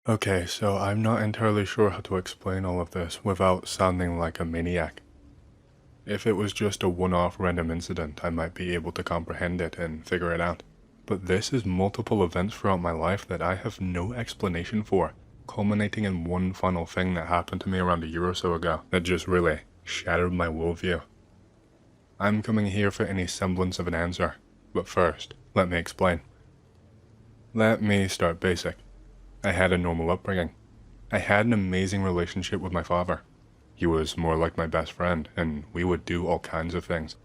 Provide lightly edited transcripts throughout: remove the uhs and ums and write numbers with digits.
Okay, so I'm not entirely sure how to explain all of this without sounding like a maniac. If it was just a one-off random incident, I might be able to comprehend it and figure it out. But this is multiple events throughout my life that I have no explanation for, culminating in one final thing that happened to me around a year or so ago that just really shattered my worldview. I'm coming here for any semblance of an answer, but first, let me explain. Let me start basic. I had a normal upbringing. I had an amazing relationship with my father. He was more like my best friend, and we would do all kinds of things.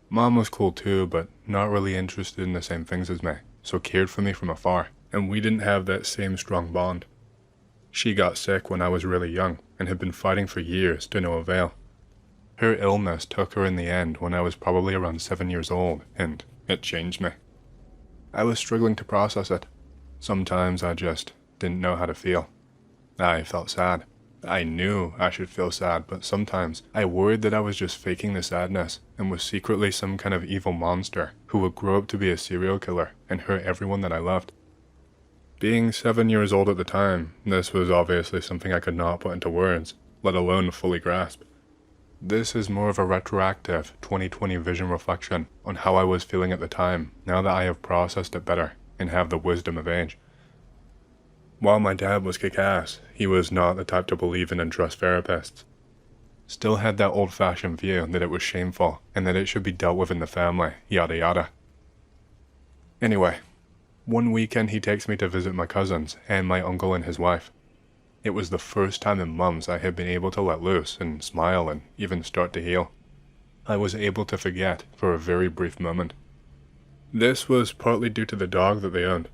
Mom was cool too, but not really interested in the same things as me, so cared for me from afar, and we didn't have that same strong bond. She got sick when I was really young, and had been fighting for years to no avail. Her illness took her in the end when I was probably around 7 years old, and it changed me. I was struggling to process it. Sometimes I just didn't know how to feel. I felt sad. I knew I should feel sad, but sometimes I worried that I was just faking the sadness and was secretly some kind of evil monster who would grow up to be a serial killer and hurt everyone that I loved. Being 7 years old at the time, this was obviously something I could not put into words, let alone fully grasp. This is more of a retroactive 2020 vision reflection on how I was feeling at the time, now that I have processed it better and have the wisdom of age. While my dad was kick-ass, he was not the type to believe in and trust therapists. Still had that old-fashioned view that it was shameful and that it should be dealt with in the family, yada yada. Anyway, one weekend he takes me to visit my cousins and my uncle and his wife. It was the first time in months I had been able to let loose and smile and even start to heal. I was able to forget for a very brief moment. This was partly due to the dog that they owned.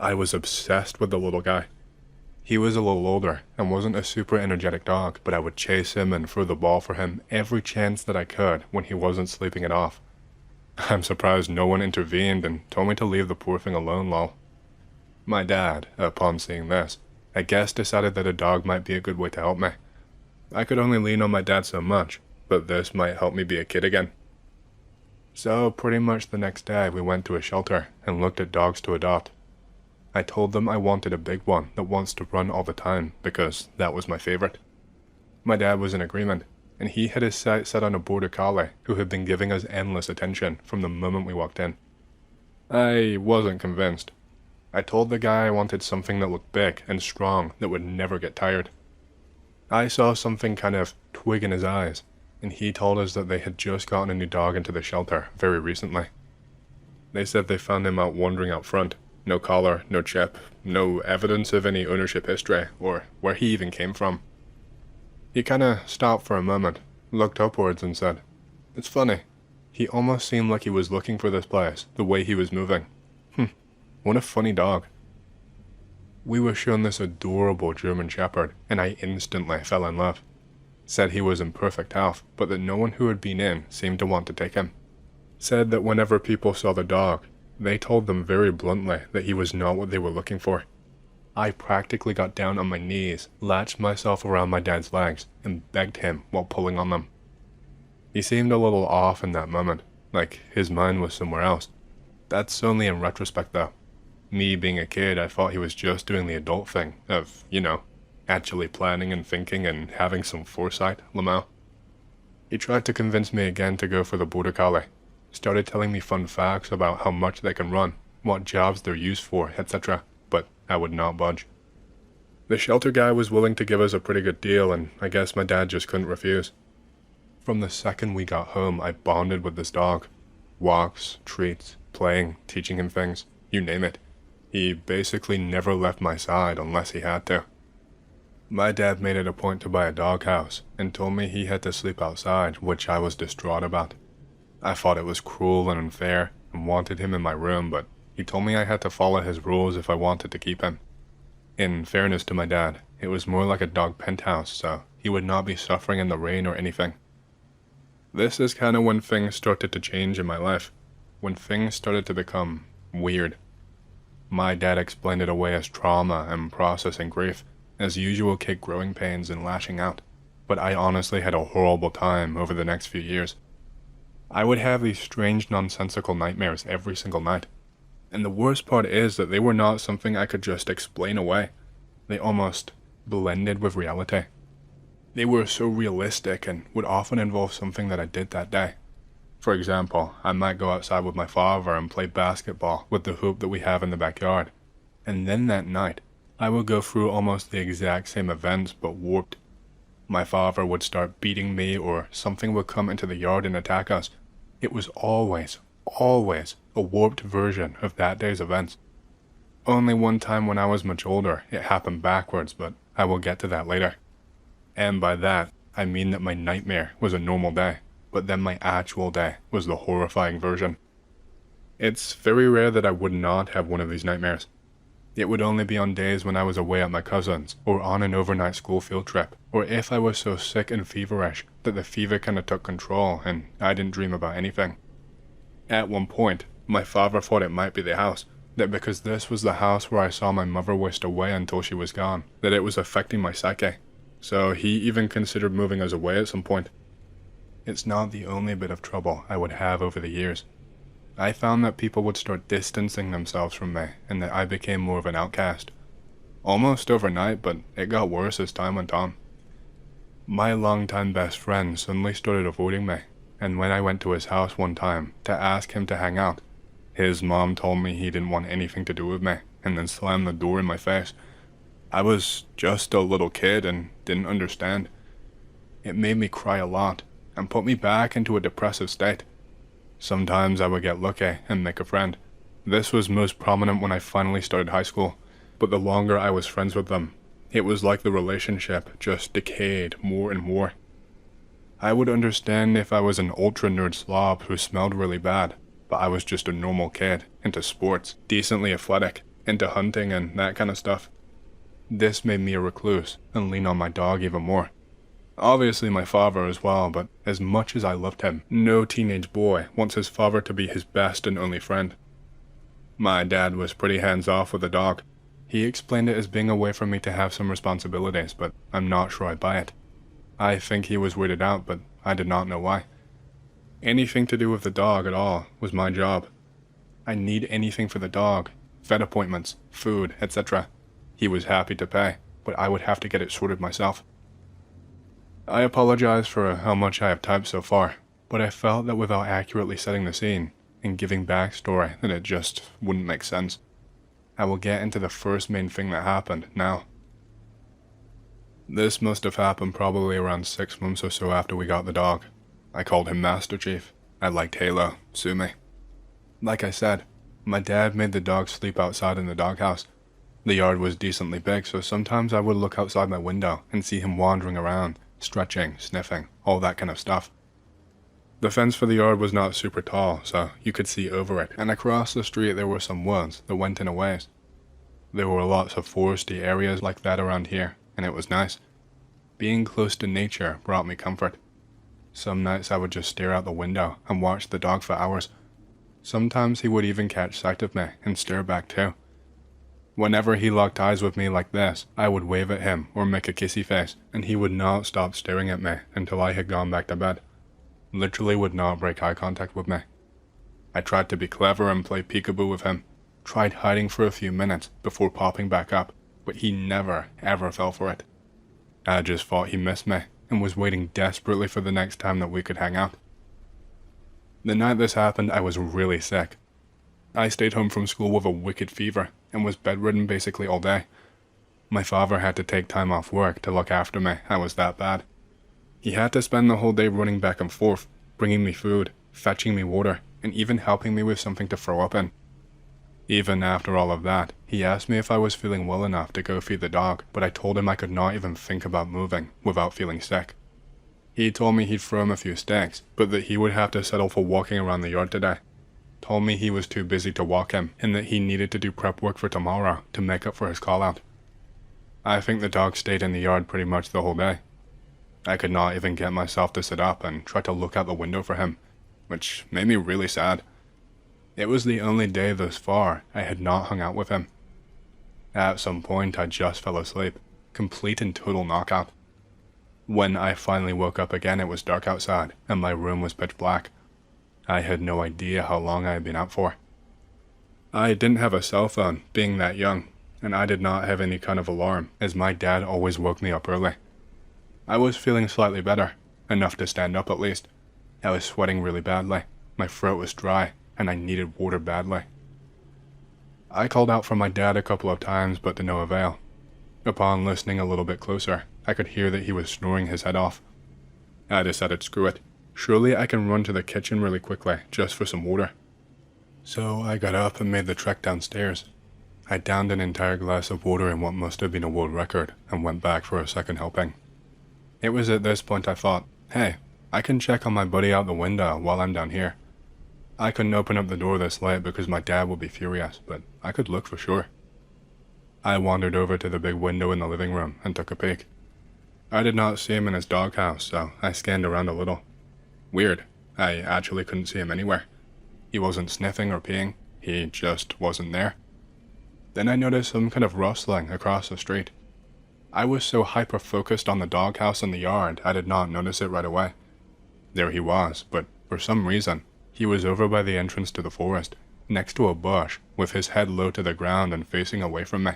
I was obsessed with the little guy. He was a little older and wasn't a super energetic dog, but I would chase him and throw the ball for him every chance that I could when he wasn't sleeping it off. I'm surprised no one intervened and told me to leave the poor thing alone, lol. My dad, upon seeing this, I guess decided that a dog might be a good way to help me. I could only lean on my dad so much, but this might help me be a kid again. So pretty much the next day we went to a shelter and looked at dogs to adopt. I told them I wanted a big one that wants to run all the time because that was my favorite. My dad was in agreement, and he had his sights set on a border collie who had been giving us endless attention from the moment we walked in. I wasn't convinced. I told the guy I wanted something that looked big and strong that would never get tired. I saw something kind of twig in his eyes, and he told us that they had just gotten a new dog into the shelter very recently. They said they found him out wandering out front. No collar, no chip, no evidence of any ownership history, or where he even came from. He kinda stopped for a moment, looked upwards and said, "It's funny. He almost seemed like he was looking for this place, the way he was moving. What a funny dog." We were shown this adorable German Shepherd, and I instantly fell in love. Said he was in perfect health, but that no one who had been in seemed to want to take him. Said that whenever people saw the dog, they told them very bluntly that he was not what they were looking for. I practically got down on my knees, latched myself around my dad's legs, and begged him while pulling on them. He seemed a little off in that moment, like his mind was somewhere else. That's only in retrospect though. Me being a kid, I thought he was just doing the adult thing of, actually planning and thinking and having some foresight, Lamau. He tried to convince me again to go for the border collie. Started telling me fun facts about how much they can run, what jobs they're used for, etc., but I would not budge. The shelter guy was willing to give us a pretty good deal, and I guess my dad just couldn't refuse. From the second we got home, I bonded with this dog. Walks, treats, playing, teaching him things, you name it. He basically never left my side unless he had to. My dad made it a point to buy a doghouse, and told me he had to sleep outside, which I was distraught about. I thought it was cruel and unfair, and wanted him in my room, but he told me I had to follow his rules if I wanted to keep him. In fairness to my dad, it was more like a dog penthouse, so he would not be suffering in the rain or anything. This is kinda when things started to change in my life, when things started to become weird. My dad explained it away as trauma and processing grief, as usual kid growing pains and lashing out, but I honestly had a horrible time over the next few years. I would have these strange nonsensical nightmares every single night, and the worst part is that they were not something I could just explain away. They almost blended with reality. They were so realistic and would often involve something that I did that day. For example, I might go outside with my father and play basketball with the hoop that we have in the backyard. And then that night, I would go through almost the exact same events but warped. My father would start beating me, or something would come into the yard and attack us. It was always a warped version of that day's events. Only one time when I was much older, it happened backwards, but I will get to that later. And by that, I mean that my nightmare was a normal day, but then my actual day was the horrifying version. It's very rare that I would not have one of these nightmares. It would only be on days when I was away at my cousin's, or on an overnight school field trip, or if I was so sick and feverish that the fever kinda took control and I didn't dream about anything. At one point, my father thought it might be the house, that because this was the house where I saw my mother whisked away until she was gone, that it was affecting my psyche. So he even considered moving us away at some point. It's not the only bit of trouble I would have over the years. I found that people would start distancing themselves from me, and that I became more of an outcast. Almost overnight, but it got worse as time went on. My longtime best friend suddenly started avoiding me, and when I went to his house one time to ask him to hang out, his mom told me he didn't want anything to do with me, and then slammed the door in my face. I was just a little kid and didn't understand. It made me cry a lot, and put me back into a depressive state. Sometimes I would get lucky and make a friend. This was most prominent when I finally started high school, but the longer I was friends with them, it was like the relationship just decayed more and more. I would understand if I was an ultra nerd slob who smelled really bad, but I was just a normal kid, into sports, decently athletic, into hunting and that kind of stuff. This made me a recluse and lean on my dog even more. Obviously my father as well, but as much as I loved him, no teenage boy wants his father to be his best and only friend. My dad was pretty hands-off with the dog. He explained it as being a way for me to have some responsibilities, but I'm not sure I buy it. I think he was weirded out, but I did not know why. Anything to do with the dog at all was my job. I need anything for the dog, vet appointments, food, etc. He was happy to pay, but I would have to get it sorted myself. I apologize for how much I have typed so far, but I felt that without accurately setting the scene and giving backstory, that it just wouldn't make sense. I will get into the first main thing that happened now. This must have happened probably around 6 months or so after we got the dog. I called him Master Chief. I liked Halo, sue me. Like I said, my dad made the dog sleep outside in the doghouse. The yard was decently big, so sometimes I would look outside my window and see him wandering around, stretching, sniffing, all that kind of stuff. The fence for the yard was not super tall, so you could see over it, and across the street there were some woods that went in a ways. There were lots of foresty areas like that around here, and it was nice. Being close to nature brought me comfort. Some nights I would just stare out the window and watch the dog for hours. Sometimes he would even catch sight of me and stare back too. Whenever he locked eyes with me like this, I would wave at him or make a kissy face, and he would not stop staring at me until I had gone back to bed. Literally would not break eye contact with me. I tried to be clever and play peekaboo with him, tried hiding for a few minutes before popping back up, but he never ever fell for it. I just thought he missed me and was waiting desperately for the next time that we could hang out. The night this happened, I was really sick. I stayed home from school with a wicked fever and was bedridden basically all day. My father had to take time off work to look after me. I was that bad. He had to spend the whole day running back and forth, bringing me food, fetching me water, and even helping me with something to throw up in. Even after all of that, he asked me if I was feeling well enough to go feed the dog, but I told him I could not even think about moving without feeling sick. He told me he'd throw him a few sticks, but that he would have to settle for walking around the yard today. Told me he was too busy to walk him, and that he needed to do prep work for tomorrow to make up for his call-out. I think the dog stayed in the yard pretty much the whole day. I could not even get myself to sit up and try to look out the window for him, which made me really sad. It was the only day thus far I had not hung out with him. At some point I just fell asleep, complete and total knockout. When I finally woke up again, it was dark outside, and my room was pitch black. I had no idea how long I had been out for. I didn't have a cell phone, being that young, and I did not have any kind of alarm, as my dad always woke me up early. I was feeling slightly better, enough to stand up at least. I was sweating really badly, my throat was dry, and I needed water badly. I called out for my dad a couple of times, but to no avail. Upon listening a little bit closer, I could hear that he was snoring his head off. I decided screw it. Surely I can run to the kitchen really quickly, just for some water. So I got up and made the trek downstairs. I downed an entire glass of water in what must have been a world record, and went back for a second helping. It was at this point I thought, hey, I can check on my buddy out the window while I'm down here. I couldn't open up the door this late because my dad would be furious, but I could look for sure. I wandered over to the big window in the living room and took a peek. I did not see him in his doghouse, so I scanned around a little. Weird, I actually couldn't see him anywhere. He wasn't sniffing or peeing, he just wasn't there. Then I noticed some kind of rustling across the street. I was so hyper-focused on the doghouse in the yard, I did not notice it right away. There he was, but for some reason, he was over by the entrance to the forest, next to a bush, with his head low to the ground and facing away from me.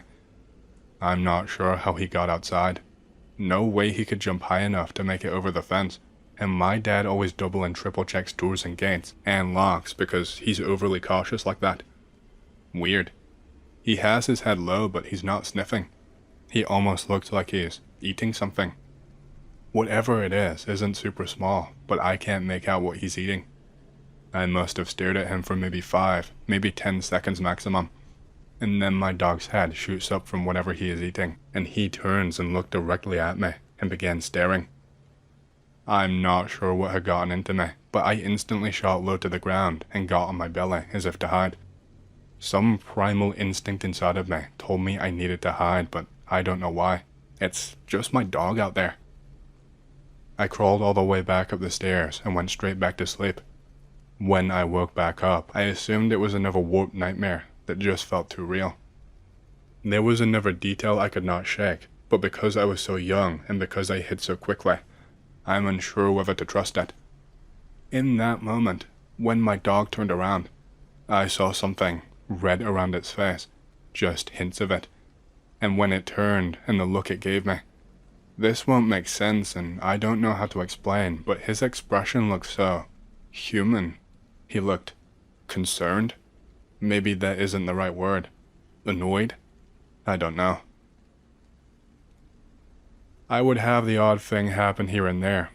I'm not sure how he got outside. No way he could jump high enough to make it over the fence, and my dad always double and triple checks doors and gates, and locks because he's overly cautious like that. Weird. He has his head low, but he's not sniffing. He almost looks like he's eating something. Whatever it is isn't super small, but I can't make out what he's eating. I must have stared at him for maybe 5, maybe 10 seconds maximum. And then my dog's head shoots up from whatever he is eating, and he turns and looked directly at me, and began staring. I'm not sure what had gotten into me, but I instantly shot low to the ground and got on my belly as if to hide. Some primal instinct inside of me told me I needed to hide, but I don't know why. It's just my dog out there. I crawled all the way back up the stairs and went straight back to sleep. When I woke back up, I assumed it was another warped nightmare that just felt too real. There was another detail I could not shake, but because I was so young and because I hid so quickly, I'm unsure whether to trust it. In that moment, when my dog turned around, I saw something red around its face, just hints of it, and when it turned and the look it gave me. This won't make sense and I don't know how to explain, but his expression looked so human. He looked concerned. Maybe that isn't the right word. Annoyed? I don't know. I would have the odd thing happen here and there.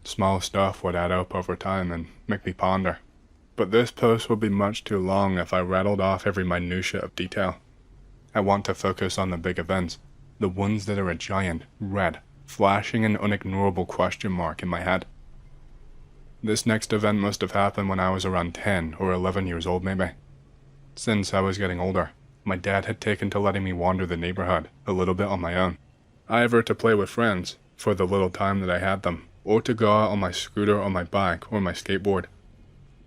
Small stuff would add up over time and make me ponder. But this post would be much too long if I rattled off every minutia of detail. I want to focus on the big events, the ones that are a giant, red, flashing an unignorable question mark in my head. This next event must have happened when I was around 10 or 11 years old maybe. Since I was getting older, my dad had taken to letting me wander the neighborhood a little bit on my own. Either to play with friends, for the little time that I had them, or to go out on my scooter or my bike or my skateboard.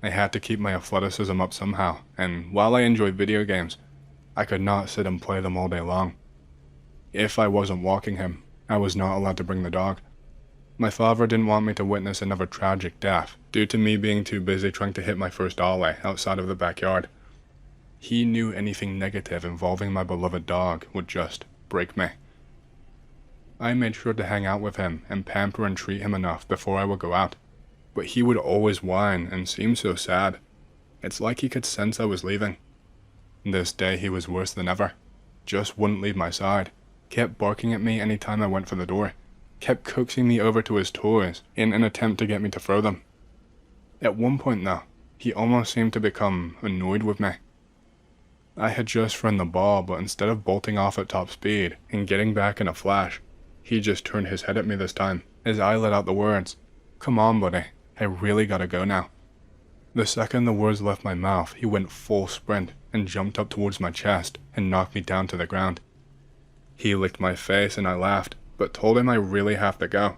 I had to keep my athleticism up somehow, and while I enjoyed video games, I could not sit and play them all day long. If I wasn't walking him, I was not allowed to bring the dog. My father didn't want me to witness another tragic death due to me being too busy trying to hit my first ollie outside of the backyard. He knew anything negative involving my beloved dog would just break me. I made sure to hang out with him and pamper and treat him enough before I would go out, but he would always whine and seem so sad. It's like he could sense I was leaving. This day he was worse than ever. Just wouldn't leave my side, kept barking at me any time I went for the door, kept coaxing me over to his toys in an attempt to get me to throw them. At one point though, he almost seemed to become annoyed with me. I had just thrown the ball, but instead of bolting off at top speed and getting back in a flash, he just turned his head at me this time, as I let out the words, "Come on, buddy, I really gotta go now." The second the words left my mouth, he went full sprint and jumped up towards my chest and knocked me down to the ground. He licked my face and I laughed, but told him I really have to go.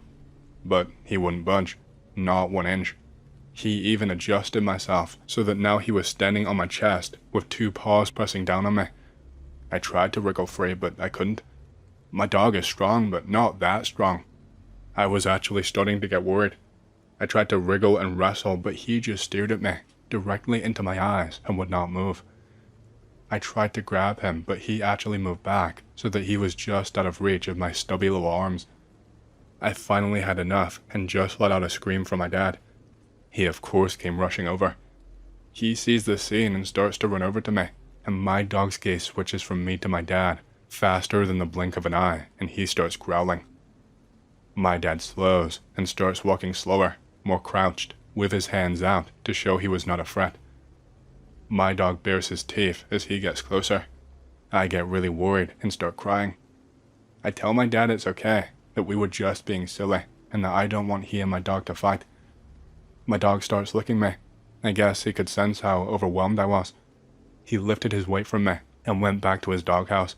But he wouldn't budge, not 1 inch. He even adjusted myself so that now he was standing on my chest with 2 paws pressing down on me. I tried to wriggle free, but I couldn't. My dog is strong, but not that strong. I was actually starting to get worried. I tried to wriggle and wrestle, but he just stared at me, directly into my eyes, and would not move. I tried to grab him, but he actually moved back so that he was just out of reach of my stubby little arms. I finally had enough and just let out a scream from my dad. He of course came rushing over. He sees the scene and starts to run over to me, and my dog's gaze switches from me to my dad faster than the blink of an eye, and he starts growling. My dad slows and starts walking slower, more crouched, with his hands out to show he was not a threat. My dog bares his teeth as he gets closer. I get really worried and start crying. I tell my dad it's okay, that we were just being silly, and that I don't want he and my dog to fight. My dog starts licking me. I guess he could sense how overwhelmed I was. He lifted his weight from me and went back to his doghouse.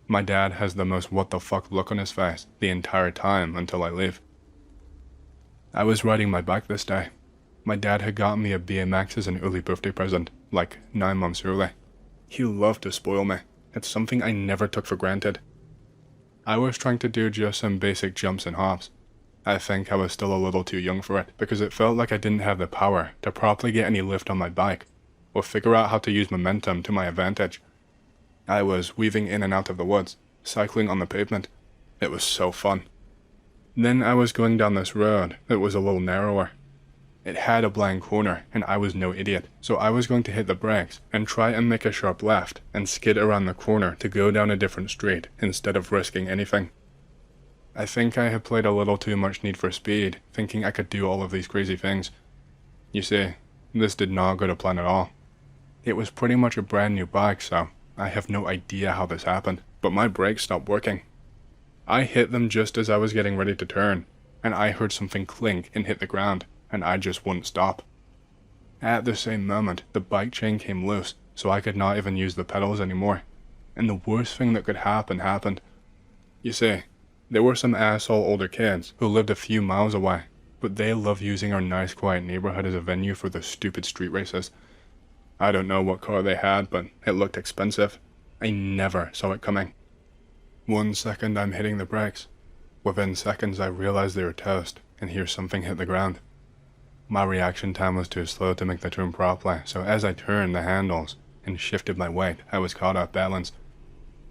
My dad has the most what the fuck look on his face the entire time until I leave. I was riding my bike this day. My dad had gotten me a BMX as an early birthday present, like 9 months early. He loved to spoil me. It's something I never took for granted. I was trying to do just some basic jumps and hops. I think I was still a little too young for it, because it felt like I didn't have the power to properly get any lift on my bike, or figure out how to use momentum to my advantage. I was weaving in and out of the woods, cycling on the pavement. It was so fun. Then I was going down this road that was a little narrower. It had a blind corner, and I was no idiot, so I was going to hit the brakes and try and make a sharp left and skid around the corner to go down a different street instead of risking anything. I think I had played a little too much Need for Speed, thinking I could do all of these crazy things. You see, this did not go to plan at all. It was pretty much a brand new bike, so I have no idea how this happened, but my brakes stopped working. I hit them just as I was getting ready to turn, and I heard something clink and hit the ground, and I just wouldn't stop. At the same moment, the bike chain came loose, so I could not even use the pedals anymore, and the worst thing that could happen happened. You see, there were some asshole older kids who lived a few miles away, but they loved using our nice quiet neighborhood as a venue for the stupid street races. I don't know what car they had, but it looked expensive. I never saw it coming. 1 second I'm hitting the brakes. Within seconds I realize they were toast, and hear something hit the ground. My reaction time was too slow to make the turn properly, so as I turned the handles and shifted my weight, I was caught off balance.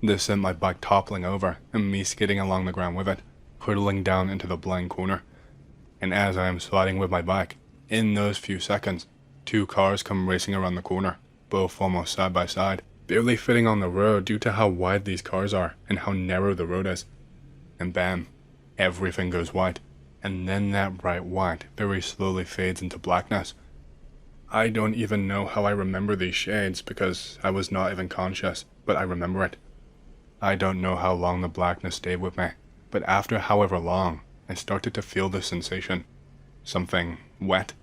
This sent my bike toppling over, and me skidding along the ground with it, hurtling down into the blind corner. And as I am sliding with my bike, in those few seconds, 2 cars come racing around the corner, both almost side by side, barely fitting on the road due to how wide these cars are and how narrow the road is. And bam, everything goes white, and then that bright white very slowly fades into blackness. I don't even know how I remember these shades because I was not even conscious, but I remember it. I don't know how long the blackness stayed with me, but after however long, I started to feel this sensation. Something wet.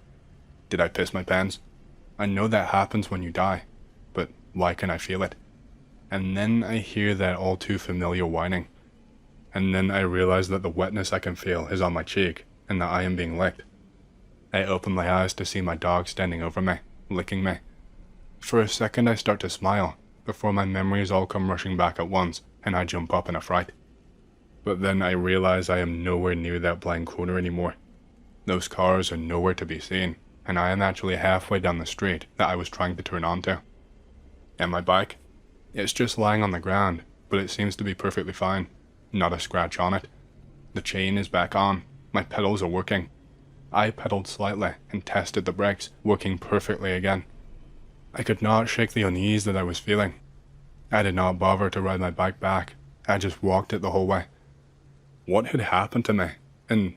Did I piss my pants? I know that happens when you die, but why can I feel it? And then I hear that all too familiar whining. And then I realize that the wetness I can feel is on my cheek, and that I am being licked. I open my eyes to see my dog standing over me, licking me. For a second I start to smile, before my memories all come rushing back at once, and I jump up in a fright. But then I realize I am nowhere near that blind corner anymore. Those cars are nowhere to be seen, and I am actually halfway down the street that I was trying to turn onto. And my bike? It's just lying on the ground, but it seems to be perfectly fine. Not a scratch on it. The chain is back on. My pedals are working. I pedaled slightly and tested the brakes, working perfectly again. I could not shake the unease that I was feeling. I did not bother to ride my bike back. I just walked it the whole way. What had happened to me? And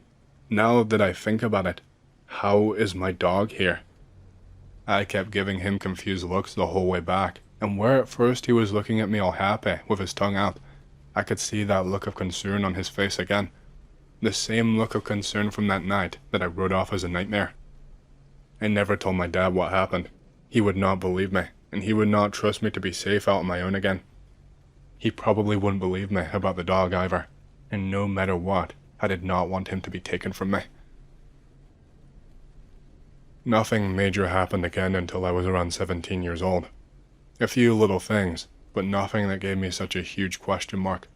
now that I think about it, how is my dog here? I kept giving him confused looks the whole way back, and where at first he was looking at me all happy with his tongue out, I could see that look of concern on his face again. The same look of concern from that night that I wrote off as a nightmare. I never told my dad what happened. He would not believe me, and he would not trust me to be safe out on my own again. He probably wouldn't believe me about the dog either, and no matter what, I did not want him to be taken from me. Nothing major happened again until I was around 17 years old. A few little things, but nothing that gave me such a huge question mark.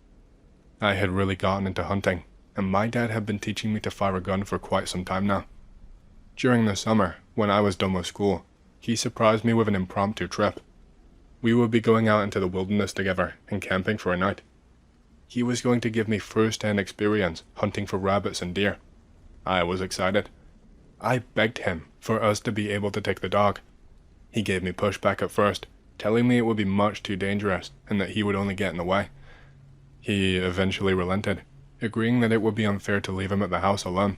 I had really gotten into hunting, and my dad had been teaching me to fire a gun for quite some time now. During the summer, when I was done with school, he surprised me with an impromptu trip. We would be going out into the wilderness together and camping for a night. He was going to give me first-hand experience hunting for rabbits and deer. I was excited. I begged him for us to be able to take the dog. He gave me pushback at first, telling me it would be much too dangerous and that he would only get in the way. He eventually relented, agreeing that it would be unfair to leave him at the house alone.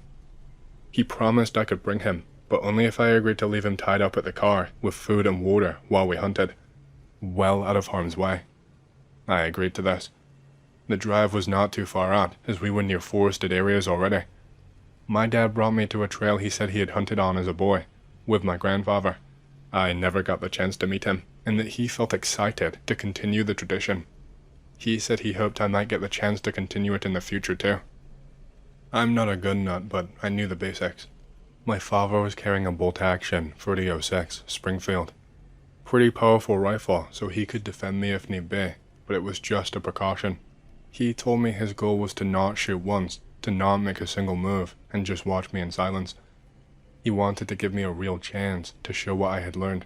He promised I could bring him, but only if I agreed to leave him tied up at the car with food and water while we hunted, well out of harm's way. I agreed to this. The drive was not too far out, as we were near forested areas already. My dad brought me to a trail he said he had hunted on as a boy, with my grandfather. I never got the chance to meet him, and that he felt excited to continue the tradition. He said he hoped I might get the chance to continue it in the future too. I'm not a gun nut, but I knew the basics. My father was carrying a bolt-action 30-06 Springfield. Pretty powerful rifle, so he could defend me if need be, but it was just a precaution. He told me his goal was to not shoot once, to not make a single move, and just watch me in silence. He wanted to give me a real chance to show what I had learned.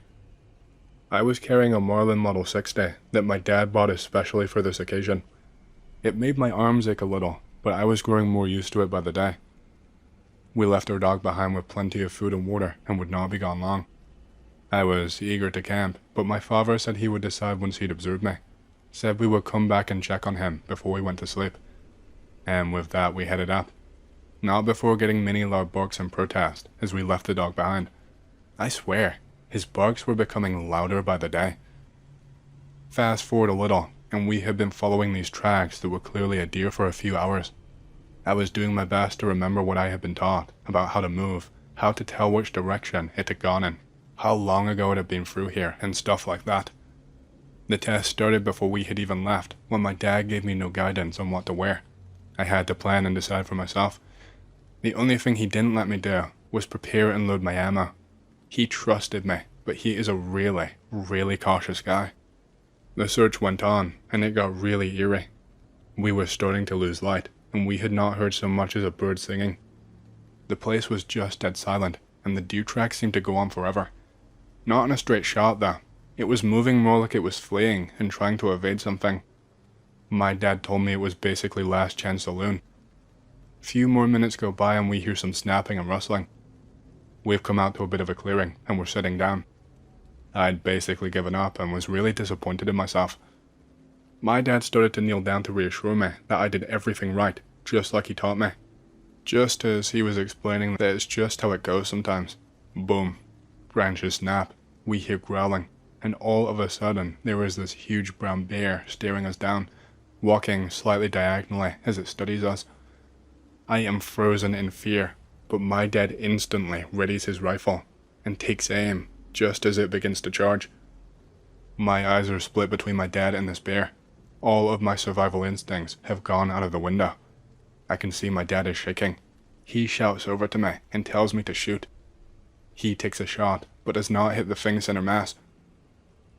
I was carrying a Marlin Model 60 that my dad bought especially for this occasion. It made my arms ache a little, but I was growing more used to it by the day. We left our dog behind with plenty of food and water and would not be gone long. I was eager to camp, but my father said he would decide once he'd observed me. Said we would come back and check on him before we went to sleep. And with that we headed up. Not before getting many loud barks in protest as we left the dog behind. I swear, his barks were becoming louder by the day. Fast forward a little, and we had been following these tracks that were clearly a deer for a few hours. I was doing my best to remember what I had been taught about how to move, how to tell which direction it had gone in, how long ago it had been through here, and stuff like that. The test started before we had even left, when my dad gave me no guidance on what to wear. I had to plan and decide for myself. The only thing he didn't let me do was prepare and load my ammo. He trusted me, but he is a really, really cautious guy. The search went on, and it got really eerie. We were starting to lose light, and we had not heard so much as a bird singing. The place was just dead silent, and the deer track seemed to go on forever. Not in a straight shot, though. It was moving more like it was fleeing and trying to evade something. My dad told me it was basically Last Chance Saloon. Few more minutes go by and we hear some snapping and rustling. We've come out to a bit of a clearing, and we're sitting down. I'd basically given up and was really disappointed in myself. My dad started to kneel down to reassure me that I did everything right, just like he taught me. Just as he was explaining that it's just how it goes sometimes. Boom. Branches snap. We hear growling. And all of a sudden, there is this huge brown bear staring us down, walking slightly diagonally as it studies us. I am frozen in fear, but my dad instantly readies his rifle and takes aim just as it begins to charge. My eyes are split between my dad and this bear. All of my survival instincts have gone out of the window. I can see my dad is shaking. He shouts over to me and tells me to shoot. He takes a shot, but does not hit the thing center mass.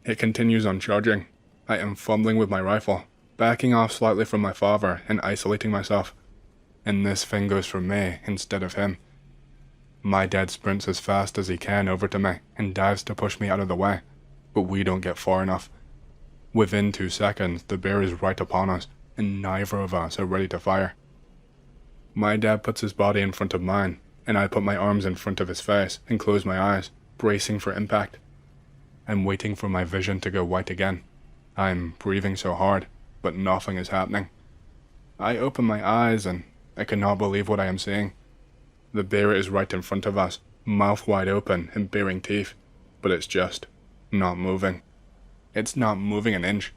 It continues on charging. I am fumbling with my rifle, backing off slightly from my father and isolating myself. And this thing goes for me instead of him. My dad sprints as fast as he can over to me and dives to push me out of the way, but we don't get far enough. Within 2 seconds, the bear is right upon us, and neither of us are ready to fire. My dad puts his body in front of mine, and I put my arms in front of his face and close my eyes, bracing for impact. I'm waiting for my vision to go white again. I'm breathing so hard, but nothing is happening. I open my eyes and I cannot believe what I am seeing. The bear is right in front of us, mouth wide open and baring teeth, but it's just not moving. It's not moving an inch.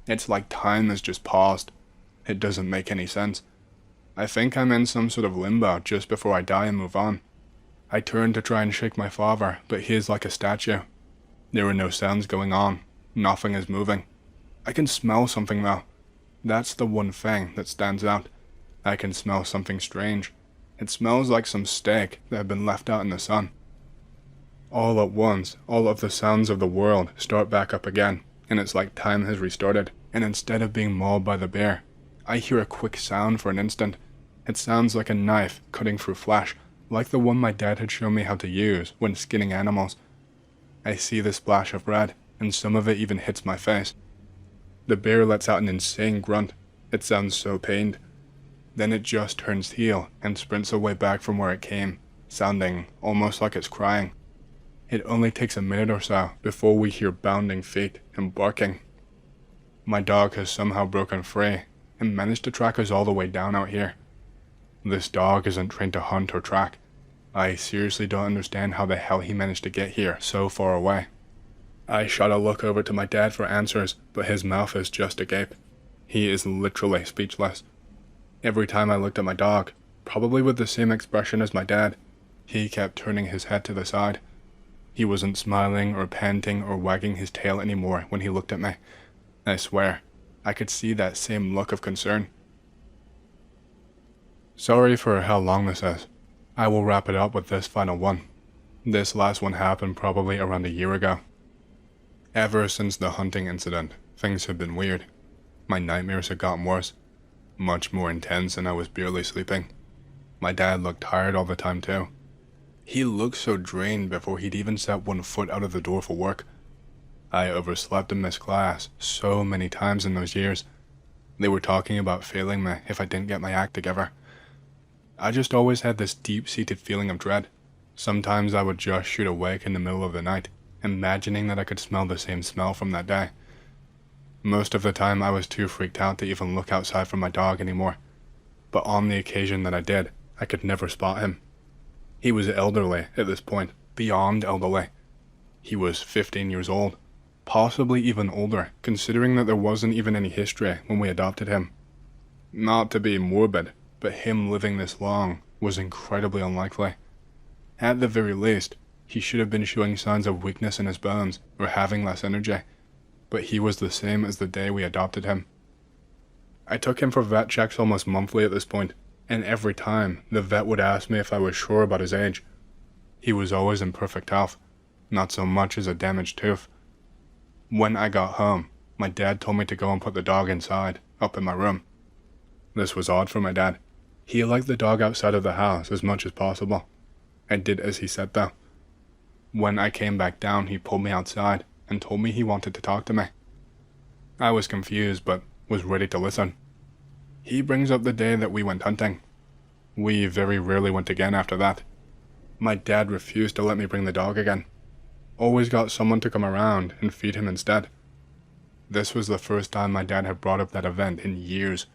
It's like time has just paused. It doesn't make any sense. I think I'm in some sort of limbo just before I die and move on. I turn to try and shake my father, but he is like a statue. There are no sounds going on. Nothing is moving. I can smell something though. That's the one thing that stands out. I can smell something strange. It smells like some steak that had been left out in the sun. All at once, all of the sounds of the world start back up again, and it's like time has restarted, and instead of being mauled by the bear, I hear a quick sound for an instant. It sounds like a knife cutting through flesh, like the one my dad had shown me how to use when skinning animals. I see the splash of red, and some of it even hits my face. The bear lets out an insane grunt. It sounds so pained. Then it just turns heel and sprints away back from where it came, sounding almost like it's crying. It only takes a minute or so before we hear bounding feet and barking. My dog has somehow broken free and managed to track us all the way down out here. This dog isn't trained to hunt or track. I seriously don't understand how the hell he managed to get here so far away. I shot a look over to my dad for answers, but his mouth is just agape. He is literally speechless. Every time I looked at my dog, probably with the same expression as my dad, he kept turning his head to the side. He wasn't smiling or panting or wagging his tail anymore when he looked at me. I swear, I could see that same look of concern. Sorry for how long this is. I will wrap it up with this final one. This last one happened probably around a year ago. Ever since the hunting incident, things have been weird. My nightmares had gotten worse, much more intense, and I was barely sleeping. My dad looked tired all the time too. He looked so drained before he'd even set one foot out of the door for work. I overslept and missed class so many times in those years. They were talking about failing me if I didn't get my act together. I just always had this deep-seated feeling of dread. Sometimes I would just shoot awake in the middle of the night, imagining that I could smell the same smell from that day. Most of the time I was too freaked out to even look outside for my dog anymore. But on the occasion that I did, I could never spot him. He was elderly at this point, beyond elderly. He was 15 years old, possibly even older, considering that there wasn't even any history when we adopted him. Not to be morbid, but him living this long was incredibly unlikely. At the very least, he should have been showing signs of weakness in his bones or having less energy, but he was the same as the day we adopted him. I took him for vet checks almost monthly at this point, and every time the vet would ask me if I was sure about his age. He was always in perfect health, not so much as a damaged tooth. When I got home, my dad told me to go and put the dog inside, up in my room. This was odd for my dad. He liked the dog outside of the house as much as possible. I did as he said though. When I came back down, he pulled me outside and told me he wanted to talk to me. I was confused, but was ready to listen. He brings up the day that we went hunting. We very rarely went again after that. My dad refused to let me bring the dog again. Always got someone to come around and feed him instead. This was the first time my dad had brought up that event in years.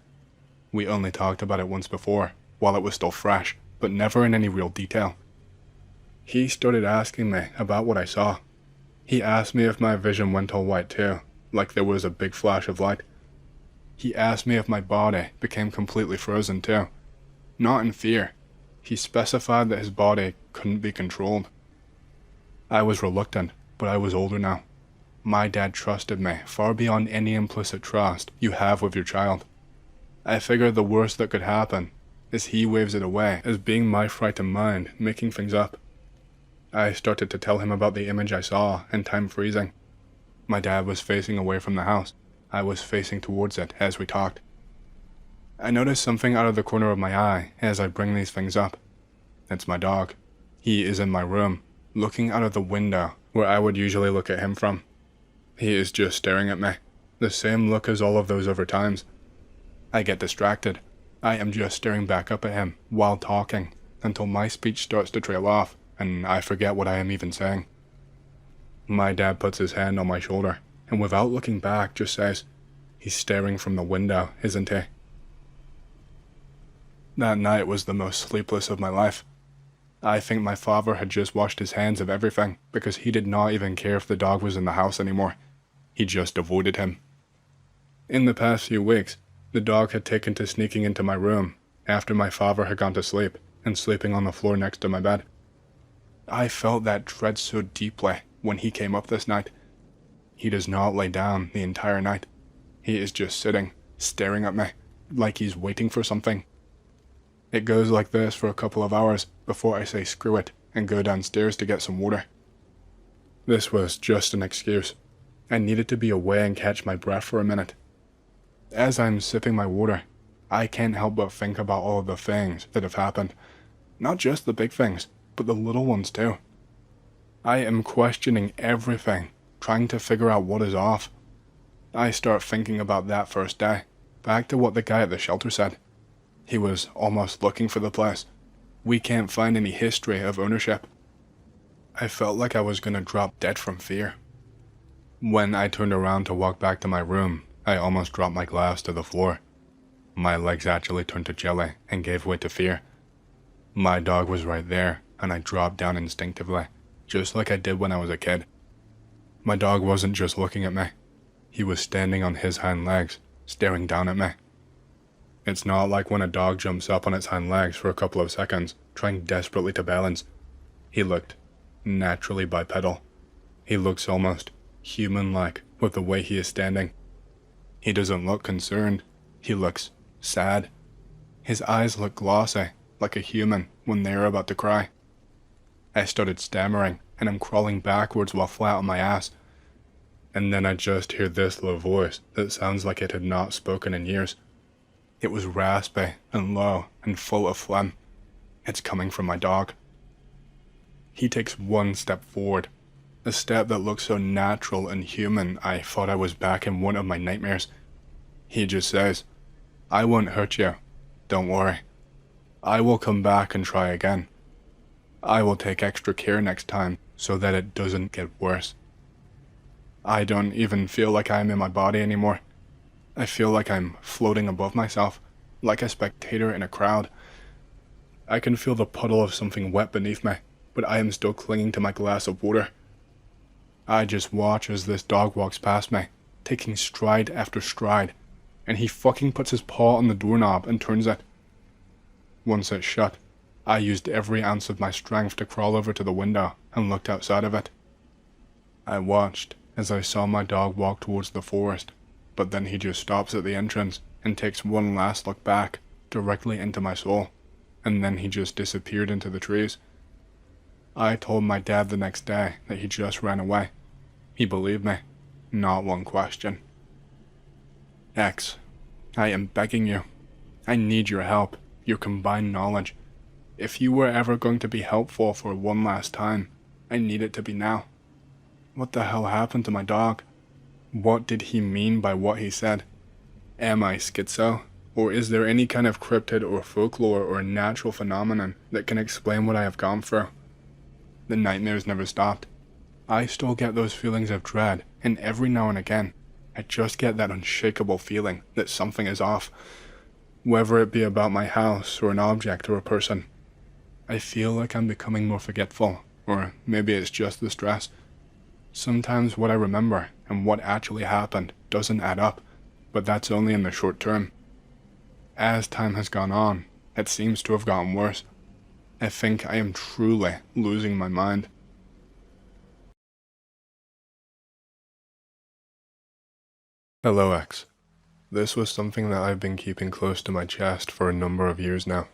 We only talked about it once before, while it was still fresh, but never in any real detail. He started asking me about what I saw. He asked me if my vision went all white too, like there was a big flash of light. He asked me if my body became completely frozen too. Not in fear. He specified that his body couldn't be controlled. I was reluctant, but I was older now. My dad trusted me far beyond any implicit trust you have with your child. I figured the worst that could happen is he waves it away as being my frightened mind making things up. I started to tell him about the image I saw and time freezing. My dad was facing away from the house. I was facing towards it as we talked. I noticed something out of the corner of my eye as I bring these things up. It's my dog. He is in my room, looking out of the window where I would usually look at him from. He is just staring at me, the same look as all of those other times. I get distracted. I am just staring back up at him while talking until my speech starts to trail off and I forget what I am even saying. My dad puts his hand on my shoulder and without looking back just says, "He's staring from the window, isn't he?" That night was the most sleepless of my life. I think my father had just washed his hands of everything because he did not even care if the dog was in the house anymore. He just avoided him. In the past few weeks, the dog had taken to sneaking into my room after my father had gone to sleep and sleeping on the floor next to my bed. I felt that dread so deeply when he came up this night. He does not lay down the entire night. He is just sitting, staring at me, like he's waiting for something. It goes like this for a couple of hours before I say screw it and go downstairs to get some water. This was just an excuse. I needed to be away and catch my breath for a minute. As I'm sipping my water, I can't help but think about all of the things that have happened. Not just the big things, but the little ones too. I am questioning everything, trying to figure out what is off. I start thinking about that first day, back to what the guy at the shelter said. He was almost looking for the place. We can't find any history of ownership. I felt like I was gonna drop dead from fear. When I turned around to walk back to my room, I almost dropped my glass to the floor. My legs actually turned to jelly and gave way to fear. My dog was right there, and I dropped down instinctively, just like I did when I was a kid. My dog wasn't just looking at me. He was standing on his hind legs, staring down at me. It's not like when a dog jumps up on its hind legs for a couple of seconds, trying desperately to balance. He looked naturally bipedal. He looks almost human-like with the way he is standing. He doesn't look concerned. He looks sad. His eyes look glossy, like a human when they are about to cry. I started stammering, and I'm crawling backwards while flat on my ass. And then I just hear this low voice that sounds like it had not spoken in years. It was raspy and low and full of phlegm. It's coming from my dog. He takes one step forward, a step that looks so natural and human I thought I was back in one of my nightmares. He just says, "I won't hurt you. Don't worry. I will come back and try again. I will take extra care next time so that it doesn't get worse." I don't even feel like I am in my body anymore. I feel like I'm floating above myself, like a spectator in a crowd. I can feel the puddle of something wet beneath me, but I am still clinging to my glass of water. I just watch as this dog walks past me, taking stride after stride, and he fucking puts his paw on the doorknob and turns it. Once it's shut, I used every ounce of my strength to crawl over to the window and looked outside of it. I watched as I saw my dog walk towards the forest, but then he just stops at the entrance and takes one last look back, directly into my soul, and then he just disappeared into the trees. I told my dad the next day that he just ran away. He believed me, not one question. X, I am begging you. I need your help, your combined knowledge. If you were ever going to be helpful for one last time, I need it to be now. What the hell happened to my dog? What did he mean by what he said? Am I schizo? Or is there any kind of cryptid or folklore or natural phenomenon that can explain what I have gone through? The nightmares never stopped. I still get those feelings of dread, and every now and again, I just get that unshakable feeling that something is off. Whether it be about my house or an object or a person. I feel like I'm becoming more forgetful, or maybe it's just the stress. Sometimes what I remember and what actually happened doesn't add up, but that's only in the short term. As time has gone on, it seems to have gotten worse. I think I am truly losing my mind. Hello, X. This was something that I've been keeping close to my chest for a number of years now.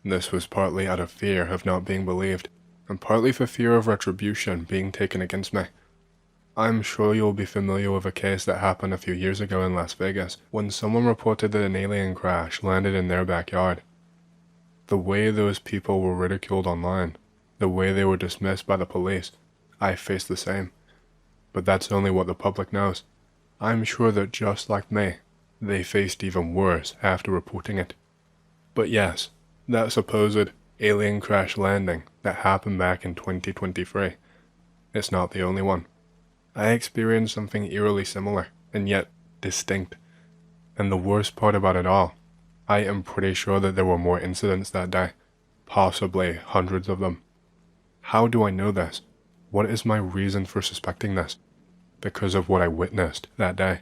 This was partly out of fear of not being believed, and partly for fear of retribution being taken against me. I'm sure you'll be familiar with a case that happened a few years ago in Las Vegas, when someone reported that an alien crash landed in their backyard. The way those people were ridiculed online, the way they were dismissed by the police, I faced the same. But that's only what the public knows. I'm sure that just like me, they faced even worse after reporting it. But yes, that supposed alien crash landing that happened back in 2023, it's not the only one. I experienced something eerily similar, and yet distinct. And the worst part about it all, I am pretty sure that there were more incidents that day, possibly hundreds of them. How do I know this? What is my reason for suspecting this? Because of what I witnessed that day.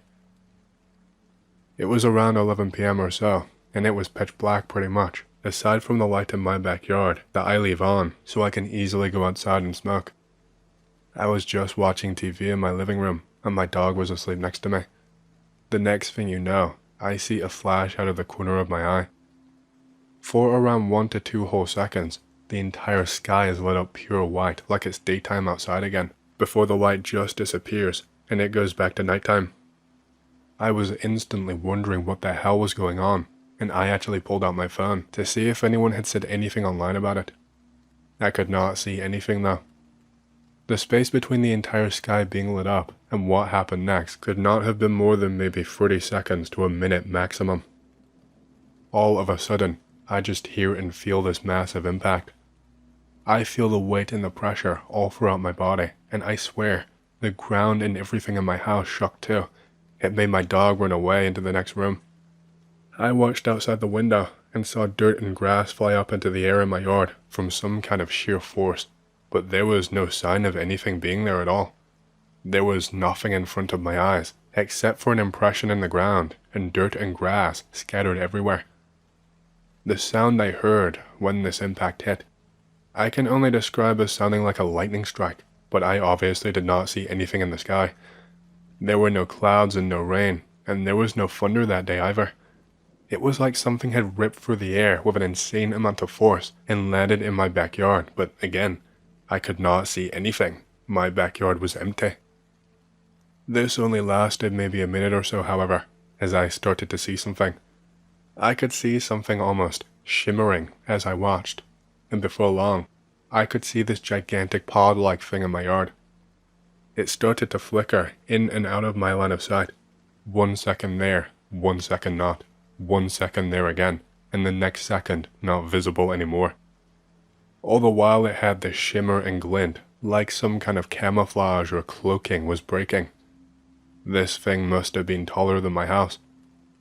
It was around 11 p.m. or so, and it was pitch black pretty much, aside from the light in my backyard that I leave on so I can easily go outside and smoke. I was just watching TV in my living room, and my dog was asleep next to me. The next thing you know, I see a flash out of the corner of my eye. For around 1 to 2 whole seconds, the entire sky is lit up pure white like it's daytime outside again, before the light just disappears and it goes back to nighttime. I was instantly wondering what the hell was going on, and I actually pulled out my phone to see if anyone had said anything online about it. I could not see anything though. The space between the entire sky being lit up and what happened next could not have been more than maybe 30 seconds to a minute maximum. All of a sudden, I just hear and feel this massive impact. I feel the weight and the pressure all throughout my body, and I swear, the ground and everything in my house shook too. It made my dog run away into the next room. I watched outside the window and saw dirt and grass fly up into the air in my yard from some kind of sheer force, but there was no sign of anything being there at all. There was nothing in front of my eyes, except for an impression in the ground and dirt and grass scattered everywhere. The sound I heard when this impact hit, I can only describe as sounding like a lightning strike, but I obviously did not see anything in the sky. There were no clouds and no rain, and there was no thunder that day either. It was like something had ripped through the air with an insane amount of force and landed in my backyard, but again, I could not see anything. My backyard was empty. This only lasted maybe a minute or so, however, as I started to see something. I could see something almost shimmering as I watched, and before long, I could see this gigantic pod-like thing in my yard. It started to flicker in and out of my line of sight. 1 second there, 1 second not, 1 second there again, and the next second not visible anymore. All the while it had this shimmer and glint, like some kind of camouflage or cloaking was breaking. This thing must have been taller than my house.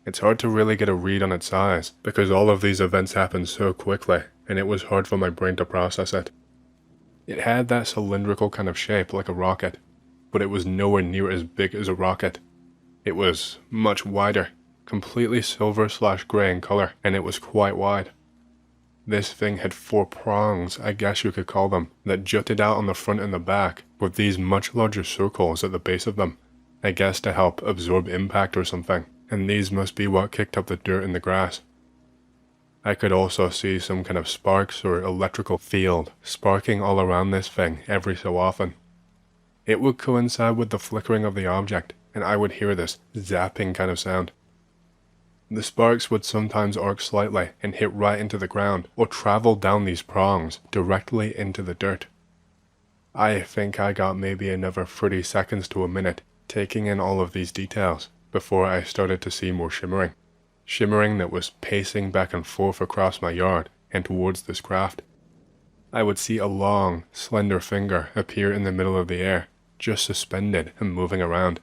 It's hard to really get a read on its size, because all of these events happened so quickly, and it was hard for my brain to process it. It had that cylindrical kind of shape like a rocket, but it was nowhere near as big as a rocket. It was much wider, completely silver/grey in color, and it was quite wide. This thing had 4 prongs, I guess you could call them, that jutted out on the front and the back, with these much larger circles at the base of them, I guess to help absorb impact or something, and these must be what kicked up the dirt in the grass. I could also see some kind of sparks or electrical field sparking all around this thing every so often. It would coincide with the flickering of the object, and I would hear this zapping kind of sound. The sparks would sometimes arc slightly and hit right into the ground, or travel down these prongs directly into the dirt. I think I got maybe another 30 seconds to a minute taking in all of these details before I started to see more shimmering. Shimmering that was pacing back and forth across my yard and towards this craft. I would see a long, slender finger appear in the middle of the air, just suspended and moving around.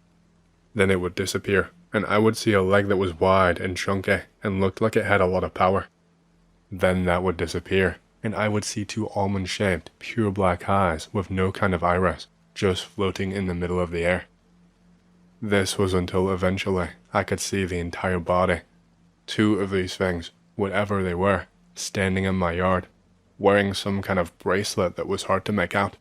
Then it would disappear, and I would see a leg that was wide and chunky and looked like it had a lot of power. Then that would disappear, and I would see 2 almond-shaped, pure black eyes with no kind of iris, just floating in the middle of the air. This was until eventually I could see the entire body. 2 of these things, whatever they were, standing in my yard, wearing some kind of bracelet that was hard to make out.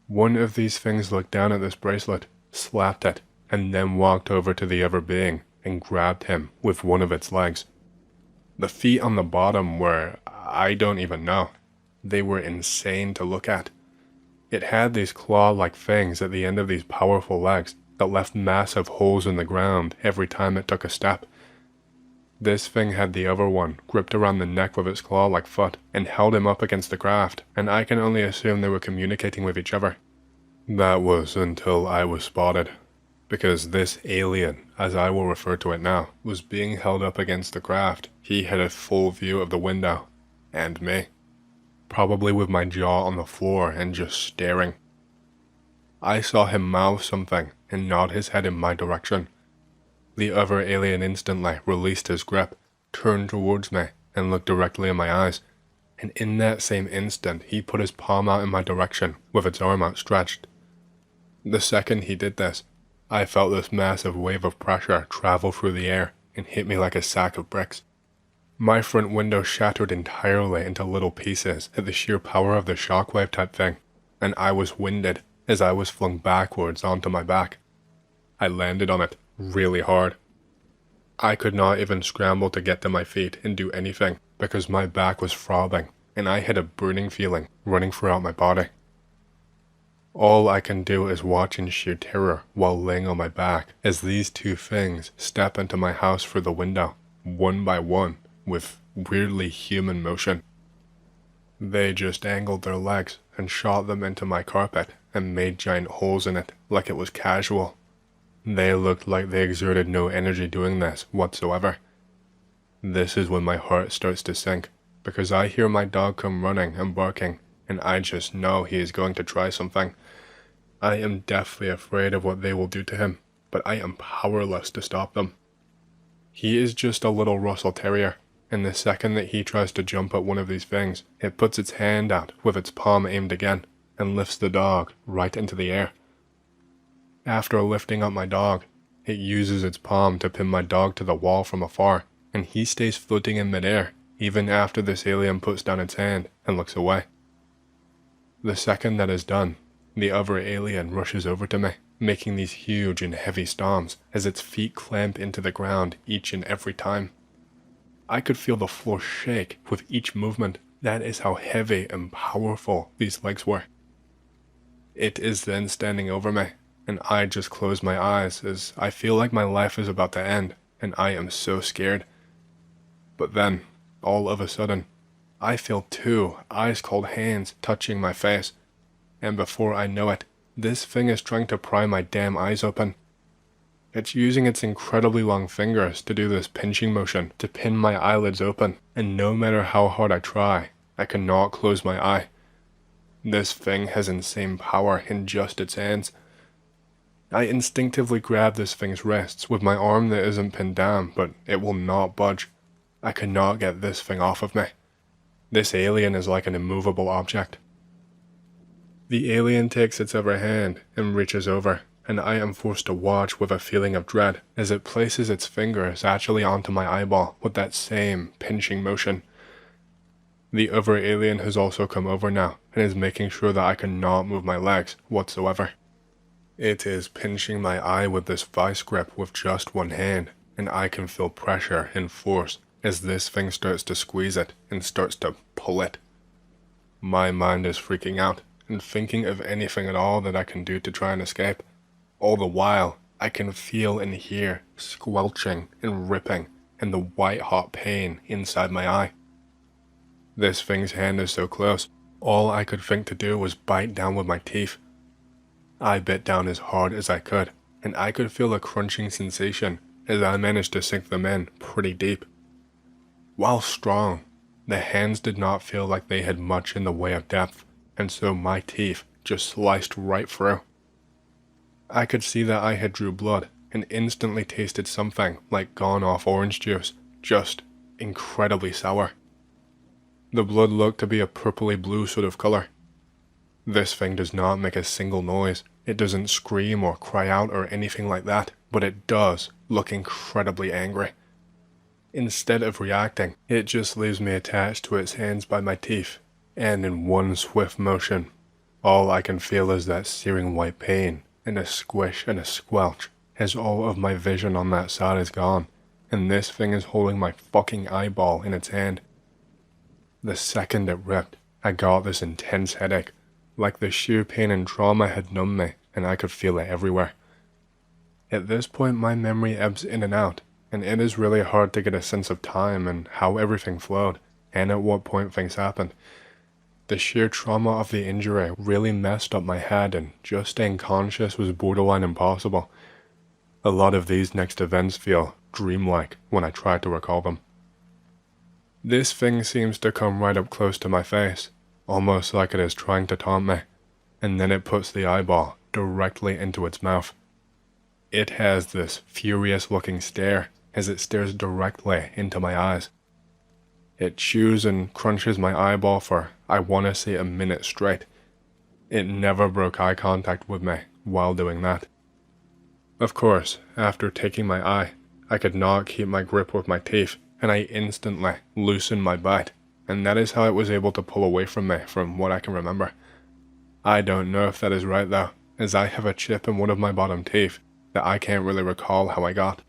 One of these things looked down at this bracelet, slapped it, and then walked over to the other being and grabbed him with one of its legs. The feet on the bottom were, I don't even know. They were insane to look at. It had these claw-like things at the end of these powerful legs that left massive holes in the ground every time it took a step. This thing had the other one gripped around the neck with its claw-like foot and held him up against the craft, and I can only assume they were communicating with each other. That was until I was spotted, because this alien, as I will refer to it now, was being held up against the craft. He had a full view of the window, and me, probably with my jaw on the floor and just staring. I saw him mouth something and nod his head in my direction. The other alien instantly released his grip, turned towards me, and looked directly in my eyes, and in that same instant he put his palm out in my direction with its arm outstretched. The second he did this, I felt this massive wave of pressure travel through the air and hit me like a sack of bricks. My front window shattered entirely into little pieces at the sheer power of the shockwave type thing, and I was winded as I was flung backwards onto my back. I landed on it really hard. I could not even scramble to get to my feet and do anything because my back was throbbing and I had a burning feeling running throughout my body. All I can do is watch in sheer terror while laying on my back as these 2 things step into my house through the window, one by one, with weirdly human motion. They just angled their legs and shot them into my carpet and made giant holes in it like it was casual. They looked like they exerted no energy doing this whatsoever. This is when my heart starts to sink, because I hear my dog come running and barking, and I just know he is going to try something. I am deathly afraid of what they will do to him, but I am powerless to stop them. He is just a little Russell Terrier, and the second that he tries to jump at one of these things, it puts its hand out with its palm aimed again, and lifts the dog right into the air. After lifting up my dog, it uses its palm to pin my dog to the wall from afar, and he stays floating in midair even after this alien puts down its hand and looks away. The second that is done, the other alien rushes over to me, making these huge and heavy stomps as its feet clamp into the ground each and every time. I could feel the floor shake with each movement. That is how heavy and powerful these legs were. It is then standing over me, and I just close my eyes as I feel like my life is about to end, and I am so scared. But then, all of a sudden, I feel two ice-cold hands touching my face, and before I know it, this thing is trying to pry my damn eyes open. It's using its incredibly long fingers to do this pinching motion to pin my eyelids open, and no matter how hard I try, I cannot close my eye. This thing has insane power in just its hands. I instinctively grab this thing's wrists with my arm that isn't pinned down, but it will not budge. I cannot get this thing off of me. This alien is like an immovable object. The alien takes its other hand and reaches over, and I am forced to watch with a feeling of dread as it places its fingers actually onto my eyeball with that same pinching motion. The other alien has also come over now and is making sure that I cannot move my legs whatsoever. It is pinching my eye with this vice grip with just one hand, and I can feel pressure and force as this thing starts to squeeze it and starts to pull it. My mind is freaking out and thinking of anything at all that I can do to try and escape. All the while, I can feel and hear squelching and ripping and the white-hot pain inside my eye. This thing's hand is so close, all I could think to do was bite down with my teeth. I bit down as hard as I could, and I could feel a crunching sensation as I managed to sink them in pretty deep. While strong, the hands did not feel like they had much in the way of depth, and so my teeth just sliced right through. I could see that I had drew blood and instantly tasted something like gone-off orange juice, just incredibly sour. The blood looked to be a purpley blue sort of color. This thing does not make a single noise. It doesn't scream or cry out or anything like that, but it does look incredibly angry. Instead of reacting, it just leaves me attached to its hands by my teeth, and in one swift motion, all I can feel is that searing white pain, and a squish and a squelch, as all of my vision on that side is gone, and this thing is holding my fucking eyeball in its hand. The second it ripped, I got this intense headache, like the sheer pain and trauma had numbed me, and I could feel it everywhere. At this point my memory ebbs in and out, and it is really hard to get a sense of time and how everything flowed, and at what point things happened. The sheer trauma of the injury really messed up my head, and just staying conscious was borderline impossible. A lot of these next events feel dreamlike when I try to recall them. This thing seems to come right up close to my face, almost like it is trying to taunt me, and then it puts the eyeball directly into its mouth. It has this furious-looking stare as it stares directly into my eyes. It chews and crunches my eyeball for, I want to say, a minute straight. It never broke eye contact with me while doing that. Of course, after taking my eye, I could not keep my grip with my teeth, and I instantly loosened my bite, and that is how it was able to pull away from me from what I can remember. I don't know if that is right though, as I have a chip in one of my bottom teeth that I can't really recall how I got.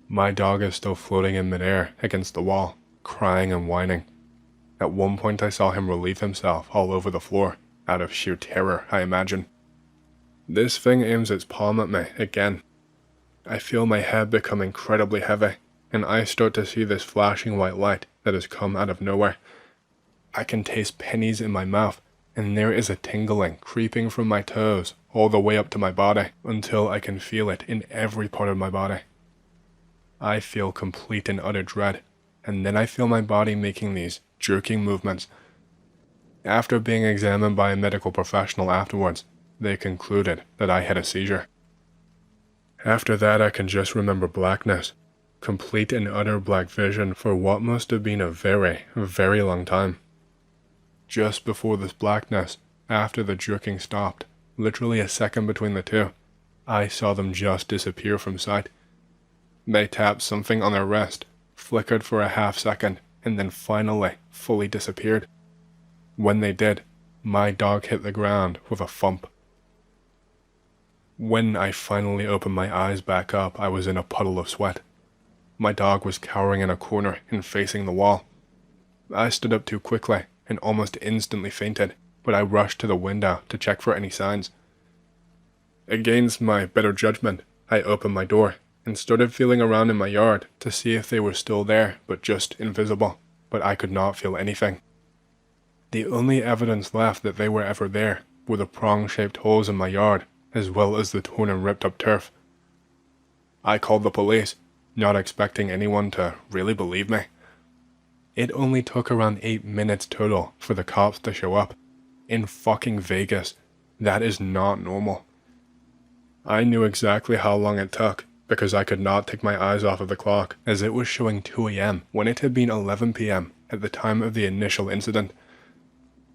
My dog is still floating in midair against the wall, crying and whining. At one point I saw him relieve himself all over the floor, out of sheer terror, I imagine. This thing aims its palm at me again. I feel my head become incredibly heavy, and I start to see this flashing white light that has come out of nowhere. I can taste pennies in my mouth, and there is a tingling creeping from my toes all the way up to my body until I can feel it in every part of my body. I feel complete and utter dread, and then I feel my body making these jerking movements. After being examined by a medical professional afterwards, they concluded that I had a seizure. After that, I can just remember blackness, complete and utter black vision for what must have been a very, very long time. Just before this blackness, after the jerking stopped, literally a second between the two, I saw them just disappear from sight. They tapped something on their wrist, flickered for a half second, and then finally fully disappeared. When they did, my dog hit the ground with a thump. When I finally opened my eyes back up, I was in a puddle of sweat. My dog was cowering in a corner and facing the wall. I stood up too quickly and almost instantly fainted, but I rushed to the window to check for any signs. Against my better judgment, I opened my door and started feeling around in my yard to see if they were still there, but just invisible, but I could not feel anything. The only evidence left that they were ever there were the prong-shaped holes in my yard, as well as the torn and ripped up turf. I called the police, not expecting anyone to really believe me. It only took around 8 minutes total for the cops to show up. In fucking Vegas, that is not normal. I knew exactly how long it took, because I could not take my eyes off of the clock, as it was showing 2 a.m. when it had been 11 p.m. at the time of the initial incident.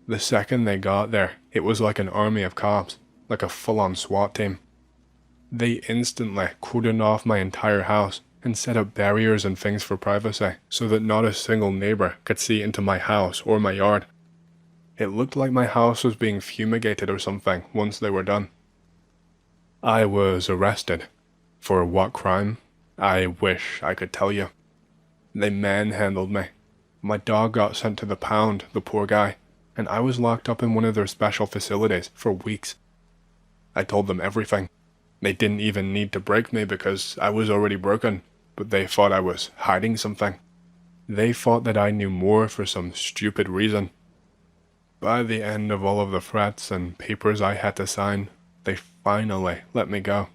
The second they got there, it was like an army of cops, like a full-on SWAT team. They instantly cordoned off my entire house and set up barriers and things for privacy so that not a single neighbor could see into my house or my yard. It looked like my house was being fumigated or something once they were done. I was arrested. For what crime? I wish I could tell you. They manhandled me. My dog got sent to the pound, the poor guy, and I was locked up in one of their special facilities for weeks. I told them everything. They didn't even need to break me because I was already broken, but they thought I was hiding something. They thought that I knew more for some stupid reason. By the end of all of the threats and papers I had to sign, they finally let me go.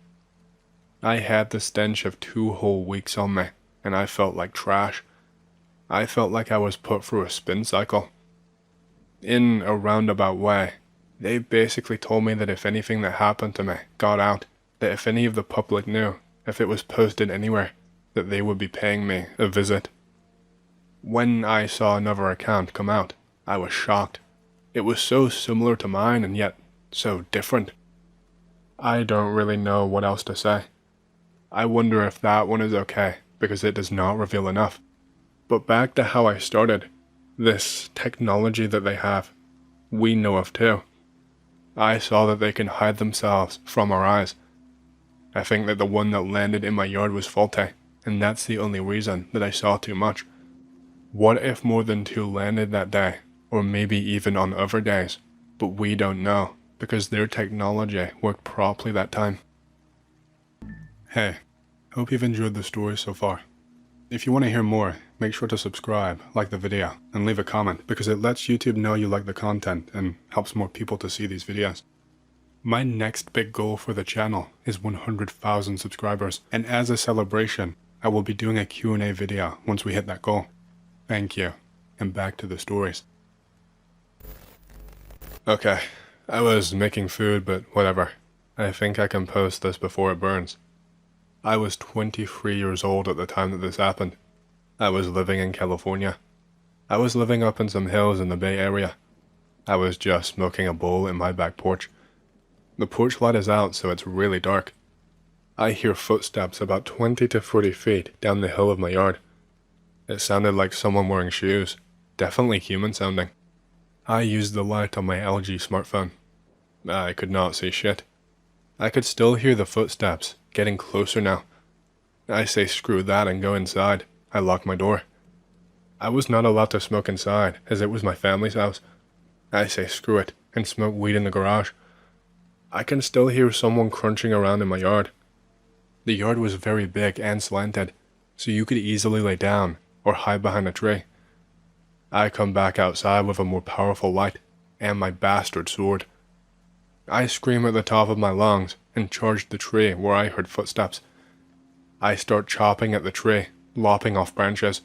I had the stench of 2 whole weeks on me, and I felt like trash. I felt like I was put through a spin cycle. In a roundabout way, they basically told me that if anything that happened to me got out, that if any of the public knew, if it was posted anywhere, that they would be paying me a visit. When I saw another account come out, I was shocked. It was so similar to mine and yet so different. I don't really know what else to say. I wonder if that one is okay, because it does not reveal enough. But back to how I started. This technology that they have, we know of too. I saw that they can hide themselves from our eyes. I think that the one that landed in my yard was faulty, and that's the only reason that I saw too much. What if more than 2 landed that day, or maybe even on other days, but we don't know, because their technology worked properly that time. Hey, hope you've enjoyed the story so far. If you want to hear more, make sure to subscribe, like the video, and leave a comment because it lets YouTube know you like the content and helps more people to see these videos. My next big goal for the channel is 100,000 subscribers, and as a celebration, I will be doing a Q&A video once we hit that goal. Thank you, and back to the stories. Okay, I was making food, but whatever. I think I can post this before it burns. I was 23 years old at the time that this happened. I was living in California. I was living up in some hills in the Bay Area. I was just smoking a bowl in my back porch. The porch light is out, so it's really dark. I hear footsteps about 20 to 40 feet down the hill of my yard. It sounded like someone wearing shoes, definitely human sounding. I used the light on my LG smartphone. I could not see shit. I could still hear the footsteps, getting closer now. I say screw that and go inside. I lock my door. I was not allowed to smoke inside, as it was my family's house. I say screw it, and smoke weed in the garage. I can still hear someone crunching around in my yard. The yard was very big and slanted, so you could easily lay down or hide behind a tree. I come back outside with a more powerful light, and my bastard sword. I scream at the top of my lungs and charge the tree where I heard footsteps. I start chopping at the tree, lopping off branches.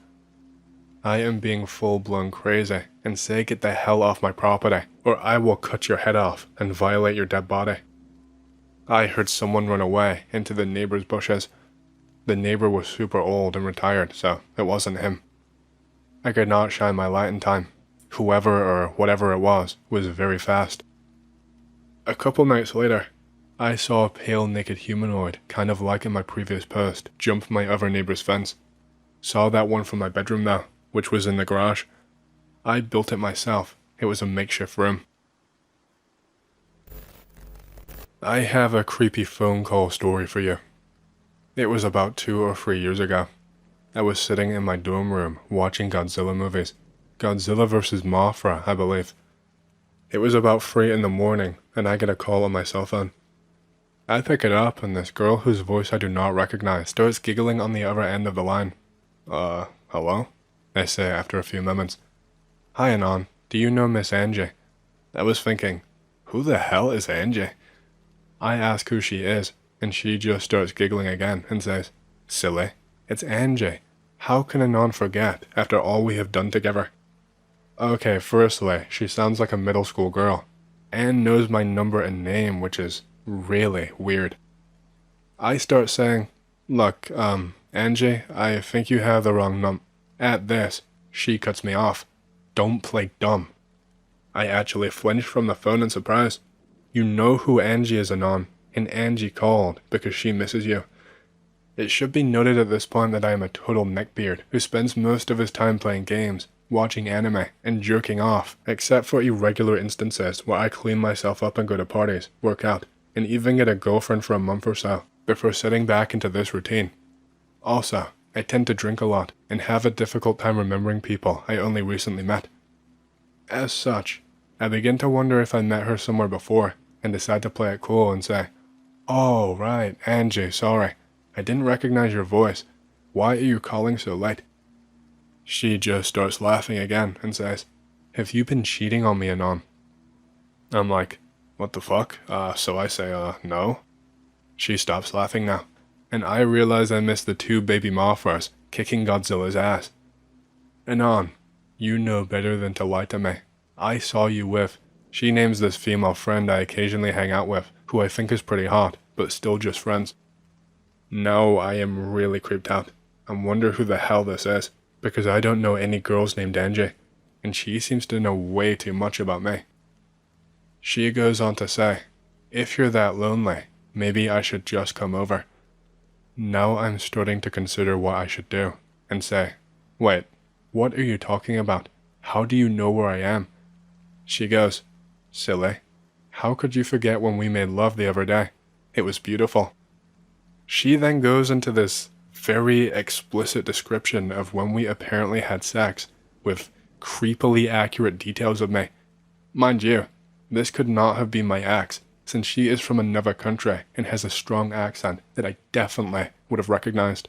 I am being full-blown crazy and say get the hell off my property or I will cut your head off and violate your dead body. I heard someone run away into the neighbor's bushes. The neighbor was super old and retired, so it wasn't him. I could not shine my light in time. Whoever or whatever it was very fast. A couple nights later, I saw a pale naked humanoid, kind of like in my previous post, jump my other neighbor's fence. Saw that one from my bedroom though, which was in the garage. I built it myself. It was a makeshift room. I have a creepy phone call story for you. It was about 2 or 3 years ago. I was sitting in my dorm room watching Godzilla movies. Godzilla vs. Mothra, I believe. It was about 3 in the morning, and I get a call on my cell phone. I pick it up, and this girl whose voice I do not recognize starts giggling on the other end of the line. Hello? I say after a few moments. Hi, Anon. Do you know Miss Angie? I was thinking, who the hell is Angie? I ask who she is, and she just starts giggling again and says, silly, it's Angie. How can Anon forget after all we have done together? Okay, firstly, she sounds like a middle school girl, and knows my number and name, which is really weird. I start saying, look, Angie, I think you have the wrong At this, she cuts me off. Don't play dumb. I actually flinch from the phone in surprise. You know who Angie is, Anon, and Angie called because she misses you. It should be noted at this point that I am a total neckbeard who spends most of his time playing games, watching anime, and jerking off, except for irregular instances where I clean myself up and go to parties, work out, and even get a girlfriend for a month or so, before setting back into this routine. Also, I tend to drink a lot, and have a difficult time remembering people I only recently met. As such, I begin to wonder if I met her somewhere before, and decide to play it cool and say, oh right, Angie, sorry, I didn't recognize your voice. Why are you calling so late? She just starts laughing again and says, have you been cheating on me, Anon? I'm like, what the fuck? So I say, no. She stops laughing now, and I realize I missed the 2 baby Mothras kicking Godzilla's ass. Anon, you know better than to lie to me. I saw you with, she names this female friend I occasionally hang out with, who I think is pretty hot, but still just friends. Now I am really creeped out. I wonder who the hell this is, because I don't know any girls named Angie, and she seems to know way too much about me. She goes on to say, if you're that lonely, maybe I should just come over. Now I'm starting to consider what I should do, and say, wait, what are you talking about? How do you know where I am? She goes, silly, how could you forget when we made love the other day? It was beautiful. She then goes into this very explicit description of when we apparently had sex, with creepily accurate details of me. Mind you, this could not have been my ex, since she is from another country and has a strong accent that I definitely would have recognized.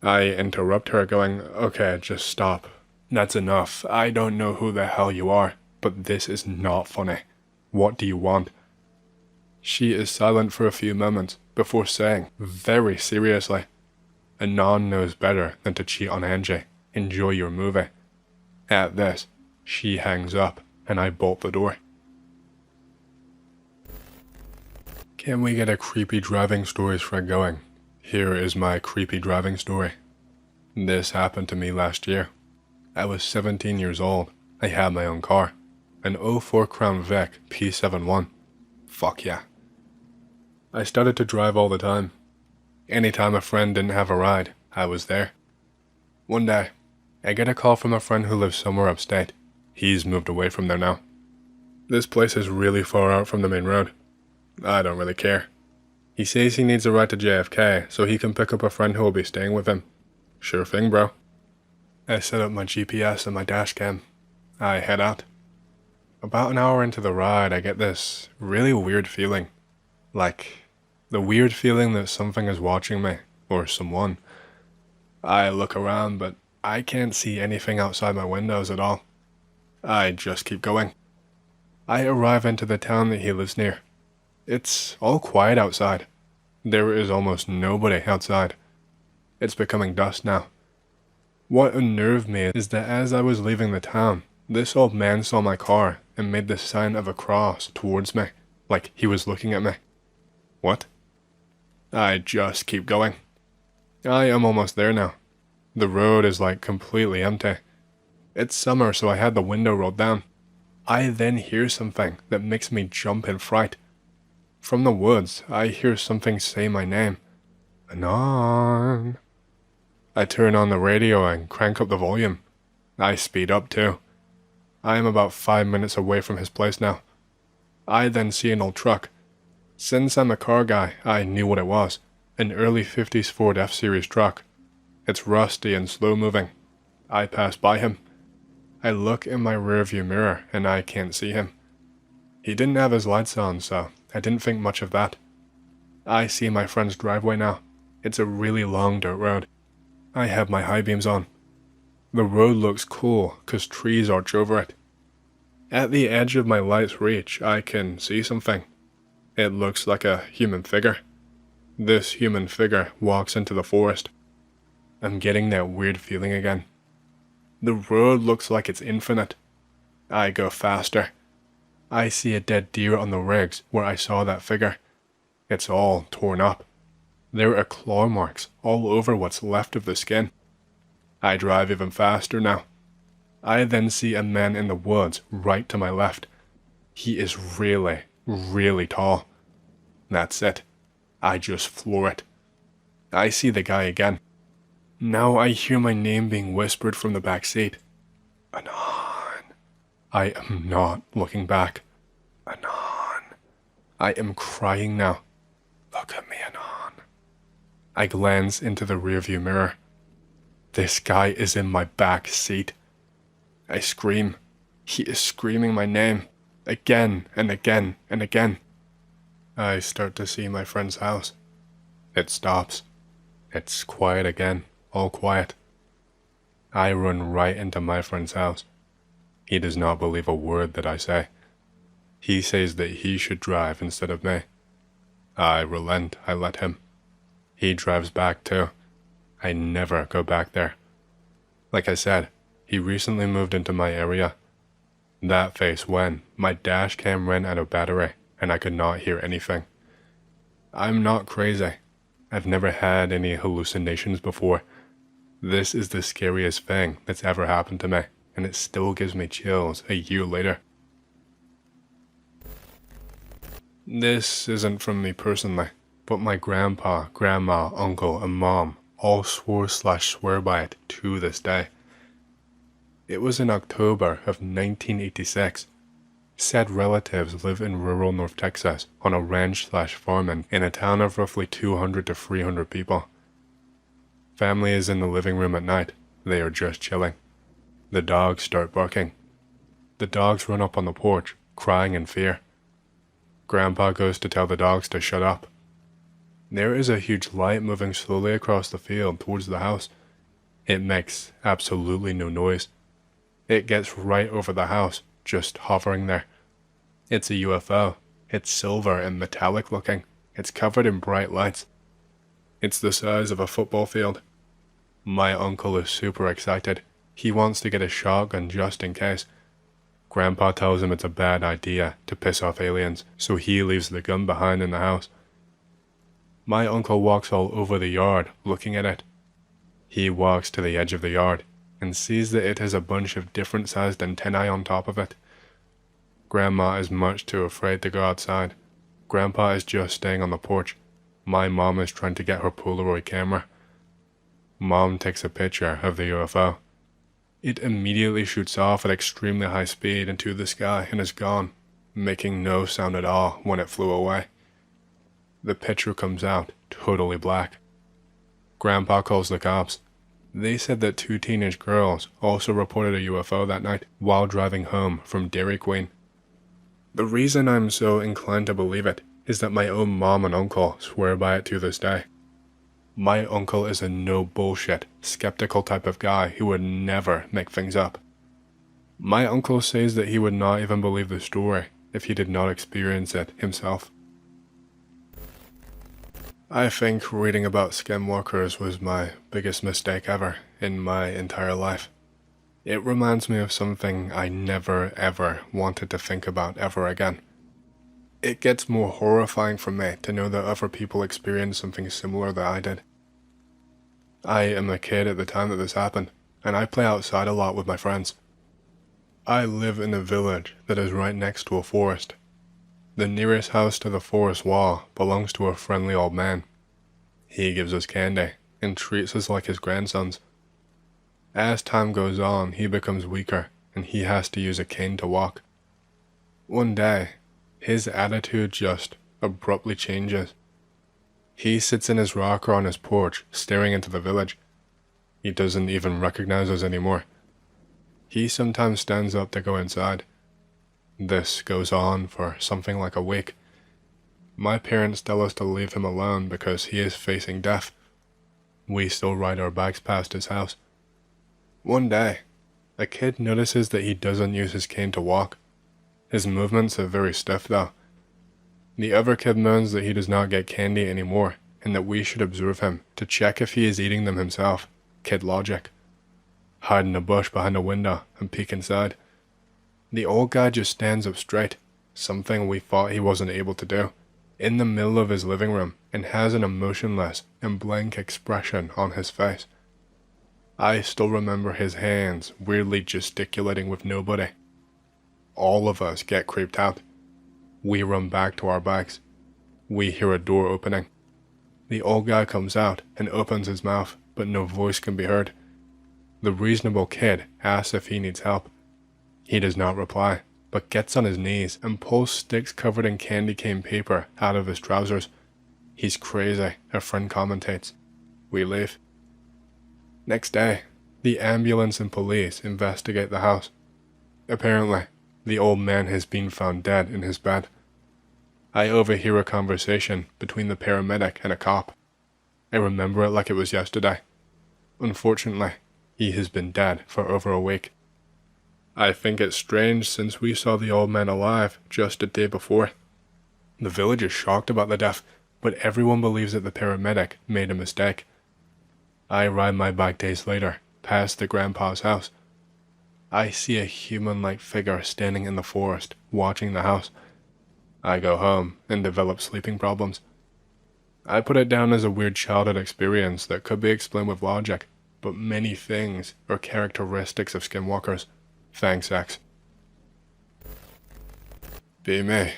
I interrupt her going, okay, just stop. That's enough. I don't know who the hell you are, but this is not funny. What do you want? She is silent for a few moments before saying, very seriously, Anon knows better than to cheat on Angie. Enjoy your movie. At this, she hangs up and I bolt the door. Can we get a creepy driving stories thread going? Here is my creepy driving story. This happened to me last year. I was 17 years old. I had my own car. An '04 Crown Vic P71. Fuck yeah. I started to drive all the time. Anytime a friend didn't have a ride, I was there. One day, I get a call from a friend who lives somewhere upstate. He's moved away from there now. This place is really far out from the main road. I don't really care. He says he needs a ride to JFK so he can pick up a friend who will be staying with him. Sure thing, bro. I set up my GPS and my dash cam. I head out. About an hour into the ride, I get this really weird feeling. Like, the weird feeling that something is watching me, or someone. I look around, but I can't see anything outside my windows at all. I just keep going. I arrive into the town that he lives near. It's all quiet outside. There is almost nobody outside. It's becoming dusk now. What unnerved me is that as I was leaving the town, this old man saw my car and made the sign of a cross towards me, like he was looking at me. What? I just keep going. I am almost there now. The road is like completely empty. It's summer, so I had the window rolled down. I then hear something that makes me jump in fright. From the woods, I hear something say my name. Anon. I turn on the radio and crank up the volume. I speed up too. I am about 5 minutes away from his place now. I then see an old truck. Since I'm a car guy, I knew what it was. An early 50s Ford F-Series truck. It's rusty and slow moving. I pass by him. I look in my rearview mirror and I can't see him. He didn't have his lights on, so I didn't think much of that. I see my friend's driveway now. It's a really long dirt road. I have my high beams on. The road looks cool because trees arch over it. At the edge of my light's reach, I can see something. It looks like a human figure. This human figure walks into the forest. I'm getting that weird feeling again. The road looks like it's infinite. I go faster. I see a dead deer on the rigs where I saw that figure. It's all torn up. There are claw marks all over what's left of the skin. I drive even faster now. I then see a man in the woods right to my left. He is really, really tall. That's it. I just floor it. I see the guy again. Now I hear my name being whispered from the back seat. Anon. I am not looking back. Anon. I am crying now. Look at me, Anon. I glance into the rearview mirror. This guy is in my back seat. I scream. He is screaming my name. Again and again and again. I start to see my friend's house. It stops. It's quiet again. All quiet. I run right into my friend's house. He does not believe a word that I say. He says that he should drive instead of me. I relent. I let him. He drives back too. I never go back there. Like I said, he recently moved into my area. That face when my dash cam ran out of battery and I could not hear anything. I'm not crazy. I've never had any hallucinations before. This is the scariest thing that's ever happened to me, and it still gives me chills a year later. This isn't from me personally, but my grandpa, grandma, uncle, and mom all swore/swear by it to this day. It was in October of 1986. Said relatives live in rural North Texas on a ranch/farm in a town of roughly 200 to 300 people. Family is in the living room at night. They are just chilling. The dogs start barking. The dogs run up on the porch, crying in fear. Grandpa goes to tell the dogs to shut up. There is a huge light moving slowly across the field towards the house. It makes absolutely no noise. It gets right over the house, just hovering there. It's a UFO. It's silver and metallic looking. It's covered in bright lights. It's the size of a football field. My uncle is super excited. He wants to get a shotgun just in case. Grandpa tells him it's a bad idea to piss off aliens, so he leaves the gun behind in the house. My uncle walks all over the yard looking at it. He walks to the edge of the yard and sees that it has a bunch of different sized antennae on top of it. Grandma is much too afraid to go outside. Grandpa is just staying on the porch. My mom is trying to get her Polaroid camera. Mom takes a picture of the UFO. It immediately shoots off at extremely high speed into the sky and is gone, making no sound at all when it flew away. The picture comes out totally black. Grandpa calls the cops. They said that 2 teenage girls also reported a UFO that night while driving home from Dairy Queen. The reason I'm so inclined to believe it is that my own mom and uncle swear by it to this day. My uncle is a no bullshit, skeptical type of guy who would never make things up. My uncle says that he would not even believe the story if he did not experience it himself. I think reading about skinwalkers was my biggest mistake ever in my entire life. It reminds me of something I never ever wanted to think about ever again. It gets more horrifying for me to know that other people experienced something similar that I did. I am a kid at the time that this happened, and I play outside a lot with my friends. I live in a village that is right next to a forest. The nearest house to the forest wall belongs to a friendly old man. He gives us candy and treats us like his grandsons. As time goes on, he becomes weaker and he has to use a cane to walk. One day, his attitude just abruptly changes. He sits in his rocker on his porch, staring into the village. He doesn't even recognize us anymore. He sometimes stands up to go inside. This goes on for something like a week. My parents tell us to leave him alone because he is facing death. We still ride our bikes past his house. One day, a kid notices that he doesn't use his cane to walk. His movements are very stiff though. The other kid moans that he does not get candy anymore and that we should observe him to check if he is eating them himself. Kid logic. Hide in a bush behind a window and peek inside. The old guy just stands up straight, something we thought he wasn't able to do, in the middle of his living room and has an emotionless and blank expression on his face. I still remember his hands weirdly gesticulating with nobody. All of us get creeped out. We run back to our bikes. We hear a door opening. The old guy comes out and opens his mouth, but no voice can be heard. The reasonable kid asks if he needs help. He does not reply, but gets on his knees and pulls sticks covered in candy cane paper out of his trousers. He's crazy, a friend commentates. We leave. Next day, the ambulance and police investigate the house. Apparently, the old man has been found dead in his bed. I overhear a conversation between the paramedic and a cop. I remember it like it was yesterday. Unfortunately, he has been dead for over a week. I think it's strange since we saw the old man alive just a day before. The village is shocked about the death, but everyone believes that the paramedic made a mistake. I ride my bike days later, past the grandpa's house. I see a human-like figure standing in the forest, watching the house. I go home and develop sleeping problems. I put it down as a weird childhood experience that could be explained with logic, but many things are characteristics of skinwalkers. Thanks, X. Be me.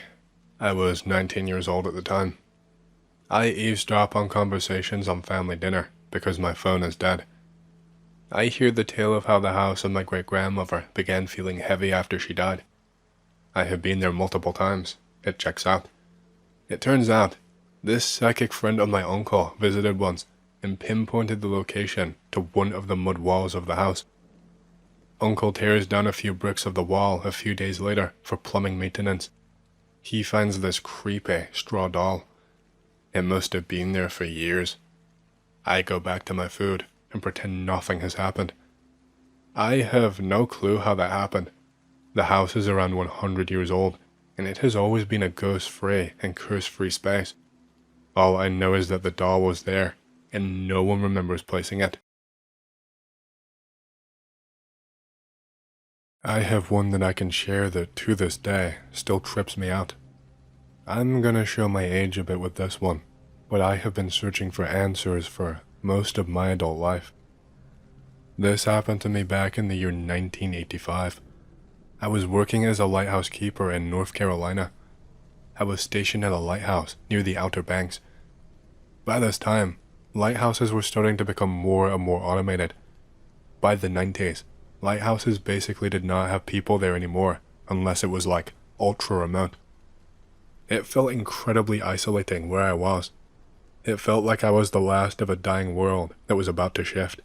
I was 19 years old at the time. I eavesdrop on conversations on family dinner because my phone is dead. I hear the tale of how the house of my great-grandmother began feeling heavy after she died. I have been there multiple times. It checks out. It turns out, this psychic friend of my uncle visited once and pinpointed the location to one of the mud walls of the house. Uncle tears down a few bricks of the wall a few days later for plumbing maintenance. He finds this creepy straw doll. It must have been there for years. I go back to my food and pretend nothing has happened. I have no clue how that happened. The house is around 100 years old, and it has always been a ghost-free and curse-free space. All I know is that the doll was there, and no one remembers placing it. I have one that I can share that, to this day, still trips me out. I'm gonna show my age a bit with this one, but I have been searching for answers for most of my adult life. This happened to me back in the year 1985. I was working as a lighthouse keeper in North Carolina. I was stationed at a lighthouse near the Outer Banks. By this time, lighthouses were starting to become more and more automated. By the 90s, lighthouses basically did not have people there anymore, unless it was like ultra remote. It felt incredibly isolating where I was. It felt like I was the last of a dying world that was about to shift.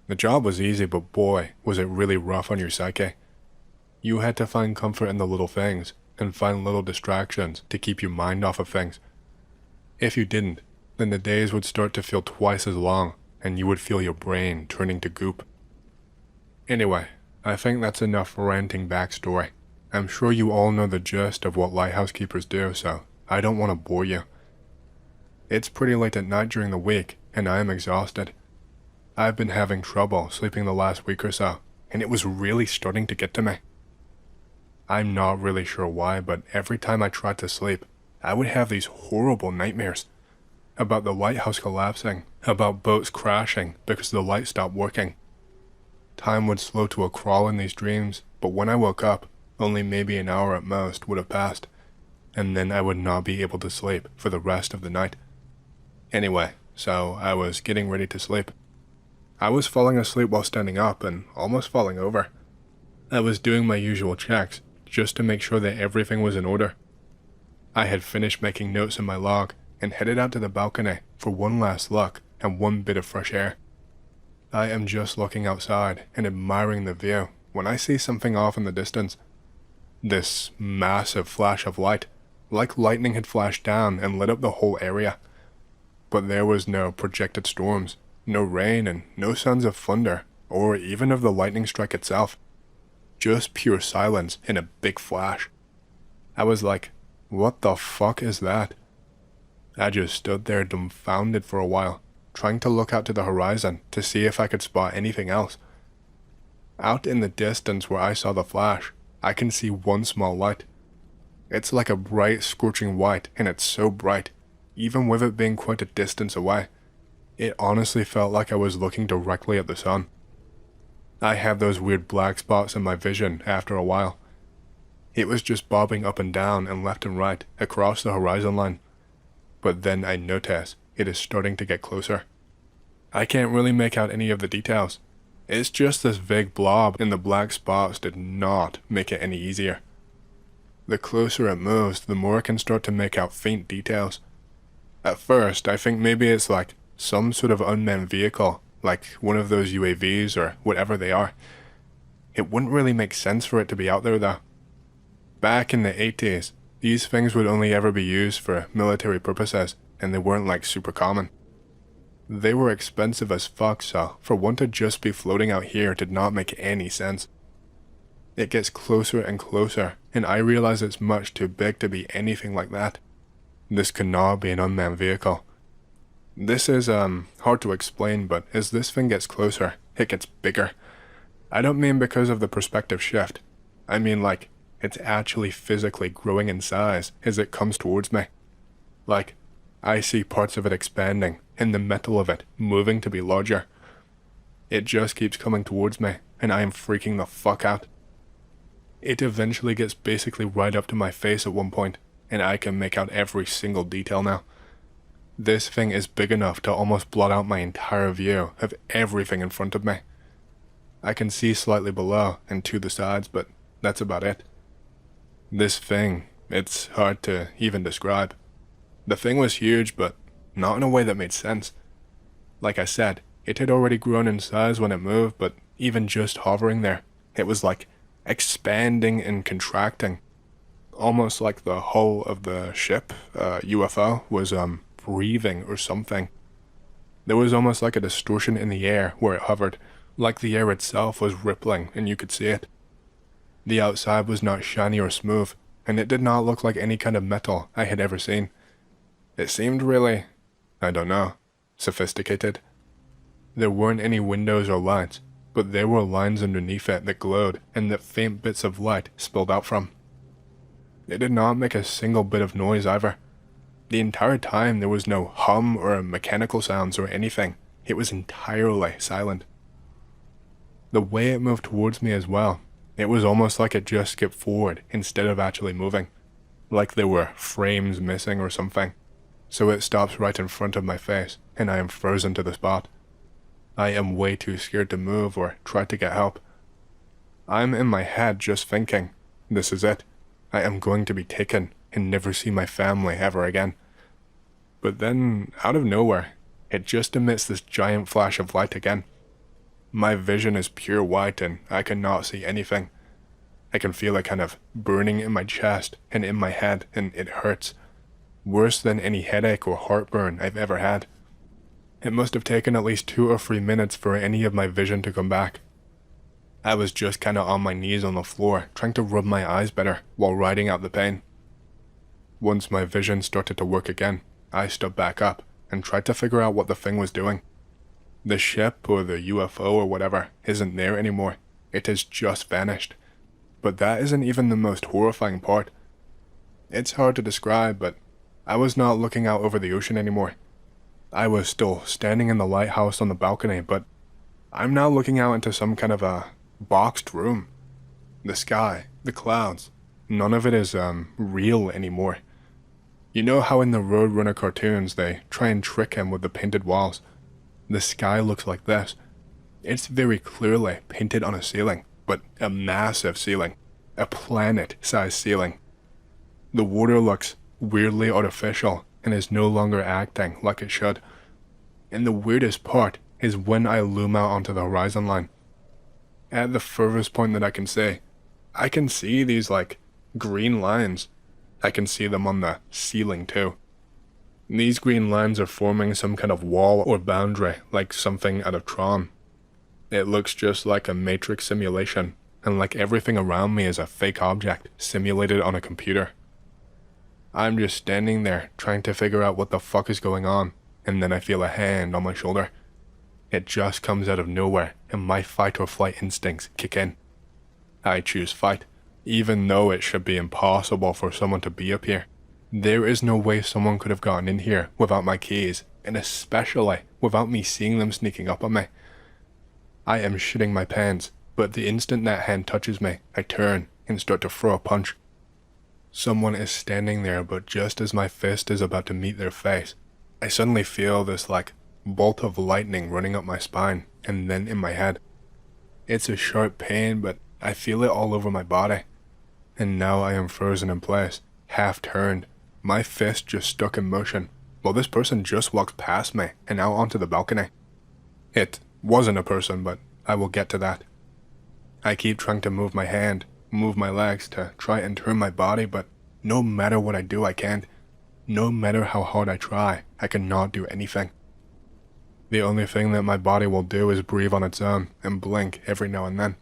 The job was easy, but boy, was it really rough on your psyche. You had to find comfort in the little things, and find little distractions to keep your mind off of things. If you didn't, then the days would start to feel twice as long, and you would feel your brain turning to goop. Anyway, I think that's enough ranting backstory. I'm sure you all know the gist of what lighthouse keepers do, so I don't want to bore you. It's pretty late at night during the week, and I am exhausted. I've been having trouble sleeping the last week or so, and it was really starting to get to me. I'm not really sure why, but every time I tried to sleep, I would have these horrible nightmares. About the lighthouse collapsing, about boats crashing because the light stopped working. Time would slow to a crawl in these dreams, but when I woke up, only maybe an hour at most would have passed, and then I would not be able to sleep for the rest of the night. Anyway, so I was getting ready to sleep. I was falling asleep while standing up and almost falling over. I was doing my usual checks, just to make sure that everything was in order. I had finished making notes in my log and headed out to the balcony for one last look and one bit of fresh air. I am just looking outside and admiring the view when I see something off in the distance. This massive flash of light, like lightning had flashed down and lit up the whole area. But there was no projected storms, no rain, and no sounds of thunder, or even of the lightning strike itself. Just pure silence in a big flash. I was like, what the fuck is that? I just stood there dumbfounded for a while, trying to look out to the horizon to see if I could spot anything else. Out in the distance where I saw the flash, I can see one small light. It's like a bright, scorching white, and it's so bright, even with it being quite a distance away. It honestly felt like I was looking directly at the sun. I had those weird black spots in my vision after a while. It was just bobbing up and down and left and right across the horizon line. But then I notice it is starting to get closer. I can't really make out any of the details. It's just this vague blob, and the black spots did not make it any easier. The closer it moves, the more I can start to make out faint details. At first, I think maybe it's like some sort of unmanned vehicle, like one of those UAVs or whatever they are. It wouldn't really make sense for it to be out there though. Back in the 80s, these things would only ever be used for military purposes, and they weren't like super common. They were expensive as fuck, so for one to just be floating out here did not make any sense. It gets closer and closer, and I realize it's much too big to be anything like that. This could not be an unmanned vehicle. This is hard to explain, but as this thing gets closer, it gets bigger. I don't mean because of the perspective shift. I mean like, it's actually physically growing in size as it comes towards me. Like, I see parts of it expanding, and the metal of it moving to be larger. It just keeps coming towards me, and I am freaking the fuck out. It eventually gets basically right up to my face at one point, and I can make out every single detail now. This thing is big enough to almost blot out my entire view of everything in front of me. I can see slightly below and to the sides, but that's about it. This thing, it's hard to even describe. The thing was huge, but not in a way that made sense. Like I said, it had already grown in size when it moved, but even just hovering there, it was like expanding and contracting. Almost like the hull of the ship, UFO, was breathing or something. There was almost like a distortion in the air where it hovered, like the air itself was rippling and you could see it. The outside was not shiny or smooth, and it did not look like any kind of metal I had ever seen. It seemed really, I don't know, sophisticated. There weren't any windows or lights, but there were lines underneath it that glowed and that faint bits of light spilled out from. It did not make a single bit of noise either. The entire time there was no hum or mechanical sounds or anything. It was entirely silent. The way it moved towards me as well, it was almost like it just skipped forward instead of actually moving. Like there were frames missing or something. So it stops right in front of my face, and I am frozen to the spot. I am way too scared to move or try to get help. I'm in my head just thinking, this is it. I am going to be taken and never see my family ever again. But then, out of nowhere, it just emits this giant flash of light again. My vision is pure white and I cannot see anything. I can feel it kind of burning in my chest and in my head, and it hurts. Worse than any headache or heartburn I've ever had. It must have taken at least 2 or 3 minutes for any of my vision to come back. I was just kinda on my knees on the floor, trying to rub my eyes better while riding out the pain. Once my vision started to work again, I stood back up and tried to figure out what the thing was doing. The ship or the UFO or whatever isn't there anymore. It has just vanished. But that isn't even the most horrifying part. It's hard to describe, but I was not looking out over the ocean anymore. I was still standing in the lighthouse on the balcony, but I'm now looking out into some kind of a boxed room. The sky, the clouds, none of it is real anymore. You know how in the Roadrunner cartoons they try and trick him with the painted walls? The sky looks like this. It's very clearly painted on a ceiling, but a massive ceiling. A planet-sized ceiling. The water looks weirdly artificial and is no longer acting like it should. And the weirdest part is when I loom out onto the horizon line. At the furthest point that I can see these green lines. I can see them on the ceiling too. These green lines are forming some kind of wall or boundary, like something out of Tron. It looks just like a matrix simulation, and like everything around me is a fake object simulated on a computer. I'm just standing there trying to figure out what the fuck is going on, and then I feel a hand on my shoulder. It just comes out of nowhere, and my fight or flight instincts kick in. I choose fight, even though it should be impossible for someone to be up here. There is no way someone could have gotten in here without my keys, and especially without me seeing them sneaking up on me. I am shitting my pants, but the instant that hand touches me, I turn and start to throw a punch. Someone is standing there, but just as my fist is about to meet their face, I suddenly feel this bolt of lightning running up my spine and then in my head. It's a sharp pain, but I feel it all over my body. And now I am frozen in place, half turned, my fist just stuck in motion, while this person just walked past me and out onto the balcony. It wasn't a person, but I will get to that. I keep trying to move my hand, move my legs to try and turn my body, but no matter what I do, I can't. No matter how hard I try, I cannot do anything. The only thing that my body will do is breathe on its own and blink every now and then.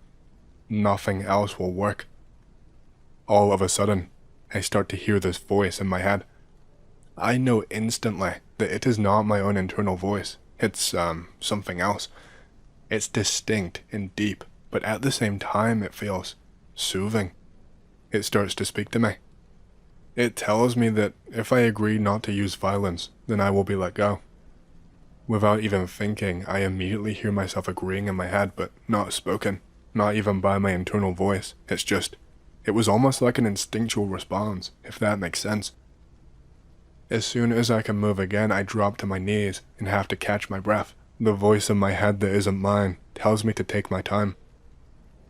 Nothing else will work. All of a sudden, I start to hear this voice in my head. I know instantly that it is not my own internal voice. It's, something else. It's distinct and deep, but at the same time it feels soothing. It starts to speak to me. It tells me that if I agree not to use violence, then I will be let go. Without even thinking, I immediately hear myself agreeing in my head, but not spoken, not even by my internal voice. It was almost like an instinctual response, if that makes sense. As soon as I can move again, I drop to my knees and have to catch my breath. The voice in my head that isn't mine tells me to take my time.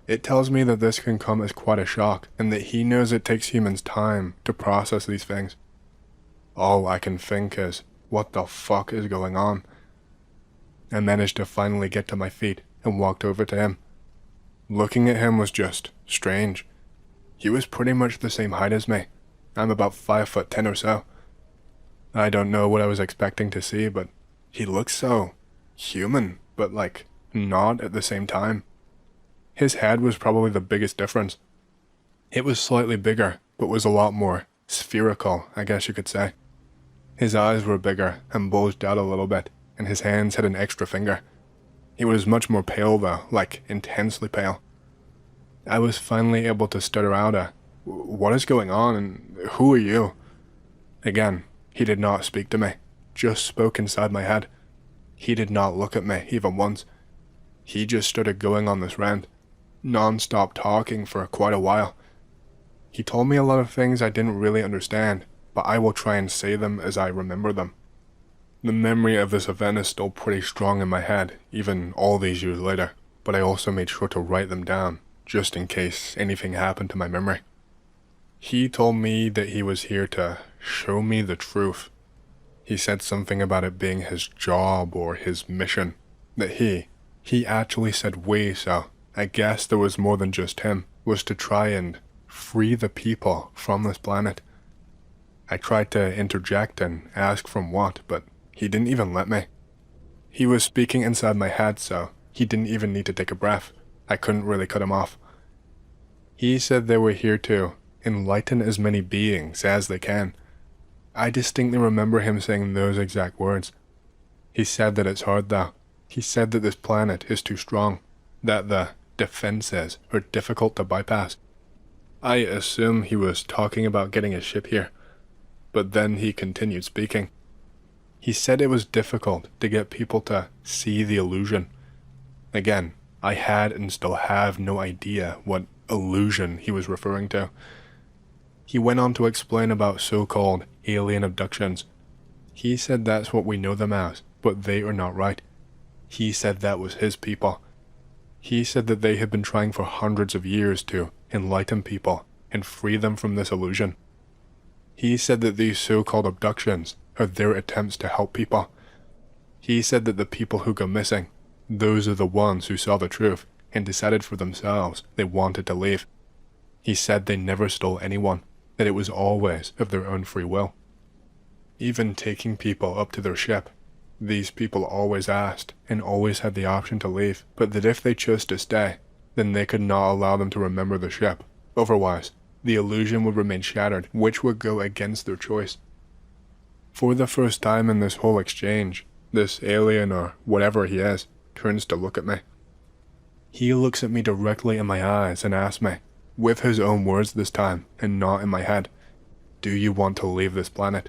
It tells me that this can come as quite a shock, and that he knows it takes humans time to process these things. All I can think is, what the fuck is going on? I managed to finally get to my feet and walked over to him. Looking at him was just strange. He was pretty much the same height as me. I'm about 5'10" or so. I don't know what I was expecting to see, but he looked so human, but not at the same time. His head was probably the biggest difference. It was slightly bigger, but was a lot more spherical, I guess you could say. His eyes were bigger and bulged out a little bit, and his hands had an extra finger. He was much more pale though, intensely pale. I was finally able to stutter out "What is going on and who are you?" Again, he did not speak to me, just spoke inside my head. He did not look at me even once. He just started going on this rant, non-stop talking for quite a while. He told me a lot of things I didn't really understand, but I will try and say them as I remember them. The memory of this event is still pretty strong in my head, even all these years later, but I also made sure to write them down, just in case anything happened to my memory. He told me that he was here to show me the truth. He said something about it being his job or his mission, that he actually said we, so I guess there was more than just him, was to try and free the people from this planet. I tried to interject and ask from what, but he didn't even let me. He was speaking inside my head, so he didn't even need to take a breath. I couldn't really cut him off. He said they were here to enlighten as many beings as they can. I distinctly remember him saying those exact words. He said that it's hard though. He said that this planet is too strong, that the defenses are difficult to bypass. I assume he was talking about getting a ship here, but then he continued speaking. He said it was difficult to get people to see the illusion. Again, I had and still have no idea what illusion he was referring to. He went on to explain about so-called alien abductions. He said that's what we know them as, but they are not right. He said that was his people. He said that they had been trying for hundreds of years to enlighten people and free them from this illusion. He said that these so-called abductions are their attempts to help people. He said that the people who go missing, those are the ones who saw the truth and decided for themselves they wanted to leave. He said they never stole anyone, that it was always of their own free will. Even taking people up to their ship, these people always asked and always had the option to leave, but that if they chose to stay, then they could not allow them to remember the ship. Otherwise, the illusion would remain shattered, which would go against their choice. For the first time in this whole exchange, this alien or whatever he is turns to look at me. He looks at me directly in my eyes and asks me, with his own words this time and not in my head, "Do you want to leave this planet?"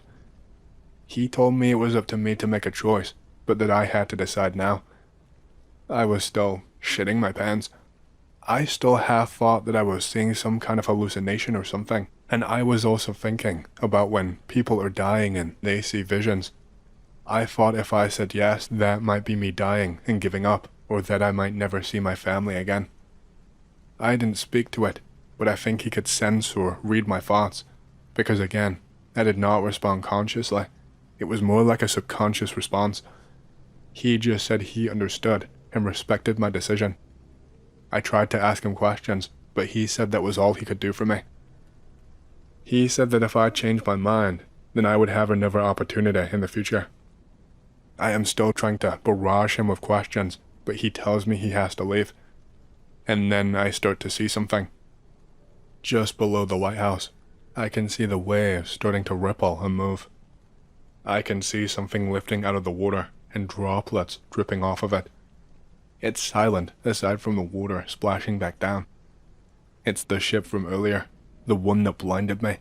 He told me it was up to me to make a choice, but that I had to decide now. I was still shitting my pants. I still half thought that I was seeing some kind of hallucination or something, and I was also thinking about when people are dying and they see visions. I thought if I said yes, that might be me dying and giving up, or that I might never see my family again. I didn't speak to it, but I think he could sense or read my thoughts, because again, I did not respond consciously. It was more like a subconscious response. He just said he understood and respected my decision. I tried to ask him questions, but he said that was all he could do for me. He said that if I changed my mind, then I would have another opportunity in the future. I am still trying to barrage him with questions, but he tells me he has to leave. And then I start to see something. Just below the lighthouse, I can see the waves starting to ripple and move. I can see something lifting out of the water and droplets dripping off of it. It's silent aside from the water splashing back down. It's the ship from earlier, the one that blinded me.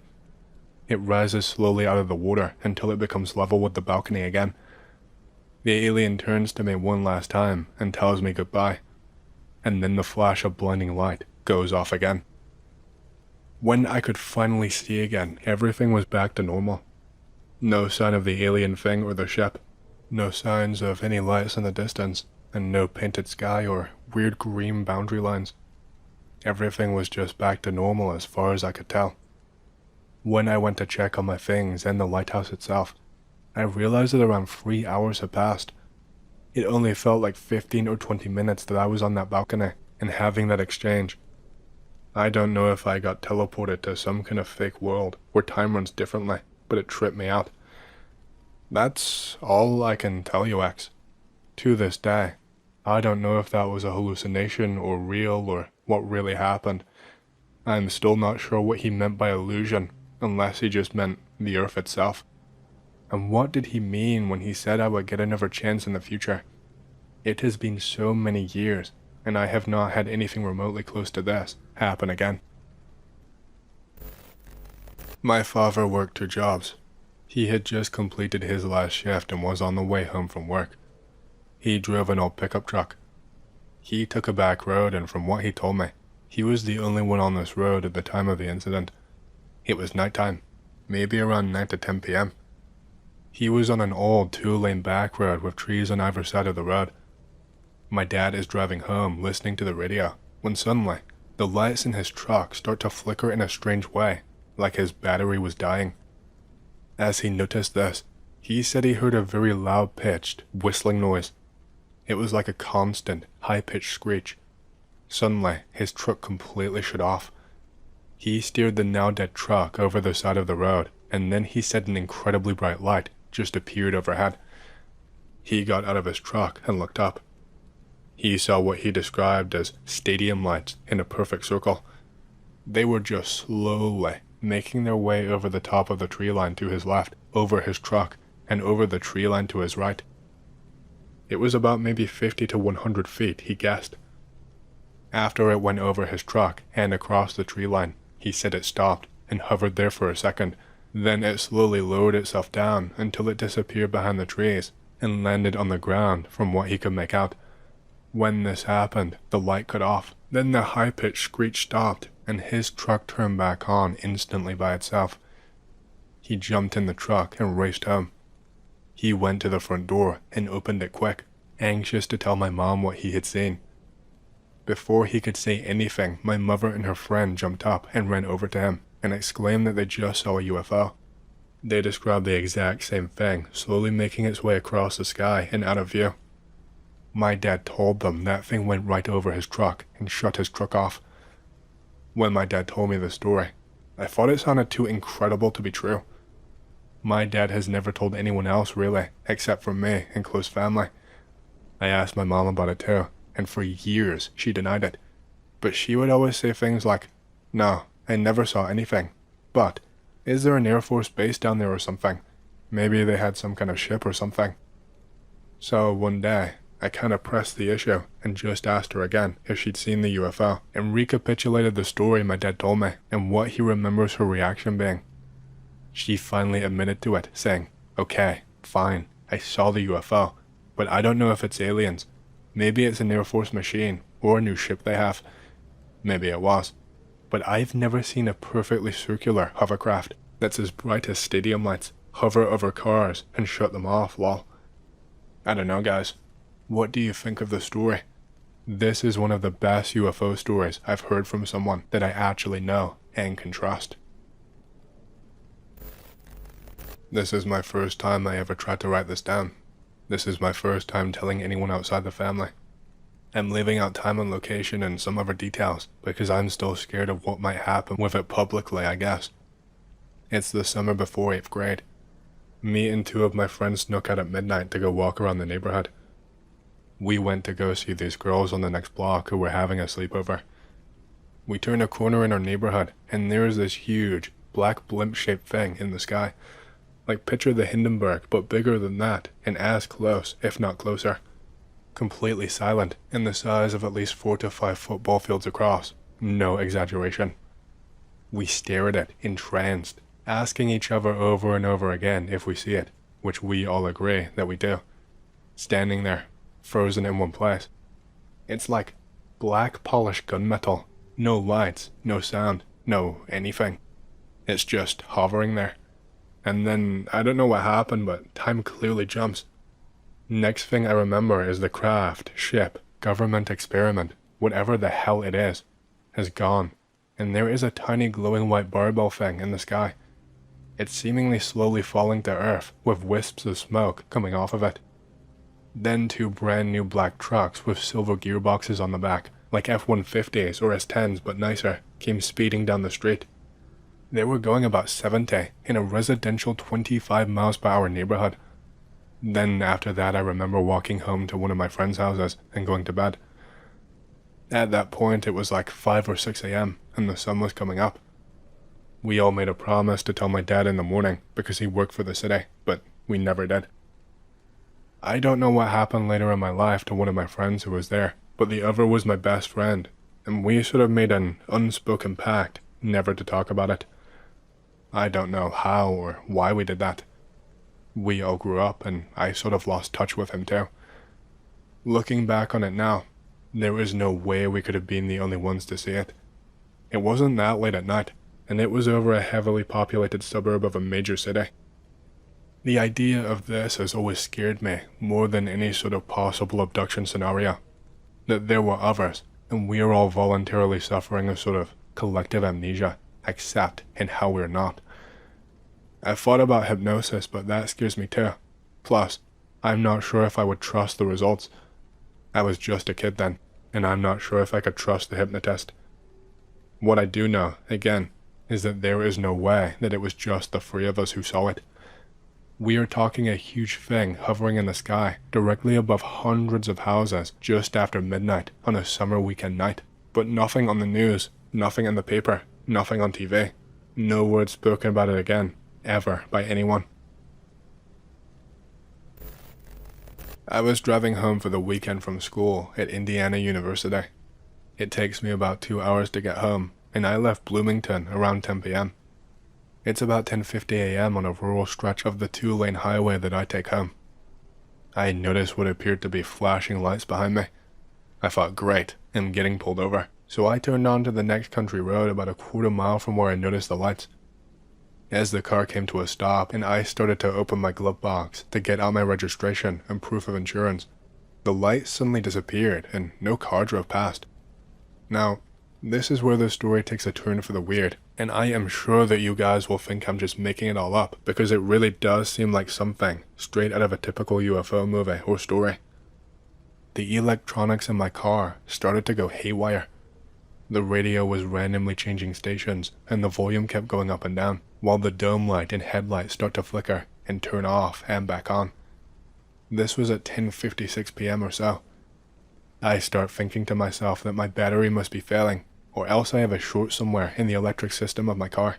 It rises slowly out of the water until it becomes level with the balcony again. The alien turns to me one last time and tells me goodbye, and then the flash of blinding light goes off again. When I could finally see again, everything was back to normal. No sign of the alien thing or the ship, no signs of any lights in the distance, and no painted sky or weird green boundary lines. Everything was just back to normal as far as I could tell. When I went to check on my things and the lighthouse itself, I realized that around 3 hours had passed. It only felt like 15 or 20 minutes that I was on that balcony and having that exchange. I don't know if I got teleported to some kind of fake world where time runs differently, but it tripped me out. That's all I can tell you, X. To this day, I don't know if that was a hallucination or real or what really happened. I'm still not sure what he meant by illusion, unless he just meant the Earth itself. And what did he mean when he said I would get another chance in the future? It has been so many years, and I have not had anything remotely close to this happen again. My father worked 2 jobs. He had just completed his last shift and was on the way home from work. He drove an old pickup truck. He took a back road, and from what he told me, he was the only one on this road at the time of the incident. It was nighttime, maybe around 9 to 10 p.m. He was on an old 2-lane back road with trees on either side of the road. My dad is driving home listening to the radio, when suddenly, the lights in his truck start to flicker in a strange way, like his battery was dying. As he noticed this, he said he heard a very loud-pitched, whistling noise. It was like a constant, high-pitched screech. Suddenly, his truck completely shut off. He steered the now-dead truck over the side of the road and then he said an incredibly bright light just appeared overhead. He got out of his truck and looked up. He saw what he described as stadium lights in a perfect circle. They were just slowly making their way over the top of the tree line to his left, over his truck, and over the tree line to his right. It was about maybe 50 to 100 feet, he guessed. After it went over his truck and across the tree line, he said it stopped and hovered there for a second. Then it slowly lowered itself down until it disappeared behind the trees and landed on the ground from what he could make out. When this happened, the light cut off. Then the high-pitched screech stopped and his truck turned back on instantly by itself. He jumped in the truck and raced home. He went to the front door and opened it quick, anxious to tell my mom what he had seen. Before he could say anything, my mother and her friend jumped up and ran over to him and exclaimed that they just saw a UFO. They described the exact same thing, slowly making its way across the sky and out of view. My dad told them that thing went right over his truck and shut his truck off. When my dad told me the story, I thought it sounded too incredible to be true. My dad has never told anyone else really, except for me and close family. I asked my mom about it too, and for years she denied it. But she would always say things like, "No, I never saw anything. But, is there an Air Force base down there or something? Maybe they had some kind of ship or something." So one day, I kind of pressed the issue and just asked her again if she'd seen the UFO and recapitulated the story my dad told me and what he remembers her reaction being. She finally admitted to it, saying, "Okay, fine, I saw the UFO, but I don't know if it's aliens. Maybe it's an Air Force machine or a new ship they have. Maybe it was. But I've never seen a perfectly circular hovercraft that's as bright as stadium lights hover over cars and shut them off, lol." I don't know, guys. What do you think of the story? This is one of the best UFO stories I've heard from someone that I actually know and can trust. This is my first time I ever tried to write this down. This is my first time telling anyone outside the family. I'm leaving out time and location and some other details because I'm still scared of what might happen with it publicly, I guess. It's the summer before 8th grade. Me and two of my friends snuck out at midnight to go walk around the neighborhood. We went to go see these girls on the next block who were having a sleepover. We turn a corner in our neighborhood and there is this huge, black blimp-shaped thing in the sky. Like picture the Hindenburg, but bigger than that and as close, if not closer. Completely silent and the size of at least 4 to 5 football fields across. No exaggeration. We stare at it, entranced, asking each other over and over again if we see it, which we all agree that we do. Standing there, frozen in one place. It's like black polished gunmetal. No lights, no sound, no anything. It's just hovering there. And then, I don't know what happened, but time clearly jumps. Next thing I remember is the craft, ship, government experiment, whatever the hell it is, has gone. And there is a tiny glowing white barbell thing in the sky. It's seemingly slowly falling to earth with wisps of smoke coming off of it. Then 2 brand new black trucks with silver gearboxes on the back, like F-150s or S-10s but nicer, came speeding down the street. They were going about 70 in a residential 25 miles per hour neighborhood. Then after that I remember walking home to one of my friends' houses and going to bed. At that point it was like 5 or 6 a.m. and the sun was coming up. We all made a promise to tell my dad in the morning because he worked for the city, but we never did. I don't know what happened later in my life to one of my friends who was there, but the other was my best friend, and we sort of made an unspoken pact never to talk about it. I don't know how or why we did that. We all grew up and I sort of lost touch with him too. Looking back on it now, there is no way we could have been the only ones to see it. It wasn't that late at night, and it was over a heavily populated suburb of a major city. The idea of this has always scared me more than any sort of possible abduction scenario. That there were others, and we are all voluntarily suffering a sort of collective amnesia, except in how we're not. I've thought about hypnosis, but that scares me too. Plus, I'm not sure if I would trust the results. I was just a kid then, and I'm not sure if I could trust the hypnotist. What I do know, again, is that there is no way that it was just the three of us who saw it. We are talking a huge thing hovering in the sky directly above hundreds of houses just after midnight on a summer weekend night. But nothing on the news, nothing in the paper, nothing on TV. No word spoken about it again, ever, by anyone. I was driving home for the weekend from school at Indiana University. It takes me about 2 hours to get home, and I left Bloomington around 10 p.m. It's about 10:50 a.m. on a rural stretch of the 2-lane highway that I take home. I noticed what appeared to be flashing lights behind me. I thought, great, I'm getting pulled over, so I turned onto the next country road about a quarter mile from where I noticed the lights. As the car came to a stop and I started to open my glove box to get out my registration and proof of insurance, the lights suddenly disappeared and no car drove past. Now, this is where the story takes a turn for the weird, and I am sure that you guys will think I'm just making it all up, because it really does seem like something straight out of a typical UFO movie or story. The electronics in my car started to go haywire. The radio was randomly changing stations, and the volume kept going up and down, while the dome light and headlights start to flicker and turn off and back on. This was at 10:56 p.m. or so. I start thinking to myself that my battery must be failing, or else I have a short somewhere in the electric system of my car.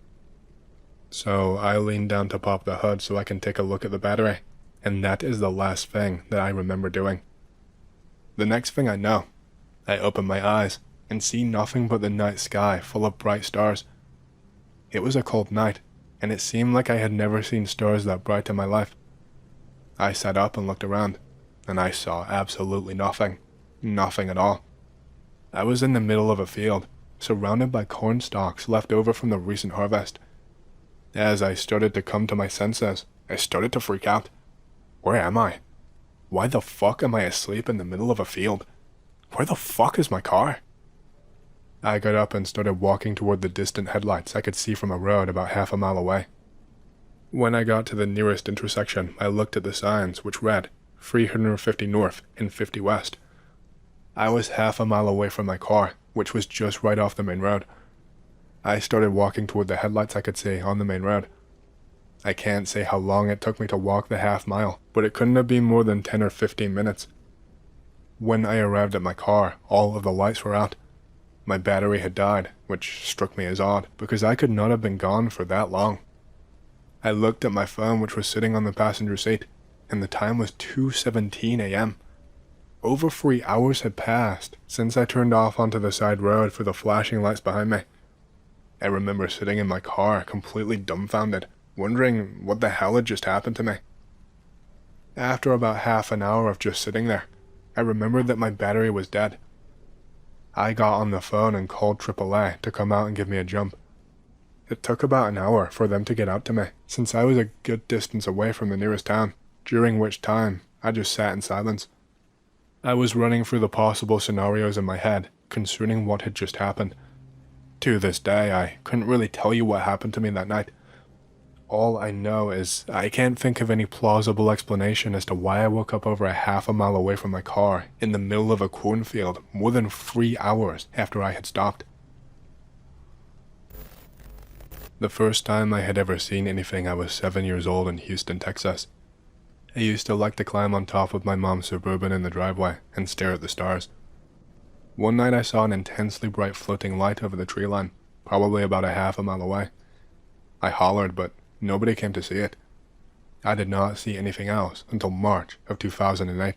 So I lean down to pop the hood so I can take a look at the battery, and that is the last thing that I remember doing. The next thing I know, I open my eyes and see nothing but the night sky full of bright stars. It was a cold night, and it seemed like I had never seen stars that bright in my life. I sat up and looked around, and I saw absolutely nothing. Nothing at all. I was in the middle of a field, surrounded by corn stalks left over from the recent harvest. As I started to come to my senses, I started to freak out. Where am I? Why the fuck am I asleep in the middle of a field? Where the fuck is my car? I got up and started walking toward the distant headlights I could see from a road about half a mile away. When I got to the nearest intersection, I looked at the signs, which read 350 north and 50 west. I was half a mile away from my car, which was just right off the main road. I started walking toward the headlights I could see on the main road. I can't say how long it took me to walk the half mile, but it couldn't have been more than 10 or 15 minutes. When I arrived at my car, all of the lights were out. My battery had died, which struck me as odd, because I could not have been gone for that long. I looked at my phone, which was sitting on the passenger seat, and the time was 2:17 a.m. Over 3 hours had passed since I turned off onto the side road for the flashing lights behind me. I remember sitting in my car completely dumbfounded, wondering what the hell had just happened to me. After about half an hour of just sitting there, I remembered that my battery was dead. I got on the phone and called AAA to come out and give me a jump. It took about an hour for them to get out to me, since I was a good distance away from the nearest town, during which time I just sat in silence. I was running through the possible scenarios in my head concerning what had just happened. To this day, I couldn't really tell you what happened to me that night. All I know is I can't think of any plausible explanation as to why I woke up over a half a mile away from my car in the middle of a cornfield more than 3 hours after I had stopped. The first time I had ever seen anything, I was 7 years old in Houston, Texas. I used to like to climb on top of my mom's Suburban in the driveway and stare at the stars. One night I saw an intensely bright floating light over the tree line, probably about a half a mile away. I hollered, but nobody came to see it. I did not see anything else until March of 2008.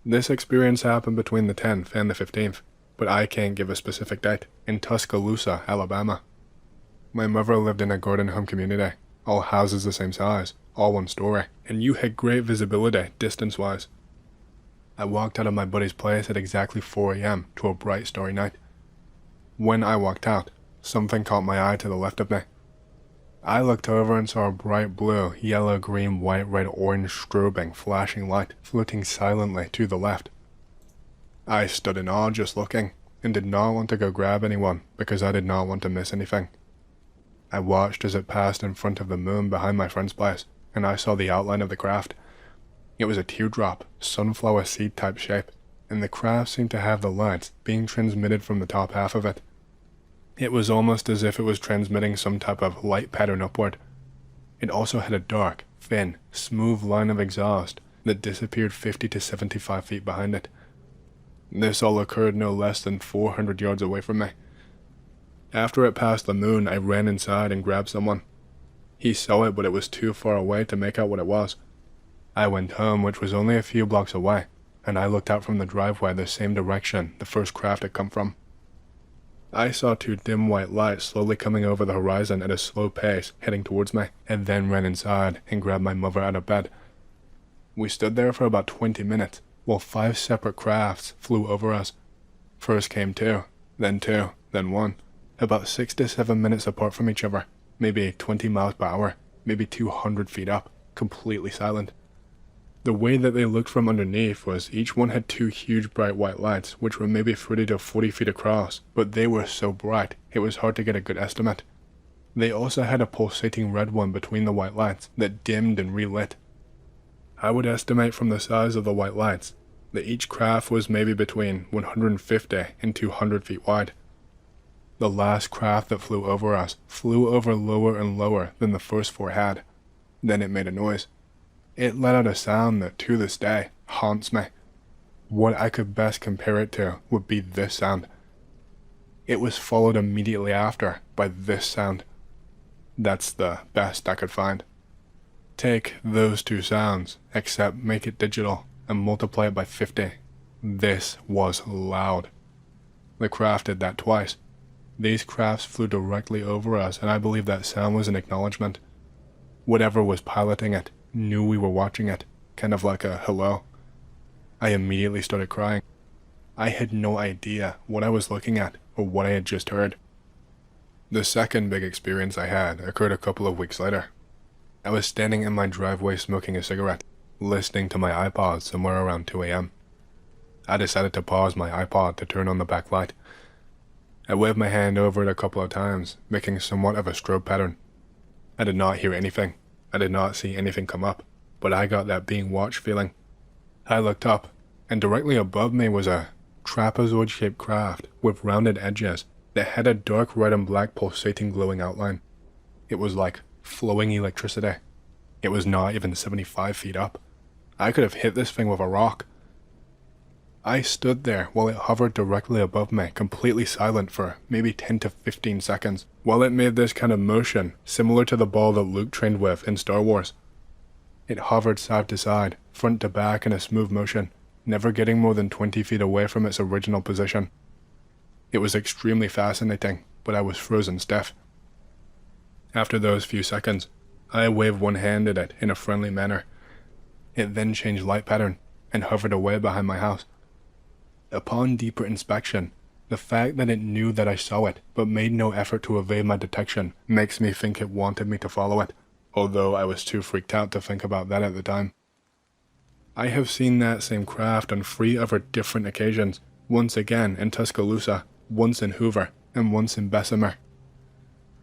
This experience happened between the 10th and the 15th, but I can't give a specific date, in Tuscaloosa, Alabama. My mother lived in a garden home community, all houses the same size, all one story, and you had great visibility distance-wise. I walked out of my buddy's place at exactly 4 a.m. to a bright starry night. When I walked out, something caught my eye to the left of me. I looked over and saw a bright blue, yellow, green, white, red, orange strobing flashing light floating silently to the left. I stood in awe just looking, and did not want to go grab anyone because I did not want to miss anything. I watched as it passed in front of the moon behind my friend's place, and I saw the outline of the craft. It was a teardrop, sunflower seed type shape, and the craft seemed to have the lights being transmitted from the top half of it. It was almost as if it was transmitting some type of light pattern upward. It also had a dark, thin, smooth line of exhaust that disappeared 50 to 75 feet behind it. This all occurred no less than 400 yards away from me. After it passed the moon, I ran inside and grabbed someone. He saw it, but it was too far away to make out what it was. I went home, which was only a few blocks away, and I looked out from the driveway the same direction the first craft had come from. I saw two dim white lights slowly coming over the horizon at a slow pace, heading towards me, and then ran inside and grabbed my mother out of bed. We stood there for about 20 minutes, while 5 separate crafts flew over us. First came 2, then 1, about 6 to 7 minutes apart from each other, maybe 20 miles per hour, maybe 200 feet up, completely silent. The way that they looked from underneath was each one had 2 huge bright white lights, which were maybe 30 to 40 feet across, but they were so bright it was hard to get a good estimate. They also had a pulsating red one between the white lights that dimmed and relit. I would estimate from the size of the white lights that each craft was maybe between 150 and 200 feet wide. The last craft that flew over us flew over lower and lower than the first 4 had. Then it made a noise. It let out a sound that, to this day, haunts me. What I could best compare it to would be this sound. It was followed immediately after by this sound. That's the best I could find. Take those 2 sounds, except make it digital, and multiply it by 50. This was loud. The craft did that twice. These crafts flew directly over us, and I believe that sound was an acknowledgement. Whatever was piloting it knew we were watching it, kind of like a hello. I immediately started crying. I had no idea what I was looking at or what I had just heard. The second big experience I had occurred a couple of weeks later. I was standing in my driveway smoking a cigarette, listening to my iPod somewhere around 2 a.m. I decided to pause my iPod to turn on the backlight. I waved my hand over it a couple of times, making somewhat of a strobe pattern. I did not hear anything. I did not see anything come up, but I got that being watched feeling. I looked up, and directly above me was a trapezoid-shaped craft with rounded edges that had a dark red and black pulsating glowing outline. It was like flowing electricity. It was not even 75 feet up. I could have hit this thing with a rock. I stood there while it hovered directly above me, completely silent for maybe 10 to 15 seconds, while it made this kind of motion similar to the ball that Luke trained with in Star Wars. It hovered side to side, front to back in a smooth motion, never getting more than 20 feet away from its original position. It was extremely fascinating, but I was frozen stiff. After those few seconds, I waved one hand at it in a friendly manner. It then changed light pattern and hovered away behind my house. Upon deeper inspection, the fact that it knew that I saw it but made no effort to evade my detection makes me think it wanted me to follow it, although I was too freaked out to think about that at the time. I have seen that same craft on 3 other different occasions, once again in Tuscaloosa, once in Hoover, and once in Bessemer.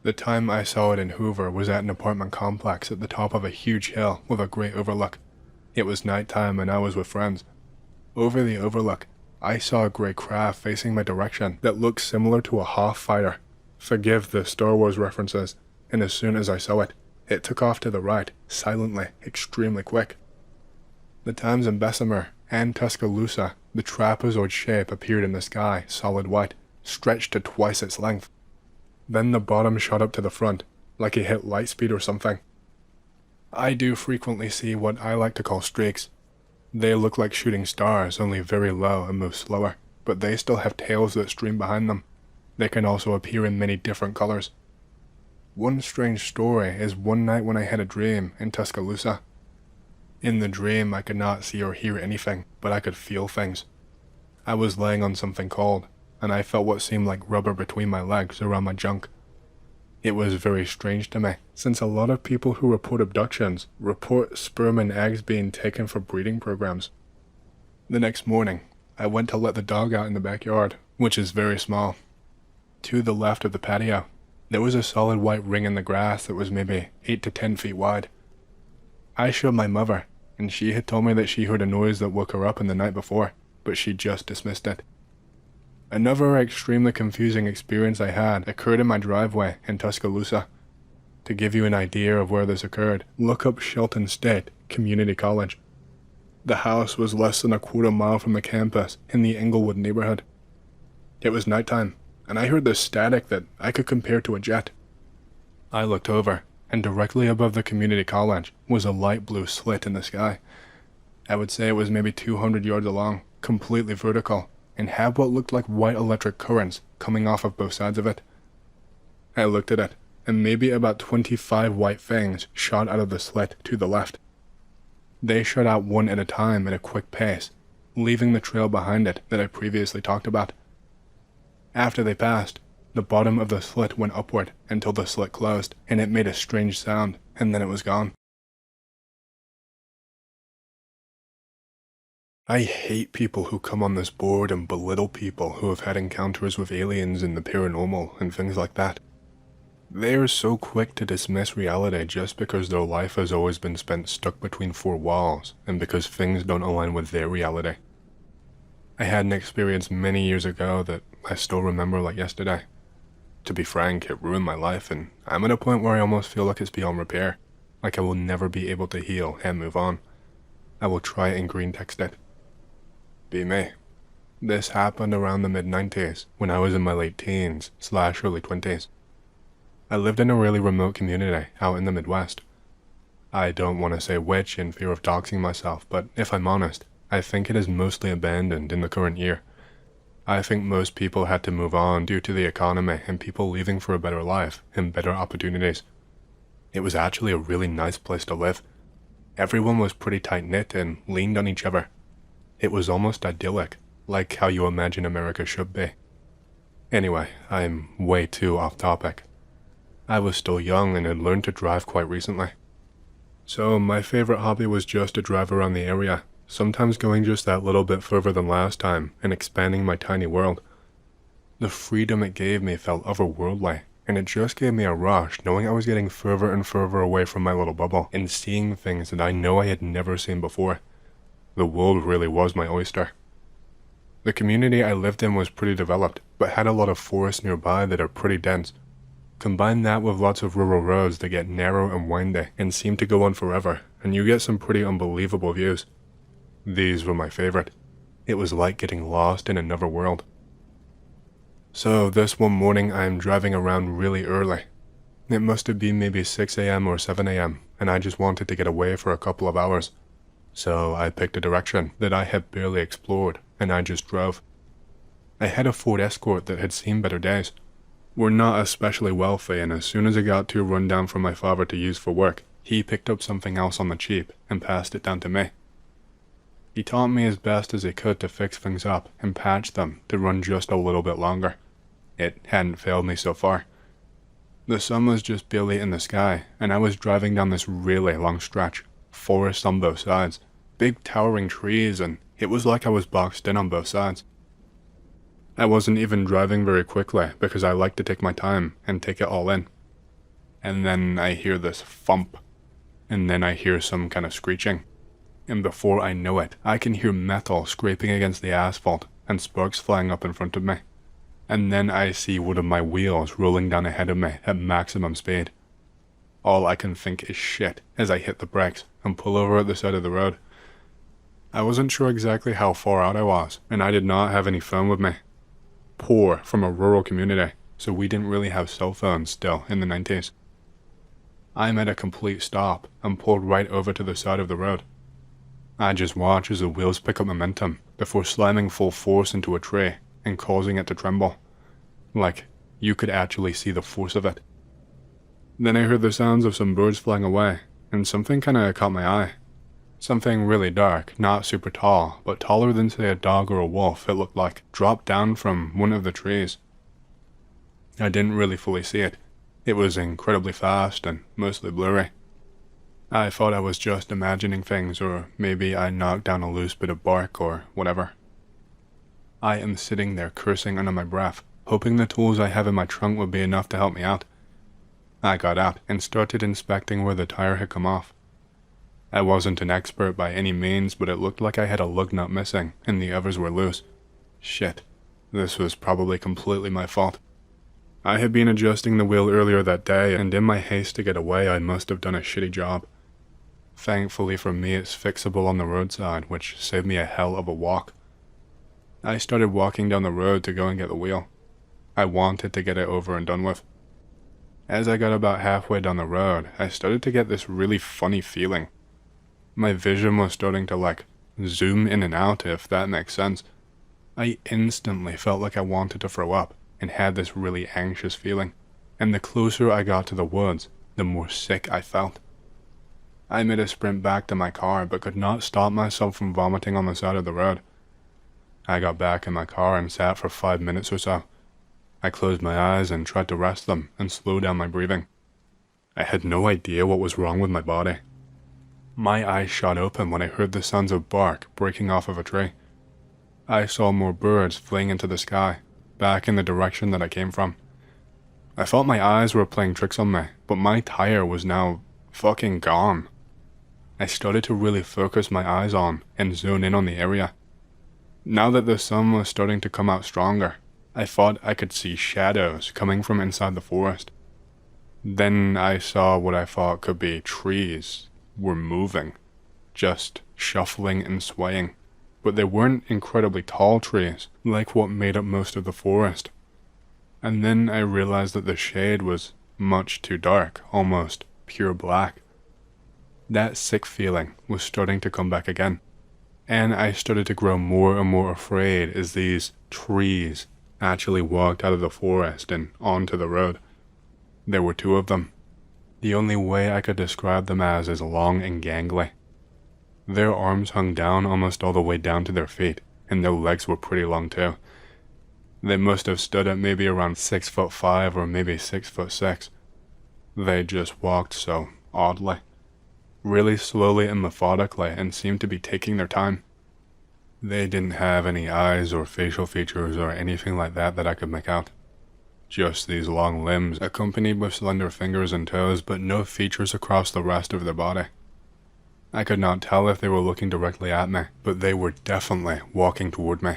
The time I saw it in Hoover was at an apartment complex at the top of a huge hill with a great overlook. It was nighttime and I was with friends. Over the overlook, I saw a gray craft facing my direction that looked similar to a Hoth fighter. Forgive the Star Wars references, and as soon as I saw it, it took off to the right, silently, extremely quick. The times in Bessemer and Tuscaloosa, the trapezoid shape appeared in the sky, solid white, stretched to twice its length. Then the bottom shot up to the front, like it hit light speed or something. I do frequently see what I like to call streaks. They look like shooting stars, only very low and move slower, but they still have tails that stream behind them. They can also appear in many different colors. One strange story is one night when I had a dream in Tuscaloosa. In the dream, I could not see or hear anything, but I could feel things. I was laying on something cold, and I felt what seemed like rubber between my legs around my junk. It was very strange to me, since a lot of people who report abductions report sperm and eggs being taken for breeding programs. The next morning, I went to let the dog out in the backyard, which is very small. To the left of the patio, there was a solid white ring in the grass that was maybe 8 to 10 feet wide. I showed my mother, and she had told me that she heard a noise that woke her up in the night before, but she just dismissed it. Another extremely confusing experience I had occurred in my driveway in Tuscaloosa. To give you an idea of where this occurred, look up Shelton State Community College. The house was less than a quarter mile from the campus in the Englewood neighborhood. It was nighttime, and I heard this static that I could compare to a jet. I looked over, and directly above the community college was a light blue slit in the sky. I would say it was maybe 200 yards long, completely vertical, and had what looked like white electric currents coming off of both sides of it. I looked at it, and maybe about 25 white fangs shot out of the slit to the left. They shot out one at a time at a quick pace, leaving the trail behind it that I previously talked about. After they passed, the bottom of the slit went upward until the slit closed, and it made a strange sound, and then it was gone. I hate people who come on this board and belittle people who have had encounters with aliens and the paranormal and things like that. They are so quick to dismiss reality just because their life has always been spent stuck between four walls and because things don't align with their reality. I had an experience many years ago that I still remember like yesterday. To be frank, it ruined my life, and I'm at a point where I almost feel like it's beyond repair, like I will never be able to heal and move on. I will try and green text it. Be me. This happened around the mid-90s, when I was in my late teens/early 20s. I lived in a really remote community out in the Midwest. I don't want to say which in fear of doxing myself, but if I'm honest, I think it is mostly abandoned in the current year. I think most people had to move on due to the economy and people leaving for a better life and better opportunities. It was actually a really nice place to live. Everyone was pretty tight-knit and leaned on each other. It was almost idyllic, like how you imagine America should be. Anyway, I'm way too off topic. I was still young and had learned to drive quite recently. So my favorite hobby was just to drive around the area, sometimes going just that little bit further than last time and expanding my tiny world. The freedom it gave me felt otherworldly, and it just gave me a rush knowing I was getting further and further away from my little bubble and seeing things that I know I had never seen before. The world really was my oyster. The community I lived in was pretty developed, but had a lot of forests nearby that are pretty dense. Combine that with lots of rural roads that get narrow and windy and seem to go on forever, and you get some pretty unbelievable views. These were my favorite. It was like getting lost in another world. So this one morning I am driving around really early. It must have been maybe 6 a.m. or 7 a.m., and I just wanted to get away for a couple of hours. So I picked a direction that I had barely explored, and I just drove. I had a Ford Escort that had seen better days. We're not especially wealthy, and as soon as it got too run down for my father to use for work, he picked up something else on the cheap and passed it down to me. He taught me as best as he could to fix things up and patch them to run just a little bit longer. It hadn't failed me so far. The sun was just barely in the sky, and I was driving down this really long stretch, forest on both sides, big towering trees, and it was like I was boxed in on both sides. I wasn't even driving very quickly because I like to take my time and take it all in. And then I hear this thump, and then I hear some kind of screeching. And before I know it, I can hear metal scraping against the asphalt and sparks flying up in front of me. And then I see one of my wheels rolling down ahead of me at maximum speed. All I can think is shit as I hit the brakes and pull over at the side of the road. I wasn't sure exactly how far out I was, and I did not have any phone with me. Poor from a rural community, so we didn't really have cell phones still in the 90s. I made a complete stop and pulled right over to the side of the road. I just watched as the wheels pick up momentum before slamming full force into a tree and causing it to tremble. Like, you could actually see the force of it. Then I heard the sounds of some birds flying away, and something kinda caught my eye. Something really dark, not super tall, but taller than say a dog or a wolf, it looked like, dropped down from one of the trees. I didn't really fully see it. It was incredibly fast and mostly blurry. I thought I was just imagining things, or maybe I knocked down a loose bit of bark or whatever. I am sitting there cursing under my breath, hoping the tools I have in my trunk would be enough to help me out. I got out and started inspecting where the tire had come off. I wasn't an expert by any means, but it looked like I had a lug nut missing, and the others were loose. Shit. This was probably completely my fault. I had been adjusting the wheel earlier that day, and in my haste to get away, I must have done a shitty job. Thankfully for me, it's fixable on the roadside, which saved me a hell of a walk. I started walking down the road to go and get the wheel. I wanted to get it over and done with. As I got about halfway down the road, I started to get this really funny feeling. My vision was starting to zoom in and out, if that makes sense. I instantly felt like I wanted to throw up and had this really anxious feeling, and the closer I got to the woods, the more sick I felt. I made a sprint back to my car but could not stop myself from vomiting on the side of the road. I got back in my car and sat for 5 minutes or so. I closed my eyes and tried to rest them and slow down my breathing. I had no idea what was wrong with my body. My eyes shot open when I heard the sounds of bark breaking off of a tree. I saw more birds fleeing into the sky, back in the direction that I came from. I thought my eyes were playing tricks on me, but my tire was now fucking gone. I started to really focus my eyes on and zone in on the area. Now that the sun was starting to come out stronger, I thought I could see shadows coming from inside the forest. Then I saw what I thought could be trees were moving, just shuffling and swaying. But they weren't incredibly tall trees, like what made up most of the forest. And then I realized that the shade was much too dark, almost pure black. That sick feeling was starting to come back again, and I started to grow more and more afraid as these trees actually walked out of the forest and onto the road. There were 2 of them. The only way I could describe them as is long and gangly. Their arms hung down almost all the way down to their feet, and their legs were pretty long too. They must have stood at maybe around 6'5" or maybe 6'6". They just walked so oddly, really slowly and methodically, and seemed to be taking their time. They didn't have any eyes or facial features or anything like that I could make out. Just these long limbs accompanied with slender fingers and toes, but no features across the rest of their body. I could not tell if they were looking directly at me, but they were definitely walking toward me.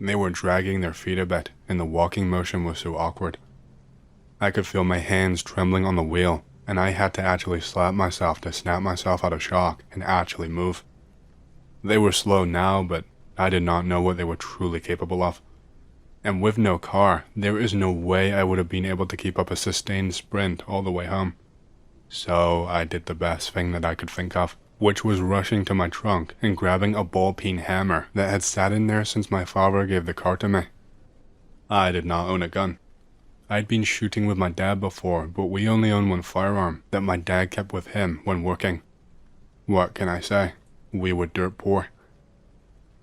They were dragging their feet a bit, and the walking motion was so awkward. I could feel my hands trembling on the wheel, and I had to actually slap myself to snap myself out of shock and actually move. They were slow now, but I did not know what they were truly capable of. And with no car, there is no way I would have been able to keep up a sustained sprint all the way home. So I did the best thing that I could think of, which was rushing to my trunk and grabbing a ball-peen hammer that had sat in there since my father gave the car to me. I did not own a gun. I'd been shooting with my dad before, but we only owned 1 firearm that my dad kept with him when working. What can I say? We were dirt poor.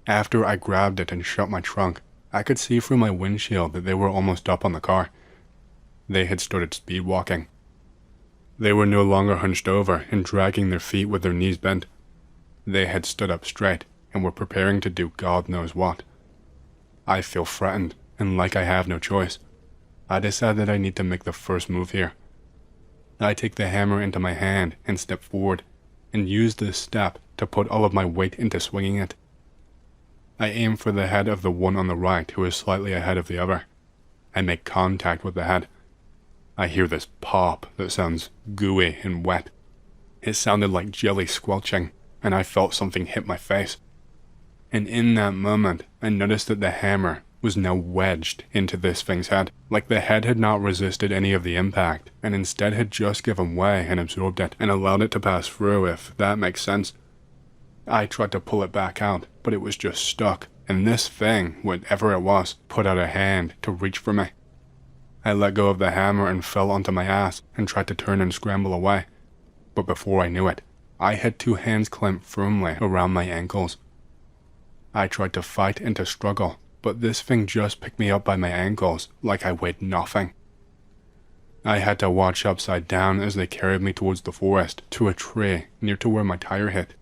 After I grabbed it and shut my trunk, I could see through my windshield that they were almost up on the car. They had started speed walking. They were no longer hunched over and dragging their feet with their knees bent. They had stood up straight and were preparing to do God knows what. I feel threatened, and like I have no choice. I decide that I need to make the first move here. I take the hammer into my hand and step forward, and use this step to put all of my weight into swinging it. I aim for the head of the one on the right who is slightly ahead of the other. I make contact with the head. I hear this pop that sounds gooey and wet. It sounded like jelly squelching, and I felt something hit my face. And in that moment, I noticed that the hammer was now wedged into this thing's head, like the head had not resisted any of the impact, and instead had just given way and absorbed it, and allowed it to pass through, if that makes sense. I tried to pull it back out, but it was just stuck, and this thing, whatever it was, put out a hand to reach for me. I let go of the hammer and fell onto my ass and tried to turn and scramble away. But before I knew it, I had 2 hands clamped firmly around my ankles. I tried to fight and to struggle, but this thing just picked me up by my ankles like I weighed nothing. I had to watch upside down as they carried me towards the forest to a tree near to where my tire hit.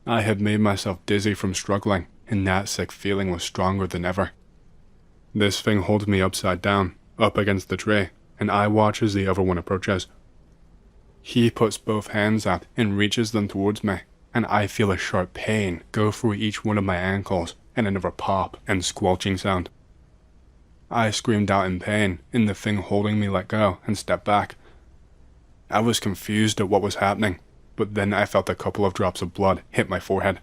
I had made myself dizzy from struggling, and that sick feeling was stronger than ever. This thing holds me upside down, up against the tree, and I watch as the other one approaches. He puts both hands out and reaches them towards me, and I feel a sharp pain go through each one of my ankles and another pop and squelching sound. I screamed out in pain, and the thing holding me let go and stepped back. I was confused at what was happening, but then I felt a couple of drops of blood hit my forehead.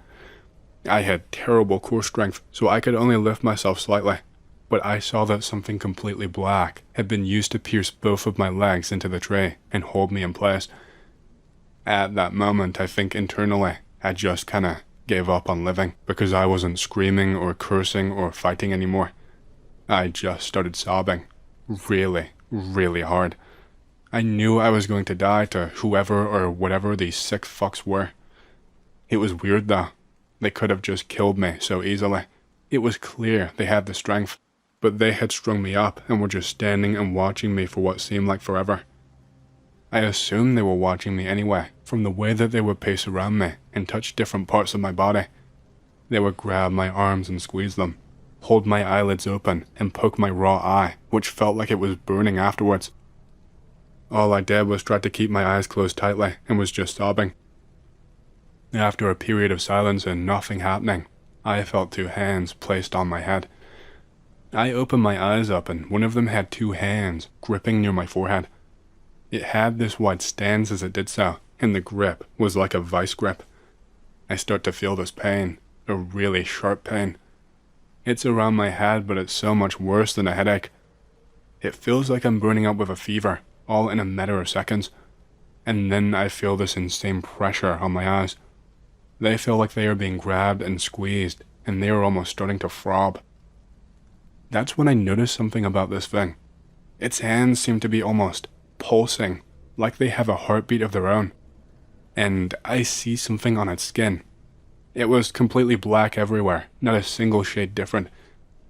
I had terrible core strength, so I could only lift myself slightly, but I saw that something completely black had been used to pierce both of my legs into the tray and hold me in place. At that moment, I think internally, I just kinda gave up on living because I wasn't screaming or cursing or fighting anymore. I just started sobbing, really, really hard. I knew I was going to die to whoever or whatever these sick fucks were. It was weird though. They could have just killed me so easily. It was clear they had the strength, but they had strung me up and were just standing and watching me for what seemed like forever. I assumed they were watching me anyway, from the way that they would pace around me and touch different parts of my body. They would grab my arms and squeeze them, hold my eyelids open and poke my raw eye, which felt like it was burning afterwards. All I did was try to keep my eyes closed tightly and was just sobbing. After a period of silence and nothing happening, I felt two hands placed on my head. I opened my eyes up and one of them had two hands gripping near my forehead. It had this wide stance as it did so, and the grip was like a vice grip. I start to feel this pain, a really sharp pain. It's around my head, but it's so much worse than a headache. It feels like I'm burning up with a fever, all in a matter of seconds. And then I feel this insane pressure on my eyes. They feel like they are being grabbed and squeezed, and they are almost starting to throb. That's when I noticed something about this thing. Its hands seem to be almost pulsing, like they have a heartbeat of their own. And I see something on its skin. It was completely black everywhere, not a single shade different.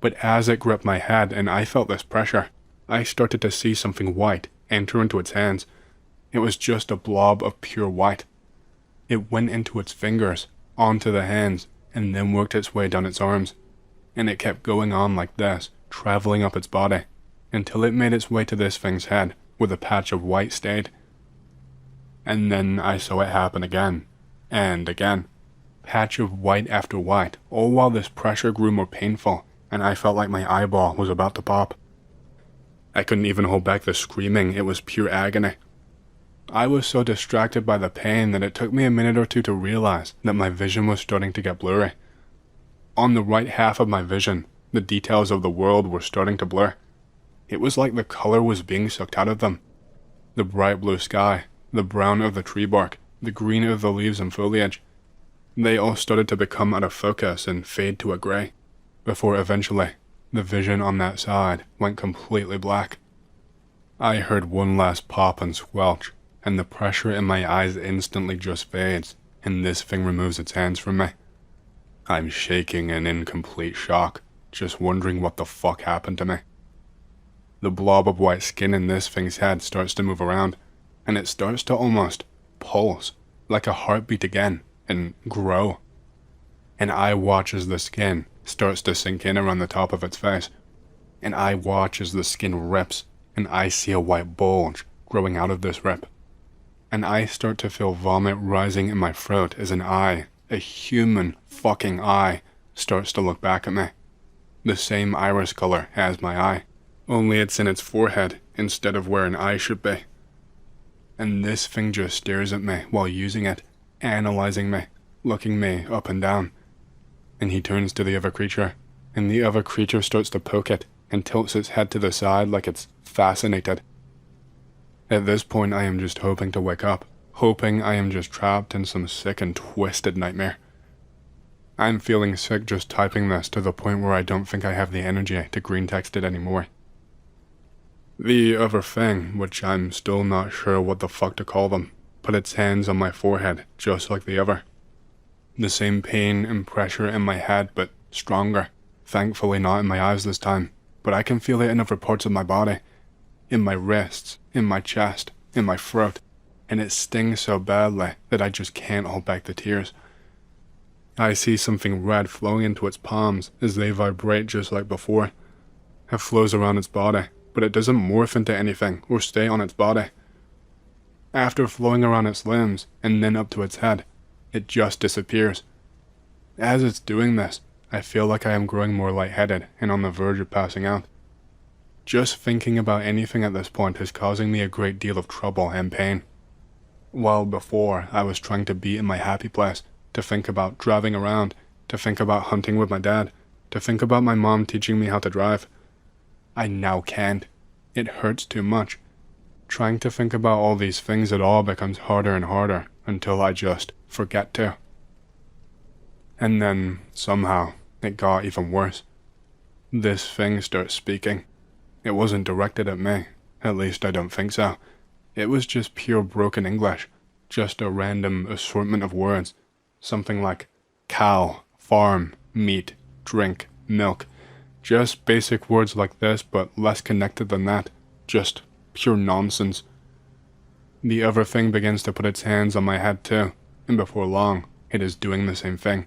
But as it gripped my head and I felt this pressure, I started to see something white enter into its hands. It was just a blob of pure white. It went into its fingers, onto the hands, and then worked its way down its arms. And it kept going on like this, traveling up its body, until it made its way to this thing's head, where the patch of white stayed. And then I saw it happen again, and again. Patch of white after white, all while this pressure grew more painful, and I felt like my eyeball was about to pop. I couldn't even hold back the screaming, it was pure agony. I was so distracted by the pain that it took me a minute or two to realize that my vision was starting to get blurry. On the right half of my vision, the details of the world were starting to blur. It was like the color was being sucked out of them. The bright blue sky, the brown of the tree bark, the green of the leaves and foliage. They all started to become out of focus and fade to a gray, before eventually, the vision on that side went completely black. I heard one last pop and squelch, and the pressure in my eyes instantly just fades, and this thing removes its hands from me. I'm shaking and in complete shock, just wondering what the fuck happened to me. The blob of white skin in this thing's head starts to move around, and it starts to almost pulse, like a heartbeat again, and grow. And I watch as the skin starts to sink in around the top of its face, and I watch as the skin rips, and I see a white bulge growing out of this rip. And I start to feel vomit rising in my throat as an eye, a human fucking eye, starts to look back at me. The same iris color as my eye, only it's in its forehead instead of where an eye should be. And this thing just stares at me while using it, analyzing me, looking me up and down. And he turns to the other creature, and the other creature starts to poke it and tilts its head to the side like it's fascinated. At this point I am just hoping to wake up, hoping I am just trapped in some sick and twisted nightmare. I'm feeling sick just typing this to the point where I don't think I have the energy to green text it anymore. The other thing, which I'm still not sure what the fuck to call them, put its hands on my forehead just like the other. The same pain and pressure in my head, but stronger. Thankfully not in my eyes this time, but I can feel it in other parts of my body. In my wrists, in my chest, in my throat, and it stings so badly that I just can't hold back the tears. I see something red flowing into its palms as they vibrate just like before. It flows around its body, but it doesn't morph into anything or stay on its body. After flowing around its limbs and then up to its head, it just disappears. As it's doing this, I feel like I am growing more lightheaded and on the verge of passing out. Just thinking about anything at this point is causing me a great deal of trouble and pain. While before, I was trying to be in my happy place, to think about driving around, to think about hunting with my dad, to think about my mom teaching me how to drive. I now can't. It hurts too much. Trying to think about all these things at all becomes harder and harder until I just forget to. And then, somehow, it got even worse. This thing starts speaking. It wasn't directed at me, at least I don't think so. It was just pure broken English, just a random assortment of words. Something like cow, farm, meat, drink, milk. Just basic words like this, but less connected than that. Just pure nonsense. The other thing begins to put its hands on my head too, and before long, it is doing the same thing.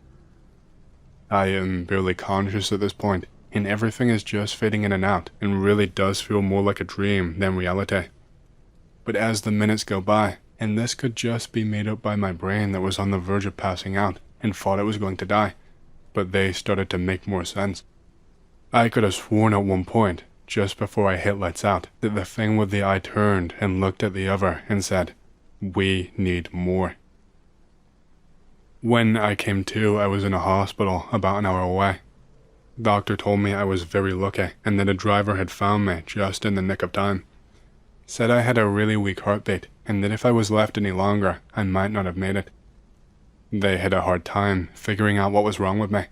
I am barely conscious at this point, and everything is just fading in and out, and really does feel more like a dream than reality. But as the minutes go by, and this could just be made up by my brain that was on the verge of passing out, and thought it was going to die, but they started to make more sense. I could have sworn at one point, just before I hit lights out, that the thing with the eye turned and looked at the other and said, "We need more." When I came to, I was in a hospital about an hour away. Doctor told me I was very lucky and that a driver had found me just in the nick of time. Said I had a really weak heartbeat and that if I was left any longer, I might not have made it. They had a hard time figuring out what was wrong with me.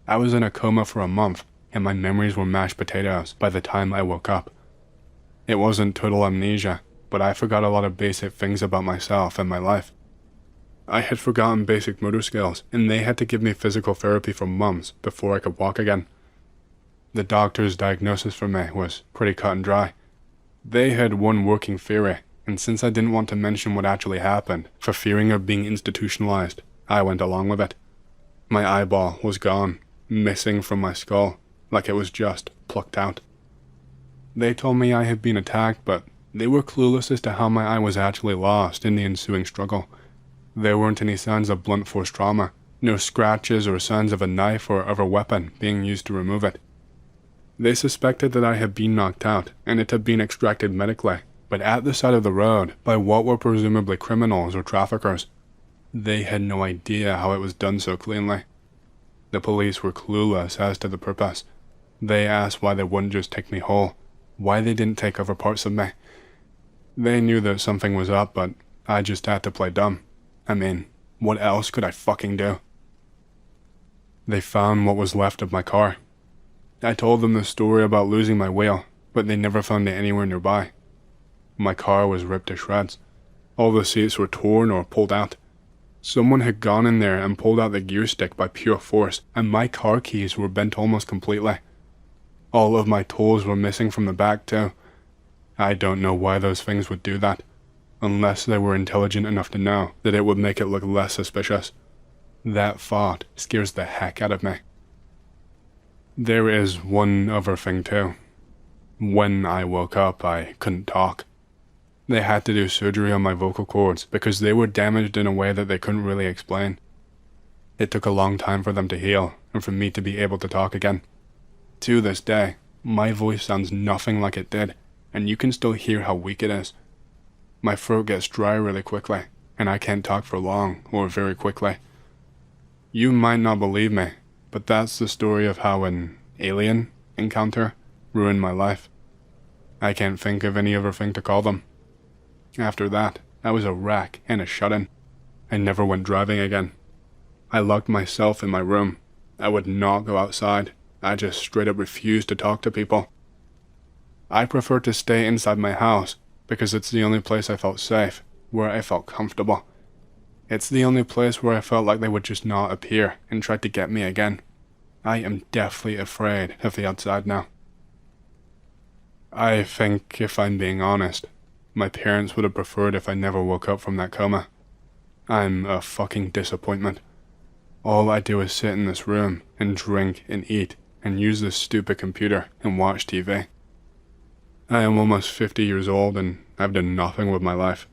I was in a coma for a month and my memories were mashed potatoes by the time I woke up. It wasn't total amnesia, but I forgot a lot of basic things about myself and my life. I had forgotten basic motor skills, and they had to give me physical therapy for months before I could walk again. The doctor's diagnosis for me was pretty cut and dry. They had one working theory, and since I didn't want to mention what actually happened, for fearing of being institutionalized, I went along with it. My eyeball was gone, missing from my skull, like it was just plucked out. They told me I had been attacked, but they were clueless as to how my eye was actually lost in the ensuing struggle. There weren't any signs of blunt force trauma, no scratches or signs of a knife or other weapon being used to remove it. They suspected that I had been knocked out and it had been extracted medically, but at the side of the road by what were presumably criminals or traffickers. They had no idea how it was done so cleanly. The police were clueless as to the purpose. They asked why they wouldn't just take me whole, why they didn't take other parts of me. They knew that something was up, but I just had to play dumb. I mean, what else could I fucking do? They found what was left of my car. I told them the story about losing my wheel, but they never found it anywhere nearby. My car was ripped to shreds. All the seats were torn or pulled out. Someone had gone in there and pulled out the gear stick by pure force, and my car keys were bent almost completely. All of my tools were missing from the back too. I don't know why those things would do that, unless they were intelligent enough to know that it would make it look less suspicious. That thought scares the heck out of me. There is one other thing too. When I woke up, I couldn't talk. They had to do surgery on my vocal cords because they were damaged in a way that they couldn't really explain. It took a long time for them to heal and for me to be able to talk again. To this day, my voice sounds nothing like it did, and you can still hear how weak it is. My throat gets dry really quickly, and I can't talk for long or very quickly. You might not believe me, but that's the story of how an alien encounter ruined my life. I can't think of any other thing to call them. After that, I was a wreck and a shut-in. I never went driving again. I locked myself in my room. I would not go outside. I just straight up refused to talk to people. I prefer to stay inside my house because it's the only place I felt safe, where I felt comfortable. It's the only place where I felt like they would just not appear and try to get me again. I am deathly afraid of the outside now. I think, if I'm being honest, my parents would have preferred if I never woke up from that coma. I'm a fucking disappointment. All I do is sit in this room and drink and eat and use this stupid computer and watch TV. I am almost 50 years old and I've done nothing with my life.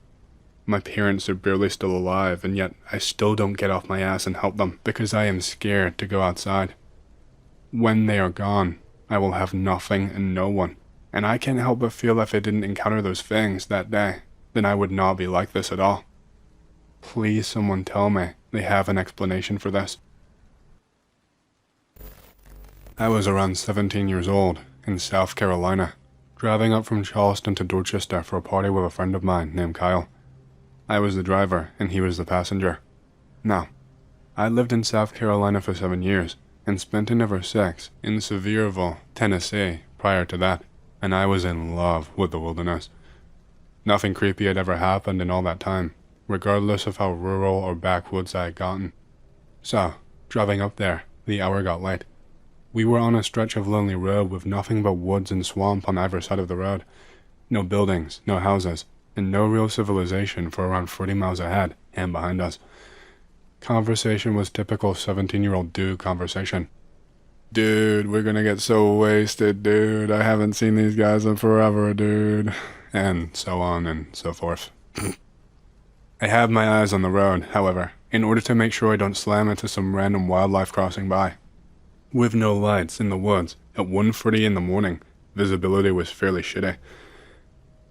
My parents are barely still alive, and yet I still don't get off my ass and help them because I am scared to go outside. When they are gone, I will have nothing and no one, and I can't help but feel if I didn't encounter those things that day, then I would not be like this at all. Please someone tell me they have an explanation for this. I was around 17 years old in South Carolina, driving up from Charleston to Dorchester for a party with a friend of mine named Kyle. I was the driver and he was the passenger. Now, I lived in South Carolina for 7 years and spent another 6 in Sevierville, Tennessee prior to that, and I was in love with the wilderness. Nothing creepy had ever happened in all that time, regardless of how rural or backwoods I had gotten. So, driving up there, the hour got late. We were on a stretch of lonely road with nothing but woods and swamp on either side of the road. No buildings, no houses, and no real civilization for around 40 miles ahead and behind us. Conversation was typical 17-year-old dude conversation. Dude, we're gonna get so wasted, dude. I haven't seen these guys in forever, dude. And so on and so forth. I have my eyes on the road, however, in order to make sure I don't slam into some random wildlife crossing by. With no lights in the woods, at 1:30 in the morning, visibility was fairly shitty.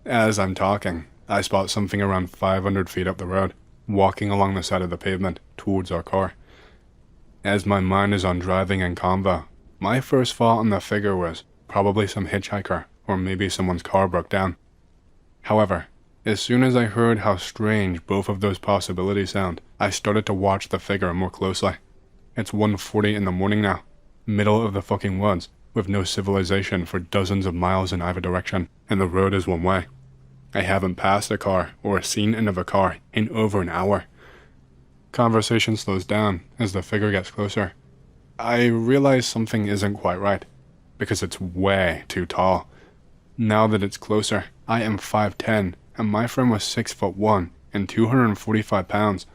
As I'm talking, I spot something around 500 feet up the road, walking along the side of the pavement towards our car. As my mind is on driving and convo, my first thought on the figure was probably some hitchhiker or maybe someone's car broke down. However, as soon as I heard how strange both of those possibilities sound, I started to watch the figure more closely. It's 1:40 in the morning now, middle of the fucking woods, with no civilization for dozens of miles in either direction, and the road is one way. I haven't passed a car or seen another car in over an hour. Conversation slows down as the figure gets closer. I realize something isn't quite right, because it's way too tall. Now that it's closer, I am 5'10", and my friend was 6'1" and 245 pounds.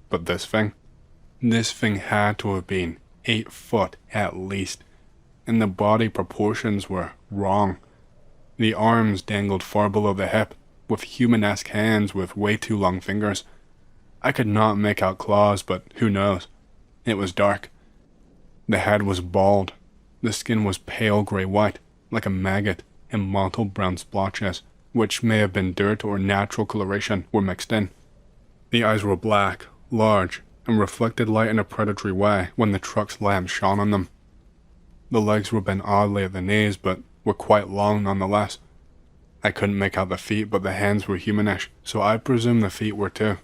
But this thing had to have been 8 foot at least, and the body proportions were wrong. The arms dangled far below the hip, with human-esque hands with way too long fingers. I could not make out claws, but who knows? It was dark. The head was bald. The skin was pale gray-white, like a maggot, and mottled brown splotches, which may have been dirt or natural coloration, were mixed in. The eyes were black, large, and reflected light in a predatory way when the truck's lamp shone on them. The legs were bent oddly at the knees, but were quite long nonetheless. I couldn't make out the feet, but the hands were humanish, so I presume the feet were too.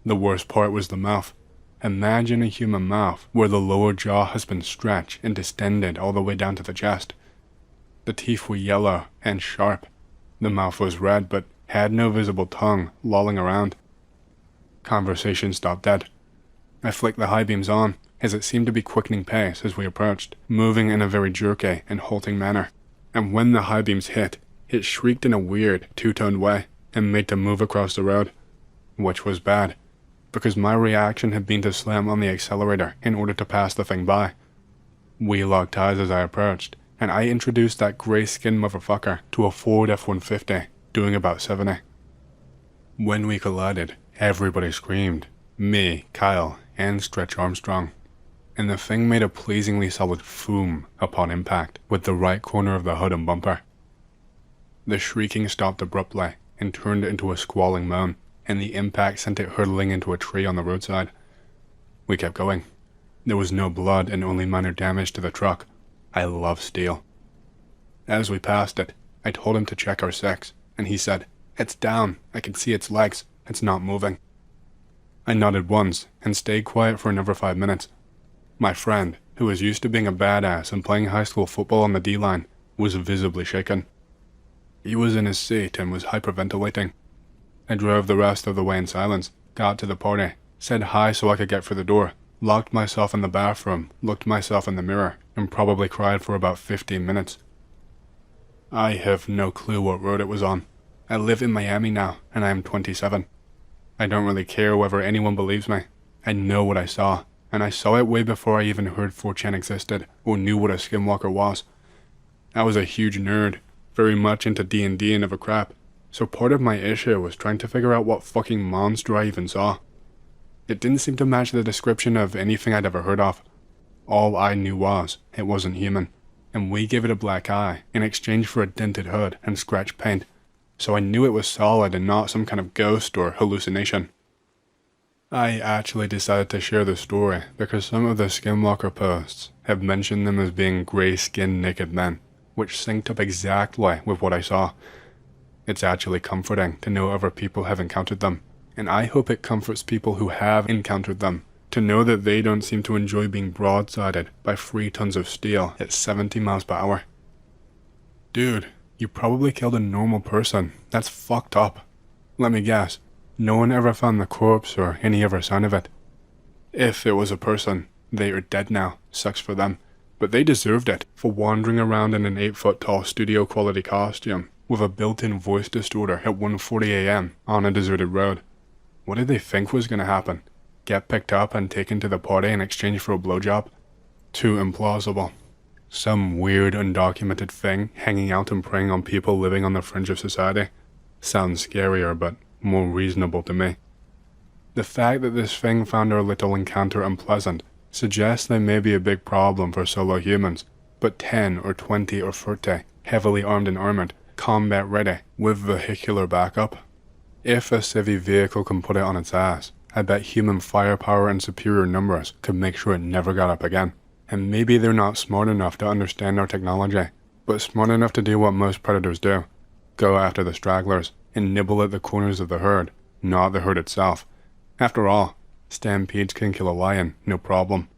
The worst part was the mouth. Imagine a human mouth where the lower jaw has been stretched and distended all the way down to the chest. The teeth were yellow and sharp. The mouth was red, but had no visible tongue lolling around. Conversation stopped dead. I flicked the high beams on, as it seemed to be quickening pace as we approached, moving in a very jerky and halting manner. And when the high beams hit, it shrieked in a weird, two-toned way, and made to move across the road. Which was bad, because my reaction had been to slam on the accelerator in order to pass the thing by. We locked eyes as I approached, and I introduced that gray-skinned motherfucker to a Ford F-150, doing about 70. When we collided, everybody screamed. Me, Kyle, and Stretch Armstrong. And the thing made a pleasingly solid thoom upon impact with the right corner of the hood and bumper. The shrieking stopped abruptly and turned into a squalling moan, and the impact sent it hurtling into a tree on the roadside. We kept going. There was no blood and only minor damage to the truck. I love steel. As we passed it, I told him to check our 6, and he said, "It's down. I can see its legs. It's not moving." I nodded once and stayed quiet for another 5 minutes. My friend, who was used to being a badass and playing high school football on the D-line, was visibly shaken. He was in his seat and was hyperventilating. I drove the rest of the way in silence, got to the party, said hi so I could get through the door, locked myself in the bathroom, looked myself in the mirror, and probably cried for about 15 minutes. I have no clue what road it was on. I live in Miami now, and I am 27. I don't really care whether anyone believes me. I know what I saw, and I saw it way before I even heard 4chan existed or knew what a skinwalker was. I was a huge nerd, very much into D&D and other crap, so part of my issue was trying to figure out what fucking monster I even saw. It didn't seem to match the description of anything I'd ever heard of. All I knew was, it wasn't human, and we gave it a black eye in exchange for a dented hood and scratched paint, so I knew it was solid and not some kind of ghost or hallucination. I actually decided to share the story because some of the Skinwalker posts have mentioned them as being grey-skinned naked men, which synced up exactly with what I saw. It's actually comforting to know other people have encountered them, and I hope it comforts people who have encountered them to know that they don't seem to enjoy being broadsided by 3 tons of steel at 70 miles per hour. Dude, you probably killed a normal person. That's fucked up. Let me guess. No one ever found the corpse or any other sign of it. If it was a person, they are dead now. Sucks for them. But they deserved it for wandering around in an 8-foot-tall studio-quality costume with a built-in voice distorter at 1:40 a.m. on a deserted road. What did they think was going to happen? Get picked up and taken to the party in exchange for a blowjob? Too implausible. Some weird, undocumented thing hanging out and preying on people living on the fringe of society. Sounds scarier, but more reasonable to me. The fact that this thing found our little encounter unpleasant suggests they may be a big problem for solo humans, but 10 or 20 or 30, heavily armed and armored, combat ready, with vehicular backup. If a civvy vehicle can put it on its ass, I bet human firepower and superior numbers could make sure it never got up again. And maybe they're not smart enough to understand our technology, but smart enough to do what most predators do. Go after the stragglers, and nibble at the corners of the herd, not the herd itself. After all, stampedes can kill a lion, no problem.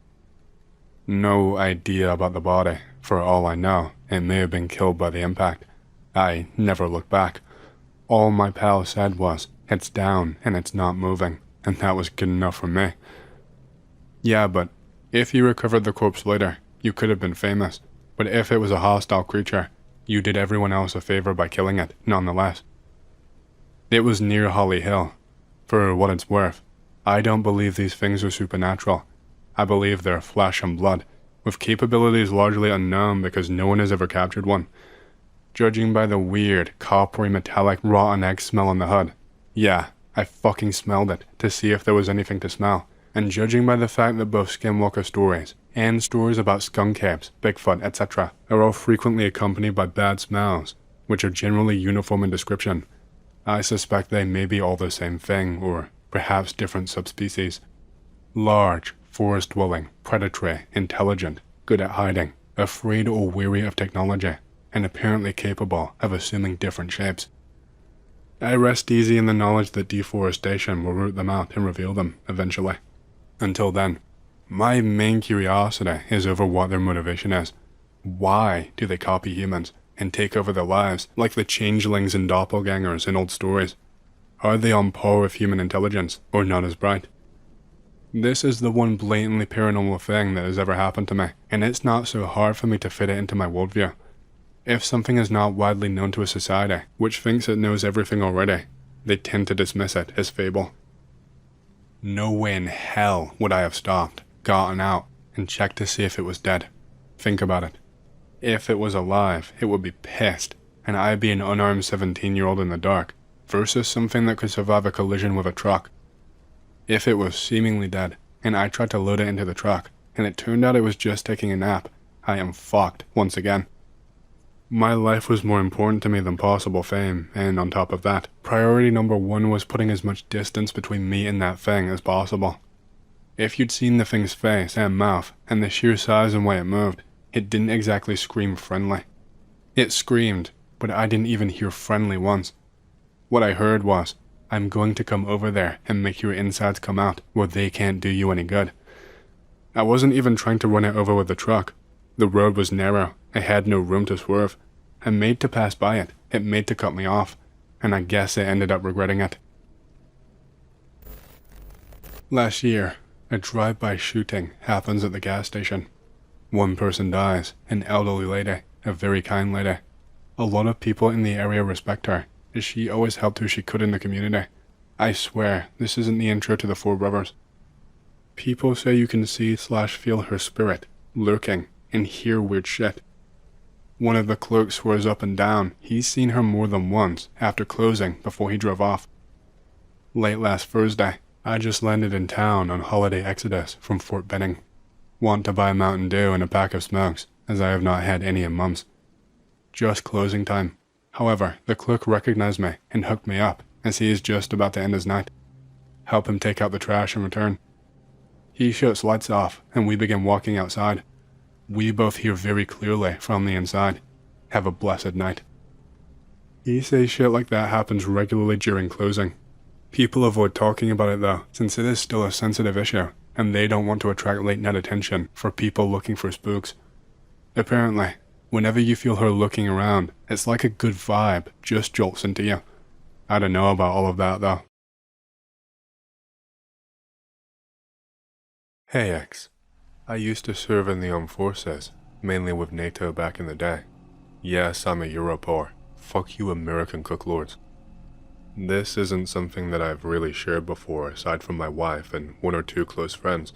No idea about the body. For all I know, it may have been killed by the impact. I never looked back. All my pal said was, it's down and it's not moving, and that was good enough for me. Yeah, but if you recovered the corpse later, you could have been famous. But if it was a hostile creature, you did everyone else a favor by killing it, nonetheless. It was near Holly Hill. For what it's worth, I don't believe these things are supernatural. I believe they're flesh and blood, with capabilities largely unknown because no one has ever captured one. Judging by the weird, coppery metallic rotten egg smell on the hood, yeah, I fucking smelled it to see if there was anything to smell. And judging by the fact that both Skinwalker stories and stories about skunk apes, Bigfoot, etc. are all frequently accompanied by bad smells, which are generally uniform in description, I suspect they may be all the same thing, or perhaps different subspecies. Large, forest-dwelling, predatory, intelligent, good at hiding, afraid or weary of technology, and apparently capable of assuming different shapes. I rest easy in the knowledge that deforestation will root them out and reveal them, eventually. Until then, my main curiosity is over what their motivation is. Why do they copy humans and take over their lives like the changelings and doppelgangers in old stories? Are they on par with human intelligence, or not as bright? This is the one blatantly paranormal thing that has ever happened to me, and it's not so hard for me to fit it into my worldview. If something is not widely known to a society, which thinks it knows everything already, they tend to dismiss it as fable. No way in hell would I have stopped, gotten out, and checked to see if it was dead. Think about it. If it was alive, it would be pissed, and I'd be an unarmed 17-year-old in the dark, versus something that could survive a collision with a truck. If it was seemingly dead, and I tried to load it into the truck, and it turned out it was just taking a nap, I am fucked once again. My life was more important to me than possible fame, and on top of that, priority number 1 was putting as much distance between me and that thing as possible. If you'd seen the thing's face and mouth, and the sheer size and way it moved, it didn't exactly scream friendly. It screamed, but I didn't even hear friendly once. What I heard was, I'm going to come over there and make your insides come out where they can't do you any good. I wasn't even trying to run it over with the truck. The road was narrow, I had no room to swerve. I made to pass by it, it made to cut me off, and I guess I ended up regretting it. Last year, a drive-by shooting happens at the gas station. One person dies, an elderly lady, a very kind lady. A lot of people in the area respect her, as she always helped who she could in the community. I swear, this isn't the intro to the Four Brothers. People say you can see/feel her spirit, lurking, and hear weird shit. One of the clerks swears up and down he's seen her more than once after closing before he drove off. Late last Thursday, I just landed in town on holiday exodus from Fort Benning. Want to buy a Mountain Dew and a pack of smokes, as I have not had any in months. Just closing time. However, the clerk recognized me and hooked me up, as he is just about to end his night. Help him take out the trash and return. He shuts lights off, and we begin walking outside. We both hear very clearly from the inside. Have a blessed night. He says shit like that happens regularly during closing. People avoid talking about it though, since it is still a sensitive issue, and they don't want to attract late night attention for people looking for spooks. Apparently, whenever you feel her looking around, it's like a good vibe just jolts into you. I don't know about all of that though. Hey X. I used to serve in the armed forces, mainly with NATO back in the day. Yes, I'm a Europor. Fuck you American cooklords. This isn't something that I've really shared before aside from my wife and one or two close friends.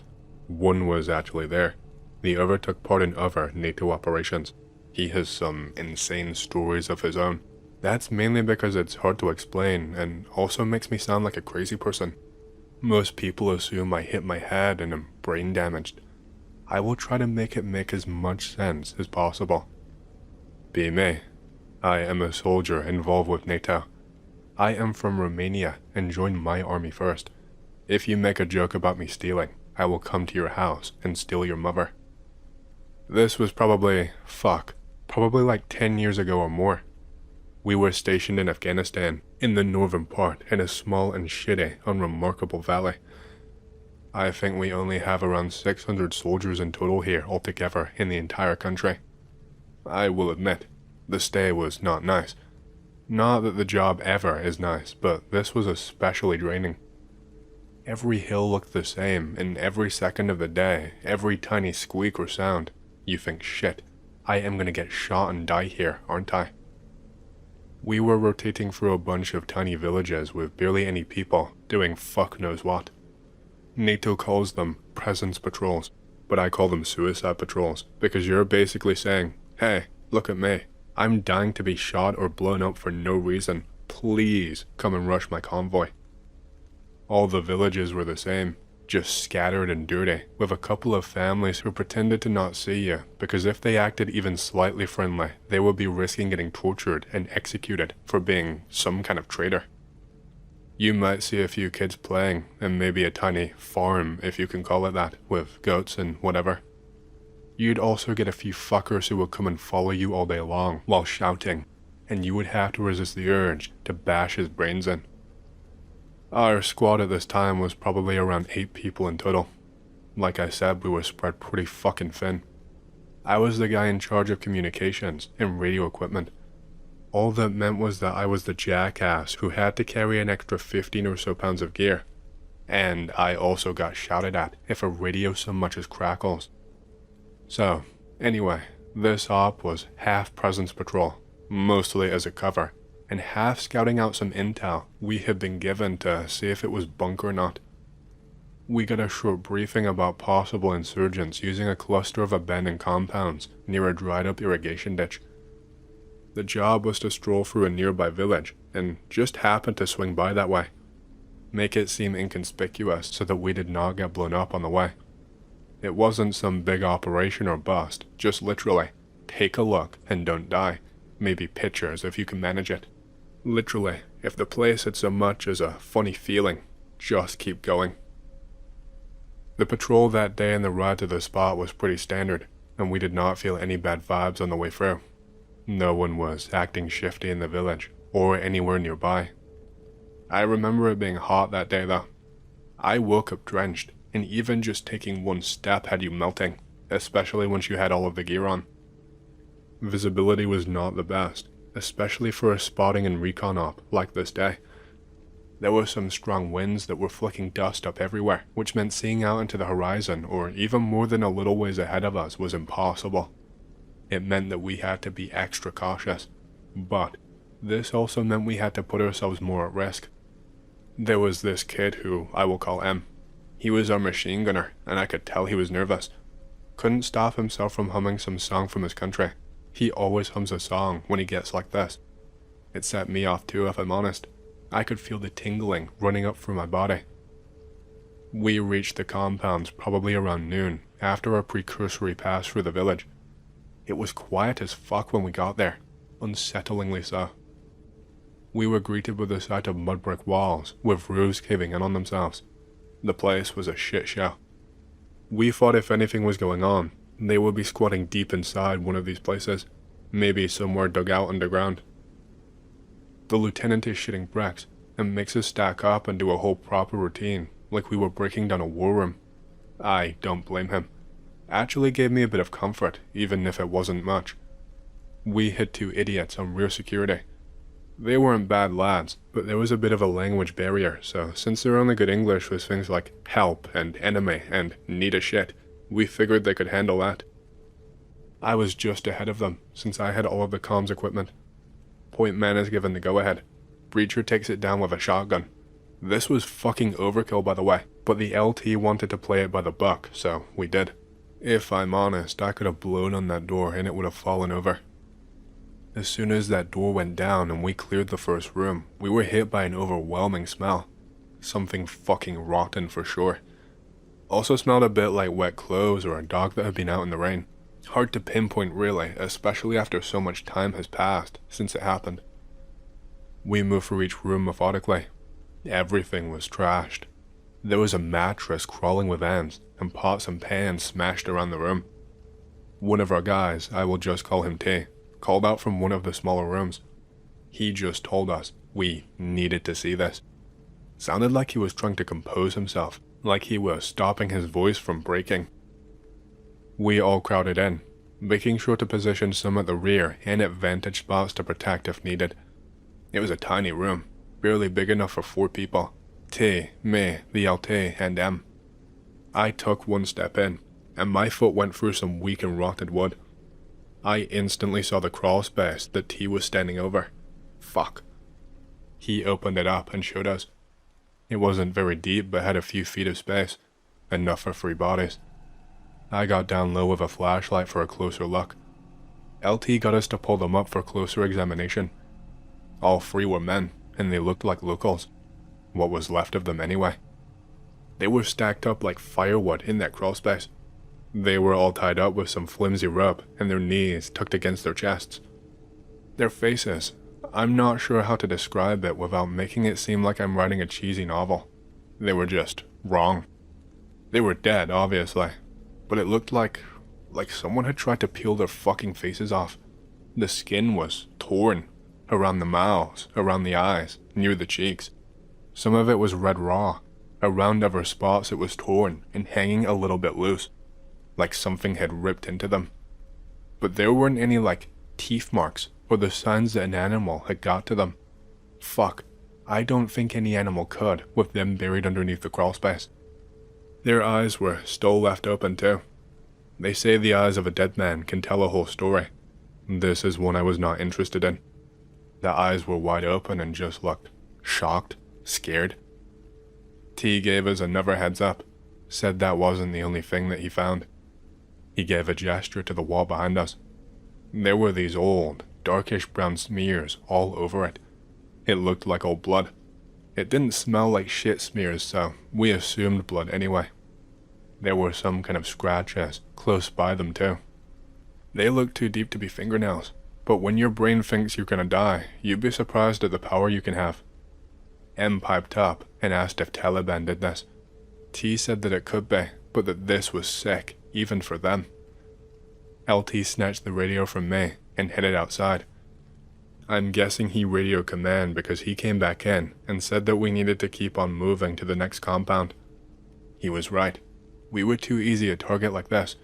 One was actually there. The other took part in other NATO operations. He has some insane stories of his own. That's mainly because it's hard to explain and also makes me sound like a crazy person. Most people assume I hit my head and am brain damaged. I will try to make it make as much sense as possible. Be me. I am a soldier involved with NATO. I am from Romania and joined my army first. If you make a joke about me stealing, I will come to your house and steal your mother. This was probably like 10 years ago or more. We were stationed in Afghanistan, in the northern part, in a small and shitty, unremarkable valley. I think we only have around 600 soldiers in total here altogether in the entire country. I will admit, the stay was not nice. Not that the job ever is nice, but this was especially draining. Every hill looked the same, and every second of the day, every tiny squeak or sound, you think, shit, I am gonna get shot and die here, aren't I? We were rotating through a bunch of tiny villages with barely any people, doing fuck knows what. NATO calls them presence patrols, but I call them suicide patrols, because you're basically saying, hey, look at me. I'm dying to be shot or blown up for no reason. Please come and rush my convoy. All the villages were the same, just scattered and dirty, with a couple of families who pretended to not see you, because if they acted even slightly friendly, they would be risking getting tortured and executed for being some kind of traitor. You might see a few kids playing, and maybe a tiny farm, if you can call it that, with goats and whatever. You'd also get a few fuckers who would come and follow you all day long while shouting, and you would have to resist the urge to bash his brains in. Our squad at this time was probably around 8 people in total. Like I said, we were spread pretty fucking thin. I was the guy in charge of communications and radio equipment. All that meant was that I was the jackass who had to carry an extra 15 or so pounds of gear. And I also got shouted at if a radio so much as crackles. So, anyway, this op was half presence patrol, mostly as a cover, and half scouting out some intel we had been given to see if it was bunk or not. We got a short briefing about possible insurgents using a cluster of abandoned compounds near a dried up irrigation ditch. The job was to stroll through a nearby village and just happened to swing by that way. Make it seem inconspicuous so that we did not get blown up on the way. It wasn't some big operation or bust, just literally, take a look and don't die. Maybe pictures if you can manage it. Literally, if the place had so much as a funny feeling, just keep going. The patrol that day and the ride to the spot was pretty standard, and we did not feel any bad vibes on the way through. No one was acting shifty in the village, or anywhere nearby. I remember it being hot that day though. I woke up drenched, and even just taking one step had you melting, especially once you had all of the gear on. Visibility was not the best, especially for a spotting and recon op like this day. There were some strong winds that were flicking dust up everywhere, which meant seeing out into the horizon or even more than a little ways ahead of us was impossible. It meant that we had to be extra cautious, but this also meant we had to put ourselves more at risk. There was this kid who I will call M. He was our machine gunner, and I could tell he was nervous. Couldn't stop himself from humming some song from his country. He always hums a song when he gets like this. It set me off too, if I'm honest. I could feel the tingling running up through my body. We reached the compounds probably around noon, after our precursory pass through the village. It was quiet as fuck when we got there, unsettlingly so. We were greeted with the sight of mud brick walls, with roofs caving in on themselves. The place was a shit show. We thought if anything was going on, they would be squatting deep inside one of these places, maybe somewhere dug out underground. The lieutenant is shitting bricks, and makes us stack up and do a whole proper routine, like we were breaking down a war room. I don't blame him. Actually gave me a bit of comfort, even if it wasn't much. We hit 2 idiots on rear security. They weren't bad lads, but there was a bit of a language barrier, so since their only good English was things like help and enemy and need a shit, we figured they could handle that. I was just ahead of them, since I had all of the comms equipment. Point man is given the go-ahead. Breacher takes it down with a shotgun. This was fucking overkill, by the way, but the LT wanted to play it by the book, so we did. If I'm honest, I could have blown on that door and it would have fallen over. As soon as that door went down and we cleared the first room, we were hit by an overwhelming smell. Something fucking rotten for sure. Also smelled a bit like wet clothes or a dog that had been out in the rain. Hard to pinpoint really, especially after so much time has passed since it happened. We moved through each room methodically. Everything was trashed. There was a mattress crawling with ants and pots and pans smashed around the room. One of our guys, I will just call him T, called out from one of the smaller rooms. He just told us we needed to see this. Sounded like he was trying to compose himself, like he was stopping his voice from breaking. We all crowded in, making sure to position some at the rear and at vantage spots to protect if needed. It was a tiny room, barely big enough for 4 people. T, me, the LT, and M. I took one step in, and my foot went through some weak and rotted wood. I instantly saw the crawl space that T was standing over. Fuck. He opened it up and showed us. It wasn't very deep but had a few feet of space, enough for 3 bodies. I got down low with a flashlight for a closer look. LT got us to pull them up for closer examination. All 3 were men, and they looked like locals. What was left of them anyway. They were stacked up like firewood in that crawl space. They were all tied up with some flimsy rope and their knees tucked against their chests. Their faces, I'm not sure how to describe it without making it seem like I'm writing a cheesy novel. They were just wrong. They were dead, obviously, but it looked like someone had tried to peel their fucking faces off. The skin was torn, around the mouths, around the eyes, near the cheeks. Some of it was red raw. Around other spots it was torn and hanging a little bit loose, like something had ripped into them. But there weren't any teeth marks or the signs that an animal had got to them. Fuck, I don't think any animal could with them buried underneath the crawl space. Their eyes were still left open too. They say the eyes of a dead man can tell a whole story. This is one I was not interested in. The eyes were wide open and just looked shocked, scared. T gave us another heads up, said that wasn't the only thing that he found. He gave a gesture to the wall behind us. There were these old, darkish brown smears all over it. It looked like old blood. It didn't smell like shit smears, so we assumed blood anyway. There were some kind of scratches close by them too. They looked too deep to be fingernails, but when your brain thinks you're gonna die, you'd be surprised at the power you can have. M piped up and asked if Taliban did this. T said that it could be, but that this was sick, even for them. LT snatched the radio from me and headed outside. I'm guessing he radioed command because he came back in and said that we needed to keep on moving to the next compound. He was right. We were too easy a target like this.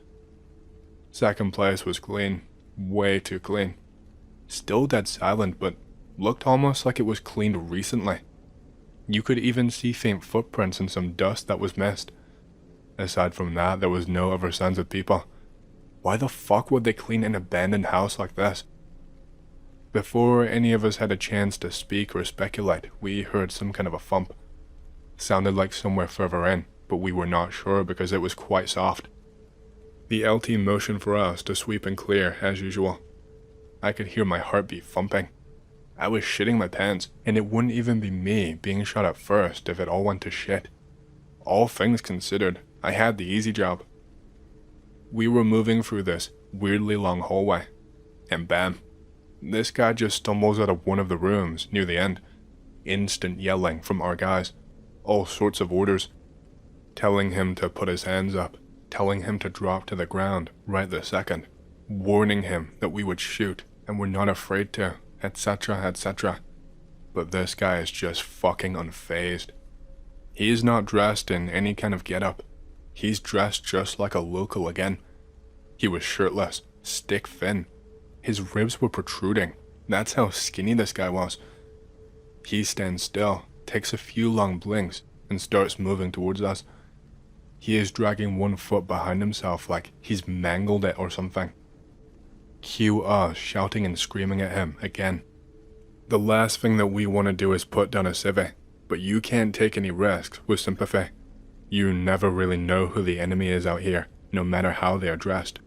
Second place was clean. Way too clean. Still dead silent, but looked almost like it was cleaned recently. You could even see faint footprints and some dust that was missed. Aside from that, there was no other signs of people. Why the fuck would they clean an abandoned house like this? Before any of us had a chance to speak or speculate, we heard some kind of a thump. Sounded like somewhere further in, but we were not sure because it was quite soft. The LT motioned for us to sweep and clear as usual. I could hear my heartbeat thumping. I was shitting my pants, and it wouldn't even be me being shot at first if it all went to shit. All things considered, I had the easy job. We were moving through this weirdly long hallway, and bam, this guy just stumbles out of one of the rooms near the end. Instant yelling from our guys, all sorts of orders, telling him to put his hands up, telling him to drop to the ground right this second, warning him that we would shoot and we're not afraid to, etc, etc. But this guy is just fucking unfazed. He is not dressed in any kind of getup. He's dressed just like a local again. He was shirtless, stick thin. His ribs were protruding. That's how skinny this guy was. He stands still, takes a few long blinks, and starts moving towards us. He is dragging one foot behind himself like he's mangled it or something. Cue us shouting and screaming at him again. The last thing that we want to do is put down a civvy, but you can't take any risks with sympathy. You never really know who the enemy is out here, no matter how they are dressed.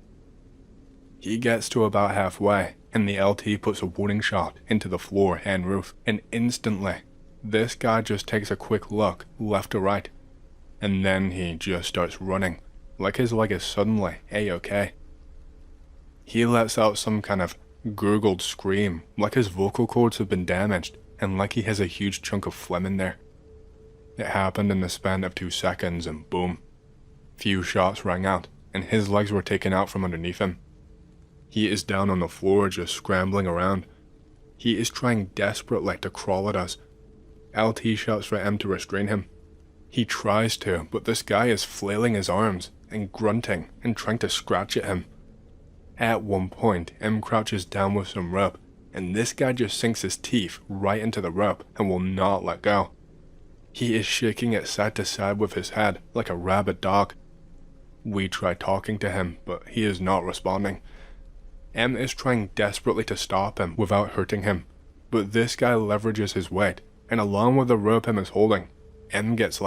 He gets to about halfway, and the LT puts a warning shot into the floor and roof, and instantly, this guy just takes a quick look left to right, and then he just starts running, like his leg is suddenly A-okay. He lets out some kind of gurgled scream, like his vocal cords have been damaged, and like he has a huge chunk of phlegm in there. It happened in the span of 2 seconds, and boom. Few shots rang out, and his legs were taken out from underneath him. He is down on the floor just scrambling around. He is trying desperately to crawl at us. LT shouts for M to restrain him. He tries to, but this guy is flailing his arms and grunting and trying to scratch at him. At one point, M crouches down with some rope, and this guy just sinks his teeth right into the rope and will not let go. He is shaking it side to side with his head like a rabid dog. We try talking to him, but he is not responding. M is trying desperately to stop him without hurting him, but this guy leverages his weight, and along with the rope M is holding, M gets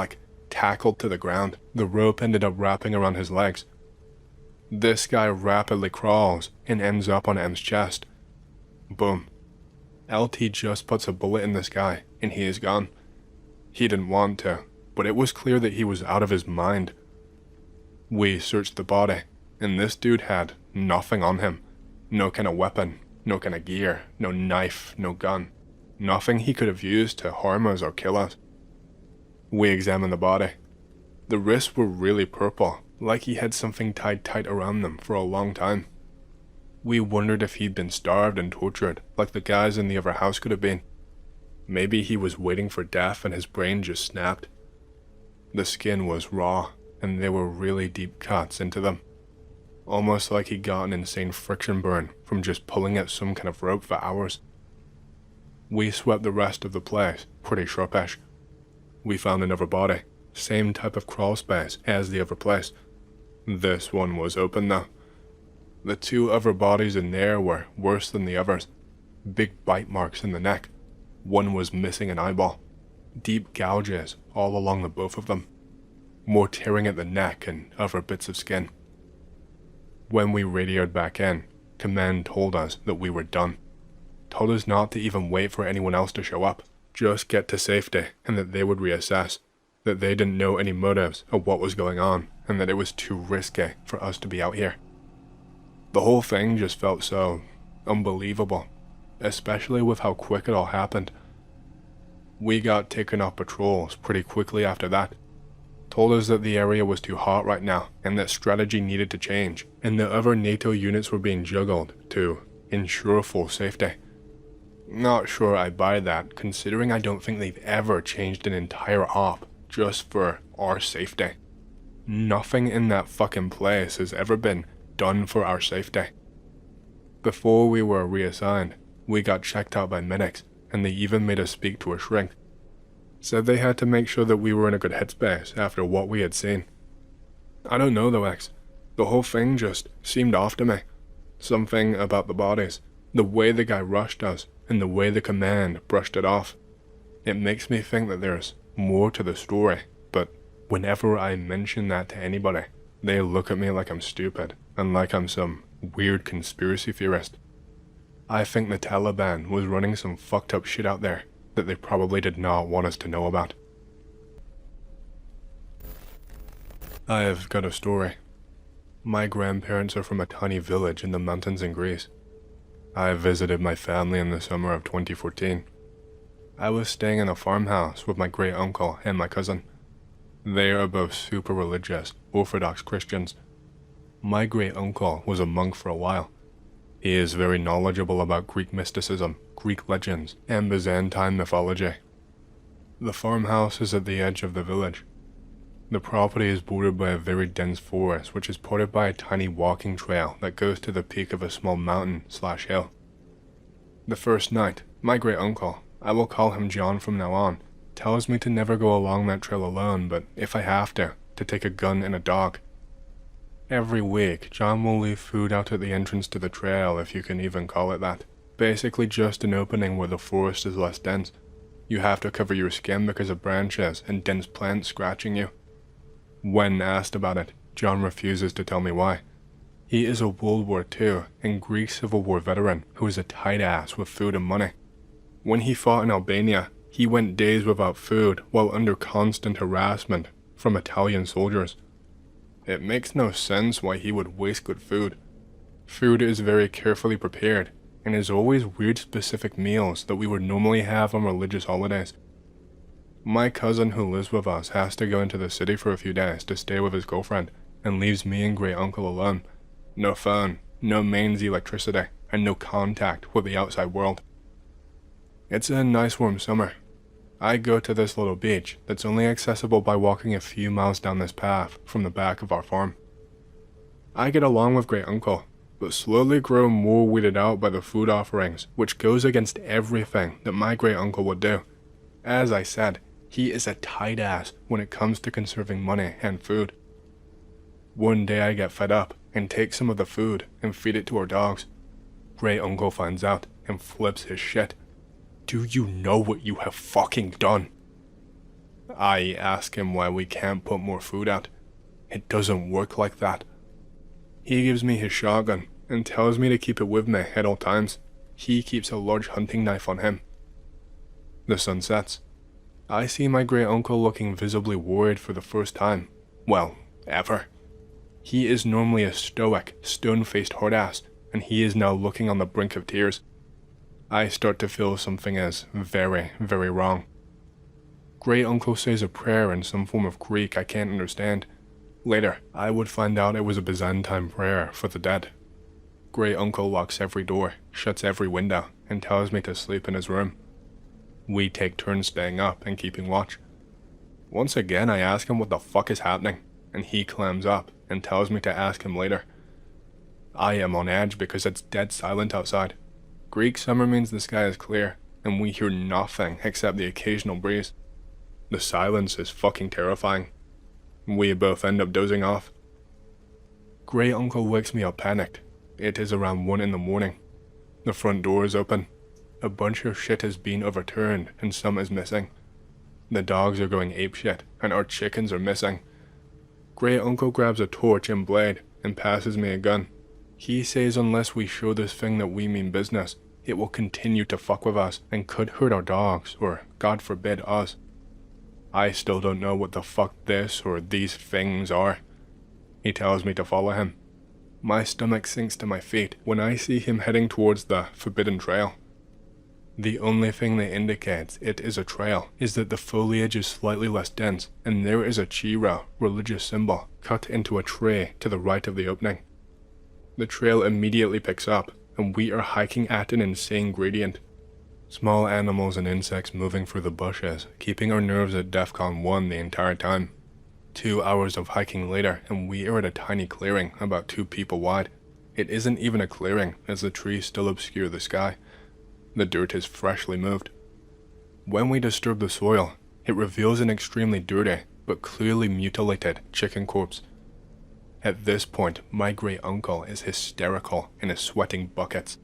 tackled to the ground. The rope ended up wrapping around his legs. This guy rapidly crawls and ends up on M's chest. Boom. LT just puts a bullet in this guy, and he is gone. He didn't want to, but it was clear that he was out of his mind. We searched the body, and this dude had nothing on him. No kind of weapon, no kind of gear, no knife, no gun. Nothing he could have used to harm us or kill us. We examined the body. The wrists were really purple, like he had something tied tight around them for a long time. We wondered if he'd been starved and tortured, like the guys in the other house could have been. Maybe he was waiting for death and his brain just snapped. The skin was raw, and there were really deep cuts into them. Almost like he got an insane friction burn from just pulling at some kind of rope for hours. We swept the rest of the place pretty sharpish. We found another body, same type of crawl space as the other place. This one was open though. The 2 other bodies in there were worse than the others. Big bite marks in the neck. One was missing an eyeball. Deep gouges all along the both of them. More tearing at the neck and other bits of skin. When we radioed back in, Command told us that we were done. Told us not to even wait for anyone else to show up. Just get to safety and that they would reassess. That they didn't know any motives of what was going on and that it was too risky for us to be out here. The whole thing just felt so unbelievable, especially with how quick it all happened. We got taken off patrols pretty quickly after that. Told us that the area was too hot right now and that strategy needed to change, and that other NATO units were being juggled to ensure full safety. Not sure I buy that, considering I don't think they've ever changed an entire op just for our safety. Nothing in that fucking place has ever been done for our safety. Before we were reassigned, we got checked out by medics, and they even made us speak to a shrink. Said they had to make sure that we were in a good headspace after what we had seen. I don't know though, X. The whole thing just seemed off to me. Something about the bodies, the way the guy rushed us, and the way the command brushed it off. It makes me think that there's more to the story, but whenever I mention that to anybody, they look at me like I'm stupid, and like I'm some weird conspiracy theorist. I think the Taliban was running some fucked up shit out there that they probably did not want us to know about. I've got a story. My grandparents are from a tiny village in the mountains in Greece. I visited my family in the summer of 2014. I was staying in a farmhouse with my great uncle and my cousin. They are both super religious, Orthodox Christians. My great uncle was a monk for a while. He is very knowledgeable about Greek mysticism, Greek legends, and Byzantine mythology. The farmhouse is at the edge of the village. The property is bordered by a very dense forest, which is parted by a tiny walking trail that goes to the peak of a small mountain/hill. The first night, my great uncle, I will call him John from now on, tells me to never go along that trail alone, but if I have to take a gun and a dog. Every week, John will leave food out at the entrance to the trail, if you can even call it that. Basically just an opening where the forest is less dense. You have to cover your skin because of branches and dense plants scratching you. When asked about it, John refuses to tell me why. He is a World War II and Greek Civil War veteran who is a tight ass with food and money. When he fought in Albania, he went days without food while under constant harassment from Italian soldiers. It makes no sense why he would waste good food. Food is very carefully prepared and is always weird specific meals that we would normally have on religious holidays. My cousin who lives with us has to go into the city for a few days to stay with his girlfriend and leaves me and great uncle alone. No phone, no mains electricity, and no contact with the outside world. It's a nice warm summer. I go to this little beach that's only accessible by walking a few miles down this path from the back of our farm. I get along with great uncle, but slowly grow more weirded out by the food offerings, which goes against everything that my great uncle would do. As I said, he is a tight ass when it comes to conserving money and food. One day I get fed up and take some of the food and feed it to our dogs. Great uncle finds out and flips his shit. Do you know what you have fucking done? I ask him why we can't put more food out. It doesn't work like that. He gives me his shotgun and tells me to keep it with me at all times. He keeps a large hunting knife on him. The sun sets. I see my great uncle looking visibly worried for the first time. Well, ever. He is normally a stoic, stone-faced hard-ass, and he is now looking on the brink of tears. I start to feel something is very, very wrong. Great uncle says a prayer in some form of Greek I can't understand. Later, I would find out it was a Byzantine prayer for the dead. Great uncle locks every door, shuts every window, and tells me to sleep in his room. We take turns staying up and keeping watch. Once again I ask him what the fuck is happening, and he clams up and tells me to ask him later. I am on edge because it's dead silent outside. Greek summer means the sky is clear, and we hear nothing except the occasional breeze. The silence is fucking terrifying. We both end up dozing off. Great uncle wakes me up panicked. It is around 1 in the morning. The front door is open. A bunch of shit has been overturned and some is missing. The dogs are going apeshit and our chickens are missing. Great uncle grabs a torch and blade and passes me a gun. He says unless we show this thing that we mean business, it will continue to fuck with us and could hurt our dogs or, God forbid, us. I still don't know what the fuck this or these things are. He tells me to follow him. My stomach sinks to my feet when I see him heading towards the forbidden trail. The only thing that indicates it is a trail is that the foliage is slightly less dense and there is a chiro, religious symbol, cut into a tree to the right of the opening. The trail immediately picks up and we are hiking at an insane gradient. Small animals and insects moving through the bushes, keeping our nerves at DEFCON 1 the entire time. 2 hours of hiking later and we are at a tiny clearing about 2 people wide. It isn't even a clearing as the trees still obscure the sky. The dirt is freshly moved. When we disturb the soil, it reveals an extremely dirty but clearly mutilated chicken corpse. At this point, my great uncle is hysterical and is sweating buckets.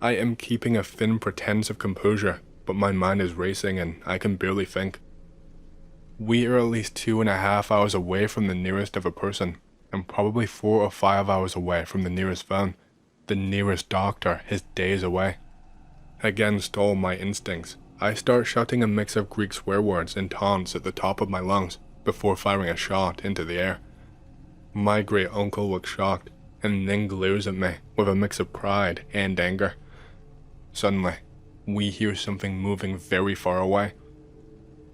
I am keeping a thin pretense of composure, but my mind is racing and I can barely think. We are at least 2.5 hours away from the nearest of a person, and probably 4 or 5 hours away from the nearest phone. The nearest doctor is days away. Against all my instincts, I start shouting a mix of Greek swear words and taunts at the top of my lungs before firing a shot into the air. My great uncle looks shocked, and then glares at me with a mix of pride and anger. Suddenly, we hear something moving very far away.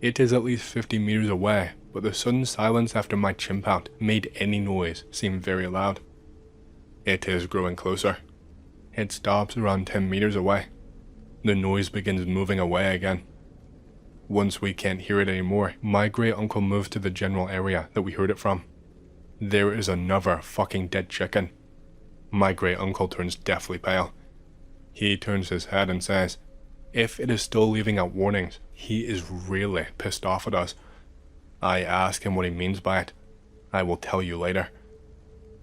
It is at least 50 meters away, but the sudden silence after my chimp out made any noise seem very loud. It is growing closer. It stops around 10 meters away. The noise begins moving away again. Once we can't hear it anymore, my great uncle moves to the general area that we heard it from. There is another fucking dead chicken. My great uncle turns deathly pale. He turns his head and says, if it is still leaving out warnings, he is really pissed off at us. I ask him what he means by it. I will tell you later.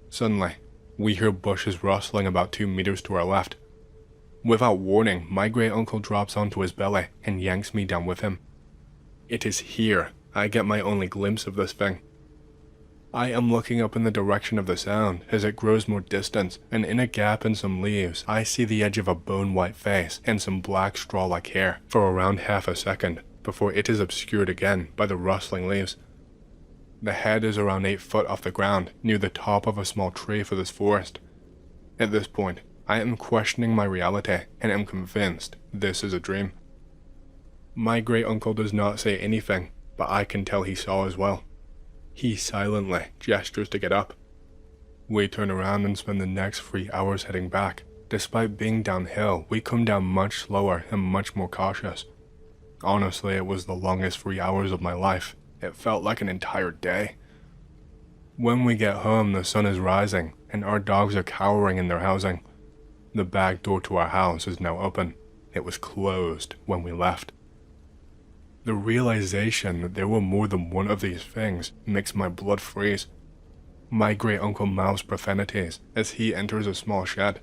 Suddenly, we hear bushes rustling about 2 meters to our left. Without warning, my great uncle drops onto his belly and yanks me down with him. It is here I get my only glimpse of this thing. I am looking up in the direction of the sound as it grows more distant, and in a gap in some leaves, I see the edge of a bone-white face and some black straw-like hair for around half a second before it is obscured again by the rustling leaves. The head is around 8 foot off the ground near the top of a small tree for this forest. At this point, I am questioning my reality and am convinced this is a dream. My great uncle does not say anything, but I can tell he saw as well. He silently gestures to get up. We turn around and spend the next 3 hours heading back. Despite being downhill, we come down much slower and much more cautious. Honestly, it was the longest 3 hours of my life. It felt like an entire day. When we get home, the sun is rising, and our dogs are cowering in their housing. The back door to our house is now open. It was closed when we left. The realization that there were more than one of these things makes my blood freeze. My great uncle mouths profanities as he enters a small shed.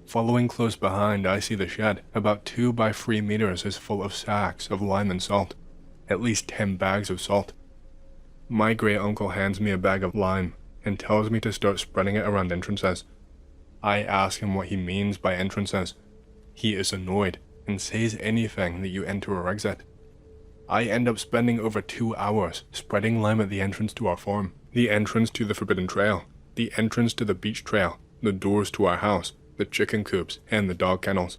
Following close behind, I see the shed, about 2 by 3 meters, is full of sacks of lime and salt, at least 10 bags of salt. My great uncle hands me a bag of lime and tells me to start spreading it around entrances. I ask him what he means by entrances. He is annoyed and says anything that you enter or exit. I end up spending over 2 hours spreading lime at the entrance to our farm, the entrance to the Forbidden Trail, the entrance to the beach trail, the doors to our house, the chicken coops, and the dog kennels.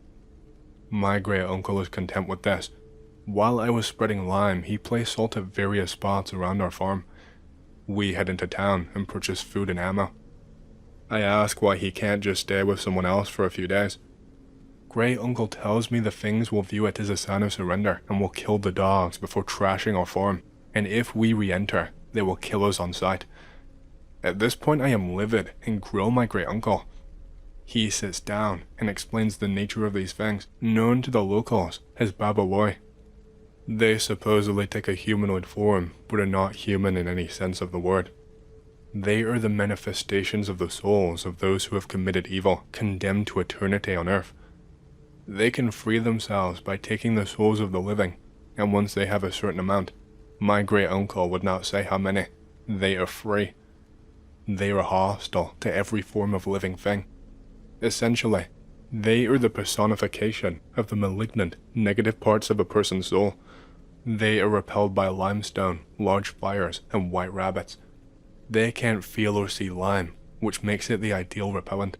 My great uncle is content with this. While I was spreading lime, he placed salt at various spots around our farm. We head into town and purchase food and ammo. I ask why he can't just stay with someone else for a few days. Great uncle tells me the things will view it as a sign of surrender and will kill the dogs before trashing our farm, and if we re-enter, they will kill us on sight. At this point I am livid and grill my great uncle. He sits down and explains the nature of these things, known to the locals as babaloi. They supposedly take a humanoid form, but are not human in any sense of the word. They are the manifestations of the souls of those who have committed evil, condemned to eternity on earth. They can free themselves by taking the souls of the living, and once they have a certain amount, my great uncle would not say how many, they are free. They are hostile to every form of living thing. Essentially, they are the personification of the malignant, negative parts of a person's soul. They are repelled by limestone, large fires, and white rabbits. They can't feel or see lime, which makes it the ideal repellent.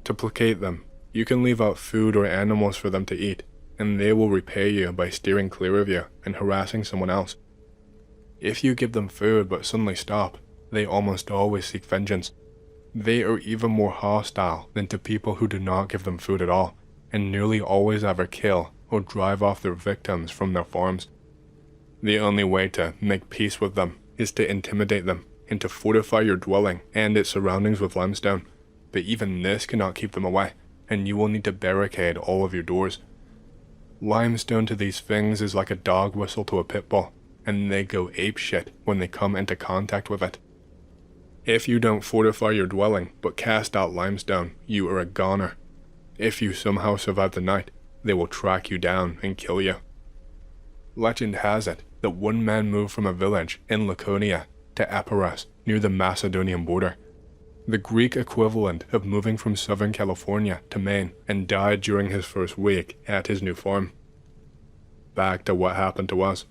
To placate them, you can leave out food or animals for them to eat, and they will repay you by steering clear of you and harassing someone else. If you give them food but suddenly stop, they almost always seek vengeance. They are even more hostile than to people who do not give them food at all, and nearly always either kill or drive off their victims from their farms. The only way to make peace with them is to intimidate them and to fortify your dwelling and its surroundings with limestone, but even this cannot keep them away, and you will need to barricade all of your doors. Limestone to these things is like a dog whistle to a pit bull, and they go apeshit when they come into contact with it. If you don't fortify your dwelling but cast out limestone, you are a goner. If you somehow survive the night, they will track you down and kill you. Legend has it that one man moved from a village in Laconia to Epirus near the Macedonian border, the Greek equivalent of moving from Southern California to Maine, and died during his first week at his new farm. Back to what happened to us.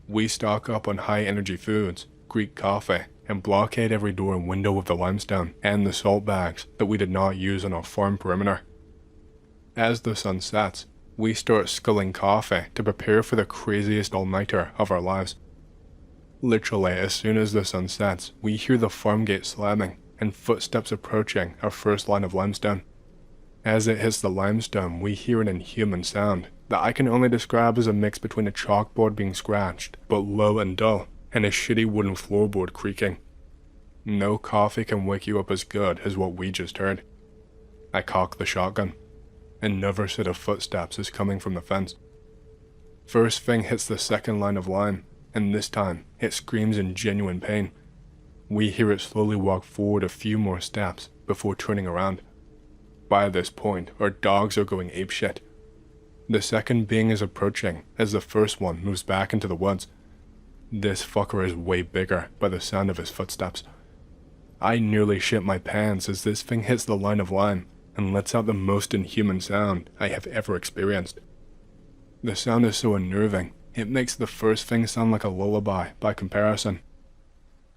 We stock up on high-energy foods, Greek coffee and blockade every door and window with the limestone and the salt bags that we did not use on our farm perimeter. As the sun sets, we start sculling coffee to prepare for the craziest all-nighter of our lives. Literally, as soon as the sun sets, we hear the farm gate slamming and footsteps approaching our first line of limestone. As it hits the limestone, we hear an inhuman sound that I can only describe as a mix between a chalkboard being scratched, but low and dull, and a shitty wooden floorboard creaking. No coffee can wake you up as good as what we just heard. I cock the shotgun. Another set of footsteps is coming from the fence. First thing hits the second line of lime, and this time, it screams in genuine pain. We hear it slowly walk forward a few more steps before turning around. By this point, our dogs are going apeshit. The second being is approaching as the first one moves back into the woods. This fucker is way bigger by the sound of his footsteps. I nearly shit my pants as this thing hits the line of lime and lets out the most inhuman sound I have ever experienced. The sound is so unnerving, it makes the first thing sound like a lullaby by comparison.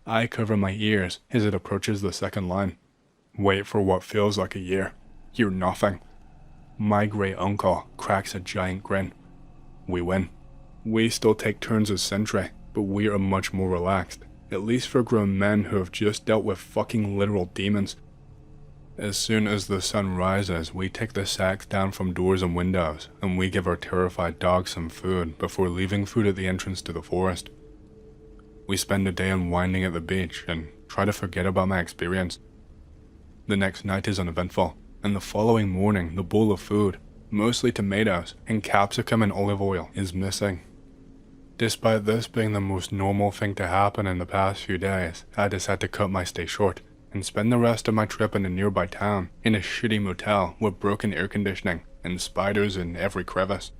I cover my ears as it approaches the second line. Wait for what feels like a year. Hear nothing. My great uncle cracks a giant grin. We win. We still take turns as sentry, but we are much more relaxed, at least for grown men who have just dealt with fucking literal demons. As soon as the sun rises, we take the sacks down from doors and windows, and we give our terrified dogs some food before leaving food at the entrance to the forest. We spend a day unwinding at the beach and try to forget about my experience. The next night is uneventful, and the following morning the bowl of food, mostly tomatoes and capsicum and olive oil, is missing. Despite this being the most normal thing to happen in the past few days, I decide to cut my stay short and spend the rest of my trip in a nearby town in a shitty motel with broken air conditioning and spiders in every crevice.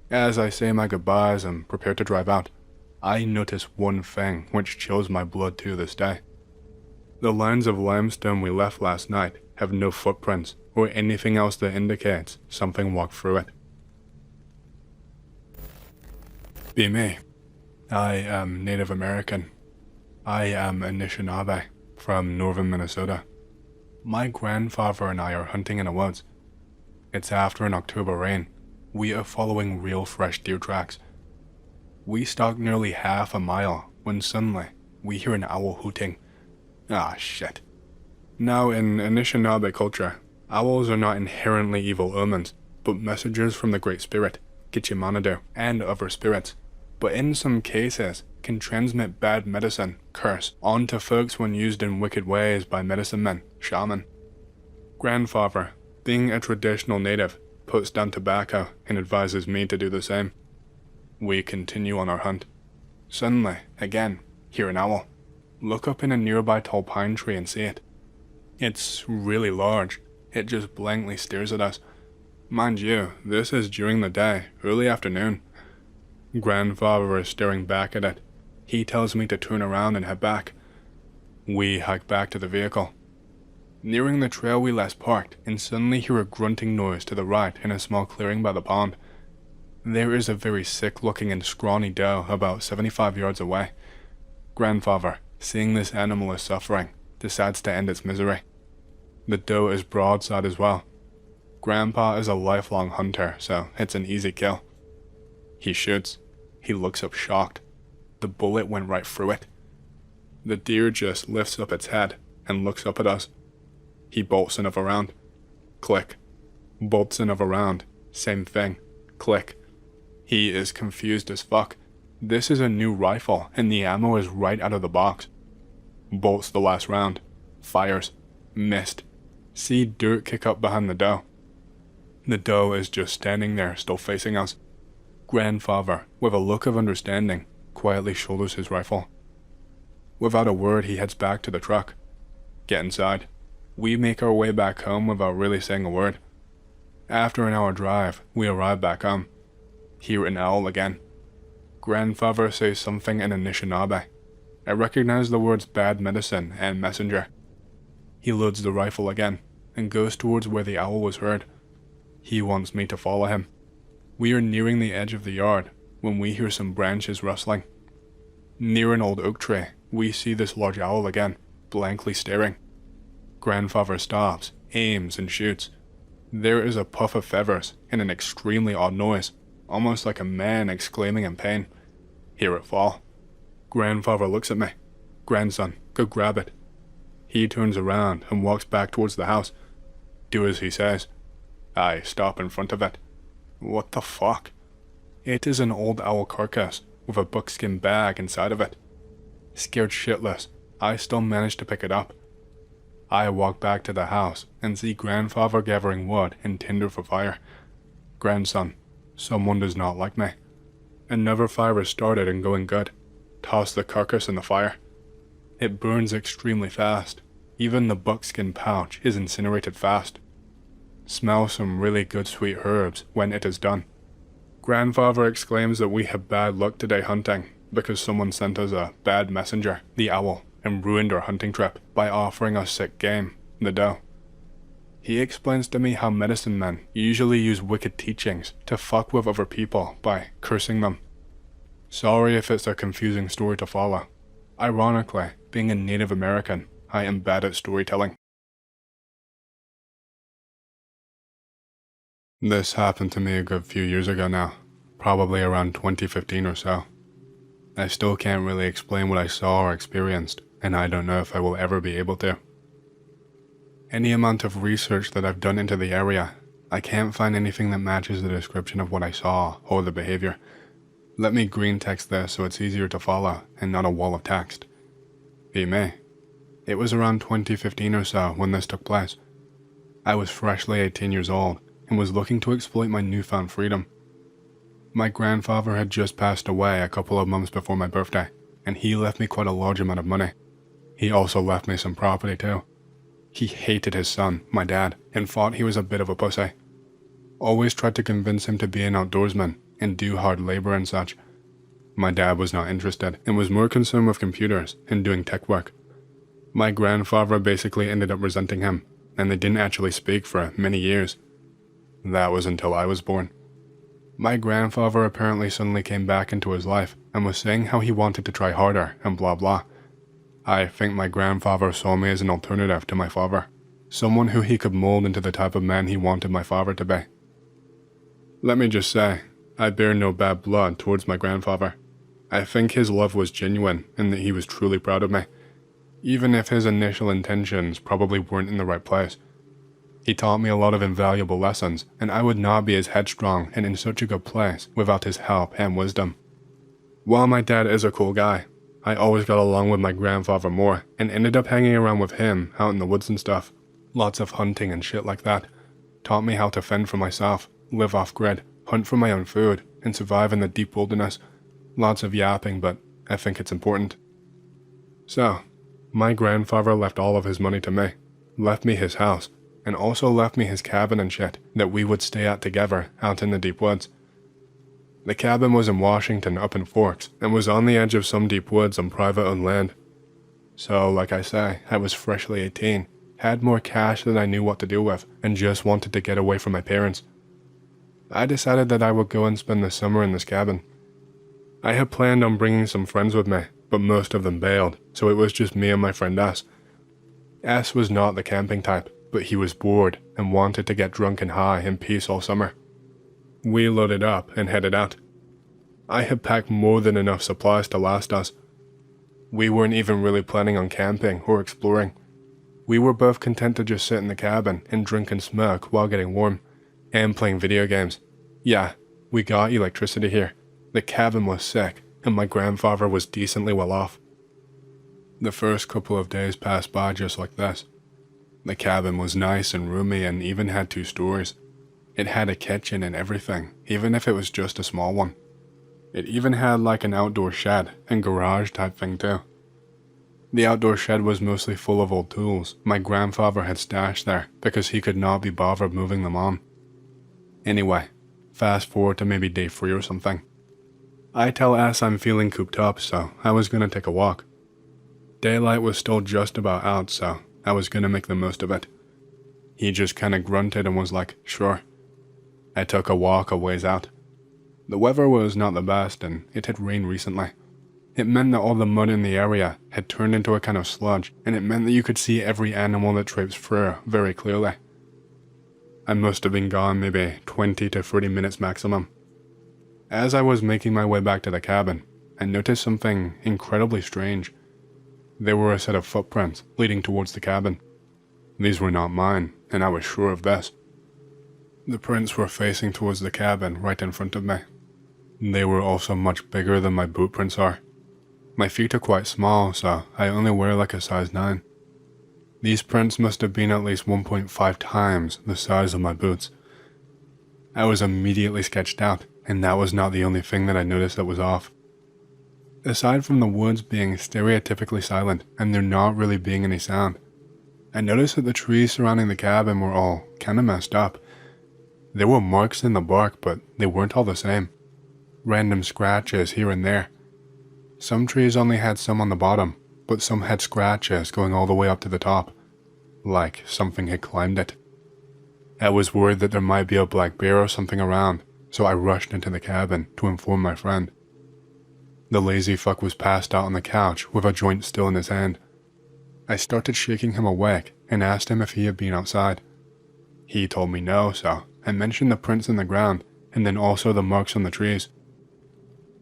As I say my goodbyes and prepare to drive out, I notice one thing which chills my blood to this day. The lines of limestone we left last night have no footprints or anything else that indicates something walked through it. Be me. I am Native American. I am Anishinaabe from northern Minnesota. My grandfather and I are hunting in the woods. It's after an October rain. We are following real fresh deer tracks. We stalk nearly half a mile when suddenly we hear an owl hooting. Ah, shit. Now, in Anishinaabe culture, owls are not inherently evil omens, but messengers from the Great Spirit, Kichimanadu, and other spirits, but in some cases can transmit bad medicine, curse, onto folks when used in wicked ways by medicine men, shaman. Grandfather, being a traditional native, puts down tobacco and advises me to do the same. We continue on our hunt. Suddenly, again, hear an owl. Look up in a nearby tall pine tree and see it. It's really large. It just blankly stares at us. Mind you, this is during the day, early afternoon. Grandfather is staring back at it. He tells me to turn around and head back. We hike back to the vehicle. Nearing the trail we last parked, and suddenly hear a grunting noise to the right in a small clearing by the pond. There is a very sick-looking and scrawny doe about 75 yards away. Grandfather, seeing this animal is suffering, decides to end its misery. The doe is broadside as well. Grandpa is a lifelong hunter, so it's an easy kill. He shoots. He looks up shocked. The bullet went right through it. The deer just lifts up its head and looks up at us. He bolts another round. Click. Bolts another round. Same thing. Click. He is confused as fuck. This is a new rifle and the ammo is right out of the box. Bolts the last round. Fires. Missed. See dirt kick up behind the doe. The doe is just standing there, still facing us. Grandfather, with a look of understanding, quietly shoulders his rifle. Without a word, he heads back to the truck. Get inside. We make our way back home without really saying a word. After an hour drive, we arrive back home. Hear an owl again. Grandfather says something in Anishinaabe. I recognize the words bad medicine and messenger. He loads the rifle again, and goes towards where the owl was heard. He wants me to follow him. We are nearing the edge of the yard, when we hear some branches rustling. Near an old oak tree, we see this large owl again, blankly staring. Grandfather stops, aims, and shoots. There is a puff of feathers and an extremely odd noise, almost like a man exclaiming in pain. Hear it fall. Grandfather looks at me. Grandson, go grab it. He turns around and walks back towards the house. Do as he says. I stop in front of it. What the fuck? It is an old owl carcass with a buckskin bag inside of it. Scared shitless, I still manage to pick it up. I walk back to the house and see grandfather gathering wood and tinder for fire. Grandson, someone does not like me. Another fire is started and going good. Toss the carcass in the fire. It burns extremely fast. Even the buckskin pouch is incinerated fast. Smell some really good sweet herbs when it is done. Grandfather exclaims that we have bad luck today hunting because someone sent us a bad messenger, the owl, and ruined our hunting trip by offering us sick game, the doe. He explains to me how medicine men usually use wicked teachings to fuck with other people by cursing them. Sorry if it's a confusing story to follow. Ironically, being a Native American, I am bad at storytelling. This happened to me a good few years ago now, probably around 2015 or so. I still can't really explain what I saw or experienced, and I don't know if I will ever be able to. Any amount of research that I've done into the area, I can't find anything that matches the description of what I saw or the behavior. Let me green text this so it's easier to follow and not a wall of text. Be me. It was around 2015 or so when this took place. I was freshly 18 years old and was looking to exploit my newfound freedom. My grandfather had just passed away a couple of months before my birthday, and he left me quite a large amount of money. He also left me some property too. He hated his son, my dad, and thought he was a bit of a pussy. Always tried to convince him to be an outdoorsman and do hard labor and such. My dad was not interested and was more concerned with computers and doing tech work. My grandfather basically ended up resenting him, and they didn't actually speak for many years. That was until I was born. My grandfather apparently suddenly came back into his life and was saying how he wanted to try harder and blah blah. I think my grandfather saw me as an alternative to my father, someone who he could mold into the type of man he wanted my father to be. Let me just say, I bear no bad blood towards my grandfather. I think his love was genuine and that he was truly proud of me, even if his initial intentions probably weren't in the right place. He taught me a lot of invaluable lessons, and I would not be as headstrong and in such a good place without his help and wisdom. While my dad is a cool guy, I always got along with my grandfather more and ended up hanging around with him out in the woods and stuff. Lots of hunting and shit like that. Taught me how to fend for myself, live off-grid, hunt for my own food, and survive in the deep wilderness. Lots of yapping, but I think it's important. So, my grandfather left all of his money to me, left me his house, and also left me his cabin and shit that we would stay at together out in the deep woods. The cabin was in Washington up in Forks and was on the edge of some deep woods on private-owned land. So, like I say, I was freshly 18, had more cash than I knew what to do with, and just wanted to get away from my parents. I decided that I would go and spend the summer in this cabin. I had planned on bringing some friends with me, but most of them bailed, so it was just me and my friend S. S was not the camping type, but he was bored and wanted to get drunk and high in peace all summer. We loaded up and headed out. I had packed more than enough supplies to last us. We weren't even really planning on camping or exploring. We were both content to just sit in the cabin and drink and smoke while getting warm, and playing video games. Yeah, we got electricity here. The cabin was sick, and my grandfather was decently well off. The first couple of days passed by just like this. The cabin was nice and roomy and even had 2 stories. It had a kitchen and everything, even if it was just a small one. It even had like an outdoor shed and garage type thing too. The outdoor shed was mostly full of old tools my grandfather had stashed there because he could not be bothered moving them on. Anyway, fast forward to maybe day 3 or something. I tell S I'm feeling cooped up, so I was gonna take a walk. Daylight was still just about out, so I was gonna make the most of it. He just kinda grunted and was like, sure. I took a walk a ways out. The weather was not the best and it had rained recently. It meant that all the mud in the area had turned into a kind of sludge, and it meant that you could see every animal that traipsed through very clearly. I must have been gone maybe 20 to 30 minutes maximum. As I was making my way back to the cabin, I noticed something incredibly strange. There were a set of footprints leading towards the cabin. These were not mine, and I was sure of this. The prints were facing towards the cabin right in front of me. They were also much bigger than my boot prints are. My feet are quite small, so I only wear like a size 9. These prints must have been at least 1.5 times the size of my boots. I was immediately sketched out, and that was not the only thing that I noticed that was off. Aside from the woods being stereotypically silent and there not really being any sound, I noticed that the trees surrounding the cabin were all kinda messed up. There were marks in the bark, but they weren't all the same. Random scratches here and there. Some trees only had some on the bottom, but some had scratches going all the way up to the top, like something had climbed it. I was worried that there might be a black bear or something around, so I rushed into the cabin to inform my friend. The lazy fuck was passed out on the couch with a joint still in his hand. I started shaking him awake and asked him if he had been outside. He told me no, so I mentioned the prints in the ground and then also the marks on the trees.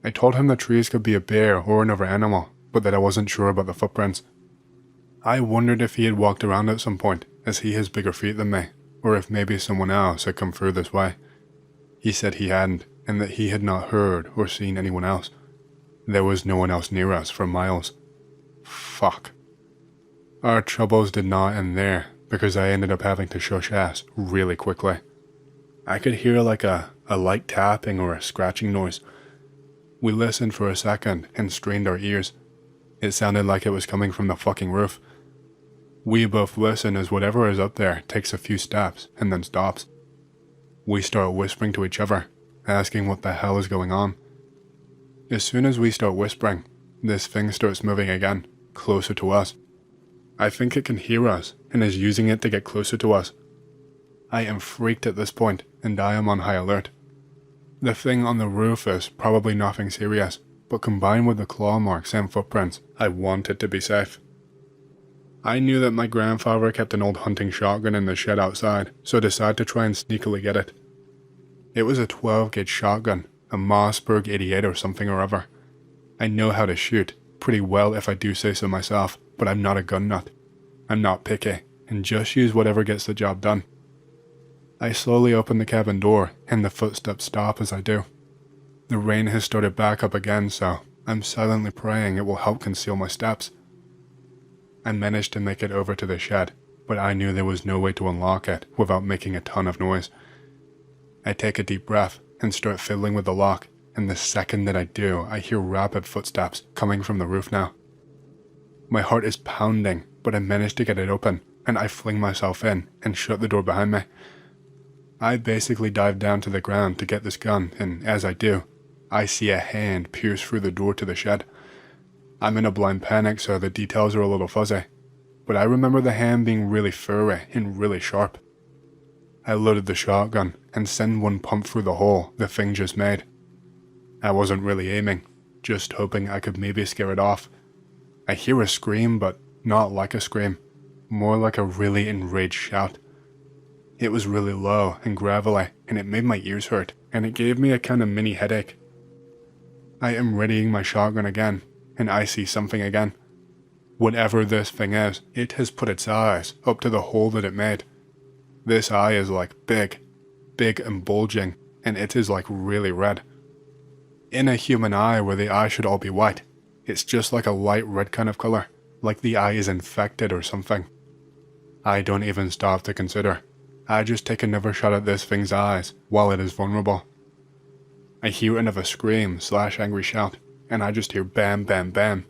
I told him the trees could be a bear or another animal, but that I wasn't sure about the footprints. I wondered if he had walked around at some point, as he has bigger feet than me, or if maybe someone else had come through this way. He said he hadn't, and that he had not heard or seen anyone else. There was no one else near us for miles. Fuck. Our troubles did not end there, because I ended up having to shush ass really quickly. I could hear like a light tapping or a scratching noise. We listened for a second and strained our ears. It sounded like it was coming from the fucking roof. We both listen as whatever is up there takes a few steps and then stops. We start whispering to each other, asking what the hell is going on. As soon as we start whispering, this thing starts moving again, closer to us. I think it can hear us and is using it to get closer to us. I am freaked at this point, and I am on high alert. The thing on the roof is probably nothing serious, but combined with the claw marks and footprints, I wanted to be safe. I knew that my grandfather kept an old hunting shotgun in the shed outside, so I decided to try and sneakily get it. It was a 12-gauge shotgun, a Mossberg 88 or something or other. I know how to shoot, pretty well if I do say so myself, but I'm not a gun nut. I'm not picky, and just use whatever gets the job done. I slowly open the cabin door, and the footsteps stop as I do. The rain has started back up again, so I'm silently praying it will help conceal my steps. I managed to make it over to the shed, but I knew there was no way to unlock it without making a ton of noise. I take a deep breath and start fiddling with the lock, and the second that I do, I hear rapid footsteps coming from the roof now. My heart is pounding, but I manage to get it open, and I fling myself in and shut the door behind me. I basically dive down to the ground to get this gun, and as I do, I see a hand pierce through the door to the shed. I'm in a blind panic, so the details are a little fuzzy, but I remember the hand being really furry and really sharp. I loaded the shotgun and sent one pump through the hole the thing just made. I wasn't really aiming, just hoping I could maybe scare it off. I hear a scream, but not like a scream, more like a really enraged shout. It was really low and gravelly, and it made my ears hurt, and it gave me a kind of mini headache. I am readying my shotgun again, and I see something again. Whatever this thing is, it has put its eyes up to the hole that it made. This eye is like big and bulging, and it is like really red. In a human eye where the eye should all be white, it's just like a light red kind of color, like the eye is infected or something. I don't even stop to consider. I just take another shot at this thing's eyes while it is vulnerable. I hear another scream / angry shout, and I just hear bam bam bam.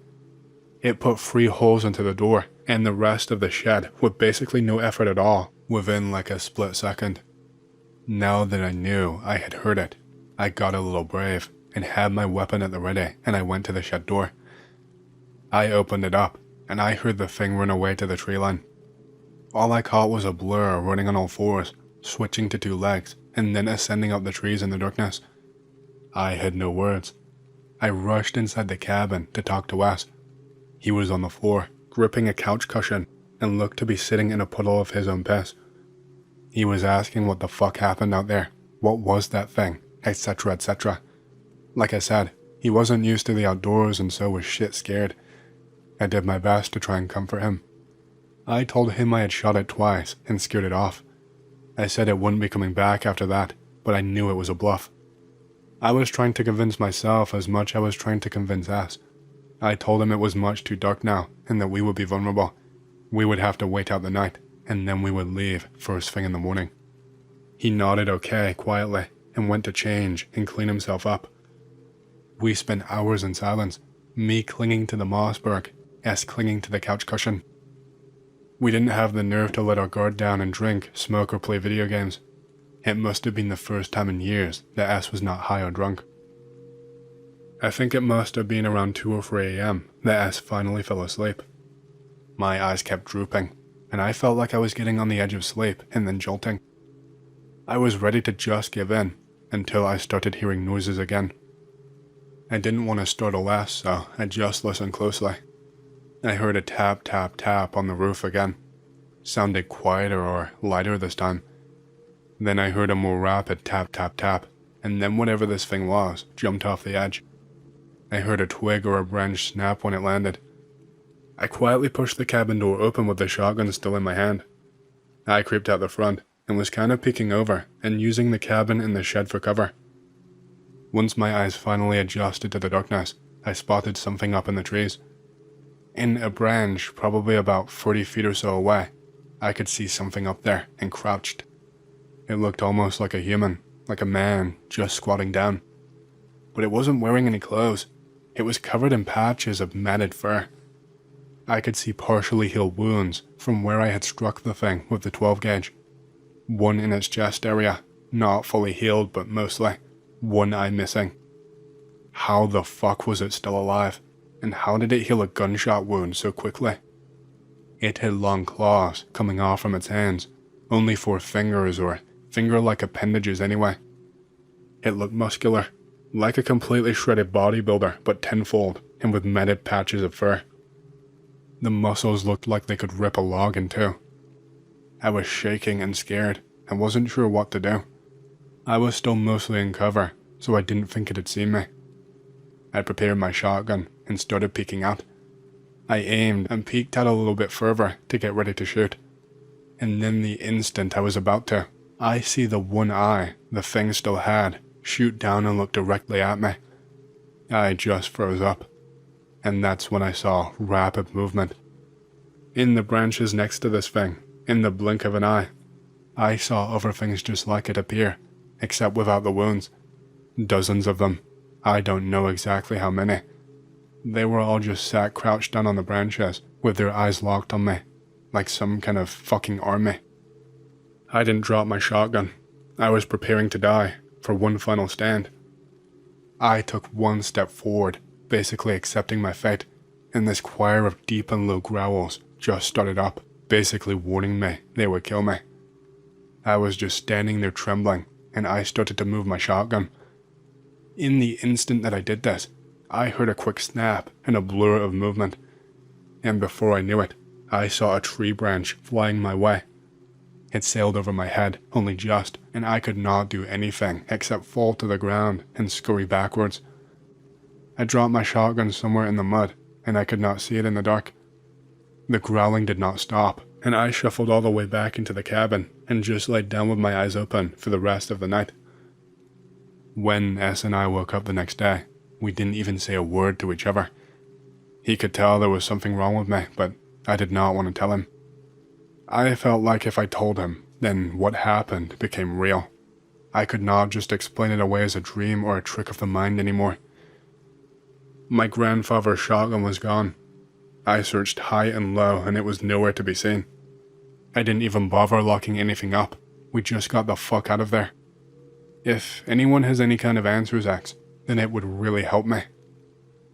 It put 3 holes into the door and the rest of the shed with basically no effort at all within like a split second. Now that I knew I had heard it, I got a little brave and had my weapon at the ready, and I went to the shed door. I opened it up and I heard the thing run away to the tree line. All I caught was a blur running on all 4s, switching to 2 legs, and then ascending up the trees in the darkness. I had no words. I rushed inside the cabin to talk to Wes. He was on the floor, gripping a couch cushion, and looked to be sitting in a puddle of his own piss. He was asking what the fuck happened out there, what was that thing, etc, etc. Like I said, he wasn't used to the outdoors and so was shit scared. I did my best to try and comfort him. I told him I had shot it twice and scared it off. I said it wouldn't be coming back after that, but I knew it was a bluff. I was trying to convince myself as much as I was trying to convince S. I told him it was much too dark now and that we would be vulnerable. We would have to wait out the night, and then we would leave first thing in the morning. He nodded okay quietly and went to change and clean himself up. We spent hours in silence, me clinging to the Mossberg, S clinging to the couch cushion. We didn't have the nerve to let our guard down and drink, smoke or play video games. It must have been the first time in years that S was not high or drunk. I think it must have been around 2 or 3 a.m. that S finally fell asleep. My eyes kept drooping, and I felt like I was getting on the edge of sleep and then jolting. I was ready to just give in, until I started hearing noises again. I didn't want to startle S, so I just listened closely. I heard a tap tap tap on the roof again. Sounded quieter or lighter this time. Then I heard a more rapid tap tap tap, and then whatever this thing was jumped off the edge. I heard a twig or a branch snap when it landed. I quietly pushed the cabin door open with the shotgun still in my hand. I creeped out the front and was kind of peeking over and using the cabin and the shed for cover. Once my eyes finally adjusted to the darkness, I spotted something up in the trees. In a branch, probably about 40 feet or so away, I could see something up there and crouched. It looked almost like a human, like a man just squatting down. But it wasn't wearing any clothes. It was covered in patches of matted fur. I could see partially healed wounds from where I had struck the thing with the 12 gauge. One in its chest area, not fully healed but mostly, one eye missing. How the fuck was it still alive? And how did it heal a gunshot wound so quickly? It had long claws coming off from its hands, only 4 fingers or finger-like appendages anyway. It looked muscular, like a completely shredded bodybuilder but tenfold and with matted patches of fur. The muscles looked like they could rip a log in two. I was shaking and scared and wasn't sure what to do. I was still mostly in cover, so I didn't think it had seen me. I prepared my shotgun and started peeking out. I aimed and peeked out a little bit further to get ready to shoot. And then the instant I was about to, I see the one eye the thing still had shoot down and look directly at me. I just froze up. And that's when I saw rapid movement. In the branches next to this thing, in the blink of an eye, I saw other things just like it appear, except without the wounds. Dozens of them. I don't know exactly how many. They were all just sat crouched down on the branches, with their eyes locked on me, like some kind of fucking army. I didn't drop my shotgun. I was preparing to die, for one final stand. I took one step forward, basically accepting my fate, and this choir of deep and low growls just started up, basically warning me they would kill me. I was just standing there trembling, and I started to move my shotgun. In the instant that I did this, I heard a quick snap and a blur of movement, and before I knew it, I saw a tree branch flying my way. It sailed over my head, only just, and I could not do anything except fall to the ground and scurry backwards. I dropped my shotgun somewhere in the mud, and I could not see it in the dark. The growling did not stop, and I shuffled all the way back into the cabin and just laid down with my eyes open for the rest of the night. When S and I woke up the next day, we didn't even say a word to each other. He could tell there was something wrong with me, but I did not want to tell him. I felt like if I told him, then what happened became real. I could not just explain it away as a dream or a trick of the mind anymore. My grandfather's shotgun was gone. I searched high and low and it was nowhere to be seen. I didn't even bother locking anything up. We just got the fuck out of there. If anyone has any kind of answers, X, then it would really help me.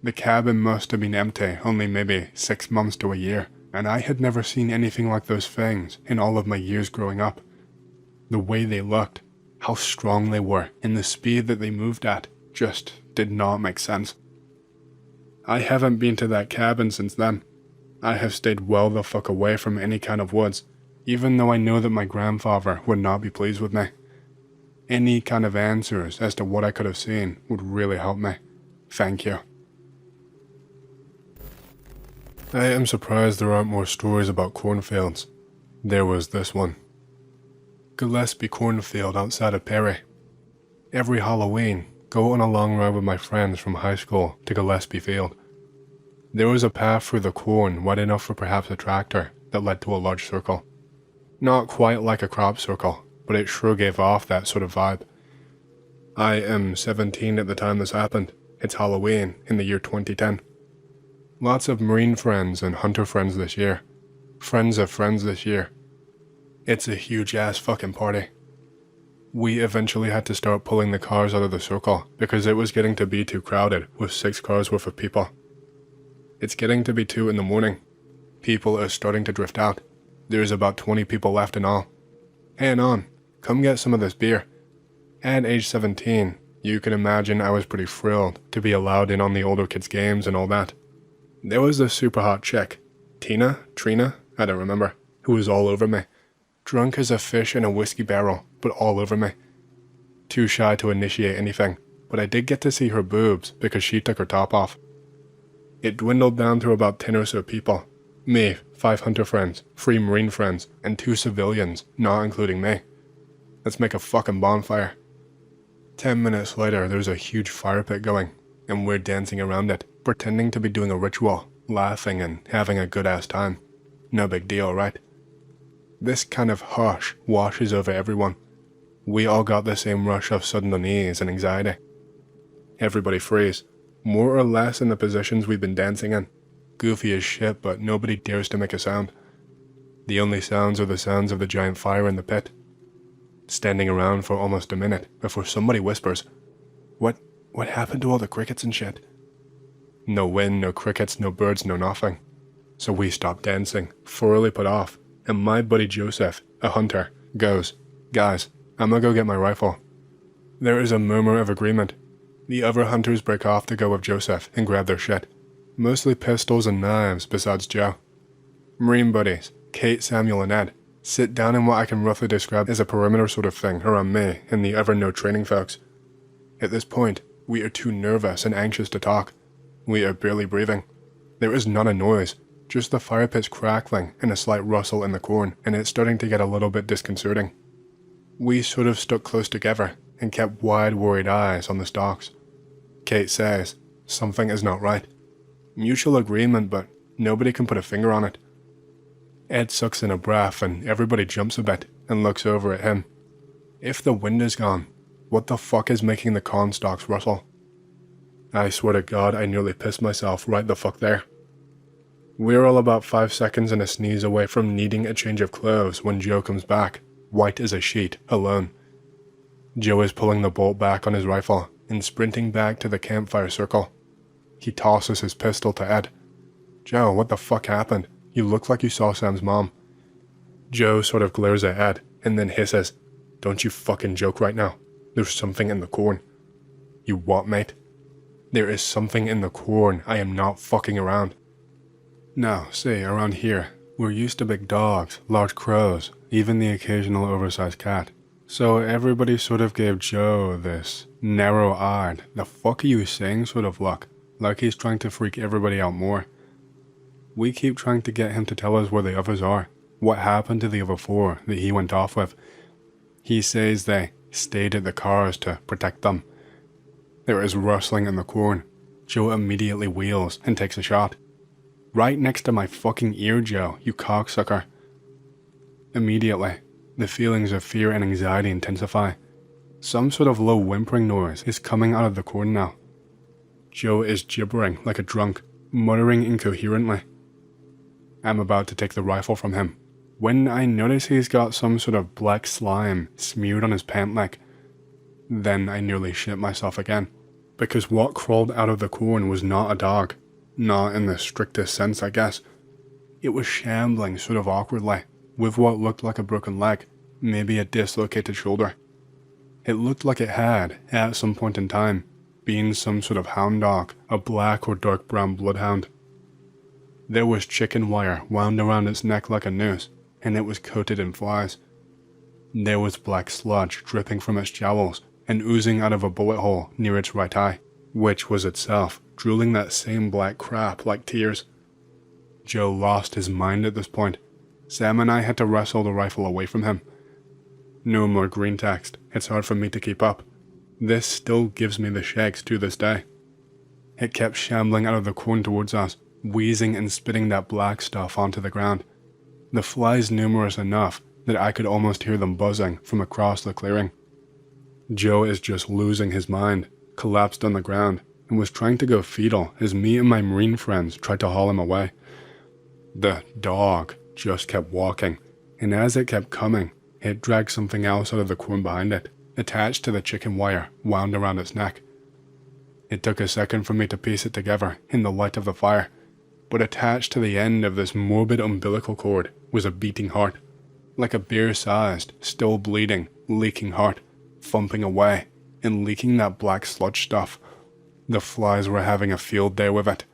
The cabin must have been empty only maybe 6 months to a year, and I had never seen anything like those things in all of my years growing up. The way they looked, how strong they were, and the speed that they moved at just did not make sense. I haven't been to that cabin since then. I have stayed well the fuck away from any kind of woods, even though I know that my grandfather would not be pleased with me. Any kind of answers as to what I could have seen would really help me. Thank you. I am surprised there aren't more stories about cornfields. There was this one. Gillespie cornfield outside of Perry. Every Halloween, go on a long ride with my friends from high school to Gillespie Field. There was a path through the corn wide enough for perhaps a tractor that led to a large circle. Not quite like a crop circle, but it sure gave off that sort of vibe. I am 17 at the time this happened. It's Halloween in the year 2010. Lots of Marine friends and hunter friends this year. Friends of friends this year. It's a huge ass fucking party. We eventually had to start pulling the cars out of the circle because it was getting to be too crowded with 6 cars worth of people. It's getting to be 2 in the morning. People are starting to drift out. There's about 20 people left in all. Hang on, come get some of this beer. At age 17, you can imagine I was pretty thrilled to be allowed in on the older kids' games and all that. There was this super hot chick, Trina, I don't remember, who was all over me. Drunk as a fish in a whiskey barrel, but all over me. Too shy to initiate anything, but I did get to see her boobs because she took her top off. It dwindled down to about 10 or so people. Me, 5 hunter friends, 3 Marine friends, and 2 civilians, not including me. Let's make a fucking bonfire. 10 minutes later, there's a huge fire pit going, and we're dancing around it, pretending to be doing a ritual, laughing and having a good-ass time. No big deal, right? This kind of hush washes over everyone. We all got the same rush of sudden unease and anxiety. Everybody freeze, more or less in the positions we've been dancing in. Goofy as shit, but nobody dares to make a sound. The only sounds are the sounds of the giant fire in the pit. Standing around for almost a minute before somebody whispers, What happened to all the crickets and shit? No wind, no crickets, no birds, no nothing. So we stop dancing, thoroughly put off, and my buddy Joseph, a hunter, goes, "Guys, I'm gonna go get my rifle." There is a murmur of agreement. The other hunters break off to go with Joseph and grab their shit. Mostly pistols and knives besides Joe. Marine buddies, Kate, Samuel, and Ed, sit down in what I can roughly describe as a perimeter sort of thing around me and the other no-training folks. At this point, we are too nervous and anxious to talk. We are barely breathing. There is not a noise, just the fire pit's crackling and a slight rustle in the corn, and it's starting to get a little bit disconcerting. We sort of stuck close together and kept wide, worried eyes on the stalks. Kate says, something is not right. Mutual agreement, but nobody can put a finger on it. Ed sucks in a breath and everybody jumps a bit and looks over at him. If the wind is gone, what the fuck is making the corn stalks rustle? I swear to God, I nearly pissed myself right the fuck there. We're all about 5 seconds and a sneeze away from needing a change of clothes when Joe comes back, white as a sheet, alone. Joe is pulling the bolt back on his rifle and sprinting back to the campfire circle. He tosses his pistol to Ed. "Joe, what the fuck happened? You look like you saw Sam's mom." Joe sort of glares at Ed and then hisses, "Don't you fucking joke right now. There's something in the corn." "You what, mate?" "There is something in the corn. I am not fucking around." Now, see, around here, we're used to big dogs, large crows, even the occasional oversized cat. So everybody sort of gave Joe this narrow-eyed, "the fuck are you saying" sort of look, like he's trying to freak everybody out more. We keep trying to get him to tell us where the others are, what happened to the other 4 that he went off with. He says they stayed at the cars to protect them. There is rustling in the corn. Joe immediately wheels and takes a shot. Right next to my fucking ear, Joe, you cocksucker. Immediately, the feelings of fear and anxiety intensify. Some sort of low whimpering noise is coming out of the corn now. Joe is gibbering like a drunk, muttering incoherently. I'm about to take the rifle from him, when I notice he's got some sort of black slime smeared on his pant leg. Then I nearly shit myself again, because what crawled out of the corn was not a dog. Not in the strictest sense, I guess. It was shambling sort of awkwardly, with what looked like a broken leg, maybe a dislocated shoulder. It looked like it had, at some point in time, being some sort of hound dog, a black or dark brown bloodhound. There was chicken wire wound around its neck like a noose, and it was coated in flies. There was black sludge dripping from its jowls and oozing out of a bullet hole near its right eye, which was itself drooling that same black crap like tears. Joe lost his mind at this point. Sam and I had to wrestle the rifle away from him. No more green text, it's hard for me to keep up. This still gives me the shakes to this day. It kept shambling out of the corn towards us, wheezing and spitting that black stuff onto the ground. The flies numerous enough that I could almost hear them buzzing from across the clearing. Joe is just losing his mind, collapsed on the ground, and was trying to go fetal as me and my marine friends tried to haul him away. The dog just kept walking, and as it kept coming, it dragged something else out of the corn behind it, attached to the chicken wire wound around its neck. It took a second for me to piece it together in the light of the fire, but attached to the end of this morbid umbilical cord was a beating heart, like a beer-sized, still bleeding, leaking heart, thumping away and leaking that black sludge stuff. The flies were having a field day with it.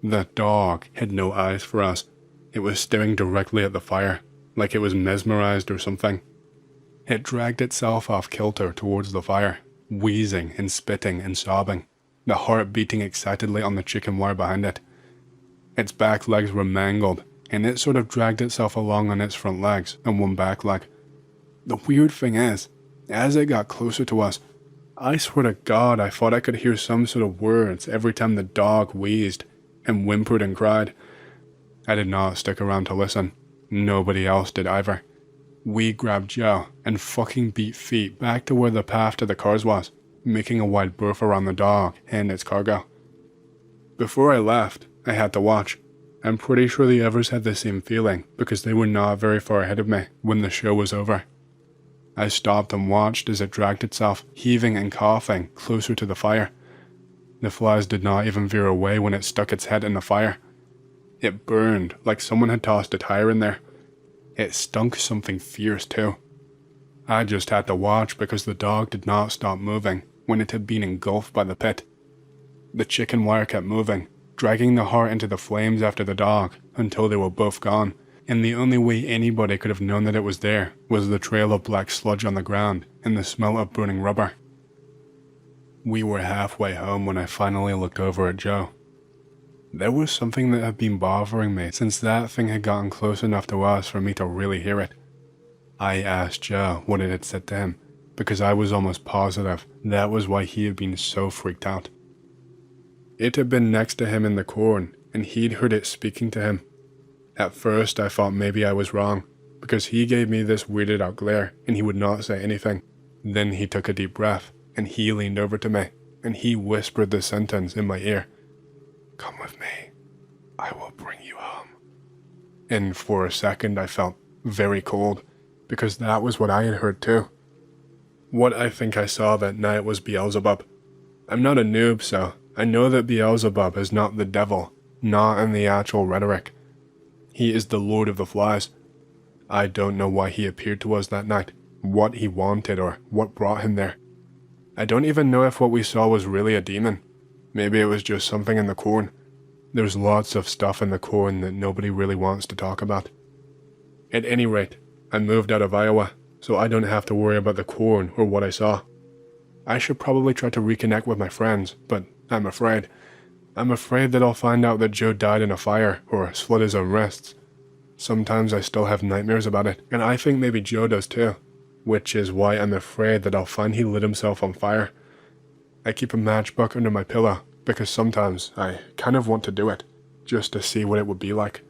The dog had no eyes for us. It was staring directly at the fire, like it was mesmerized or something. It dragged itself off kilter towards the fire, wheezing and spitting and sobbing, the heart beating excitedly on the chicken wire behind it. Its back legs were mangled, and it sort of dragged itself along on its front legs and one back leg. The weird thing is, as it got closer to us, I swear to God I thought I could hear some sort of words every time the dog wheezed and whimpered and cried. I did not stick around to listen. Nobody else did either. We grabbed Joe and fucking beat feet back to where the path to the cars was, making a wide berth around the dog and its cargo. Before I left, I had to watch. I'm pretty sure the others had the same feeling because they were not very far ahead of me when the show was over. I stopped and watched as it dragged itself, heaving and coughing, closer to the fire. The flies did not even veer away when it stuck its head in the fire. It burned like someone had tossed a tire in there. It stunk something fierce too. I just had to watch because the dog did not stop moving when it had been engulfed by the pit. The chicken wire kept moving, dragging the heart into the flames after the dog until they were both gone, and the only way anybody could have known that it was there was the trail of black sludge on the ground and the smell of burning rubber. We were halfway home when I finally looked over at Joe. There was something that had been bothering me since that thing had gotten close enough to us for me to really hear it. I asked Joe what it had said to him, because I was almost positive that was why he had been so freaked out. It had been next to him in the corn, and he'd heard it speaking to him. At first I thought maybe I was wrong, because he gave me this weirded out glare and he would not say anything. Then he took a deep breath, and he leaned over to me, and he whispered this sentence in my ear. "Come with me. I will bring you home." And for a second I felt very cold, because that was what I had heard too. What I think I saw that night was Beelzebub. I'm not a noob, so I know that Beelzebub is not the devil, not in the actual rhetoric. He is the Lord of the Flies. I don't know why he appeared to us that night, what he wanted or what brought him there. I don't even know if what we saw was really a demon. Maybe it was just something in the corn. There's lots of stuff in the corn that nobody really wants to talk about. At any rate, I moved out of Iowa, so I don't have to worry about the corn or what I saw. I should probably try to reconnect with my friends, but I'm afraid. I'm afraid that I'll find out that Joe died in a fire or slit his own wrists. Sometimes I still have nightmares about it, and I think maybe Joe does too, which is why I'm afraid that I'll find he lit himself on fire. I keep a matchbook under my pillow because sometimes I kind of want to do it, just to see what it would be like.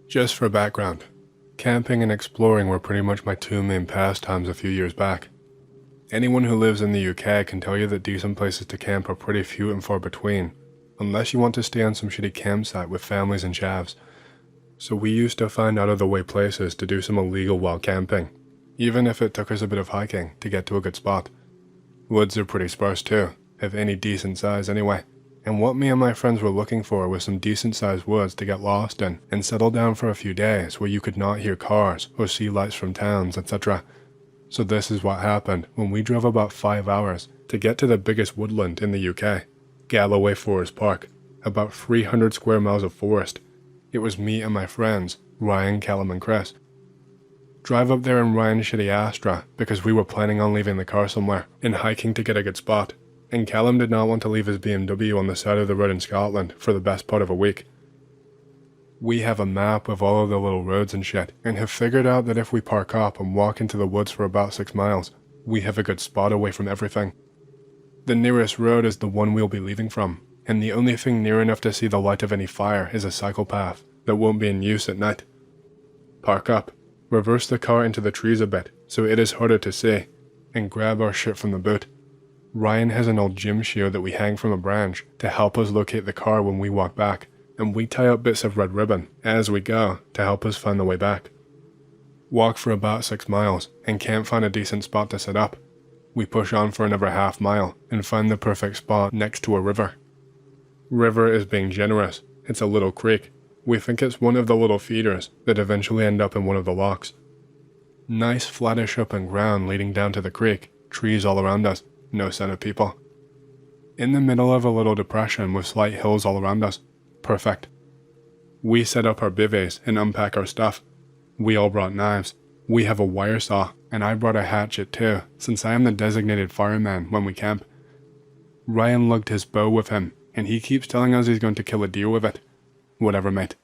Just for background, camping and exploring were pretty much my two main pastimes a few years back. Anyone who lives in the UK can tell you that decent places to camp are pretty few and far between, unless you want to stay on some shitty campsite with families and chavs. So we used to find out of the way places to do some illegal wild camping, even if it took us a bit of hiking to get to a good spot. Woods are pretty sparse too, if any decent size anyway, and what me and my friends were looking for was some decent sized woods to get lost in and settle down for a few days where you could not hear cars or see lights from towns, etc. So this is what happened when we drove about 5 hours to get to the biggest woodland in the UK, Galloway Forest Park, about 300 square miles of forest. It was me and my friends, Ryan, Callum and Chris. Drive up there in Ryan's shitty Astra because we were planning on leaving the car somewhere and hiking to get a good spot, and Callum did not want to leave his BMW on the side of the road in Scotland for the best part of a week. We have a map of all of the little roads and shit, and have figured out that if we park up and walk into the woods for about 6 miles, we have a good spot away from everything. The nearest road is the one we'll be leaving from, and the only thing near enough to see the light of any fire is a cycle path that won't be in use at night. Park up, reverse the car into the trees a bit so it is harder to see, and grab our shit from the boot. Ryan has an old gym shear that we hang from a branch to help us locate the car when we walk back, and we tie up bits of red ribbon as we go to help us find the way back. Walk for about 6 miles and can't find a decent spot to set up. We push on for another half mile and find the perfect spot next to a river. River is being generous. It's a little creek. We think it's one of the little feeders that eventually end up in one of the locks. Nice flattish open ground leading down to the creek, trees all around us, no sign of people. In the middle of a little depression with slight hills all around us. Perfect. We set up our bivvies and unpack our stuff. We all brought knives. We have a wire saw, and I brought a hatchet too, since I am the designated fireman when we camp. Ryan lugged his bow with him, and he keeps telling us he's going to kill a deer with it. Whatever, mate.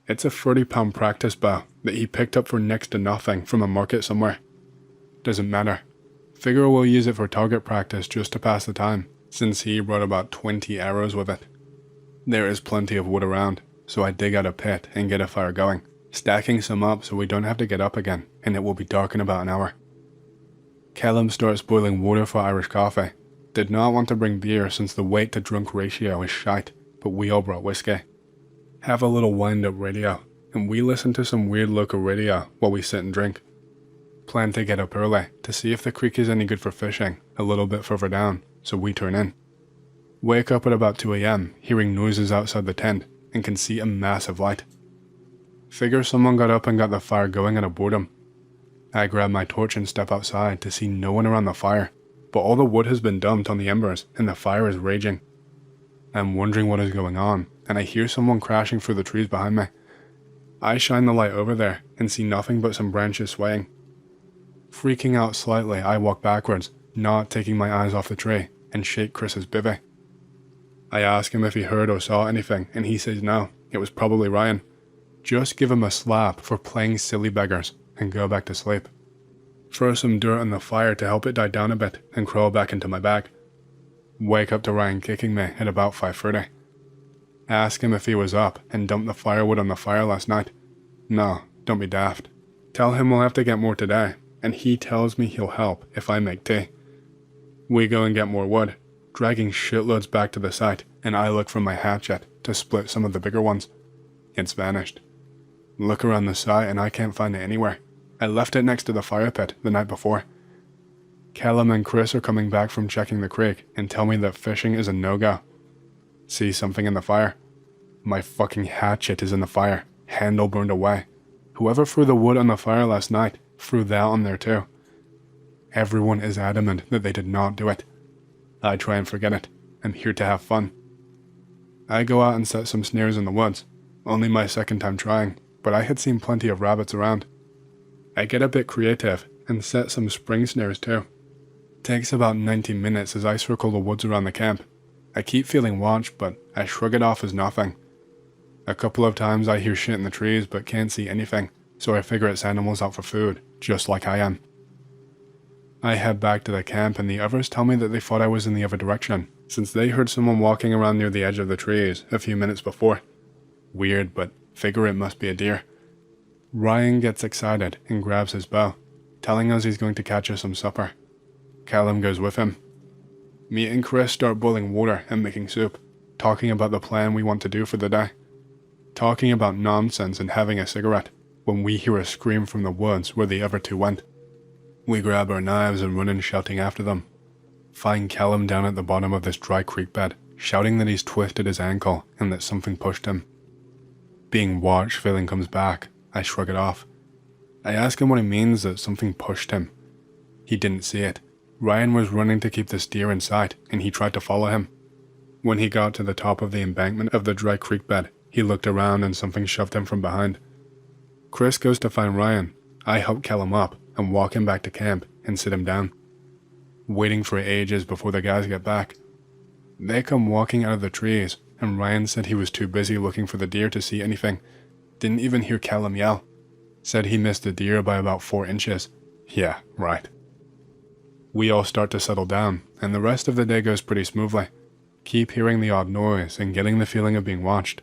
It's a 30-pound practice bow that he picked up for next to nothing from a market somewhere. Doesn't matter. Figure we'll use it for target practice just to pass the time, since he brought about 20 arrows with it. There is plenty of wood around, so I dig out a pit and get a fire going, stacking some up so we don't have to get up again, and it will be dark in about an hour. Callum starts boiling water for Irish coffee. Did not want to bring beer since the weight to drunk ratio is shite, but we all brought whiskey. Have a little wind-up radio, and we listen to some weird local radio while we sit and drink. Plan to get up early to see if the creek is any good for fishing a little bit further down, so we turn in. Wake up at about 2 AM, hearing noises outside the tent, and can see a massive light. Figure someone got up and got the fire going out of boredom. I grab my torch and step outside to see no one around the fire, but all the wood has been dumped on the embers and the fire is raging. I'm wondering what is going on, and I hear someone crashing through the trees behind me. I shine the light over there and see nothing but some branches swaying. Freaking out slightly, I walk backwards, not taking my eyes off the tree, and shake Chris's bivvy. I ask him if he heard or saw anything, and he says no, it was probably Ryan. Just give him a slap for playing silly beggars, and go back to sleep. Throw some dirt on the fire to help it die down a bit, and crawl back into my bag. Wake up to Ryan kicking me at about 5:30. Ask him if he was up, and dumped the firewood on the fire last night. No, don't be daft. Tell him we'll have to get more today, and he tells me he'll help if I make tea. We go and get more wood, dragging shitloads back to the site, and I look for my hatchet to split some of the bigger ones. It's vanished. Look around the site and I can't find it anywhere. I left it next to the fire pit the night before. Callum and Chris are coming back from checking the creek and tell me that fishing is a no-go. See something in the fire? My fucking hatchet is in the fire, handle burned away. Whoever threw the wood on the fire last night threw that on there too. Everyone is adamant that they did not do it. I try and forget it. I'm here to have fun. I go out and set some snares in the woods. Only my second time trying, but I had seen plenty of rabbits around. I get a bit creative and set some spring snares too. Takes about 90 minutes as I circle the woods around the camp. I keep feeling watched, but I shrug it off as nothing. A couple of times I hear shit in the trees but can't see anything, so I figure it's animals out for food, just like I am. I head back to the camp and the others tell me that they thought I was in the other direction, since they heard someone walking around near the edge of the trees a few minutes before. Weird, but figure it must be a deer. Ryan gets excited and grabs his bow, telling us he's going to catch us some supper. Callum goes with him. Me and Chris start boiling water and making soup, talking about the plan we want to do for the day. Talking about nonsense and having a cigarette, when we hear a scream from the woods where the other two went. We grab our knives and run in shouting after them. Find Callum down at the bottom of this dry creek bed, shouting that he's twisted his ankle and that something pushed him. Being watched feeling comes back. I shrug it off. I ask him what he means that something pushed him. He didn't see it. Ryan was running to keep the steer in sight, and he tried to follow him. When he got to the top of the embankment of the dry creek bed, he looked around and something shoved him from behind. Chris goes to find Ryan. I help Cal him up and walk him back to camp and sit him down. Waiting for ages before the guys get back. They come walking out of the trees, and Ryan said he was too busy looking for the deer to see anything. Didn't even hear Callum yell. Said he missed the deer by about 4 inches. Yeah, right. We all start to settle down, and the rest of the day goes pretty smoothly. Keep hearing the odd noise and getting the feeling of being watched.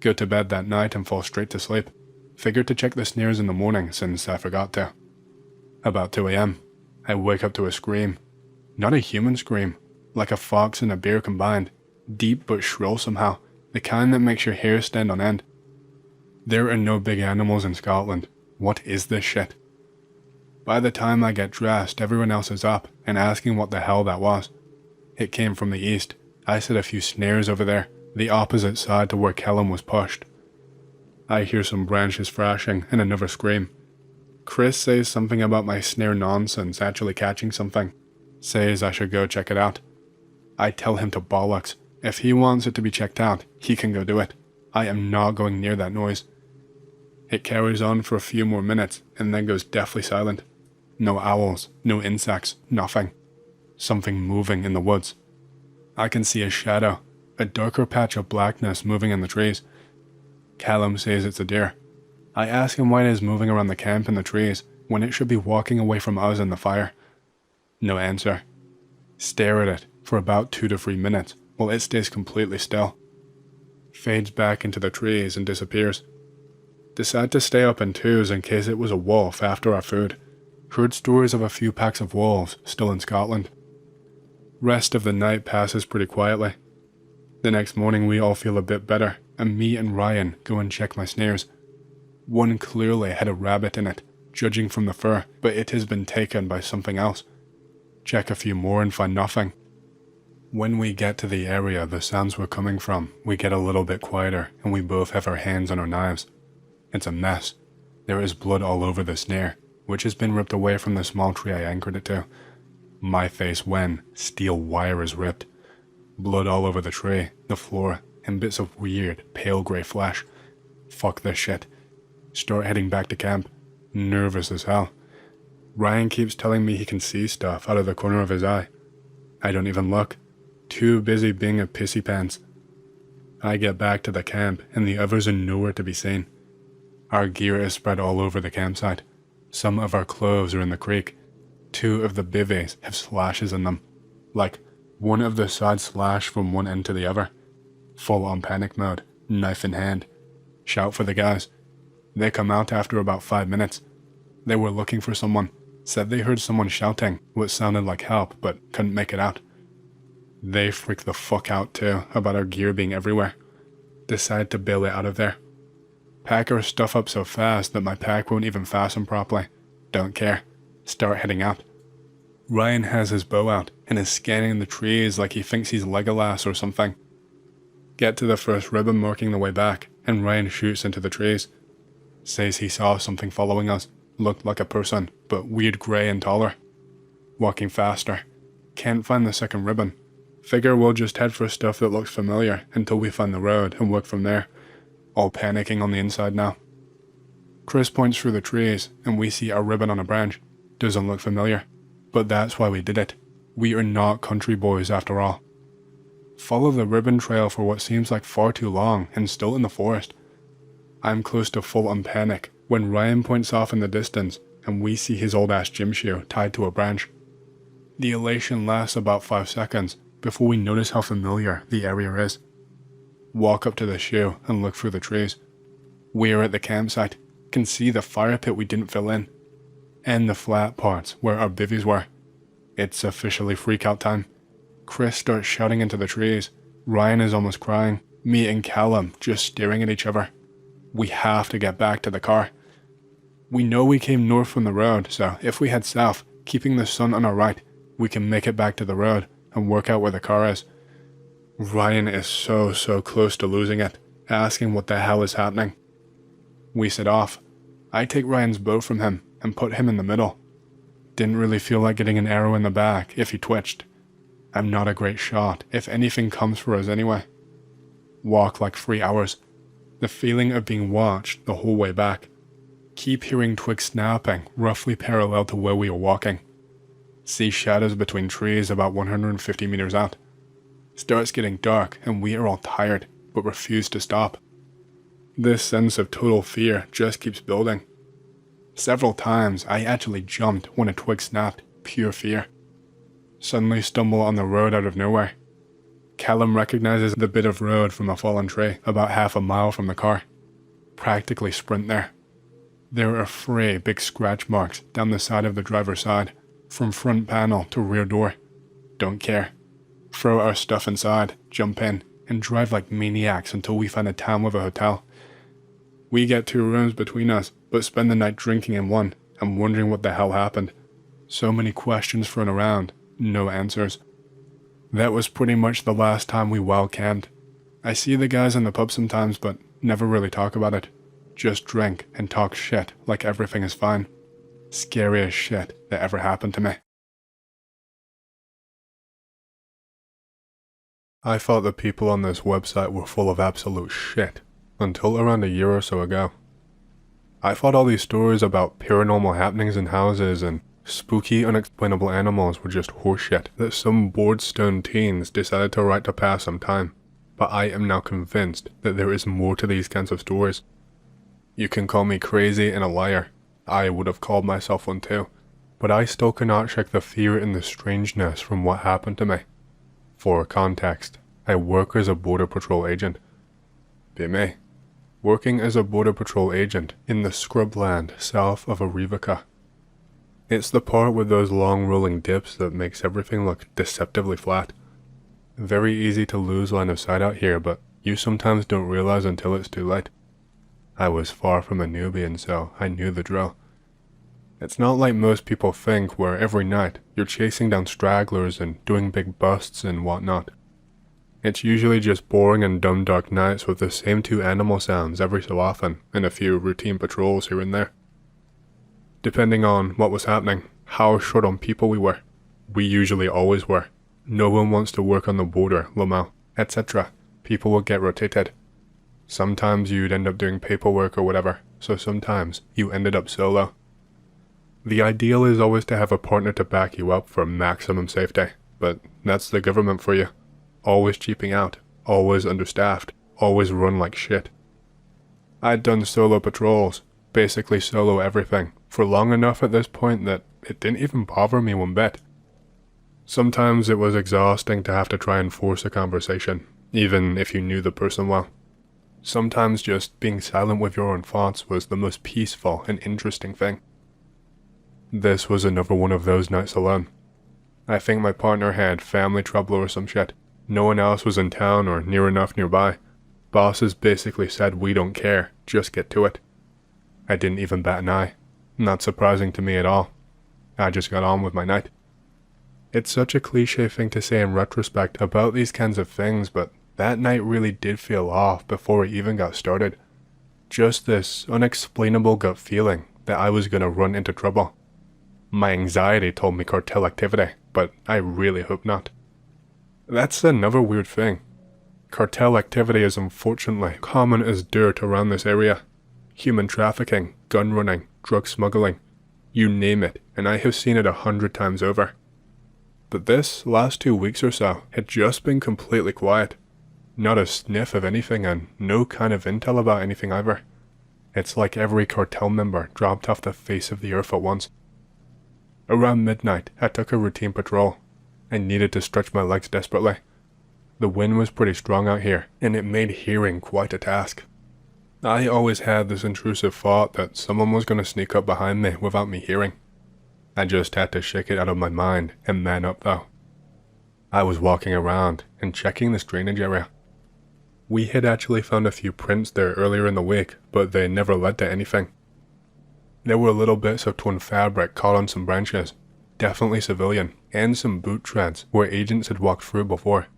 Go to bed that night and fall straight to sleep. Figured to check the snares in the morning since I forgot to. About 2 a.m. I wake up to a scream. Not a human scream, like a fox and a bear combined. Deep but shrill somehow, the kind that makes your hair stand on end. There are no big animals in Scotland. What is this shit? By the time I get dressed, everyone else is up and asking what the hell that was. It came from the east. I set a few snares over there, the opposite side to where Callum was pushed. I hear some branches thrashing and another scream. Chris says something about my snare nonsense actually catching something. Says I should go check it out. I tell him to bollocks. If he wants it to be checked out, he can go do it. I am not going near that noise. It carries on for a few more minutes and then goes deathly silent. No owls, no insects, nothing. Something moving in the woods. I can see a shadow, a darker patch of blackness moving in the trees. Callum says it's a deer. I ask him why it is moving around the camp in the trees when it should be walking away from us in the fire. No answer. Stare at it for about 2 to 3 minutes while it stays completely still. Fades back into the trees and disappears. Decide to stay up in twos in case it was a wolf after our food. Heard stories of a few packs of wolves still in Scotland. Rest of the night passes pretty quietly. The next morning we all feel a bit better, and me and Ryan go and check my snares. One clearly had a rabbit in it, judging from the fur, but it has been taken by something else. Check a few more and find nothing. When we get to the area the sounds were coming from, we get a little bit quieter, and we both have our hands on our knives. It's a mess. There is blood all over the snare, which has been ripped away from the small tree I anchored it to. My face when steel wire is ripped. Blood all over the tree, the floor, and bits of weird, pale grey flesh. Fuck this shit. Start heading back to camp. Nervous as hell. Ryan keeps telling me he can see stuff out of the corner of his eye. I don't even look. Too busy being a pissy pants. I get back to the camp and the others are nowhere to be seen. Our gear is spread all over the campsite. Some of our clothes are in the creek. 2 of the bivvies have slashes in them. Like, one of the sides slash from one end to the other. Full on panic mode, knife in hand. Shout for the guys. They come out after about 5 minutes. They were looking for someone. Said they heard someone shouting, what sounded like help, but couldn't make it out. They freak the fuck out too about our gear being everywhere. Decide to bail it out of there. Pack our stuff up so fast that my pack won't even fasten properly. Don't care. Start heading out. Ryan has his bow out and is scanning the trees like he thinks he's Legolas or something. Get to the first ribbon marking the way back, and Ryan shoots into the trees. Says he saw something following us. Looked like a person, but weird grey and taller. Walking faster. Can't find the second ribbon. Figure we'll just head for stuff that looks familiar until we find the road and work from there. All panicking on the inside now. Chris points through the trees and we see a ribbon on a branch. Doesn't look familiar. But that's why we did it. We are not country boys after all. Follow the ribbon trail for what seems like far too long and still in the forest. I'm close to full on panic when Ryan points off in the distance and we see his old ass gym shoe tied to a branch. The elation lasts about 5 seconds before we notice how familiar the area is. Walk up to the shoe and look through the trees. We're at the campsite, can see the fire pit we didn't fill in, and the flat parts where our bivvies were. It's officially freak-out time. Chris starts shouting into the trees. Ryan is almost crying. Me and Callum just staring at each other. We have to get back to the car. We know we came north from the road, so if we head south, keeping the sun on our right, we can make it back to the road and work out where the car is. Ryan is so close to losing it, asking what the hell is happening. We set off. I take Ryan's bow from him and put him in the middle. Didn't really feel like getting an arrow in the back if he twitched. I'm not a great shot if anything comes for us anyway. Walk like 3 hours. The feeling of being watched the whole way back. Keep hearing twigs snapping roughly parallel to where we were walking. See shadows between trees about 150 meters out. Starts getting dark and we are all tired, but refuse to stop. This sense of total fear just keeps building. Several times I actually jumped when a twig snapped, pure fear. Suddenly stumble on the road out of nowhere. Callum recognizes the bit of road from a fallen tree about half a mile from the car. Practically sprint there. There are 3 big scratch marks down the side of the driver's side, from front panel to rear door. Don't care. Throw our stuff inside, jump in, and drive like maniacs until we find a town with a hotel. We get 2 rooms between us, but spend the night drinking in one and wondering what the hell happened. So many questions thrown around, no answers. That was pretty much the last time we wild camped. I see the guys in the pub sometimes, but never really talk about it. Just drink and talk shit like everything is fine. Scariest shit that ever happened to me. I thought the people on this website were full of absolute shit, until around a year or so ago. I thought all these stories about paranormal happenings in houses and spooky, unexplainable animals were just horseshit that some bored stone teens decided to write to pass some time, but I am now convinced that there is more to these kinds of stories. You can call me crazy and a liar. I would have called myself one too, but I still cannot shake the fear and the strangeness from what happened to me. For context, I work as a border patrol agent. Be me. Working as a border patrol agent in the scrubland south of Arivaca. It's the part with those long rolling dips that makes everything look deceptively flat. Very easy to lose line of sight out here, but you sometimes don't realize until it's too late. I was far from a newbie and so I knew the drill. It's not like most people think where every night you're chasing down stragglers and doing big busts and whatnot. It's usually just boring and dumb dark nights with the same 2 animal sounds every so often and a few routine patrols here and there. Depending on what was happening, how short on people we were. We usually always were. No one wants to work on the border, Lomao, etc. People will get rotated. Sometimes you'd end up doing paperwork or whatever, so sometimes you ended up solo. The ideal is always to have a partner to back you up for maximum safety, but that's the government for you. Always cheaping out, always understaffed, always run like shit. I'd done solo patrols, basically solo everything, for long enough at this point that it didn't even bother me one bit. Sometimes it was exhausting to have to try and force a conversation, even if you knew the person well. Sometimes just being silent with your own thoughts was the most peaceful and interesting thing. This was another one of those nights alone. I think my partner had family trouble or some shit. No one else was in town or near enough nearby. Bosses basically said we don't care, just get to it. I didn't even bat an eye. Not surprising to me at all. I just got on with my night. It's such a cliche thing to say in retrospect about these kinds of things, but that night really did feel off before it even got started. Just this unexplainable gut feeling that I was gonna run into trouble. My anxiety told me cartel activity, but I really hope not. That's another weird thing. Cartel activity is unfortunately common as dirt around this area. Human trafficking, gun running, drug smuggling, you name it, and I have seen it 100 times over. But this last 2 weeks or so had just been completely quiet. Not a sniff of anything and no kind of intel about anything either. It's like every cartel member dropped off the face of the earth at once. Around midnight, I took a routine patrol. I needed to stretch my legs desperately. The wind was pretty strong out here, and it made hearing quite a task. I always had this intrusive thought that someone was going to sneak up behind me without me hearing. I just had to shake it out of my mind and man up though. I was walking around and checking this drainage area. We had actually found a few prints there earlier in the week, but they never led to anything. There were little bits of torn fabric caught on some branches, definitely civilian, and some boot treads where agents had walked through before.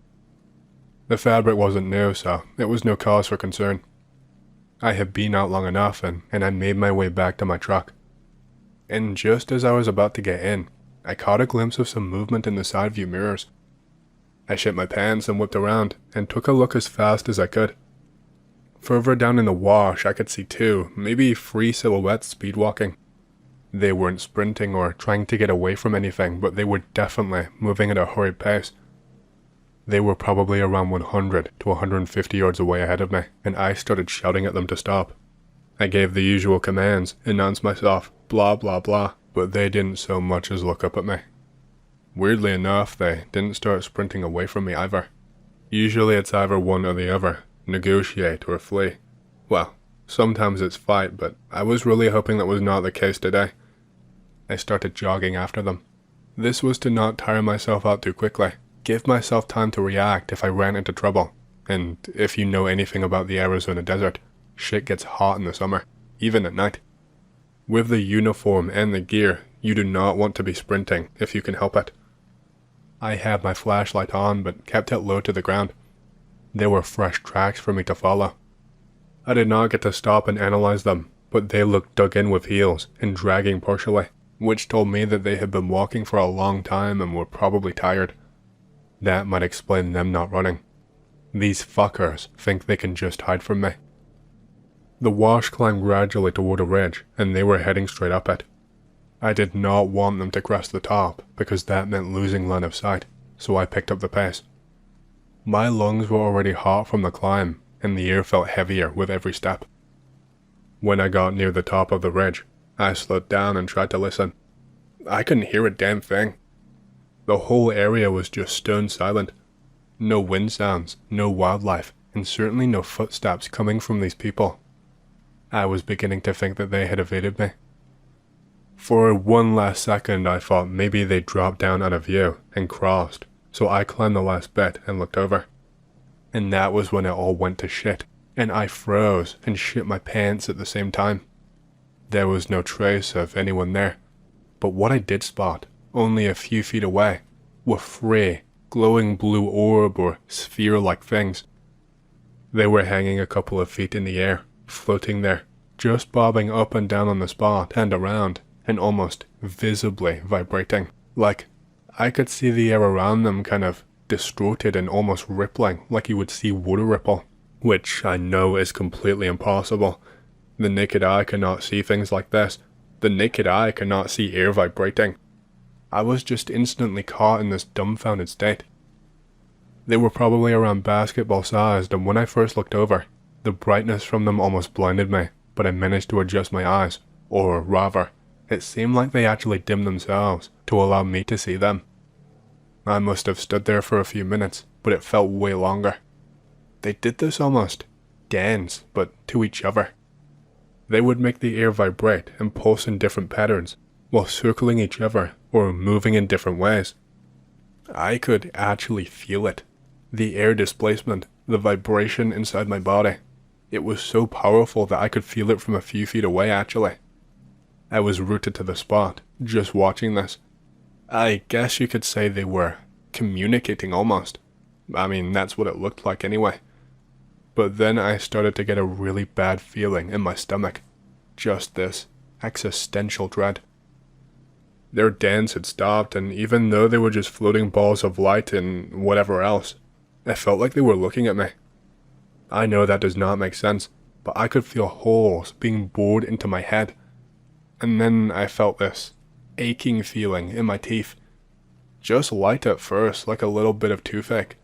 The fabric wasn't new, so it was no cause for concern. I had been out long enough and I made my way back to my truck. and just as I was about to get in, I caught a glimpse of some movement in the side view mirrors. I shit my pants and whipped around and took a look as fast as I could. Further down in the wash, I could see 2, maybe 3 silhouettes speedwalking. They weren't sprinting or trying to get away from anything, but they were definitely moving at a hurried pace. They were probably around 100 to 150 yards away ahead of me, and I started shouting at them to stop. I gave the usual commands, announced myself, blah blah blah, but they didn't so much as look up at me. Weirdly enough, they didn't start sprinting away from me either. Usually it's either one or the other, negotiate or flee. Well, sometimes it's fight, but I was really hoping that was not the case today. I started jogging after them. This was to not tire myself out too quickly, give myself time to react if I ran into trouble, and if you know anything about the Arizona desert, shit gets hot in the summer, even at night. With the uniform and the gear, you do not want to be sprinting if you can help it. I had my flashlight on but kept it low to the ground. There were fresh tracks for me to follow. I did not get to stop and analyze them, but they looked dug in with heels and dragging partially, which told me that they had been walking for a long time and were probably tired. That might explain them not running. These fuckers think they can just hide from me. The wash climbed gradually toward a ridge, and they were heading straight up it. I did not want them to crest the top, because that meant losing line of sight, so I picked up the pace. My lungs were already hot from the climb, and the air felt heavier with every step. When I got near the top of the ridge, I slowed down and tried to listen. I couldn't hear a damn thing. The whole area was just stone silent. No wind sounds, no wildlife, and certainly no footsteps coming from these people. I was beginning to think that they had evaded me. For one last second I thought maybe they dropped down out of view and crossed, so I climbed the last bit and looked over. And that was when it all went to shit, and I froze and shit my pants at the same time. There was no trace of anyone there, but what I did spot, only a few feet away, were 3 glowing blue orb or sphere-like things. They were hanging a couple of feet in the air, floating there, just bobbing up and down on the spot and around, and almost visibly vibrating, like I could see the air around them kind of distorted and almost rippling like you would see water ripple, which I know is completely impossible. The naked eye cannot see things like this. The naked eye cannot see air vibrating. I was just instantly caught in this dumbfounded state. They were probably around basketball sized, and when I first looked over, the brightness from them almost blinded me, but I managed to adjust my eyes, or rather, it seemed like they actually dimmed themselves to allow me to see them. I must have stood there for a few minutes, but it felt way longer. They did this almost dance, but to each other. They would make the air vibrate and pulse in different patterns, while circling each other or moving in different ways. I could actually feel it. The air displacement, the vibration inside my body. It was so powerful that I could feel it from a few feet away actually. I was rooted to the spot, just watching this. I guess you could say they were communicating almost. I mean, that's what it looked like anyway. But then I started to get a really bad feeling in my stomach. Just this existential dread. Their dance had stopped, and even though they were just floating balls of light and whatever else, I felt like they were looking at me. I know that does not make sense, but I could feel holes being bored into my head. And then I felt this aching feeling in my teeth. Just light at first, like a little bit of toothache.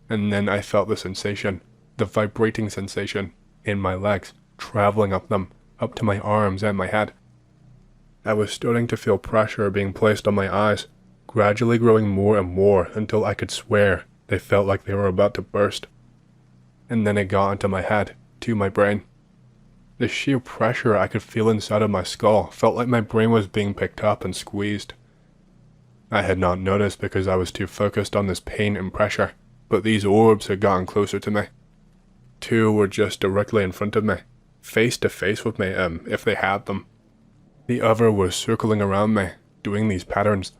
And then I felt the sensation, the vibrating sensation, in my legs, traveling up them, up to my arms and my head. I was starting to feel pressure being placed on my eyes, gradually growing more and more until I could swear they felt like they were about to burst. And then it got into my head, to my brain. The sheer pressure I could feel inside of my skull felt like my brain was being picked up and squeezed. I had not noticed because I was too focused on this pain and pressure, but these orbs had gotten closer to me. 2 were just directly in front of me, face to face with me, if they had them. The other was circling around me, doing these patterns,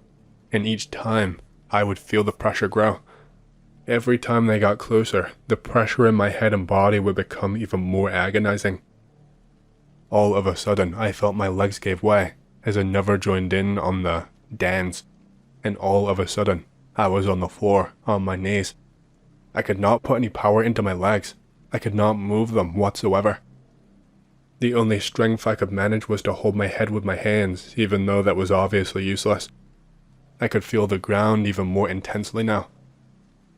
and each time I would feel the pressure grow. Every time they got closer, the pressure in my head and body would become even more agonizing. All of a sudden, I felt my legs gave way, as another joined in on the dance, and all of a sudden, I was on the floor, on my knees. I could not put any power into my legs. I could not move them whatsoever. The only strength I could manage was to hold my head with my hands, even though that was obviously useless. I could feel the ground even more intensely now.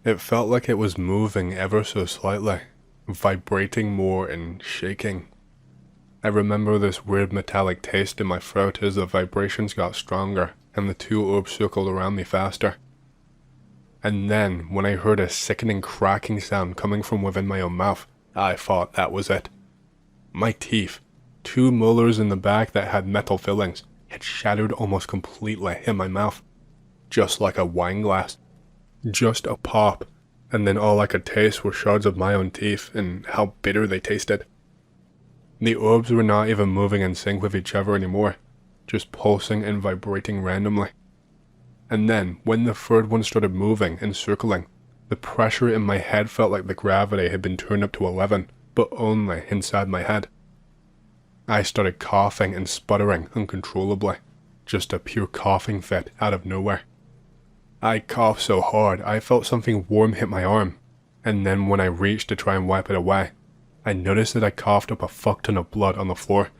It felt like it was moving ever so slightly, vibrating more and shaking. I remember this weird metallic taste in my throat as the vibrations got stronger and the two orbs circled around me faster. And then, when I heard a sickening cracking sound coming from within my own mouth, I thought that was it. My teeth, 2 molars in the back that had metal fillings, had shattered almost completely in my mouth, just like a wine glass. Just a pop, and then all I could taste were shards of my own teeth and how bitter they tasted. The orbs were not even moving in sync with each other anymore, just pulsing and vibrating randomly. And then, when the third one started moving and circling, the pressure in my head felt like the gravity had been turned up to 11, but only inside my head. I started coughing and sputtering uncontrollably, just a pure coughing fit out of nowhere. I coughed so hard I felt something warm hit my arm, and then when I reached to try and wipe it away, I noticed that I coughed up a fuck ton of blood on the floor.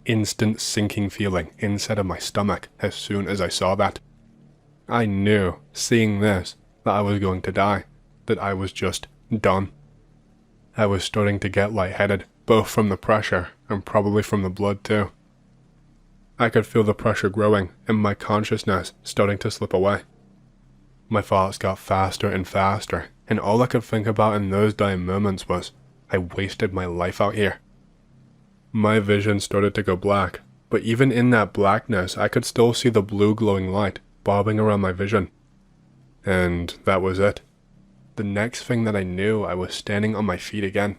Instant sinking feeling inside of my stomach as soon as I saw that. I knew, seeing this, that I was going to die, that I was just done. I was starting to get lightheaded, both from the pressure and probably from the blood too. I could feel the pressure growing and my consciousness starting to slip away. My thoughts got faster and faster, and all I could think about in those dying moments was, I wasted my life out here. My vision started to go black, but even in that blackness I could still see the blue glowing light bobbing around my vision. And that was it. The next thing that I knew, I was standing on my feet again.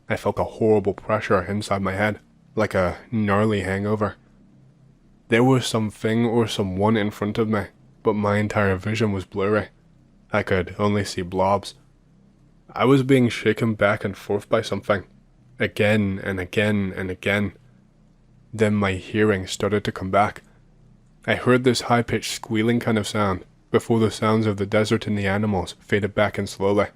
I felt a horrible pressure inside my head, like a gnarly hangover. There was something or someone in front of me, but my entire vision was blurry. I could only see blobs. I was being shaken back and forth by something, again and again and again. Then my hearing started to come back. I heard this high-pitched squealing kind of sound, before the sounds of the desert and the animals faded back in slowly.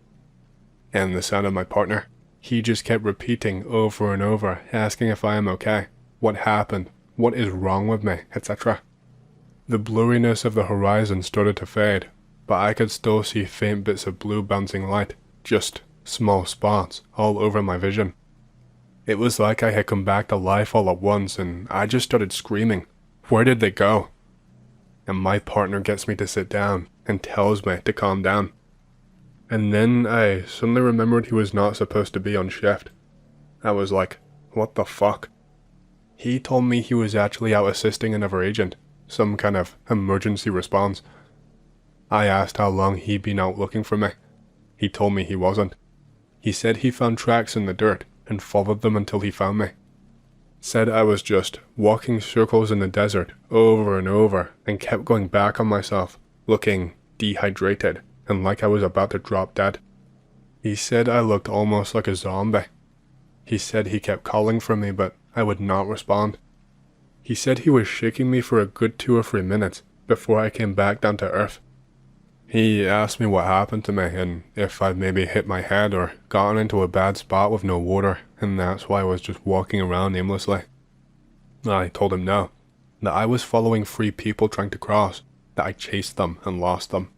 And the sound of my partner. He just kept repeating over and over, asking if I am okay, what happened, what is wrong with me, etc. The blurriness of the horizon started to fade, but I could still see faint bits of blue bouncing light, just small spots all over my vision. It was like I had come back to life all at once and I just started screaming, "Where did they go?" And my partner gets me to sit down and tells me to calm down. And then I suddenly remembered he was not supposed to be on shift. I was like, what the fuck? He told me he was actually out assisting another agent, some kind of emergency response. I asked how long he'd been out looking for me. He told me he wasn't. He said he found tracks in the dirt and followed them until he found me. Said I was just walking circles in the desert over and over and kept going back on myself, looking dehydrated and like I was about to drop dead. He said I looked almost like a zombie. He said he kept calling for me but I would not respond. He said he was shaking me for a good 2 or 3 minutes before I came back down to earth. He asked me what happened to me and if I'd maybe hit my head or gotten into a bad spot with no water, and that's why I was just walking around aimlessly. I told him no, that I was following 3 people trying to cross, that I chased them and lost them.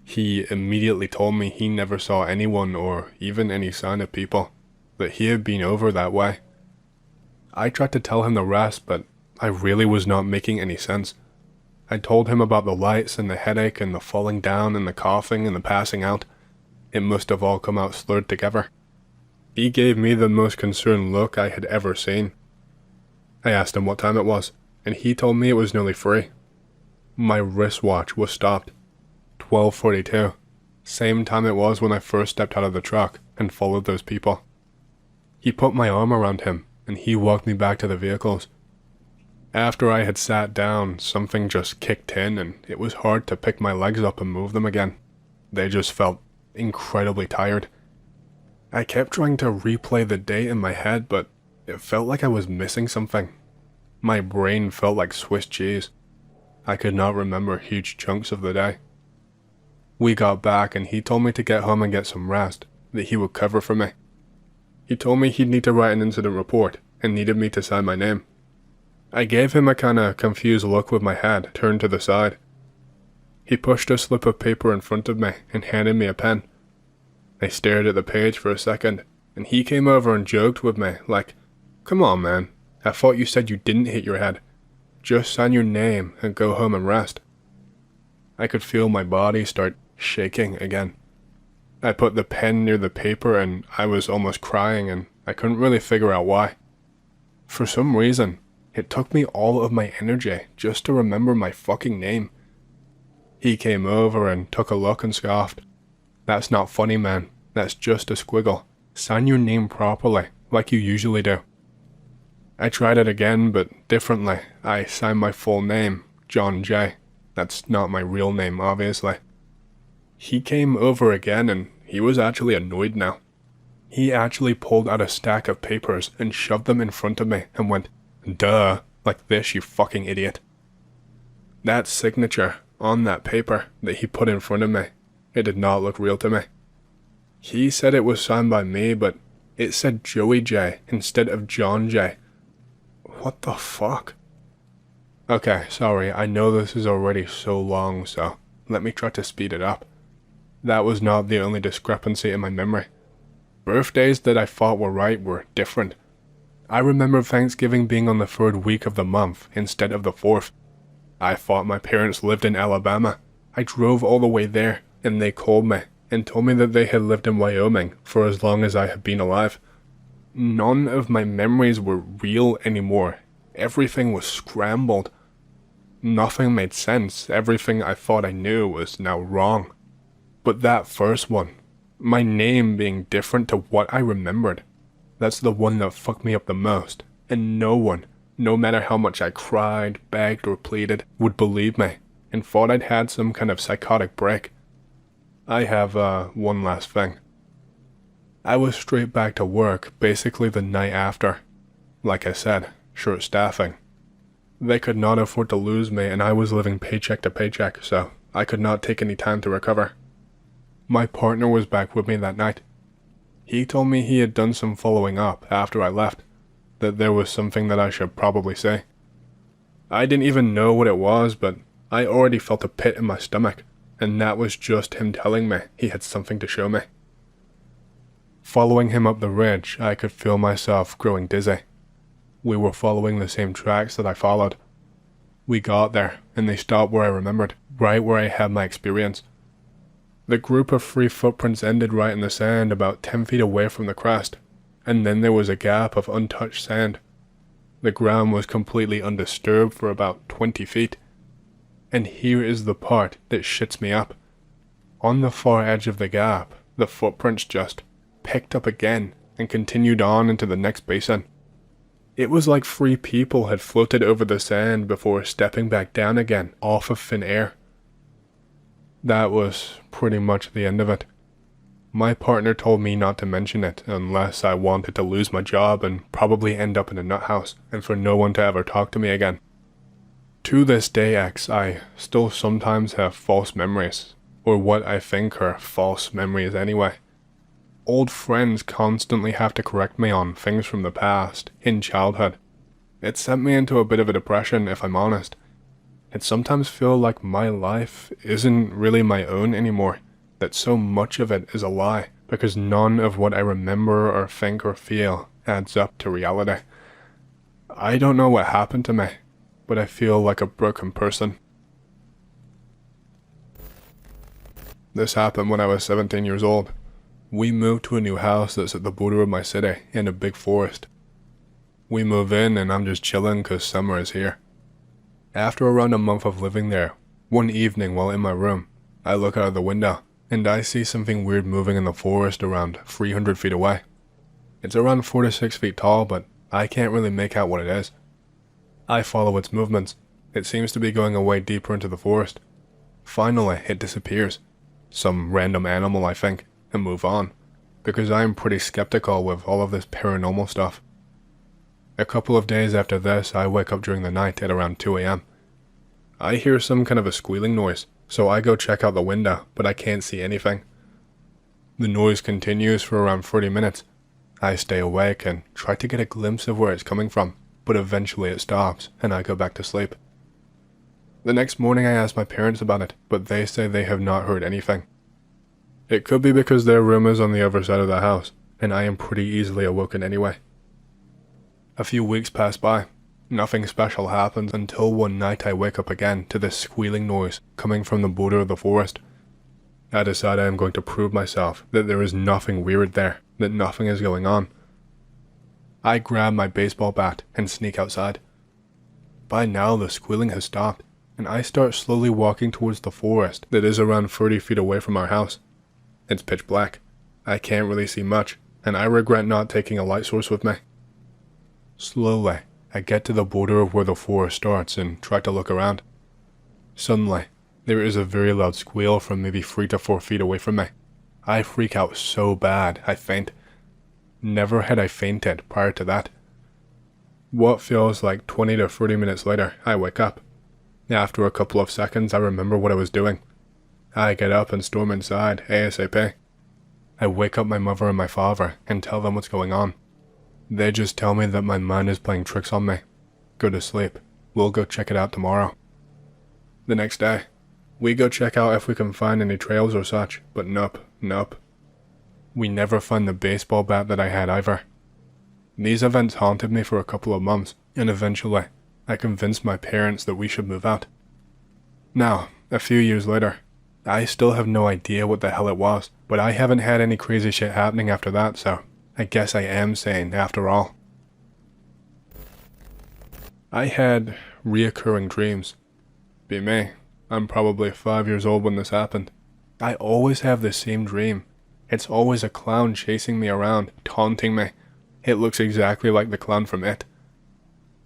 He immediately told me he never saw anyone or even any sign of people, that he had been over that way. I tried to tell him the rest, but I really was not making any sense. I told him about the lights and the headache and the falling down and the coughing and the passing out. It must have all come out slurred together. He gave me the most concerned look I had ever seen. I asked him what time it was, and he told me it was nearly 3. My wristwatch was stopped. 12:42. Same time it was when I first stepped out of the truck and followed those people. He put my arm around him, and he walked me back to the vehicles. After I had sat down, something just kicked in and it was hard to pick my legs up and move them again. They just felt incredibly tired. I kept trying to replay the day in my head, but it felt like I was missing something. My brain felt like Swiss cheese. I could not remember huge chunks of the day. We got back and he told me to get home and get some rest, that he would cover for me. He told me he'd need to write an incident report and needed me to sign my name. I gave him a kinda confused look with my head turned to the side. He pushed a slip of paper in front of me and handed me a pen. I stared at the page for a second, and he came over and joked with me like, "Come on, man, I thought you said you didn't hit your head. Just sign your name and go home and rest." I could feel my body start shaking again. I put the pen near the paper and I was almost crying, and I couldn't really figure out why. For some reason, it took me all of my energy just to remember my fucking name. He came over and took a look and scoffed. "That's not funny, man. That's just a squiggle. Sign your name properly, like you usually do." I tried it again, but differently. I signed my full name, John J. That's not my real name, obviously. He came over again, and he was actually annoyed now. He actually pulled out a stack of papers and shoved them in front of me and went, "Duh, like this, you fucking idiot." That signature on that paper that he put in front of me, it did not look real to me. He said it was signed by me, but it said Joey J instead of John J. What the fuck? Okay, sorry, I know this is already so long, so let me try to speed it up. That was not the only discrepancy in my memory. Birthdays that I thought were right were different. I remember Thanksgiving being on the 3rd week of the month instead of the 4th. I thought my parents lived in Alabama. I drove all the way there, and they called me and told me that they had lived in Wyoming for as long as I had been alive. None of my memories were real anymore. Everything was scrambled. Nothing made sense. Everything I thought I knew was now wrong. But that first one, my name being different to what I remembered, that's the one that fucked me up the most. And no one, no matter how much I cried, begged, or pleaded, would believe me and thought I'd had some kind of psychotic break. I have, one last thing. I was straight back to work basically the night after. Like I said, short staffing. They could not afford to lose me, and I was living paycheck to paycheck, so I could not take any time to recover. My partner was back with me that night. He told me he had done some following up after I left, that there was something that I should probably say. I didn't even know what it was, but I already felt a pit in my stomach, and that was just him telling me he had something to show me. Following him up the ridge, I could feel myself growing dizzy. We were following the same tracks that I followed. We got there, and they stopped where I remembered, right where I had my experience. The group of 3 footprints ended right in the sand about 10 feet away from the crest, and then there was a gap of untouched sand. The ground was completely undisturbed for about 20 feet. And here is the part that shits me up. On the far edge of the gap, the footprints just picked up again and continued on into the next basin. It was like 3 people had floated over the sand before stepping back down again off of thin air. That was pretty much the end of it. My partner told me not to mention it unless I wanted to lose my job and probably end up in a nut house and for no one to ever talk to me again. To this day, X, I still sometimes have false memories, or what I think are false memories anyway. Old friends constantly have to correct me on things from the past, in childhood. It sent me into a bit of a depression, if I'm honest. It sometimes feels like my life isn't really my own anymore, that so much of it is a lie, because none of what I remember or think or feel adds up to reality. I don't know what happened to me, but I feel like a broken person. This happened when I was 17 years old. We moved to a new house that's at the border of my city, in a big forest. We move in and I'm just chilling cause summer is here. After around a month of living there, one evening while in my room, I look out of the window, and I see something weird moving in the forest around 300 feet away. It's around 4 to 6 feet tall, but I can't really make out what it is. I follow its movements. It seems to be going away deeper into the forest. Finally, it disappears. Some random animal, I think, and move on, because I'm pretty skeptical with all of this paranormal stuff. A couple of days after this, I wake up during the night at around 2 a.m. I hear some kind of a squealing noise, so I go check out the window, but I can't see anything. The noise continues for around 30 minutes. I stay awake and try to get a glimpse of where it's coming from, but eventually it stops and I go back to sleep. The next morning I ask my parents about it, but they say they have not heard anything. It could be because their room is on the other side of the house, and I am pretty easily awoken anyway. A few weeks pass by. Nothing special happens until one night I wake up again to this squealing noise coming from the border of the forest. I decide I am going to prove myself that there is nothing weird there, that nothing is going on. I grab my baseball bat and sneak outside. By now the squealing has stopped, and I start slowly walking towards the forest that is around 30 feet away from our house. It's pitch black. I can't really see much, and I regret not taking a light source with me. Slowly, I get to the border of where the forest starts and try to look around. Suddenly, there is a very loud squeal from maybe 3 to 4 feet away from me. I freak out so bad, I faint. Never had I fainted prior to that. What feels like 20 to 30 minutes later, I wake up. After a couple of seconds, I remember what I was doing. I get up and storm inside, ASAP. I wake up my mother and my father and tell them what's going on. They just tell me that my mind is playing tricks on me. Go to sleep. We'll go check it out tomorrow. The next day, we go check out if we can find any trails or such, but nope. We never find the baseball bat that I had either. These events haunted me for a couple of months, and eventually, I convinced my parents that we should move out. Now, a few years later, I still have no idea what the hell it was, but I haven't had any crazy shit happening after that, so I guess I am sane after all. I had reoccurring dreams. Be me, I'm probably 5 years old when this happened. I always have the same dream. It's always a clown chasing me around, taunting me. It looks exactly like the clown from It.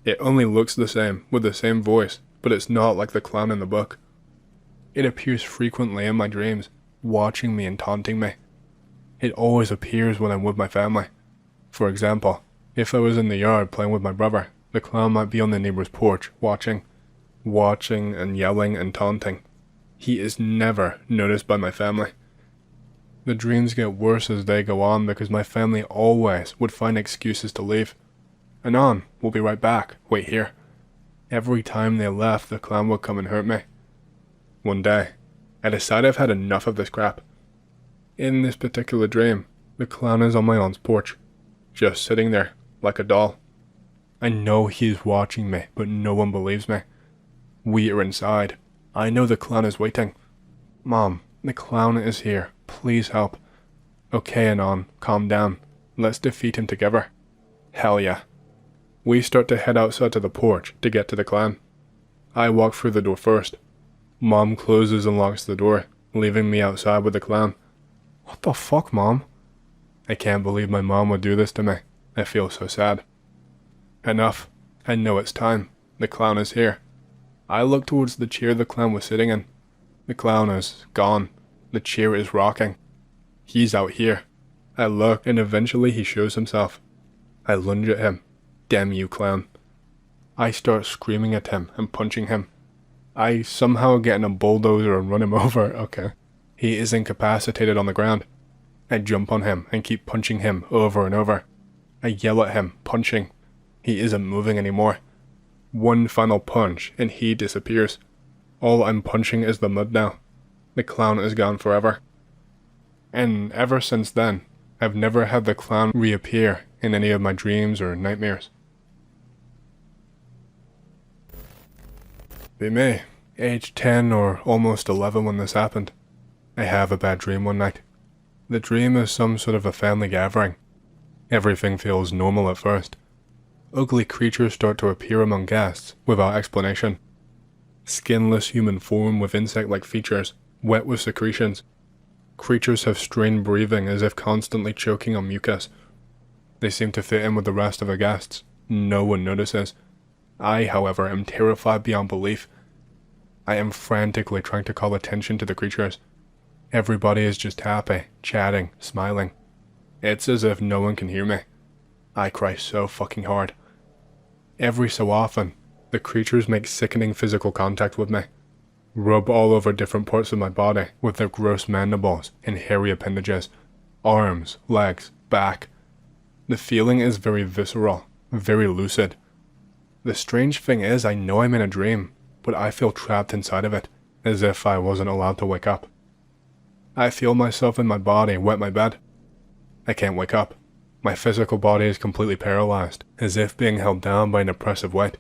It only looks the same, with the same voice, but it's not like the clown in the book. It appears frequently in my dreams, watching me and taunting me. It always appears when I'm with my family. For example, if I was in the yard playing with my brother, the clown might be on the neighbor's porch, watching and yelling and taunting. He is never noticed by my family. The dreams get worse as they go on because my family always would find excuses to leave. Anon, we'll be right back, wait here. Every time they left, the clown would come and hurt me. One day, I decide I've had enough of this crap. In this particular dream, the clown is on my aunt's porch, just sitting there, like a doll. I know he's watching me, but no one believes me. We are inside. I know the clown is waiting. Mom, the clown is here. Please help. Okay, Anon, calm down. Let's defeat him together. Hell yeah. We start to head outside to the porch to get to the clown. I walk through the door first. Mom closes and locks the door, leaving me outside with the clown. What the fuck, Mom? I can't believe my mom would do this to me. I feel so sad. Enough. I know it's time. The clown is here. I look towards the chair the clown was sitting in. The clown is gone. The chair is rocking. He's out here. I look and eventually he shows himself. I lunge at him. Damn you, clown. I start screaming at him and punching him. I somehow get in a bulldozer and run him over. Okay. He is incapacitated on the ground. I jump on him and keep punching him over and over. I yell at him, punching. He isn't moving anymore. One final punch and he disappears. All I'm punching is the mud now. The clown is gone forever. And ever since then, I've never had the clown reappear in any of my dreams or nightmares. Be me, age 10 or almost 11 when this happened. I have a bad dream one night. The dream is some sort of a family gathering. Everything feels normal at first. Ugly creatures start to appear among guests without explanation. Skinless human form with insect-like features, wet with secretions. Creatures have strained breathing as if constantly choking on mucus. They seem to fit in with the rest of the guests. No one notices. I, however, am terrified beyond belief. I am frantically trying to call attention to the creatures. Everybody is just happy, chatting, smiling. It's as if no one can hear me. I cry so fucking hard. Every so often, the creatures make sickening physical contact with me, rub all over different parts of my body with their gross mandibles and hairy appendages, arms, legs, back. The feeling is very visceral, very lucid. The strange thing is I know I'm in a dream, but I feel trapped inside of it, as if I wasn't allowed to wake up. I feel myself in my body wet my bed. I can't wake up. My physical body is completely paralyzed, as if being held down by an oppressive weight.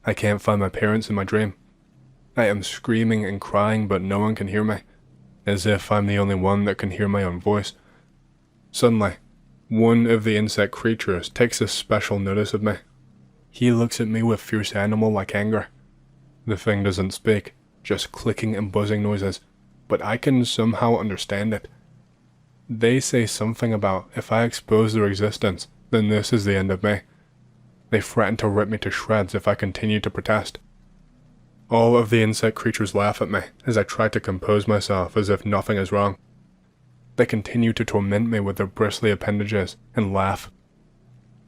I can't find my parents in my dream. I am screaming and crying, but no one can hear me, as if I'm the only one that can hear my own voice. Suddenly, one of the insect creatures takes a special notice of me. He looks at me with fierce animal-like anger. The thing doesn't speak, just clicking and buzzing noises, but I can somehow understand it. They say something about if I expose their existence, then this is the end of me. They threaten to rip me to shreds if I continue to protest. All of the insect creatures laugh at me as I try to compose myself as if nothing is wrong. They continue to torment me with their bristly appendages and laugh.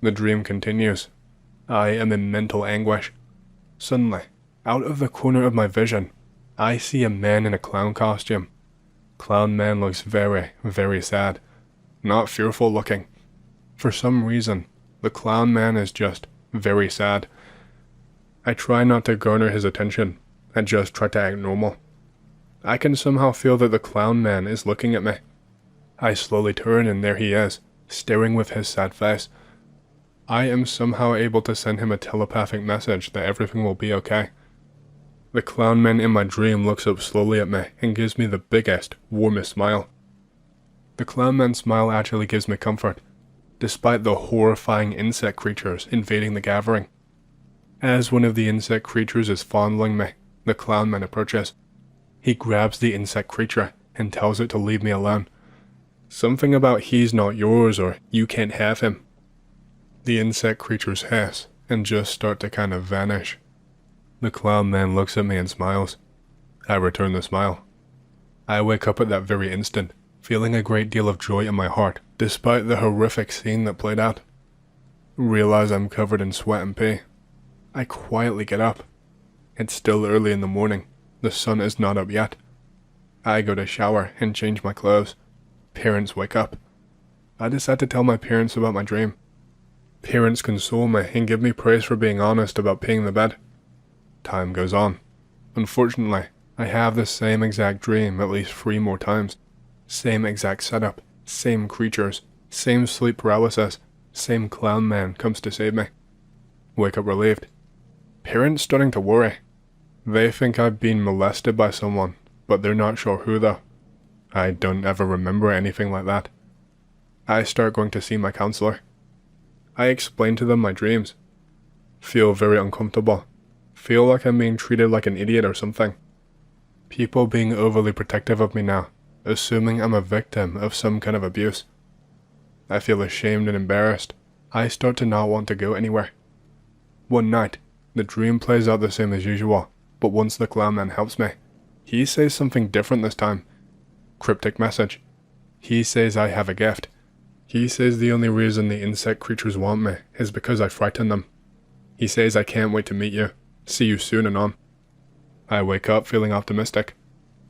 The dream continues. I am in mental anguish. Suddenly, out of the corner of my vision, I see a man in a clown costume. Clown man looks very, very sad. Not fearful looking. For some reason, the clown man is just very sad. I try not to garner his attention. I just try to act normal. I can somehow feel that the clown man is looking at me. I slowly turn and there he is, staring with his sad face. I am somehow able to send him a telepathic message that everything will be okay. The clown man in my dream looks up slowly at me and gives me the biggest, warmest smile. The clown man's smile actually gives me comfort, despite the horrifying insect creatures invading the gathering. As one of the insect creatures is fondling me, the clown man approaches. He grabs the insect creature and tells it to leave me alone. Something about he's not yours or you can't have him. The insect creatures hiss and just start to kind of vanish. The clown man looks at me and smiles. I return the smile. I wake up at that very instant, feeling a great deal of joy in my heart, despite the horrific scene that played out. Realize I'm covered in sweat and pee. I quietly get up. It's still early in the morning. The sun is not up yet. I go to shower and change my clothes. Parents wake up. I decide to tell my parents about my dream. Parents console me and give me praise for being honest about peeing the bed. Time goes on. Unfortunately, I have the same exact dream at least 3 more times. Same exact setup, same creatures, same sleep paralysis, same clown man comes to save me. Wake up relieved. Parents starting to worry. They think I've been molested by someone, but they're not sure who though. I don't ever remember anything like that. I start going to see my counselor. I explain to them my dreams. Feel very uncomfortable. Feel like I'm being treated like an idiot or something. People being overly protective of me now, assuming I'm a victim of some kind of abuse. I feel ashamed and embarrassed. I start to not want to go anywhere. One night, the dream plays out the same as usual, but once the clown man helps me, he says something different this time. Cryptic message. He says I have a gift. He says the only reason the insect creatures want me is because I frighten them. He says I can't wait to meet you. See you soon and on. I wake up feeling optimistic.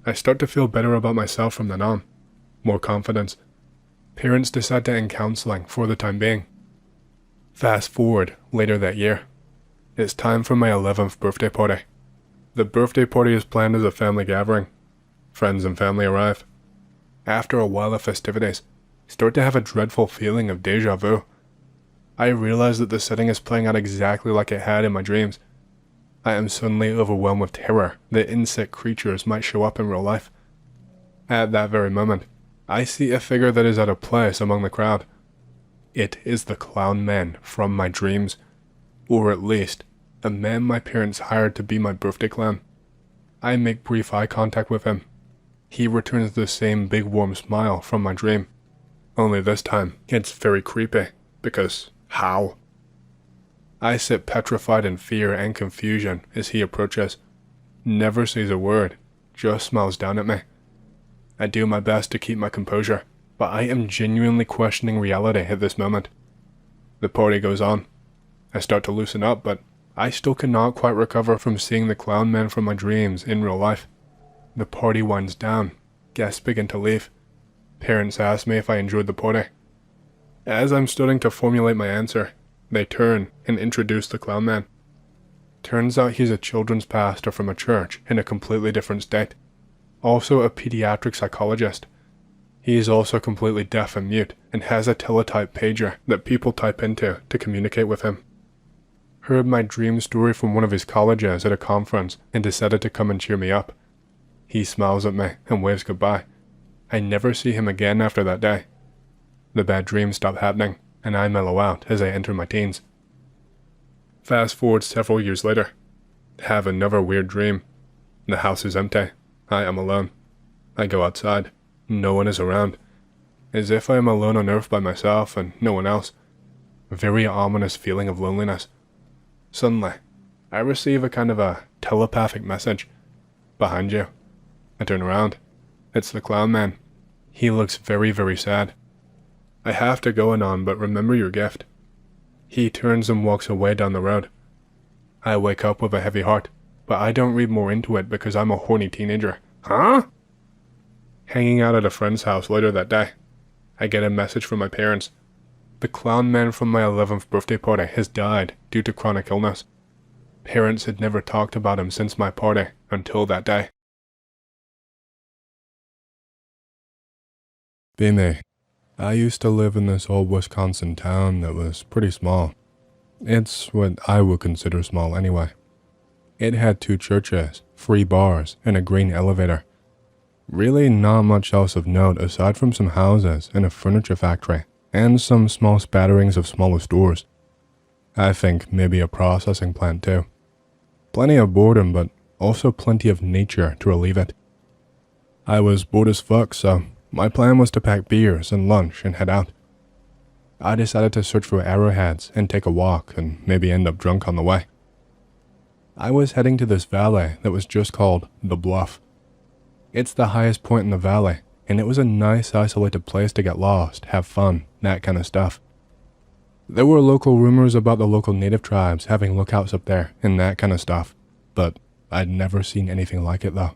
I start to feel better about myself from then on. More confidence. Parents decide to end counseling for the time being. Fast forward later that year. It's time for my 11th birthday party. The birthday party is planned as a family gathering. Friends and family arrive. After a while of festivities, start to have a dreadful feeling of deja vu. I realize that the setting is playing out exactly like it had in my dreams. I am suddenly overwhelmed with terror that insect creatures might show up in real life. At that very moment, I see a figure that is out of place among the crowd. It is the clown man from my dreams, or at least, a man my parents hired to be my birthday clown. I make brief eye contact with him. He returns the same big warm smile from my dream. Only this time, it's very creepy, because how? I sit petrified in fear and confusion as he approaches. Never says a word, just smiles down at me. I do my best to keep my composure, but I am genuinely questioning reality at this moment. The party goes on. I start to loosen up, but I still cannot quite recover from seeing the clown man from my dreams in real life. The party winds down. Guests begin to leave. Parents ask me if I enjoyed the party. As I'm starting to formulate my answer, they turn and introduce the clown man. Turns out he's a children's pastor from a church in a completely different state. Also a pediatric psychologist. He is also completely deaf and mute and has a teletype pager that people type into to communicate with him. Heard my dream story from one of his colleges at a conference and decided to come and cheer me up. He smiles at me and waves goodbye. I never see him again after that day. The bad dreams stop happening, and I mellow out as I enter my teens. Fast forward several years later. Have another weird dream. The house is empty. I am alone. I go outside. No one is around. As if I am alone on Earth by myself and no one else. A very ominous feeling of loneliness. Suddenly, I receive a kind of a telepathic message. Behind you. I turn around. It's the clown man. He looks very, very sad. I have to go on, but remember your gift. He turns and walks away down the road. I wake up with a heavy heart, but I don't read more into it because I'm a horny teenager. Huh? Hanging out at a friend's house later that day, I get a message from my parents. The clown man from my 11th birthday party has died due to chronic illness. Parents had never talked about him since my party until that day. Be me. I used to live in this old Wisconsin town that was pretty small. It's what I would consider small anyway. It had 2 churches, 3 bars, and a grain elevator. Really not much else of note aside from some houses and a furniture factory, and some small spatterings of smaller stores. I think maybe a processing plant too. Plenty of boredom, but also plenty of nature to relieve it. I was bored as fuck, so my plan was to pack beers and lunch and head out. I decided to search for arrowheads and take a walk and maybe end up drunk on the way. I was heading to this valley that was just called The Bluff. It's the highest point in the valley, and it was a nice isolated place to get lost, have fun, that kind of stuff. There were local rumors about the local native tribes having lookouts up there and that kind of stuff, but I'd never seen anything like it though.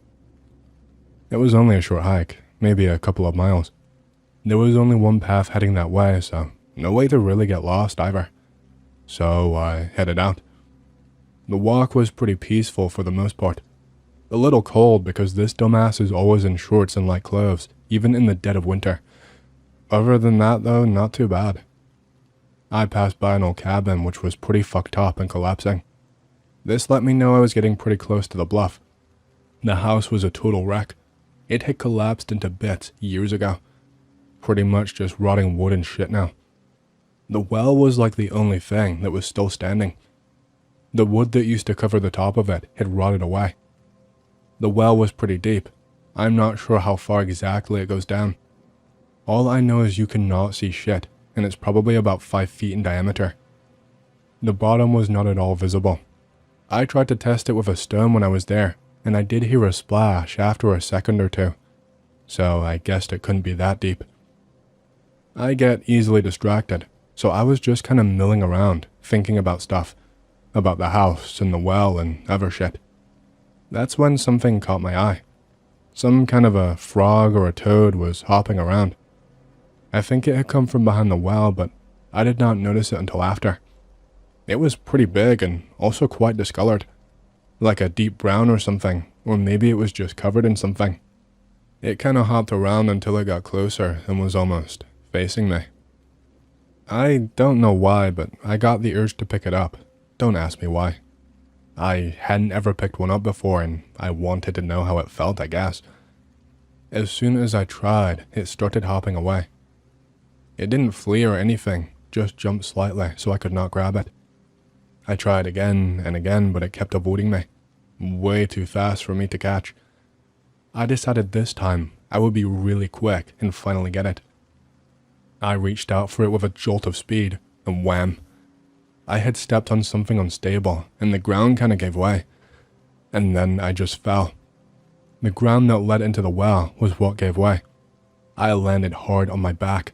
It was only a short hike, maybe a couple of miles. There was only one path heading that way, so no way to really get lost either. So I headed out. The walk was pretty peaceful for the most part. A little cold because this dumbass is always in shorts and light clothes, even in the dead of winter. Other than that though, not too bad. I passed by an old cabin which was pretty fucked up and collapsing. This let me know I was getting pretty close to the bluff. The house was a total wreck. It had collapsed into bits years ago. Pretty much just rotting wood and shit now. The well was like the only thing that was still standing. The wood that used to cover the top of it had rotted away. The well was pretty deep. I'm not sure how far exactly it goes down. All I know is you cannot see shit, and it's probably about 5 feet in diameter. The bottom was not at all visible. I tried to test it with a stone when I was there, and I did hear a splash after a second or two, so I guessed it couldn't be that deep. I get easily distracted, so I was just kind of milling around, thinking about stuff, about the house and the well and other shit. That's when something caught my eye. Some kind of a frog or a toad was hopping around. I think it had come from behind the well, but I did not notice it until after. It was pretty big and also quite discolored, like a deep brown or something, or maybe it was just covered in something. It kind of hopped around until it got closer and was almost facing me. I don't know why, but I got the urge to pick it up. Don't ask me why. I hadn't ever picked one up before, and I wanted to know how it felt, I guess. As soon as I tried, it started hopping away. It didn't flee or anything, just jumped slightly so I could not grab it. I tried again and again, but it kept avoiding me. Way too fast for me to catch. I decided this time I would be really quick and finally get it. I reached out for it with a jolt of speed, and wham. I had stepped on something unstable, and the ground kind of gave way. And then I just fell. The ground that led into the well was what gave way. I landed hard on my back.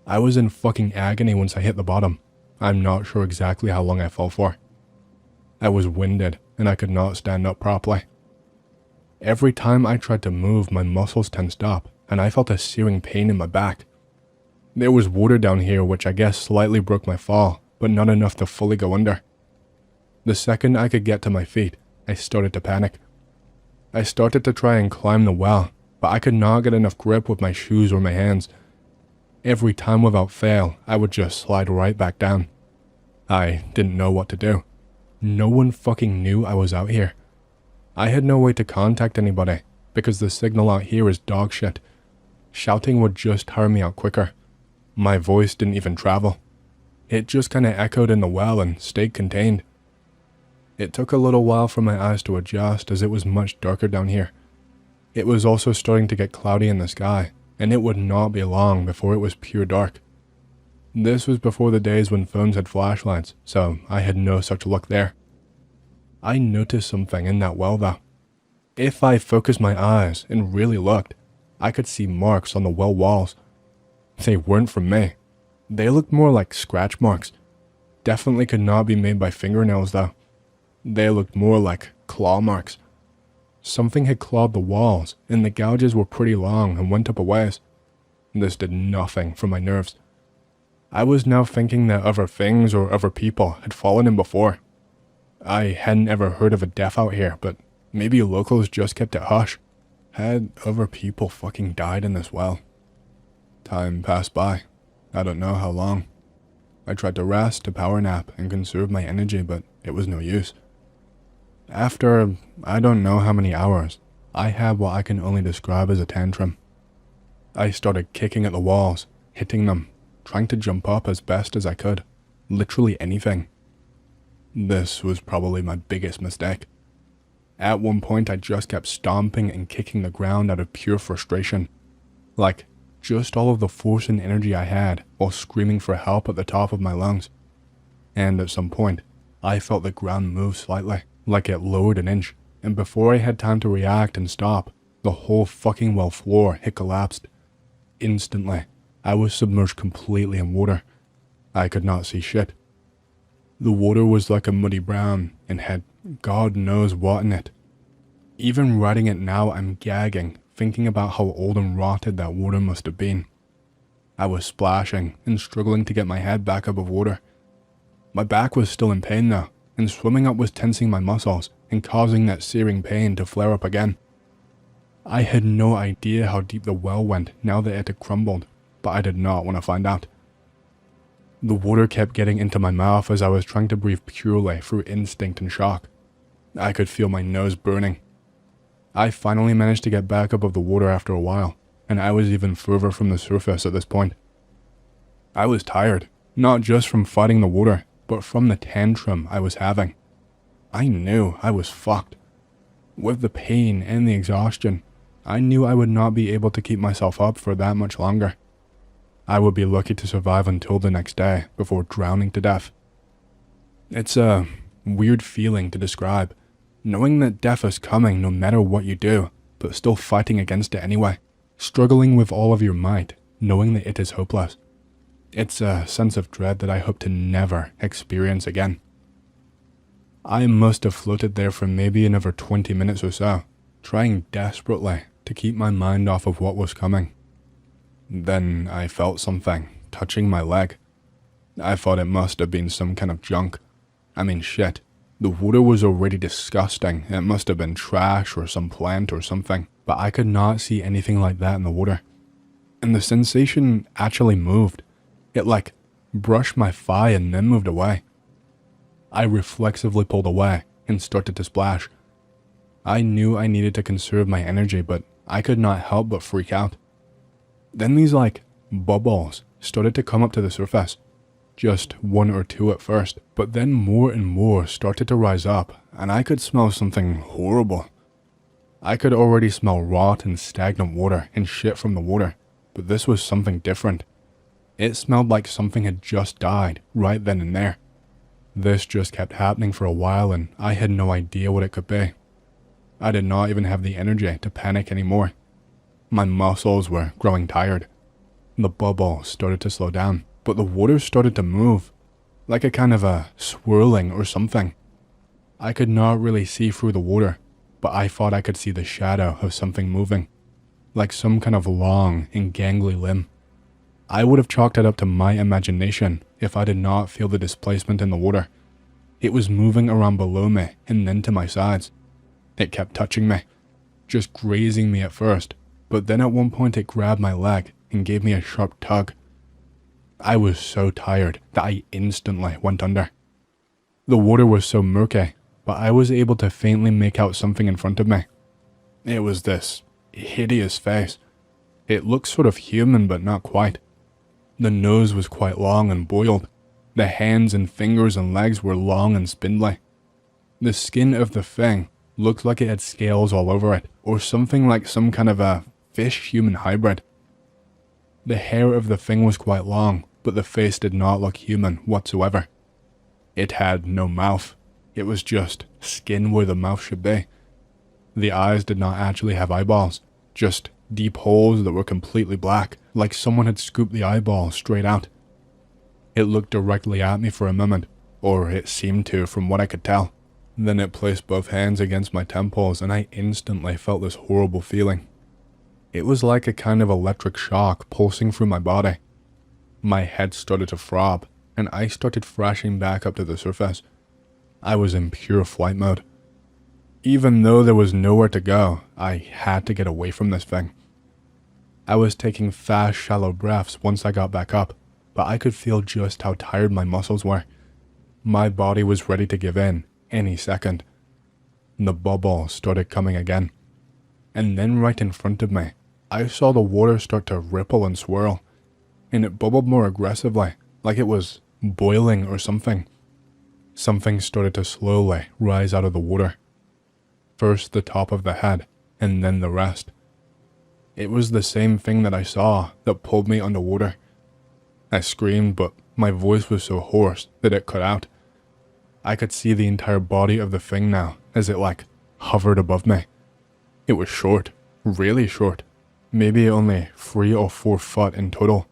I was in fucking agony once I hit the bottom. I'm not sure exactly how long I fell for. I was winded and I could not stand up properly. Every time I tried to move, my muscles tensed up and I felt a searing pain in my back. There was water down here which I guess slightly broke my fall, but not enough to fully go under. The second I could get to my feet, I started to panic. I started to try and climb the well, but I could not get enough grip with my shoes or my hands. Every time without fail, I would just slide right back down. I didn't know what to do. No one fucking knew I was out here. I had no way to contact anybody, because the signal out here is dog shit. Shouting would just tire me out quicker. My voice didn't even travel. It just kinda echoed in the well and stayed contained. It took a little while for my eyes to adjust as it was much darker down here. It was also starting to get cloudy in the sky, and it would not be long before it was pure dark. This was before the days when phones had flashlights, so I had no such luck there. I noticed something in that well though. If I focused my eyes and really looked, I could see marks on the well walls. They weren't from me. They looked more like scratch marks. Definitely could not be made by fingernails though. They looked more like claw marks. Something had clawed the walls, and the gouges were pretty long and went up a ways. This did nothing for my nerves. I was now thinking that other things or other people had fallen in before. I hadn't ever heard of a death out here, but maybe locals just kept it hush. Had other people fucking died in this well? Time passed by. I don't know how long. I tried to rest, to power nap, and conserve my energy, but it was no use. After, I don't know how many hours, I had what I can only describe as a tantrum. I started kicking at the walls, hitting them, trying to jump up as best as I could. Literally anything. This was probably my biggest mistake. At one point I just kept stomping and kicking the ground out of pure frustration. Like, just all of the force and energy I had while screaming for help at the top of my lungs. And at some point, I felt the ground move slightly, like it lowered an inch, and before I had time to react and stop, the whole fucking well floor had collapsed. Instantly, I was submerged completely in water. I could not see shit. The water was like a muddy brown and had God knows what in it. Even writing it now, I'm gagging, thinking about how old and rotted that water must have been. I was splashing and struggling to get my head back above water. My back was still in pain though, and swimming up was tensing my muscles and causing that searing pain to flare up again. I had no idea how deep the well went now that it had crumbled, but I did not want to find out. The water kept getting into my mouth as I was trying to breathe purely through instinct and shock. I could feel my nose burning. I finally managed to get back above the water after a while, and I was even further from the surface at this point. I was tired, not just from fighting the water, but from the tantrum I was having. I knew I was fucked. With the pain and the exhaustion, I knew I would not be able to keep myself up for that much longer. I would be lucky to survive until the next day before drowning to death. It's a weird feeling to describe, knowing that death is coming no matter what you do, but still fighting against it anyway, struggling with all of your might, knowing that it is hopeless. It's a sense of dread that I hope to never experience again. I must have floated there for maybe another 20 minutes or so, trying desperately to keep my mind off of what was coming. Then I felt something touching my leg. I thought it must have been some kind of junk. I mean shit, the water was already disgusting. It must have been trash or some plant or something, but I could not see anything like that in the water. And the sensation actually moved. It like brushed my thigh and then moved away. I reflexively pulled away and started to splash. I knew I needed to conserve my energy, but I could not help but freak out. Then these like bubbles started to come up to the surface. Just one or two at first, but then more and more started to rise up, and I could smell something horrible. I could already smell rot and stagnant water and shit from the water, but this was something different. It smelled like something had just died right then and there. This just kept happening for a while, and I had no idea what it could be. I did not even have the energy to panic anymore. My muscles were growing tired. The bubble started to slow down, but the water started to move. like a kind of a swirling or something. I could not really see through the water, but I thought I could see the shadow of something moving, like some kind of long and gangly limb. I would have chalked it up to my imagination if I did not feel the displacement in the water. It was moving around below me and then to my sides. It kept touching me, just grazing me at first, but then at one point it grabbed my leg and gave me a sharp tug. I was so tired that I instantly went under. The water was so murky, but I was able to faintly make out something in front of me. It was this hideous face. It looked sort of human, but not quite. The nose was quite long and boiled. The hands and fingers and legs were long and spindly. The skin of the thing looked like it had scales all over it, or something like some kind of a fish-human hybrid. The hair of the thing was quite long, but the face did not look human whatsoever. It had no mouth. It was just skin where the mouth should be. The eyes did not actually have eyeballs, just deep holes that were completely black, like someone had scooped the eyeball straight out. It looked directly at me for a moment, or it seemed to from what I could tell. Then it placed both hands against my temples and I instantly felt this horrible feeling. It was like a kind of electric shock pulsing through my body. My head started to throb and I started thrashing back up to the surface. I was in pure flight mode. Even though there was nowhere to go, I had to get away from this thing. I was taking fast, shallow breaths once I got back up, but I could feel just how tired my muscles were. My body was ready to give in any second. The bubble started coming again. And then right in front of me, I saw the water start to ripple and swirl, and it bubbled more aggressively, like it was boiling or something. Something started to slowly rise out of the water. First the top of the head, and then the rest. It was the same thing that I saw that pulled me underwater. I screamed, but my voice was so hoarse that it cut out. I could see the entire body of the thing now as it hovered above me. It was short, really short, maybe only 3 or 4 foot in total.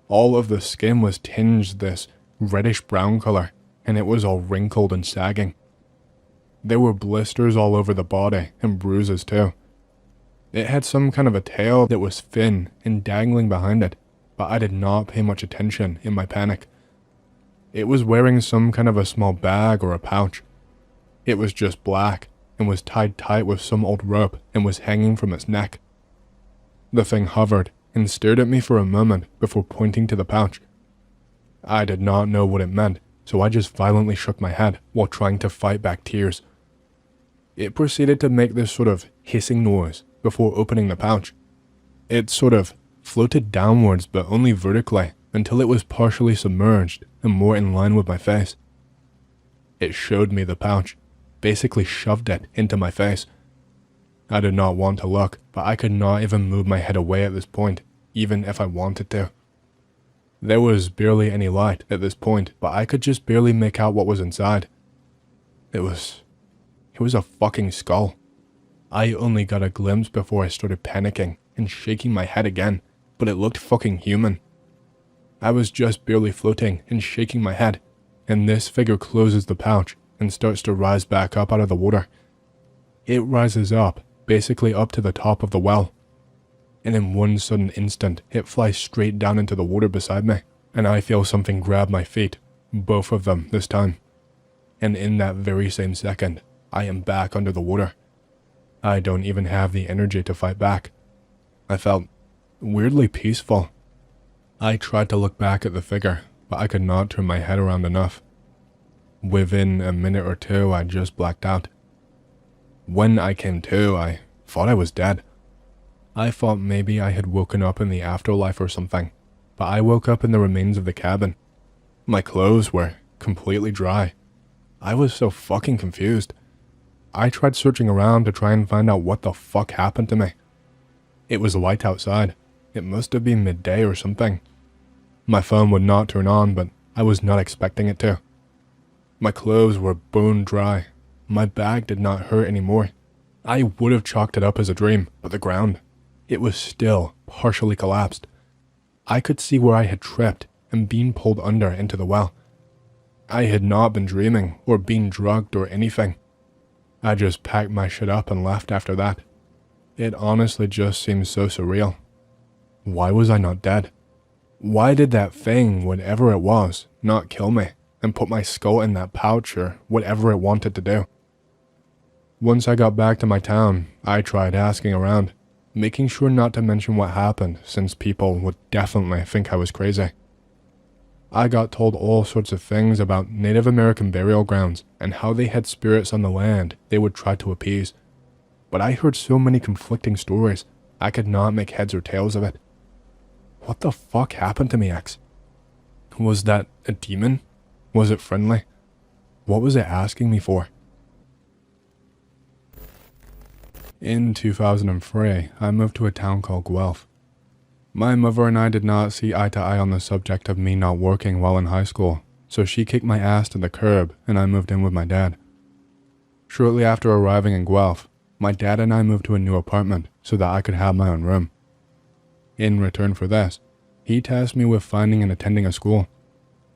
All of the skin was tinged this reddish brown color, and it was all wrinkled and sagging. There were blisters all over the body and bruises too. It had some kind of a tail that was thin and dangling behind it, but I did not pay much attention in my panic. It was wearing some kind of a small bag or a pouch. It was just black and was tied tight with some old rope and was hanging from its neck. The thing hovered and stared at me for a moment before pointing to the pouch. I did not know what it meant, so I just violently shook my head while trying to fight back tears. It proceeded to make this sort of hissing noise before opening the pouch. It sort of floated downwards but only vertically until it was partially submerged and more in line with my face. It showed me the pouch, basically shoved it into my face. I did not want to look, but I could not even move my head away at this point, even if I wanted to. There was barely any light at this point, but I could just barely make out what was inside. It was a fucking skull. I only got a glimpse before I started panicking and shaking my head again, but it looked fucking human. I was just barely floating and shaking my head, and this figure closes the pouch and starts to rise back up out of the water. It rises up, basically up to the top of the well, and in one sudden instant, it flies straight down into the water beside me, and I feel something grab my feet, both of them this time. And in that very same second, I am back under the water. I don't even have the energy to fight back. I felt weirdly peaceful. I tried to look back at the figure, but I could not turn my head around enough. Within a minute or two, I just blacked out. When I came to, I thought I was dead. I thought maybe I had woken up in the afterlife or something, but I woke up in the remains of the cabin. My clothes were completely dry. I was so fucking confused. I tried searching around to try and find out what the fuck happened to me. It was light outside. It must have been midday or something. My phone would not turn on, but I was not expecting it to. My clothes were bone dry. My back did not hurt anymore. I would have chalked it up as a dream, but the ground, it was still partially collapsed. I could see where I had tripped and been pulled under into the well. I had not been dreaming or being drugged or anything. I just packed my shit up and left after that. It honestly just seems so surreal. Why was I not dead? Why did that thing, whatever it was, not kill me and put my skull in that pouch or whatever it wanted to do? Once I got back to my town, I tried asking around, making sure not to mention what happened since people would definitely think I was crazy. I got told all sorts of things about Native American burial grounds and how they had spirits on the land they would try to appease. But I heard so many conflicting stories, I could not make heads or tails of it. What the fuck happened to me, X? Was that a demon? Was it friendly? What was it asking me for? In 2003, I moved to a town called Guelph. My mother and I did not see eye to eye on the subject of me not working while in high school, so she kicked my ass to the curb and I moved in with my dad. Shortly after arriving in Guelph, my dad and I moved to a new apartment so that I could have my own room. In return for this, he tasked me with finding and attending a school.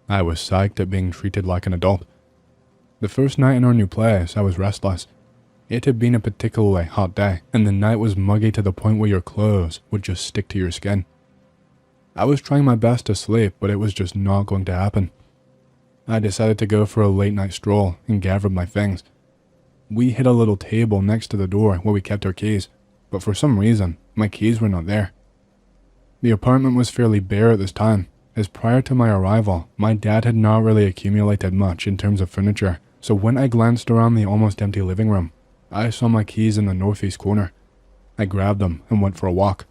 I was psyched at being treated like an adult. The first night in our new place, I was restless. It had been a particularly hot day, and the night was muggy to the point where your clothes would just stick to your skin. I was trying my best to sleep, but it was just not going to happen. I decided to go for a late night stroll and gathered my things. We hit a little table next to the door where we kept our keys, but for some reason, my keys were not there. The apartment was fairly bare at this time, as prior to my arrival, my dad had not really accumulated much in terms of furniture, so when I glanced around the almost empty living room, I saw my keys in the northeast corner. I grabbed them and went for a walk.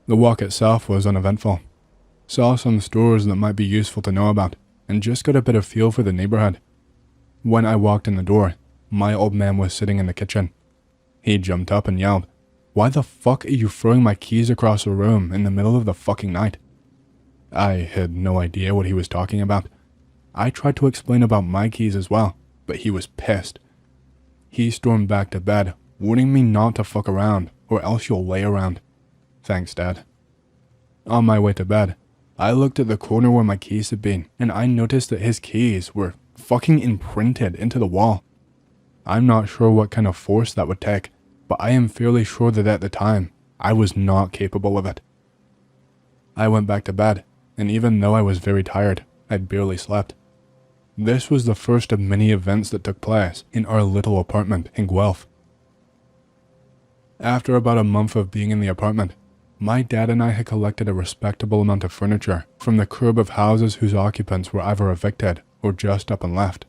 The walk itself was uneventful. Saw some stores that might be useful to know about, and just got a bit of feel for the neighborhood. When I walked in the door, my old man was sitting in the kitchen. He jumped up and yelled, "Why the fuck are you throwing my keys across the room in the middle of the fucking night?" I had no idea what he was talking about. I tried to explain about my keys as well, but he was pissed. He stormed back to bed, warning me not to fuck around, or else you'll lay around. Thanks, Dad. On my way to bed, I looked at the corner where my keys had been, and I noticed that his keys were fucking imprinted into the wall. I'm not sure what kind of force that would take, but I am fairly sure that at the time, I was not capable of it. I went back to bed, and even though I was very tired, I barely slept. This was the first of many events that took place in our little apartment in Guelph. After about a month of being in the apartment, my dad and I had collected a respectable amount of furniture from the curb of houses whose occupants were either evicted or just up and left.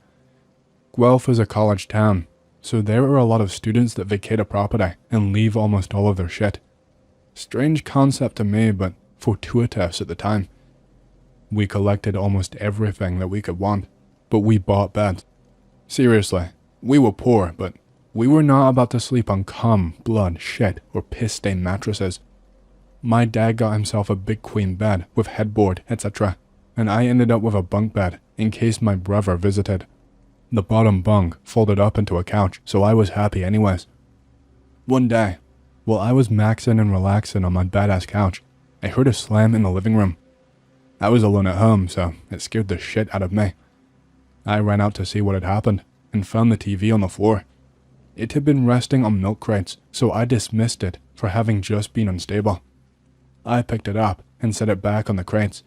Guelph is a college town, so there are a lot of students that vacate a property and leave almost all of their shit. Strange concept to me, but fortuitous at the time. We collected almost everything that we could want, but we bought beds. Seriously, we were poor, but we were not about to sleep on cum, blood, shit, or piss-stained mattresses. My dad got himself a big queen bed with headboard, etc., and I ended up with a bunk bed in case my brother visited. The bottom bunk folded up into a couch, so I was happy anyways. One day, while I was maxing and relaxing on my badass couch, I heard a slam in the living room. I was alone at home, so it scared the shit out of me. I ran out to see what had happened, and found the TV on the floor. It had been resting on milk crates, so I dismissed it for having just been unstable. I picked it up and set it back on the crates.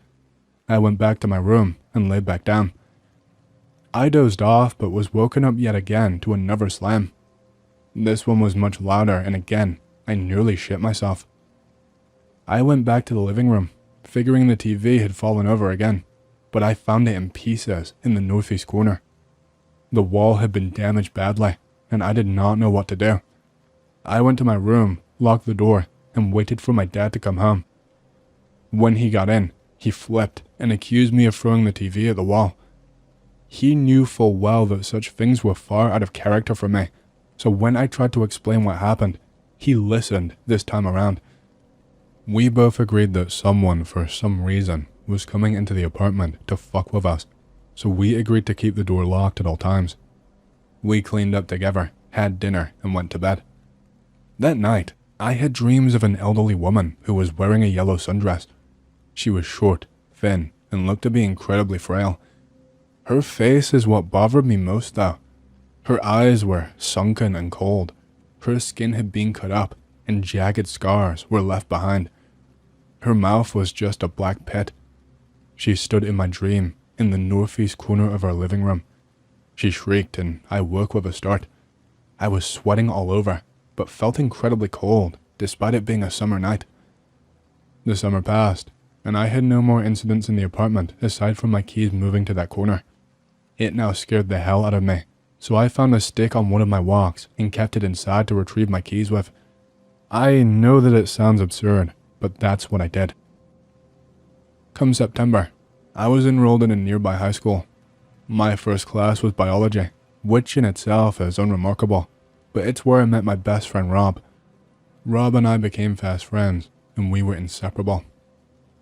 I went back to my room and laid back down. I dozed off but was woken up yet again to another slam. This one was much louder, and again, I nearly shit myself. I went back to the living room, figuring the TV had fallen over again, but I found it in pieces in the northeast corner. The wall had been damaged badly, and I did not know what to do. I went to my room, locked the door, and waited for my dad to come home. When he got in, he flipped and accused me of throwing the TV at the wall. He knew full well that such things were far out of character for me, so when I tried to explain what happened, he listened this time around. We both agreed that someone, for some reason, was coming into the apartment to fuck with us, so we agreed to keep the door locked at all times. We cleaned up together, had dinner, and went to bed. That night, I had dreams of an elderly woman who was wearing a yellow sundress. She was short, thin, and looked to be incredibly frail. Her face is what bothered me most though. Her eyes were sunken and cold. Her skin had been cut up, and jagged scars were left behind. Her mouth was just a black pit. She stood in my dream, in the northeast corner of our living room. She shrieked, and I woke with a start. I was sweating all over, but felt incredibly cold, despite it being a summer night. The summer passed, and I had no more incidents in the apartment aside from my keys moving to that corner. It now scared the hell out of me, so I found a stick on one of my walks and kept it inside to retrieve my keys with. I know that it sounds absurd, but that's what I did. Come September, I was enrolled in a nearby high school. My first class was biology, which in itself is unremarkable, but it's where I met my best friend Rob. Rob and I became fast friends, and we were inseparable.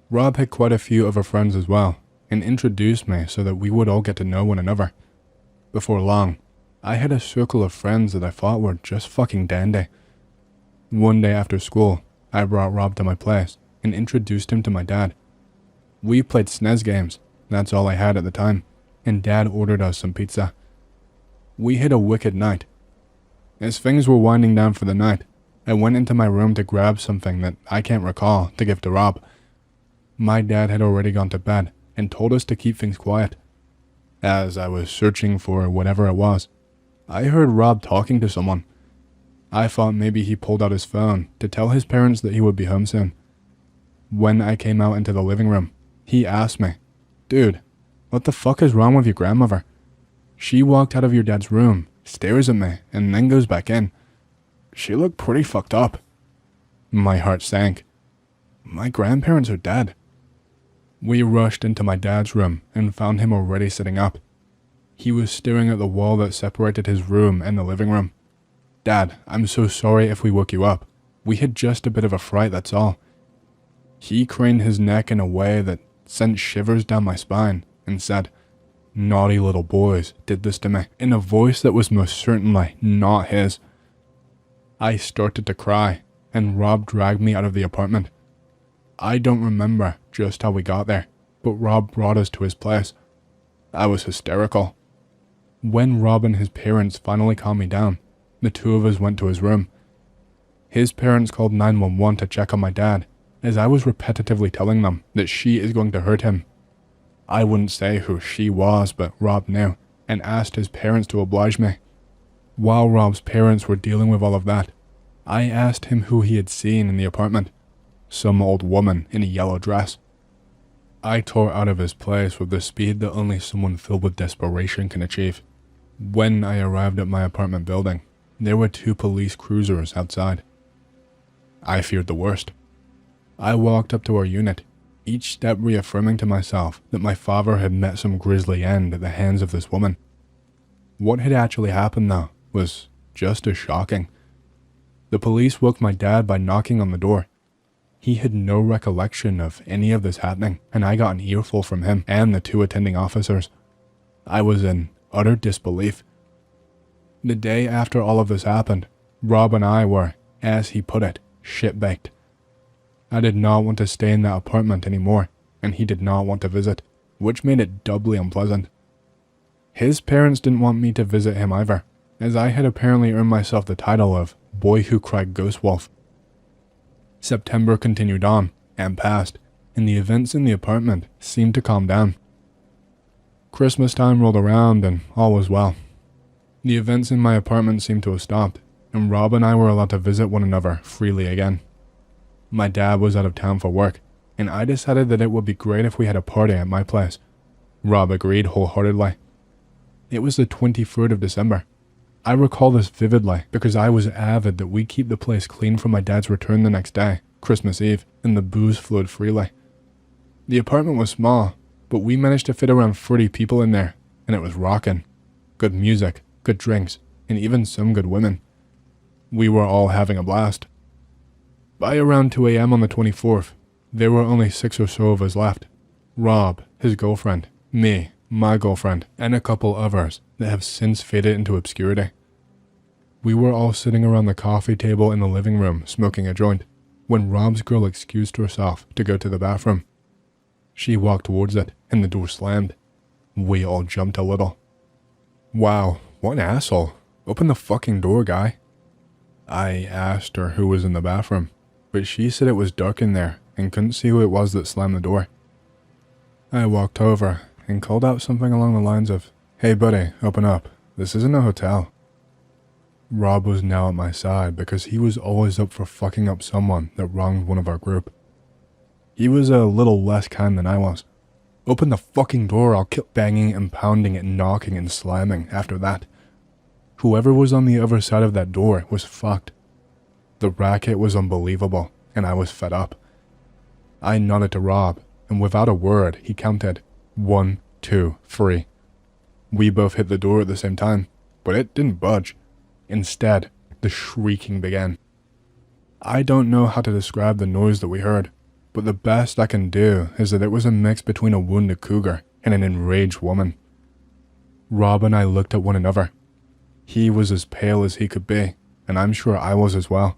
Rob had quite a few other friends as well, and introduced me so that we would all get to know one another. Before long, I had a circle of friends that I thought were just fucking dandy. One day after school, I brought Rob to my place and introduced him to my dad. We played SNES games, that's all I had at the time, and Dad ordered us some pizza. We had a wicked night. As things were winding down for the night, I went into my room to grab something that I can't recall to give to Rob. My dad had already gone to bed and told us to keep things quiet. As I was searching for whatever it was, I heard Rob talking to someone. I thought maybe he pulled out his phone to tell his parents that he would be home soon. When I came out into the living room, he asked me, "Dude, what the fuck is wrong with your grandmother? She walked out of your dad's room, stares at me, and then goes back in. She looked pretty fucked up." My heart sank. My grandparents are dead. We rushed into my dad's room and found him already sitting up. He was staring at the wall that separated his room and the living room. "Dad, I'm so sorry if we woke you up. We had just a bit of a fright, that's all." He craned his neck in a way that sent shivers down my spine and said, "Naughty little boys did this to me," in a voice that was most certainly not his. I started to cry, and Rob dragged me out of the apartment. I don't remember just how we got there, but Rob brought us to his place. I was hysterical. When Rob and his parents finally calmed me down, the two of us went to his room. His parents called 911 to check on my dad, as I was repetitively telling them that she is going to hurt him. I wouldn't say who she was, but Rob knew, and asked his parents to oblige me. While Rob's parents were dealing with all of that, I asked him who he had seen in the apartment. Some old woman in a yellow dress. I tore out of his place with the speed that only someone filled with desperation can achieve. When I arrived at my apartment building, there were 2 police cruisers outside. I feared the worst. I walked up to our unit, each step reaffirming to myself that my father had met some grisly end at the hands of this woman. What had actually happened, though, was just as shocking. The police woke my dad by knocking on the door. He had no recollection of any of this happening, and I got an earful from him and the 2 attending officers. I was in utter disbelief. The day after all of this happened, Rob and I were, as he put it, shit-baked. I did not want to stay in that apartment anymore, and he did not want to visit, which made it doubly unpleasant. His parents didn't want me to visit him either, as I had apparently earned myself the title of Boy Who Cried Ghost Wolf. September continued on, and passed, and the events in the apartment seemed to calm down. Christmas time rolled around, and all was well. The events in my apartment seemed to have stopped, and Rob and I were allowed to visit one another freely again. My dad was out of town for work, and I decided that it would be great if we had a party at my place. Rob agreed wholeheartedly. It was the 23rd of December. I recall this vividly because I was avid that we keep the place clean for my dad's return the next day, Christmas Eve, and the booze flowed freely. The apartment was small, but we managed to fit around 30 people in there, and it was rockin'. Good music, good drinks, and even some good women. We were all having a blast. By around 2 a.m. on the 24th, there were only 6 or so of us left. Rob, his girlfriend, me, my girlfriend, and a couple others that have since faded into obscurity. We were all sitting around the coffee table in the living room smoking a joint, when Rob's girl excused herself to go to the bathroom. She walked towards it, and the door slammed. We all jumped a little. Wow, what an asshole. Open the fucking door, guy. I asked her who was in the bathroom, but she said it was dark in there and couldn't see who it was that slammed the door. I walked over and called out something along the lines of, "Hey buddy, open up. This isn't a hotel." Rob was now at my side because he was always up for fucking up someone that wronged one of our group. He was a little less kind than I was. "Open the fucking door, I'll keep banging and pounding and knocking and slamming after that." Whoever was on the other side of that door was fucked. The racket was unbelievable, and I was fed up. I nodded to Rob, and without a word, he counted 1, 2, 3. We both hit the door at the same time, but it didn't budge. Instead, the shrieking began. I don't know how to describe the noise that we heard, but the best I can do is that it was a mix between a wounded cougar and an enraged woman. Rob and I looked at one another. He was as pale as he could be, and I'm sure I was as well.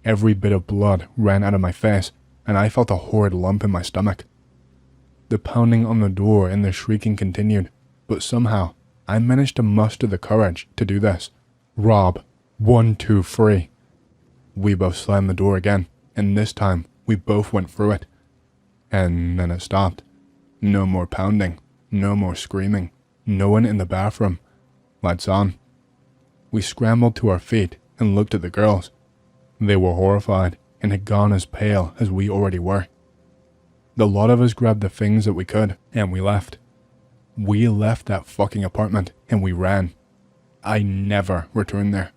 Every bit of blood ran out of my face, and I felt a horrid lump in my stomach. The pounding on the door and the shrieking continued, but somehow I managed to muster the courage to do this. "Rob, 1, 2, 3. We both slammed the door again, and this time we both went through it. And then it stopped. No more pounding, no more screaming, no one in the bathroom. Lights on. We scrambled to our feet and looked at the girls. They were horrified and had gone as pale as we already were. The lot of us grabbed the things that we could, and we left. We left that fucking apartment, and we ran. I never returned there.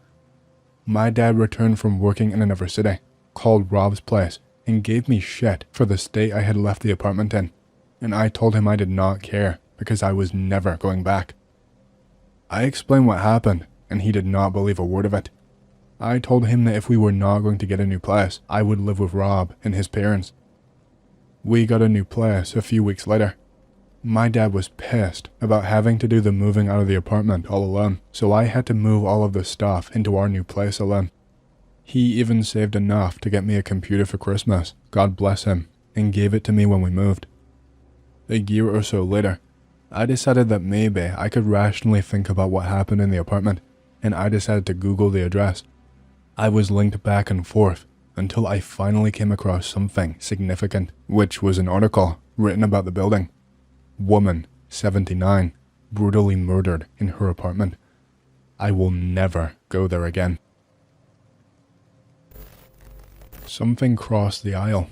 My dad returned from working in another city, called Rob's place, and gave me shit for the state I had left the apartment in, and I told him I did not care because I was never going back. I explained what happened, and he did not believe a word of it. I told him that if we were not going to get a new place, I would live with Rob and his parents. We got a new place a few weeks later. My dad was pissed about having to do the moving out of the apartment all alone, so I had to move all of the stuff into our new place alone. He even saved enough to get me a computer for Christmas, God bless him, and gave it to me when we moved. A year or so later, I decided that maybe I could rationally think about what happened in the apartment, and I decided to Google the address. I was linked back and forth until I finally came across something significant, which was an article written about the building. Woman, 79, brutally murdered in her apartment. I will never go there again. Something crossed the aisle.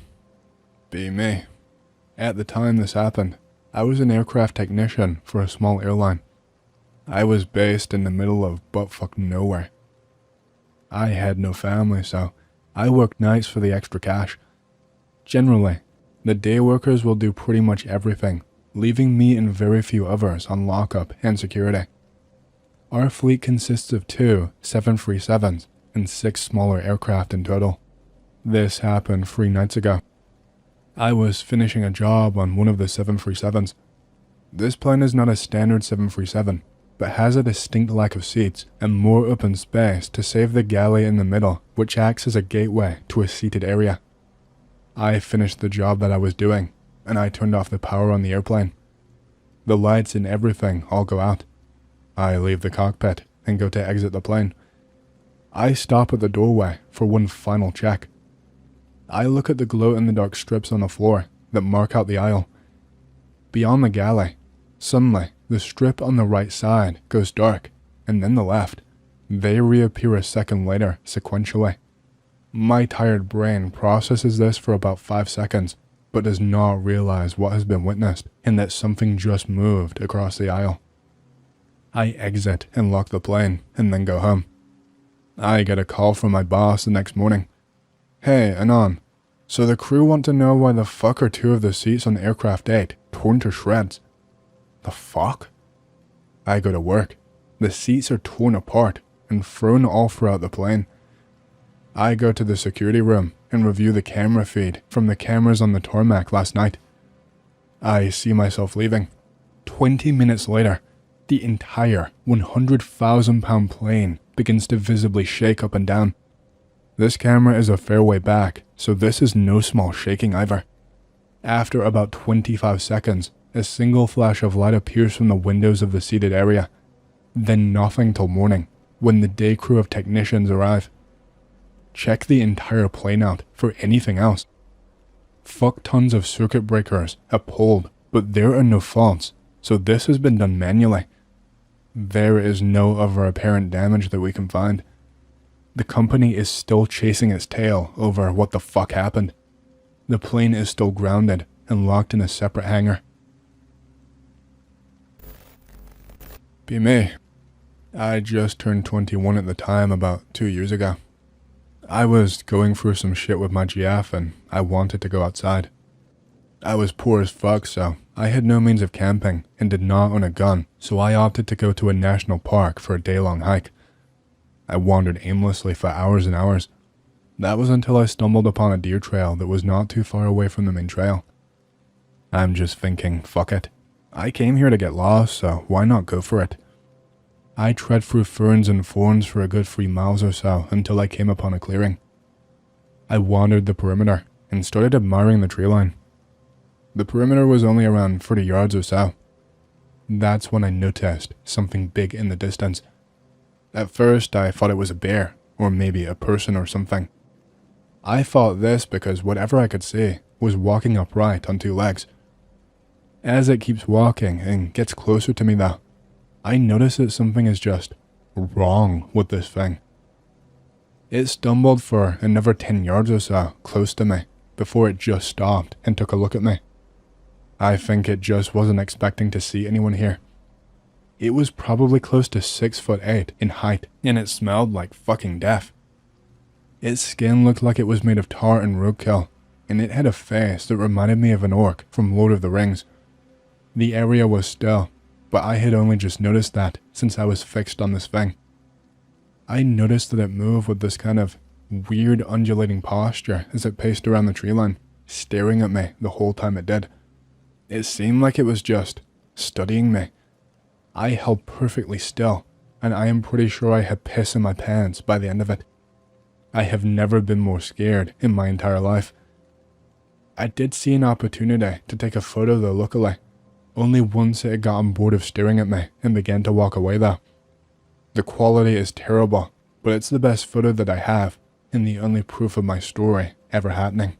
Be me. At the time this happened, I was an aircraft technician for a small airline. I was based in the middle of buttfuck nowhere. I had no family, so I worked nights for the extra cash. Generally, the day workers will do pretty much everything, leaving me and very few others on lockup and security. Our fleet consists of 2 737s and 6 smaller aircraft in total. This happened 3 nights ago. I was finishing a job on one of the 737s. This plane is not a standard 737, but has a distinct lack of seats and more open space to save the galley in the middle, which acts as a gateway to a seated area. I finished the job that I was doing, and I turned off the power on the airplane. The lights and everything all go out. I leave the cockpit and go to exit the plane. I stop at the doorway for one final check. I look at the glow-in-the-dark strips on the floor that mark out the aisle. Beyond the galley, suddenly the strip on the right side goes dark, and then the left. They reappear a second later, sequentially. My tired brain processes this for about 5 seconds, but does not realize what has been witnessed and that something just moved across the aisle. I exit and lock the plane, and then go home. I get a call from my boss the next morning. "Hey, Anon, so the crew want to know why the fuck are 2 of the seats on Aircraft 8 torn to shreds." The fuck? I go to work. The seats are torn apart and thrown all throughout the plane. I go to the security room and review the camera feed from the cameras on the tarmac last night. I see myself leaving. 20 minutes later, the entire 100,000-pound plane begins to visibly shake up and down. This camera is a fair way back, so this is no small shaking either. After about 25 seconds, a single flash of light appears from the windows of the seated area, then nothing till morning, when the day crew of technicians arrive. Check the entire plane out for anything else. Fuck tons of circuit breakers have pulled, but there are no faults, so this has been done manually. There is no other apparent damage that we can find. The company is still chasing its tail over what the fuck happened. The plane is still grounded and locked in a separate hangar. Be me. I just turned 21 at the time about 2 years ago. I was going through some shit with my GF and I wanted to go outside. I was poor as fuck, so I had no means of camping and did not own a gun, so I opted to go to a national park for a day-long hike. I wandered aimlessly for hours and hours. That was until I stumbled upon a deer trail that was not too far away from the main trail. I'm just thinking, fuck it. I came here to get lost, so why not go for it? I tread through ferns and thorns for a good 3 miles or so until I came upon a clearing. I wandered the perimeter and started admiring the tree line. The perimeter was only around 30 yards or so. That's when I noticed something big in the distance. At first I thought it was a bear, or maybe a person or something. I thought this because whatever I could see was walking upright on 2 legs. As it keeps walking and gets closer to me though, I notice that something is just wrong with this thing. It stumbled for another 10 yards or so close to me before it just stopped and took a look at me. I think it just wasn't expecting to see anyone here. It was probably close to 6'8" in height, and it smelled like fucking death. Its skin looked like it was made of tar and roadkill, and it had a face that reminded me of an orc from Lord of the Rings. The area was still, but I had only just noticed that since I was fixed on this thing. I noticed that it moved with this kind of weird undulating posture as it paced around the tree line, staring at me the whole time it did. It seemed like it was just studying me. I held perfectly still, and I am pretty sure I had piss in my pants by the end of it. I have never been more scared in my entire life. I did see an opportunity to take a photo though luckily, only once it had gotten bored of staring at me and began to walk away though. The quality is terrible, but it's the best photo that I have, and the only proof of my story ever happening.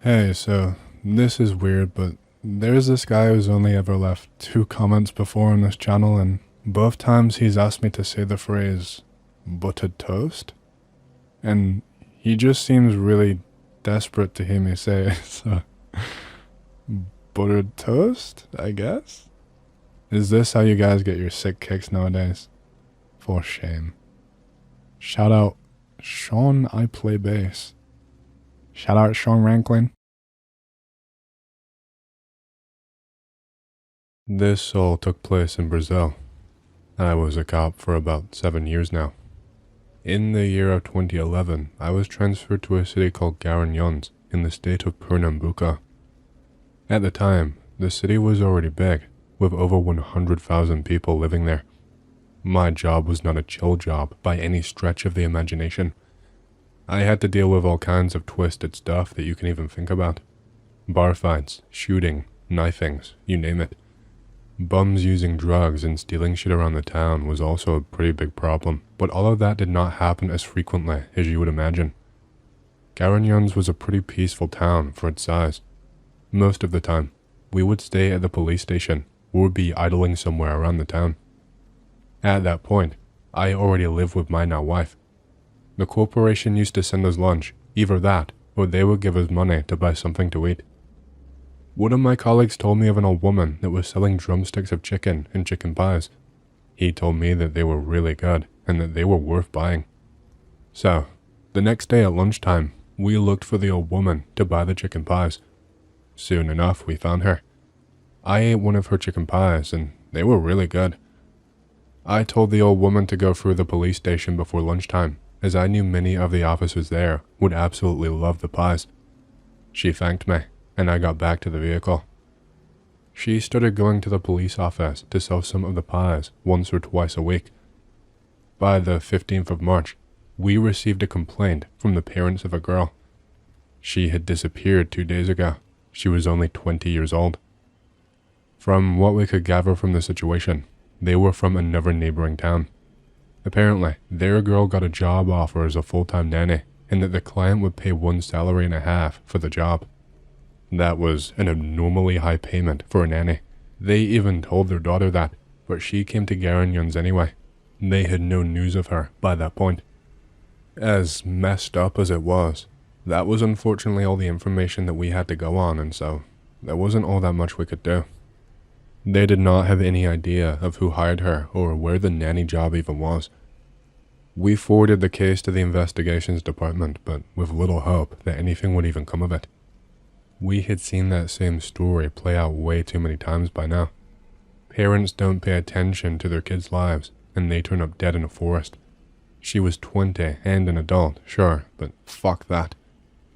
Hey, so this is weird, but there's this guy who's only ever left 2 comments before on this channel, and both times he's asked me to say the phrase, buttered toast? And he just seems really desperate to hear me say it, so buttered toast, I guess? Is this how you guys get your sick kicks nowadays? For shame. Shout out Sean, I play bass. Shout out Sean Ranklin. This all took place in Brazil. I was a cop for about 7 years now. In the year of 2011, I was transferred to a city called Garanhuns in the state of Pernambuco. At the time, the city was already big, with over 100,000 people living there. My job was not a chill job by any stretch of the imagination. I had to deal with all kinds of twisted stuff that you can even think about. Bar fights, shooting, knifings, you name it. Bums using drugs and stealing shit around the town was also a pretty big problem, but all of that did not happen as frequently as you would imagine. Garanhuns was a pretty peaceful town for its size. Most of the time, we would stay at the police station or be idling somewhere around the town. At that point, I already lived with my now wife. The corporation used to send us lunch, either that or they would give us money to buy something to eat. One of my colleagues told me of an old woman that was selling drumsticks of chicken and chicken pies. He told me that they were really good and that they were worth buying. So, the next day at lunchtime, we looked for the old woman to buy the chicken pies. Soon enough, we found her. I ate one of her chicken pies and they were really good. I told the old woman to go through the police station before lunchtime, as I knew many of the officers there would absolutely love the pies. She thanked me, and I got back to the vehicle. She started going to the police office to sell some of the pies once or twice a week. By the 15th of March, we received a complaint from the parents of a girl. She had disappeared 2 days ago, She was only 20 years old. From what we could gather from the situation, they were from another neighboring town. Apparently, their girl got a job offer as a full-time nanny, and that the client would pay 1.5 salaries for the job. That was an abnormally high payment for a nanny. They even told their daughter that, but she came to Garanyons anyway. They had no news of her by that point. As messed up as it was, that was unfortunately all the information that we had to go on, and so there wasn't all that much we could do. They did not have any idea of who hired her or where the nanny job even was. We forwarded the case to the investigations department, but with little hope that anything would even come of it. We had seen that same story play out way too many times by now. Parents don't pay attention to their kids' lives, and they turn up dead in a forest. She was 20 and an adult, sure, but fuck that.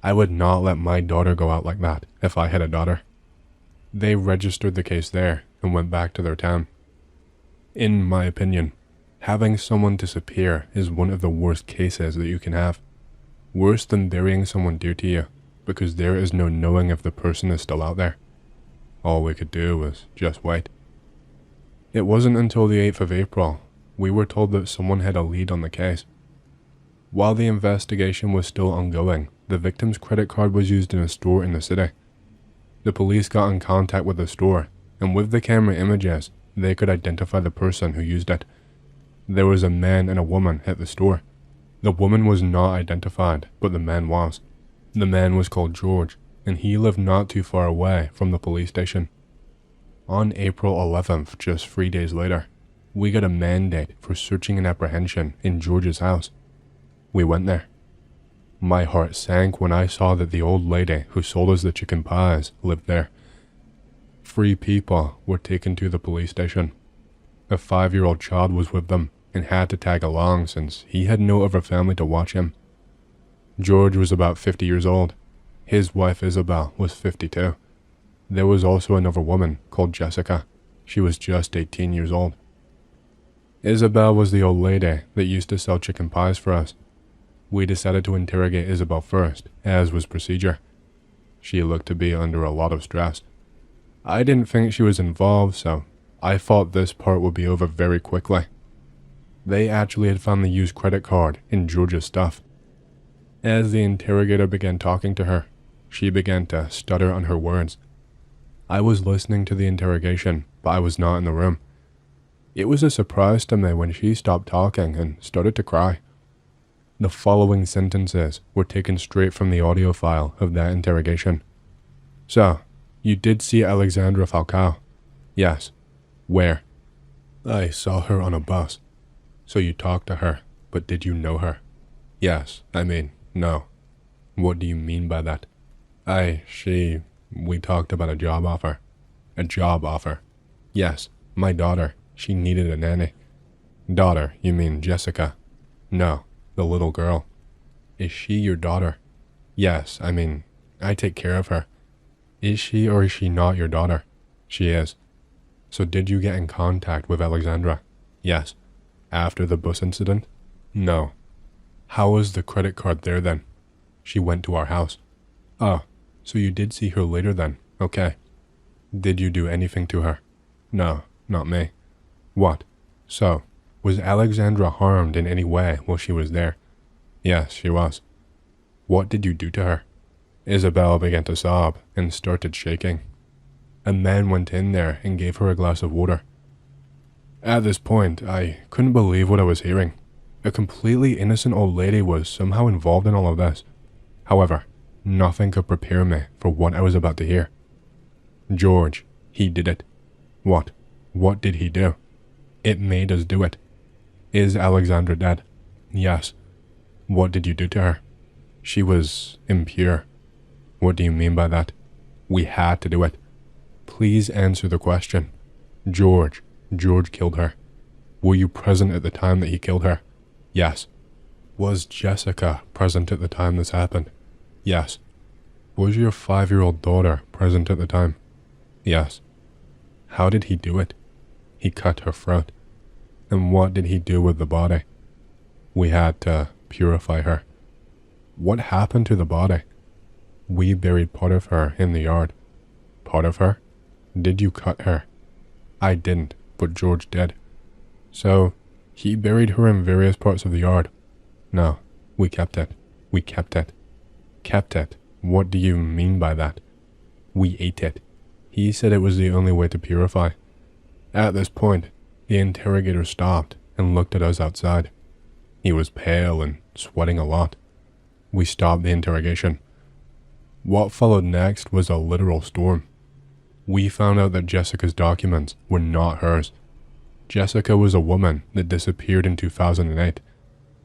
I would not let my daughter go out like that if I had a daughter. They registered the case there and went back to their town. In my opinion, having someone disappear is one of the worst cases that you can have. Worse than burying someone dear to you, because there is no knowing if the person is still out there. All we could do was just wait. It wasn't until the 8th of April we were told that someone had a lead on the case. While the investigation was still ongoing, the victim's credit card was used in a store in the city. The police got in contact with the store, and with the camera images, they could identify the person who used it. There was a man and a woman at the store. The woman was not identified, but the man was. The man was called George, and he lived not too far away from the police station. On April 11th, just 3 days later, we got a mandate for searching and apprehension in George's house. We went there. My heart sank when I saw that the old lady who sold us the chicken pies lived there. 3 people were taken to the police station. A 5-year-old child was with them and had to tag along since he had no other family to watch him. George was about 50 years old. His wife Isabel was 52. There was also another woman called Jessica. She was just 18 years old. Isabel was the old lady that used to sell chicken pies for us. We decided to interrogate Isabel first, as was procedure. She looked to be under a lot of stress. I didn't think she was involved, so I thought this part would be over very quickly. They actually had found the used credit card in George's stuff. As the interrogator began talking to her, she began to stutter on her words. I was listening to the interrogation, but I was not in the room. It was a surprise to me when she stopped talking and started to cry. The following sentences were taken straight from the audio file of that interrogation. So, you did see Alexandra Falcao? Yes. Where? I saw her on a bus. So you talked to her, but did you know her? Yes, no. What do you mean by that? We talked about a job offer. A job offer? Yes, my daughter. She needed a nanny. Daughter, you mean Jessica? No, the little girl. Is she your daughter? Yes, I take care of her. Is she or is she not your daughter? She is. So did you get in contact with Alexandra? Yes. After the bus incident? No. How was the credit card there then? She went to our house. Oh, so you did see her later then? Okay. Did you do anything to her? No, not me. What? So, was Alexandra harmed in any way while she was there? Yes, she was. What did you do to her? Isabel began to sob and started shaking. A man went in there and gave her a glass of water. At this point, I couldn't believe what I was hearing. A completely innocent old lady was somehow involved in all of this. However, nothing could prepare me for what I was about to hear. George, he did it. What? What did he do? It made us do it. Is Alexandra dead? Yes. What did you do to her? She was impure. What do you mean by that? We had to do it. Please answer the question. George killed her. Were you present at the time that he killed her? Yes. Was Jessica present at the time this happened? Yes. Was your 5-year-old daughter present at the time? Yes. How did he do it? He cut her throat. And what did he do with the body? We had to purify her. What happened to the body? We buried part of her in the yard. part of her? Did you cut her? I didn't, but George did. So, he buried her in various parts of the yard. No, we kept it. We kept it. Kept it? What do you mean by that? We ate it. He said it was the only way to purify. At this point, the interrogator stopped and looked at us outside. He was pale and sweating a lot. We stopped the interrogation. What followed next was a literal storm. We found out that Jessica's documents were not hers. Jessica was a woman that disappeared in 2008.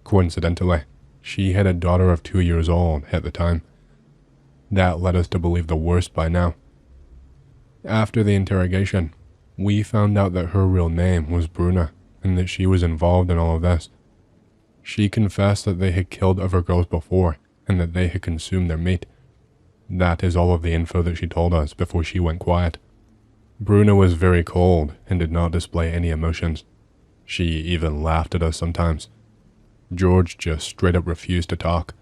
Coincidentally, she had a daughter of 2 years old at the time. That led us to believe the worst by now. After the interrogation, we found out that her real name was Bruna and that she was involved in all of this. She confessed that they had killed other girls before and that they had consumed their meat. That is all of the info that she told us before she went quiet. Bruna was very cold and did not display any emotions. She even laughed at us sometimes. George just straight up refused to talk.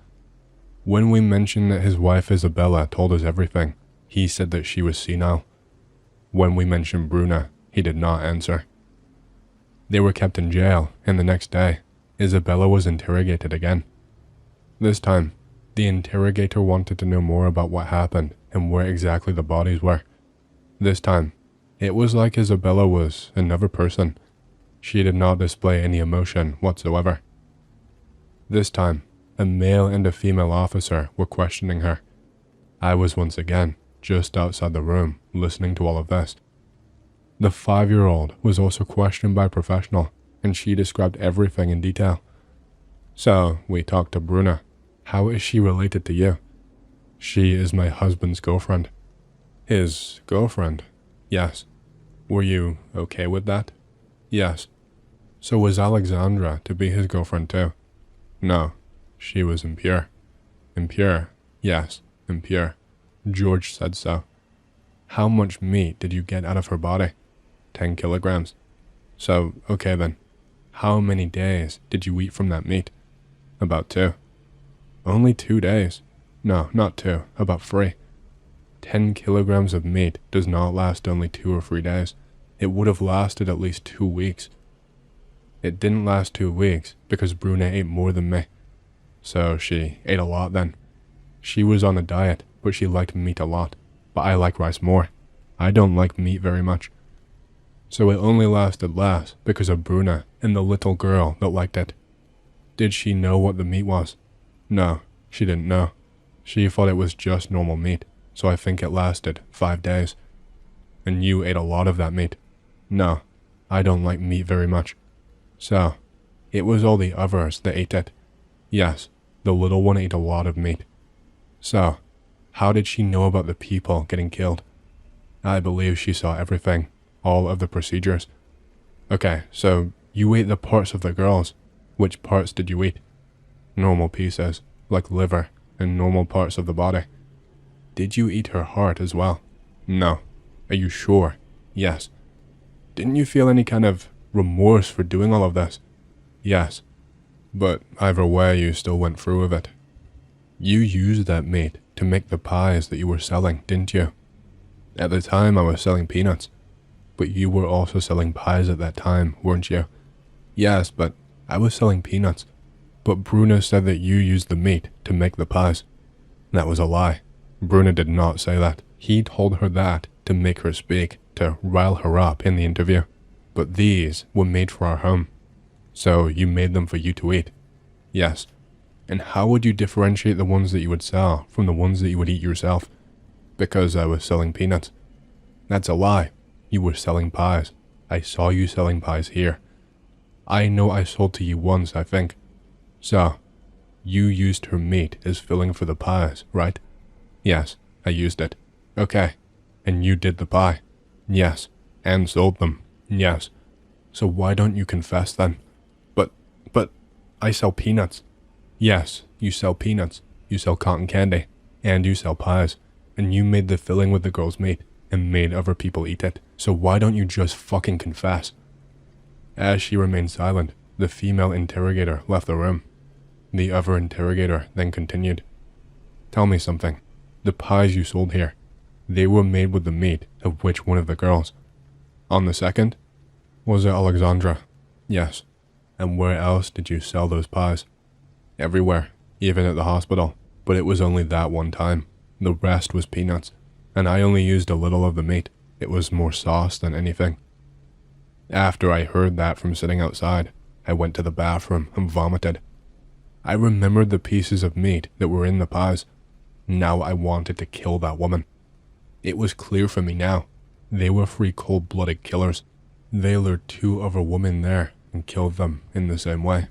When we mentioned that his wife Isabella told us everything, he said that she was senile. When we mentioned Bruna, he did not answer. They were kept in jail, and the next day, Isabella was interrogated again. This time, the interrogator wanted to know more about what happened and where exactly the bodies were. This time, it was like Isabella was another person. She did not display any emotion whatsoever. This time, a male and a female officer were questioning her. I was once again just outside the room listening to all of this. The 5-year-old was also questioned by a professional, and she described everything in detail. So, we talked to Bruna. How is she related to you? She is my husband's girlfriend. His girlfriend? Yes. Were you okay with that? Yes. So was Alexandra to be his girlfriend too? No, she was impure. Impure? Yes, impure. George said so. How much meat did you get out of her body? 10 kilograms. So, okay then. How many days did you eat from that meat? About 2. Only 2 days? No, not 2, about 3. 10 kilograms of meat does not last only 2 or 3 days. It would have lasted at least 2 weeks. It didn't last 2 weeks because Bruna ate more than me. So she ate a lot then. She was on a diet, but she liked meat a lot. But I like rice more. I don't like meat very much. So it only lasted less because of Bruna and the little girl that liked it. Did she know what the meat was? No, she didn't know. She thought it was just normal meat, so I think it lasted 5 days. And you ate a lot of that meat. No, I don't like meat very much. So, it was all the others that ate it. Yes, the little one ate a lot of meat. So, how did she know about the people getting killed? I believe she saw everything, all of the procedures. Okay, so you ate the parts of the girls. Which parts did you eat? Normal pieces, like liver, and normal parts of the body. Did you eat her heart as well? No. Are you sure? Yes. Didn't you feel any kind of remorse for doing all of this? Yes. But either way, you still went through with it. You used that meat to make the pies that you were selling, didn't you? At the time, I was selling peanuts. But you were also selling pies at that time, weren't you? Yes, but I was selling peanuts. But Bruna said that you used the meat to make the pies. That was a lie. Bruna did not say that. He told her that to make her speak, to rile her up in the interview. But these were made for our home. So you made them for you to eat. Yes. And how would you differentiate the ones that you would sell from the ones that you would eat yourself? Because I was selling peanuts. That's a lie. You were selling pies. I saw you selling pies here. I know I sold to you once, I think. So, you used her meat as filling for the pies, right? Yes, I used it. Okay. And you did the pie? Yes. And sold them? Yes. So why don't you confess then? But, I sell peanuts. Yes, you sell peanuts. You sell cotton candy. And you sell pies. And you made the filling with the girl's meat and made other people eat it. So why don't you just fucking confess? As she remained silent, the female interrogator left the room. The other interrogator then continued. Tell me something. The pies you sold here, They were made with the meat of which one of the girls. On the second? Was it Alexandra? Yes. And where else did you sell those pies? Everywhere, even at the hospital, but it was only that one time. The rest was peanuts, and I only used a little of the meat. It was more sauce than anything. After I heard that from sitting outside, I went to the bathroom and vomited. I remembered the pieces of meat that were in the pies. Now I wanted to kill that woman. It was clear for me now. They were 3 cold-blooded killers. They lured 2 other women there and killed them in the same way.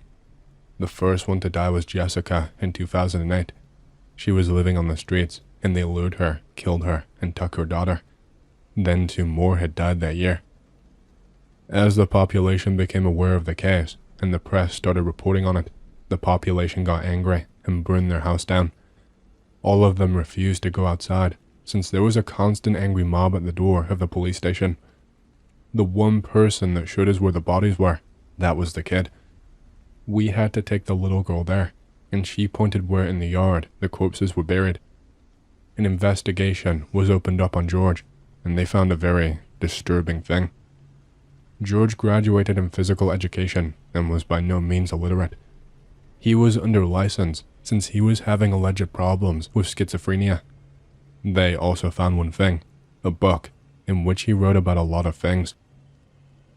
The first one to die was Jessica in 2008. She was living on the streets, and they lured her, killed her, and took her daughter. Then 2 more had died that year. As the population became aware of the case, and the press started reporting on it, the population got angry and burned their house down. All of them refused to go outside, since there was a constant angry mob at the door of the police station. The one person that showed us where the bodies were, that was the kid. We had to take the little girl there, and she pointed where in the yard the corpses were buried. An investigation was opened up on George, and they found a very disturbing thing. George graduated in physical education and was by no means illiterate. He was under license since he was having alleged problems with schizophrenia. They also found one thing, a book, in which he wrote about a lot of things.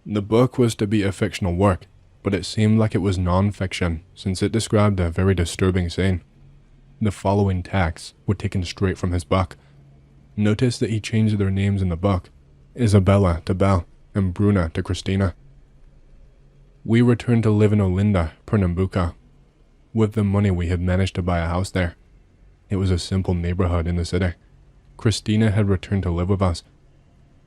The book was to be a fictional work, but it seemed like it was non-fiction since it described a very disturbing scene. The following texts were taken straight from his book. Notice that he changed their names in the book, Isabella to Belle, and Bruna to Christina. We returned to live in Olinda, Pernambuco. With the money we had managed to buy a house there. It was a simple neighborhood in the city. Christina had returned to live with us.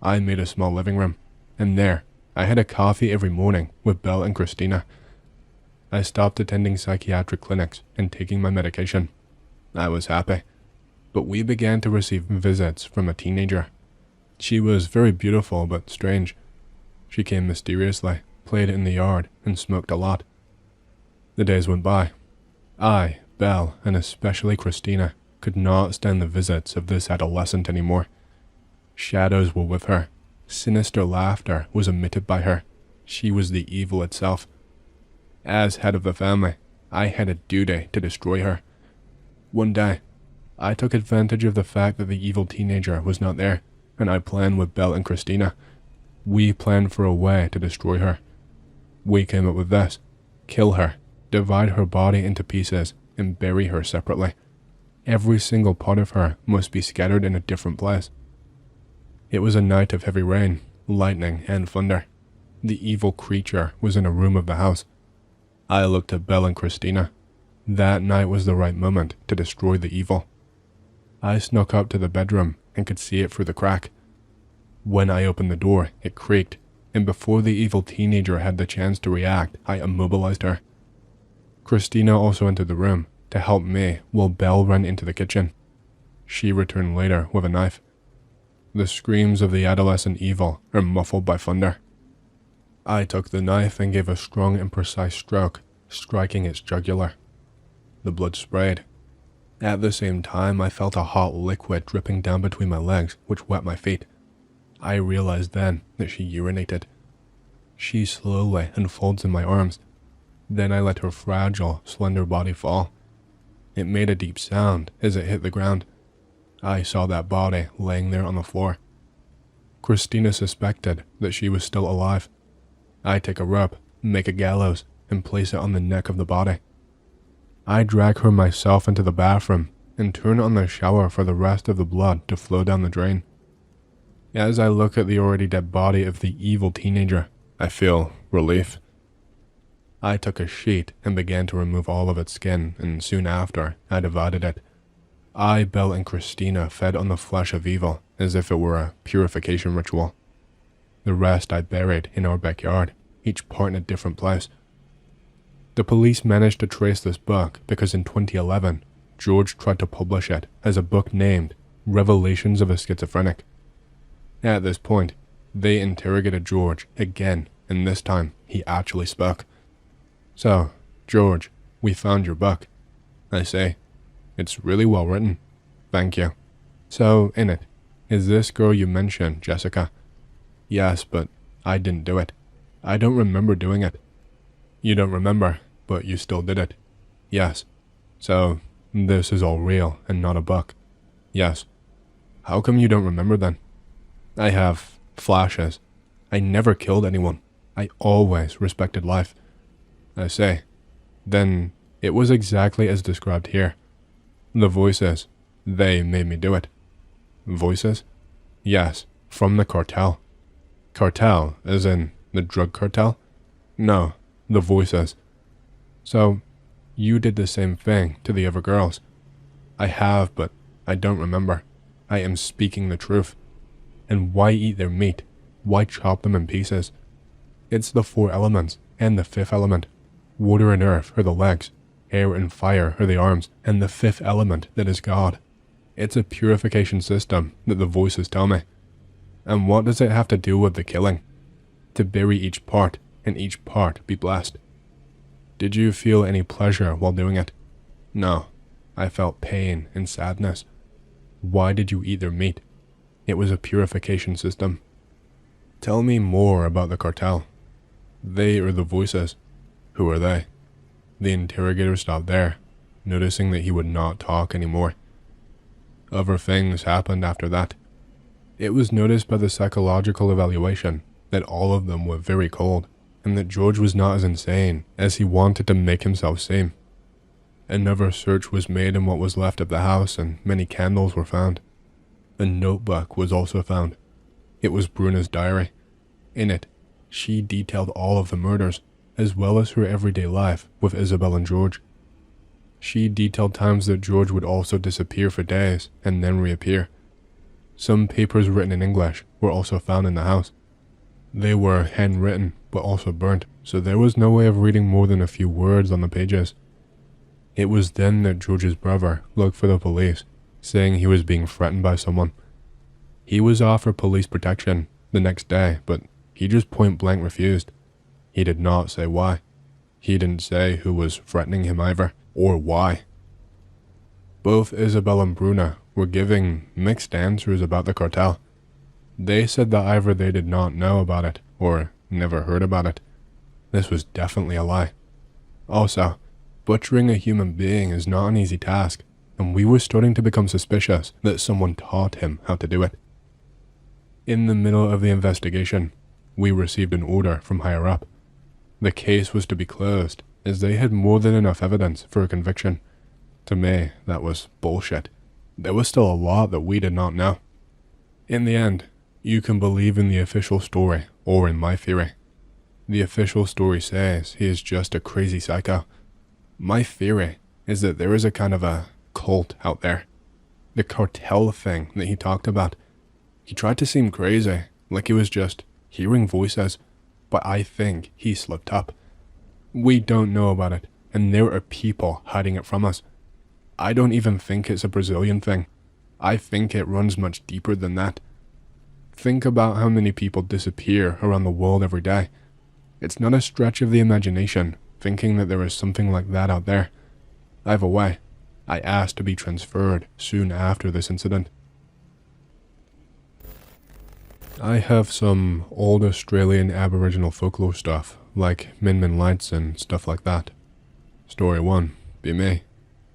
I made a small living room, and there, I had a coffee every morning with Belle and Christina. I stopped attending psychiatric clinics and taking my medication. I was happy. But we began to receive visits from a teenager. She was very beautiful but strange. She came mysteriously, played in the yard, and smoked a lot. The days went by. I, Belle, and especially Christina, could not stand the visits of this adolescent anymore. Shadows were with her. Sinister laughter was emitted by her. She was the evil itself. As head of the family, I had a duty to destroy her. One day, I took advantage of the fact that the evil teenager was not there, and I planned with Belle and Christina. We planned for a way to destroy her. We came up with this: kill her, divide her body into pieces, and bury her separately. Every single part of her must be scattered in a different place. It was a night of heavy rain, lightning, and thunder. The evil creature was in a room of the house. I looked at Belle and Christina. That night was the right moment to destroy the evil. I snuck up to the bedroom and could see it through the crack. When I opened the door, it creaked, and before the evil teenager had the chance to react, I immobilized her. Christina also entered the room to help me while Belle ran into the kitchen. She returned later with a knife. The screams of the adolescent evil are muffled by thunder. I took the knife and gave a strong and precise stroke, striking its jugular. The blood sprayed. At the same time, I felt a hot liquid dripping down between my legs, which wet my feet. I realized then that she urinated. She slowly unfolds in my arms. Then I let her fragile, slender body fall. It made a deep sound as it hit the ground. I saw that body laying there on the floor. Christina suspected that she was still alive. I take a rope, make a gallows, and place it on the neck of the body. I drag her myself into the bathroom and turn on the shower for the rest of the blood to flow down the drain. As I look at the already dead body of the evil teenager, I feel relief. I took a sheet and began to remove all of its skin, and soon after, I divided it. I, Belle, and Christina fed on the flesh of evil as if it were a purification ritual. The rest I buried in our backyard, each part in a different place. The police managed to trace this book because in 2011, George tried to publish it as a book named Revelations of a Schizophrenic. At this point, they interrogated George again, and this time he actually spoke. "So, George, we found your book." I say, "It's really well written. Thank you." "So, in it, Is this girl you mentioned, Jessica? Yes, but I didn't do it. I don't remember doing it. You don't remember, but you still did it. Yes. So, this is all real and not a bug. Yes. How come you don't remember then? I have flashes. I never killed anyone. I always respected life. I say, then it was exactly as described here. The voices, they made me do it. Voices? Yes, from the cartel. Cartel, as in the drug cartel? No, the voices. So, you did the same thing to the other girls. I have, but I don't remember. I am speaking the truth. And why eat their meat? Why chop them in pieces? It's the 4 elements and the 5th element. Water and earth are the legs, air and fire are the arms, and the 5th element that is God. It's a purification system that the voices tell me. And what does it have to do with the killing? To bury each part, and each part be blessed. Did you feel any pleasure while doing it? No, I felt pain and sadness. Why did you eat their meat? It was a purification system. Tell me more about the cartel. They are the voices. Who are they? The interrogator stopped there, noticing that he would not talk anymore. Other things happened after that. It was noticed by the psychological evaluation that all of them were very cold, and that George was not as insane as he wanted to make himself seem. Another search was made in what was left of the house, and many candles were found. A notebook was also found. It was Bruna's diary. In it, she detailed all of the murders, as well as her everyday life with Isabel and George. She detailed times that George would also disappear for days and then reappear. Some papers written in English were also found in the house. They were handwritten, but also burnt, so there was no way of reading more than a few words on the pages. It was then that George's brother looked for the police, saying he was being threatened by someone. He was offered police protection the next day, but he just point blank refused. He did not say why. He didn't say who was threatening him either, or why. Both Isabel and Bruna were giving mixed answers about the cartel. They said that either they did not know about it, or never heard about it. This was definitely a lie. Also, butchering a human being is not an easy task, and we were starting to become suspicious that someone taught him how to do it. In the middle of the investigation, we received an order from higher up. The case was to be closed, as they had more than enough evidence for a conviction. To me, that was bullshit. There was still a lot that we did not know. In the end, you can believe in the official story or in my theory. The official story says he is just a crazy psycho. My theory is that there is a kind of a cult out there. The cartel thing that he talked about. He tried to seem crazy, like he was just hearing voices, but I think he slipped up. We don't know about it, and there are people hiding it from us. I don't even think it's a Brazilian thing. I think it runs much deeper than that. Think about how many people disappear around the world every day. It's not a stretch of the imagination thinking that there is something like that out there. Either way, I asked to be transferred soon after this incident. I have some old Australian Aboriginal folklore stuff, like Min Min Lights and stuff like that. Story 1, be me.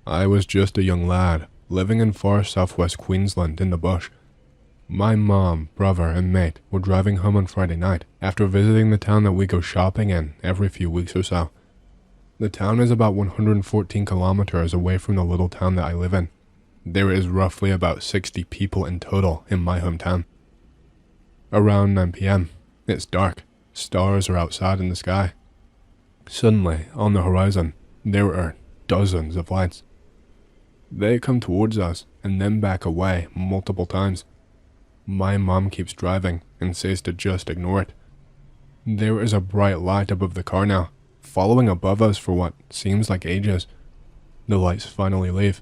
I was just a young lad, living in far southwest Queensland in the bush. My mom, brother, and mate were driving home on Friday night after visiting the town that we go shopping in every few weeks or so. The town is about 114 kilometers away from the little town that I live in. There is roughly about 60 people in total in my hometown. Around 9 p.m., it's dark. Stars are outside in the sky. Suddenly, on the horizon, there are dozens of lights. They come towards us and then back away multiple times. My mom keeps driving and says to just ignore it. There is a bright light above the car now, following above us for what seems like ages. The lights finally leave.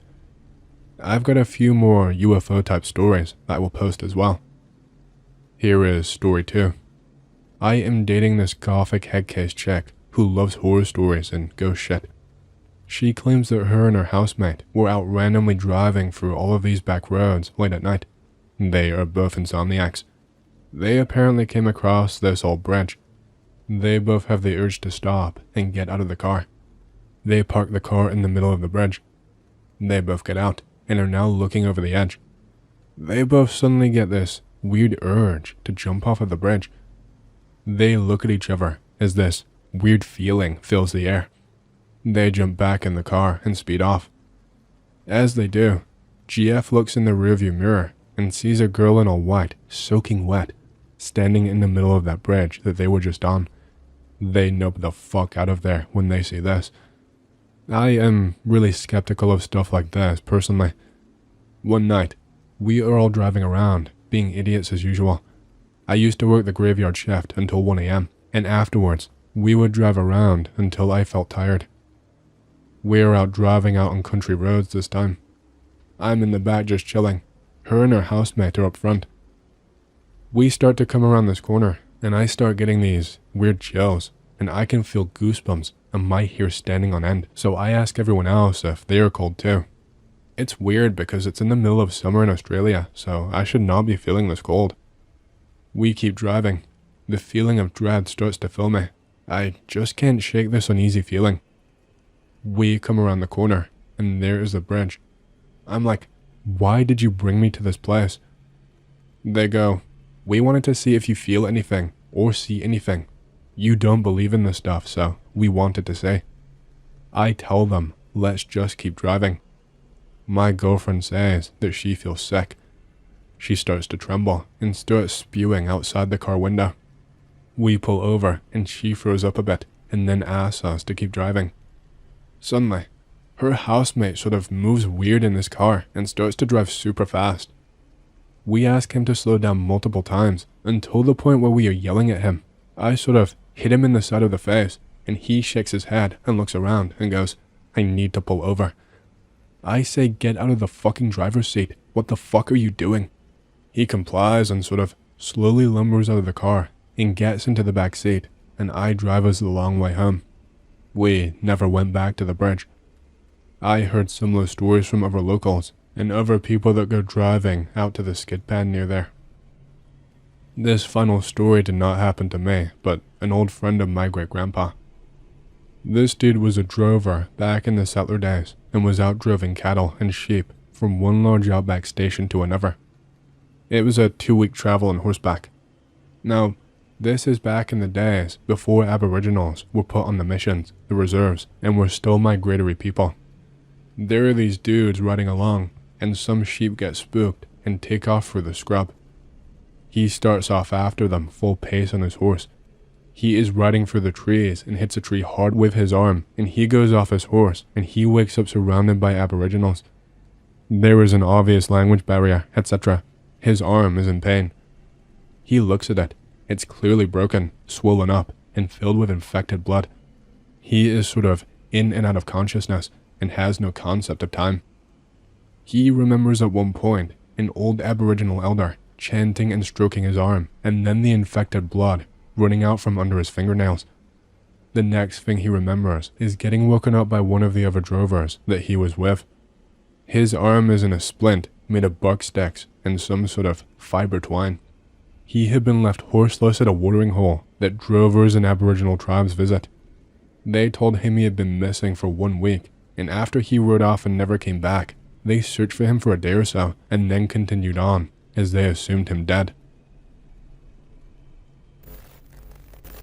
I've got a few more UFO type stories that I will post as well. Here is story 2. I am dating this gothic headcase chick who loves horror stories and ghost shit. She claims that her and her housemate were out randomly driving through all of these back roads late at night. They are both insomniacs. They apparently came across this old bridge. They both have the urge to stop and get out of the car. They park the car in the middle of the bridge. They both get out and are now looking over the edge. They both suddenly get this weird urge to jump off of the bridge. They look at each other as this weird feeling fills the air. They jump back in the car and speed off. As they do, GF looks in the rearview mirror and sees a girl in all white, soaking wet, standing in the middle of that bridge that they were just on. They nope the fuck out of there when they see this. I am really skeptical of stuff like this, personally. One night, we are all driving around, being idiots as usual. I used to work the graveyard shift until 1 a.m, and afterwards, we would drive around until I felt tired. We're out driving out on country roads this time. I'm in the back just chilling. Her and her housemate are up front. We start to come around this corner, and I start getting these weird chills, and I can feel goosebumps and my hair standing on end, so I ask everyone else if they are cold too. It's weird because it's in the middle of summer in Australia, so I should not be feeling this cold. We keep driving. The feeling of dread starts to fill me. I just can't shake this uneasy feeling. We come around the corner, and there is the bridge. I'm like, why did you bring me to this place? They go, we wanted to see if you feel anything or see anything. You don't believe in this stuff, so we wanted to say. I tell them, let's just keep driving. My girlfriend says that she feels sick. She starts to tremble and starts spewing outside the car window. We pull over and she throws up a bit and then asks us to keep driving. Suddenly, her housemate sort of moves weird in this car and starts to drive super fast. We ask him to slow down multiple times until the point where we are yelling at him. I sort of hit him in the side of the face and he shakes his head and looks around and goes, I need to pull over. I say, get out of the fucking driver's seat. What the fuck are you doing? He complies and sort of slowly lumbers out of the car and gets into the back seat, and I drive us the long way home. We never went back to the bridge. I heard similar stories from other locals and other people that go driving out to the skid pad near there. This final story did not happen to me, but an old friend of my great-grandpa. This dude was a drover back in the settler days and was out droving cattle and sheep from one large outback station to another. It was a 2-week travel on horseback. Now, this is back in the days before Aboriginals were put on the missions, the reserves, and were still migratory people. There are these dudes riding along, and some sheep get spooked and take off for the scrub. He starts off after them full pace on his horse. He is riding through the trees and hits a tree hard with his arm, and he goes off his horse and he wakes up surrounded by Aboriginals. There is an obvious language barrier, etc. His arm is in pain. He looks at it. It's clearly broken, swollen up, and filled with infected blood. He is sort of in and out of consciousness and has no concept of time. He remembers at one point an old Aboriginal elder chanting and stroking his arm, and then the infected blood running out from under his fingernails. The next thing he remembers is getting woken up by one of the other drovers that he was with. His arm is in a splint made of buck sticks and some sort of fiber twine. He had been left horseless at a watering hole that drovers and Aboriginal tribes visit. They told him he had been missing for 1 week, and after he rode off and never came back, they searched for him for a day or so and then continued on, as they assumed him dead.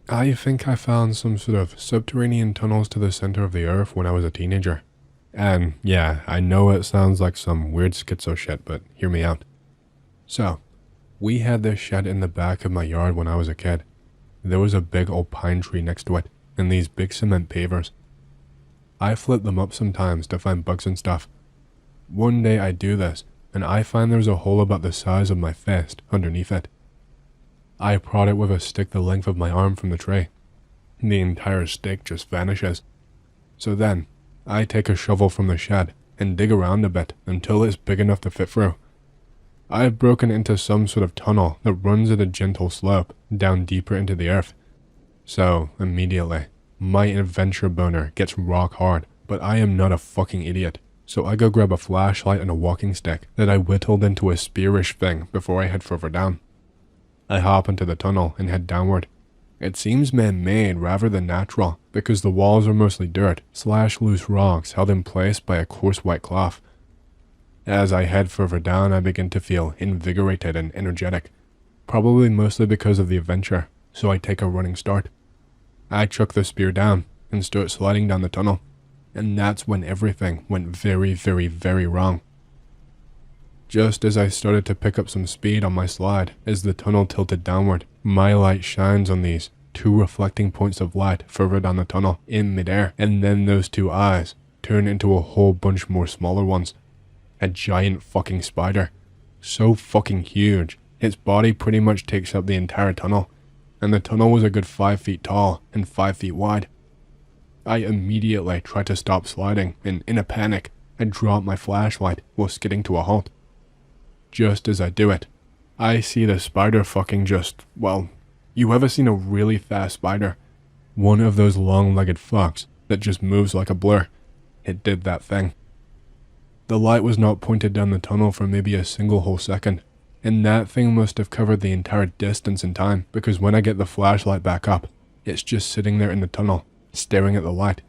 I think I found some sort of subterranean tunnels to the center of the earth when I was a teenager. And yeah, I know it sounds like some weird schizo shit, but hear me out. So, we had this shed in the back of my yard when I was a kid. There was a big old pine tree next to it, and these big cement pavers. I flip them up sometimes to find bugs and stuff. One day I do this, and I find there's a hole about the size of my fist underneath it. I prod it with a stick the length of my arm from the tree. The entire stick just vanishes. So then, I take a shovel from the shed and dig around a bit until it's big enough to fit through. I've broken into some sort of tunnel that runs at a gentle slope down deeper into the earth. So, immediately, my adventure boner gets rock hard, but I am not a fucking idiot. So I go grab a flashlight and a walking stick that I whittled into a spearish thing before I head further down. I hop into the tunnel and head downward. It seems man-made rather than natural because the walls are mostly dirt / loose rocks held in place by a coarse white cloth. As I head further down, I begin to feel invigorated and energetic, probably mostly because of the adventure, so I take a running start. I chuck the spear down and start sliding down the tunnel, and that's when everything went very, very, very wrong. Just as I started to pick up some speed on my slide as the tunnel tilted downward, my light shines on these 2 reflecting points of light further down the tunnel in midair, and then those 2 eyes turn into a whole bunch more smaller ones. A giant fucking spider. So fucking huge, its body pretty much takes up the entire tunnel, and the tunnel was a good 5 feet tall and 5 feet wide. I immediately try to stop sliding, and in a panic, I drop my flashlight while skidding to a halt. Just as I do it, I see the spider fucking well, you ever seen a really fast spider? One of those long-legged fucks that just moves like a blur. It did that thing. The light was not pointed down the tunnel for maybe a single whole second, and that thing must have covered the entire distance in time, because when I get the flashlight back up, it's just sitting there in the tunnel, staring at the light,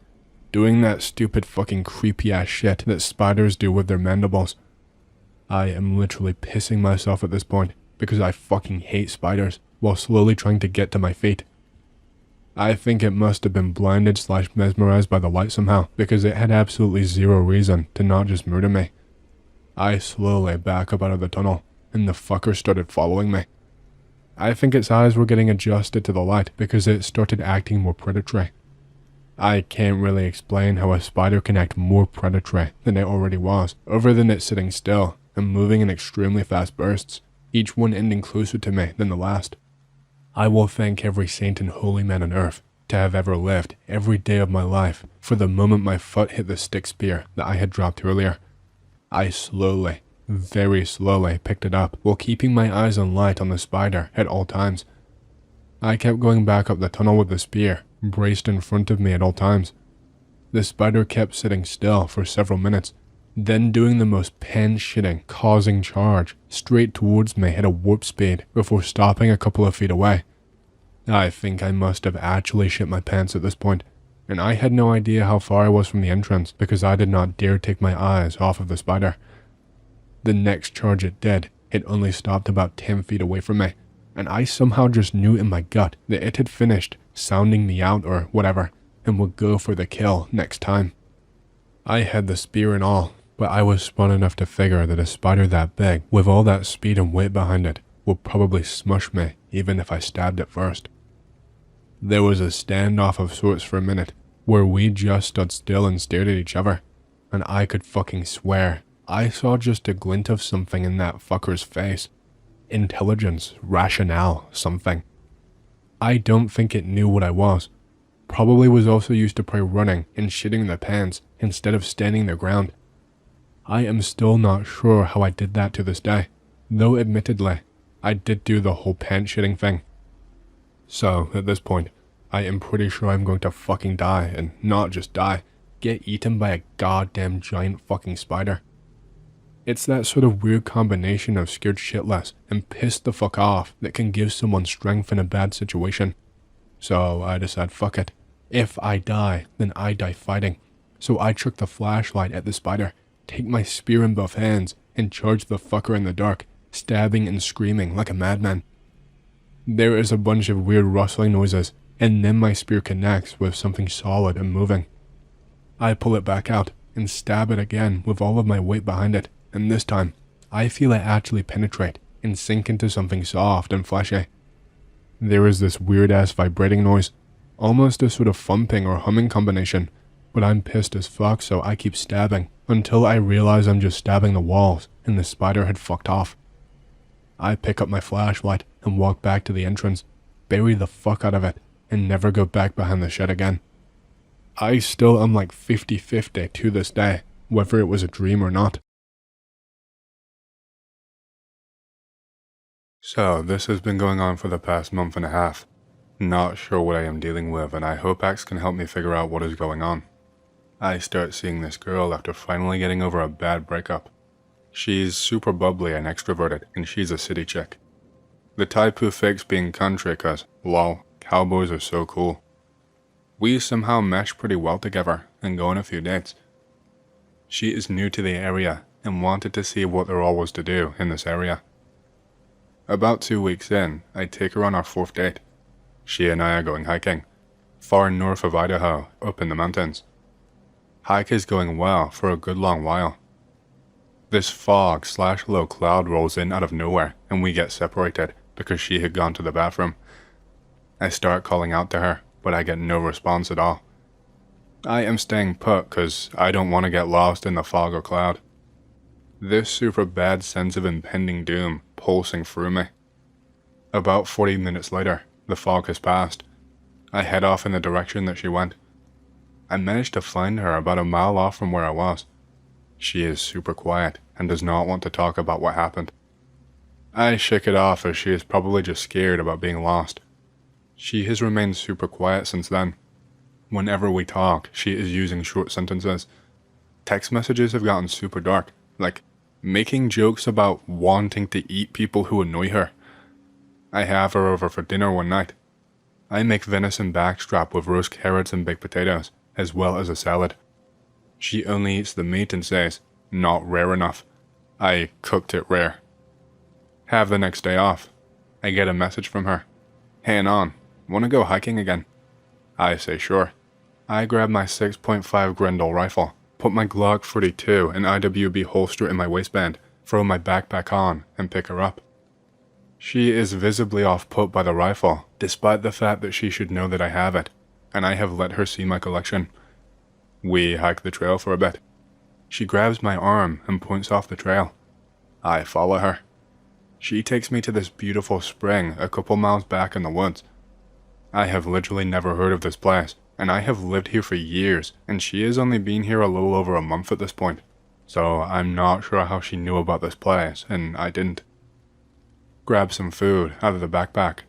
doing that stupid fucking creepy ass shit that spiders do with their mandibles. I am literally pissing myself at this point because I fucking hate spiders, while slowly trying to get to my feet. I think it must have been blinded / mesmerized by the light somehow, because it had absolutely zero reason to not just murder me. I slowly back up out of the tunnel, and the fucker started following me. I think its eyes were getting adjusted to the light because it started acting more predatory. I can't really explain how a spider can act more predatory than it already was, other than it sitting still and moving in extremely fast bursts, each one ending closer to me than the last. I will thank every saint and holy man on earth to have ever lived every day of my life for the moment my foot hit the stick spear that I had dropped earlier. I slowly, very slowly picked it up while keeping my eyes on light on the spider at all times. I kept going back up the tunnel with the spear, braced in front of me at all times. The spider kept sitting still for several minutes, then doing the most pan-shitting, causing charge straight towards me at a warp speed before stopping a couple of feet away. I think I must have actually shit my pants at this point, and I had no idea how far I was from the entrance because I did not dare take my eyes off of the spider. The next charge it did, it only stopped about 10 feet away from me, and I somehow just knew in my gut that it had finished sounding me out or whatever, and would go for the kill next time. I had the spear and all, but I was smart enough to figure that a spider that big, with all that speed and weight behind it, would probably smush me even if I stabbed it first. There was a standoff of sorts for a minute, where we just stood still and stared at each other, and I could fucking swear I saw just a glint of something in that fucker's face. Intelligence, rationale, something. I don't think it knew what I was. Probably was also used to probably running and shitting the pants instead of standing their ground. I am still not sure how I did that to this day, though admittedly, I did do the whole pants shitting thing. So, at this point, I am pretty sure I'm going to fucking die, and not just die, get eaten by a goddamn giant fucking spider. It's that sort of weird combination of scared shitless and pissed the fuck off that can give someone strength in a bad situation. So I decide fuck it. If I die, then I die fighting. So I chuck the flashlight at the spider, take my spear in both hands, and charge the fucker in the dark, stabbing and screaming like a madman. There is a bunch of weird rustling noises, and then my spear connects with something solid and moving. I pull it back out and stab it again with all of my weight behind it, and this time, I feel it actually penetrate and sink into something soft and fleshy. There is this weird ass vibrating noise, almost a sort of thumping or humming combination, but I'm pissed as fuck, so I keep stabbing until I realize I'm just stabbing the walls and the spider had fucked off. I pick up my flashlight and walk back to the entrance, bury the fuck out of it, and never go back behind the shed again. I still am like 50-50 to this day, whether it was a dream or not. So, this has been going on for the past month and a half. Not sure what I am dealing with, and I hope Axe can help me figure out what is going on. I start seeing this girl after finally getting over a bad breakup. She's super bubbly and extroverted, and she's a city chick. The type who fakes being country cause, lol, cowboys are so cool. We somehow mesh pretty well together and go on a few dates. She is new to the area and wanted to see what there all was to do in this area. About 2 weeks in, I take her on our 4th date. She and I are going hiking, far north of Idaho, up in the mountains. Hike is going well for a good long while. This fog/low cloud rolls in out of nowhere and we get separated because she had gone to the bathroom. I start calling out to her, but I get no response at all. I am staying put cause I don't want to get lost in the fog or cloud. This super bad sense of impending doom pulsing through me. About 40 minutes later, the fog has passed. I head off in the direction that she went. I managed to find her about a mile off from where I was. She is super quiet and does not want to talk about what happened. I shake it off as she is probably just scared about being lost. She has remained super quiet since then. Whenever we talk, she is using short sentences. Text messages have gotten super dark, like making jokes about wanting to eat people who annoy her. I have her over for dinner one night. I make venison backstrap with roast carrots and baked potatoes, as well as a salad. She only eats the meat and says, "Not rare enough." I cooked it rare. Have the next day off. I get a message from her. "Hang on, wanna go hiking again?" I say sure. I grab my 6.5 Grendel rifle, put my Glock 42 and IWB holster in my waistband, throw my backpack on, and pick her up. She is visibly off-put by the rifle, despite the fact that she should know that I have it, and I have let her see my collection. We hike the trail for a bit. She grabs my arm and points off the trail. I follow her. She takes me to this beautiful spring a couple miles back in the woods. I have literally never heard of this place, and I have lived here for years, and she has only been here a little over a month at this point, so I'm not sure how she knew about this place, and I didn't. Grab some food out of the backpack.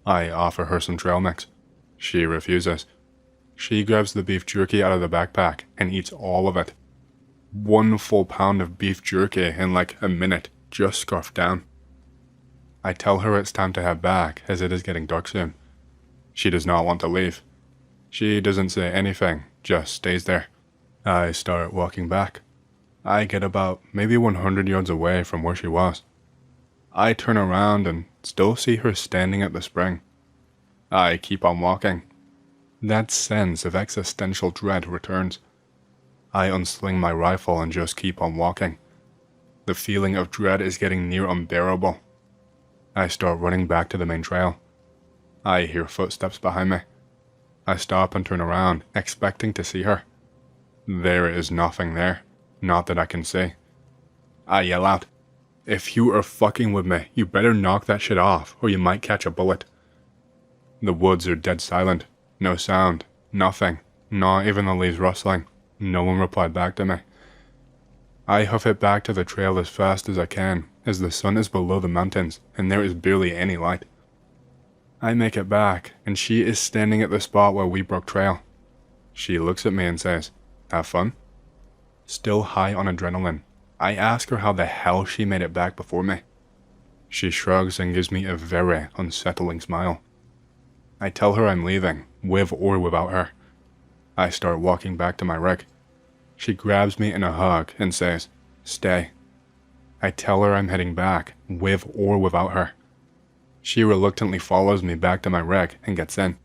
I offer her some trail mix. She refuses. She grabs the beef jerky out of the backpack and eats all of it. 1 full pound of beef jerky in like a minute, just scarfed down. I tell her it's time to head back as it is getting dark soon. She does not want to leave. She doesn't say anything, just stays there. I start walking back. I get about maybe 100 yards away from where she was. I turn around and still see her standing at the spring. I keep on walking. That sense of existential dread returns. I unsling my rifle and just keep on walking. The feeling of dread is getting near unbearable. I start running back to the main trail. I hear footsteps behind me. I stop and turn around, expecting to see her. There is nothing there, not that I can see. I yell out, "If you are fucking with me, you better knock that shit off, or you might catch a bullet." The woods are dead silent. No sound, nothing, not even the leaves rustling. No one replied back to me. I hoof it back to the trail as fast as I can, as the sun is below the mountains and there is barely any light. I make it back, and she is standing at the spot where we broke trail. She looks at me and says, "Have fun?" Still high on adrenaline, I ask her how the hell she made it back before me. She shrugs and gives me a very unsettling smile. I tell her I'm leaving, with or without her. I start walking back to my rig. She grabs me in a hug and says, "Stay." I tell her I'm heading back, with or without her. She reluctantly follows me back to my rig and gets in.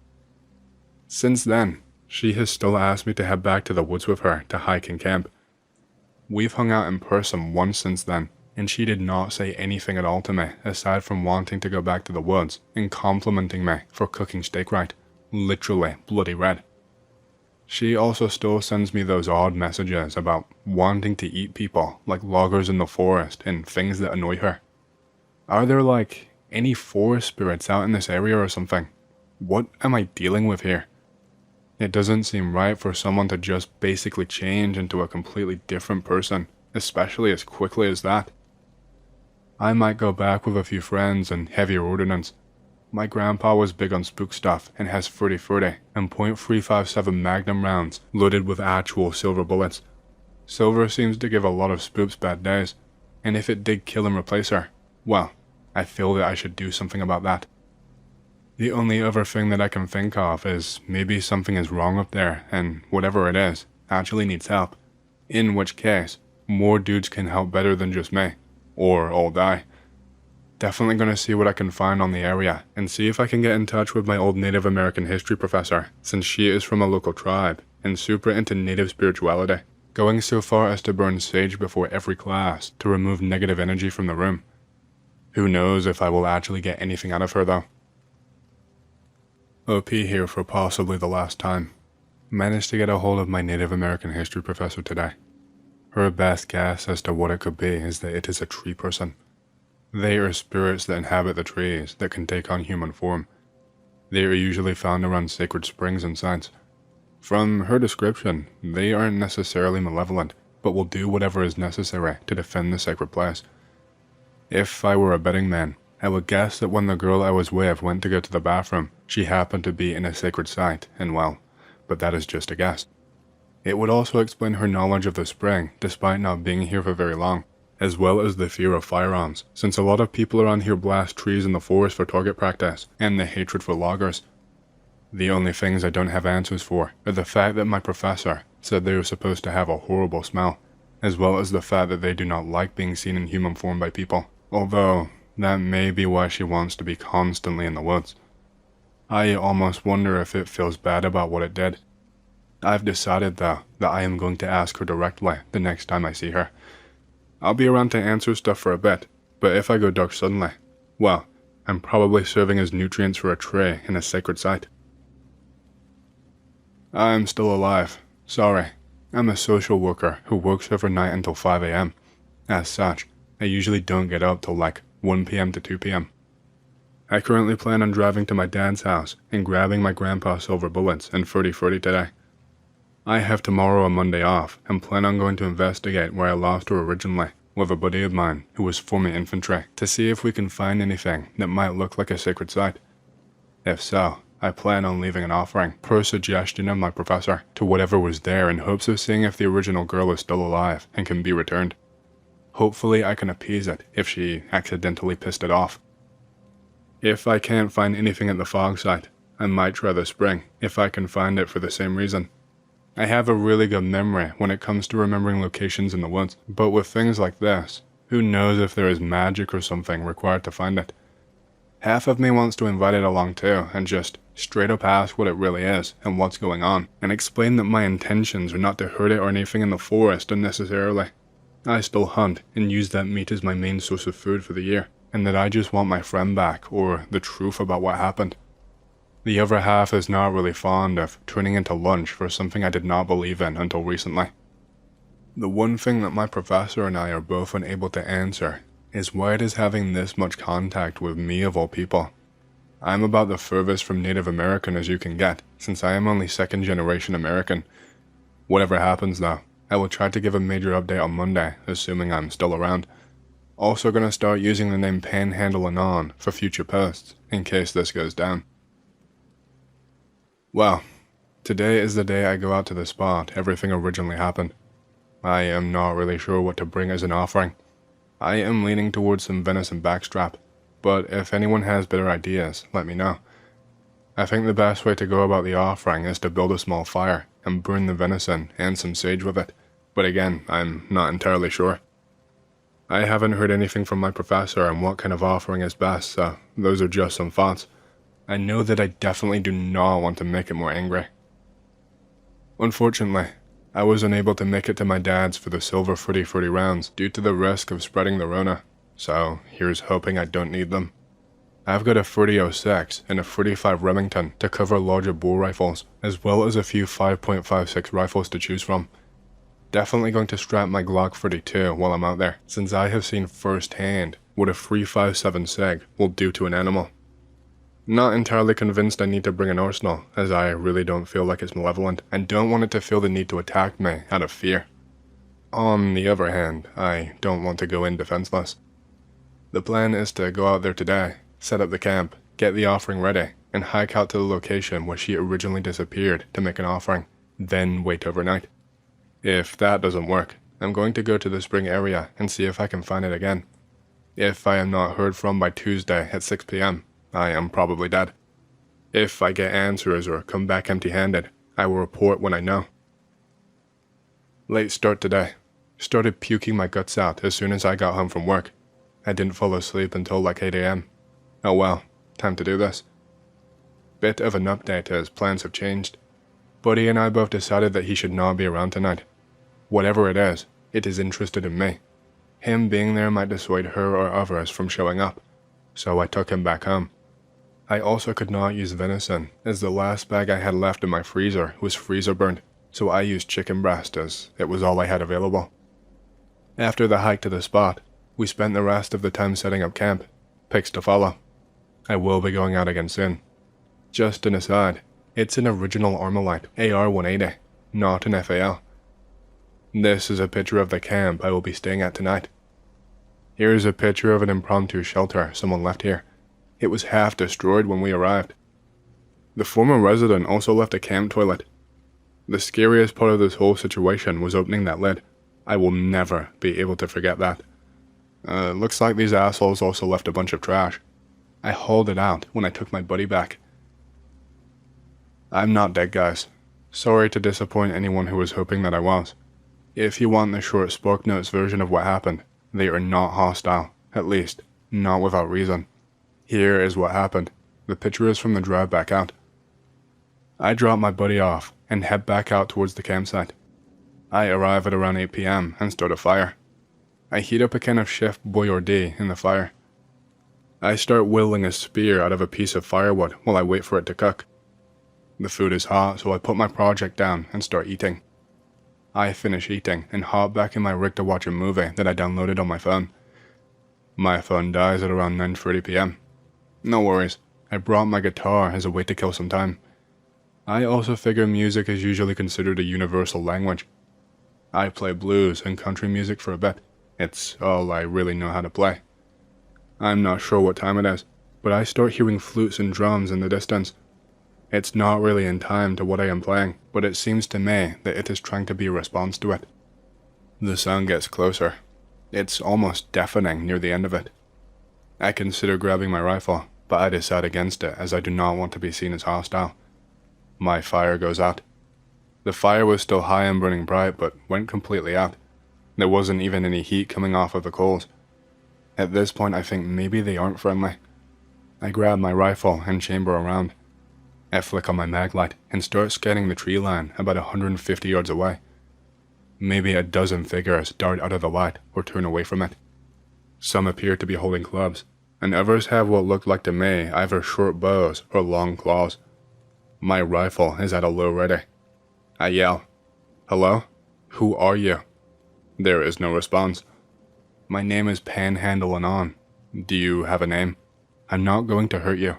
Since then, she has still asked me to head back to the woods with her to hike and camp. We've hung out in person once since then, and she did not say anything at all to me aside from wanting to go back to the woods and complimenting me for cooking steak right, literally bloody red. She also still sends me those odd messages about wanting to eat people like loggers in the forest and things that annoy her. Are there like any forest spirits out in this area or something? What am I dealing with here? It doesn't seem right for someone to just basically change into a completely different person, especially as quickly as that. I might go back with a few friends and heavier ordnance. My grandpa was big on spook stuff and has 30-30 and .357 Magnum rounds loaded with actual silver bullets. Silver seems to give a lot of spooks bad days, and if it did kill and replace her, well, I feel that I should do something about that. The only other thing that I can think of is maybe something is wrong up there and whatever it is actually needs help. In which case, more dudes can help better than just me, or I'll die. Definitely gonna see what I can find on the area and see if I can get in touch with my old Native American history professor, since she is from a local tribe and super into native spirituality, going so far as to burn sage before every class to remove negative energy from the room. Who knows if I will actually get anything out of her though. OP here for possibly the last time. Managed to get a hold of my Native American history professor today. Her best guess as to what it could be is that it is a tree person. They are spirits that inhabit the trees that can take on human form. They are usually found around sacred springs and sites. From her description, they aren't necessarily malevolent, but will do whatever is necessary to defend the sacred place. If I were a betting man, I would guess that when the girl I was with went to go to the bathroom, she happened to be in a sacred site, and well, but that is just a guess. It would also explain her knowledge of the spring, despite not being here for very long, as well as the fear of firearms, since a lot of people around here blast trees in the forest for target practice, and the hatred for loggers. The only things I don't have answers for are the fact that my professor said they were supposed to have a horrible smell, as well as the fact that they do not like being seen in human form by people, although that may be why she wants to be constantly in the woods. I almost wonder if it feels bad about what it did. I've decided though that I am going to ask her directly the next time I see her. I'll be around to answer stuff for a bit, but if I go dark suddenly, well, I'm probably serving as nutrients for a tree in a sacred site. I'm still alive. Sorry. I'm a social worker who works overnight until 5 AM. As such, I usually don't get up till like 1 PM to 2 PM. I currently plan on driving to my dad's house and grabbing my grandpa's silver bullets and 30-30 today. I have tomorrow and Monday off and plan on going to investigate where I lost her originally with a buddy of mine who was former infantry to see if we can find anything that might look like a sacred site. If so, I plan on leaving an offering, per suggestion of my professor, to whatever was there in hopes of seeing if the original girl is still alive and can be returned. Hopefully I can appease it if she accidentally pissed it off. If I can't find anything at the fog site, I might try the spring if I can find it for the same reason. I have a really good memory when it comes to remembering locations in the woods, but with things like this, who knows if there is magic or something required to find it. Half of me wants to invite it along too and just straight up ask what it really is and what's going on, and explain that my intentions are not to hurt it or anything in the forest unnecessarily. I still hunt and use that meat as my main source of food for the year, and that I just want my friend back or the truth about what happened. The other half is not really fond of turning into lunch for something I did not believe in until recently. The one thing that my professor and I are both unable to answer is why it is having this much contact with me of all people. I'm about the furthest from Native American as you can get, since I am only second generation American. Whatever happens though, I will try to give a major update on Monday, assuming I'm still around. Also gonna start using the name Panhandle Anon for future posts, in case this goes down. Well, today is the day I go out to the spot everything originally happened. I am not really sure what to bring as an offering. I am leaning towards some venison backstrap, but if anyone has better ideas, let me know. I think the best way to go about the offering is to build a small fire and burn the venison and some sage with it, but again, I'm not entirely sure. I haven't heard anything from my professor on what kind of offering is best, so those are just some thoughts. I know that I definitely do not want to make it more angry. Unfortunately, I was unable to make it to my dad's for the silver 30-30 rounds due to the risk of spreading the Rona, so here's hoping I don't need them. I've got a 30-06 and a 45 Remington to cover larger bore rifles, as well as a few 5.56 rifles to choose from. Definitely going to strap my Glock 32 while I'm out there, since I have seen firsthand what a 357 SIG will do to an animal. Not entirely convinced I need to bring an arsenal, as I really don't feel like it's malevolent, and don't want it to feel the need to attack me out of fear. On the other hand, I don't want to go in defenseless. The plan is to go out there today, set up the camp, get the offering ready, and hike out to the location where she originally disappeared to make an offering, then wait overnight. If that doesn't work, I'm going to go to the spring area and see if I can find it again. If I am not heard from by Tuesday at 6 p.m., I am probably dead. If I get answers or come back empty-handed, I will report when I know. Late start today. Started puking my guts out as soon as I got home from work. I didn't fall asleep until like 8 a.m. Oh well, time to do this. Bit of an update as plans have changed. Buddy and I both decided that he should not be around tonight. Whatever it is interested in me. Him being there might dissuade her or others from showing up, so I took him back home. I also could not use venison, as the last bag I had left in my freezer was freezer burned, so I used chicken breast as it was all I had available. After the hike to the spot, we spent the rest of the time setting up camp. Pics to follow. I will be going out again soon. Just an aside, it's an original Armalite AR-180, not an FAL. This is a picture of the camp I will be staying at tonight. Here's a picture of an impromptu shelter someone left here. It was half destroyed when we arrived. The former resident also left a camp toilet. The scariest part of this whole situation was opening that lid. I will never be able to forget that. Looks like these assholes also left a bunch of trash. I hauled it out when I took my buddy back. I'm not dead, guys. Sorry to disappoint anyone who was hoping that I was. If you want the short Spark Notes version of what happened, they are not hostile, at least, not without reason. Here is what happened. The picture is from the drive back out. I drop my buddy off and head back out towards the campsite. I arrive at around 8 p.m. and start a fire. I heat up a can of Chef Boyardee in the fire. I start whittling a spear out of a piece of firewood while I wait for it to cook. The food is hot, so I put my project down and start eating. I finish eating and hop back in my rig to watch a movie that I downloaded on my phone. My phone dies at around 9:30 p.m. No worries, I brought my guitar as a way to kill some time. I also figure music is usually considered a universal language. I play blues and country music for a bit. It's all I really know how to play. I'm not sure what time it is, but I start hearing flutes and drums in the distance. It's not really in time to what I am playing, but it seems to me that it is trying to be a response to it. The sound gets closer. It's almost deafening near the end of it. I consider grabbing my rifle, but I decide against it as I do not want to be seen as hostile. My fire goes out. The fire was still high and burning bright, but went completely out. There wasn't even any heat coming off of the coals. At this point I think maybe they aren't friendly. I grab my rifle and chamber around. I flick on my maglite and start scanning the tree line about 150 yards away. Maybe a dozen figures dart out of the light or turn away from it. Some appear to be holding clubs, and others have what look like to me either short bows or long claws. My rifle is at a low ready. I yell, "Hello? Who are you?" There is no response. My name is Panhandle Anon. Do you have a name? I'm not going to hurt you.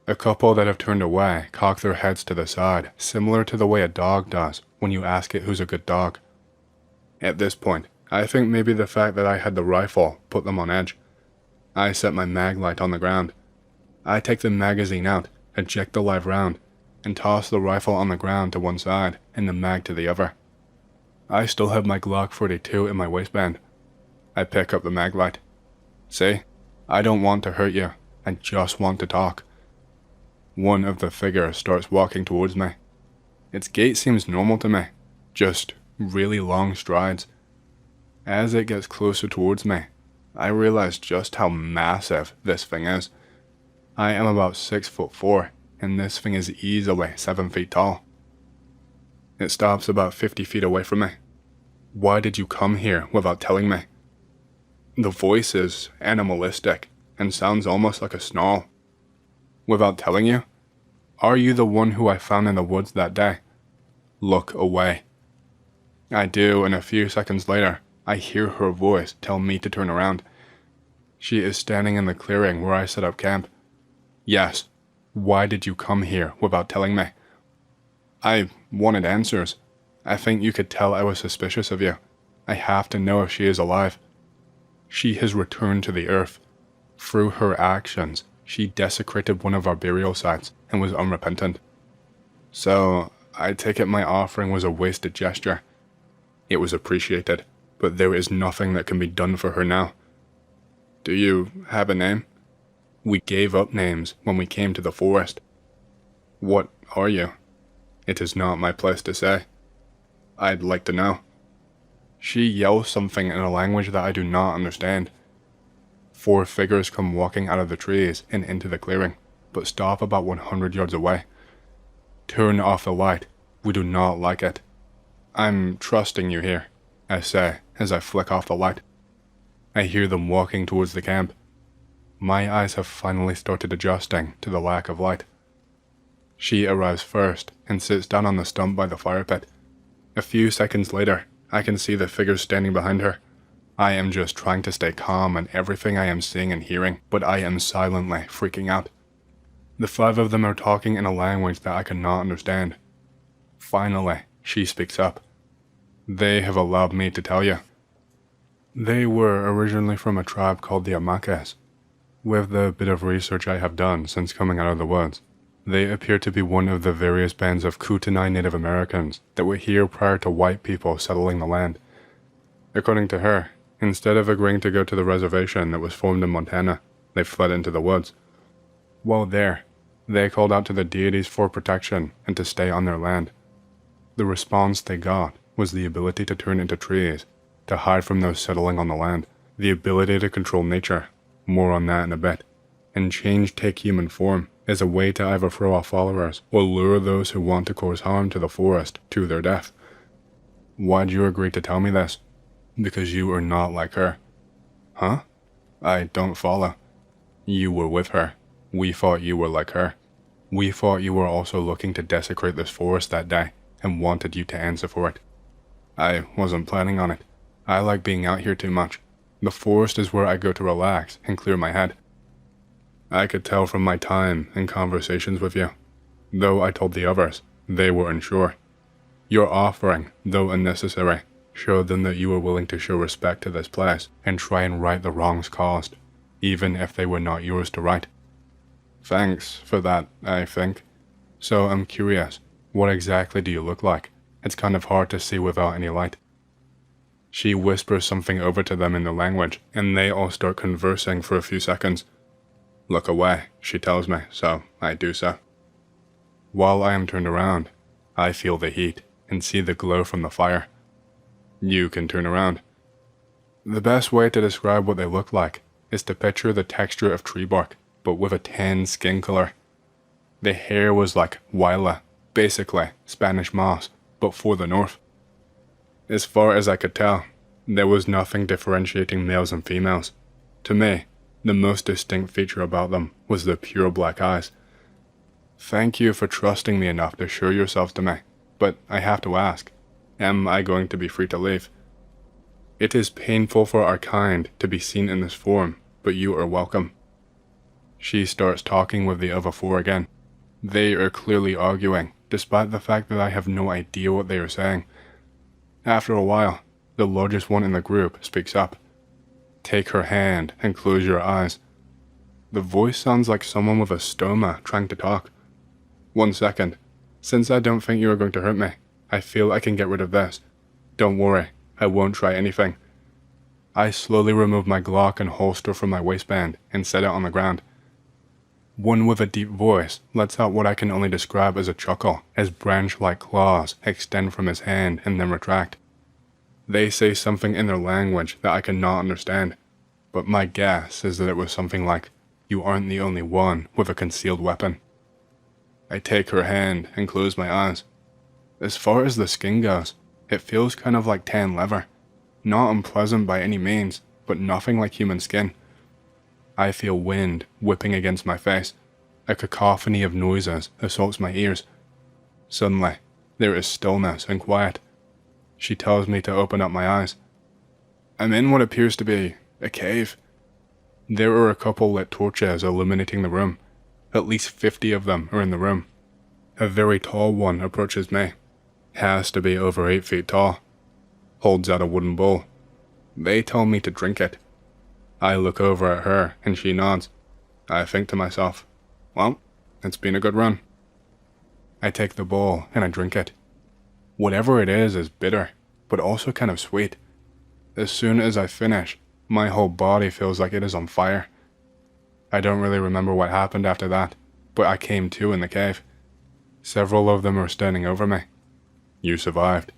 A couple that have turned away cock their heads to the side, similar to the way a dog does when you ask it who's a good dog. At this point, I think maybe the fact that I had the rifle put them on edge. I set my maglite on the ground. I take the magazine out, eject the live round, and toss the rifle on the ground to one side and the mag to the other. I still have my Glock 42 in my waistband. I pick up the maglite. See, I don't want to hurt you, I just want to talk. One of the figures starts walking towards me. Its gait seems normal to me, just really long strides. As it gets closer towards me, I realize just how massive this thing is. I am about 6'4", and this thing is easily 7 feet tall. It stops about 50 feet away from me. Why did you come here without telling me? The voice is animalistic and sounds almost like a snarl. Without telling you? Are you the one who I found in the woods that day? Look away. I do, and a few seconds later, I hear her voice tell me to turn around. She is standing in the clearing where I set up camp. Yes. Why did you come here without telling me? I wanted answers. I think you could tell I was suspicious of you. I have to know if she is alive. She has returned to the earth. Through her actions, She desecrated one of our burial sites and was unrepentant. So, I take it my offering was a wasted gesture. It was appreciated, but there is nothing that can be done for her now. Do you have a name? We gave up names when we came to the forest. What are you? It is not my place to say. I'd like to know. She yells something in a language that I do not understand. 4 figures come walking out of the trees and into the clearing, but stop about 100 yards away. Turn off the light. We do not like it. I'm trusting you here, I say as I flick off the light. I hear them walking towards the camp. My eyes have finally started adjusting to the lack of light. She arrives first and sits down on the stump by the fire pit. A few seconds later, I can see the figures standing behind her. I am just trying to stay calm in everything I am seeing and hearing, but I am silently freaking out. The 5 of them are talking in a language that I cannot understand. Finally, she speaks up. They have allowed me to tell you. They were originally from a tribe called the Amakes. With the bit of research I have done since coming out of the woods, they appear to be one of the various bands of Kootenai Native Americans that were here prior to white people settling the land. According to her, instead of agreeing to go to the reservation that was formed in Montana, they fled into the woods. While there, they called out to the deities for protection and to stay on their land. The response they got was the ability to turn into trees, to hide from those settling on the land, the ability to control nature, more on that in a bit, and change take human form as a way to either throw off followers or lure those who want to cause harm to the forest to their death. Why'd you agree to tell me this? Because you are not like her. Huh? I don't follow. You were with her. We thought you were like her. We thought you were also looking to desecrate this forest that day and wanted you to answer for it. I wasn't planning on it. I like being out here too much. The forest is where I go to relax and clear my head. I could tell from my time and conversations with you. Though I told the others, they were unsure. Your offering, though unnecessary, showed them that you were willing to show respect to this place and try and right the wrongs caused, even if they were not yours to right. Thanks for that, I think. So I'm curious, what exactly do you look like? It's kind of hard to see without any light. She whispers something over to them in their language, and they all start conversing for a few seconds. Look away, she tells me, so I do so. While I am turned around, I feel the heat and see the glow from the fire. You can turn around. The best way to describe what they look like is to picture the texture of tree bark, but with a tan skin color. The hair was like huayla, basically Spanish moss, but for the north. As far as I could tell, there was nothing differentiating males and females. To me, the most distinct feature about them was their pure black eyes. Thank you for trusting me enough to show yourself to me, but I have to ask, am I going to be free to leave? It is painful for our kind to be seen in this form, but you are welcome. She starts talking with the other 4 again. They are clearly arguing, despite the fact that I have no idea what they are saying. After a while, the largest one in the group speaks up. Take her hand and close your eyes. The voice sounds like someone with a stoma trying to talk. 1 second. Since I don't think you are going to hurt me, I feel I can get rid of this. Don't worry, I won't try anything. I slowly remove my Glock and holster from my waistband and set it on the ground. One with a deep voice lets out what I can only describe as a chuckle as branch-like claws extend from his hand and then retract. They say something in their language that I cannot understand, but my guess is that it was something like, "You aren't the only one with a concealed weapon." I take her hand and close my eyes. As far as the skin goes, it feels kind of like tan leather. Not unpleasant by any means, but nothing like human skin. I feel wind whipping against my face. A cacophony of noises assaults my ears. Suddenly, there is stillness and quiet. She tells me to open up my eyes. I'm in what appears to be a cave. There are a couple lit torches illuminating the room. At least 50 of them are in the room. A very tall one approaches me. Has to be over 8 feet tall. Holds out a wooden bowl. They tell me to drink it. I look over at her and she nods. I think to myself, well, it's been a good run. I take the bowl and I drink it. Whatever it is bitter, but also kind of sweet. As soon as I finish, my whole body feels like it is on fire. I don't really remember what happened after that, but I came to in the cave. Several of them are standing over me. You survived.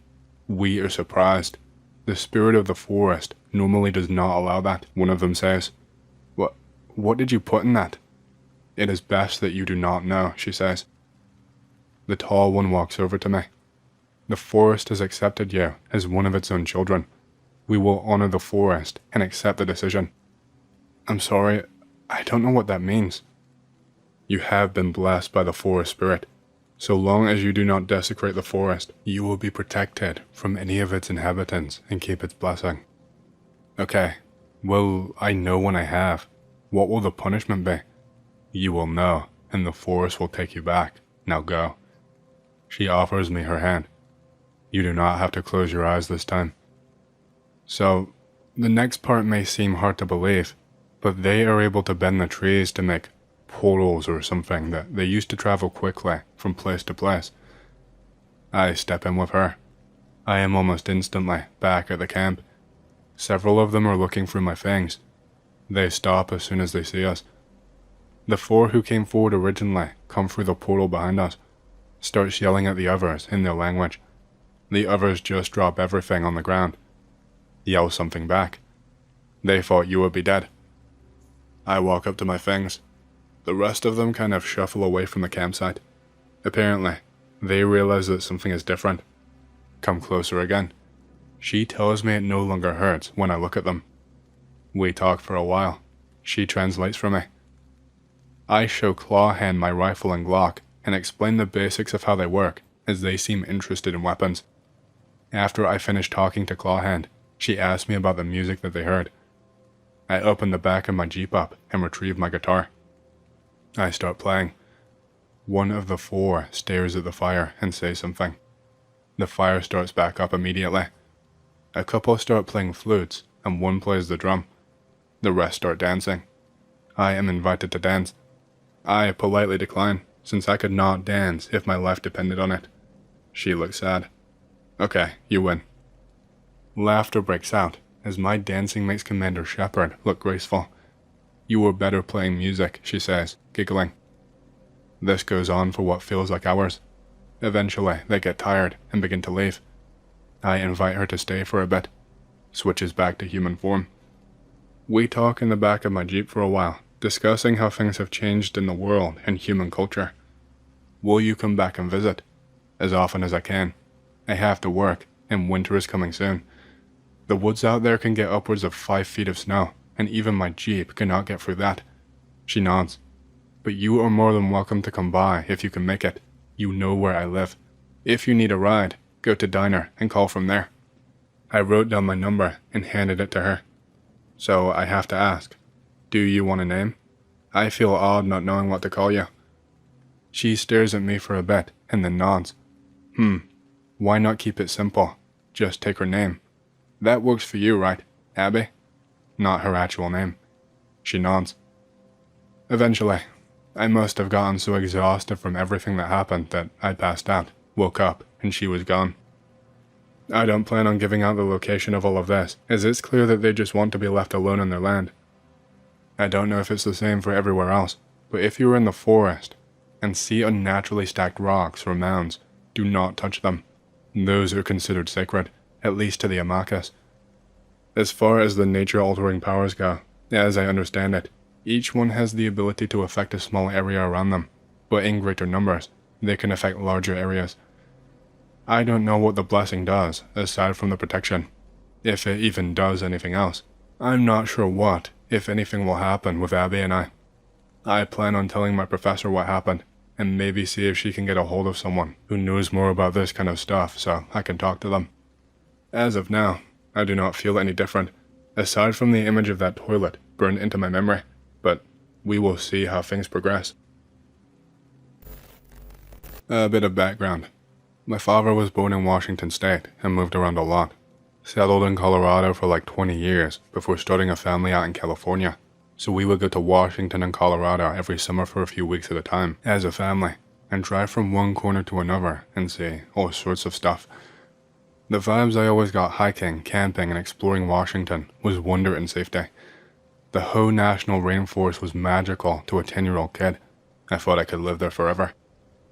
We are surprised. The spirit of the forest normally does not allow that, one of them says. What did you put in that? It is best that you do not know, she says. The tall one walks over to me. The forest has accepted you as one of its own children. We will honor the forest and accept the decision. I'm sorry, I don't know what that means. You have been blessed by the forest spirit. So long as you do not desecrate the forest, you will be protected from any of its inhabitants and keep its blessing. Okay, well, I know when I have. What will the punishment be? You will know, and the forest will take you back. Now go. She offers me her hand. You do not have to close your eyes this time. So, the next part may seem hard to believe, but they are able to bend the trees to make portals or something that they used to travel quickly from place to place. I step in with her. I am almost instantly back at the camp. Several of them are looking through my things. They stop as soon as they see us. The 4 who came forward originally come through the portal behind us, start yelling at the others in their language. The others just drop everything on the ground. Yell something back. They thought you would be dead. I walk up to my things. The rest of them kind of shuffle away from the campsite. Apparently, they realize that something is different. Come closer again. She tells me it no longer hurts when I look at them. We talk for a while. She translates for me. I show Clawhand my rifle and Glock and explain the basics of how they work, as they seem interested in weapons. After I finish talking to Clawhand, she asks me about the music that they heard. I open the back of my Jeep up and retrieve my guitar. I start playing. One of the 4 stares at the fire and says something. The fire starts back up immediately. A couple start playing flutes and one plays the drum. The rest start dancing. I am invited to dance. I politely decline, since I could not dance if my life depended on it. She looks sad. Okay, you win. Laughter breaks out, as my dancing makes Commander Shepard look graceful. You were better playing music, she says, giggling. This goes on for what feels like hours. Eventually, they get tired and begin to leave. I invite her to stay for a bit. Switches back to human form. We talk in the back of my Jeep for a while, discussing how things have changed in the world and human culture. Will you come back and visit? As often as I can. I have to work, and winter is coming soon. The woods out there can get upwards of 5 feet of snow, and even my Jeep cannot get through that. She nods. But you are more than welcome to come by if you can make it. You know where I live. If you need a ride, go to Diner and call from there. I wrote down my number and handed it to her. So I have to ask, do you want a name? I feel odd not knowing what to call you. She stares at me for a bit and then nods. Why not keep it simple? Just take her name. That works for you, right, Abby? Not her actual name. She nods. Eventually, I must have gotten so exhausted from everything that happened that I passed out, woke up, and she was gone. I don't plan on giving out the location of all of this, as it's clear that they just want to be left alone in their land. I don't know if it's the same for everywhere else, but if you are in the forest and see unnaturally stacked rocks or mounds, do not touch them. Those are considered sacred, at least to the Amakas. As far as the nature-altering powers go, as I understand it, each one has the ability to affect a small area around them, but in greater numbers, they can affect larger areas. I don't know what the blessing does, aside from the protection. If it even does anything else. I'm not sure what, if anything, will happen with Abby and I. I plan on telling my professor what happened, and maybe see if she can get a hold of someone who knows more about this kind of stuff so I can talk to them. As of now, I do not feel any different, aside from the image of that toilet burned into my memory, but we will see how things progress. A bit of background. My father was born in Washington State and moved around a lot. Settled in Colorado for like 20 years before starting a family out in California. So we would go to Washington and Colorado every summer for a few weeks at a time, as a family, and drive from one corner to another and see all sorts of stuff. The vibes I always got hiking, camping, and exploring Washington was wonder and safety. The whole national rainforest was magical to a 10-year-old kid. I thought I could live there forever.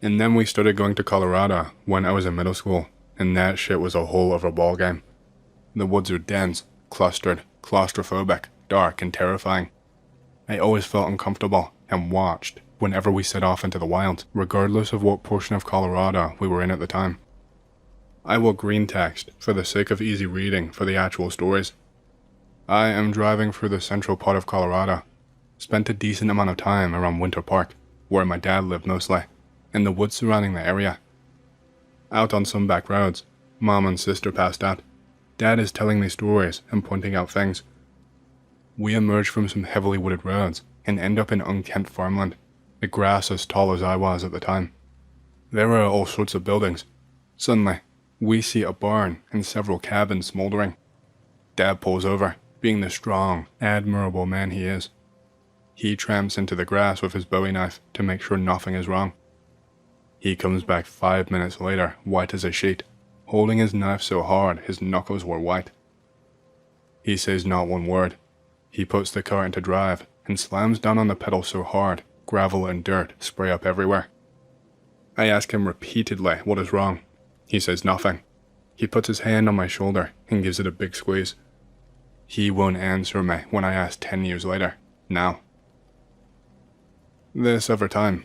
And then we started going to Colorado when I was in middle school, and that shit was a whole other ballgame. The woods are dense, clustered, claustrophobic, dark, and terrifying. I always felt uncomfortable and watched whenever we set off into the wilds, regardless of what portion of Colorado we were in at the time. I will green text for the sake of easy reading for the actual stories. I am driving through the central part of Colorado. Spent a decent amount of time around Winter Park, where my dad lived mostly, and the woods surrounding the area. Out on some back roads, Mom and sister passed out. Dad is telling me stories and pointing out things. We emerge from some heavily wooded roads and end up in unkempt farmland, the grass as tall as I was at the time. There are all sorts of buildings. Suddenly, we see a barn and several cabins smoldering. Dad pulls over, being the strong, admirable man he is. He tramps into the grass with his bowie knife to make sure nothing is wrong. He comes back 5 minutes later, white as a sheet, holding his knife so hard his knuckles were white. He says not one word. He puts the car into drive and slams down on the pedal so hard, gravel and dirt spray up everywhere. I ask him repeatedly what is wrong. He says nothing. He puts his hand on my shoulder and gives it a big squeeze. He won't answer me when I ask 10 years later, now. This other time,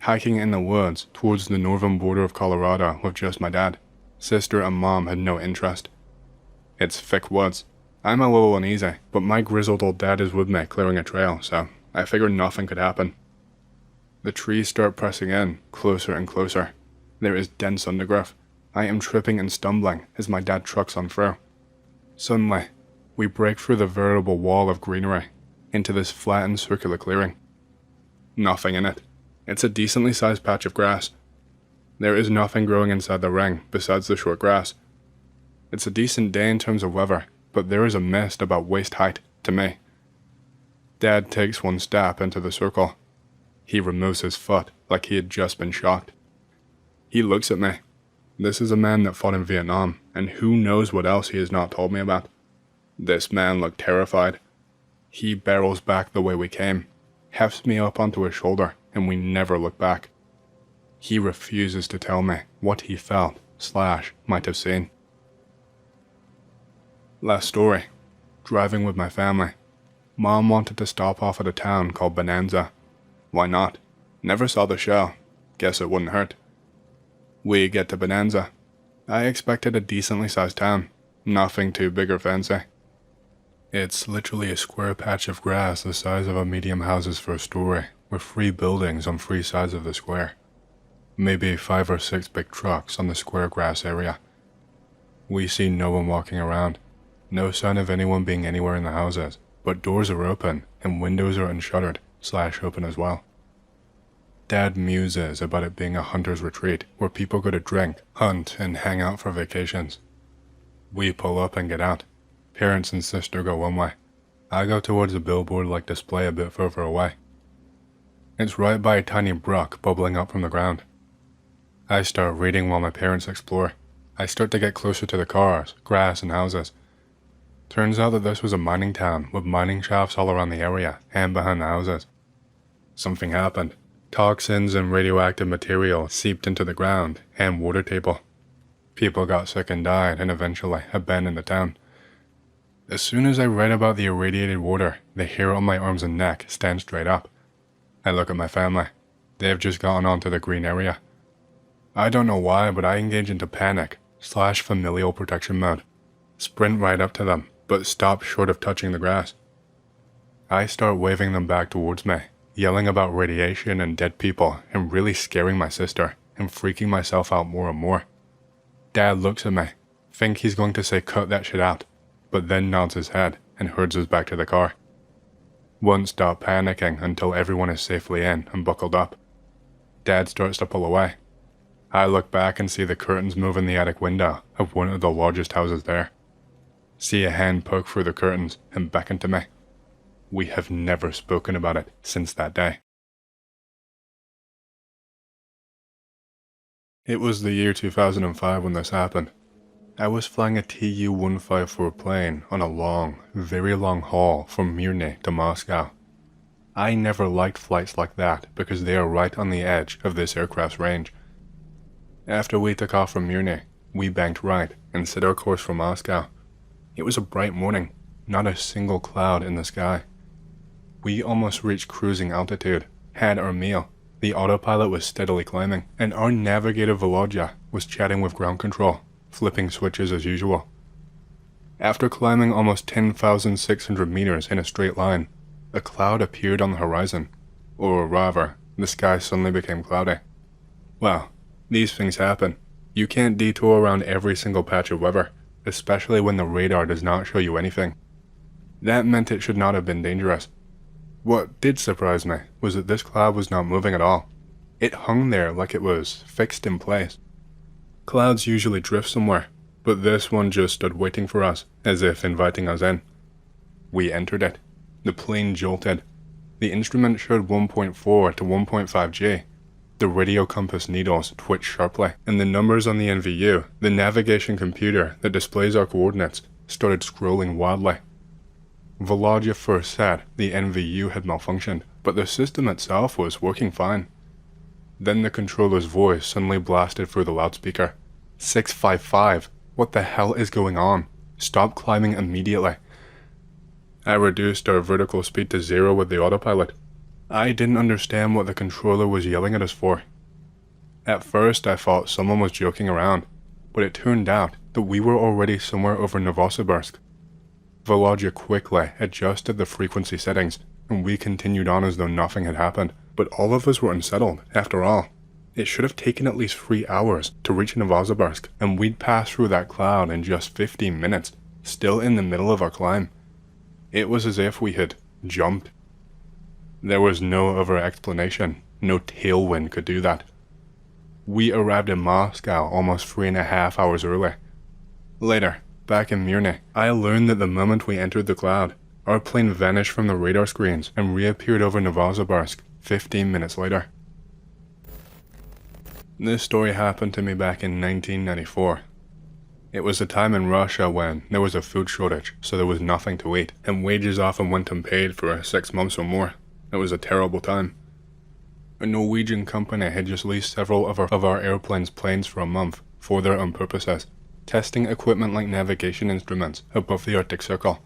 hiking in the woods towards the northern border of Colorado with just my dad. Sister and Mom had no interest. It's thick woods. I'm a little uneasy, but my grizzled old dad is with me clearing a trail, so I figured nothing could happen. The trees start pressing in, closer and closer. There is dense undergrowth. I am tripping and stumbling as my dad trucks on through. Suddenly, we break through the veritable wall of greenery into this flattened circular clearing. Nothing in it. It's a decently sized patch of grass. There is nothing growing inside the ring besides the short grass. It's a decent day in terms of weather, but there is a mist about waist height to me. Dad takes one step into the circle. He removes his foot like he had just been shocked. He looks at me. This is a man that fought in Vietnam, and who knows what else he has not told me about. This man looked terrified. He barrels back the way we came, hefts me up onto his shoulder, and we never look back. He refuses to tell me what he felt / might have seen. Last story. Driving with my family. Mom wanted to stop off at a town called Bonanza. Why not? Never saw the show. Guess it wouldn't hurt. We get to Bonanza. I expected a decently sized town. Nothing too big or fancy. It's literally a square patch of grass the size of a medium house's first story, with 3 buildings on 3 sides of the square. Maybe 5 or 6 big trucks on the square grass area. We see no one walking around. No sign of anyone being anywhere in the houses, but doors are open and windows are unshuttered / open as well. Dad muses about it being a hunter's retreat where people go to drink, hunt, and hang out for vacations. We pull up and get out. Parents and sister go one way. I go towards a billboard-like display a bit further away. It's right by a tiny brook bubbling up from the ground. I start reading while my parents explore. I start to get closer to the cars, grass, and houses. Turns out that this was a mining town with mining shafts all around the area and behind the houses. Something happened. Toxins and radioactive material seeped into the ground and water table. People got sick and died and eventually abandoned the town. As soon as I read about the irradiated water, the hair on my arms and neck stands straight up. I look at my family. They have just gotten onto the green area. I don't know why, but I engage into panic / familial protection mode. Sprint right up to them, but stop short of touching the grass. I start waving them back towards me, yelling about radiation and dead people and really scaring my sister and freaking myself out more and more. Dad looks at me, think he's going to say cut that shit out, but then nods his head and herds us back to the car. Won't stop panicking until everyone is safely in and buckled up. Dad starts to pull away. I look back and see the curtains move in the attic window of one of the largest houses there. See a hand poke through the curtains and beckon to me. We have never spoken about it since that day. It was the year 2005 when this happened. I was flying a Tu-154 plane on a long, very long haul from Mirny to Moscow. I never liked flights like that because they are right on the edge of this aircraft's range. After we took off from Mirny, we banked right and set our course for Moscow. It was a bright morning, not a single cloud in the sky. We almost reached cruising altitude, had our meal, the autopilot was steadily climbing, and our navigator Volodya was chatting with ground control, flipping switches as usual. After climbing almost 10,600 meters in a straight line, a cloud appeared on the horizon, or rather, the sky suddenly became cloudy. Well, these things happen. You can't detour around every single patch of weather, especially when the radar does not show you anything. That meant it should not have been dangerous. What did surprise me was that this cloud was not moving at all. It hung there like it was fixed in place. Clouds usually drift somewhere, but this one just stood waiting for us, as if inviting us in. We entered it. The plane jolted. The instrument showed 1.4 to 1.5 G. The radio compass needles twitched sharply, and the numbers on the NVU, the navigation computer that displays our coordinates, started scrolling wildly. Volodya first said the NVU had malfunctioned, but the system itself was working fine. Then the controller's voice suddenly blasted through the loudspeaker. 655, what the hell is going on? Stop climbing immediately. I reduced our vertical speed to 0 with the autopilot. I didn't understand what the controller was yelling at us for. At first I thought someone was joking around, but it turned out that we were already somewhere over Novosibirsk. Volodya quickly adjusted the frequency settings, and we continued on as though nothing had happened, but all of us were unsettled, after all. It should have taken at least 3 hours to reach Novosibirsk, and we'd passed through that cloud in just 15 minutes, still in the middle of our climb. It was as if we had jumped. There was no other explanation. No tailwind could do that. We arrived in Moscow almost 3.5 hours early. Later, back in Mirny, I learned that the moment we entered the cloud, our plane vanished from the radar screens and reappeared over Novosibirsk 15 minutes later. This story happened to me back in 1994. It was a time in Russia when there was a food shortage, so there was nothing to eat, and wages often went unpaid for 6 months or more. It was a terrible time. A Norwegian company had just leased several of our airplane's planes for a month for their own purposes, testing equipment like navigation instruments above the Arctic Circle.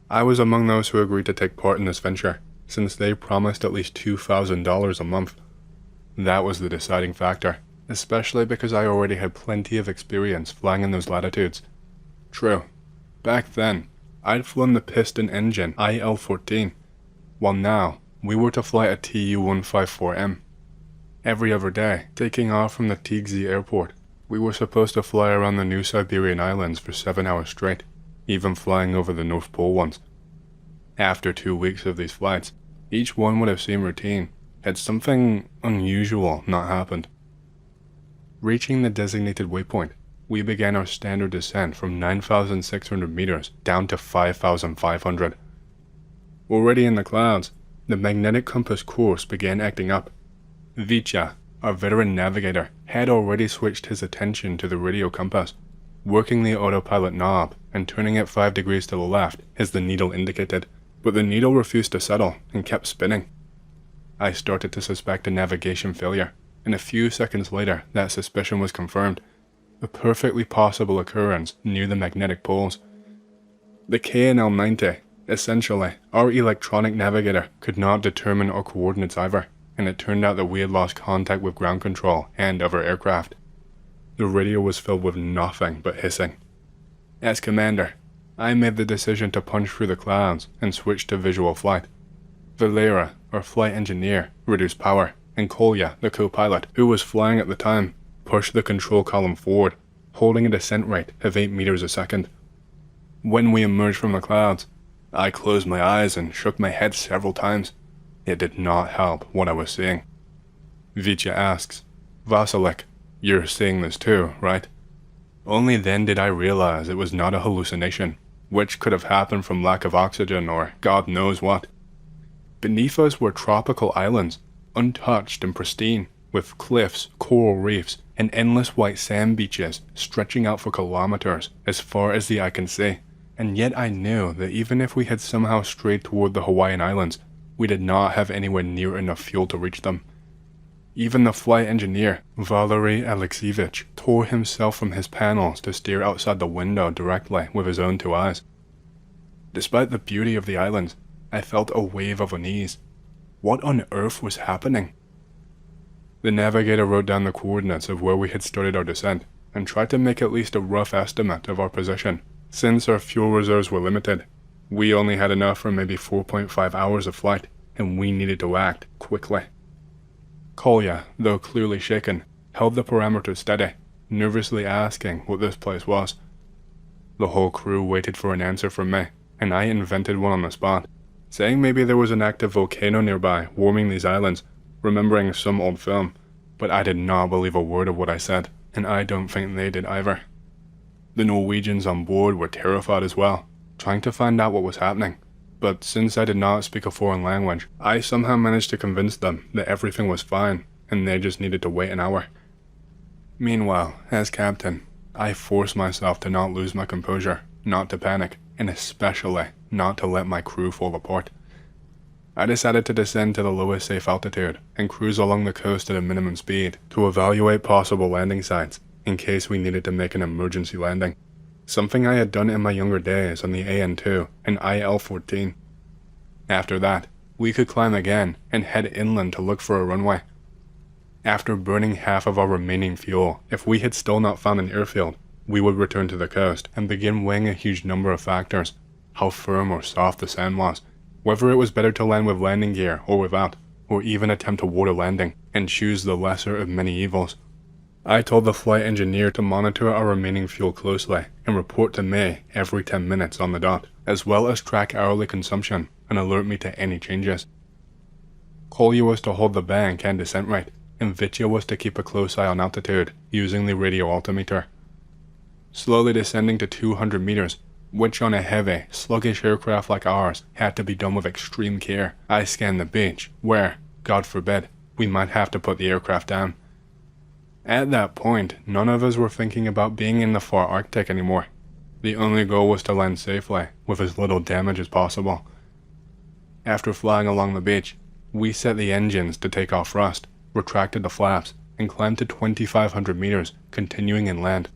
I was among those who agreed to take part in this venture, since they promised at least $2,000 a month. That was the deciding factor, especially because I already had plenty of experience flying in those latitudes. True, back then, I'd flown the piston engine IL-14, while now, we were to fly a Tu-154M. Every other day, taking off from the Tigzy airport, we were supposed to fly around the New Siberian Islands for 7 hours straight, even flying over the North Pole once. After 2 weeks of these flights, each one would have seemed routine, had something unusual not happened. Reaching the designated waypoint, we began our standard descent from 9,600 meters down to 5,500. Already in the clouds, the magnetic compass course began acting up. Vitya, our veteran navigator, had already switched his attention to the radio compass, working the autopilot knob and turning it 5 degrees to the left as the needle indicated, but the needle refused to settle and kept spinning. I started to suspect a navigation failure, and a few seconds later that suspicion was confirmed, a perfectly possible occurrence near the magnetic poles. The KNL-90, essentially, our electronic navigator, could not determine our coordinates either, and it turned out that we had lost contact with ground control and other aircraft. The radio was filled with nothing but hissing. As commander, I made the decision to punch through the clouds and switch to visual flight. Valera, our flight engineer, reduced power, and Kolya, the co-pilot, who was flying at the time, pushed the control column forward, holding a descent rate of 8 meters a second. When we emerged from the clouds, I closed my eyes and shook my head several times. It did not help what I was seeing. Vitya asks, "Vasilik, you're seeing this too, right?" Only then did I realize it was not a hallucination, which could have happened from lack of oxygen or God knows what. Beneath us were tropical islands, untouched and pristine, with cliffs, coral reefs, and endless white sand beaches stretching out for kilometers as far as the eye can see. And yet I knew that even if we had somehow strayed toward the Hawaiian Islands, we did not have anywhere near enough fuel to reach them. Even the flight engineer, Valery Alexievich, tore himself from his panels to stare outside the window directly with his own two eyes. Despite the beauty of the islands, I felt a wave of unease. What on earth was happening? The navigator wrote down the coordinates of where we had started our descent, and tried to make at least a rough estimate of our position. Since our fuel reserves were limited, we only had enough for maybe 4.5 hours of flight, and we needed to act quickly. Kolya, though clearly shaken, held the parameters steady, nervously asking what this place was. The whole crew waited for an answer from me, and I invented one on the spot, saying maybe there was an active volcano nearby warming these islands, remembering some old film, but I did not believe a word of what I said, and I don't think they did either. The Norwegians on board were terrified as well, trying to find out what was happening, but since I did not speak a foreign language, I somehow managed to convince them that everything was fine, and they just needed to wait an hour. Meanwhile, as captain, I forced myself to not lose my composure, not to panic, and especially not to let my crew fall apart. I decided to descend to the lowest safe altitude and cruise along the coast at a minimum speed to evaluate possible landing sites in case we needed to make an emergency landing, something I had done in my younger days on the AN-2 and IL-14. After that, we could climb again and head inland to look for a runway. After burning half of our remaining fuel, if we had still not found an airfield, we would return to the coast and begin weighing a huge number of factors: how firm or soft the sand was, whether it was better to land with landing gear or without, or even attempt a water landing and choose the lesser of many evils. I told the flight engineer to monitor our remaining fuel closely and report to me every 10 minutes on the dot, as well as track hourly consumption and alert me to any changes. Kolya was to hold the bank and descent rate, and Vitya was to keep a close eye on altitude using the radio altimeter. Slowly descending to 200 meters, which on a heavy, sluggish aircraft like ours had to be done with extreme care, I scanned the beach, where, God forbid, we might have to put the aircraft down. At that point, none of us were thinking about being in the far Arctic anymore. The only goal was to land safely, with as little damage as possible. After flying along the beach, we set the engines to take off thrust, retracted the flaps, and climbed to 2,500 meters, continuing inland.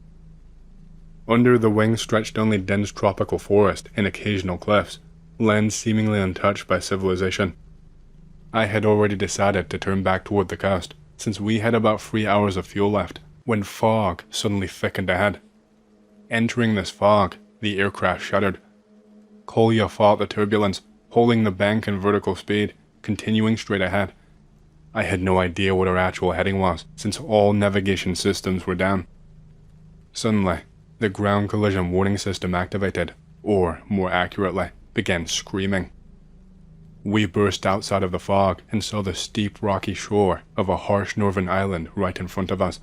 Under the wing stretched only dense tropical forest and occasional cliffs, land seemingly untouched by civilization. I had already decided to turn back toward the coast, since we had about 3 hours of fuel left, when fog suddenly thickened ahead. Entering this fog, the aircraft shuddered. Kolya fought the turbulence, holding the bank in vertical speed, continuing straight ahead. I had no idea what our actual heading was, since all navigation systems were down. Suddenly, the ground collision warning system activated, or, more accurately, began screaming. We burst outside of the fog and saw the steep rocky shore of a harsh northern island right in front of us.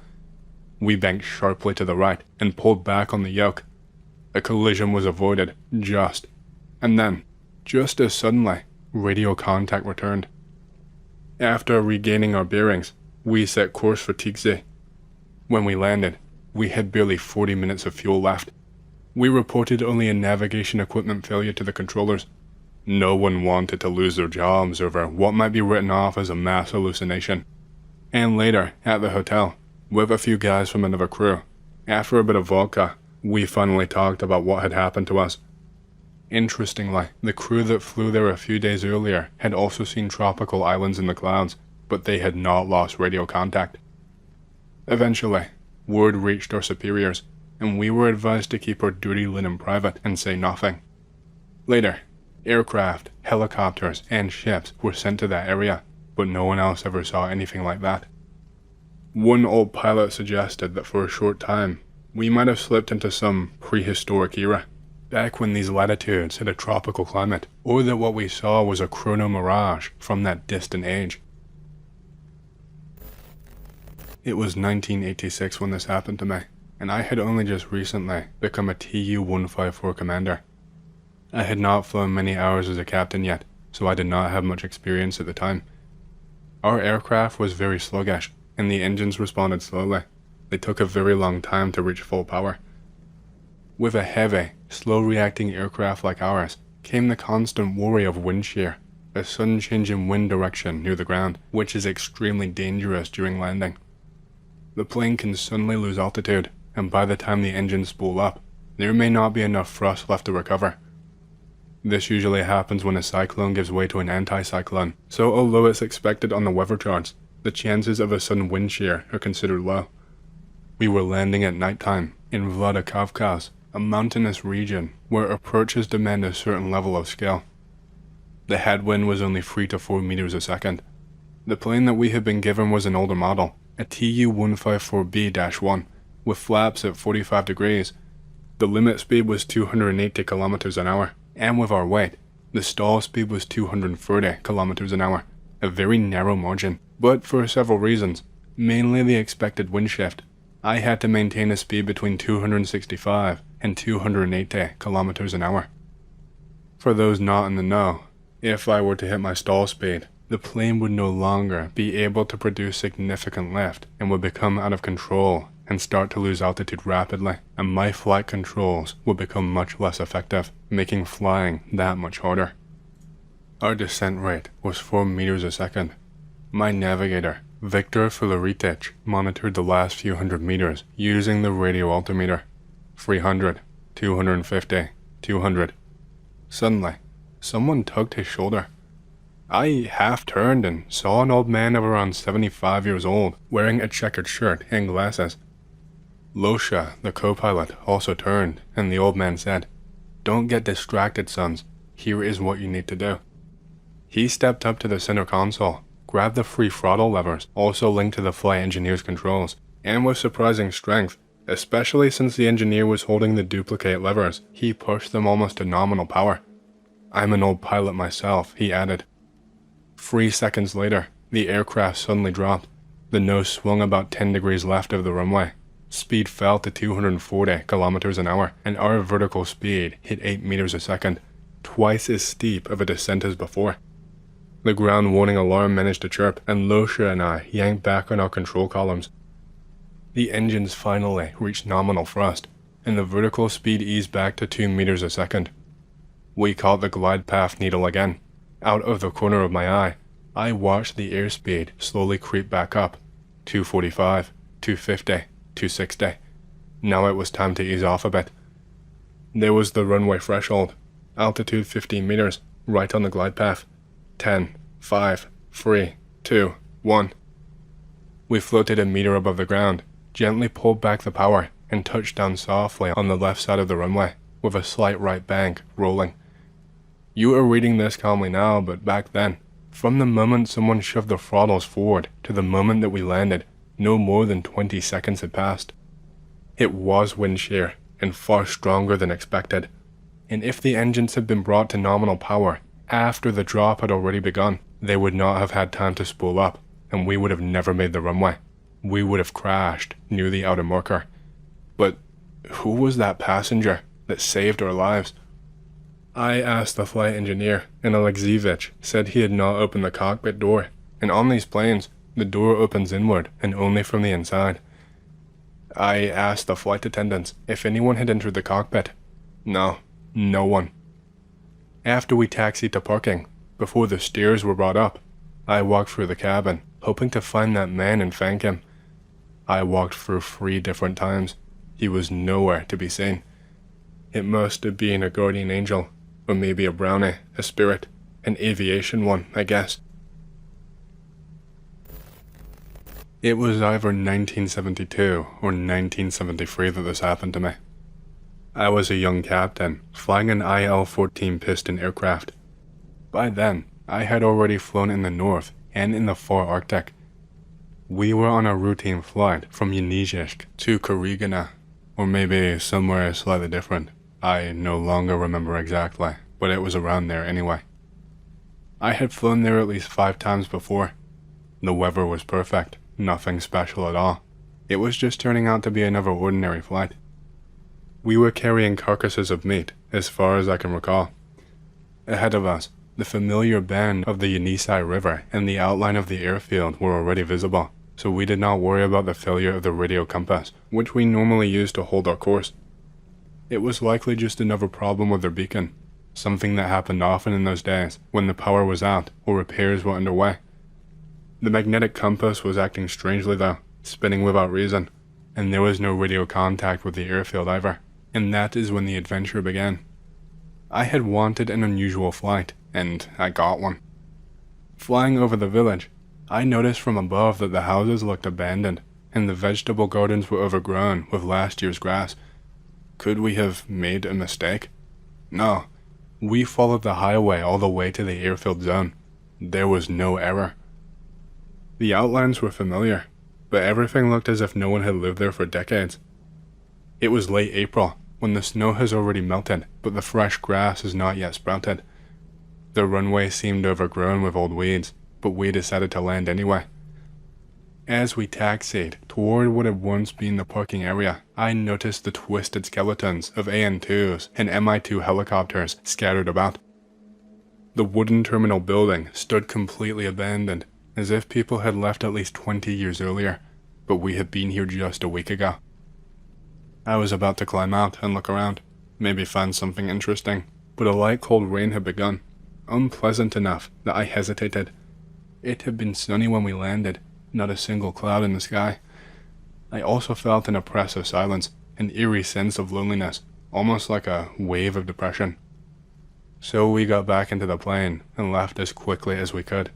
We banked sharply to the right and pulled back on the yoke. A collision was avoided, and then, just as suddenly, radio contact returned. After regaining our bearings, we set course for Tikzi. When we landed, we had barely 40 minutes of fuel left. We reported only a navigation equipment failure to the controllers. No one wanted to lose their jobs over what might be written off as a mass hallucination. And later, at the hotel, with a few guys from another crew, after a bit of vodka, we finally talked about what had happened to us. Interestingly, the crew that flew there a few days earlier had also seen tropical islands in the clouds, but they had not lost radio contact. Eventually, word reached our superiors, and we were advised to keep our dirty linen private and say nothing. Later, aircraft, helicopters, and ships were sent to that area, but no one else ever saw anything like that. One old pilot suggested that for a short time, we might have slipped into some prehistoric era, back when these latitudes had a tropical climate, or that what we saw was a chrono-mirage from that distant age. It was 1986 when this happened to me, and I had only just recently become a Tu-154 commander. I had not flown many hours as a captain yet, so I did not have much experience at the time. Our aircraft was very sluggish, and the engines responded slowly. They took a very long time to reach full power. With a heavy, slow-reacting aircraft like ours, came the constant worry of wind shear, a sudden change in wind direction near the ground, which is extremely dangerous during landing. The plane can suddenly lose altitude, and by the time the engines spool up, there may not be enough thrust left to recover. This usually happens when a cyclone gives way to an anticyclone, so although it's expected on the weather charts, the chances of a sudden wind shear are considered low. We were landing at nighttime in Vladikavkaz, a mountainous region where approaches demand a certain level of skill. The headwind was only 3 to 4 meters a second. The plane that we had been given was an older model, a Tu-154B-1, with flaps at 45 degrees. The limit speed was 280 kilometers an hour, and with our weight, the stall speed was 230 kilometers an hour, a very narrow margin. But for several reasons, mainly the expected wind shift, I had to maintain a speed between 265 and 280 kilometers an hour. For those not in the know, if I were to hit my stall speed, the plane would no longer be able to produce significant lift and would become out of control and start to lose altitude rapidly, and my flight controls would become much less effective, making flying that much harder. Our descent rate was 4 meters a second. My navigator, Viktor Filaritich, monitored the last few hundred meters using the radio altimeter. 300, 250, 200. Suddenly, someone tugged his shoulder. I half turned and saw an old man of around 75 years old, wearing a checkered shirt and glasses. Losha, the co-pilot, also turned, and the old man said, "Don't get distracted, sons. Here is what you need to do." He stepped up to the center console, grabbed the 3 throttle levers, also linked to the flight engineer's controls, and with surprising strength, especially since the engineer was holding the duplicate levers, he pushed them almost to nominal power. "I'm an old pilot myself," he added. 3 seconds later, the aircraft suddenly dropped. The nose swung about 10 degrees left of the runway. Speed fell to 240 kilometers an hour, and our vertical speed hit 8 meters a second, twice as steep of a descent as before. The ground warning alarm managed to chirp, and Losha and I yanked back on our control columns. The engines finally reached nominal thrust, and the vertical speed eased back to 2 meters a second. We caught the glide path needle again. Out of the corner of my eye, I watched the airspeed slowly creep back up. 245, 250, 260. Now it was time to ease off a bit. There was the runway threshold, altitude 15 meters, right on the glide path. 10, 5, 3, 2, 1. We floated a meter above the ground, gently pulled back the power, and touched down softly on the left side of the runway, with a slight right bank rolling. You are reading this calmly now, but back then, from the moment someone shoved the throttles forward to the moment that we landed, no more than 20 seconds had passed. It was wind shear, and far stronger than expected, and if the engines had been brought to nominal power after the drop had already begun, they would not have had time to spool up, and we would have never made the runway. We would have crashed near the outer marker. But who was that passenger that saved our lives? I asked the flight engineer, and Alexievich said he had not opened the cockpit door, and on these planes, the door opens inward and only from the inside. I asked the flight attendants if anyone had entered the cockpit. No one. After we taxied to parking, before the stairs were brought up, I walked through the cabin, hoping to find that man and thank him. I walked through 3 different times. He was nowhere to be seen. It must have been a guardian angel, or maybe a brownie, a spirit, an aviation one, I guess. It was either 1972 or 1973 that this happened to me. I was a young captain, flying an IL-14 piston aircraft. By then, I had already flown in the north and in the far Arctic. We were on a routine flight from Unizhsk to Kurigina, or maybe somewhere slightly different. I no longer remember exactly, but it was around there anyway. I had flown there at least 5 times before. The weather was perfect, nothing special at all. It was just turning out to be another ordinary flight. We were carrying carcasses of meat, as far as I can recall, Ahead of us, the familiar bend of the Yenisei River and the outline of the airfield were already visible, so we did not worry about the failure of the radio compass, which we normally use to hold our course. It was likely just another problem with their beacon, something that happened often in those days when the power was out or repairs were underway. The magnetic compass was acting strangely though, spinning without reason, and there was no radio contact with the airfield either, and that is when the adventure began. I had wanted an unusual flight, and I got one. Flying over the village, I noticed from above that the houses looked abandoned, and the vegetable gardens were overgrown with last year's grass. Could we have made a mistake? No. We followed the highway all the way to the airfield zone. There was no error. The outlines were familiar, but everything looked as if no one had lived there for decades. It was late April, when the snow has already melted, but the fresh grass has not yet sprouted. The runway seemed overgrown with old weeds, but we decided to land anyway. As we taxied toward what had once been the parking area, I noticed the twisted skeletons of AN-2s and Mi-2 helicopters scattered about. The wooden terminal building stood completely abandoned, as if people had left at least 20 years earlier, but we had been here just a week ago. I was about to climb out and look around, maybe find something interesting, but a light cold rain had begun, unpleasant enough that I hesitated. It had been sunny when we landed, not a single cloud in the sky. I also felt an oppressive silence, an eerie sense of loneliness, almost like a wave of depression. So we got back into the plane and left as quickly as we could.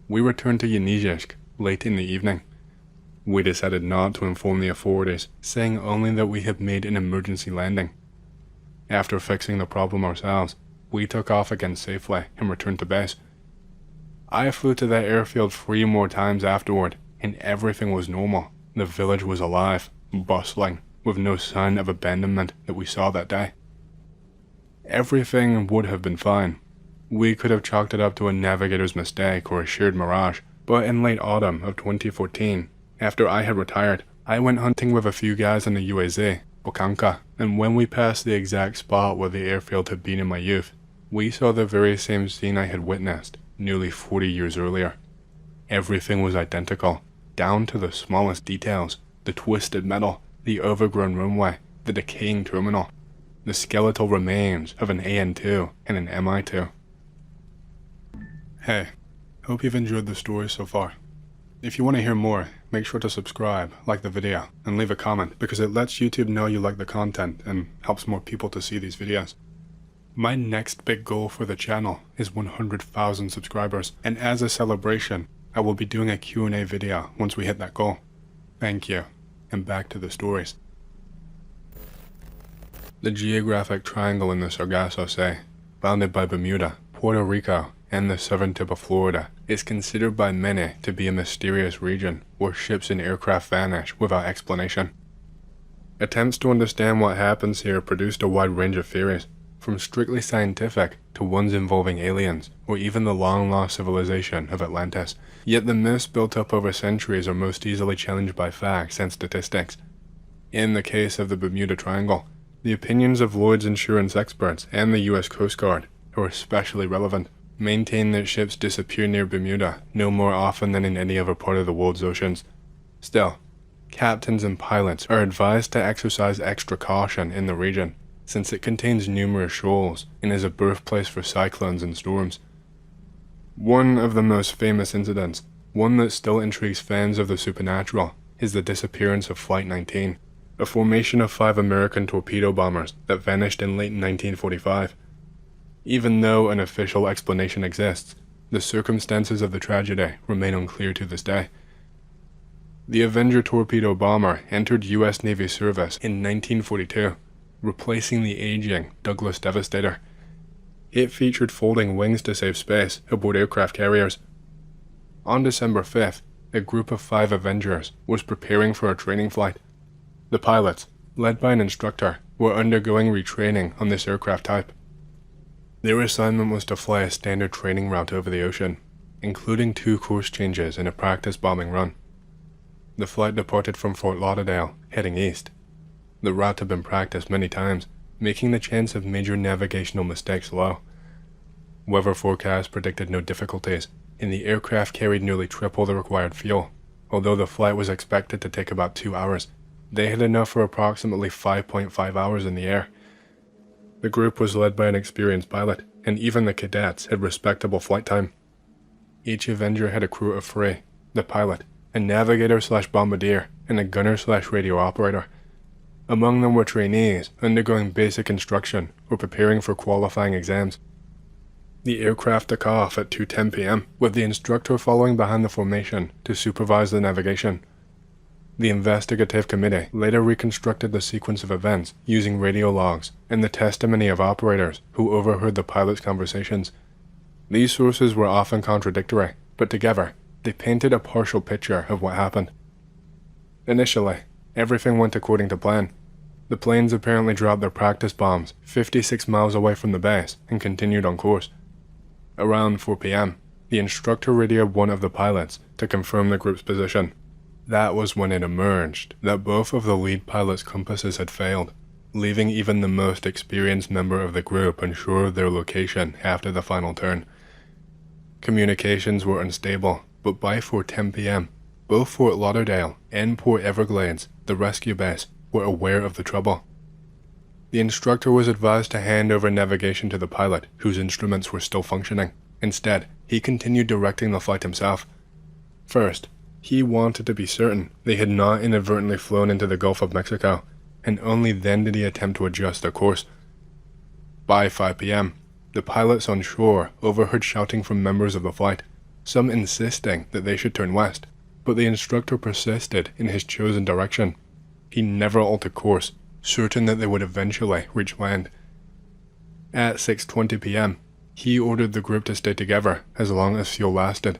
We returned to Yenisejsk late in the evening. We decided not to inform the authorities, saying only that we had made an emergency landing. After fixing the problem ourselves, we took off again safely and returned to base. I flew to that airfield 3 more times afterward, and everything was normal. The village was alive, bustling, with no sign of abandonment that we saw that day. Everything would have been fine. We could have chalked it up to a navigator's mistake or a sheared mirage, but in late autumn of 2014, after I had retired, I went hunting with a few guys in the UAZ, Bokanka, and when we passed the exact spot where the airfield had been in my youth, we saw the very same scene I had witnessed nearly 40 years earlier. Everything was identical, down to the smallest details, the twisted metal, the overgrown runway, the decaying terminal, the skeletal remains of an AN-2 and an Mi-2. Hey, hope you've enjoyed the story so far. If you want to hear more, make sure to subscribe, like the video, and leave a comment because it lets YouTube know you like the content and helps more people to see these videos. My next big goal for the channel is 100,000 subscribers, and as a celebration, I will be doing a Q&A video once we hit that goal. Thank you, and back to the stories. The geographic triangle in the Sargasso Sea, bounded by Bermuda, Puerto Rico, and the southern tip of Florida, is considered by many to be a mysterious region where ships and aircraft vanish without explanation. Attempts to understand what happens here produced a wide range of theories, from strictly scientific to ones involving aliens, or even the long-lost civilization of Atlantis. Yet the myths built up over centuries are most easily challenged by facts and statistics. In the case of the Bermuda Triangle, the opinions of Lloyd's insurance experts and the US Coast Guard, who are especially relevant, maintain that ships disappear near Bermuda no more often than in any other part of the world's oceans. Still, captains and pilots are advised to exercise extra caution in the region, since it contains numerous shoals and is a birthplace for cyclones and storms. One of the most famous incidents, one that still intrigues fans of the supernatural, is the disappearance of Flight 19, a formation of 5 American torpedo bombers that vanished in late 1945. Even though an official explanation exists, the circumstances of the tragedy remain unclear to this day. The Avenger torpedo bomber entered U.S. Navy service in 1942, replacing the aging Douglas Devastator. It featured folding wings to save space aboard aircraft carriers. On December 5th, a group of 5 Avengers was preparing for a training flight. The pilots, led by an instructor, were undergoing retraining on this aircraft type. Their assignment was to fly a standard training route over the ocean, including 2 course changes and a practice bombing run. The flight departed from Fort Lauderdale, heading east. The route had been practiced many times, making the chance of major navigational mistakes low. Weather forecasts predicted no difficulties, and the aircraft carried nearly triple the required fuel. Although the flight was expected to take about 2 hours, they had enough for approximately 5.5 hours in the air. The group was led by an experienced pilot, and even the cadets had respectable flight time. Each Avenger had a crew of 3, the pilot, a navigator/bombardier, and a gunner/radio operator. Among them were trainees undergoing basic instruction or preparing for qualifying exams. The aircraft took off at 2:10 p.m., with the instructor following behind the formation to supervise the navigation. The investigative committee later reconstructed the sequence of events using radio logs and the testimony of operators who overheard the pilot's conversations. These sources were often contradictory, but together, they painted a partial picture of what happened. Initially, everything went according to plan. The planes apparently dropped their practice bombs 56 miles away from the base and continued on course. Around 4 p.m., the instructor radioed one of the pilots to confirm the group's position. That was when it emerged that both of the lead pilot's compasses had failed, leaving even the most experienced member of the group unsure of their location after the final turn. Communications were unstable, but by 4:10 p.m., both Fort Lauderdale and Port Everglades, the rescue base, were aware of the trouble. The instructor was advised to hand over navigation to the pilot, whose instruments were still functioning. Instead, he continued directing the flight himself. First, he wanted to be certain they had not inadvertently flown into the Gulf of Mexico, and only then did he attempt to adjust their course. By 5 p.m., the pilots on shore overheard shouting from members of the flight, some insisting that they should turn west, but the instructor persisted in his chosen direction. He never altered course, certain that they would eventually reach land. At 6:20 p.m., he ordered the group to stay together as long as fuel lasted.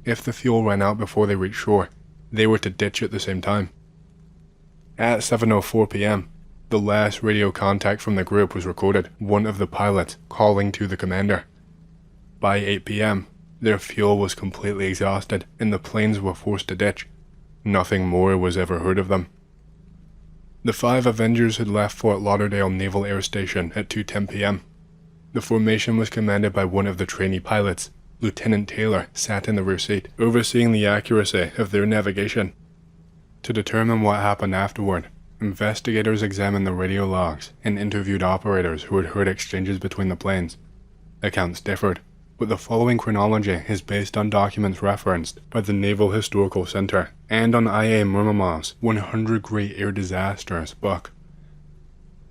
If the fuel ran out before they reached shore, they were to ditch at the same time. At 7:04 p.m., the last radio contact from the group was recorded, one of the pilots calling to the commander. By 8 p.m., their fuel was completely exhausted and the planes were forced to ditch. Nothing more was ever heard of them. The 5 Avengers had left Fort Lauderdale Naval Air Station at 2:10 p.m. The formation was commanded by one of the trainee pilots. Lieutenant Taylor sat in the rear seat, overseeing the accuracy of their navigation. To determine what happened afterward, investigators examined the radio logs and interviewed operators who had heard exchanges between the planes. Accounts differed, but the following chronology is based on documents referenced by the Naval Historical Center and on I.A. Murmamov's 100 Great Air Disasters book.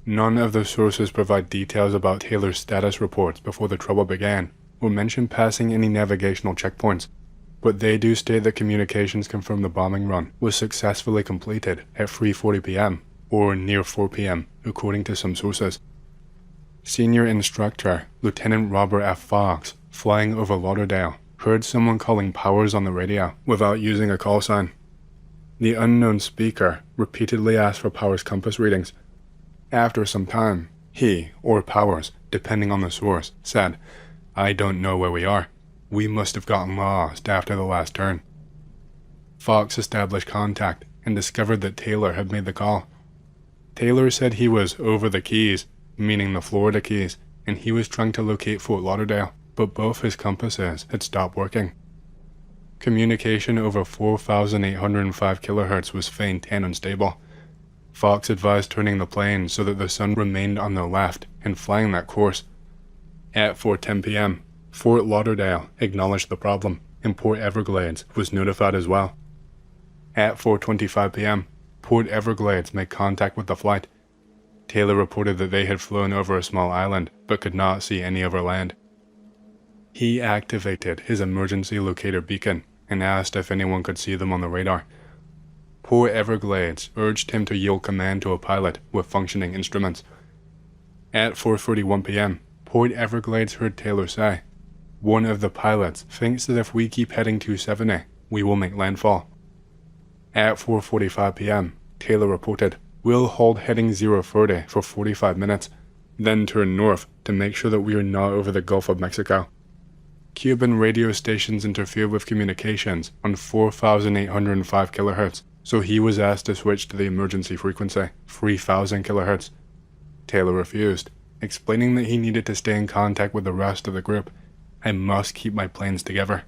None of the sources provide details about Taylor's status reports before the trouble began, or mention passing any navigational checkpoints, but they do state that communications confirm the bombing run was successfully completed at 3:40 p.m., or near 4 p.m., according to some sources. Senior instructor Lieutenant Robert F. Fox, flying over Lauderdale, heard someone calling Powers on the radio without using a call sign. The unknown speaker repeatedly asked for Powers' compass readings. After some time, he, or Powers, depending on the source, said, "I don't know where we are. We must have gotten lost after the last turn." Fox established contact and discovered that Taylor had made the call. Taylor said he was over the Keys, meaning the Florida Keys, and he was trying to locate Fort Lauderdale, but both his compasses had stopped working. Communication over 4,805 kHz was faint and unstable. Fox advised turning the plane so that the sun remained on their left and flying that course. At 4:10 p.m., Fort Lauderdale acknowledged the problem, and Port Everglades was notified as well. At 4:25 p.m., Port Everglades made contact with the flight. Taylor reported that they had flown over a small island but could not see any other land. He activated his emergency locator beacon and asked if anyone could see them on the radar. Port Everglades urged him to yield command to a pilot with functioning instruments. At 4:41 p.m., Port Everglades heard Taylor say, "One of the pilots thinks that if we keep heading 270, we will make landfall." At 4:45 p.m., Taylor reported, "We'll hold heading 030 for 45 minutes, then turn north to make sure that we are not over the Gulf of Mexico." Cuban radio stations interfered with communications on 4,805 kHz, so he was asked to switch to the emergency frequency, 3,000 kHz. Taylor refused, explaining that he needed to stay in contact with the rest of the group I must keep my planes together.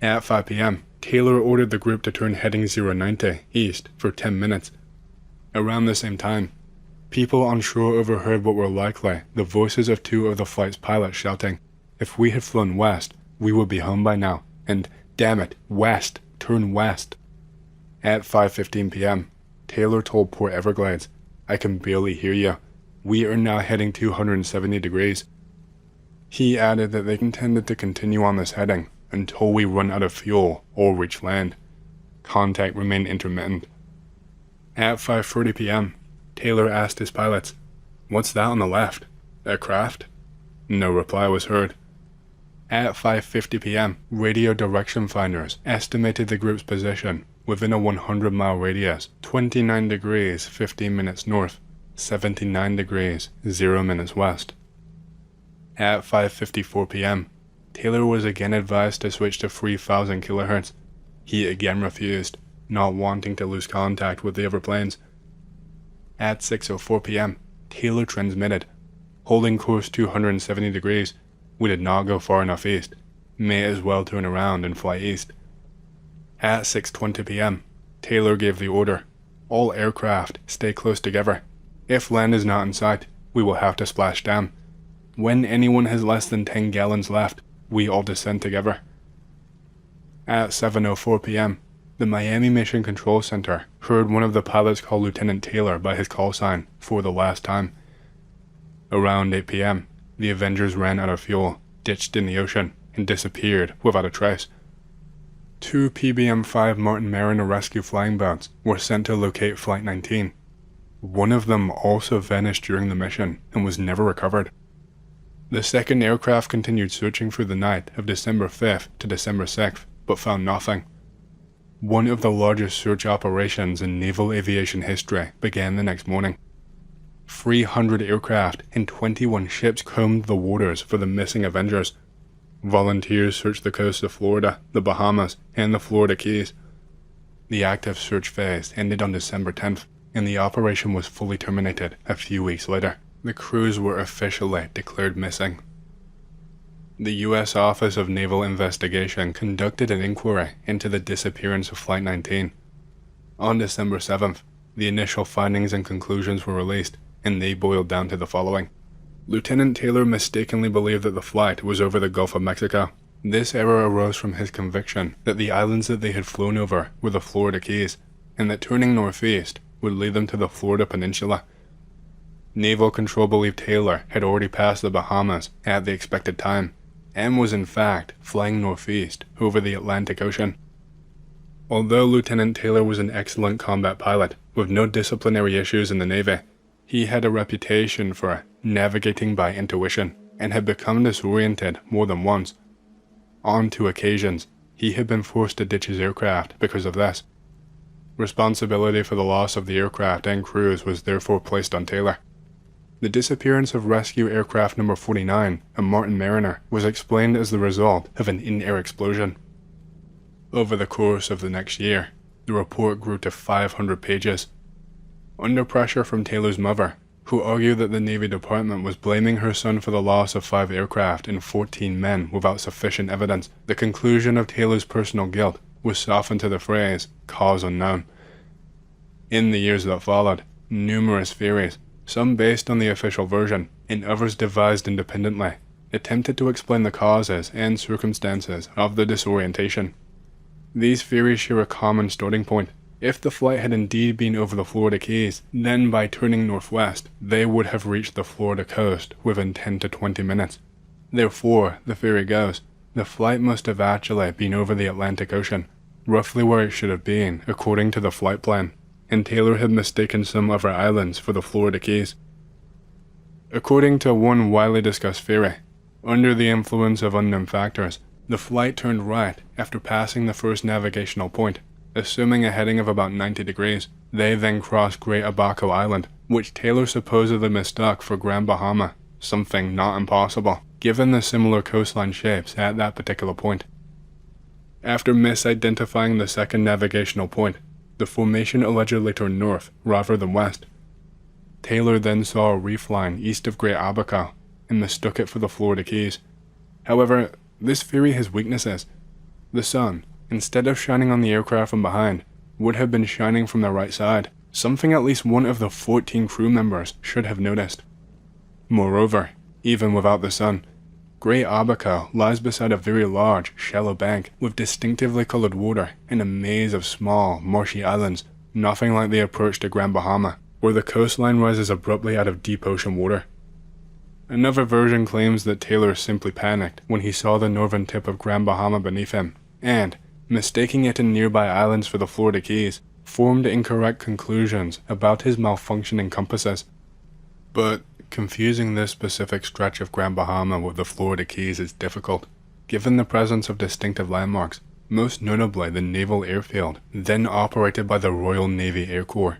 At 5 p.m., Taylor ordered the group to turn heading 090 east for 10 minutes. Around the same time, people on shore overheard what were likely the voices of two of the flight's pilots shouting, "If we had flown west, we would be home by now," and "Damn it, west, turn west." At 5:15 p.m., Taylor told Port Everglades, "I can barely hear you. We are now heading 270 degrees. He added that they intended to continue on this heading until we run out of fuel or reach land. Contact remained intermittent. At 5:30 p.m., Taylor asked his pilots, "What's that on the left? A craft?" No reply was heard. At 5:50 p.m., radio direction finders estimated the group's position within a 100-mile radius, 29 degrees 15 minutes north, 79 degrees 0 minutes west. At 5:54 p.m., Taylor was again advised to switch to 3,000 kHz. He again refused, not wanting to lose contact with the other planes. At 6:04 p.m., Taylor transmitted, "Holding course 270 degrees. We did not go far enough east. May as well turn around and fly east." At 6:20 p.m., Taylor gave the order, "All aircraft stay close together. If land is not in sight, we will have to splash down. When anyone has less than 10 gallons left, we all descend together." At 7:04 p.m., the Miami Mission Control Center heard one of the pilots call Lieutenant Taylor by his call sign for the last time. Around 8 p.m., the Avengers ran out of fuel, ditched in the ocean, and disappeared without a trace. 2 PBM-5 Martin Mariner rescue flying boats were sent to locate Flight 19. One of them also vanished during the mission and was never recovered. The second aircraft continued searching through the night of December 5th to December 6th, but found nothing. One of the largest search operations in naval aviation history began the next morning. 300 aircraft and 21 ships combed the waters for the missing Avengers. Volunteers searched the coasts of Florida, the Bahamas, and the Florida Keys. The active search phase ended on December 10th, and the operation was fully terminated a few weeks later. The crews were officially declared missing. The U.S. Office of Naval Investigation conducted an inquiry into the disappearance of Flight 19. On December 7th, the initial findings and conclusions were released, and they boiled down to the following. Lieutenant Taylor mistakenly believed that the flight was over the Gulf of Mexico. This error arose from his conviction that the islands that they had flown over were the Florida Keys, and that turning northeast would lead them to the Florida Peninsula. Naval Control believed Taylor had already passed the Bahamas at the expected time, and was in fact flying northeast over the Atlantic Ocean. Although Lieutenant Taylor was an excellent combat pilot with no disciplinary issues in the Navy, he had a reputation for navigating by intuition and had become disoriented more than once. On 2 occasions, he had been forced to ditch his aircraft because of this. Responsibility for the loss of the aircraft and crews was therefore placed on Taylor. The disappearance of rescue aircraft number 49, a Martin Mariner, was explained as the result of an in-air explosion. Over the course of the next year, the report grew to 500 pages. Under pressure from Taylor's mother, who argued that the Navy Department was blaming her son for the loss of 5 aircraft and 14 men without sufficient evidence, the conclusion of Taylor's personal guilt was softened to the phrase, "cause unknown." In the years that followed, numerous theories, some based on the official version, and others devised independently, attempted to explain the causes and circumstances of the disorientation. These theories share a common starting point. If the flight had indeed been over the Florida Keys, then by turning northwest, they would have reached the Florida coast within 10 to 20 minutes. Therefore, the theory goes, the flight must have actually been over the Atlantic Ocean, roughly where it should have been according to the flight plan, and Taylor had mistaken some other islands for the Florida Keys. According to one widely discussed theory, under the influence of unknown factors, the flight turned right after passing the first navigational point, assuming a heading of about 90 degrees. They then crossed Great Abaco Island, which Taylor supposedly mistook for Grand Bahama, something not impossible, given the similar coastline shapes at that particular point. After misidentifying the second navigational point, the formation allegedly turned north rather than west. Taylor then saw a reef line east of Great Abaco and mistook it for the Florida Keys. However, This theory has weaknesses. The sun, instead of shining on the aircraft from behind, would have been shining from the right side, something at least one of the 14 crew members should have noticed. Moreover, even without the sun, Great Abaco lies beside a very large, shallow bank with distinctively colored water and a maze of small, marshy islands, nothing like the approach to Grand Bahama, where the coastline rises abruptly out of deep ocean water. Another version claims that Taylor simply panicked when he saw the northern tip of Grand Bahama beneath him, and, mistaking it in nearby islands for the Florida Keys, formed incorrect conclusions about his malfunctioning compasses. But confusing this specific stretch of Grand Bahama with the Florida Keys is difficult, given the presence of distinctive landmarks, most notably the Naval Airfield, then operated by the Royal Navy Air Corps.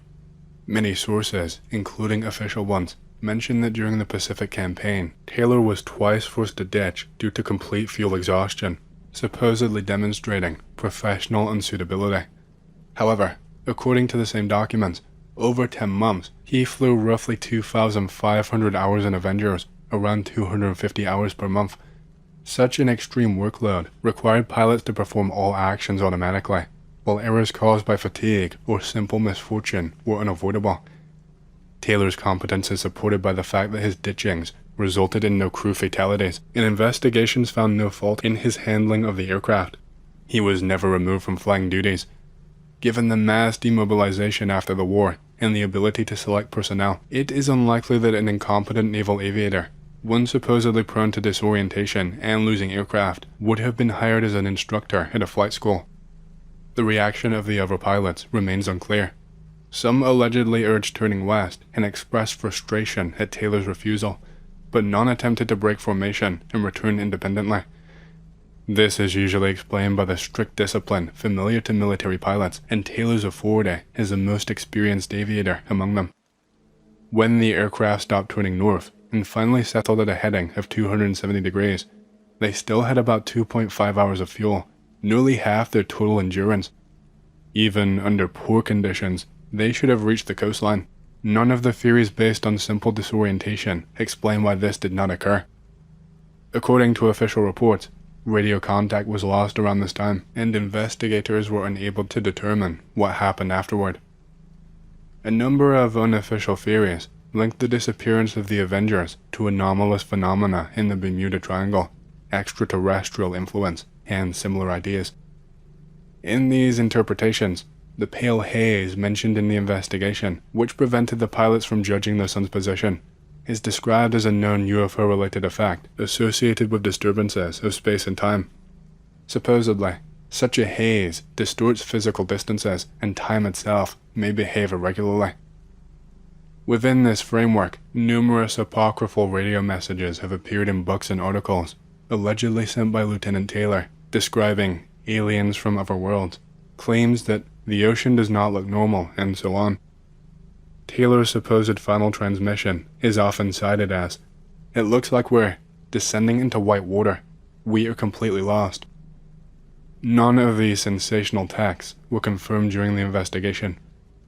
Many sources, including official ones, mention that during the Pacific Campaign, Taylor was twice forced to ditch due to complete fuel exhaustion, supposedly demonstrating professional unsuitability. However, according to the same documents, over 10 months, he flew roughly 2,500 hours in Avengers, around 250 hours per month. Such an extreme workload required pilots to perform all actions automatically, while errors caused by fatigue or simple misfortune were unavoidable. Taylor's competence is supported by the fact that his ditchings resulted in no crew fatalities, and investigations found no fault in his handling of the aircraft. He was never removed from flying duties. Given the mass demobilization after the war and the ability to select personnel, it is unlikely that an incompetent naval aviator, one supposedly prone to disorientation and losing aircraft, would have been hired as an instructor at a flight school. The reaction of the other pilots remains unclear. Some allegedly urged turning west and expressed frustration at Taylor's refusal, but none attempted to break formation and return independently. This is usually explained by the strict discipline familiar to military pilots, and Taylor's authority as the most experienced aviator among them. When the aircraft stopped turning north and finally settled at a heading of 270 degrees, they still had about 2.5 hours of fuel, nearly half their total endurance. Even under poor conditions, they should have reached the coastline. None of the theories based on simple disorientation explain why this did not occur. According to official reports, radio contact was lost around this time, and investigators were unable to determine what happened afterward. A number of unofficial theories linked the disappearance of the Avengers to anomalous phenomena in the Bermuda Triangle, extraterrestrial influence, and similar ideas. In these interpretations, the pale haze mentioned in the investigation, which prevented the pilots from judging the sun's position, is described as a known UFO-related effect associated with disturbances of space and time. Supposedly, such a haze distorts physical distances, and time itself may behave irregularly. Within this framework, numerous apocryphal radio messages have appeared in books and articles, allegedly sent by Lieutenant Taylor, describing aliens from other worlds, claims that the ocean does not look normal, and so on. Taylor's supposed final transmission is often cited as, "It looks like we're descending into white water. We are completely lost." None of these sensational texts were confirmed during the investigation.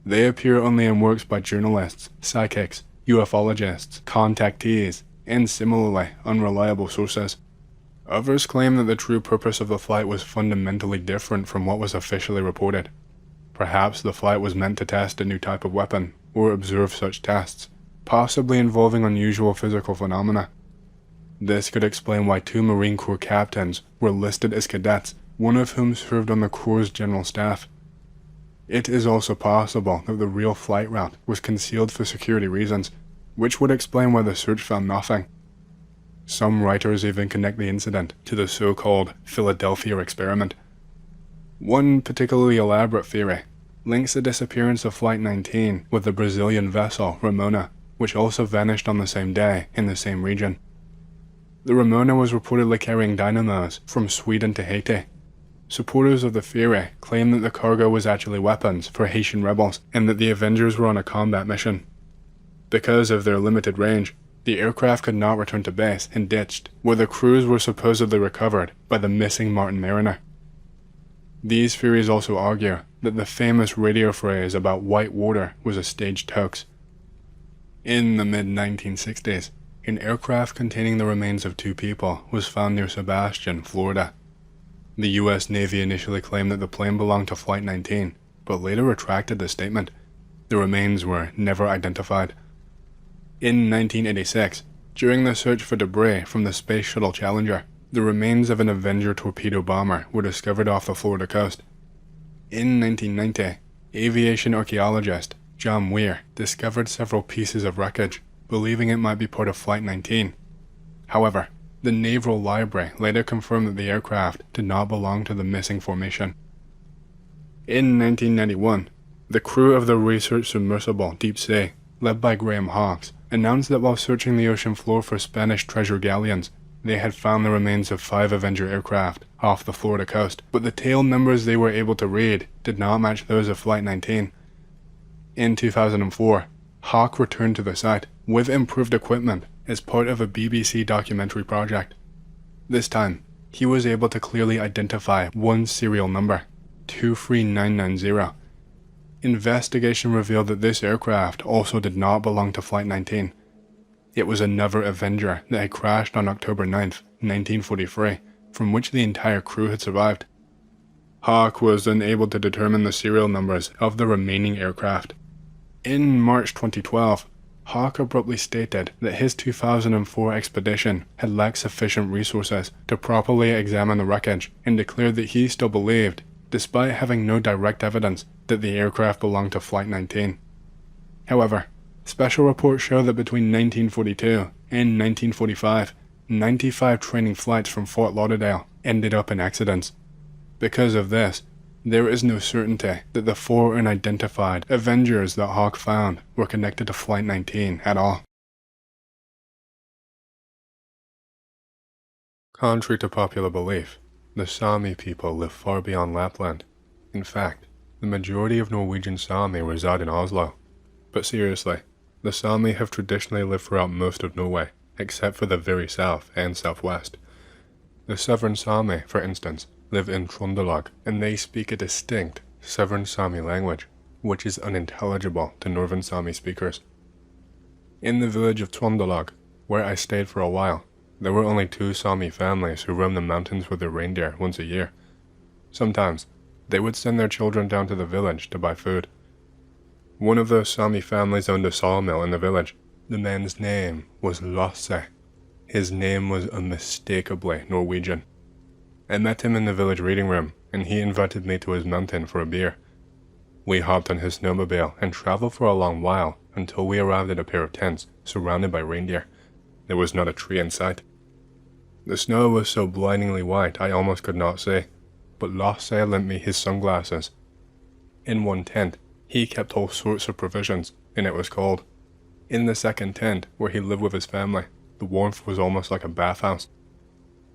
They appear only in works by journalists, psychics, ufologists, contactees, and similarly unreliable sources. Others claim that the true purpose of the flight was fundamentally different from what was officially reported. Perhaps the flight was meant to test a new type of weapon, or observe such tests, possibly involving unusual physical phenomena. This could explain why 2 Marine Corps captains were listed as cadets, one of whom served on the Corps' general staff. It is also possible that the real flight route was concealed for security reasons, which would explain why the search found nothing. Some writers even connect the incident to the so-called Philadelphia experiment. One particularly elaborate theory links the disappearance of Flight 19 with the Brazilian vessel Ramona, which also vanished on the same day in the same region. The Ramona was reportedly carrying dynamos from Sweden to Haiti. Supporters of the theory claim that the cargo was actually weapons for Haitian rebels, and that the Avengers were on a combat mission. Because of their limited range, the aircraft could not return to base and ditched, where the crews were supposedly recovered by the missing Martin Mariner. These theories also argue that the famous radio phrase about white water was a staged hoax. In the mid-1960s, an aircraft containing the remains of 2 people was found near Sebastian, Florida. The US Navy initially claimed that the plane belonged to Flight 19, but later retracted the statement. The remains were never identified. In 1986, during the search for debris from the Space Shuttle Challenger, the remains of an Avenger torpedo bomber were discovered off the Florida coast. In 1990, aviation archaeologist John Weir discovered several pieces of wreckage, believing it might be part of Flight 19. However, the Naval Library later confirmed that the aircraft did not belong to the missing formation. In 1991, the crew of the research submersible Deep Sea, led by Graham Hawkes, announced that while searching the ocean floor for Spanish treasure galleons, they had found the remains of 5 Avenger aircraft off the Florida coast, but the tail numbers they were able to read did not match those of Flight 19. In 2004, Hawke returned to the site with improved equipment as part of a BBC documentary project. This time, he was able to clearly identify one serial number, 23990. Investigation revealed that this aircraft also did not belong to Flight 19. It was another Avenger that had crashed on October 9, 1943, from which the entire crew had survived. Hawke was unable to determine the serial numbers of the remaining aircraft. In March 2012, Hawke abruptly stated that his 2004 expedition had lacked sufficient resources to properly examine the wreckage and declared that he still believed, despite having no direct evidence, that the aircraft belonged to Flight 19. However, special reports show that between 1942 and 1945, 95 training flights from Fort Lauderdale ended up in accidents. Because of this, there is no certainty that the 4 unidentified Avengers that Hawke found were connected to Flight 19 at all. Contrary to popular belief, the Sami people live far beyond Lapland. In fact, the majority of Norwegian Sami reside in Oslo. But seriously, the Sami have traditionally lived throughout most of Norway, except for the very south and southwest. The Southern Sami, for instance, live in Trøndelag, and they speak a distinct Southern Sami language, which is unintelligible to Northern Sami speakers. In the village of Trøndelag, where I stayed for a while, there were only 2 Sami families who roamed the mountains with their reindeer once a year. Sometimes, they would send their children down to the village to buy food. One of those Sami families owned a sawmill in the village. The man's name was Lasse. His name was unmistakably Norwegian. I met him in the village reading room, and he invited me to his mountain for a beer. We hopped on his snowmobile and traveled for a long while until we arrived at a pair of tents surrounded by reindeer. There was not a tree in sight. The snow was so blindingly white I almost could not see, but Lasse lent me his sunglasses. In one tent, he kept all sorts of provisions, and it was cold. In the second tent, where he lived with his family, the warmth was almost like a bathhouse.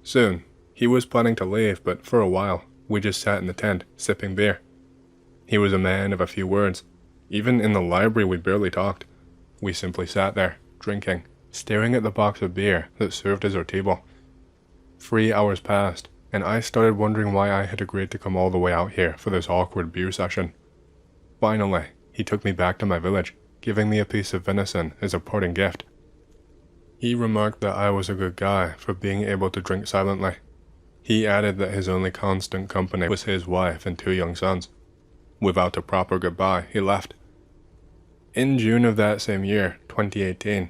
Soon, he was planning to leave, but for a while, we just sat in the tent, sipping beer. He was a man of a few words. Even in the library we barely talked. We simply sat there, drinking, staring at the box of beer that served as our table. 3 hours passed, and I started wondering why I had agreed to come all the way out here for this awkward beer session. Finally, he took me back to my village, giving me a piece of venison as a parting gift. He remarked that I was a good guy for being able to drink silently. He added that his only constant company was his wife and 2 young sons. Without a proper goodbye, he left. In June of that same year, 2018,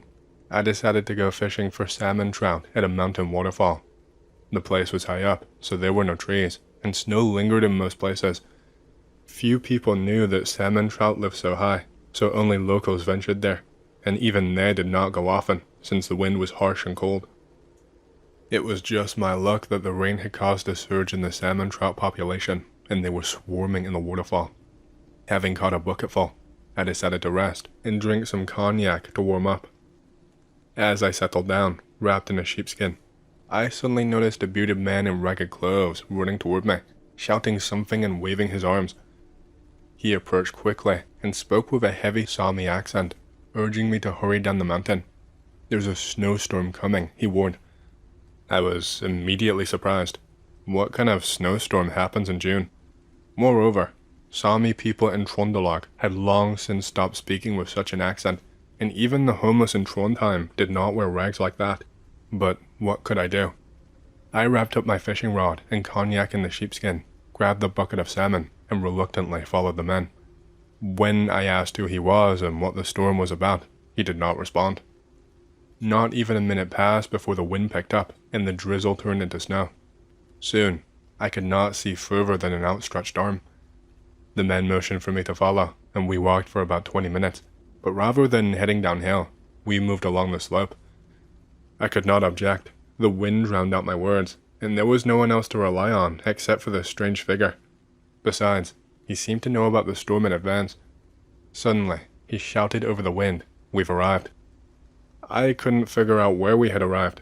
I decided to go fishing for salmon trout at a mountain waterfall. The place was high up, so there were no trees, and snow lingered in most places. Few people knew that salmon trout lived so high, so only locals ventured there, and even they did not go often, since the wind was harsh and cold. It was just my luck that the rain had caused a surge in the salmon trout population, and they were swarming in the waterfall. Having caught a bucketful, I decided to rest and drink some cognac to warm up. As I settled down, wrapped in a sheepskin, I suddenly noticed a bearded man in ragged clothes running toward me, shouting something and waving his arms. He approached quickly and spoke with a heavy Sami accent, urging me to hurry down the mountain. "There's a snowstorm coming," he warned. I was immediately surprised. What kind of snowstorm happens in June? Moreover, Sami people in Trøndelag had long since stopped speaking with such an accent, and even the homeless in Trondheim did not wear rags like that. But what could I do? I wrapped up my fishing rod and cognac in the sheepskin, grabbed the bucket of salmon, and reluctantly followed the men. When I asked who he was and what the storm was about, he did not respond. Not even a minute passed before the wind picked up and the drizzle turned into snow. Soon, I could not see further than an outstretched arm. The men motioned for me to follow, and we walked for about 20 minutes, but rather than heading downhill, we moved along the slope. I could not object. The wind drowned out my words, and there was no one else to rely on except for this strange figure. Besides, he seemed to know about the storm in advance. Suddenly, he shouted over the wind, "We've arrived." I couldn't figure out where we had arrived.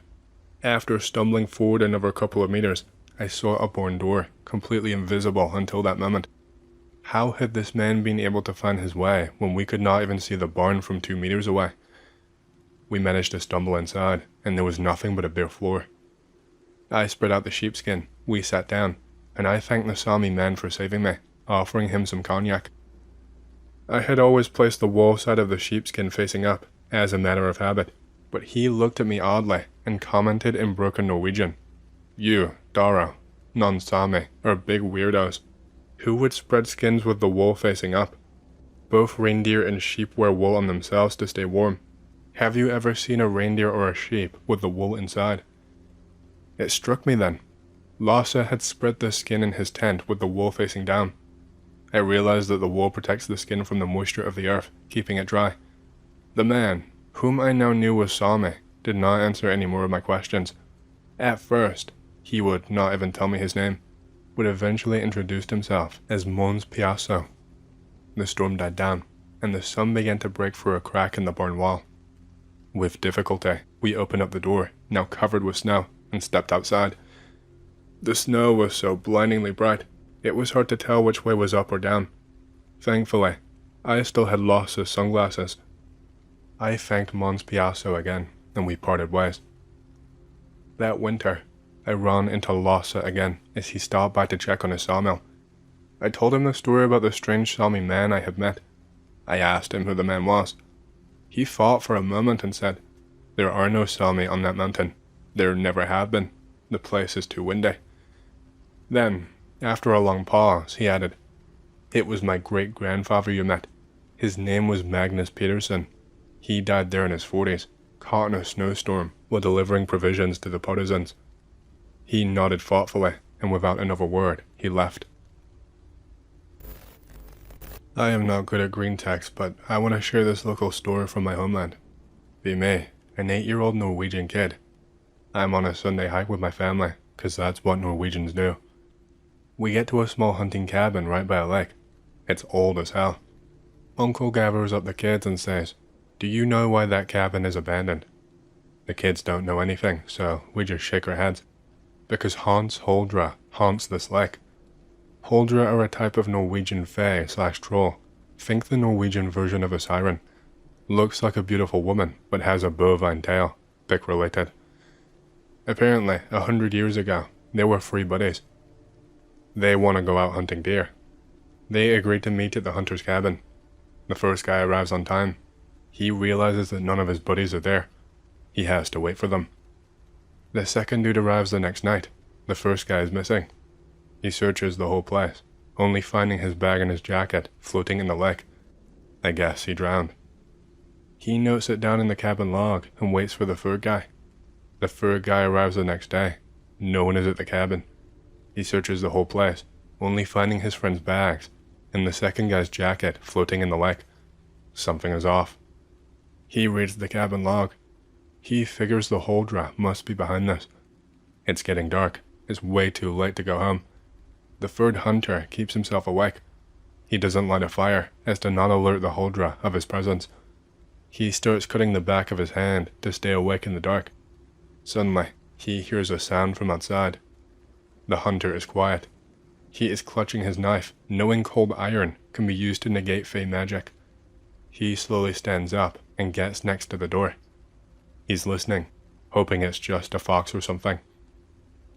After stumbling forward another couple of meters, I saw a barn door, completely invisible until that moment. How had this man been able to find his way when we could not even see the barn from 2 meters away? We managed to stumble inside, and there was nothing but a bare floor. I spread out the sheepskin, we sat down, and I thanked the Sami man for saving me, offering him some cognac. I had always placed the wall side of the sheepskin facing up, as a matter of habit, but he looked at me oddly and commented in broken Norwegian, "You, Dara, non-Sami, are big weirdos. Who would spread skins with the wool facing up? Both reindeer and sheep wear wool on themselves to stay warm. Have you ever seen a reindeer or a sheep with the wool inside?" It struck me then. Lasse had spread the skin in his tent with the wool facing down. I realized that the wool protects the skin from the moisture of the earth, keeping it dry. The man, whom I now knew was Sami, did not answer any more of my questions. At first, he would not even tell me his name, but eventually introduced himself as Mons Piasso. The storm died down, and the sun began to break through a crack in the barn wall. With difficulty, we opened up the door, now covered with snow, and stepped outside. The snow was so blindingly bright, it was hard to tell which way was up or down. Thankfully, I still had Lasse's sunglasses. I thanked Mons Piasso again, and we parted ways. That winter, I ran into Lasse again as he stopped by to check on his sawmill. I told him the story about the strange Sami man I had met. I asked him who the man was. He thought for a moment and said, "There are no Sami on that mountain. There never have been. The place is too windy." Then, after a long pause, he added, "It was my great-grandfather you met. His name was Magnus Peterson. He died there in his 40s, caught in a snowstorm while delivering provisions to the partisans." He nodded thoughtfully, and without another word, he left. I am not good at green text, but I want to share this local story from my homeland. Be me, an 8-year-old Norwegian kid. I'm on a Sunday hike with my family, 'cause that's what Norwegians do. We get to a small hunting cabin right by a lake. It's old as hell. Uncle gathers up the kids and says, "Do you know why that cabin is abandoned?" The kids don't know anything, so we just shake our heads. Because Hans Holdra haunts this lake. Holdra are a type of Norwegian fae/troll. Think the Norwegian version of a siren. Looks like a beautiful woman, but has a bovine tail. Pick related. Apparently, 100 years ago, there were 3 buddies. They want to go out hunting deer. They agree to meet at the hunter's cabin. The first guy arrives on time. He realizes that none of his buddies are there. He has to wait for them. The second dude arrives the next night. The first guy is missing. He searches the whole place, only finding his bag and his jacket floating in the lake. I guess he drowned. He notes it down in the cabin log and waits for the third guy. The third guy arrives the next day. No one is at the cabin. He searches the whole place, only finding his friend's bags and the second guy's jacket floating in the lake. Something is off. He reads the cabin log. He figures the Holdra must be behind this. It's getting dark. It's way too late to go home. The third hunter keeps himself awake. He doesn't light a fire as to not alert the Holdra of his presence. He starts cutting the back of his hand to stay awake in the dark. Suddenly, he hears a sound from outside. The hunter is quiet. He is clutching his knife, knowing cold iron can be used to negate fey magic. He slowly stands up and gets next to the door. He's listening, hoping it's just a fox or something.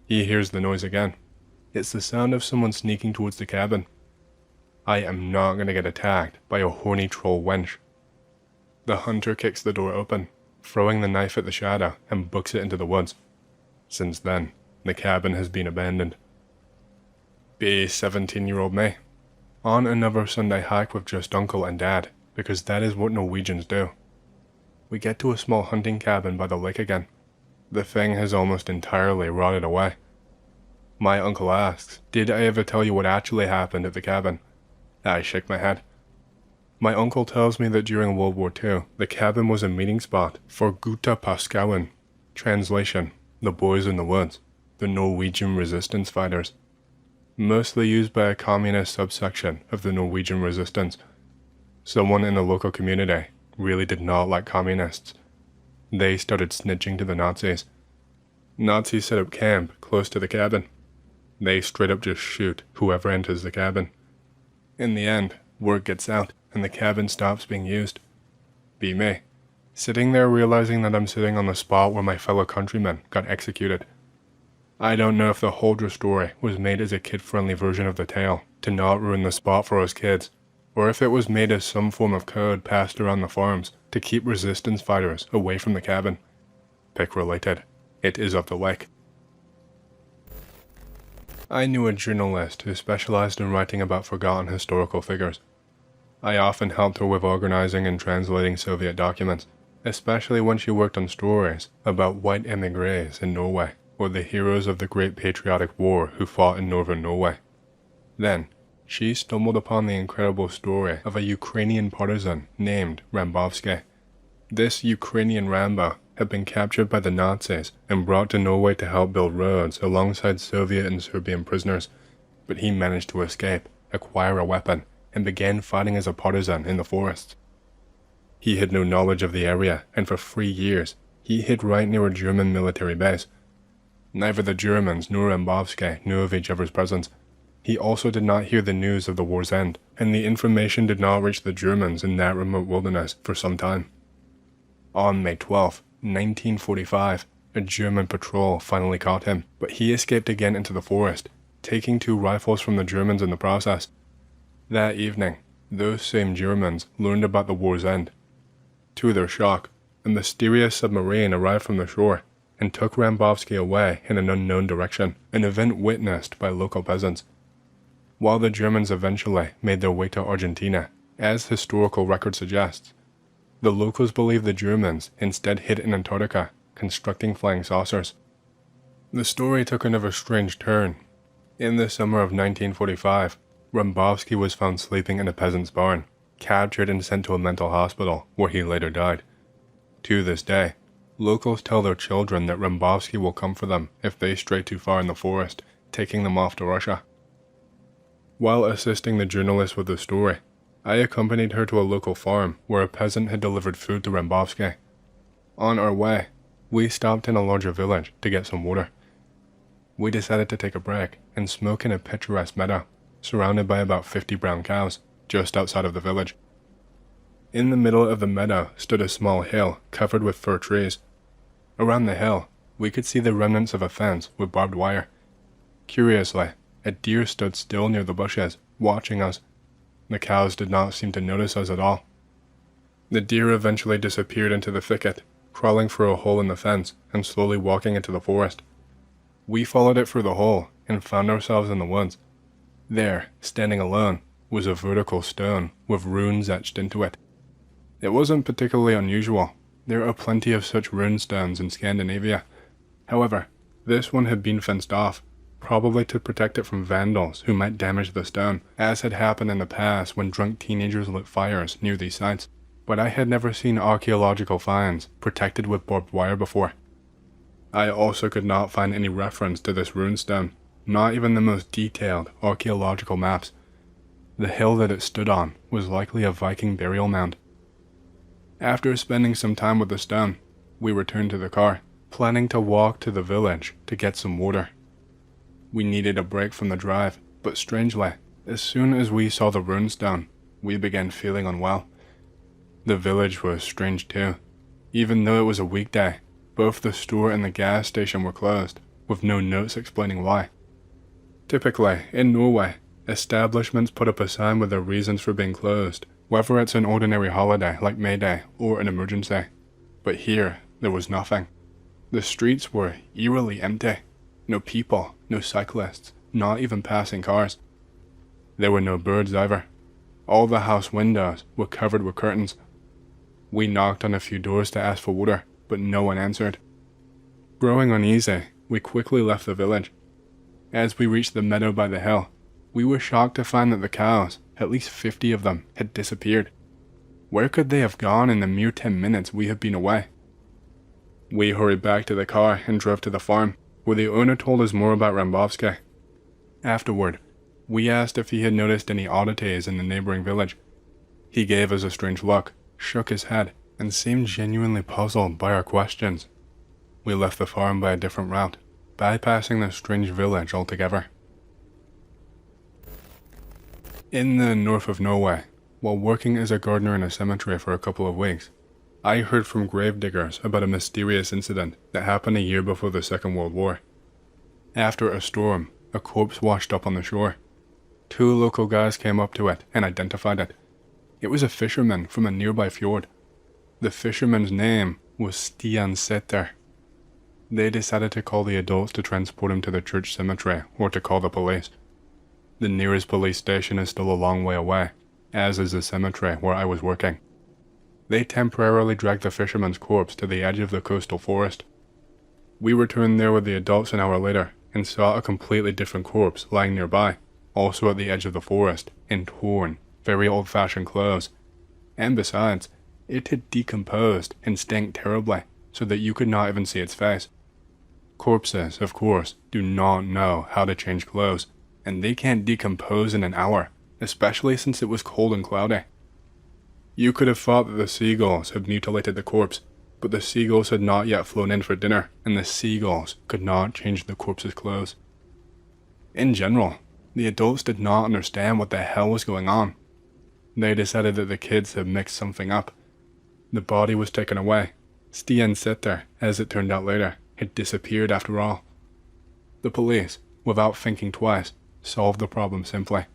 He hears the noise again. It's the sound of someone sneaking towards the cabin. I am not going to get attacked by a horny troll wench. The hunter kicks the door open, throwing the knife at the shadow and books it into the woods. Since then, the cabin has been abandoned. Be 17-year-old me, on another Sunday hike with just Uncle and Dad, because that is what Norwegians do. We get to a small hunting cabin by the lake again. The thing has almost entirely rotted away. My uncle asks, did I ever tell you what actually happened at the cabin? I shake my head. My uncle tells me that during World War II, the cabin was a meeting spot for Gutta Paskauen, translation, the boys in the woods, the Norwegian resistance fighters. Mostly used by a communist subsection of the Norwegian resistance. Someone in the local community really did not like communists. They started snitching to the Nazis. Nazis set up camp close to the cabin. They straight up just shoot whoever enters the cabin. In the end, word gets out and the cabin stops being used. Be me, sitting there realizing that I'm sitting on the spot where my fellow countrymen got executed. I don't know if the Huldra story was made as a kid-friendly version of the tale to not ruin the spot for us kids, or if it was made as some form of code passed around the farms to keep resistance fighters away from the cabin. Pick related. It is of the lake. I knew a journalist who specialized in writing about forgotten historical figures. I often helped her with organizing and translating Soviet documents, especially when she worked on stories about white émigrés in Norway, or the heroes of the Great Patriotic War who fought in northern Norway. Then, she stumbled upon the incredible story of a Ukrainian partisan named Rambovsky. This Ukrainian Rambo had been captured by the Nazis and brought to Norway to help build roads alongside Soviet and Serbian prisoners, but he managed to escape, acquire a weapon, and began fighting as a partisan in the forests. He had no knowledge of the area, and for 3 years, he hid right near a German military base. Neither the Germans nor Rambovsky knew of each other's presence. He also did not hear the news of the war's end, and the information did not reach the Germans in that remote wilderness for some time. On May 12, 1945, a German patrol finally caught him, but he escaped again into the forest, taking 2 rifles from the Germans in the process. That evening, those same Germans learned about the war's end. To their shock, a mysterious submarine arrived from the shore and took Rambovsky away in an unknown direction, an event witnessed by local peasants. While the Germans eventually made their way to Argentina, as historical record suggests, the locals believe the Germans instead hid in Antarctica, constructing flying saucers. The story took another strange turn. In the summer of 1945, Rambovsky was found sleeping in a peasant's barn, captured and sent to a mental hospital, where he later died. To this day, locals tell their children that Rambovsky will come for them if they stray too far in the forest, taking them off to Russia. While assisting the journalist with the story, I accompanied her to a local farm where a peasant had delivered food to Rambovsky. On our way, we stopped in a larger village to get some water. We decided to take a break and smoke in a picturesque meadow, surrounded by about 50 brown cows, just outside of the village. In the middle of the meadow stood a small hill covered with fir trees. Around the hill, we could see the remnants of a fence with barbed wire. Curiously, a deer stood still near the bushes, watching us. The cows did not seem to notice us at all. The deer eventually disappeared into the thicket, crawling through a hole in the fence and slowly walking into the forest. We followed it through the hole and found ourselves in the woods. There, standing alone, was a vertical stone with runes etched into it. It wasn't particularly unusual. There are plenty of such rune stones in Scandinavia. However, this one had been fenced off, probably to protect it from vandals who might damage the stone, as had happened in the past when drunk teenagers lit fires near these sites. But I had never seen archaeological finds protected with barbed wire before. I also could not find any reference to this runestone, not even the most detailed archaeological maps. The hill that it stood on was likely a Viking burial mound. After spending some time with the stone, we returned to the car, planning to walk to the village to get some water. We needed a break from the drive, but strangely, as soon as we saw the runestone, we began feeling unwell. The village was strange too. Even though it was a weekday, both the store and the gas station were closed, with no notes explaining why. Typically, in Norway, establishments put up a sign with their reasons for being closed, whether it's an ordinary holiday like May Day or an emergency. But here, there was nothing. The streets were eerily empty. No people, no cyclists, not even passing cars. There were no birds either. All the house windows were covered with curtains. We knocked on a few doors to ask for water, but no one answered. Growing uneasy, we quickly left the village. As we reached the meadow by the hill, we were shocked to find that the cows, at least 50 of them, had disappeared. Where could they have gone in the mere 10 minutes we had been away? We hurried back to the car and drove to the farm, where the owner told us more about Rambovsky. Afterward, we asked if he had noticed any oddities in the neighboring village. He gave us a strange look, shook his head, and seemed genuinely puzzled by our questions. We left the farm by a different route, bypassing the strange village altogether. In the north of Norway, while working as a gardener in a cemetery for a couple of weeks, I heard from gravediggers about a mysterious incident that happened a year before the Second World War. After a storm, a corpse washed up on the shore. 2 local guys came up to it and identified it. It was a fisherman from a nearby fjord. The fisherman's name was Stian Setter. They decided to call the adults to transport him to the church cemetery or to call the police. The nearest police station is still a long way away, as is the cemetery where I was working. They temporarily dragged the fisherman's corpse to the edge of the coastal forest. We returned there with the adults an hour later and saw a completely different corpse lying nearby, also at the edge of the forest, in torn, very old-fashioned clothes. And besides, it had decomposed and stank terribly, so that you could not even see its face. Corpses, of course, do not know how to change clothes, and they can't decompose in an hour, especially since it was cold and cloudy. You could have thought that the seagulls had mutilated the corpse, but the seagulls had not yet flown in for dinner, and the seagulls could not change the corpse's clothes. In general, the adults did not understand what the hell was going on. They decided that the kids had mixed something up. The body was taken away. Stian Setter, as it turned out later, had disappeared after all. The police, without thinking twice, solved the problem simply.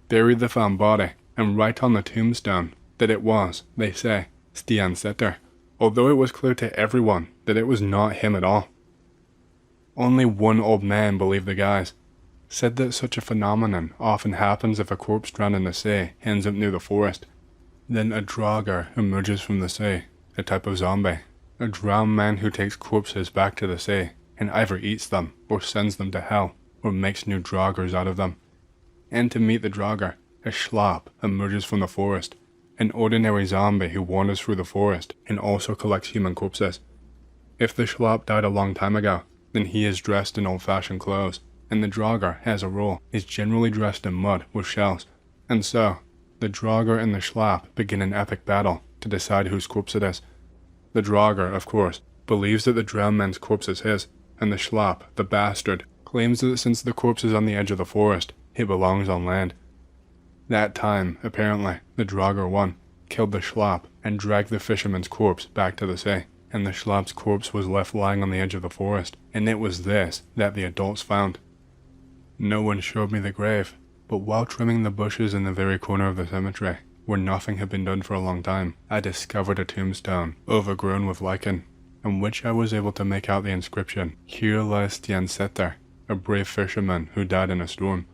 Buried the found body, and write on the tombstone that it was, they say, Stian Setter, although it was clear to everyone that it was not him at all. Only one old man believed the guys, said that such a phenomenon often happens if a corpse drowned in the sea ends up near the forest. Then a drogger emerges from the sea, a type of zombie, a drowned man who takes corpses back to the sea and either eats them or sends them to hell or makes new droggers out of them. And to meet the drogger, a schlop emerges from the forest, an ordinary zombie who wanders through the forest and also collects human corpses. If the schlop died a long time ago, then he is dressed in old-fashioned clothes, and the drogger, as a rule, is generally dressed in mud with shells. And so, the drogger and the schlop begin an epic battle to decide whose corpse it is. The drogger, of course, believes that the drowned man's corpse is his, and the schlop, the bastard, claims that since the corpse is on the edge of the forest, it belongs on land. That time, apparently, the drogger won, killed the schlop, and dragged the fisherman's corpse back to the sea, and the schlop's corpse was left lying on the edge of the forest, and it was this that the adults found. No one showed me the grave, but while trimming the bushes in the very corner of the cemetery, where nothing had been done for a long time, I discovered a tombstone, overgrown with lichen, on which I was able to make out the inscription, Here lies Stian Setter, a brave fisherman who died in a storm.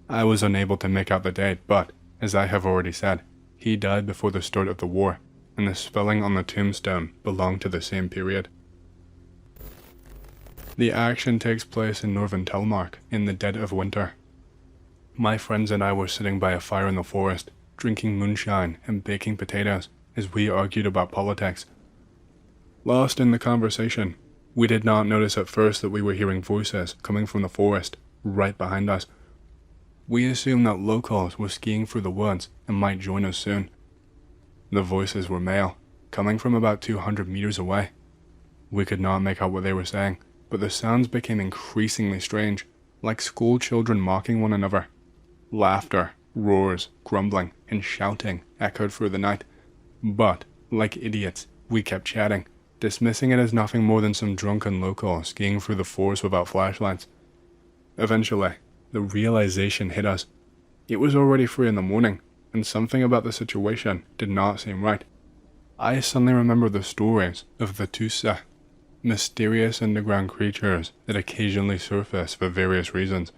I was unable to make out the date, but, as I have already said, he died before the start of the war, and the spelling on the tombstone belonged to the same period. The action takes place in northern Telemark in the dead of winter. My friends and I were sitting by a fire in the forest, drinking moonshine and baking potatoes as we argued about politics. Lost in the conversation, we did not notice at first that we were hearing voices coming from the forest, right behind us. We assumed that locals were skiing through the woods and might join us soon. The voices were male, coming from about 200 meters away. We could not make out what they were saying, but the sounds became increasingly strange, like school children mocking one another. Laughter, roars, grumbling, and shouting echoed through the night. But, like idiots, we kept chatting, dismissing it as nothing more than some drunken locals skiing through the forest without flashlights. Eventually, the realization hit us. It was already 3 in the morning, and something about the situation did not seem right. I suddenly remembered the stories of the Tusa, mysterious underground creatures that occasionally surface for various reasons.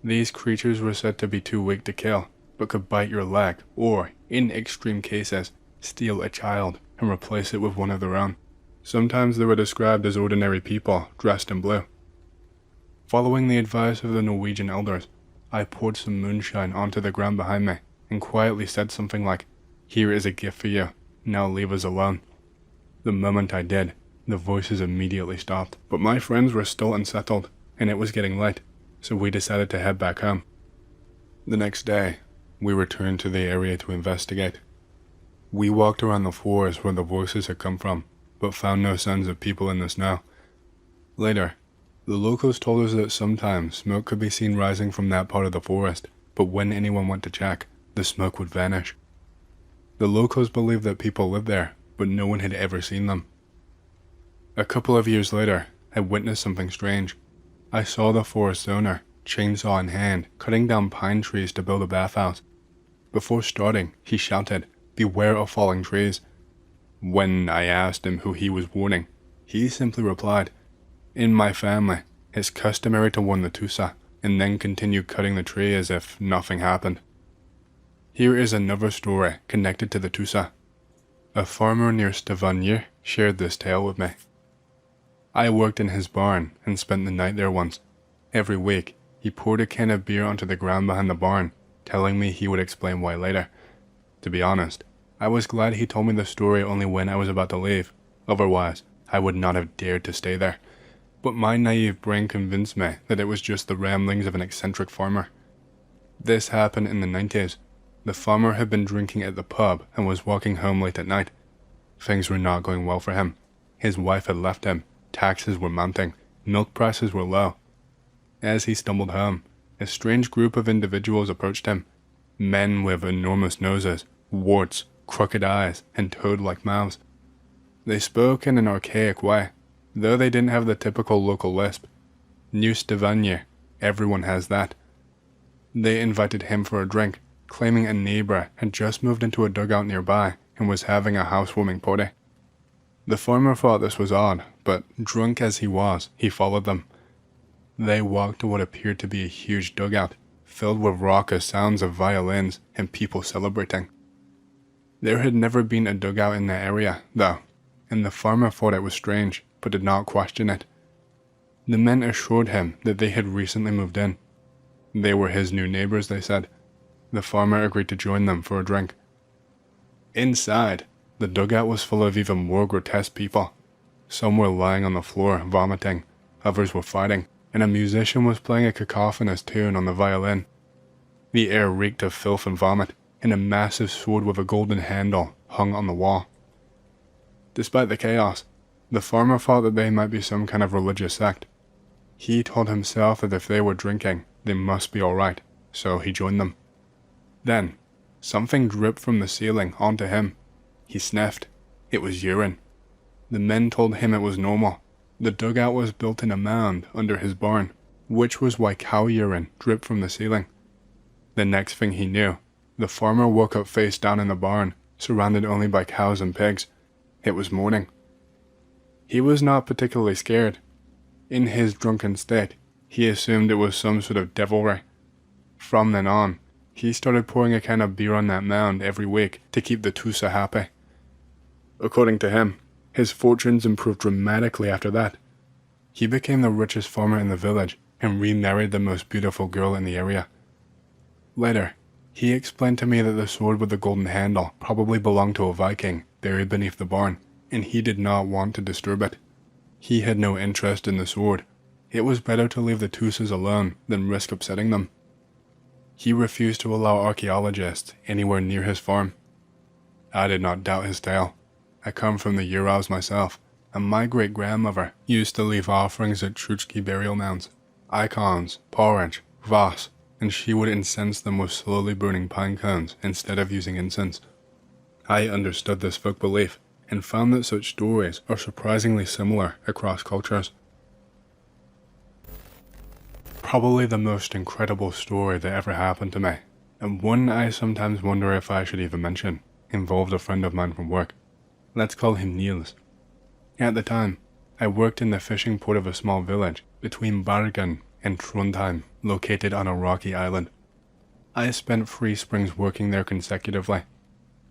These creatures were said to be too weak to kill, but could bite your leg or, in extreme cases, steal a child and replace it with one of their own. Sometimes they were described as ordinary people dressed in blue. Following the advice of the Norwegian elders, I poured some moonshine onto the ground behind me and quietly said something like, "Here is a gift for you, now leave us alone." The moment I did, the voices immediately stopped, but my friends were still unsettled, and it was getting late, so we decided to head back home. The next day, we returned to the area to investigate. We walked around the forest where the voices had come from, but found no signs of people in the snow. Later, the locals told us that sometimes smoke could be seen rising from that part of the forest, but when anyone went to check, the smoke would vanish. The locals believed that people lived there, but no one had ever seen them. A couple of years later, I witnessed something strange. I saw the forest owner, chainsaw in hand, cutting down pine trees to build a bathhouse. Before starting, he shouted, "Beware of falling trees." When I asked him who he was warning, he simply replied, "In my family, it's customary to warn the Tusa, and then continue cutting the tree as if nothing happened." Here is another story connected to the Tusa. A farmer near Stavanger shared this tale with me. I worked in his barn and spent the night there once. Every week, he poured a can of beer onto the ground behind the barn, telling me he would explain why later. To be honest, I was glad he told me the story only when I was about to leave. Otherwise, I would not have dared to stay there. But my naive brain convinced me that it was just the ramblings of an eccentric farmer. This happened in the 90s. The farmer had been drinking at the pub and was walking home late at night. Things were not going well for him. His wife had left him, taxes were mounting, milk prices were low. As he stumbled home, a strange group of individuals approached him. Men with enormous noses, warts, crooked eyes, and toad-like mouths. They spoke in an archaic way, though they didn't have the typical local lisp. New Stavanger, everyone has that. They invited him for a drink, claiming a neighbor had just moved into a dugout nearby and was having a housewarming party. The farmer thought this was odd, but drunk as he was, he followed them. They walked to what appeared to be a huge dugout, filled with raucous sounds of violins and people celebrating. There had never been a dugout in the area, though, and the farmer thought it was strange, but did not question it. The men assured him that they had recently moved in. They were his new neighbors, they said. The farmer agreed to join them for a drink. Inside, the dugout was full of even more grotesque people. Some were lying on the floor, vomiting, others were fighting, and a musician was playing a cacophonous tune on the violin. The air reeked of filth and vomit, and a massive sword with a golden handle hung on the wall. Despite the chaos, the farmer thought that they might be some kind of religious sect. He told himself that if they were drinking, they must be alright, so he joined them. Then, something dripped from the ceiling onto him. He sniffed. It was urine. The men told him it was normal. The dugout was built in a mound under his barn, which was why cow urine dripped from the ceiling. The next thing he knew, the farmer woke up face down in the barn, surrounded only by cows and pigs. It was morning. He was not particularly scared. In his drunken state, he assumed it was some sort of devilry. From then on, he started pouring a can of beer on that mound every week to keep the Tusa happy. According to him, his fortunes improved dramatically after that. He became the richest farmer in the village and remarried the most beautiful girl in the area. Later, he explained to me that the sword with the golden handle probably belonged to a Viking buried beneath the barn, and he did not want to disturb it. He had no interest in the sword. It was better to leave the Tusas alone than risk upsetting them. He refused to allow archaeologists anywhere near his farm. I did not doubt his tale. I come from the Urals myself, and my great-grandmother used to leave offerings at Truchki burial mounds, icons, porridge, kvass, and she would incense them with slowly burning pine cones instead of using incense. I understood this folk belief, and found that such stories are surprisingly similar across cultures. Probably the most incredible story that ever happened to me and one I sometimes wonder if I should even mention, involved a friend of mine from work. Let's call him Niels. At the time, I worked in the fishing port of a small village between Bergen and Trondheim, located on a rocky island. I spent 3 springs working there consecutively.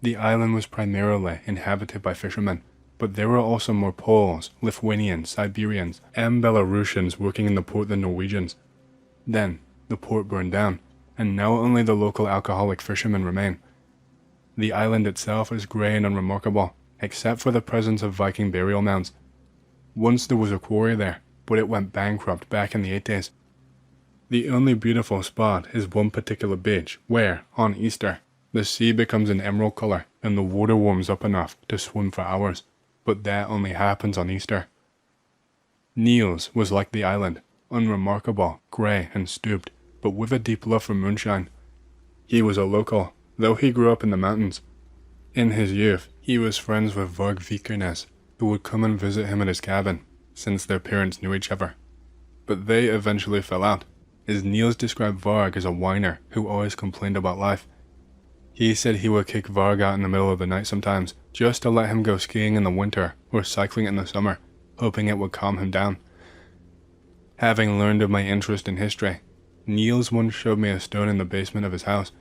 The island was primarily inhabited by fishermen, but there were also more Poles, Lithuanians, Siberians, and Belarusians working in the port than Norwegians. Then, the port burned down, and now only the local alcoholic fishermen remain. The island itself is grey and unremarkable, except for the presence of Viking burial mounds. Once there was a quarry there, but it went bankrupt back in the 80s. The only beautiful spot is one particular beach where, on Easter, the sea becomes an emerald color and the water warms up enough to swim for hours, but that only happens on Easter. Niels was like the island, unremarkable, grey and stooped, but with a deep love for moonshine. He was a local, though he grew up in the mountains. In his youth, he was friends with Varg Vikernes, who would come and visit him at his cabin, since their parents knew each other. But they eventually fell out, as Niels described Varg as a whiner who always complained about life. He said he would kick Varg out in the middle of the night sometimes, just to let him go skiing in the winter or cycling in the summer, hoping it would calm him down. Having learned of my interest in history, Niels once showed me a stone in the basement of his house.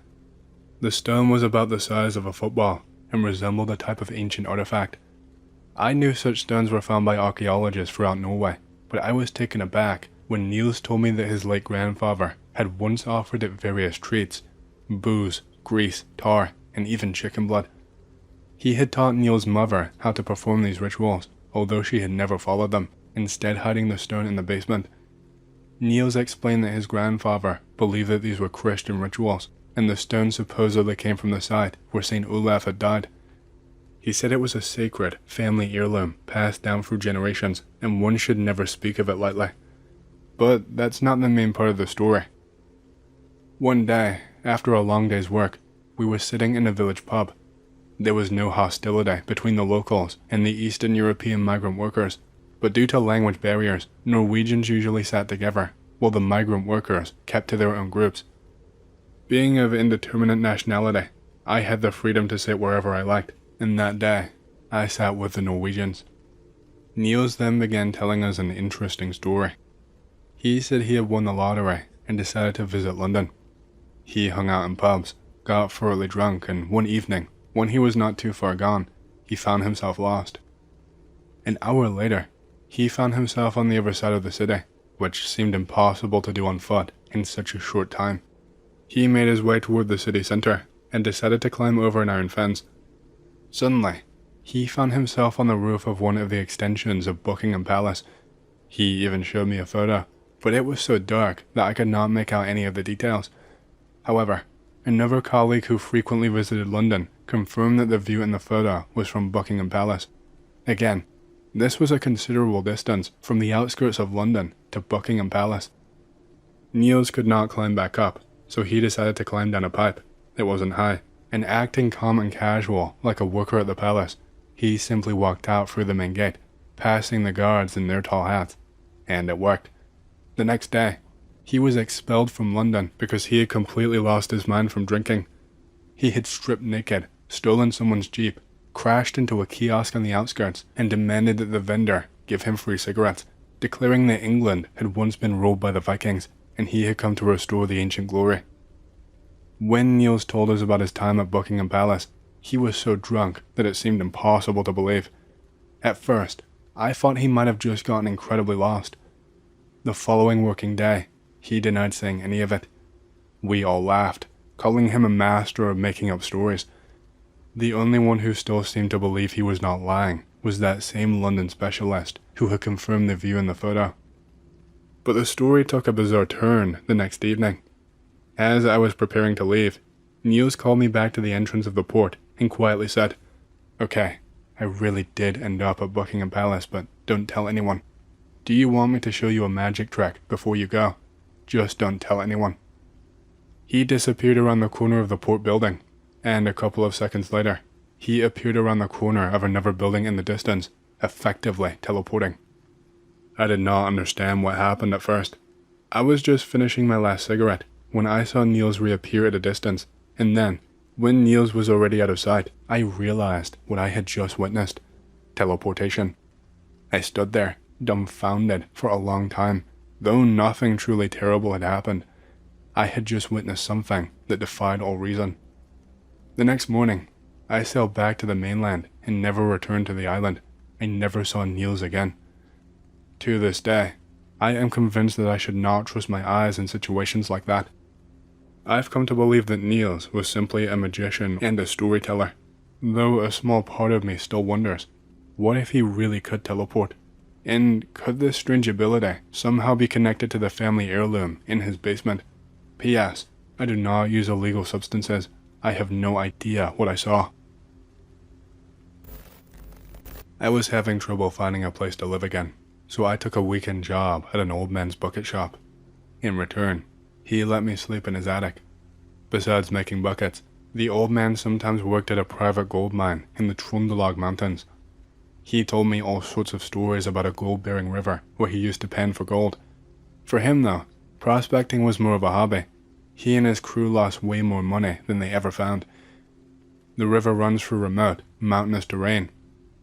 The stone was about the size of a football and resembled a type of ancient artifact. I knew such stones were found by archaeologists throughout Norway, but I was taken aback when Niels told me that his late grandfather had once offered it various treats: booze, grease, tar, and even chicken blood. He had taught Niels' mother how to perform these rituals, although she had never followed them, instead hiding the stone in the basement. Niels explained that his grandfather believed that these were Christian rituals, and the stone supposedly came from the site where St. Olaf had died. He said it was a sacred family heirloom passed down through generations, and one should never speak of it lightly. But that's not the main part of the story. One day, after a long day's work, we were sitting in a village pub. There was no hostility between the locals and the Eastern European migrant workers, but due to language barriers, Norwegians usually sat together, while the migrant workers kept to their own groups. Being of indeterminate nationality, I had the freedom to sit wherever I liked, and that day, I sat with the Norwegians. Niels then began telling us an interesting story. He said he had won the lottery and decided to visit London. He hung out in pubs, got thoroughly drunk, and one evening, when he was not too far gone, he found himself lost. An hour later, he found himself on the other side of the city, which seemed impossible to do on foot in such a short time. He made his way toward the city centre and decided to climb over an iron fence. Suddenly, he found himself on the roof of one of the extensions of Buckingham Palace. He even showed me a photo, but it was so dark that I could not make out any of the details. However, another colleague who frequently visited London confirmed that the view in the photo was from Buckingham Palace. Again, this was a considerable distance from the outskirts of London to Buckingham Palace. Niels could not climb back up, so he decided to climb down a pipe. It wasn't high, and acting calm and casual like a worker at the palace, he simply walked out through the main gate, passing the guards in their tall hats. And it worked. The next day, he was expelled from London because he had completely lost his mind from drinking. He had stripped naked, stolen someone's jeep, crashed into a kiosk on the outskirts, and demanded that the vendor give him free cigarettes, declaring that England had once been ruled by the Vikings, and he had come to restore the ancient glory. When Niels told us about his time at Buckingham Palace, he was so drunk that it seemed impossible to believe. At first, I thought he might have just gotten incredibly lost. The following working day, he denied saying any of it. We all laughed, calling him a master of making up stories. The only one who still seemed to believe he was not lying was that same London specialist who had confirmed the view in the photo. But the story took a bizarre turn the next evening. As I was preparing to leave, Niels called me back to the entrance of the port and quietly said, "Okay, I really did end up at Buckingham Palace, but don't tell anyone. Do you want me to show you a magic trick before you go? Just don't tell anyone." He disappeared around the corner of the port building, and a couple of seconds later, he appeared around the corner of another building in the distance, effectively teleporting. I did not understand what happened at first. I was just finishing my last cigarette when I saw Niels reappear at a distance, And then, when Niels was already out of sight, I realized what I had just witnessed. Teleportation. I stood there, dumbfounded, for a long time, though nothing truly terrible had happened. I had just witnessed something that defied all reason. The next morning, I sailed back to the mainland and never returned to the island. I never saw Niels again. To this day, I am convinced that I should not trust my eyes in situations like that. I've come to believe that Niels was simply a magician and a storyteller, though a small part of me still wonders, what if he really could teleport? And could this strange ability somehow be connected to the family heirloom in his basement? P.S. I do not use illegal substances. I have no idea what I saw. I was having trouble finding a place to live again, so I took a weekend job at an old man's bucket shop. In return, he let me sleep in his attic. Besides making buckets, the old man sometimes worked at a private gold mine in the Trøndelag Mountains. He told me all sorts of stories about a gold-bearing river where he used to pan for gold. For him though, prospecting was more of a hobby. He and his crew lost way more money than they ever found. The river runs through remote, mountainous terrain.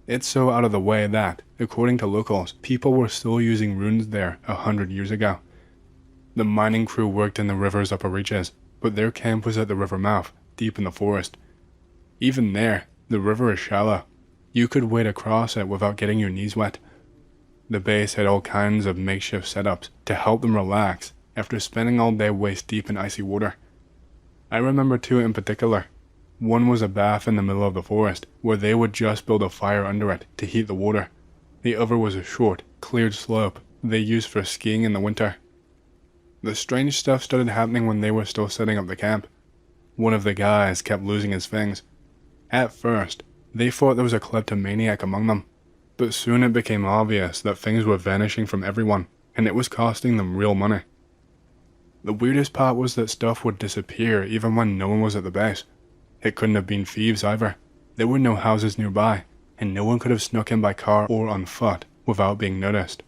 It's so out of the way that, according to locals, people were still using runes there 100 years ago. The mining crew worked in the river's upper reaches, but their camp was at the river mouth, deep in the forest. Even there, the river is shallow. You could wade across it without getting your knees wet. The base had all kinds of makeshift setups to help them relax after spending all day waist deep in icy water. I remember two in particular. One was a bath in the middle of the forest, where they would just build a fire under it to heat the water. The other was a short, cleared slope they used for skiing in the winter. The strange stuff started happening when they were still setting up the camp. One of the guys kept losing his things. At first, they thought there was a kleptomaniac among them, but soon it became obvious that things were vanishing from everyone, and it was costing them real money. The weirdest part was that stuff would disappear even when no one was at the base. It couldn't have been thieves either. There were no houses nearby, and no one could have snuck in by car or on foot without being noticed.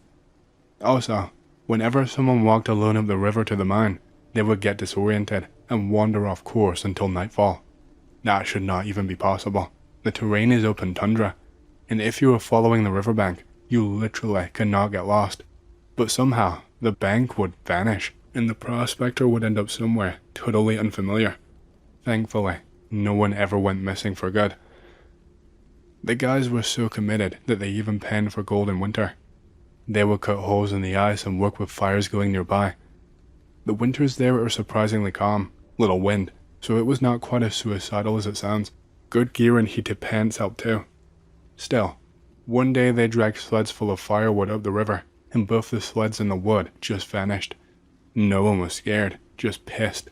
Also, whenever someone walked alone up the river to the mine, they would get disoriented and wander off course until nightfall. That should not even be possible. The terrain is open tundra, and if you were following the riverbank, you literally could not get lost. But somehow, the bank would vanish, and the prospector would end up somewhere totally unfamiliar. Thankfully, no one ever went missing for good. The guys were so committed that they even panned for gold in winter. They would cut holes in the ice and work with fires going nearby. The winters there are surprisingly calm, little wind, so it was not quite as suicidal as it sounds. Good gear and heated pants helped too. Still, one day they dragged sleds full of firewood up the river, and both the sleds and the wood just vanished. No one was scared, just pissed.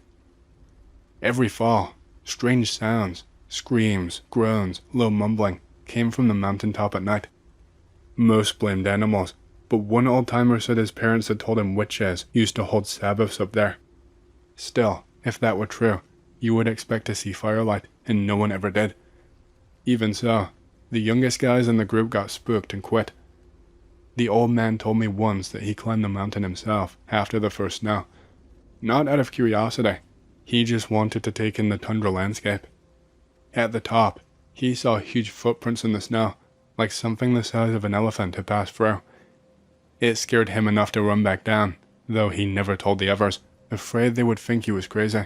Every fall, strange sounds, screams, groans, low mumbling, came from the mountaintop at night. Most blamed animals, but one old-timer said his parents had told him witches used to hold Sabbaths up there. Still, if that were true, you would expect to see firelight, and no one ever did. Even so, the youngest guys in the group got spooked and quit. The old man told me once that he climbed the mountain himself after the first snow. Not out of curiosity, he just wanted to take in the tundra landscape. At the top, he saw huge footprints in the snow, like something the size of an elephant had passed through. It scared him enough to run back down, though he never told the others, afraid they would think he was crazy.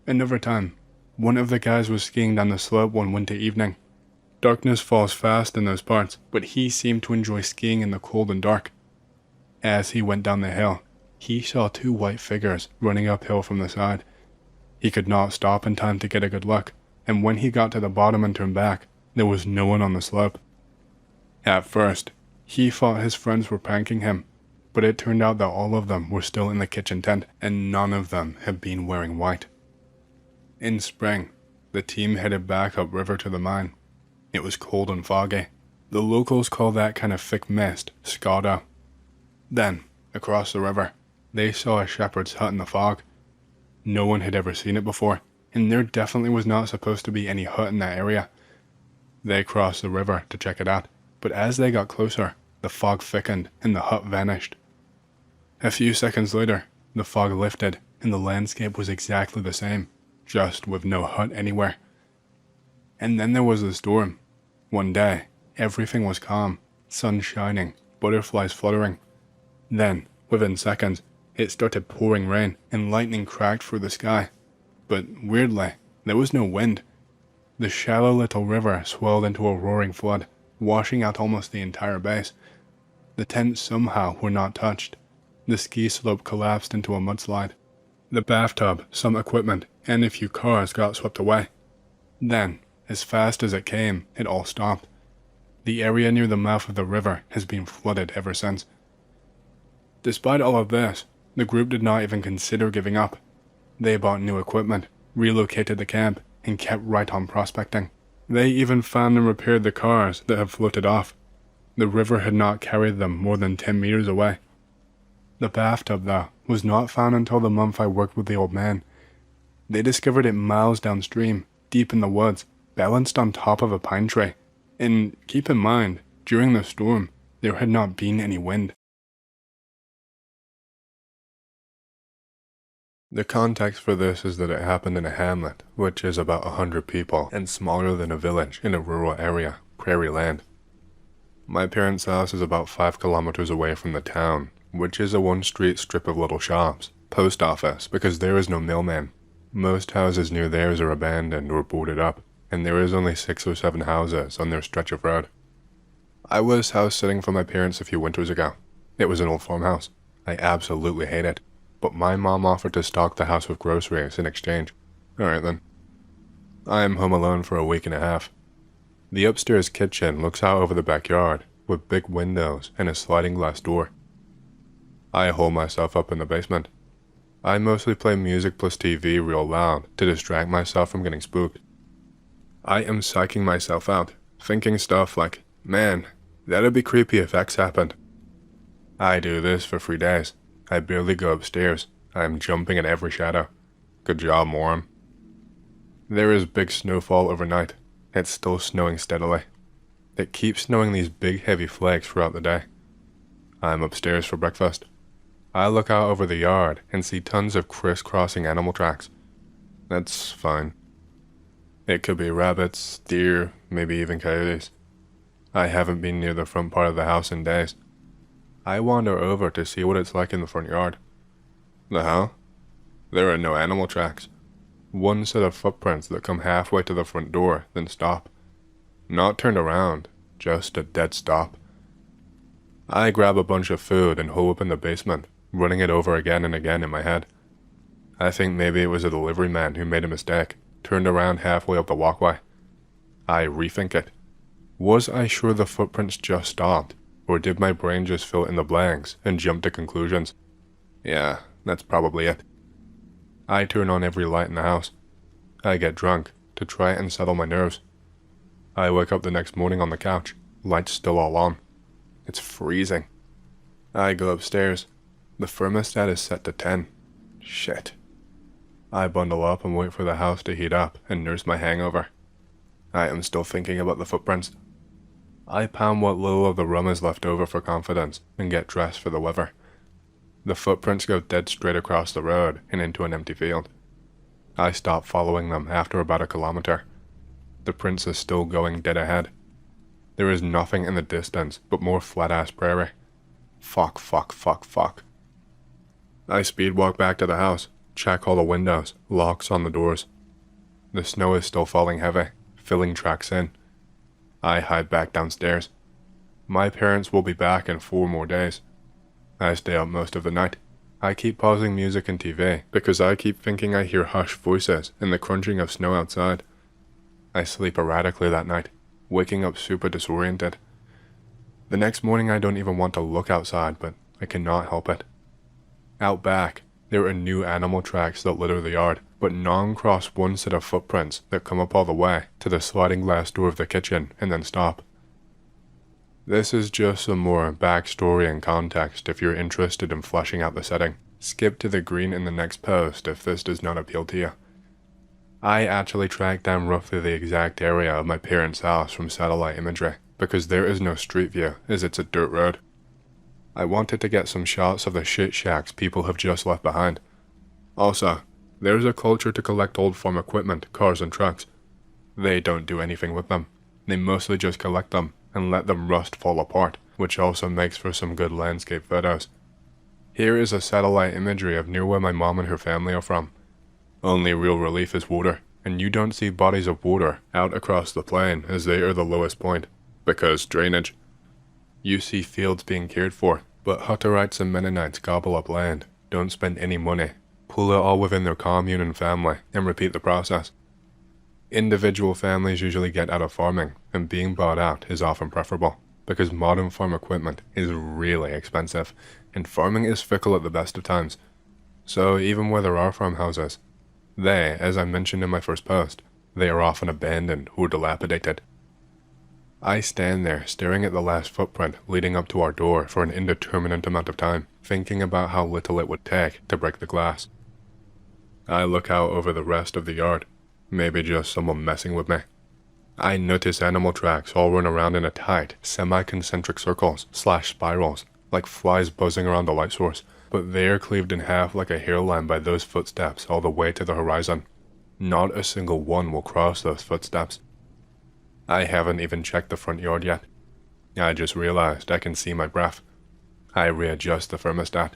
Another time, one of the guys was skiing down the slope one winter evening. Darkness falls fast in those parts, but he seemed to enjoy skiing in the cold and dark. As he went down the hill, he saw two white figures running uphill from the side. He could not stop in time to get a good look, and when he got to the bottom and turned back, there was no one on the slope. At first, he thought his friends were pranking him, but it turned out that all of them were still in the kitchen tent, and none of them had been wearing white. In spring, the team headed back upriver to the mine. It was cold and foggy. The locals call that kind of thick mist skada. Then, across the river, they saw a shepherd's hut in the fog. No one had ever seen it before, and there definitely was not supposed to be any hut in that area. They crossed the river to check it out, but as they got closer, the fog thickened and the hut vanished. A few seconds later, the fog lifted and the landscape was exactly the same. just with no hut anywhere. And then there was the storm. One day, everything was calm, sun shining, butterflies fluttering. Then, within seconds, it started pouring rain and lightning cracked through the sky. But weirdly, there was no wind. The shallow little river swelled into a roaring flood, washing out almost the entire base. The tents somehow were not touched. The ski slope collapsed into a mudslide. The bathtub, some equipment, and a few cars got swept away. Then, as fast as it came, it all stopped. The area near the mouth of the river has been flooded ever since. Despite all of this, the group did not even consider giving up. They bought new equipment, relocated the camp, and kept right on prospecting. They even found and repaired the cars that had floated off. The river had not carried them more than 10 meters away. The bathtub, though, was not found until the month I worked with the old man. They discovered it miles downstream, deep in the woods, balanced on top of a pine tree. And keep in mind, during the storm, there had not been any wind. The context for this is that it happened in a hamlet, which is about 100 people and smaller than a village in a rural area, prairie land. My parents' house is about 5 kilometers away from the town, which is a one-street strip of little shops, post office, because there is no mailman. Most houses near theirs are abandoned or boarded up, and there is only 6 or 7 houses on their stretch of road. I was house sitting for my parents a few winters ago. It was an old farmhouse. I absolutely hate it, but my mom offered to stock the house with groceries in exchange. Alright then. I am home alone for a week and a half. The upstairs kitchen looks out over the backyard, with big windows and a sliding glass door. I hole myself up in the basement. I mostly play music plus TV real loud to distract myself from getting spooked. I am psyching myself out, thinking stuff like, man, that'd be creepy if X happened. I do this for 3 days. I barely go upstairs. I am jumping at every shadow. Good job, moron. There is big snowfall overnight. It's still snowing steadily. It keeps snowing these big heavy flakes throughout the day. I'm upstairs for breakfast. I look out over the yard and see tons of crisscrossing animal tracks. That's fine. It could be rabbits, deer, maybe even coyotes. I haven't been near the front part of the house in days. I wander over to see what it's like in the front yard. The hell? There are no animal tracks. One set of footprints that come halfway to the front door, then stop. Not turned around, just a dead stop. I grab a bunch of food and hole up in the basement, running it over again and again in my head. I think maybe it was a delivery man who made a mistake, turned around halfway up the walkway. I rethink it. Was I sure the footprints just stopped, or did my brain just fill in the blanks and jump to conclusions? Yeah, that's probably it. I turn on every light in the house. I get drunk to try and settle my nerves. I wake up the next morning on the couch, lights still all on. It's freezing. I go upstairs. The thermostat is set to 10. Shit. I bundle up and wait for the house to heat up and nurse my hangover. I am still thinking about the footprints. I pound what little of the rum is left over for confidence and get dressed for the weather. The footprints go dead straight across the road and into an empty field. I stop following them after about a kilometer. The prints are still going dead ahead. There is nothing in the distance but more flat-ass prairie. Fuck. I speed walk back to the house, check all the windows, locks on the doors. The snow is still falling heavy, filling tracks in. I hide back downstairs. My parents will be back in 4 more days. I stay up most of the night. I keep pausing music and TV because I keep thinking I hear hushed voices and the crunching of snow outside. I sleep erratically that night, waking up super disoriented. The next morning I don't even want to look outside, but I cannot help it. Out back, there are new animal tracks that litter the yard, but none cross one set of footprints that come up all the way to the sliding glass door of the kitchen and then stop. This is just some more backstory and context if you're interested in fleshing out the setting. Skip to the green in the next post if this does not appeal to you. I actually tracked down roughly the exact area of my parents' house from satellite imagery, because there is no street view as it's a dirt road. I wanted to get some shots of the shit shacks people have just left behind. Also, There's a culture to collect old farm equipment, cars and trucks. They don't do anything with them. They mostly just collect them and let them rust fall apart, which also makes for some good landscape photos. Here is a satellite imagery of near where my mom and her family are from. Only real relief is water, and you don't see bodies of water out across the plain as they are the lowest point, because drainage. You see fields being cared for, but Hutterites and Mennonites gobble up land, don't spend any money, pull it all within their commune and family, and repeat the process. Individual families usually get out of farming, and being bought out is often preferable, because modern farm equipment is really expensive, and farming is fickle at the best of times. So even where there are farmhouses, they, as I mentioned in my first post, they are often abandoned or dilapidated. I stand there staring at the last footprint leading up to our door for an indeterminate amount of time, thinking about how little it would take to break the glass. I look out over the rest of the yard, maybe just someone messing with me. I notice animal tracks all run around in a tight, semi-concentric circles / spirals, like flies buzzing around a light source, but they are cleaved in half like a hairline by those footsteps all the way to the horizon. Not a single one will cross those footsteps. I haven't even checked the front yard yet. I just realized I can see my breath. I readjust the thermostat.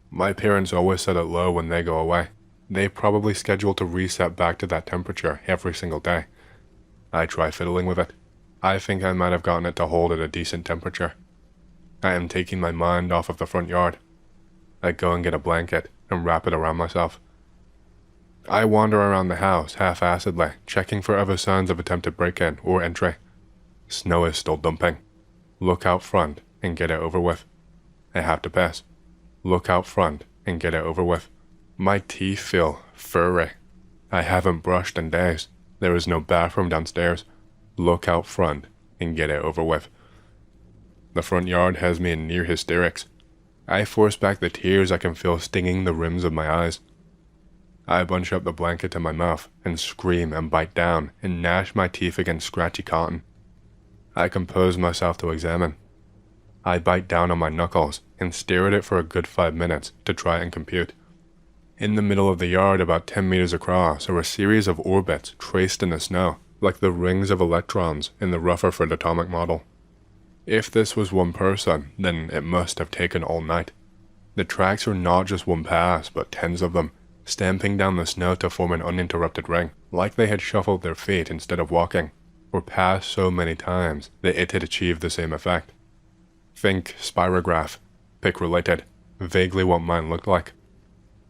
My parents always set it low when they go away. They probably schedule to reset back to that temperature every single day. I try fiddling with it. I think I might have gotten it to hold at a decent temperature. I am taking my mind off of the front yard. I go and get a blanket and wrap it around myself. I wander around the house half-assedly, checking for other signs of attempted break-in or entry. Snow is still dumping. Look out front and get it over with. I have to pass. Look out front and get it over with. My teeth feel furry. I haven't brushed in days. There is no bathroom downstairs. Look out front and get it over with. The front yard has me in near hysterics. I force back the tears I can feel stinging the rims of my eyes. I bunch up the blanket to my mouth and scream and bite down and gnash my teeth against scratchy cotton. I compose myself to examine. I bite down on my knuckles and stare at it for a good 5 minutes to try and compute. In the middle of the yard, about 10 meters across, are a series of orbits traced in the snow, like the rings of electrons in the Rutherford atomic model. If this was one person, then it must have taken all night. The tracks are not just one pass, but tens of them, stamping down the snow to form an uninterrupted ring, like they had shuffled their feet instead of walking, or passed so many times that it had achieved the same effect. Think spirograph, pick related, vaguely what mine looked like.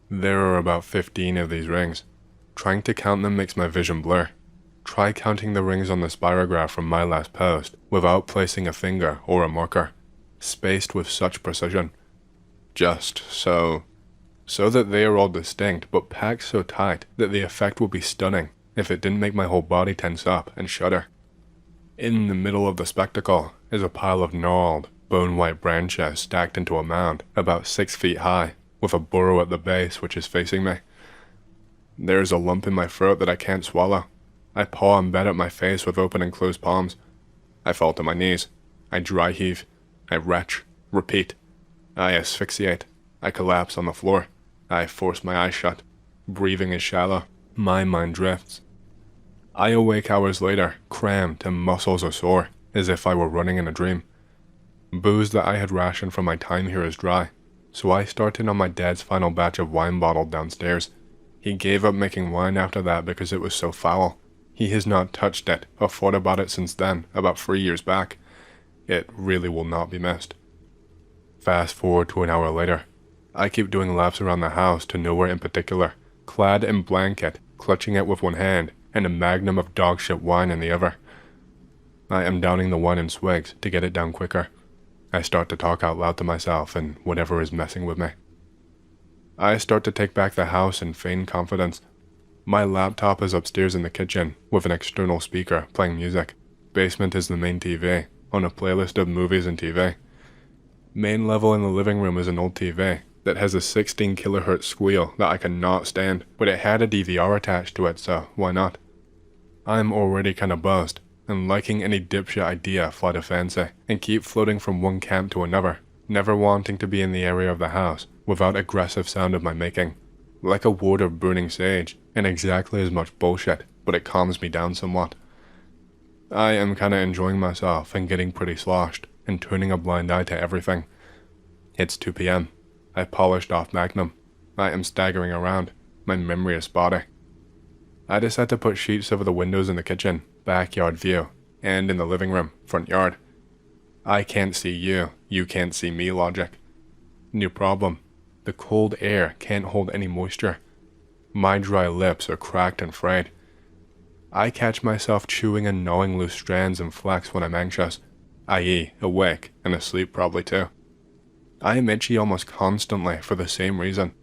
There are about 15 of these rings. Trying to count them makes my vision blur. Try counting the rings on the spirograph from my last post without placing a finger or a marker, spaced with such precision. Just so that they are all distinct but packed so tight that the effect would be stunning if it didn't make my whole body tense up and shudder. In the middle of the spectacle is a pile of gnarled, bone-white branches stacked into a mound about 6 feet high, with a burrow at the base which is facing me. There's a lump in my throat that I can't swallow. I paw and bat at my face with open and closed palms. I fall to my knees. I dry heave. I retch. Repeat. I asphyxiate. I collapse on the floor. I force my eyes shut. Breathing is shallow. My mind drifts. I awake hours later, cramped and muscles are sore, as if I were running in a dream. Booze that I had rationed from my time here is dry, so I started on my dad's final batch of wine bottled downstairs. He gave up making wine after that because it was so foul. He has not touched it or thought about it since then, about 3 years back. It really will not be missed. Fast forward to an hour later. I keep doing laps around the house to nowhere in particular, clad in blanket, clutching it with one hand, and a magnum of dog shit wine in the other. I am downing the wine in swigs to get it down quicker. I start to talk out loud to myself and whatever is messing with me. I start to take back the house in feigned confidence. My laptop is upstairs in the kitchen, with an external speaker playing music. Basement is the main TV, on a playlist of movies and TV. Main level in the living room is an old TV that has a 16 kHz squeal that I cannot stand, but it had a DVR attached to it, so why not? I'm already kinda buzzed, and liking any dipshit idea fly to fancy, and keep floating from one camp to another, never wanting to be in the area of the house without aggressive sound of my making. like a ward of burning sage, and exactly as much bullshit, but it calms me down somewhat. I am kinda enjoying myself and getting pretty sloshed, and turning a blind eye to everything. It's 2 p.m. I polished off Magnum. I am staggering around. My memory is spotty. I decide to put sheets over the windows in the kitchen, backyard view, and in the living room, front yard. I can't see you, you can't see me logic. New problem. The cold air can't hold any moisture. My dry lips are cracked and frayed. I catch myself chewing and gnawing loose strands and flax when I'm anxious, i.e. awake and asleep probably too. I am itchy almost constantly for the same reason.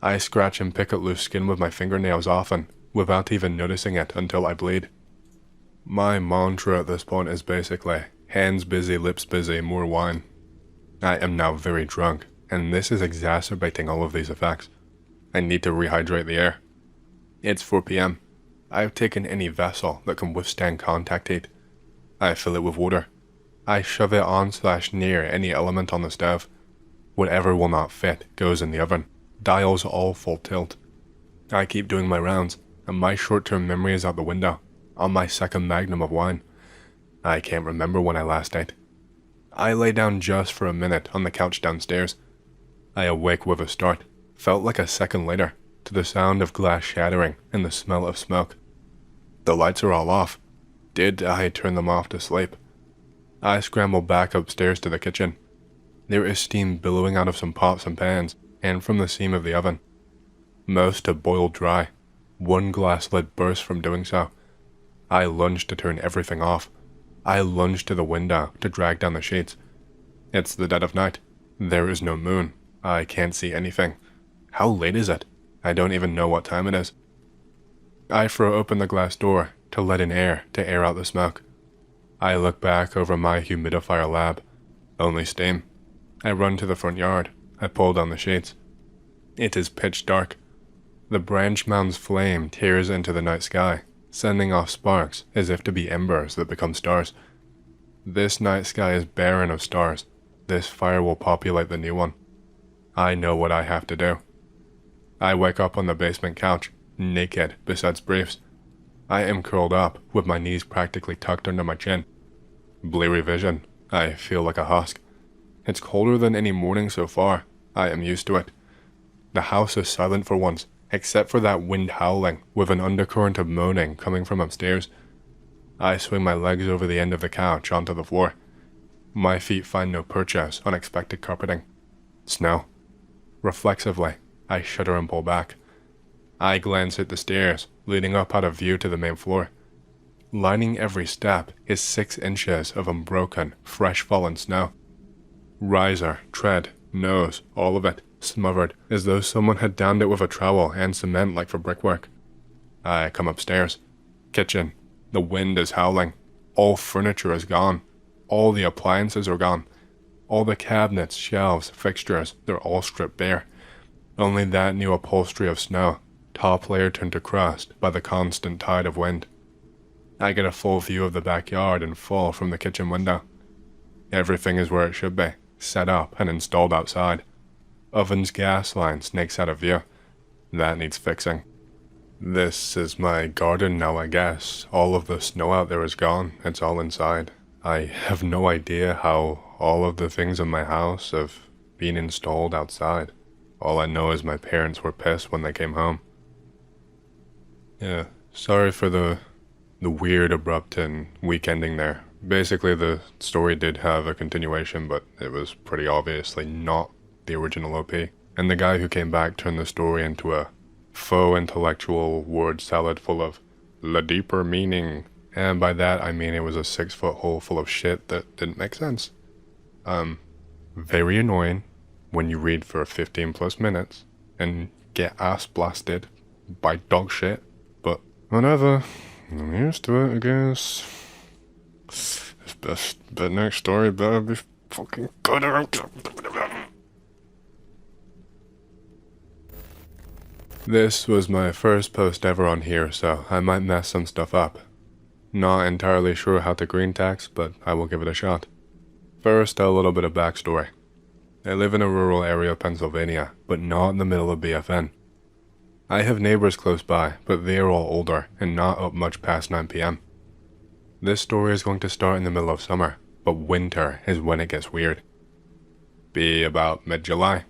I scratch and pick at loose skin with my fingernails often, without even noticing it until I bleed. My mantra at this point is basically, hands busy, lips busy, more wine. I am now very drunk, and this is exacerbating all of these effects. I need to rehydrate the air. It's 4 p.m. I have taken any vessel that can withstand contact heat. I fill it with water. I shove it on/near any element on the stove. Whatever will not fit goes in the oven. Dials all full tilt. I keep doing my rounds, and my short-term memory is out the window, on my second magnum of wine. I can't remember when I last ate. I lay down just for a minute on the couch downstairs. I awake with a start, felt like a second later, to the sound of glass shattering and the smell of smoke. The lights are all off. Did I turn them off to sleep? I scramble back upstairs to the kitchen. There is steam billowing out of some pots and pans, and from the seam of the oven. Most have boiled dry. One glass lid burst from doing so. I lunge to turn everything off. I lunge to the window to drag down the sheets. It's the dead of night. There is no moon. I can't see anything. How late is it? I don't even know what time it is. I throw open the glass door to let in air to air out the smoke. I look back over my humidifier lab. Only steam. I run to the front yard. I pull down the sheets. It is pitch dark. The branch mound's flame tears into the night sky, sending off sparks as if to be embers that become stars. This night sky is barren of stars. This fire will populate the new one. I know what I have to do. I wake up on the basement couch, naked besides briefs. I am curled up, with my knees practically tucked under my chin. Bleary vision. I feel like a husk. It's colder than any morning so far. I am used to it. The house is silent for once, except for that wind howling, with an undercurrent of moaning coming from upstairs. I swing my legs over the end of the couch onto the floor. My feet find no purchase, unexpected carpeting. Snow. Reflexively, I shudder and pull back. I glance at the stairs, leading up out of view to the main floor. Lining every step is 6 inches of unbroken, fresh-fallen snow. Riser, tread, nose, all of it, smothered, as though someone had downed it with a trowel and cement like for brickwork. I come upstairs. Kitchen. The wind is howling. All furniture is gone. All the appliances are gone. All the cabinets, shelves, fixtures, they're all stripped bare. Only that new upholstery of snow, top layer turned to crust by the constant tide of wind. I get a full view of the backyard and fall from the kitchen window. Everything is where it should be, set up and installed outside. Oven's gas line snakes out of view. That needs fixing. This is my garden now, I guess. All of the snow out there is gone. It's all inside. I have no idea how all of the things in my house have been installed outside. All I know is my parents were pissed when they came home. Yeah, sorry for the weird, abrupt, and weak ending there. Basically, the story did have a continuation, but it was pretty obviously not the original OP. And the guy who came back turned the story into a faux intellectual word salad full of la deeper meaning. And by that, I mean it was a 6-foot hole full of shit that didn't make sense. Very annoying when you read for 15 plus minutes and get ass blasted by dog shit, but whatever. I'm used to it, I guess. The next story better be fucking good. This was my first post ever on here, so I might mess some stuff up. Not entirely sure how to green text, but I will give it a shot. First, a little bit of backstory. I live in a rural area of Pennsylvania, but not in the middle of BFN. I have neighbors close by, but they are all older and not up much past 9 p.m. This story is going to start in the middle of summer, but winter is when it gets weird. Be about mid-July.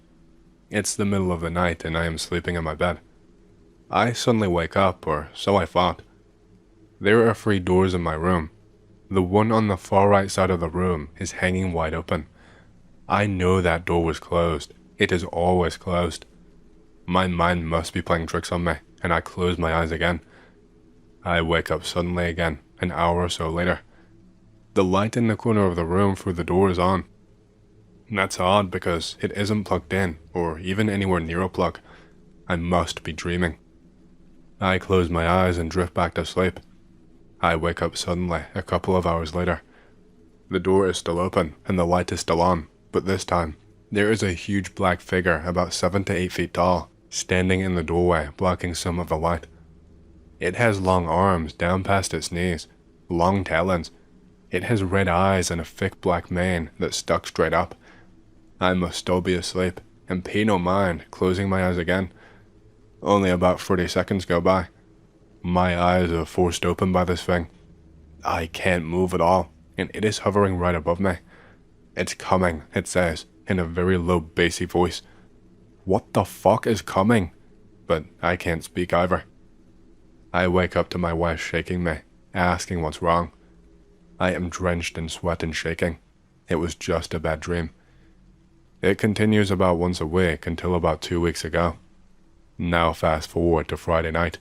It's the middle of the night and I am sleeping in my bed. I suddenly wake up, or so I thought. There are 3 doors in my room. The one on the far right side of the room is hanging wide open. I know that door was closed. It is always closed. My mind must be playing tricks on me, and I close my eyes again. I wake up suddenly again, an hour or so later. The light in the corner of the room through the door is on. That's odd because it isn't plugged in, or even anywhere near a plug. I must be dreaming. I close my eyes and drift back to sleep. I wake up suddenly a couple of hours later. The door is still open and the light is still on, but this time, there is a huge black figure about 7 to 8 feet tall, standing in the doorway blocking some of the light. It has long arms down past its knees, long talons. It has red eyes and a thick black mane that's stuck straight up. I must still be asleep, and pay no mind closing my eyes again. Only about 30 seconds go by. My eyes are forced open by this thing. I can't move at all, and it is hovering right above me. It's coming, it says, in a very low bassy voice. What the fuck is coming? But I can't speak either. I wake up to my wife shaking me, asking what's wrong. I am drenched in sweat and shaking. It was just a bad dream. It continues about once a week until about 2 weeks ago. Now fast forward to Friday night.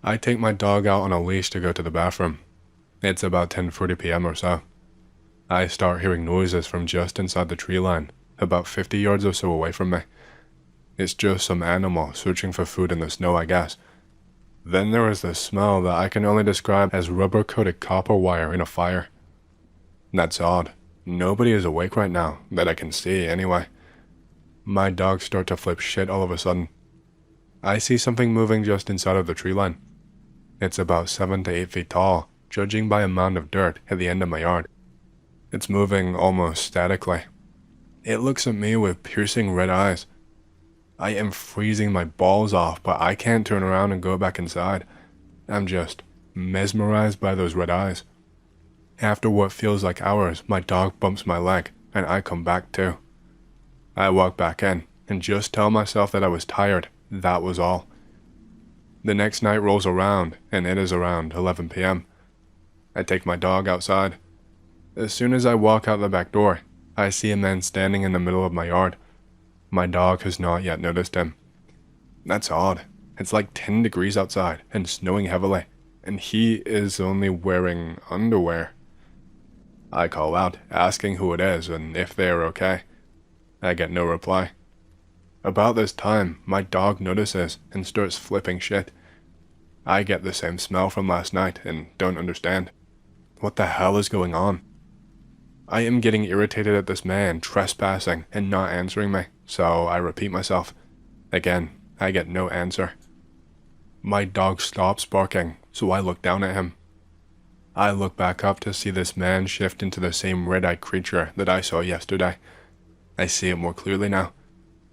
I take my dog out on a leash to go to the bathroom. It's about 10:30 p.m. or so. I start hearing noises from just inside the tree line, about 50 yards or so away from me. It's just some animal searching for food in the snow, I guess. Then there is this smell that I can only describe as rubber-coated copper wire in a fire. That's odd. Nobody is awake right now, that I can see anyway. My dogs start to flip shit all of a sudden. I see something moving just inside of the tree line. It's about 7 to 8 feet tall, judging by a mound of dirt at the end of my yard. It's moving almost statically. It looks at me with piercing red eyes. I am freezing my balls off, but I can't turn around and go back inside. I'm just mesmerized by those red eyes. After what feels like hours, my dog bumps my leg, and I come back too. I walk back in, and just tell myself that I was tired. That was all. The next night rolls around, and it is around 11 p.m. I take my dog outside. As soon as I walk out the back door, I see a man standing in the middle of my yard. My dog has not yet noticed him. That's odd. It's like 10 degrees outside and snowing heavily, and he is only wearing underwear. I call out, asking who it is and if they are okay. I get no reply. About this time, my dog notices and starts flipping shit. I get the same smell from last night and don't understand. What the hell is going on? I am getting irritated at this man trespassing and not answering me, so I repeat myself. Again, I get no answer. My dog stops barking, so I look down at him. I look back up to see this man shift into the same red-eyed creature that I saw yesterday. I see it more clearly now.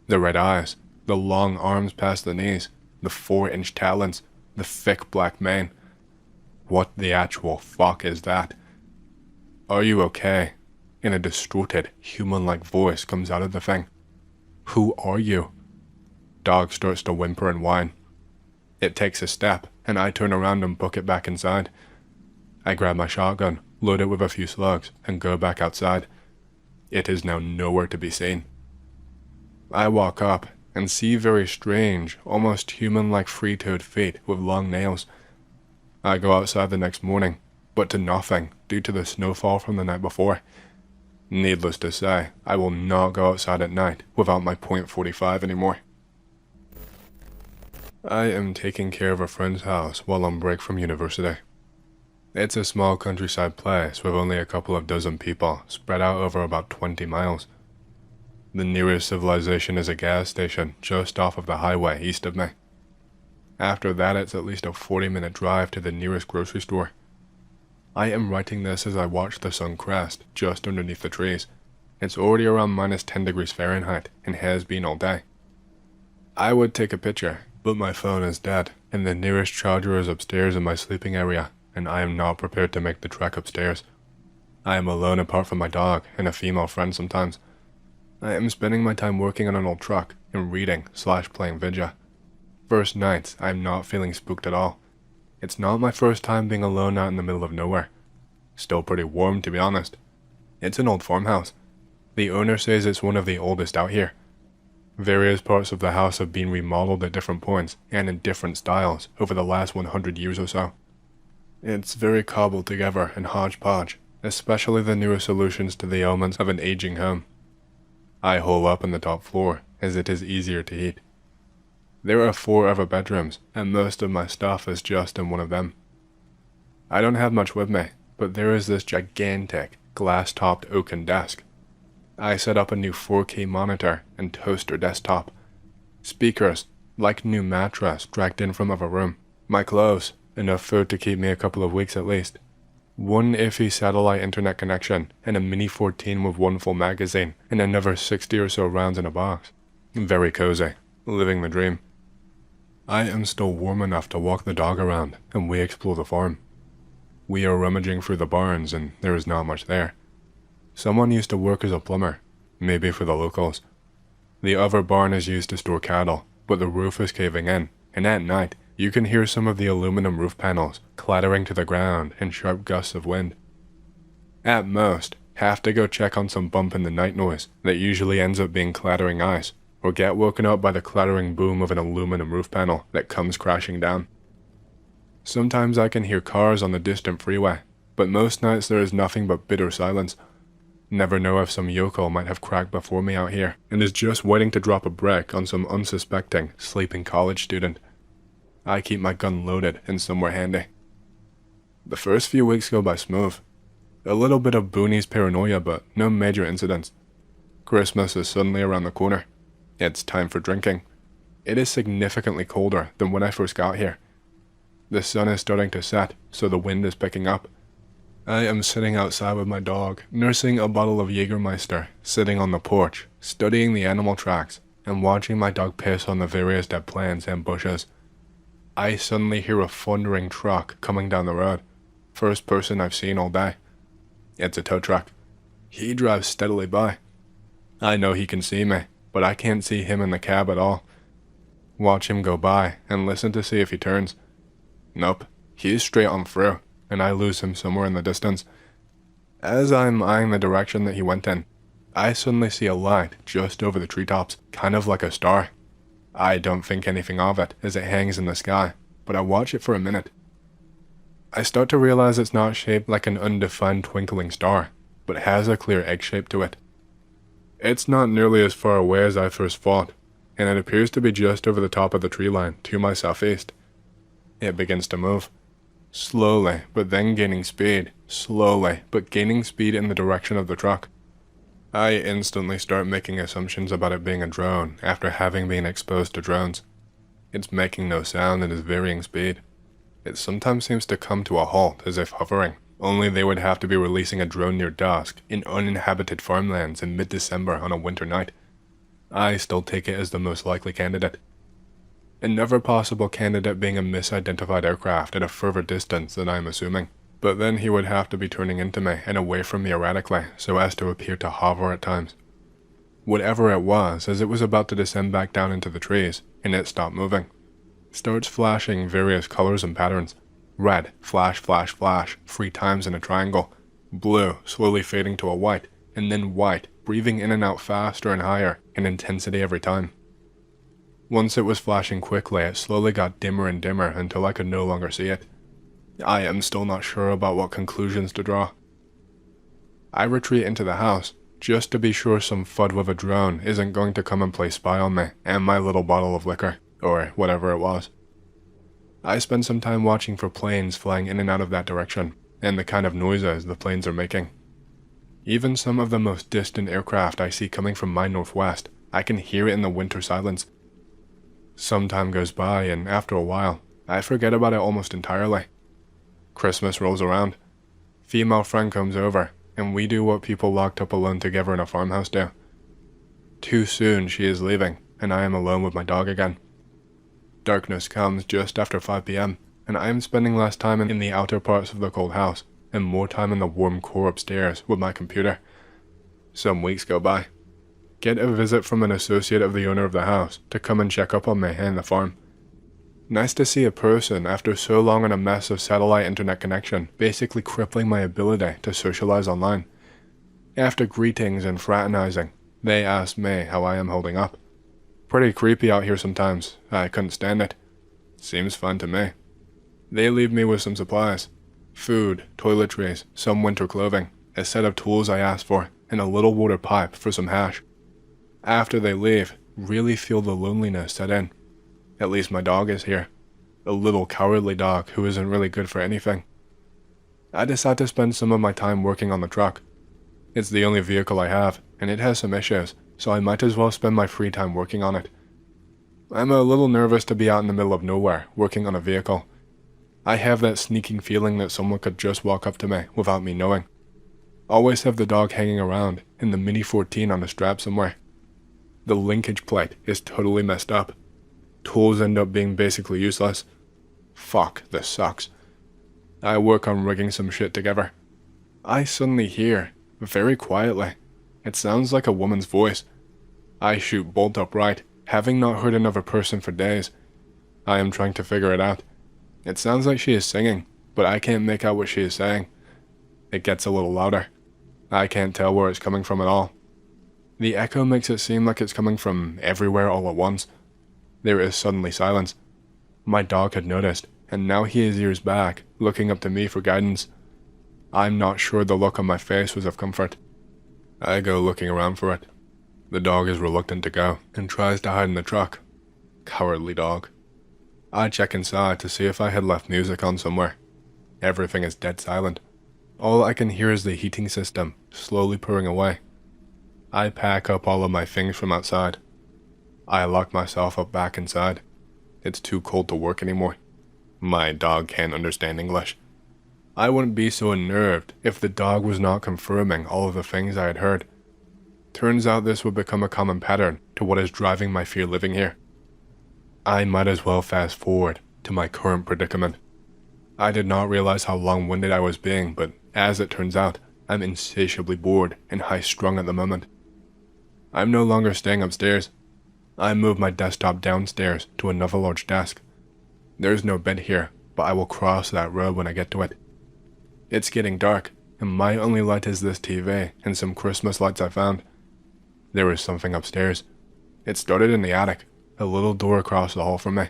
The red eyes, the long arms past the knees, the 4-inch talons, the thick black mane. What the actual fuck is that? Are you okay? In a distorted, human-like voice comes out of the thing. Who are you? Dog starts to whimper and whine. It takes a step, and I turn around and book it back inside. I grab my shotgun, load it with a few slugs, and go back outside. It is now nowhere to be seen. I walk up and see very strange, almost human-like three-toed feet with long nails. I go outside the next morning, but to nothing due to the snowfall from the night before. Needless to say, I will not go outside at night without my .45 anymore. I am taking care of a friend's house while on break from university. It's a small countryside place with only a couple of dozen people spread out over about 20 miles. The nearest civilization is a gas station just off of the highway east of me. After that, it's at least a 40-minute drive to the nearest grocery store. I am writing this as I watch the sun crest just underneath the trees. It's already around -10 degrees Fahrenheit and has been all day. I would take a picture, But my phone is dead, and the nearest charger is upstairs in my sleeping area, and I am not prepared to make the trek upstairs. I am alone apart from my dog and a female friend sometimes. I am spending my time working on an old truck and reading/playing Vidya. First nights, I am not feeling spooked at all. It's not my first time being alone out in the middle of nowhere. Still pretty warm, to be honest. It's an old farmhouse. The owner says it's one of the oldest out here. Various parts of the house have been remodeled at different points and in different styles over the last 100 years or so. It's very cobbled together and hodgepodge, especially the newer solutions to the ailments of an aging home. I hole up on the top floor, as it is easier to heat. There are 4 other bedrooms, and most of my stuff is just in one of them. I don't have much with me, but there is this gigantic, glass-topped oaken desk. I set up a new 4K monitor and toaster desktop. Speakers, like new mattress dragged in from other room. My clothes, enough food to keep me a couple of weeks at least. One iffy satellite internet connection, and a Mini 14 with one full magazine, and another 60 or so rounds in a box. Very cozy, living the dream. I am still warm enough to walk the dog around, and we explore the farm. We are rummaging through the barns, and there is not much there. Someone used to work as a plumber, maybe for the locals. The other barn is used to store cattle, but the roof is caving in, and at night, you can hear some of the aluminum roof panels clattering to the ground in sharp gusts of wind. At most, have to go check on some bump in the night noise that usually ends up being clattering ice, or get woken up by the clattering boom of an aluminum roof panel that comes crashing down. Sometimes I can hear cars on the distant freeway, but most nights there is nothing but bitter silence. Never know if some yokel might have cracked before me out here and is just waiting to drop a brick on some unsuspecting, sleeping college student. I keep my gun loaded and somewhere handy. The first few weeks go by smooth. A little bit of boonies paranoia, but no major incidents. Christmas is suddenly around the corner. It's time for drinking. It is significantly colder than when I first got here. The sun is starting to set, so the wind is picking up. I am sitting outside with my dog, nursing a bottle of Jägermeister, sitting on the porch, studying the animal tracks, and watching my dog piss on the various dead plants and bushes. I suddenly hear a thundering truck coming down the road. First person I've seen all day. It's a tow truck. He drives steadily by. I know he can see me, but I can't see him in the cab at all. Watch him go by and listen to see if he turns. Nope, he's straight on through, and I lose him somewhere in the distance. As I'm eyeing the direction that he went in, I suddenly see a light just over the treetops, kind of like a star. I don't think anything of it as it hangs in the sky, but I watch it for a minute. I start to realize it's not shaped like an undefined twinkling star, but has a clear egg shape to it. It's not nearly as far away as I first thought, and it appears to be just over the top of the tree line to my southeast. It begins to move. Slowly, but then gaining speed. Slowly, but gaining speed in the direction of the truck. I instantly start making assumptions about it being a drone after having been exposed to drones. It's making no sound and is varying speed. It sometimes seems to come to a halt as if hovering, only they would have to be releasing a drone near dusk in uninhabited farmlands in mid-December on a winter night. I still take it as the most likely candidate. Another possible candidate being a misidentified aircraft at a further distance than I am assuming. But then he would have to be turning into me and away from me erratically so as to appear to hover at times. Whatever it was, as it was about to descend back down into the trees, and it stopped moving. Starts flashing various colors and patterns. Red, flash, flash, flash, 3 times in a triangle. Blue, slowly fading to a white, and then white, breathing in and out faster and higher in intensity every time. Once it was flashing quickly, it slowly got dimmer and dimmer until I could no longer see it. I am still not sure about what conclusions to draw. I retreat into the house, just to be sure some FUD with a drone isn't going to come and play spy on me and my little bottle of liquor, or whatever it was. I spend some time watching for planes flying in and out of that direction, and the kind of noises the planes are making. Even some of the most distant aircraft I see coming from my northwest, I can hear it in the winter silence. Some time goes by, and after a while, I forget about it almost entirely. Christmas rolls around. Female friend comes over, and we do what people locked up alone together in a farmhouse do. Too soon she is leaving, and I am alone with my dog again. Darkness comes just after 5 p.m, and I am spending less time in the outer parts of the cold house, and more time in the warm core upstairs with my computer. Some weeks go by. Get a visit from an associate of the owner of the house to come and check up on me and the farm. Nice to see a person after so long on a mess of satellite internet connection, basically crippling my ability to socialize online. After greetings and fraternizing, they asked me how I am holding up. Pretty creepy out here sometimes, I couldn't stand it. Seems fun to me. They leave me with some supplies. Food, toiletries, some winter clothing, a set of tools I asked for, and a little water pipe for some hash. After they leave, really feel the loneliness set in. At least my dog is here. A little cowardly dog who isn't really good for anything. I decide to spend some of my time working on the truck. It's the only vehicle I have, and it has some issues, so I might as well spend my free time working on it. I'm a little nervous to be out in the middle of nowhere, working on a vehicle. I have that sneaking feeling that someone could just walk up to me without me knowing. Always have the dog hanging around, and the Mini 14 on a strap somewhere. The linkage plate is totally messed up. Tools end up being basically useless. Fuck, this sucks. I work on rigging some shit together. I suddenly hear, very quietly, it sounds like a woman's voice. I shoot bolt upright, having not heard another person for days. I am trying to figure it out. It sounds like she is singing, but I can't make out what she is saying. It gets a little louder. I can't tell where it's coming from at all. The echo makes it seem like it's coming from everywhere all at once. There is suddenly silence. My dog had noticed, and now he is ears back, looking up to me for guidance. I'm not sure the look on my face was of comfort. I go looking around for it. The dog is reluctant to go, and tries to hide in the truck. Cowardly dog. I check inside to see if I had left music on somewhere. Everything is dead silent. All I can hear is the heating system, slowly purring away. I pack up all of my things from outside. I lock myself up back inside. It's too cold to work anymore. My dog can't understand English. I wouldn't be so unnerved if the dog was not confirming all of the things I had heard. Turns out this would become a common pattern to what is driving my fear living here. I might as well fast forward to my current predicament. I did not realize how long-winded I was being, but as it turns out, I'm insatiably bored and high-strung at the moment. I'm no longer staying upstairs. I moved my desktop downstairs to another large desk. There's no bed here, but I will cross that road when I get to it. It's getting dark, and my only light is this TV and some Christmas lights I found. There is something upstairs. It started in the attic, a little door across the hall from me.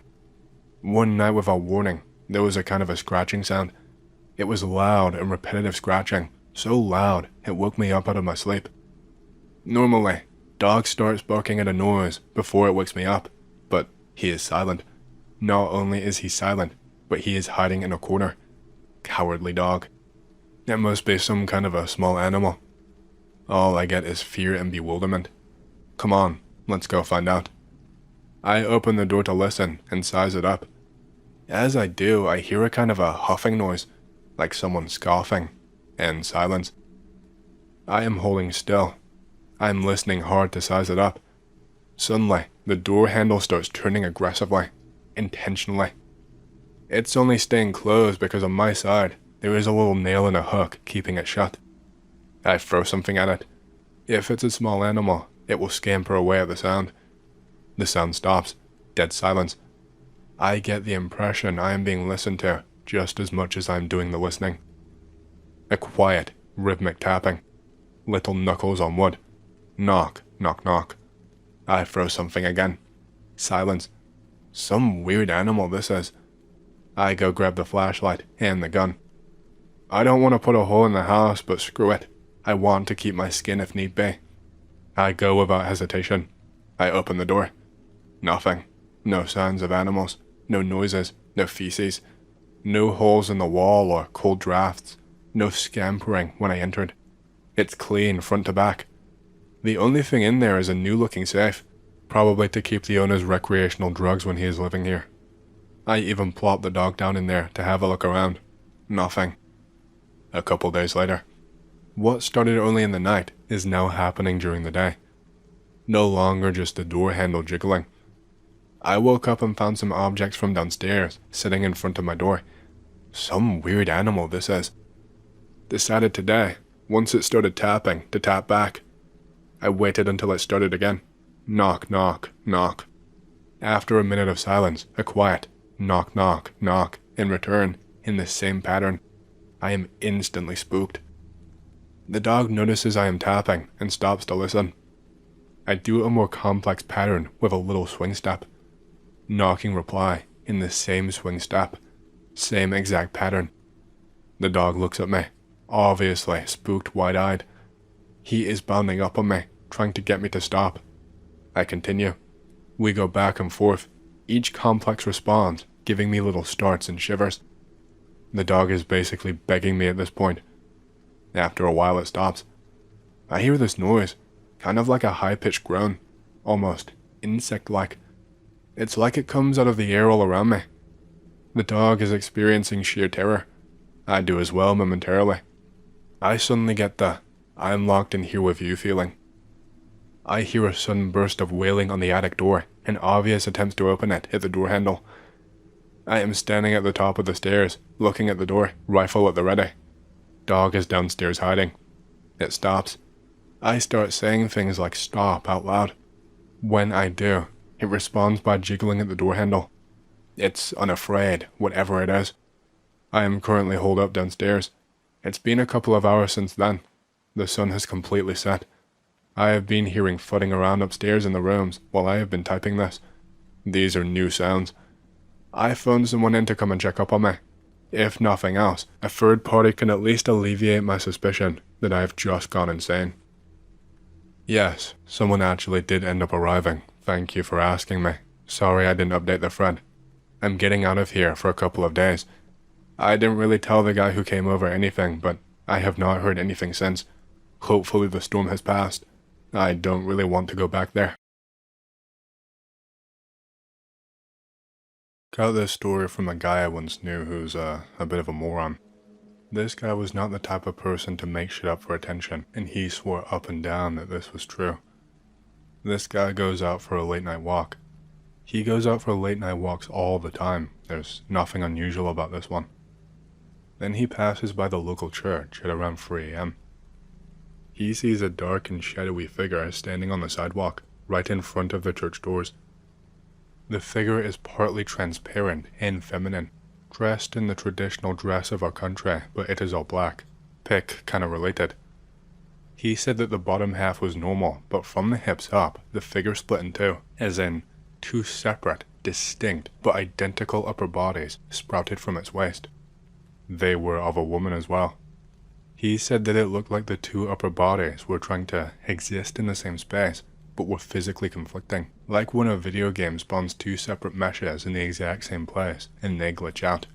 One night without warning, there was a kind of a scratching sound. It was loud and repetitive scratching, so loud it woke me up out of my sleep. Normally, dog starts barking at a noise before it wakes me up, but he is silent. Not only is he silent, but he is hiding in a corner. Cowardly dog. It must be some kind of a small animal. All I get is fear and bewilderment. Come on, let's go find out. I open the door to listen and size it up. As I do, I hear a kind of a huffing noise, like someone scoffing, and silence. I am holding still. I am listening hard to size it up. Suddenly, the door handle starts turning aggressively, intentionally. It's only staying closed because on my side, there is a little nail and a hook keeping it shut. I throw something at it. If it's a small animal, it will scamper away at the sound. The sound stops, dead silence. I get the impression I am being listened to just as much as I am doing the listening. A quiet, rhythmic tapping. Little knuckles on wood. Knock, knock, knock. I throw something again. Silence. Some weird animal this is. I go grab the flashlight and the gun. I don't want to put a hole in the house, but screw it. I want to keep my skin if need be. I go without hesitation. I open the door. Nothing. No signs of animals. No noises. No feces. No holes in the wall or cold drafts. No scampering when I entered. It's clean front to back. The only thing in there is a new-looking safe, probably to keep the owner's recreational drugs when he is living here. I even plopped the dog down in there to have a look around. Nothing. A couple days later. What started early in the night is now happening during the day. No longer just the door handle jiggling. I woke up and found some objects from downstairs sitting in front of my door. Some weird animal this is. Decided today, once it started tapping, to tap back. I waited until it started again. Knock, knock, knock. After a minute of silence, a quiet knock, knock, knock in return, in the same pattern. I am instantly spooked. The dog notices I am tapping and stops to listen. I do a more complex pattern with a little swing step. Knocking reply in the same swing step. Same exact pattern. The dog looks at me, obviously spooked wide-eyed. He is bounding up on me, trying to get me to stop. I continue. We go back and forth. Each complex responds, giving me little starts and shivers. The dog is basically begging me at this point. After a while it stops. I hear this noise, kind of like a high-pitched groan, almost insect-like. It's like it comes out of the air all around me. The dog is experiencing sheer terror. I do as well momentarily. I suddenly get the I'm locked in here with you feeling. I hear a sudden burst of wailing on the attic door, and obvious attempts to open it hit the door handle. I am standing at the top of the stairs, looking at the door, rifle at the ready. Dog is downstairs hiding. It stops. I start saying things like stop out loud. When I do, it responds by jiggling at the door handle. It's unafraid, whatever it is. I am currently holed up downstairs. It's been a couple of hours since then. The sun has completely set. I have been hearing footing around upstairs in the rooms while I have been typing this. These are new sounds. I phoned someone in to come and check up on me. If nothing else, a third party can at least alleviate my suspicion that I have just gone insane. Yes, someone actually did end up arriving. Thank you for asking me. Sorry I didn't update the thread. I'm getting out of here for a couple of days. I didn't really tell the guy who came over anything, but I have not heard anything since. Hopefully the storm has passed. I don't really want to go back there. Got this story from a guy I once knew who's a bit of a moron. This guy was not the type of person to make shit up for attention, and he swore up and down that this was true. This guy goes out for a late night walk. He goes out for late night walks all the time. There's nothing unusual about this one. Then he passes by the local church at around 3 a.m. He sees a dark and shadowy figure standing on the sidewalk, right in front of the church doors. The figure is partly transparent and feminine, dressed in the traditional dress of our country, but it is all black. Pick kinda related. He said that the bottom half was normal, but from the hips up, the figure split in two, as in, two separate, distinct, but identical upper bodies sprouted from its waist. They were of a woman as well. He said that it looked like the two upper bodies were trying to exist in the same space, but were physically conflicting, like when a video game spawns two separate meshes in the exact same place, and they glitch out.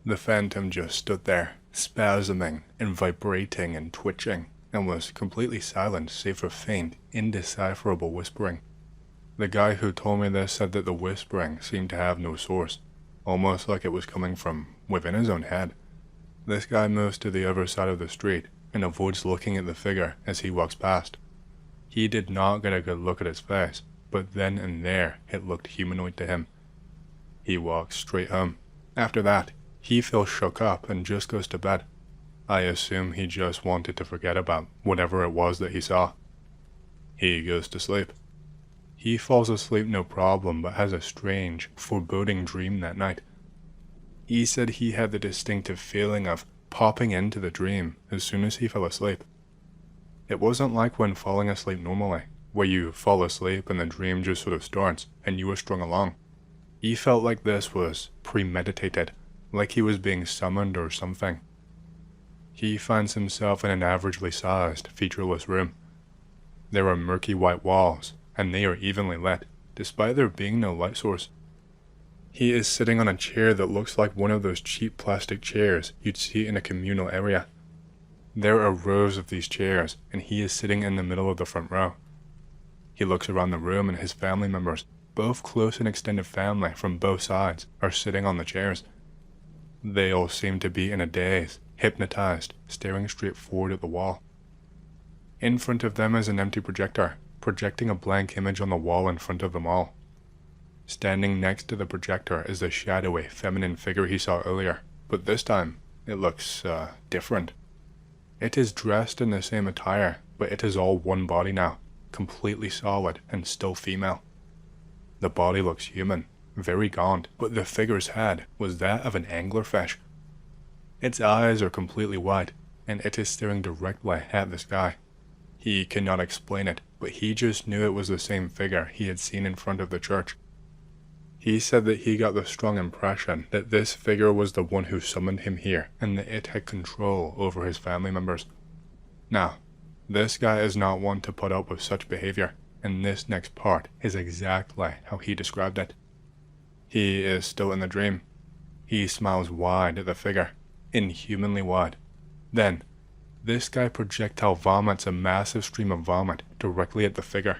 The phantom just stood there, spasming and vibrating and twitching, and was completely silent save for faint, indecipherable whispering. The guy who told me this said that the whispering seemed to have no source, almost like it was coming from within his own head. This guy moves to the other side of the street and avoids looking at the figure as he walks past. He did not get a good look at its face, but then and there it looked humanoid to him. He walks straight home. After that, he feels shook up and just goes to bed. I assume he just wanted to forget about whatever it was that he saw. He goes to sleep. He falls asleep no problem, but has a strange, foreboding dream that night. He said he had the distinctive feeling of popping into the dream as soon as he fell asleep. It wasn't like when falling asleep normally, where you fall asleep and the dream just sort of starts and you were strung along. He felt like this was premeditated, like he was being summoned or something. He finds himself in an averagely sized, featureless room. There are murky white walls, and they are evenly lit, despite there being no light source. He is sitting on a chair that looks like one of those cheap plastic chairs you'd see in a communal area. There are rows of these chairs, and he is sitting in the middle of the front row. He looks around the room and his family members, both close and extended family from both sides, are sitting on the chairs. They all seem to be in a daze, hypnotized, staring straight forward at the wall. In front of them is an empty projector, projecting a blank image on the wall in front of them all. Standing next to the projector is the shadowy, feminine figure he saw earlier, but this time, it looks, different. It is dressed in the same attire, but it is all one body now, completely solid and still female. The body looks human, very gaunt, but the figure's head was that of an anglerfish. Its eyes are completely white, and it is staring directly at the sky. He cannot explain it, but he just knew it was the same figure he had seen in front of the church. He said that he got the strong impression that this figure was the one who summoned him here, and that it had control over his family members. Now, this guy is not one to put up with such behavior, and this next part is exactly how he described it. He is still in the dream. He smiles wide at the figure, inhumanly wide. Then, this guy projectile vomits a massive stream of vomit directly at the figure.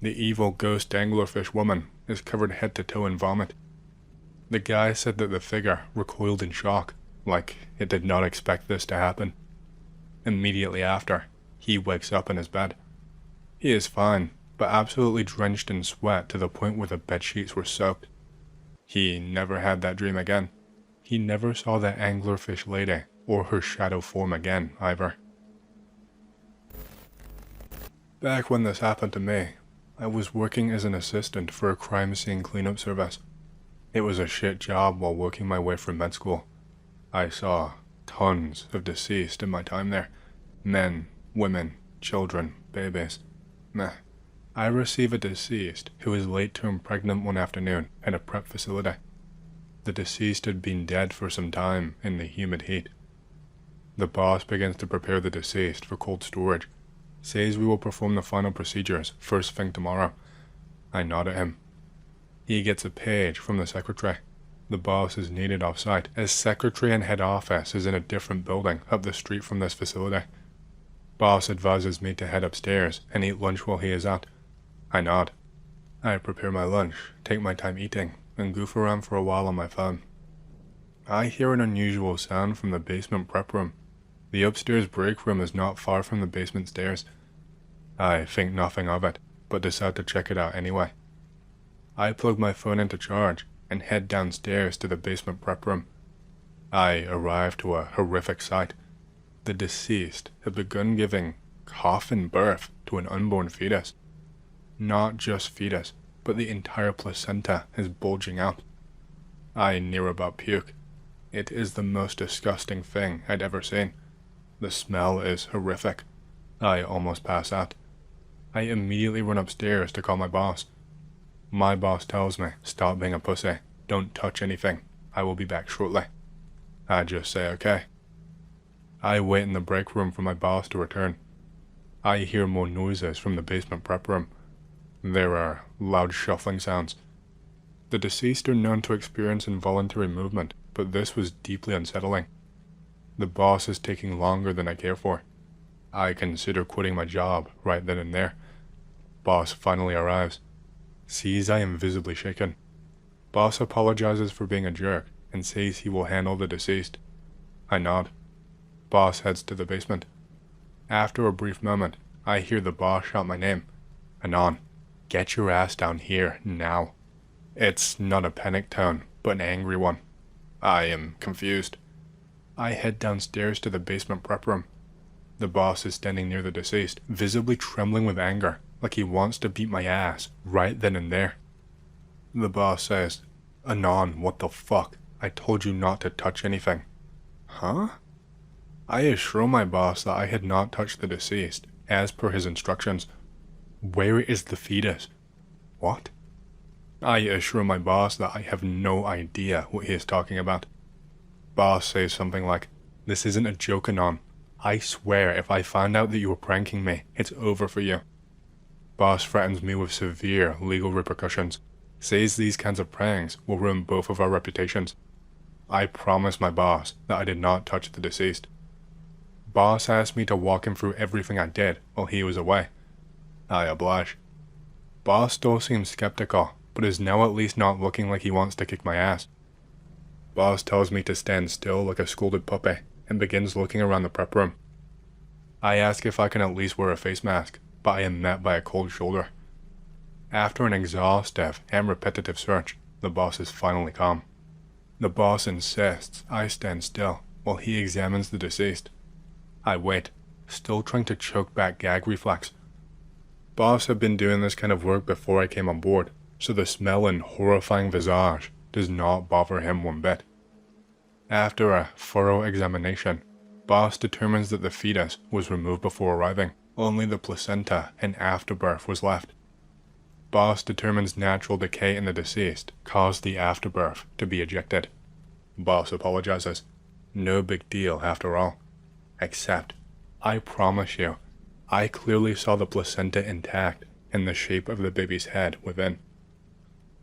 The evil ghost anglerfish woman is covered head to toe in vomit. The guy said that the figure recoiled in shock, like it did not expect this to happen. Immediately after, he wakes up in his bed. He is fine, but absolutely drenched in sweat to the point where the bedsheets were soaked. He never had that dream again. He never saw that anglerfish lady or her shadow form again, either. Back when this happened to me, I was working as an assistant for a crime scene cleanup service. It was a shit job while working my way through med school. I saw tons of deceased in my time there. Men, women, children, babies. Meh. I receive a deceased who was late term pregnant one afternoon at a prep facility. The deceased had been dead for some time in the humid heat. The boss begins to prepare the deceased for cold storage, says we will perform the final procedures first thing tomorrow. I nod at him. He gets a page from the secretary. The boss is needed off-site, as secretary and head office is in a different building up the street from this facility. Boss advises me to head upstairs and eat lunch while he is out. I nod. I prepare my lunch, take my time eating, and goof around for a while on my phone. I hear an unusual sound from the basement prep room. The upstairs break room is not far from the basement stairs. I think nothing of it, but decide to check it out anyway. I plug my phone into charge and head downstairs to the basement prep room. I arrive to a horrific sight. The deceased had begun giving coffin birth to an unborn fetus. Not just fetus, but the entire placenta is bulging out. I near about puke. It is the most disgusting thing I'd ever seen. The smell is horrific. I almost pass out. I immediately run upstairs to call my boss. My boss tells me, stop being a pussy, don't touch anything, I will be back shortly. I just say okay. I wait in the break room for my boss to return. I hear more noises from the basement prep room. There are loud shuffling sounds. The deceased are known to experience involuntary movement, but this was deeply unsettling. The boss is taking longer than I care for. I consider quitting my job right then and there. Boss finally arrives. Sees I am visibly shaken. Boss apologizes for being a jerk and says he will handle the deceased. I nod. Boss heads to the basement. After a brief moment, I hear the boss shout my name. Anon, get your ass down here now. It's not a panic tone, but an angry one. I am confused. I head downstairs to the basement prep room. The boss is standing near the deceased, visibly trembling with anger, like he wants to beat my ass right then and there. The boss says, Anon, what the fuck? I told you not to touch anything. Huh? I assure my boss that I had not touched the deceased, as per his instructions. Where is the fetus? What? I assure my boss that I have no idea what he is talking about. Boss says something like, this isn't a joke, Anon. I swear if I find out that you were pranking me, it's over for you. Boss threatens me with severe legal repercussions, says these kinds of pranks will ruin both of our reputations. I promise my boss that I did not touch the deceased. Boss asked me to walk him through everything I did while he was away. I oblige. Boss still seems skeptical, but is now at least not looking like he wants to kick my ass. Boss tells me to stand still like a scolded puppy and begins looking around the prep room. I ask if I can at least wear a face mask, but I am met by a cold shoulder. After an exhaustive and repetitive search, the boss is finally calm. The boss insists I stand still while he examines the deceased. I wait, still trying to choke back gag reflex. Boss had been doing this kind of work before I came on board, so the smell and horrifying visage does not bother him one bit. After a thorough examination, Boss determines that the fetus was removed before arriving. Only the placenta and afterbirth was left. Boss determines natural decay in the deceased caused the afterbirth to be ejected. Boss apologizes. No big deal after all. Except, I promise you, I clearly saw the placenta intact and the shape of the baby's head within.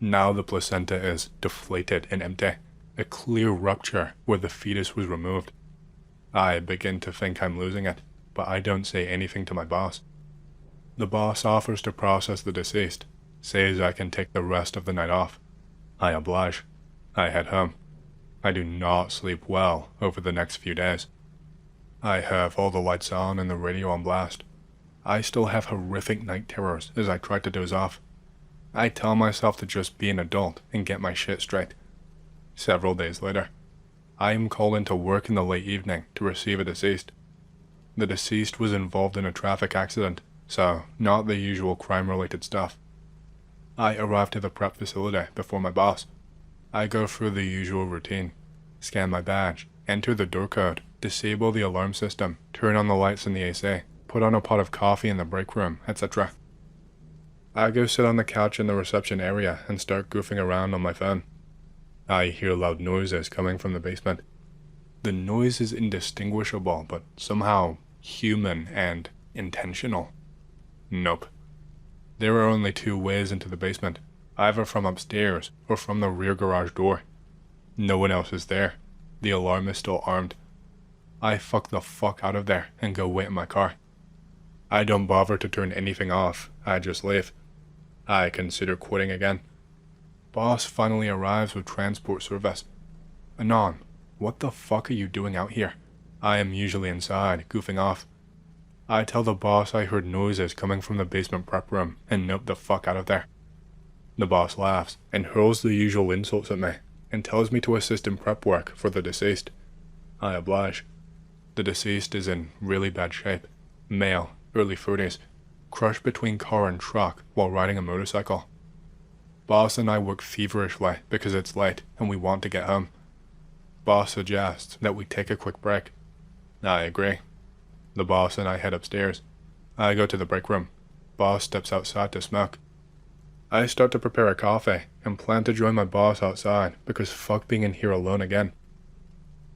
Now the placenta is deflated and empty, a clear rupture where the fetus was removed. I begin to think I'm losing it, but I don't say anything to my boss. The boss offers to process the deceased, says I can take the rest of the night off. I oblige. I head home. I do not sleep well over the next few days. I have all the lights on and the radio on blast. I still have horrific night terrors as I try to doze off. I tell myself to just be an adult and get my shit straight. Several days later, I am called into work in the late evening to receive a deceased. The deceased was involved in a traffic accident, so not the usual crime-related stuff. I arrive to the prep facility before my boss. I go through the usual routine, scan my badge, enter the door code, disable the alarm system, turn on the lights in the AC, put on a pot of coffee in the break room, etc. I go sit on the couch in the reception area and start goofing around on my phone. I hear loud noises coming from the basement. The noise is indistinguishable, but somehow human and intentional. Nope. There are only two ways into the basement, either from upstairs or from the rear garage door. No one else is there. The alarm is still armed. I fuck the fuck out of there and go wait in my car. I don't bother to turn anything off, I just leave. I consider quitting again. Boss finally arrives with transport service. Anon, what the fuck are you doing out here? I am usually inside, goofing off. I tell the boss I heard noises coming from the basement prep room and nope the fuck out of there. The boss laughs and hurls the usual insults at me and tells me to assist in prep work for the deceased. I oblige. The deceased is in really bad shape. Male, early 30s, crushed between car and truck while riding a motorcycle. Boss and I work feverishly because it's late and we want to get home. Boss suggests that we take a quick break. I agree. The boss and I head upstairs. I go to the break room. Boss steps outside to smoke. I start to prepare a coffee and plan to join my boss outside because fuck being in here alone again.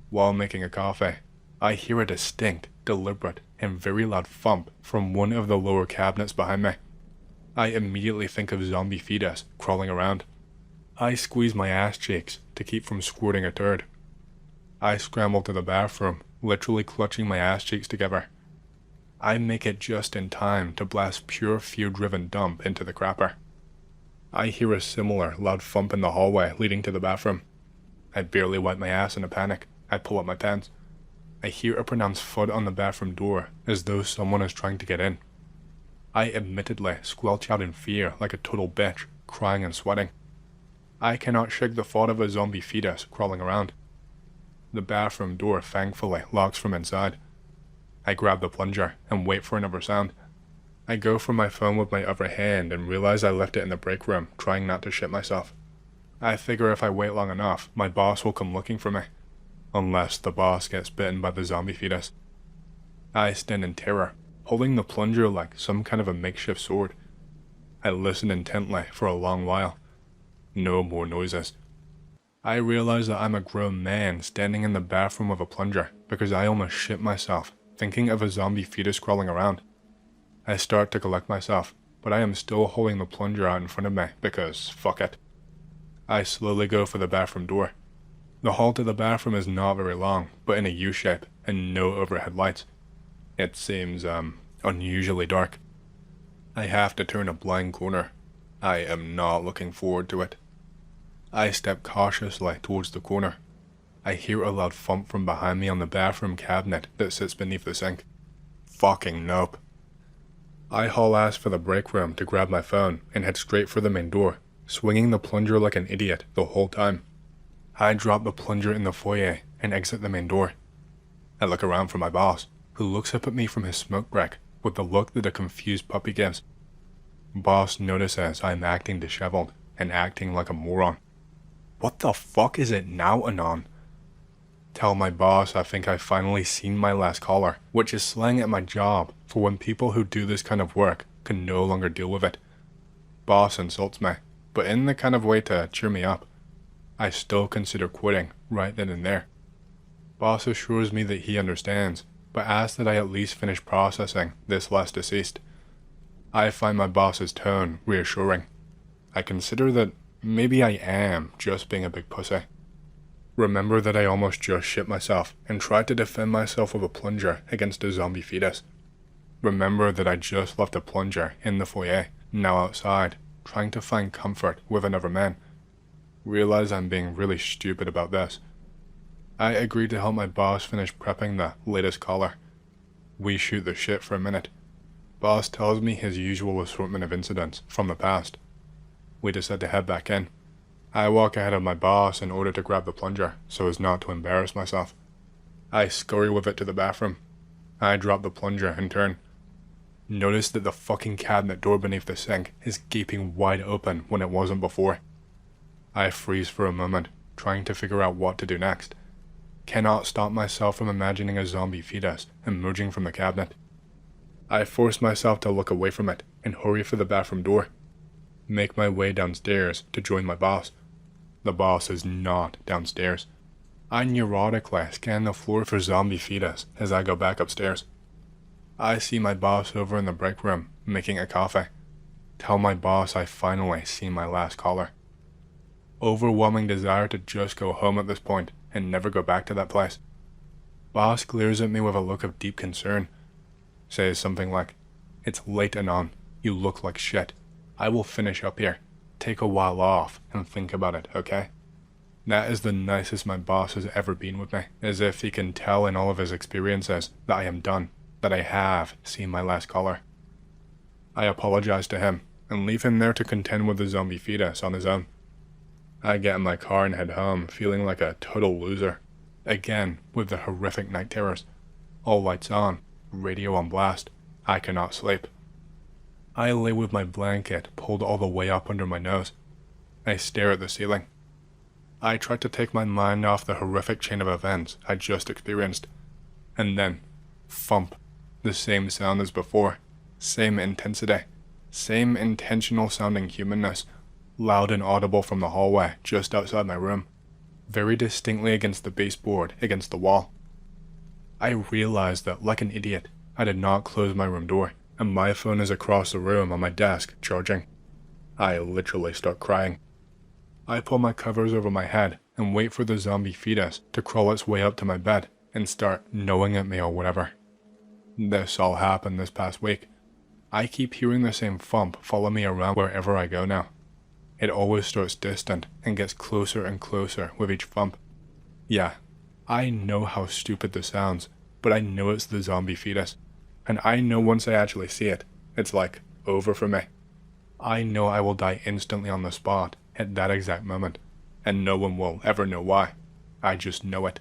While making a coffee, I hear a distinct, deliberate, and very loud thump from one of the lower cabinets behind me. I immediately think of zombie fetus crawling around. I squeeze my ass cheeks to keep from squirting a turd. I scramble to the bathroom, literally clutching my ass cheeks together. I make it just in time to blast pure fear-driven dump into the crapper. I hear a similar loud thump in the hallway leading to the bathroom. I barely wipe my ass in a panic. I pull up my pants. I hear a pronounced thud on the bathroom door as though someone is trying to get in. I admittedly squelch out in fear like a total bitch, crying and sweating. I cannot shake the thought of a zombie fetus crawling around. The bathroom door thankfully locks from inside. I grab the plunger and wait for another sound. I go for my phone with my other hand and realize I left it in the break room, trying not to shit myself. I figure if I wait long enough, my boss will come looking for me. Unless the boss gets bitten by the zombie fetus. I stand in terror, holding the plunger like some kind of a makeshift sword. I listen intently for a long while. No more noises. I realize that I'm a grown man standing in the bathroom with a plunger because I almost shit myself thinking of a zombie fetus crawling around. I start to collect myself, but I am still holding the plunger out in front of me because fuck it. I slowly go for the bathroom door. The hall to the bathroom is not very long, but in a U-shape and no overhead lights. It seems, unusually dark. I have to turn a blind corner. I am not looking forward to it. I step cautiously towards the corner. I hear a loud thump from behind me on the bathroom cabinet that sits beneath the sink. Fucking nope. I haul ass for the break room to grab my phone and head straight for the main door, swinging the plunger like an idiot the whole time. I drop the plunger in the foyer and exit the main door. I look around for my boss, who looks up at me from his smoke break with the look that a confused puppy gives. Boss notices I'm acting disheveled and acting like a moron. What the fuck is it now, Anon? Tell my boss I think I've finally seen my last caller, which is slang at my job for when people who do this kind of work can no longer deal with it. Boss insults me, but in the kind of way to cheer me up. I still consider quitting right then and there. Boss assures me that he understands, but asks that I at least finish processing this last deceased. I find my boss's tone reassuring. I consider that maybe I am just being a big pussy. Remember that I almost just shit myself and tried to defend myself with a plunger against a zombie fetus. Remember that I just left a plunger in the foyer, now outside, trying to find comfort with another man. Realize I'm being really stupid about this. I agreed to help my boss finish prepping the latest caller. We shoot the shit for a minute. Boss tells me his usual assortment of incidents from the past. We decide to head back in. I walk ahead of my boss in order to grab the plunger so as not to embarrass myself. I scurry with it to the bathroom. I drop the plunger and turn. Notice that the fucking cabinet door beneath the sink is gaping wide open when it wasn't before. I freeze for a moment, trying to figure out what to do next. Cannot stop myself from imagining a zombie fetus emerging from the cabinet. I force myself to look away from it and hurry for the bathroom door. Make my way downstairs to join my boss. The boss is not downstairs. I neurotically scan the floor for zombie fetus as I go back upstairs. I see my boss over in the break room making a coffee. Tell my boss I finally see my last caller. Overwhelming desire to just go home at this point and never go back to that place. Boss glares at me with a look of deep concern. Says something like, "It's late, Anon. You look like shit. I will finish up here. Take a while off and think about it, okay?" That is the nicest my boss has ever been with me, as if he can tell in all of his experiences that I am done, that I have seen my last caller. I apologize to him and leave him there to contend with the zombie fetus on his own. I get in my car and head home feeling like a total loser, again with the horrific night terrors. All lights on, radio on blast. I cannot sleep. I lay with my blanket pulled all the way up under my nose. I stare at the ceiling. I try to take my mind off the horrific chain of events I just experienced. And then, thump, the same sound as before, same intensity, same intentional sounding humanness, loud and audible from the hallway just outside my room, very distinctly against the baseboard against the wall. I realized that, like an idiot, I did not close my room door, and my phone is across the room on my desk, charging. I literally start crying. I pull my covers over my head and wait for the zombie fetus to crawl its way up to my bed and start gnawing at me or whatever. This all happened this past week. I keep hearing the same thump follow me around wherever I go now. It always starts distant and gets closer and closer with each thump. Yeah, I know how stupid this sounds, but I know it's the zombie fetus. And I know once I actually see it, it's like over for me. I know I will die instantly on the spot at that exact moment, and no one will ever know why. I just know it.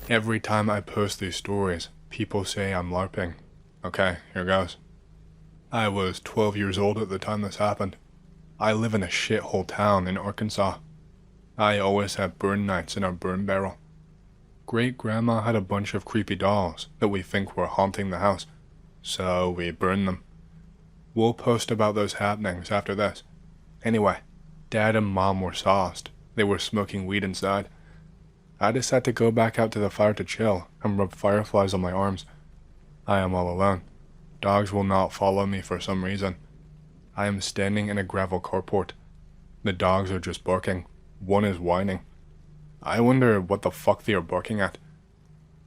Every time I post these stories, people say I'm LARPing. Okay, here goes. I was 12 years old at the time this happened. I live in a shithole town in Arkansas. I always have burn nights in our burn barrel. Great-grandma had a bunch of creepy dolls that we think were haunting the house, so we burned them. We'll post about those happenings after this. Anyway, Dad and Mom were sauced. They were smoking weed inside. I decided to go back out to the fire to chill and rub fireflies on my arms. I am all alone. Dogs will not follow me for some reason. I am standing in a gravel carport. The dogs are just barking. One is whining. I wonder what the fuck they are barking at.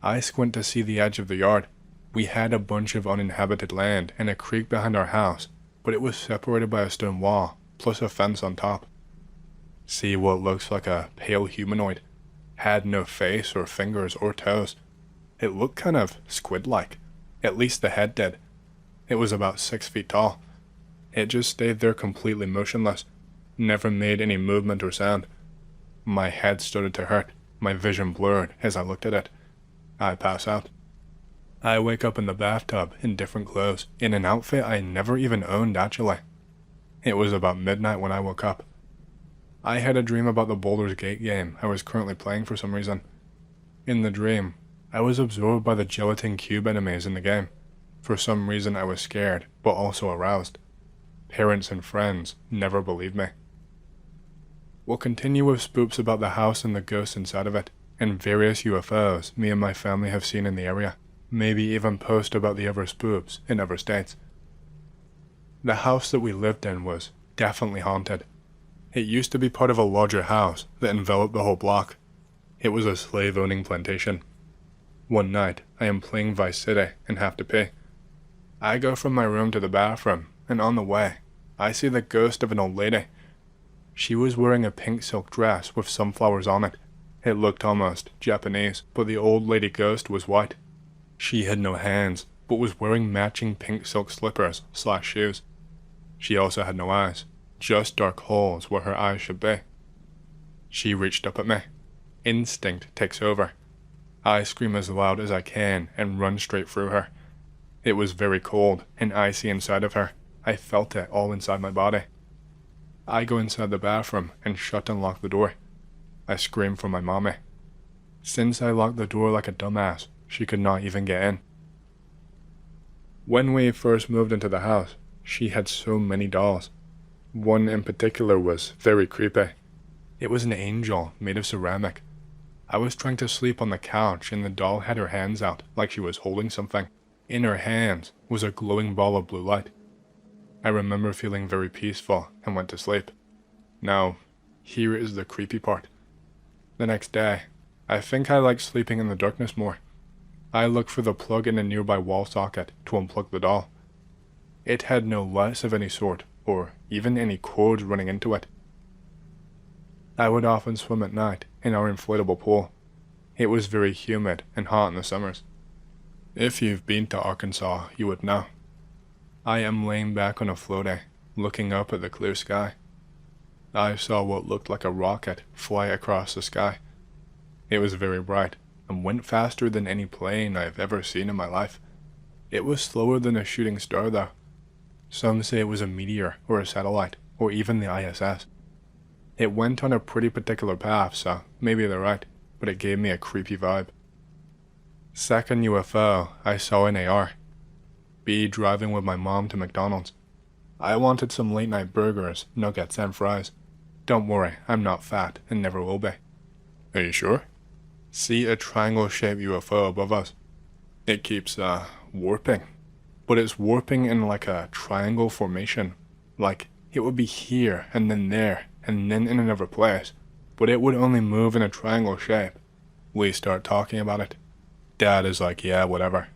I squint to see the edge of the yard. We had a bunch of uninhabited land and a creek behind our house, but it was separated by a stone wall, plus a fence on top. See what looks like a pale humanoid. Had no face or fingers or toes. It looked kind of squid-like. At least the head did. It was about 6 feet tall. It just stayed there completely motionless, never made any movement or sound. My head started to hurt, my vision blurred as I looked at it. I pass out. I wake up in the bathtub in different clothes, in an outfit I never even owned actually. It was about midnight when I woke up. I had a dream about the Baldur's Gate game I was currently playing for some reason. In the dream, I was absorbed by the gelatin cube enemies in the game. For some reason I was scared, but also aroused. Parents and friends never believed me. We'll continue with spoops about the house and the ghosts inside of it, and various UFOs me and my family have seen in the area. Maybe even post about the other spoops in other states. The house that we lived in was definitely haunted. It used to be part of a larger house that enveloped the whole block. It was a slave-owning plantation. One night, I am playing Vice City and have to pee. I go from my room to the bathroom, and on the way, I see the ghost of an old lady. She was wearing a pink silk dress with sunflowers on it. It looked almost Japanese, but the old lady ghost was white. She had no hands, but was wearing matching pink silk slippers/shoes. She also had no eyes, just dark holes where her eyes should be. She reached up at me. Instinct takes over. I scream as loud as I can and run straight through her. It was very cold and icy inside of her. I felt it all inside my body. I go inside the bathroom and shut and lock the door. I scream for my mommy. Since I locked the door like a dumbass, she could not even get in. When we first moved into the house, she had so many dolls. One in particular was very creepy. It was an angel made of ceramic. I was trying to sleep on the couch and the doll had her hands out like she was holding something. In her hands was a glowing ball of blue light. I remember feeling very peaceful and went to sleep. Now, here is the creepy part. The next day, I think I like sleeping in the darkness more. I looked for the plug in a nearby wall socket to unplug the doll. It had no lights of any sort, or even any cords running into it. I would often swim at night in our inflatable pool. It was very humid and hot in the summers. If you've been to Arkansas, you would know. I am laying back on a floaty, looking up at the clear sky. I saw what looked like a rocket fly across the sky. It was very bright, and went faster than any plane I've ever seen in my life. It was slower than a shooting star though. Some say it was a meteor or a satellite, or even the ISS. It went on a pretty particular path, so maybe they're right, but it gave me a creepy vibe. Second UFO I saw in AR. B driving with my mom to McDonald's. I wanted some late night burgers, nuggets, and fries. Don't worry, I'm not fat and never will be. Are you sure? See a triangle-shaped UFO above us. It keeps, warping. But it's warping in like a triangle formation. Like, it would be here, and then there, and then in another place. But it would only move in a triangle shape. We start talking about it. Dad is like, yeah, whatever.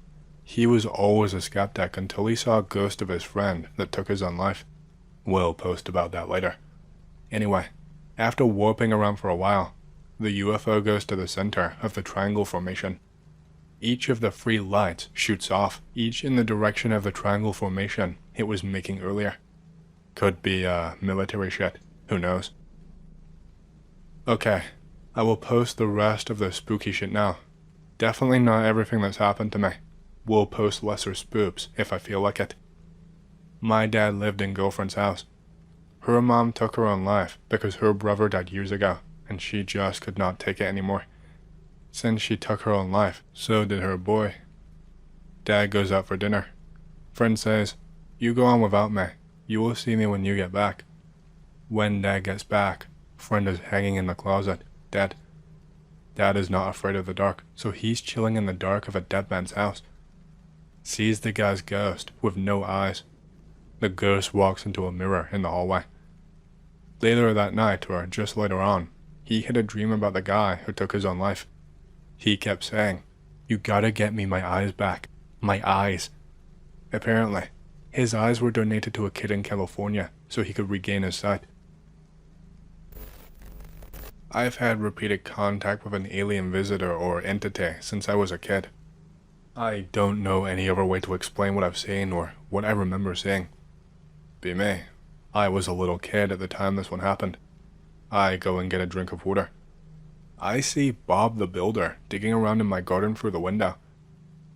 He was always a skeptic until he saw a ghost of his friend that took his own life. We'll post about that later. Anyway, after warping around for a while, the UFO goes to the center of the triangle formation. Each of the 3 lights shoots off, each in the direction of the triangle formation it was making earlier. Could be, military shit. Who knows? Okay, I will post the rest of the spooky shit now. Definitely not everything that's happened to me. We'll post lesser spoops if I feel like it. My dad lived in girlfriend's house. Her mom took her own life because her brother died years ago, and she just could not take it anymore. Since she took her own life, so did her boy. Dad goes out for dinner. Friend says, "You go on without me. You will see me when you get back." When Dad gets back, friend is hanging in the closet, dead. Dad is not afraid of the dark, so he's chilling in the dark of a dead man's house. Sees the guy's ghost with no eyes. The ghost walks into a mirror in the hallway. Later that night, or just later on, he had a dream about the guy who took his own life. He kept saying, "You gotta get me my eyes back. My eyes." Apparently, his eyes were donated to a kid in California so he could regain his sight. I've had repeated contact with an alien visitor or entity since I was a kid. I don't know any other way to explain what I've seen or what I remember seeing. Be me. I was a little kid at the time this one happened. I go and get a drink of water. I see Bob the Builder digging around in my garden through the window.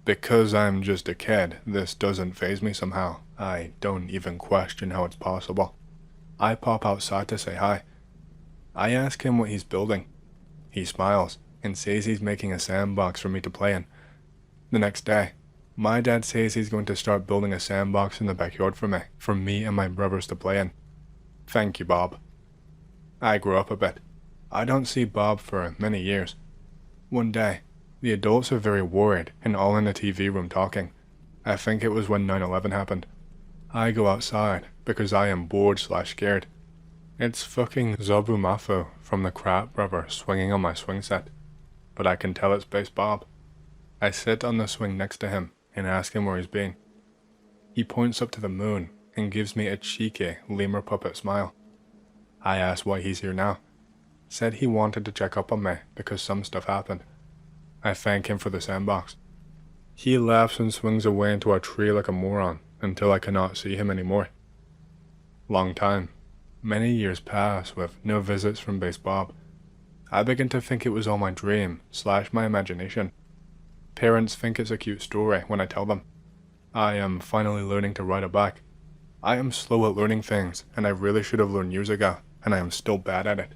Because I'm just a kid, this doesn't faze me somehow. I don't even question how it's possible. I pop outside to say hi. I ask him what he's building. He smiles and says he's making a sandbox for me to play in. The next day, my dad says he's going to start building a sandbox in the backyard for me and my brothers to play in. Thank you, Bob. I grew up a bit. I don't see Bob for many years. One day, the adults are very worried and all in the TV room talking. I think it was when 9/11 happened. I go outside because I am bored/scared. It's fucking Zobumafu from the Crap Brothers swinging on my swing set. But I can tell it's Bass Bob. I sit on the swing next to him and ask him where he's been. He points up to the moon and gives me a cheeky lemur puppet smile. I ask why he's here now. Said he wanted to check up on me because some stuff happened. I thank him for the sandbox. He laughs and swings away into a tree like a moron until I cannot see him anymore. Long time. Many years pass with no visits from Bass Bob. I begin to think it was all my dream/my imagination. Parents think it's a cute story when I tell them. I am finally learning to ride a bike. I am slow at learning things, and I really should have learned years ago, and I am still bad at it.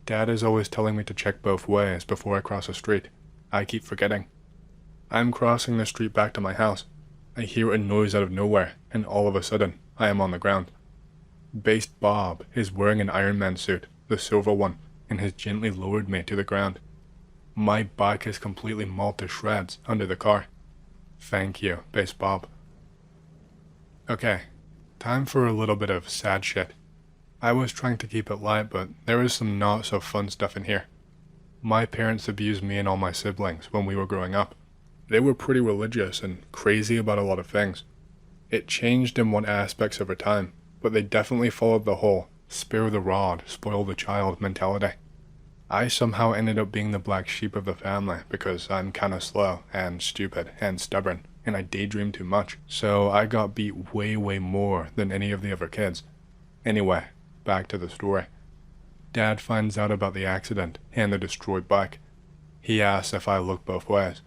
Dad is always telling me to check both ways before I cross a street. I keep forgetting. I'm crossing the street back to my house. I hear a noise out of nowhere, and all of a sudden, I am on the ground. Bass Bob is wearing an Iron Man suit, the silver one, and has gently lowered me to the ground. My bike is completely mauled to shreds under the car. Thank you, Bass Bob. Okay, time for a little bit of sad shit. I was trying to keep it light, but there is some not so fun stuff in here. My parents abused me and all my siblings when we were growing up. They were pretty religious and crazy about a lot of things. It changed in one aspects over time, but they definitely followed the whole spare the rod, spoil the child mentality. I somehow ended up being the black sheep of the family because I'm kinda slow and stupid and stubborn, and I daydream too much, so I got beat way more than any of the other kids. Anyway, back to the story. Dad finds out about the accident and the destroyed bike. He asks if I looked both ways.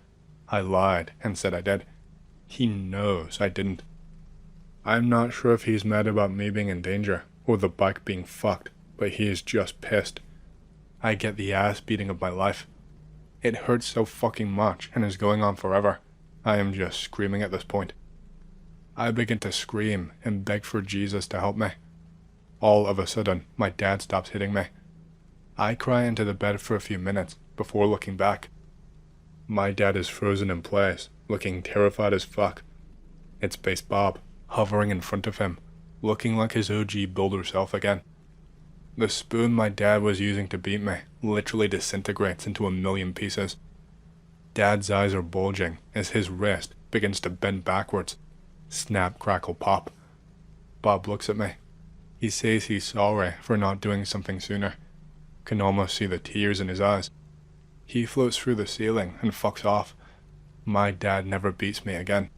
I lied and said I did. He knows I didn't. I'm not sure if he's mad about me being in danger or the bike being fucked, but he is just pissed. I get the ass beating of my life. It hurts so fucking much and is going on forever. I am just screaming at this point. I begin to scream and beg for Jesus to help me. All of a sudden, my dad stops hitting me. I cry into the bed for a few minutes before looking back. My dad is frozen in place, looking terrified as fuck. It's Bass Bob, hovering in front of him, looking like his OG builder self again. The spoon my dad was using to beat me literally disintegrates into a million pieces. Dad's eyes are bulging as his wrist begins to bend backwards. Snap, crackle, pop. Bob looks at me. He says he's sorry for not doing something sooner. Can almost see the tears in his eyes. He floats through the ceiling and fucks off. My dad never beats me again.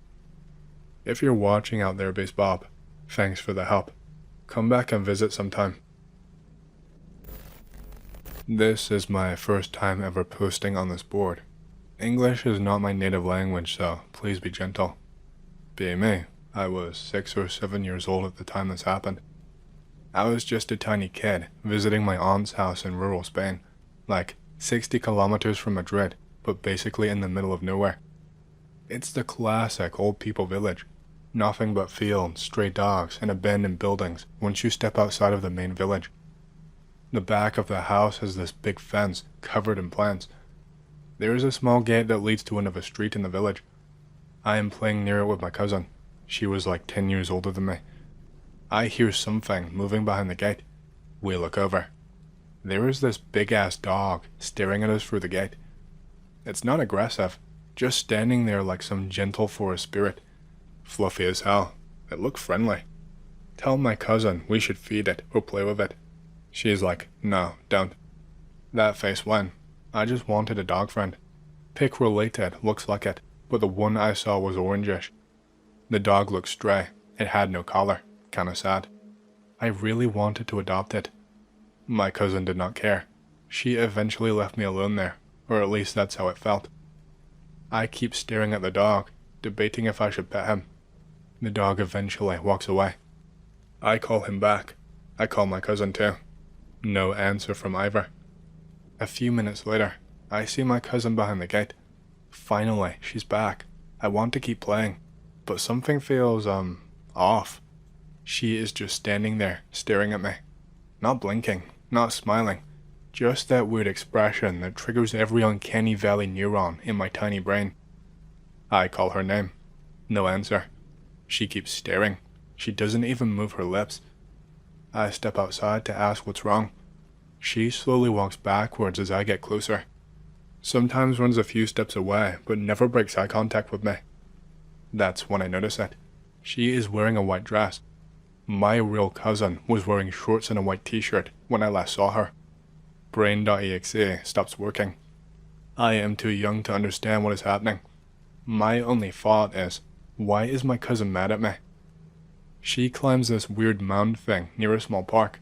If you're watching out there, Bass Bob, thanks for the help. Come back and visit sometime. This is my first time ever posting on this board. English is not my native language, so please be gentle. Being me, I was 6 or 7 years old at the time this happened. I was just a tiny kid visiting my aunt's house in rural Spain, like 60 kilometers from Madrid, but basically in the middle of nowhere. It's the classic old people village. Nothing but fields, stray dogs, and abandoned buildings once you step outside of the main village. The back of the house has this big fence covered in plants. There is a small gate that leads to another street in the village. I am playing near it with my cousin. She was like 10 years older than me. I hear something moving behind the gate. We look over. There is this big-ass dog staring at us through the gate. It's not aggressive, just standing there like some gentle forest spirit. Fluffy as hell. It looked friendly. Tell my cousin we should feed it or play with it. She's like, no, don't. That face when. I just wanted a dog friend. Pick related, looks like it. but the one I saw was orangish. The dog looked stray. It had no collar. Kinda sad. I really wanted to adopt it. My cousin did not care. She eventually left me alone there, or at least that's how it felt. I keep staring at the dog, debating if I should pet him. The dog eventually walks away. I call him back. I call my cousin too. No answer from either. A few minutes later, I see my cousin behind the gate. Finally, she's back. I want to keep playing, but something feels, off. She is just standing there, staring at me. Not blinking, not smiling. Just that weird expression that triggers every uncanny valley neuron in my tiny brain. I call her name. No answer. She keeps staring. She doesn't even move her lips. I step outside to ask what's wrong. She slowly walks backwards as I get closer. Sometimes runs a few steps away, but never breaks eye contact with me. That's when I notice it. She is wearing a white dress. My real cousin was wearing shorts and a white t-shirt when I last saw her. Brain.exe stops working. I am too young to understand what is happening. My only thought is, why is my cousin mad at me? She climbs this weird mound thing near a small park.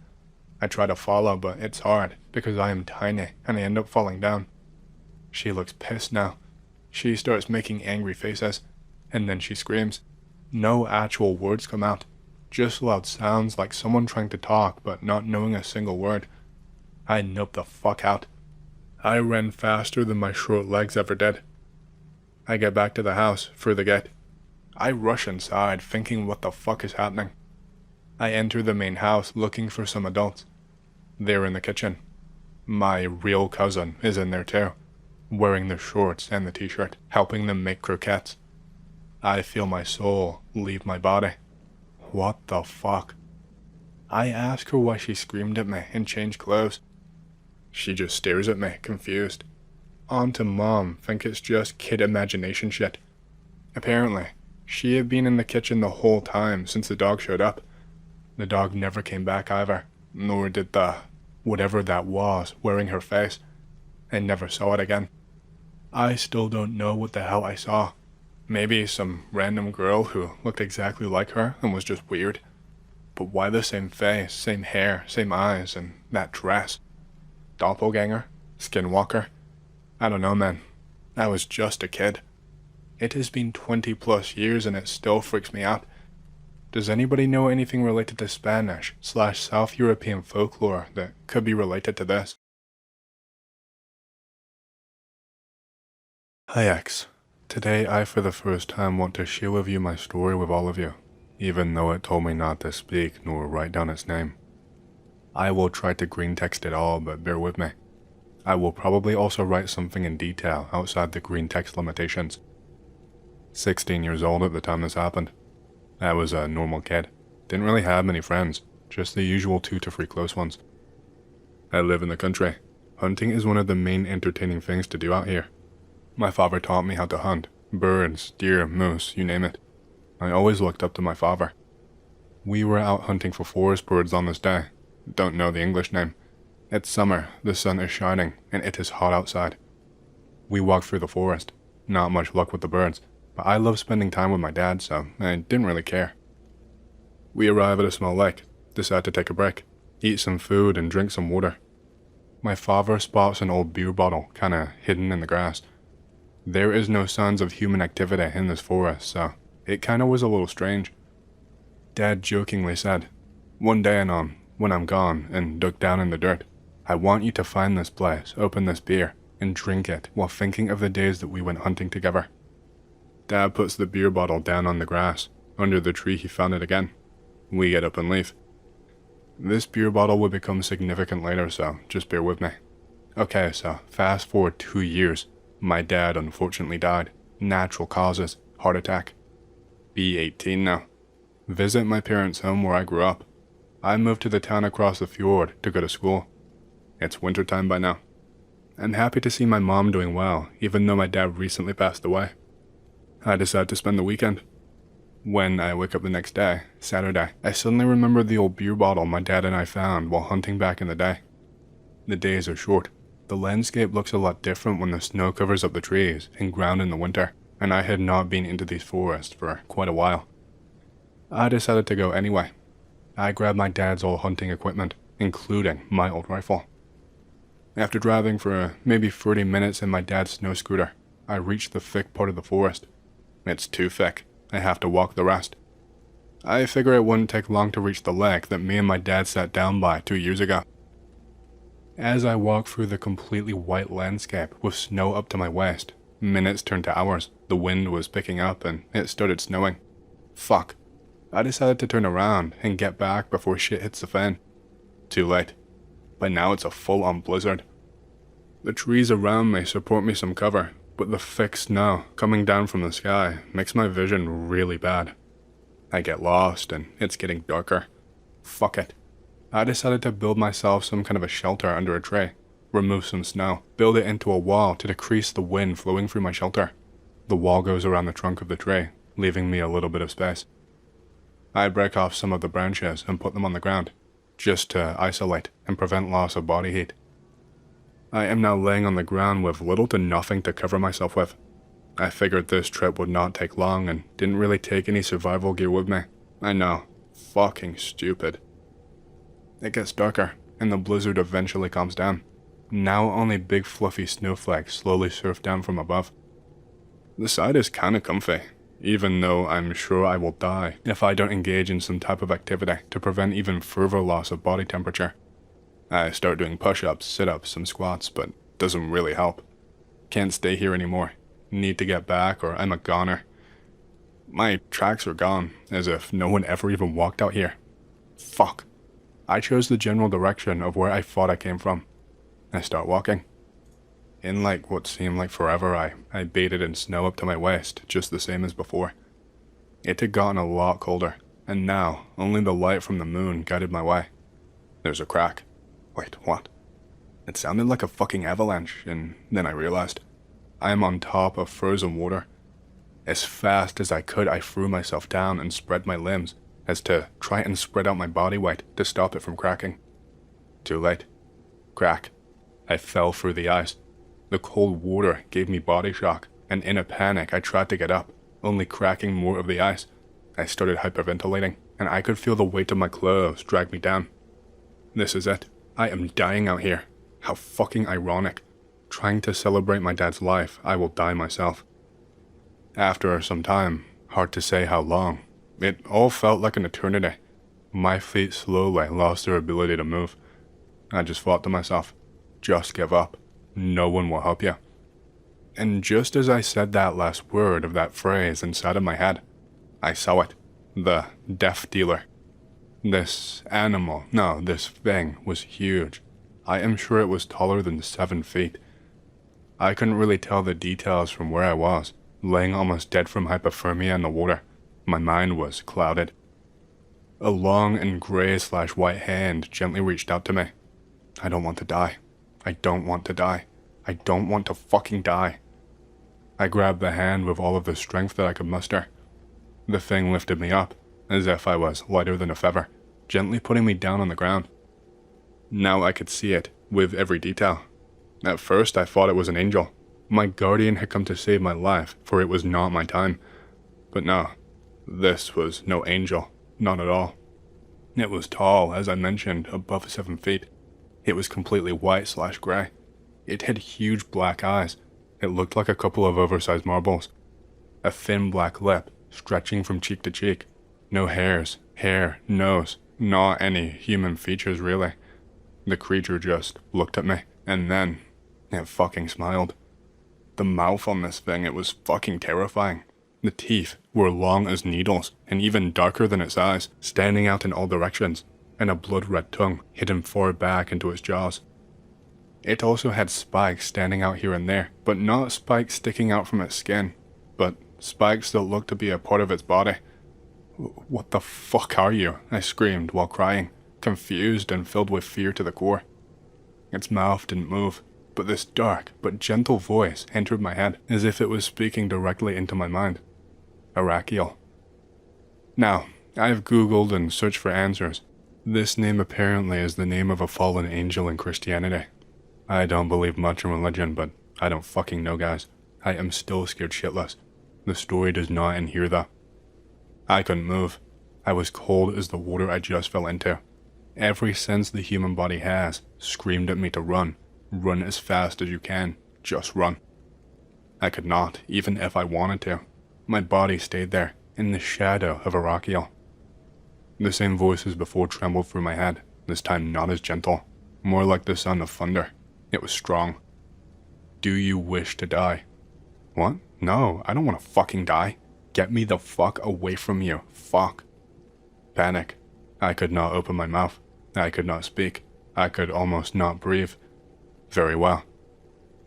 I try to follow, but it's hard because I am tiny and I end up falling down. She looks pissed now. She starts making angry faces, and then she screams. No actual words come out, just loud sounds like someone trying to talk but not knowing a single word. I nope the fuck out. I ran faster than my short legs ever did. I get back to the house, through the gate. I rush inside, thinking what the fuck is happening. I enter the main house looking for some adults. They're in the kitchen. My real cousin is in there too, wearing the shorts and the t-shirt, helping them make croquettes. I feel my soul leave my body. What the fuck? I ask her why she screamed at me and changed clothes. She just stares at me, confused. Aunt and Mom think it's just kid imagination shit. Apparently, she had been in the kitchen the whole time since the dog showed up. The dog never came back either, nor did the whatever that was wearing her face. I never saw it again. I still don't know what the hell I saw. Maybe some random girl who looked exactly like her and was just weird. But why the same face, same hair, same eyes, and that dress? Doppelganger? Skinwalker? I don't know, man. I was just a kid. It has been 20 plus years and it still freaks me out. Does anybody know anything related to Spanish/South European folklore that could be related to this? Hi X. Today I for the first time want to share with you my story with all of you, even though it told me not to speak nor write down its name. I will try to green text it all, but bear with me. I will probably also write something in detail outside the green text limitations. 16 years old at the time this happened. I was a normal kid. Didn't really have many friends, just the usual 2 to 3 close ones. I live in the country. Hunting is one of the main entertaining things to do out here. My father taught me how to hunt. Birds, deer, moose, you name it. I always looked up to my father. We were out hunting for forest birds on this day. Don't know the English name. It's summer, the sun is shining, and it is hot outside. We walked through the forest. Not much luck with the birds, but I love spending time with my dad, so I didn't really care. We arrive at a small lake, decide to take a break, eat some food and drink some water. My father spots an old beer bottle kinda hidden in the grass. There is no signs of human activity in this forest, so it kinda was a little strange. Dad jokingly said, "One day, Anon, when I'm gone and dug down in the dirt, I want you to find this place, open this beer, and drink it while thinking of the days that we went hunting together." Dad puts the beer bottle down on the grass. Under the tree he found it again. We get up and leave. This beer bottle would become significant later, so just bear with me. Okay, so fast forward 2 years. My dad unfortunately died. Natural causes, heart attack. Be 18 now. Visit my parents' home where I grew up. I moved to the town across the fjord to go to school. It's wintertime by now. I'm happy to see my mom doing well, even though my dad recently passed away. I decide to spend the weekend. When I wake up the next day, Saturday, I suddenly remember the old beer bottle my dad and I found while hunting back in the day. The days are short. The landscape looks a lot different when the snow covers up the trees and ground in the winter. and I had not been into these forests for quite a while. I decided to go anyway. I grabbed my dad's old hunting equipment, including my old rifle. After driving for maybe 30 minutes in my dad's snow scooter, I reached the thick part of the forest. It's too thick. I have to walk the rest. I figure it wouldn't take long to reach the lake that me and my dad sat down by 2 years ago. As I walked through the completely white landscape with snow up to my waist, minutes turned to hours, the wind was picking up and it started snowing. Fuck. I decided to turn around and get back before shit hits the fan. Too late. By now it's a full-on blizzard. The trees around me support me some cover, but the thick snow coming down from the sky makes my vision really bad. I get lost and it's getting darker. Fuck it. I decided to build myself some kind of a shelter under a tree, remove some snow, build it into a wall to decrease the wind flowing through my shelter. The wall goes around the trunk of the tree, leaving me a little bit of space. I break off some of the branches and put them on the ground, just to isolate and prevent loss of body heat. I am now laying on the ground with little to nothing to cover myself with. I figured this trip would not take long and didn't really take any survival gear with me. I know, fucking stupid. It gets darker, and the blizzard eventually calms down. Now only big fluffy snowflakes slowly surf down from above. The side is kinda comfy, even though I'm sure I will die if I don't engage in some type of activity to prevent even further loss of body temperature. I start doing push-ups, sit-ups, some squats, but doesn't really help. Can't stay here anymore. Need to get back or I'm a goner. My tracks are gone, as if no one ever even walked out here. Fuck. I chose the general direction of where I thought I came from. I start walking. In like what seemed like forever, I bathed in snow up to my waist, just the same as before. It had gotten a lot colder, and now only the light from the moon guided my way. There's a crack. Wait, what? It sounded like a fucking avalanche, and then I realized. I am on top of frozen water. As fast as I could, I threw myself down and spread my limbs, as to try and spread out my body weight to stop it from cracking. Too late. Crack. I fell through the ice. The cold water gave me body shock, and in a panic I tried to get up, only cracking more of the ice. I started hyperventilating, and I could feel the weight of my clothes drag me down. This is it. I am dying out here. How fucking ironic. Trying to celebrate my dad's life, I will die myself. After some time, hard to say how long, it all felt like an eternity. My feet slowly lost their ability to move. I just thought to myself, just give up. No one will help you. And just as I said that last word of that phrase inside of my head, I saw it. The death dealer. This animal, no, this thing was huge. I am sure it was taller than 7 feet. I couldn't really tell the details from where I was, laying almost dead from hypothermia in the water. My mind was clouded. A long and gray/white hand gently reached out to me. I don't want to die. I don't want to die. I don't want to fucking die. I grabbed the hand with all of the strength that I could muster. The thing lifted me up, as if I was lighter than a feather, gently putting me down on the ground. Now I could see it, with every detail. At first I thought it was an angel. My guardian had come to save my life, for it was not my time. But no, this was no angel, not at all. It was tall, as I mentioned, above 7 feet. It was completely white/grey. It had huge black eyes. It looked like a couple of oversized marbles. A thin black lip, stretching from cheek to cheek. No hairs, hair, nose, not any human features really. The creature just looked at me, and then it fucking smiled. The mouth on this thing, it was fucking terrifying. The teeth were long as needles, and even darker than its eyes, standing out in all directions, and a blood-red tongue hidden far back into its jaws. It also had spikes standing out here and there, but not spikes sticking out from its skin, but spikes that looked to be a part of its body. "What the fuck are you?" I screamed while crying, confused and filled with fear to the core. Its mouth didn't move, but this dark but gentle voice entered my head as if it was speaking directly into my mind. Arachiel. Now, I have Googled and searched for answers. This name apparently is the name of a fallen angel in Christianity. I don't believe much in religion, but I don't fucking know, guys. I am still scared shitless. The story does not end here though. I couldn't move. I was cold as the water I just fell into. Every sense the human body has screamed at me to run. Run as fast as you can. Just run. I could not, even if I wanted to. My body stayed there, in the shadow of Arakiel. The same voice as before trembled through my head, this time not as gentle, more like the sound of thunder. It was strong. Do you wish to die? What? No, I don't want to fucking die. Get me the fuck away from you. Fuck. Panic. I could not open my mouth. I could not speak. I could almost not breathe. Very well.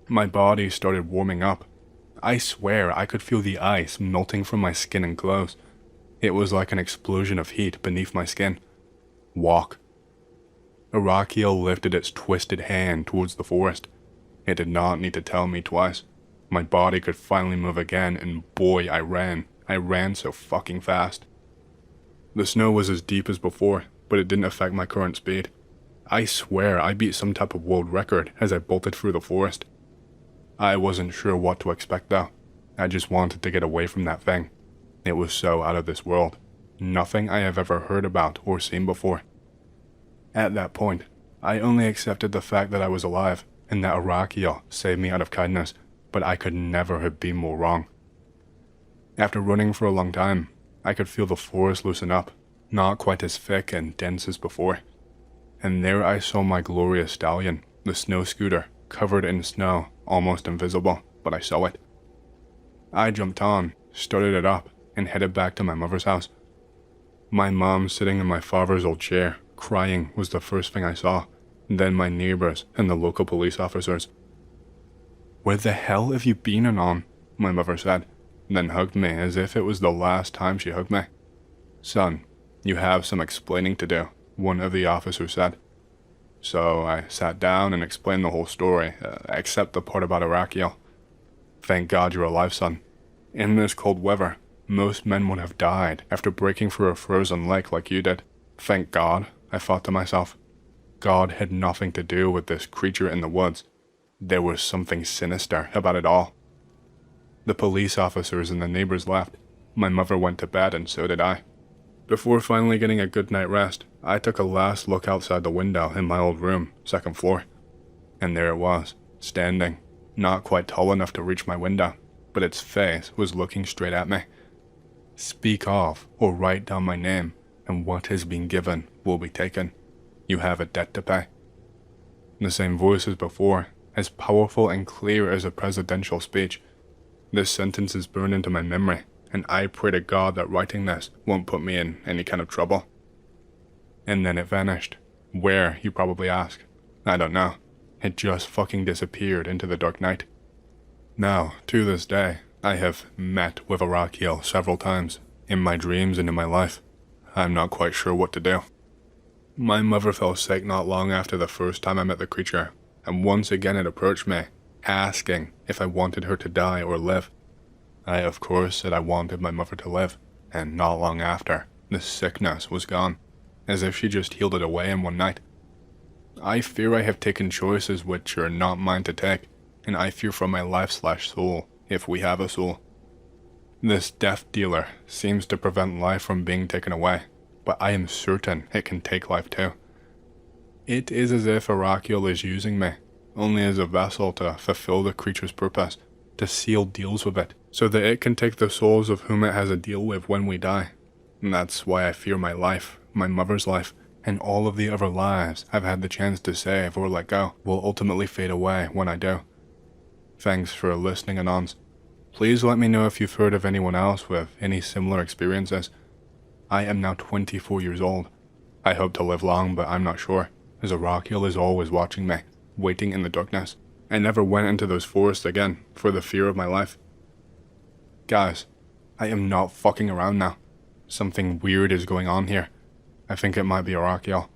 My body started warming up. I swear I could feel the ice melting from my skin and clothes. It was like an explosion of heat beneath my skin. Walk. Arakiel lifted its twisted hand towards the forest. It did not need to tell me twice. My body could finally move again, and boy, I ran. I ran so fucking fast. The snow was as deep as before, but it didn't affect my current speed. I swear I beat some type of world record as I bolted through the forest. I wasn't sure what to expect though. I just wanted to get away from that thing. It was so out of this world. Nothing I have ever heard about or seen before. At that point, I only accepted the fact that I was alive and that Arakiel saved me out of kindness, but I could never have been more wrong. After running for a long time, I could feel the forest loosen up, not quite as thick and dense as before. And there I saw my glorious stallion, the snow scooter, covered in snow, almost invisible, but I saw it. I jumped on, started it up, and headed back to my mother's house. My mom sitting in my father's old chair, crying, was the first thing I saw, then my neighbors and the local police officers. "Where the hell have you been, Anon?" my mother said, then hugged me as if it was the last time she hugged me. "Son, you have some explaining to do," one of the officers said. So I sat down and explained the whole story, except the part about Arakiel. "Thank God you're alive, son. In this cold weather, most men would have died after breaking through a frozen lake like you did. Thank God," I thought to myself. God had nothing to do with this creature in the woods. There was something sinister about it all. The police officers and the neighbors left. My mother went to bed and so did I. Before finally getting a good night rest, I took a last look outside the window in my old room, second floor. And there it was, standing, not quite tall enough to reach my window, but its face was looking straight at me. "Speak off or write down my name, and what has been given will be taken. You have a debt to pay." The same voice as before, as powerful and clear as a presidential speech. This sentence is burned into my memory, and I pray to God that writing this won't put me in any kind of trouble. And then it vanished. Where, you probably ask? I don't know. It just fucking disappeared into the dark night. Now, to this day, I have met with Arakiel several times, in my dreams and in my life. I'm not quite sure what to do. My mother fell sick not long after the first time I met the creature, and once again it approached me, asking if I wanted her to die or live. I of course said I wanted my mother to live, and not long after, the sickness was gone, as if she just healed it away in one night. I fear I have taken choices which are not mine to take, and I fear for my life/soul, if we have a soul. This death dealer seems to prevent life from being taken away, but I am certain it can take life too. It is as if Arakiel is using me, only as a vessel to fulfill the creature's purpose, to seal deals with it, so that it can take the souls of whom it has a deal with when we die. And that's why I fear my life, my mother's life, and all of the other lives I've had the chance to save or let go will ultimately fade away when I do. Thanks for listening, Anons. Please let me know if you've heard of anyone else with any similar experiences. I am now 24 years old. I hope to live long, but I'm not sure, as Arakiel is always watching me, waiting in the darkness. I never went into those forests again, for the fear of my life. Guys, I am not fucking around now. Something weird is going on here. I think it might be Arakiel.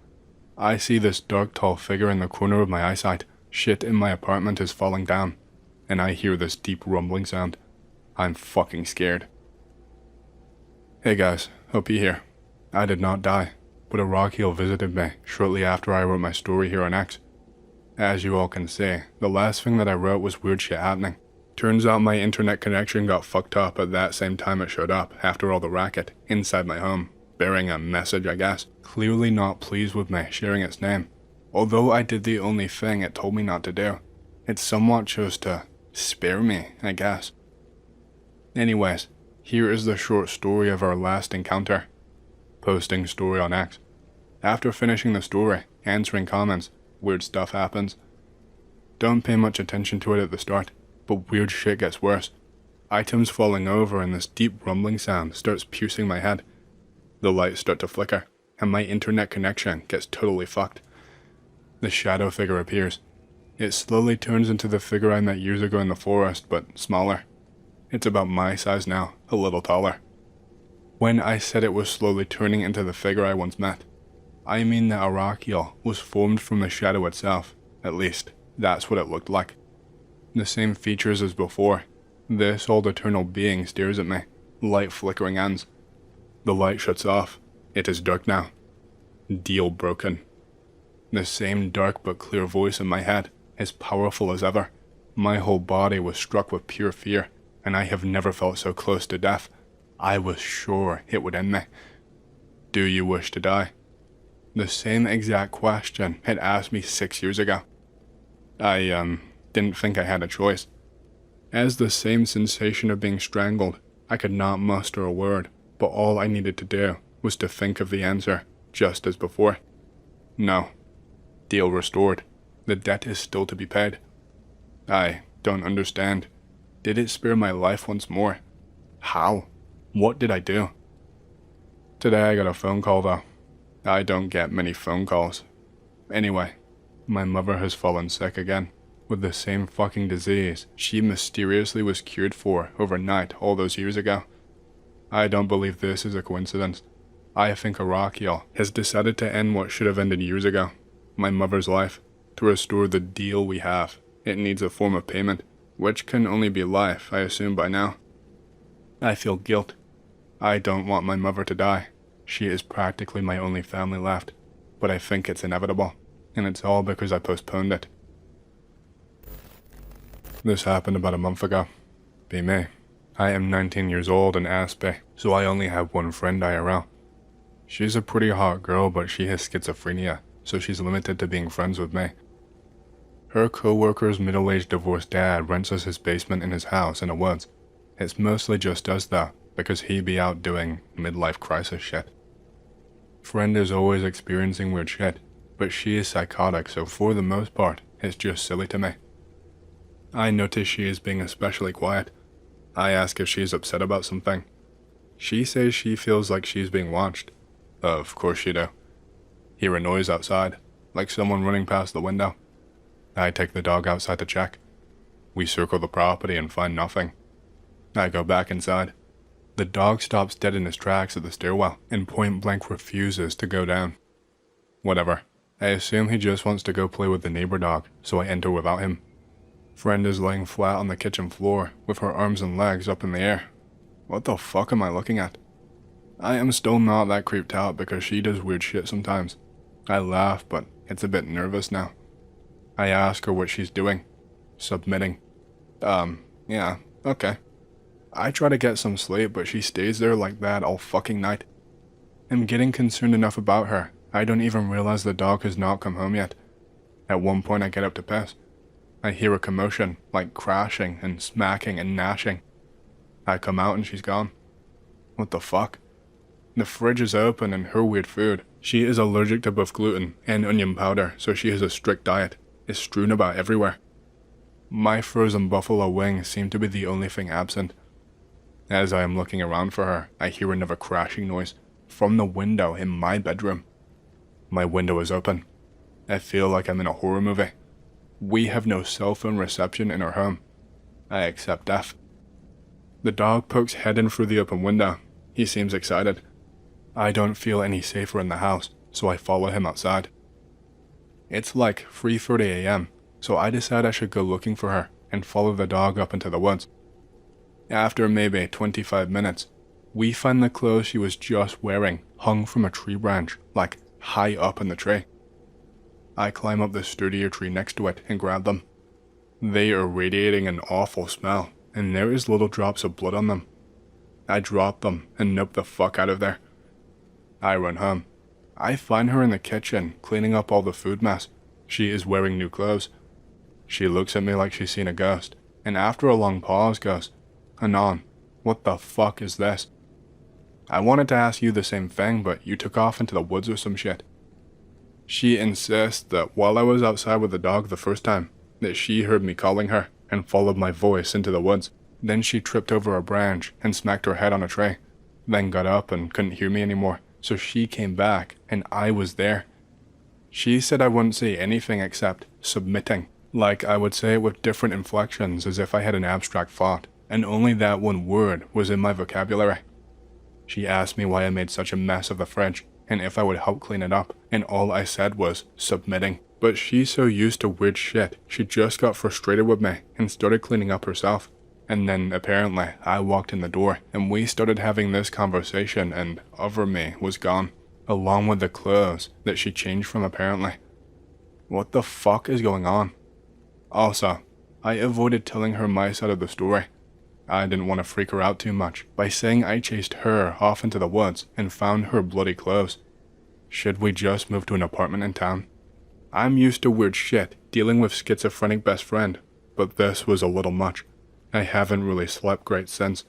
I see this dark tall figure in the corner of my eyesight. Shit in my apartment is falling down, and I hear this deep rumbling sound. I'm fucking scared. Hey guys, hope you're here. I did not die, but Arakiel visited me shortly after I wrote my story here on X. As you all can see, the last thing that I wrote was weird shit happening. Turns out my internet connection got fucked up at that same time it showed up, after all the racket, inside my home, bearing a message I guess, clearly not pleased with me sharing its name. Although I did the only thing it told me not to do, it somewhat chose to spare me, I guess. Anyways, here is the short story of our last encounter. Posting story on X. After finishing the story, answering comments, weird stuff happens. Don't pay much attention to it at the start, but weird shit gets worse. Items falling over and this deep rumbling sound starts piercing my head. The lights start to flicker, and my internet connection gets totally fucked. The shadow figure appears. It slowly turns into the figure I met years ago in the forest, but smaller. It's about my size now, a little taller. When I said it was slowly turning into the figure I once met, I mean that Arakiel was formed from the shadow itself. At least, that's what it looked like. The same features as before. This old eternal being stares at me, light flickering ends. The light shuts off. It is dark now. Deal broken. The same dark but clear voice in my head, as powerful as ever. My whole body was struck with pure fear, and I have never felt so close to death. I was sure it would end me. Do you wish to die? The same exact question it asked me 6 years ago. I didn't think I had a choice. As the same sensation of being strangled, I could not muster a word, but all I needed to do was to think of the answer, just as before. No. Deal restored. The debt is still to be paid. I don't understand. Did it spare my life once more? How? What did I do? Today I got a phone call though. I don't get many phone calls. Anyway, my mother has fallen sick again, with the same fucking disease she mysteriously was cured for overnight all those years ago. I don't believe this is a coincidence. I think Arakiel has decided to end what should have ended years ago, my mother's life. To restore the deal we have, it needs a form of payment, which can only be life, I assume by now. I feel guilt. I don't want my mother to die. She is practically my only family left, but I think it's inevitable, and it's all because I postponed it. This happened about a month ago. Be me. I am 19 years old and Aspie, so I only have one friend IRL. She's a pretty hot girl, but she has schizophrenia, so she's limited to being friends with me. Her co-worker's middle-aged divorced dad rents us his basement in his house in the woods. It's mostly just us though, because he be out doing midlife crisis shit. Friend is always experiencing weird shit, but she is psychotic, so for the most part, it's just silly to me. I notice she is being especially quiet. I ask if she is upset about something. She says she feels like she's being watched. Of course you do. Hear a noise outside, like someone running past the window. I take the dog outside to check. We circle the property and find nothing. I go back inside. The dog stops dead in his tracks at the stairwell and point blank refuses to go down. Whatever. I assume he just wants to go play with the neighbor dog, so I enter without him. Friend is laying flat on the kitchen floor with her arms and legs up in the air. What the fuck am I looking at? I am still not that creeped out because she does weird shit sometimes. I laugh, but it's a bit nervous now. I ask her what she's doing. Submitting. Yeah, okay. I try to get some sleep, but she stays there like that all fucking night. I'm getting concerned enough about her, I don't even realize the dog has not come home yet. At one point I get up to piss. I hear a commotion, like crashing and smacking and gnashing. I come out and she's gone. What the fuck? The fridge is open and her weird food. She is allergic to both gluten and onion powder, so she has a strict diet. It's strewn about everywhere. My frozen buffalo wings seem to be the only thing absent. As I am looking around for her, I hear another crashing noise from the window in my bedroom. My window is open. I feel like I'm in a horror movie. We have no cell phone reception in our home. I accept death. The dog pokes head in through the open window. He seems excited. I don't feel any safer in the house, so I follow him outside. It's like 3:30 a.m., so I decide I should go looking for her and follow the dog up into the woods. After maybe 25 minutes, we find the clothes she was just wearing hung from a tree branch, like high up in the tree. I climb up the sturdier tree next to it and grab them. They are radiating an awful smell, and there is little drops of blood on them. I drop them and nope the fuck out of there. I run home. I find her in the kitchen, cleaning up all the food mess. She is wearing new clothes. She looks at me like she's seen a ghost, and after a long pause goes, "Anon, what the fuck is this?" I wanted to ask you the same thing, but you took off into the woods or some shit. She insists that while I was outside with the dog the first time, that she heard me calling her and followed my voice into the woods. Then she tripped over a branch and smacked her head on a tree, then got up and couldn't hear me anymore, so she came back and I was there. She said I wouldn't say anything except submitting, like I would say it with different inflections as if I had an abstract thought, and only that one word was in my vocabulary. She asked me why I made such a mess of the fridge, and if I would help clean it up, and all I said was submitting. But she's so used to weird shit, she just got frustrated with me and started cleaning up herself. And then apparently I walked in the door and we started having this conversation, and other me was gone, along with the clothes that she changed from apparently. What the fuck is going on? Also, I avoided telling her my side of the story. I didn't want to freak her out too much by saying I chased her off into the woods and found her bloody clothes. Should we just move to an apartment in town? I'm used to weird shit dealing with schizophrenic best friend, but this was a little much. I haven't really slept great since.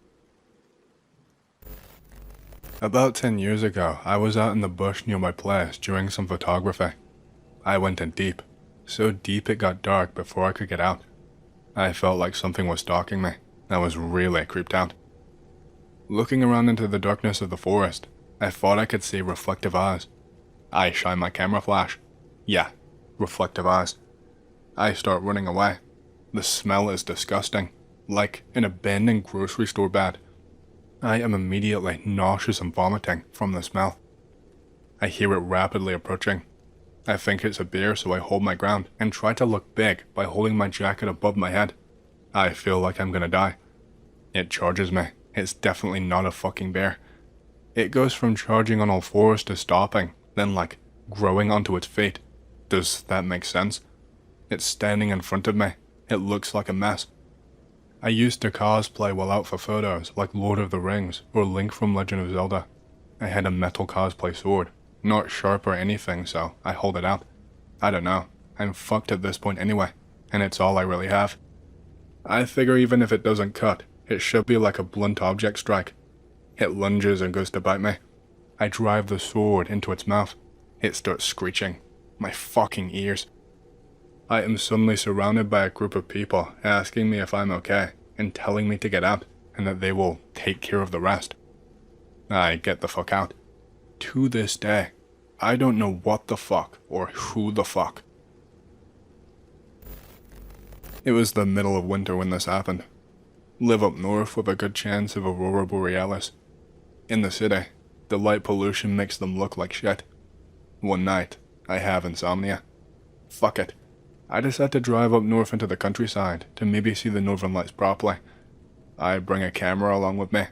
About 10 years ago, I was out in the bush near my place doing some photography. I went in deep, so deep it got dark before I could get out. I felt like something was stalking me. I was really creeped out. Looking around into the darkness of the forest, I thought I could see reflective eyes. I shine my camera flash. Yeah, reflective eyes. I start running away. The smell is disgusting, like an abandoned grocery store bed. I am immediately nauseous and vomiting from the smell. I hear it rapidly approaching. I think it's a bear, so I hold my ground and try to look big by holding my jacket above my head. I feel like I'm gonna die. It charges me. It's definitely not a fucking bear. It goes from charging on all fours to stopping, then like growing onto its feet. Does that make sense? It's standing in front of me. It looks like a mess. I used to cosplay while out for photos like Lord of the Rings or Link from Legend of Zelda. I had a metal cosplay sword, not sharp or anything, so I hold it out. I don't know. I'm fucked at this point anyway, and it's all I really have. I figure even if it doesn't cut, it should be like a blunt object strike. It lunges and goes to bite me. I drive the sword into its mouth. It starts screeching. My fucking ears. I am suddenly surrounded by a group of people asking me if I'm okay and telling me to get out and that they will take care of the rest. I get the fuck out. To this day, I don't know what the fuck or who the fuck. It was the middle of winter when this happened. Live up north with a good chance of aurora borealis. In the city, the light pollution makes them look like shit. One night, I have insomnia. Fuck it. I decide to drive up north into the countryside to maybe see the northern lights properly. I bring a camera along with me.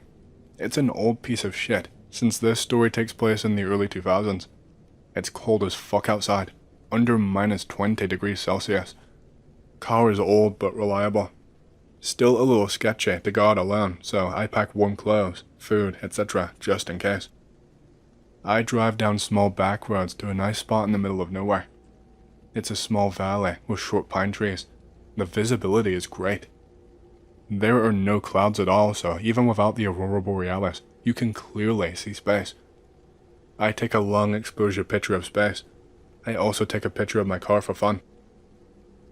It's an old piece of shit, since this story takes place in the early 2000s. It's cold as fuck outside, under minus 20 degrees Celsius. Car is old but reliable. Still a little sketchy to go out alone, so I pack warm clothes, food, etc. just in case. I drive down small back roads to a nice spot in the middle of nowhere. It's a small valley with short pine trees. The visibility is great. There are no clouds at all, so even without the aurora borealis, you can clearly see space. I take a long exposure picture of space. I also take a picture of my car for fun.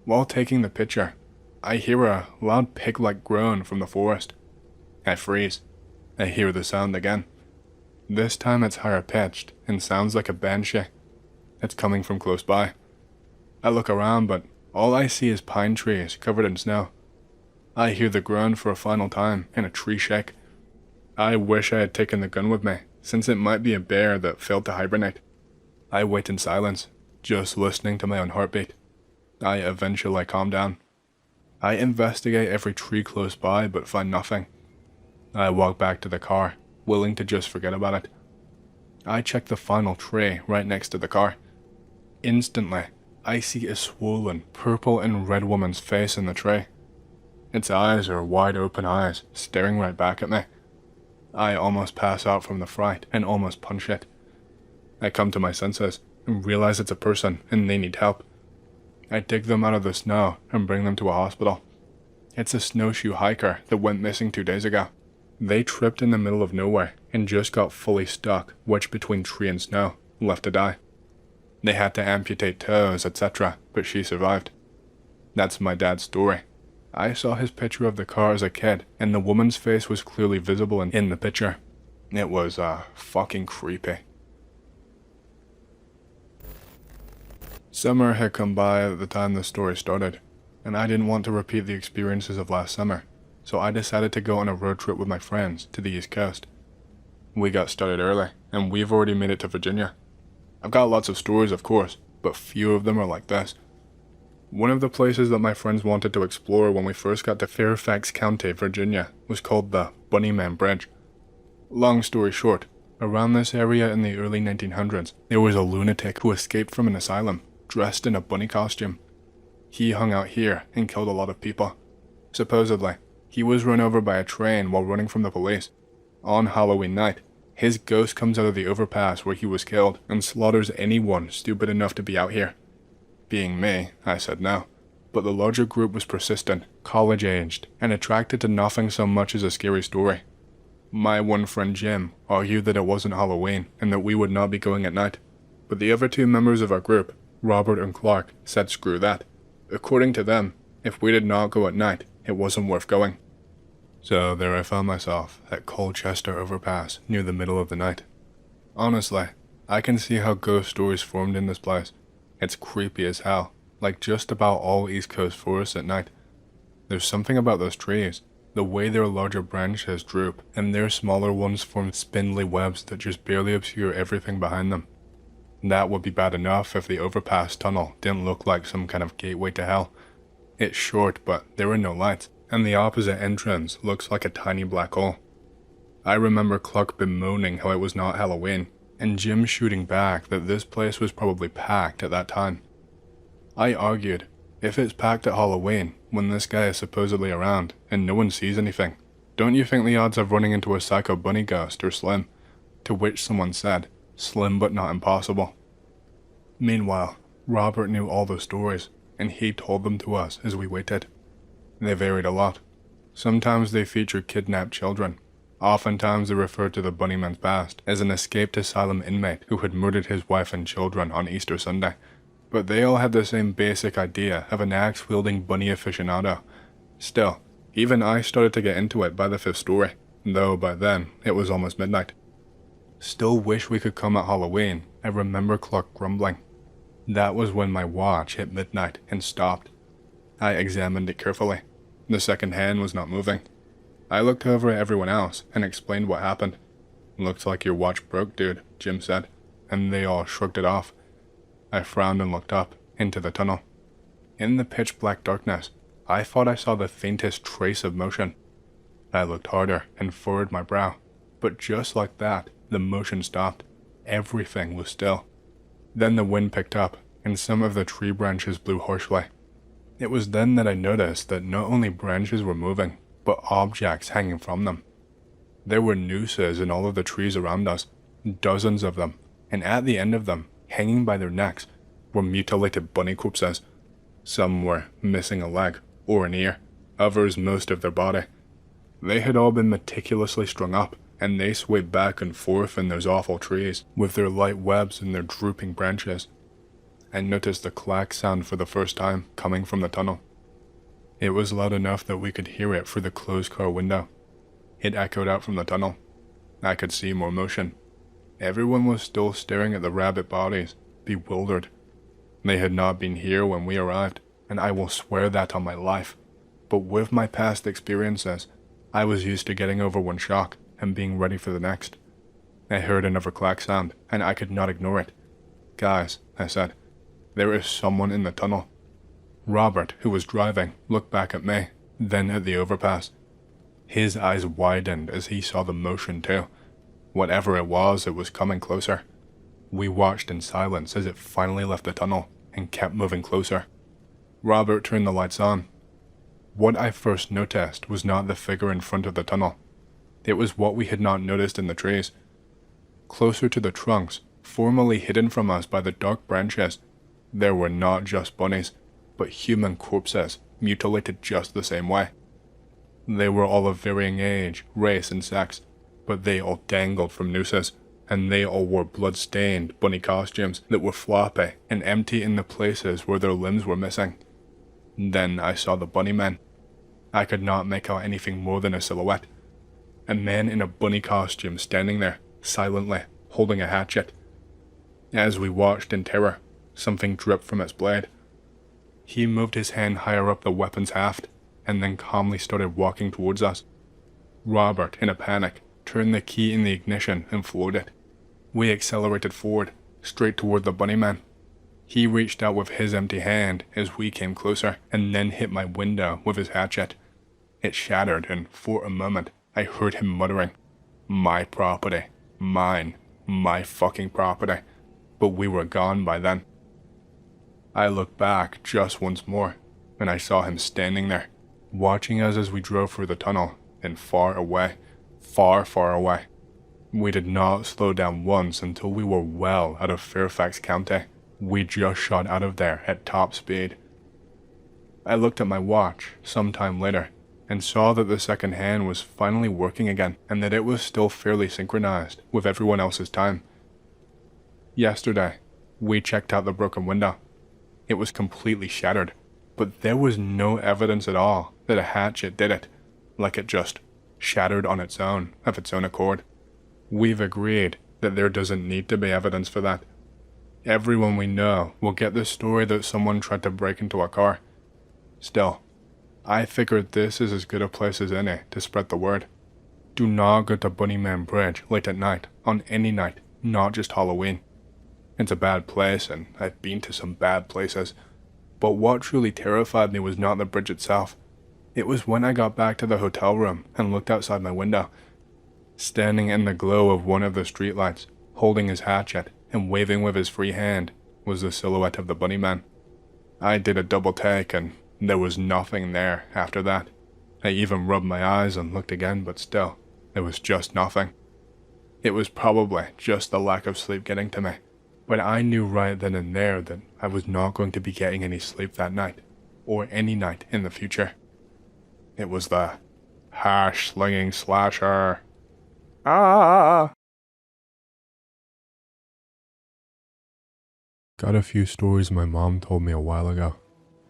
While taking the picture, I hear a loud pig-like groan from the forest. I freeze. I hear the sound again. This time it's higher pitched and sounds like a banshee. It's coming from close by. I look around, but all I see is pine trees covered in snow. I hear the groan for a final time and a tree shake. I wish I had taken the gun with me, since it might be a bear that failed to hibernate. I wait in silence, just listening to my own heartbeat. I eventually calm down. I investigate every tree close by but find nothing. I walk back to the car, willing to just forget about it. I check the final tree right next to the car. Instantly, I see a swollen, purple and red woman's face in the tray. Its eyes are wide open eyes, staring right back at me. I almost pass out from the fright and almost punch it. I come to my senses and realize it's a person and they need help. I dig them out of the snow and bring them to a hospital. It's a snowshoe hiker that went missing 2 days ago. They tripped in the middle of nowhere and just got fully stuck, wedged between tree and snow, left to die. They had to amputate toes, etc., but she survived. That's my dad's story. I saw his picture of the car as a kid, and the woman's face was clearly visible in the picture. It was, fucking creepy. Summer had come by at the time the story started, and I didn't want to repeat the experiences of last summer, so I decided to go on a road trip with my friends to the East Coast. We got started early, and we've already made it to Virginia. I've got lots of stories, of course, but few of them are like this. One of the places that my friends wanted to explore when we first got to Fairfax County, Virginia, was called the Bunnyman Bridge. Long story short, around this area in the early 1900s, there was a lunatic who escaped from an asylum, dressed in a bunny costume. He hung out here and killed a lot of people. Supposedly, he was run over by a train while running from the police. On Halloween night, his ghost comes out of the overpass where he was killed and slaughters anyone stupid enough to be out here. Being me, I said no, but the larger group was persistent, college-aged, and attracted to nothing so much as a scary story. My one friend Jim argued that it wasn't Halloween and that we would not be going at night, but the other two members of our group, Robert and Clark, said screw that. According to them, if we did not go at night, it wasn't worth going. So there I found myself at Colchester Overpass near the middle of the night. Honestly, I can see how ghost stories formed in this place. It's creepy as hell, like just about all East Coast forests at night. There's something about those trees, the way their larger branches droop, and their smaller ones form spindly webs that just barely obscure everything behind them. That would be bad enough if the overpass tunnel didn't look like some kind of gateway to hell. It's short, but there are no lights, and the opposite entrance looks like a tiny black hole. I remember Clark bemoaning how it was not Halloween, and Jim shooting back that this place was probably packed at that time. I argued, if it's packed at Halloween, when this guy is supposedly around, and no one sees anything, don't you think the odds of running into a psycho bunny ghost are slim? To which someone said, slim but not impossible. Meanwhile, Robert knew all the stories, and he told them to us as we waited. They varied a lot. Sometimes they featured kidnapped children. Oftentimes they referred to the Bunnyman's past as an escaped asylum inmate who had murdered his wife and children on Easter Sunday. But they all had the same basic idea of an axe-wielding bunny aficionado. Still, even I started to get into it by the fifth story, though by then it was almost midnight. Still wish we could come at Halloween, I remember Clark grumbling. That was when my watch hit midnight and stopped. I examined it carefully. The second hand was not moving. I looked over at everyone else and explained what happened. Looks like your watch broke, dude, Jim said, and they all shrugged it off. I frowned and looked up, into the tunnel. In the pitch black darkness, I thought I saw the faintest trace of motion. I looked harder and furrowed my brow, but just like that, the motion stopped. Everything was still. Then the wind picked up, and some of the tree branches blew harshly. It was then that I noticed that not only branches were moving, but objects hanging from them. There were nooses in all of the trees around us, dozens of them, and at the end of them, hanging by their necks, were mutilated bunny corpses. Some were missing a leg or an ear, others most of their body. They had all been meticulously strung up, and they swayed back and forth in those awful trees, with their light webs and their drooping branches. I noticed the clack sound for the first time coming from the tunnel. It was loud enough that we could hear it through the closed car window. It echoed out from the tunnel. I could see more motion. Everyone was still staring at the rabbit bodies, bewildered. They had not been here when we arrived, and I will swear that on my life. But with my past experiences, I was used to getting over one shock and being ready for the next. I heard another clack sound, and I could not ignore it. Guys, I said, there is someone in the tunnel. Robert, who was driving, looked back at me, then at the overpass. His eyes widened as he saw the motion too. Whatever it was coming closer. We watched in silence as it finally left the tunnel, and kept moving closer. Robert turned the lights on. What I first noticed was not the figure in front of the tunnel. It was what we had not noticed in the trees. Closer to the trunks, formerly hidden from us by the dark branches, there were not just bunnies, but human corpses, mutilated just the same way. They were all of varying age, race, and sex, but they all dangled from nooses, and they all wore blood-stained bunny costumes that were floppy and empty in the places where their limbs were missing. Then I saw the bunny men. I could not make out anything more than a silhouette. A man in a bunny costume standing there, silently, holding a hatchet. As we watched in terror, something dripped from its blade. He moved his hand higher up the weapon's haft, and then calmly started walking towards us. Robert, in a panic, turned the key in the ignition and floored it. We accelerated forward, straight toward the bunny man. He reached out with his empty hand as we came closer, and then hit my window with his hatchet. It shattered, and for a moment, I heard him muttering, "My property. Mine. My fucking property." But we were gone by then. I looked back just once more, and I saw him standing there, watching us as we drove through the tunnel, and far away, far, far away. We did not slow down once until we were well out of Fairfax County. We just shot out of there at top speed. I looked at my watch sometime later and saw that the second hand was finally working again and that it was still fairly synchronized with everyone else's time. Yesterday, we checked out the broken window. It was completely shattered, but there was no evidence at all that a hatchet did it, like it just shattered on its own, of its own accord. We've agreed that there doesn't need to be evidence for that. Everyone we know will get the story that someone tried to break into a car. Still, I figured this is as good a place as any to spread the word. Do not go to Bunnyman Bridge late at night, on any night, not just Halloween. It's a bad place, and I've been to some bad places. But what truly terrified me was not the bridge itself. It was when I got back to the hotel room and looked outside my window. Standing in the glow of one of the streetlights, holding his hatchet and waving with his free hand, was the silhouette of the bunny man. I did a double take, and there was nothing there after that. I even rubbed my eyes and looked again, but still, there was just nothing. It was probably just the lack of sleep getting to me, but I knew right then and there that I was not going to be getting any sleep that night, or any night in the future. It was the hash-slinging slasher. Ah! Got a few stories my mom told me a while ago.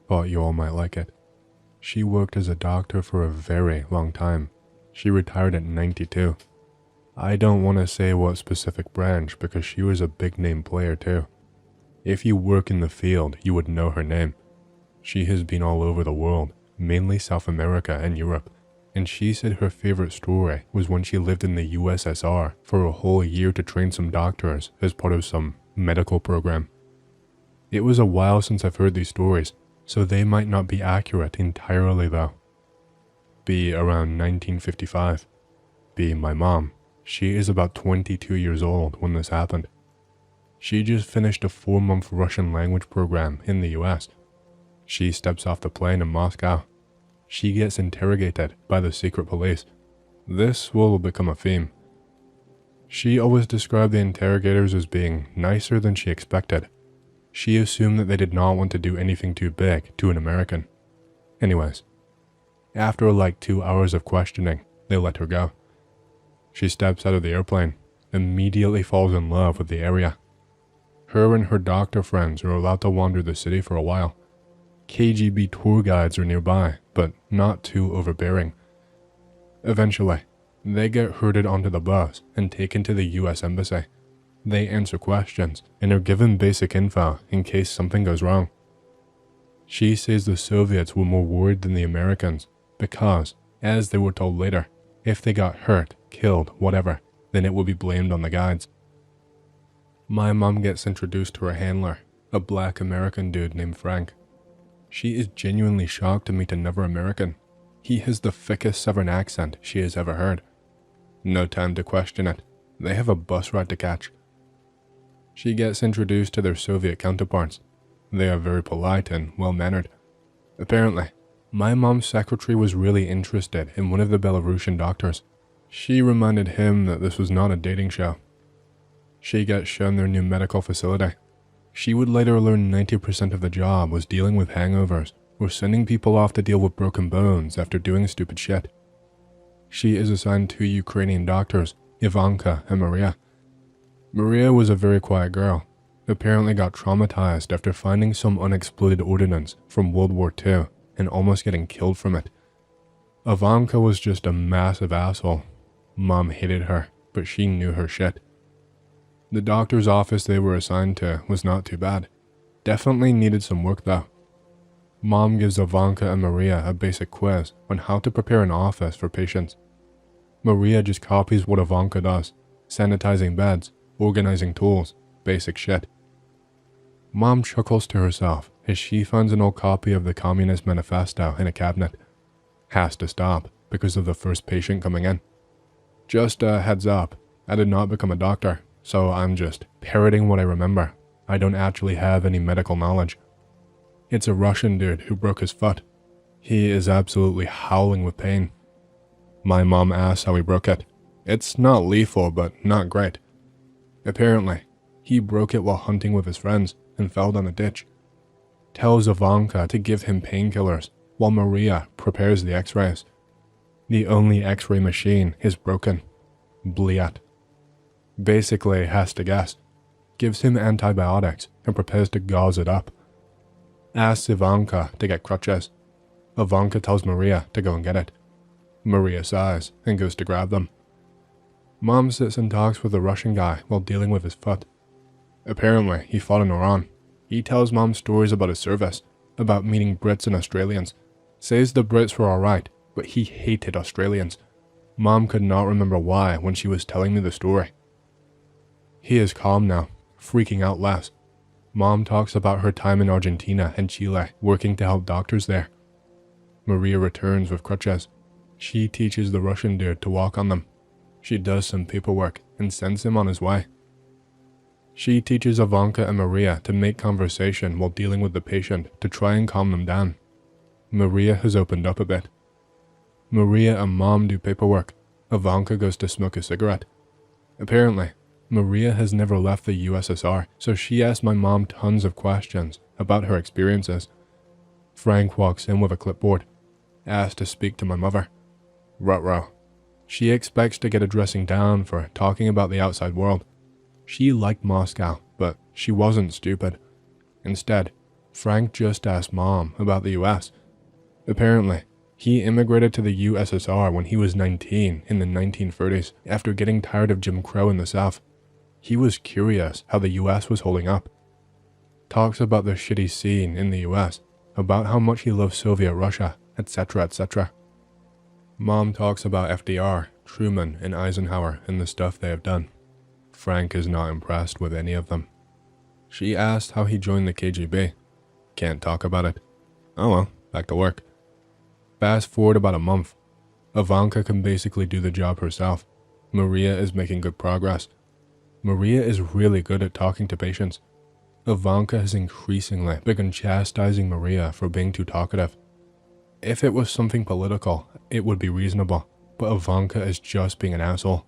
Thought you all might like it. She worked as a doctor for a very long time. She retired at 92. I don't want to say what specific branch because she was a big name player too. If you work in the field, you would know her name. She has been all over the world, mainly South America and Europe, and she said her favorite story was when she lived in the USSR for a whole year to train some doctors as part of some medical program. It was a while since I've heard these stories, so they might not be accurate entirely though. Be around 1955. Be my mom. She is about 22 years old when this happened. She just finished a 4-month Russian language program in the US. She steps off the plane in Moscow. She gets interrogated by the secret police. This will become a theme. She always described the interrogators as being nicer than she expected. She assumed that they did not want to do anything too big to an American. Anyways, after like 2 hours of questioning, they let her go. She steps out of the airplane, immediately falls in love with the area. Her and her doctor friends are allowed to wander the city for a while. KGB tour guides are nearby, but not too overbearing. Eventually, they get herded onto the bus and taken to the US Embassy. They answer questions and are given basic info in case something goes wrong. She says the Soviets were more worried than the Americans because, as they were told later, if they got hurt, killed, whatever, then it would be blamed on the guides. My mom gets introduced to her handler, a black American dude named Frank. She is genuinely shocked to meet another American. He has the thickest Southern accent she has ever heard. No time to question it. They have a bus ride to catch. She gets introduced to their Soviet counterparts. They are very polite and well-mannered. Apparently, my mom's secretary was really interested in one of the Belarusian doctors. She reminded him that this was not a dating show. She gets shown their new medical facility. She would later learn 90% of the job was dealing with hangovers or sending people off to deal with broken bones after doing stupid shit. She is assigned 2 Ukrainian doctors, Ivanka and Maria. Maria was a very quiet girl, apparently got traumatized after finding some unexploded ordnance from World War II and almost getting killed from it. Ivanka was just a massive asshole. Mom hated her, but she knew her shit. The doctor's office they were assigned to was not too bad. Definitely needed some work though. Mom gives Ivanka and Maria a basic quiz on how to prepare an office for patients. Maria just copies what Ivanka does, sanitizing beds, organizing tools, basic shit. Mom chuckles to herself as she finds an old copy of the Communist Manifesto in a cabinet. Has to stop because of the first patient coming in. Just a heads up, I did not become a doctor, so I'm just parroting what I remember. I don't actually have any medical knowledge. It's a Russian dude who broke his foot. He is absolutely howling with pain. My mom asks how he broke it. It's not lethal, but not great. Apparently, he broke it while hunting with his friends and fell down a ditch. Tells Ivanka to give him painkillers while Maria prepares the x-rays. The only x-ray machine is broken. Bliat. Basically has to guess. Gives him antibiotics and prepares to gauze it up. Asks Ivanka to get crutches. Ivanka tells Maria to go and get it. Maria sighs and goes to grab them. Mom sits and talks with the Russian guy while dealing with his foot. Apparently, he fought in Iran. He tells Mom stories about his service, about meeting Brits and Australians. Says the Brits were alright, but he hated Australians. Mom could not remember why when she was telling me the story. He is calm now, freaking out less. Mom talks about her time in Argentina and Chile, working to help doctors there. Maria returns with crutches. She teaches the Russian dude to walk on them. She does some paperwork and sends him on his way. She teaches Ivanka and Maria to make conversation while dealing with the patient to try and calm them down. Maria has opened up a bit. Maria and Mom do paperwork. Ivanka goes to smoke a cigarette. Apparently, Maria has never left the USSR, so she asks my mom tons of questions about her experiences. Frank walks in with a clipboard, asks to speak to my mother. Ruh-roh. She expects to get a dressing down for talking about the outside world. She liked Moscow, but she wasn't stupid. Instead, Frank just asked Mom about the US. Apparently, he immigrated to the USSR when he was 19 in the 1930s after getting tired of Jim Crow in the South. He was curious how the US was holding up. Talks about the shitty scene in the US, about how much he loves Soviet Russia, etc., etc. Mom talks about FDR, Truman, and Eisenhower and the stuff they have done. Frank is not impressed with any of them. She asked how he joined the KGB. Can't talk about it. Oh well, back to work. Fast forward about a month. Ivanka can basically do the job herself. Maria is making good progress. Maria is really good at talking to patients. Ivanka has increasingly begun chastising Maria for being too talkative. If it was something political, it would be reasonable, but Ivanka is just being an asshole.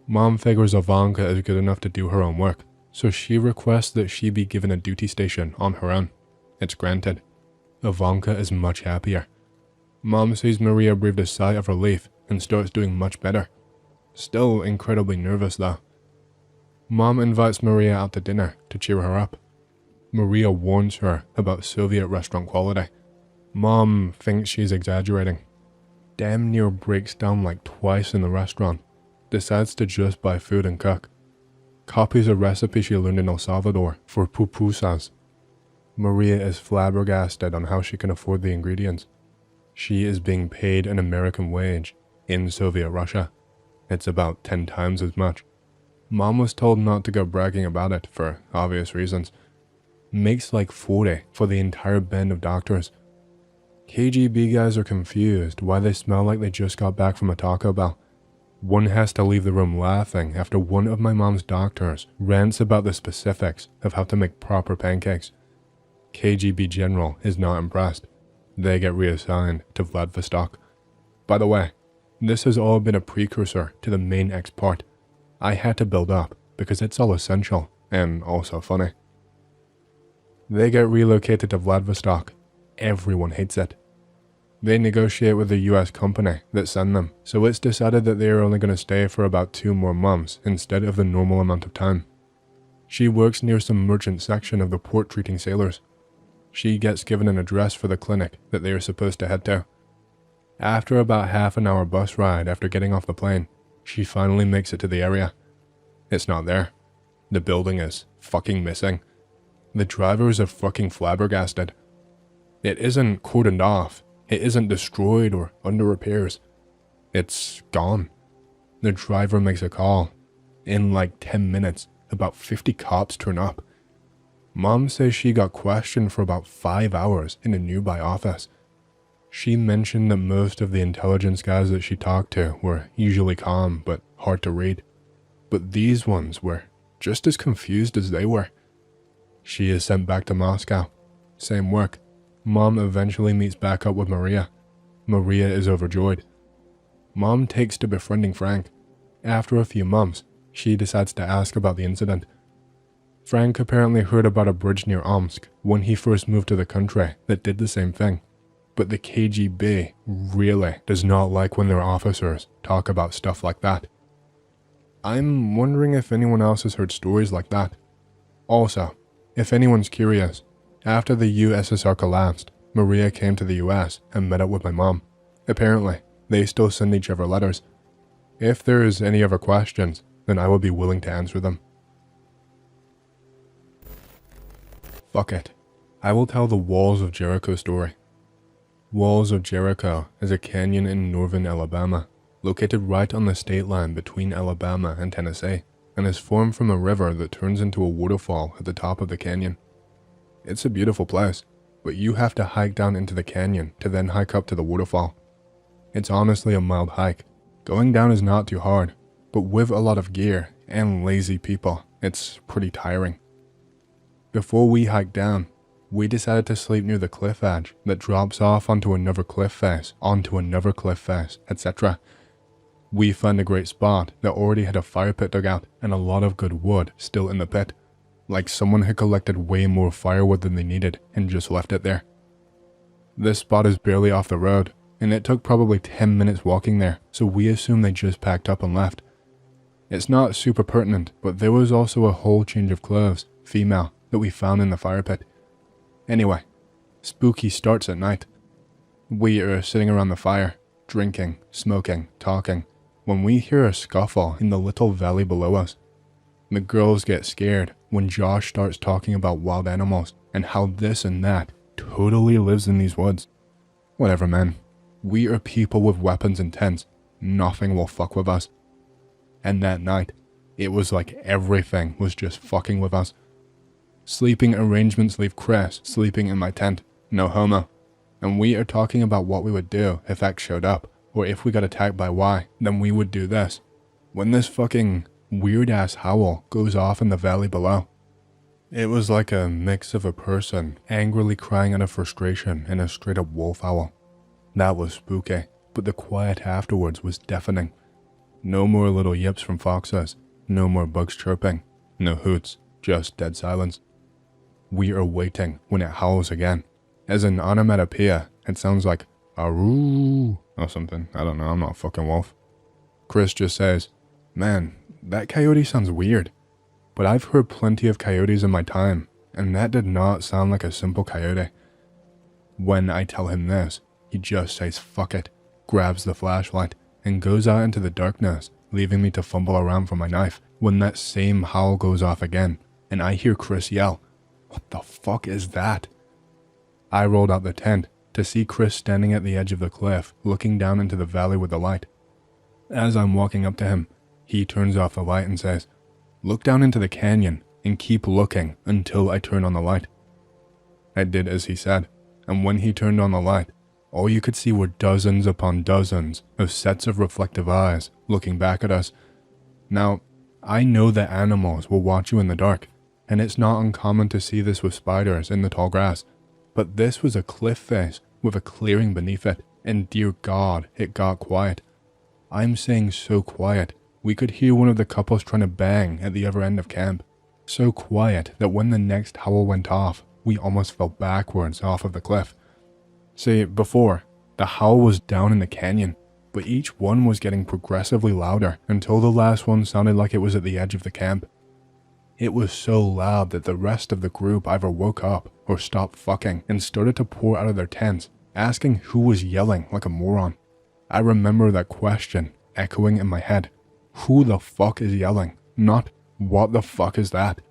Mom figures Ivanka is good enough to do her own work, so she requests that she be given a duty station on her own. It's granted. Ivanka is much happier. Mom sees Maria breathe a sigh of relief and starts doing much better. Still incredibly nervous though. Mom invites Maria out to dinner to cheer her up. Maria warns her about Soviet restaurant quality. Mom thinks she's exaggerating. Damn near breaks down like twice in the restaurant. Decides to just buy food and cook. Copies a recipe she learned in El Salvador for pupusas. Maria is flabbergasted on how she can afford the ingredients. She is being paid an American wage in Soviet Russia. It's about 10 times as much. Mom was told not to go bragging about it for obvious reasons. Makes like 40 for the entire band of doctors. KGB guys are confused why they smell like they just got back from a Taco Bell. One has to leave the room laughing after one of my mom's doctors rants about the specifics of how to make proper pancakes. KGB general is not impressed. They get reassigned to Vladivostok. By the way, this has all been a precursor to the main X part. I had to build up because it's all essential and also funny. They get relocated to Vladivostok. Everyone hates it. They negotiate with the US company that sent them, so it's decided that they are only going to stay for about 2 more months instead of the normal amount of time. She works near some merchant section of the port treating sailors. She gets given an address for the clinic that they are supposed to head to. After about half an hour bus ride after getting off the plane, she finally makes it to the area. It's not there. The building is fucking missing. The drivers are fucking flabbergasted. It isn't cordoned off. It isn't destroyed or under repairs. It's gone. The driver makes a call. In like 10 minutes, about 50 cops turn up. Mom says she got questioned for about 5 hours in a nearby office. She mentioned that most of the intelligence guys that she talked to were usually calm but hard to read. But these ones were just as confused as they were. She is sent back to Moscow. Same work. Mom eventually meets back up with Maria. Maria is overjoyed. Mom takes to befriending Frank. After a few months, she decides to ask about the incident. Frank apparently heard about a bridge near Omsk when he first moved to the country that did the same thing. But the KGB really does not like when their officers talk about stuff like that. I'm wondering if anyone else has heard stories like that. Also, if anyone's curious, after the USSR collapsed, Maria came to the US and met up with my mom. Apparently, they still send each other letters. If there's any other questions, then I will be willing to answer them. Fuck it. I will tell the Walls of Jericho story. Walls of Jericho is a canyon in northern Alabama, located right on the state line between Alabama and Tennessee, and is formed from a river that turns into a waterfall at the top of the canyon. It's a beautiful place, but you have to hike down into the canyon to then hike up to the waterfall. It's honestly a mild hike. Going down is not too hard, but with a lot of gear and lazy people, it's pretty tiring. Before we hiked down, we decided to sleep near the cliff edge that drops off onto another cliff face, etc. We found a great spot that already had a fire pit dug out and a lot of good wood still in the pit. Like someone had collected way more firewood than they needed and just left it there. This spot is barely off the road, and it took probably 10 minutes walking there, so we assume they just packed up and left. It's not super pertinent, but there was also a whole change of clothes, female, that we found in the fire pit. Anyway, spooky starts at night. We are sitting around the fire, drinking, smoking, talking, when we hear a scuffle in the little valley below us. The girls get scared when Josh starts talking about wild animals and how this and that totally lives in these woods. Whatever, man. We are people with weapons and tents. Nothing will fuck with us. And that night, it was like everything was just fucking with us. Sleeping arrangements leave Chris sleeping in my tent, no homo. And we are talking about what we would do if X showed up, or if we got attacked by Y, then we would do this. When this fucking weird-ass howl goes off in the valley below. It was like a mix of a person angrily crying out of frustration and a straight-up wolf howl. That was spooky, but the quiet afterwards was deafening. No more little yips from foxes, no more bugs chirping, no hoots, just dead silence. We are waiting when it howls again. As an onomatopoeia, it sounds like "aroo" or something. I don't know, I'm not a fucking wolf. Chris just says, "Man, that coyote sounds weird, but I've heard plenty of coyotes in my time, and that did not sound like a simple coyote." When I tell him this, he just says fuck it, grabs the flashlight, and goes out into the darkness, leaving me to fumble around for my knife when that same howl goes off again, and I hear Chris yell, "What the fuck is that?" I rolled out the tent to see Chris standing at the edge of the cliff, looking down into the valley with the light. As I'm walking up to him, he turns off the light and says, "Look down into the canyon and keep looking until I turn on the light." I did as he said, and when he turned on the light, all you could see were dozens upon dozens of sets of reflective eyes looking back at us. Now, I know that animals will watch you in the dark, and it's not uncommon to see this with spiders in the tall grass. But this was a cliff face with a clearing beneath it, and dear God, it got quiet. I'm saying so quiet, we could hear one of the couples trying to bang at the other end of camp. So quiet that when the next howl went off, we almost fell backwards off of the cliff. See, before, the howl was down in the canyon, but each one was getting progressively louder until the last one sounded like it was at the edge of the camp. It was so loud that the rest of the group either woke up or stopped fucking and started to pour out of their tents, asking who was yelling like a moron. I remember that question echoing in my head. Who the fuck is yelling? Not, what the fuck is that?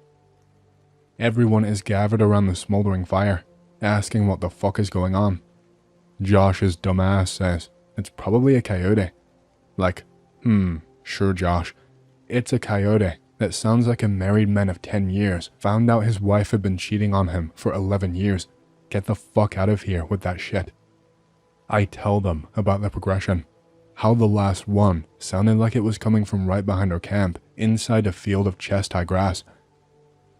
Everyone is gathered around the smoldering fire, asking what the fuck is going on. Josh's dumbass says, it's probably a coyote. Like, sure Josh. It's a coyote that sounds like a married man of 10 years found out his wife had been cheating on him for 11 years. Get the fuck out of here with that shit. I tell them about the progression. How the last one sounded like it was coming from right behind our camp, inside a field of chest-high grass.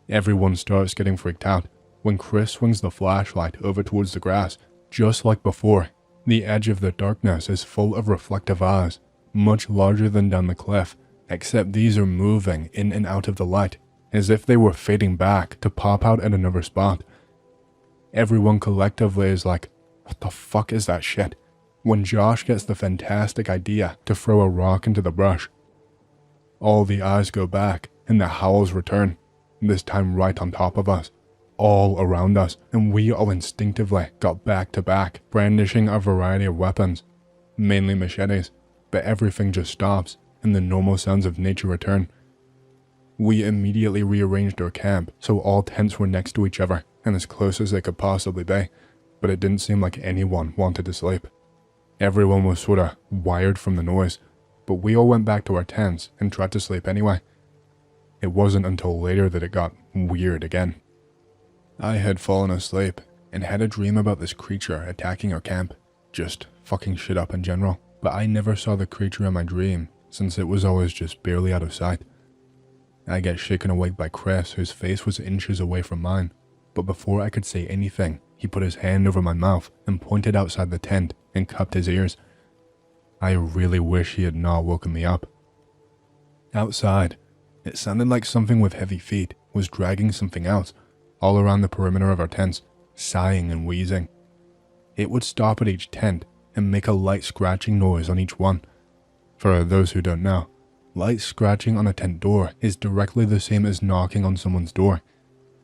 Everyone starts getting freaked out when Chris swings the flashlight over towards the grass. Just like before, the edge of the darkness is full of reflective eyes, much larger than down the cliff, except these are moving in and out of the light, as if they were fading back to pop out at another spot. Everyone collectively is like, what the fuck is that shit? When Josh gets the fantastic idea to throw a rock into the brush. All the eyes go back and the howls return, this time right on top of us, all around us, and we all instinctively got back to back, brandishing a variety of weapons, mainly machetes, but everything just stops and the normal sounds of nature return. We immediately rearranged our camp so all tents were next to each other and as close as they could possibly be, but it didn't seem like anyone wanted to sleep. Everyone was sorta wired from the noise, but we all went back to our tents and tried to sleep anyway. It wasn't until later that it got weird again. I had fallen asleep and had a dream about this creature attacking our camp, just fucking shit up in general, but I never saw the creature in my dream since it was always just barely out of sight. I get shaken awake by Chris, whose face was inches away from mine, but before I could say anything, he put his hand over my mouth and pointed outside the tent and cupped his ears. I really wish he had not woken me up. Outside, it sounded like something with heavy feet was dragging something else all around the perimeter of our tents, sighing and wheezing. It would stop at each tent and make a light scratching noise on each one. For those who don't know, light scratching on a tent door is directly the same as knocking on someone's door.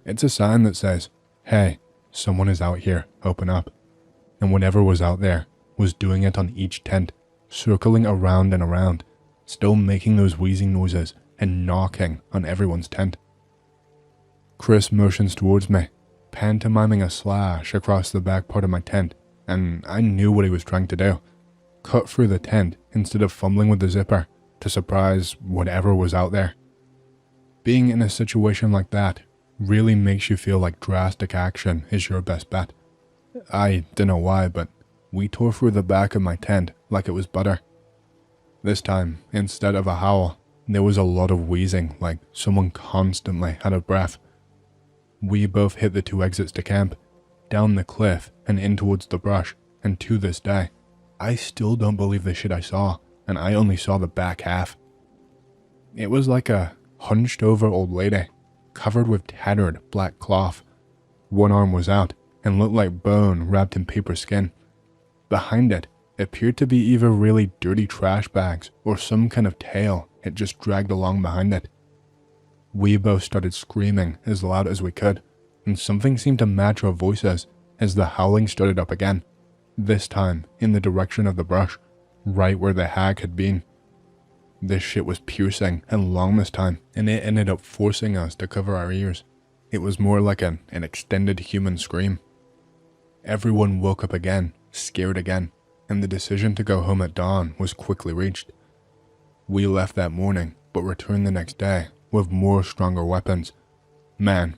It's a sign that says, hey, someone is out here, open up. And whatever was out there was doing it on each tent, circling around and around, still making those wheezing noises and knocking on everyone's tent. Chris motions towards me, pantomiming a slash across the back part of my tent, and I knew what he was trying to do. Cut through the tent instead of fumbling with the zipper to surprise whatever was out there. Being in a situation like that really makes you feel like drastic action is your best bet. I don't know why, but we tore through the back of my tent like it was butter. This time, instead of a howl, there was a lot of wheezing, like someone constantly out of breath. We both hit the two exits to camp, down the cliff and in towards the brush, and to this day, I still don't believe the shit I saw, and I only saw the back half. It was like a hunched over old lady, covered with tattered black cloth. One arm was out and looked like bone wrapped in paper skin. Behind it appeared to be either really dirty trash bags or some kind of tail it just dragged along behind it. We both started screaming as loud as we could, and something seemed to match our voices as the howling started up again, this time in the direction of the brush, right where the hag had been. This shit was piercing and long this time, and it ended up forcing us to cover our ears. It was more like an extended human scream. Everyone woke up again, scared again, and the decision to go home at dawn was quickly reached. We left that morning, but returned the next day with more stronger weapons. Man,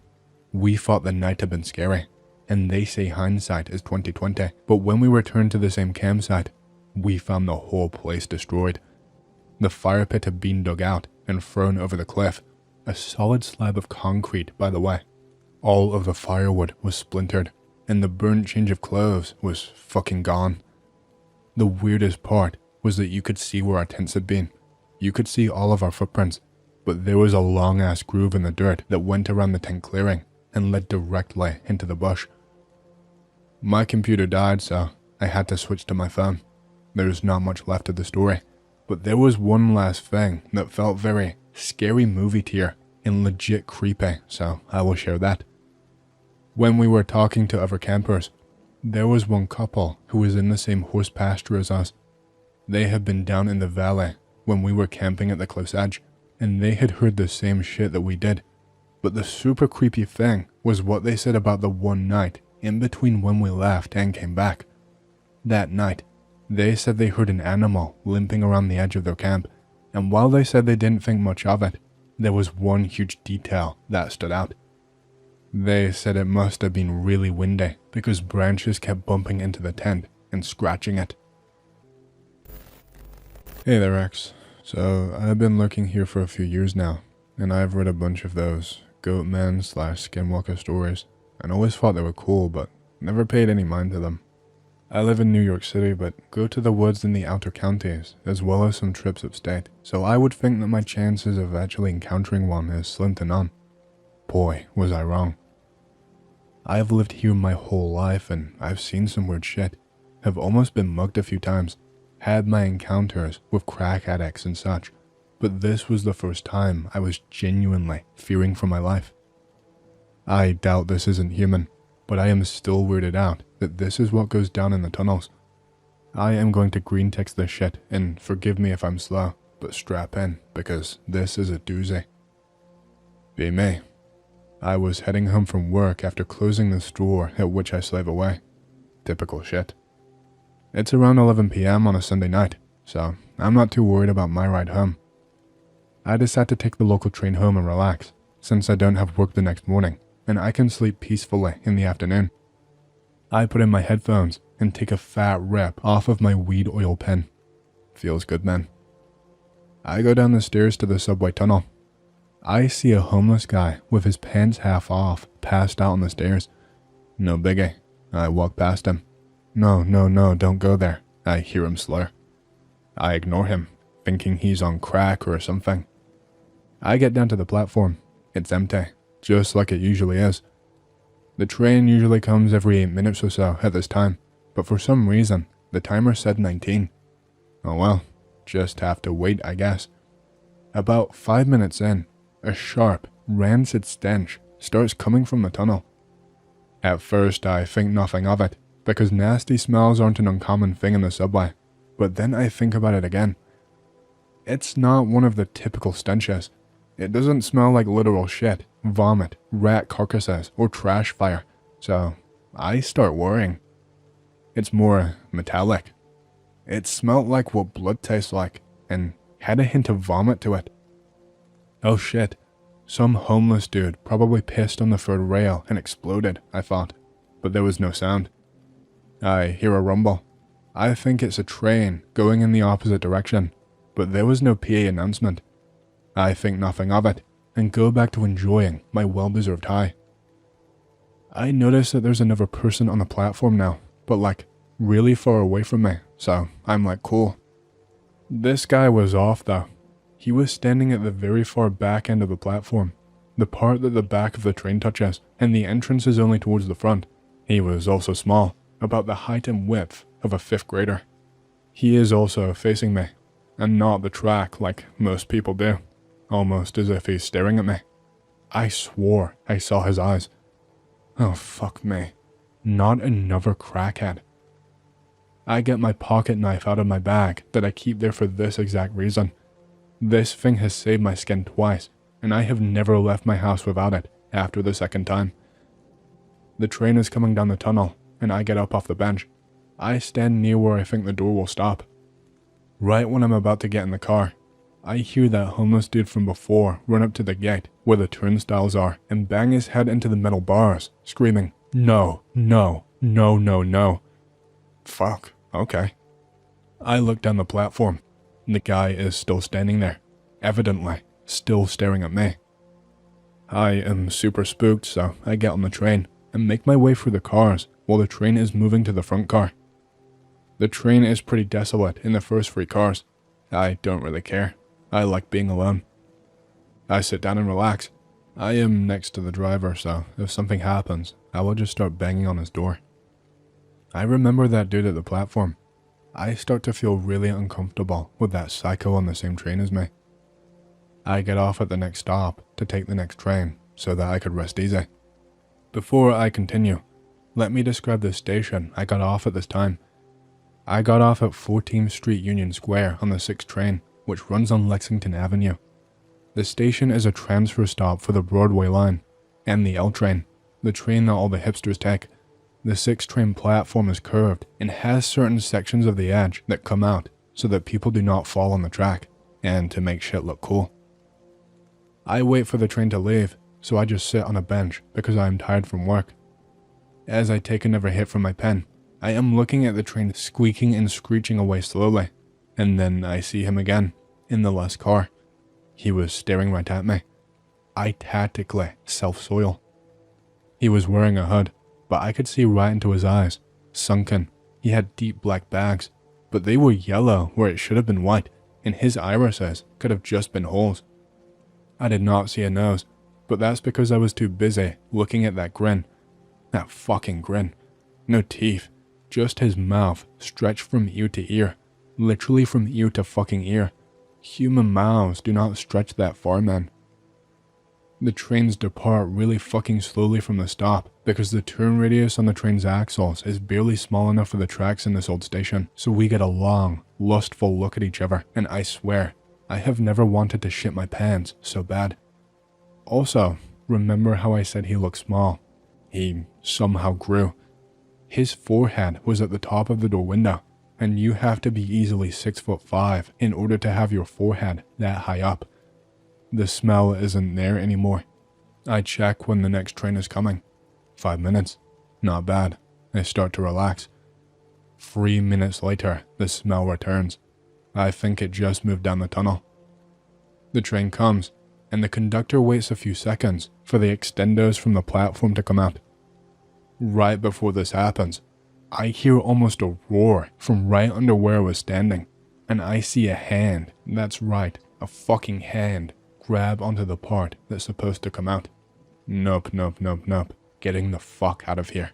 we thought the night had been scary, and they say hindsight is 20/20, but when we returned to the same campsite, we found the whole place destroyed. The fire pit had been dug out and thrown over the cliff, A solid slab of concrete, by the way. All of the firewood was splintered, and the burnt change of clothes was fucking gone. The weirdest part was that you could see where our tents had been. You could see all of our footprints, but there was a long ass groove in the dirt that went around the tent clearing and led directly into the bush. My computer died, so I had to switch to my phone. There's not much left of the story, but there was one last thing that felt very scary movie tier and legit creepy, so I will share that. When we were talking to other campers, there was one couple who was in the same horse pasture as us. They had been down in the valley when we were camping at the close edge, and they had heard the same shit that we did. But the super creepy thing was what they said about the one night in between when we left and came back. That night, they said they heard an animal limping around the edge of their camp, and while they said they didn't think much of it, there was one huge detail that stood out. They said it must have been really windy because branches kept bumping into the tent and scratching it. Hey there, Rex. So, I've been lurking here for a few years now, and I've read a bunch of those Goatman/Skinwalker stories, and always thought they were cool, but never paid any mind to them. I live in New York City, but go to the woods in the outer counties, as well as some trips upstate, so I would think that my chances of actually encountering one is slim to none. Boy, was I wrong. I've lived here my whole life, and I've seen some weird shit, have almost been mugged a few times, had my encounters with crack addicts and such, but this was the first time I was genuinely fearing for my life. I doubt this isn't human, but I am still weirded out that this is what goes down in the tunnels. I am going to green text this shit, and forgive me if I'm slow, but strap in, because this is a doozy. Be me. I was heading home from work after closing the store at which I slave away. Typical shit. It's around 11 PM on a Sunday night, so I'm not too worried about my ride home. I decide to take the local train home and relax, since I don't have work the next morning, and I can sleep peacefully in the afternoon. I put in my headphones and take a fat rip off of my weed oil pen. Feels good, man. I go down the stairs to the subway tunnel. I see a homeless guy with his pants half off, passed out on the stairs. No biggie. I walk past him. No, don't go there. I hear him slur. I ignore him, thinking he's on crack or something. I get down to the platform. It's empty, just like it usually is. The train usually comes every 8 minutes or so at this time, but for some reason, the timer said 19. Oh well, just have to wait, I guess. About 5 minutes in, a sharp, rancid stench starts coming from the tunnel. At first, I think nothing of it, because nasty smells aren't an uncommon thing in the subway, but then I think about it again. It's not one of the typical stenches. It doesn't smell like literal shit, vomit, rat carcasses, or trash fire, so I start worrying. It's more metallic. It smelled like what blood tastes like, and had a hint of vomit to it. Oh shit, some homeless dude probably pissed on the third rail and exploded, I thought, but there was no sound. I hear a rumble. I think it's a train going in the opposite direction, but there was no PA announcement. I think nothing of it, and go back to enjoying my well-deserved high. I notice that there's another person on the platform now, but like, really far away from me, so I'm like, cool. This guy was off though. He was standing at the very far back end of the platform, the part that the back of the train touches, and the entrance is only towards the front. He was also small, about the height and width of a 5th grader. He is also facing me, and not the track like most people do, almost as if he's staring at me. I swore I saw his eyes. Oh fuck me, not another crackhead. I get my pocket knife out of my bag that I keep there for this exact reason. This thing has saved my skin twice, and I have never left my house without it after the second time. The train is coming down the tunnel, and I get up off the bench. I stand near where I think the door will stop. Right when I'm about to get in the car, I hear that homeless dude from before run up to the gate where the turnstiles are and bang his head into the metal bars, screaming, "No, no, no, no, no." Fuck, okay. I look down the platform. The guy is still standing there, evidently still staring at me. I am super spooked, so I get on the train and make my way through the cars while the train is moving to the front car. The train is pretty desolate in the first 3 cars. I don't really care. I like being alone. I sit down and relax. I am next to the driver, so if something happens, I will just start banging on his door. I remember that dude at the platform. I start to feel really uncomfortable with that psycho on the same train as me. I get off at the next stop to take the next train so that I could rest easy. Before I continue, let me describe the station I got off at this time. I got off at 14th Street Union Square on the 6th train, which runs on Lexington Avenue. The station is a transfer stop for the Broadway line and the L train, the train that all the hipsters take. The 6th train platform is curved and has certain sections of the edge that come out so that people do not fall on the track and to make shit look cool. I wait for the train to leave, so I just sit on a bench because I am tired from work. As I take another hit from my pen, I am looking at the train squeaking and screeching away slowly, and then I see him again, in the last car. He was staring right at me. I tactically self-soil. He was wearing a hood, but I could see right into his eyes, sunken. He had deep black bags, but they were yellow where it should have been white, and his irises could have just been holes. I did not see a nose, but that's because I was too busy looking at that grin. That fucking grin. No teeth, just his mouth stretched from ear to ear, literally from ear to fucking ear. Human mouths do not stretch that far, man. The trains depart really fucking slowly from the stop because the turn radius on the train's axles is barely small enough for the tracks in this old station, so we get a long, lustful look at each other, and I swear, I have never wanted to shit my pants so bad. Also, remember how I said he looked small? He somehow grew. His forehead was at the top of the door window, and you have to be easily 6'5" in order to have your forehead that high up. The smell isn't there anymore. I check when the next train is coming. 5 minutes. Not bad. I start to relax. 3 minutes later, the smell returns. I think it just moved down the tunnel. The train comes, and the conductor waits a few seconds for the extenders from the platform to come out. Right before this happens, I hear almost a roar from right under where I was standing, and I see a hand, that's right, a fucking hand, grab onto the part that's supposed to come out. Nope, getting the fuck out of here.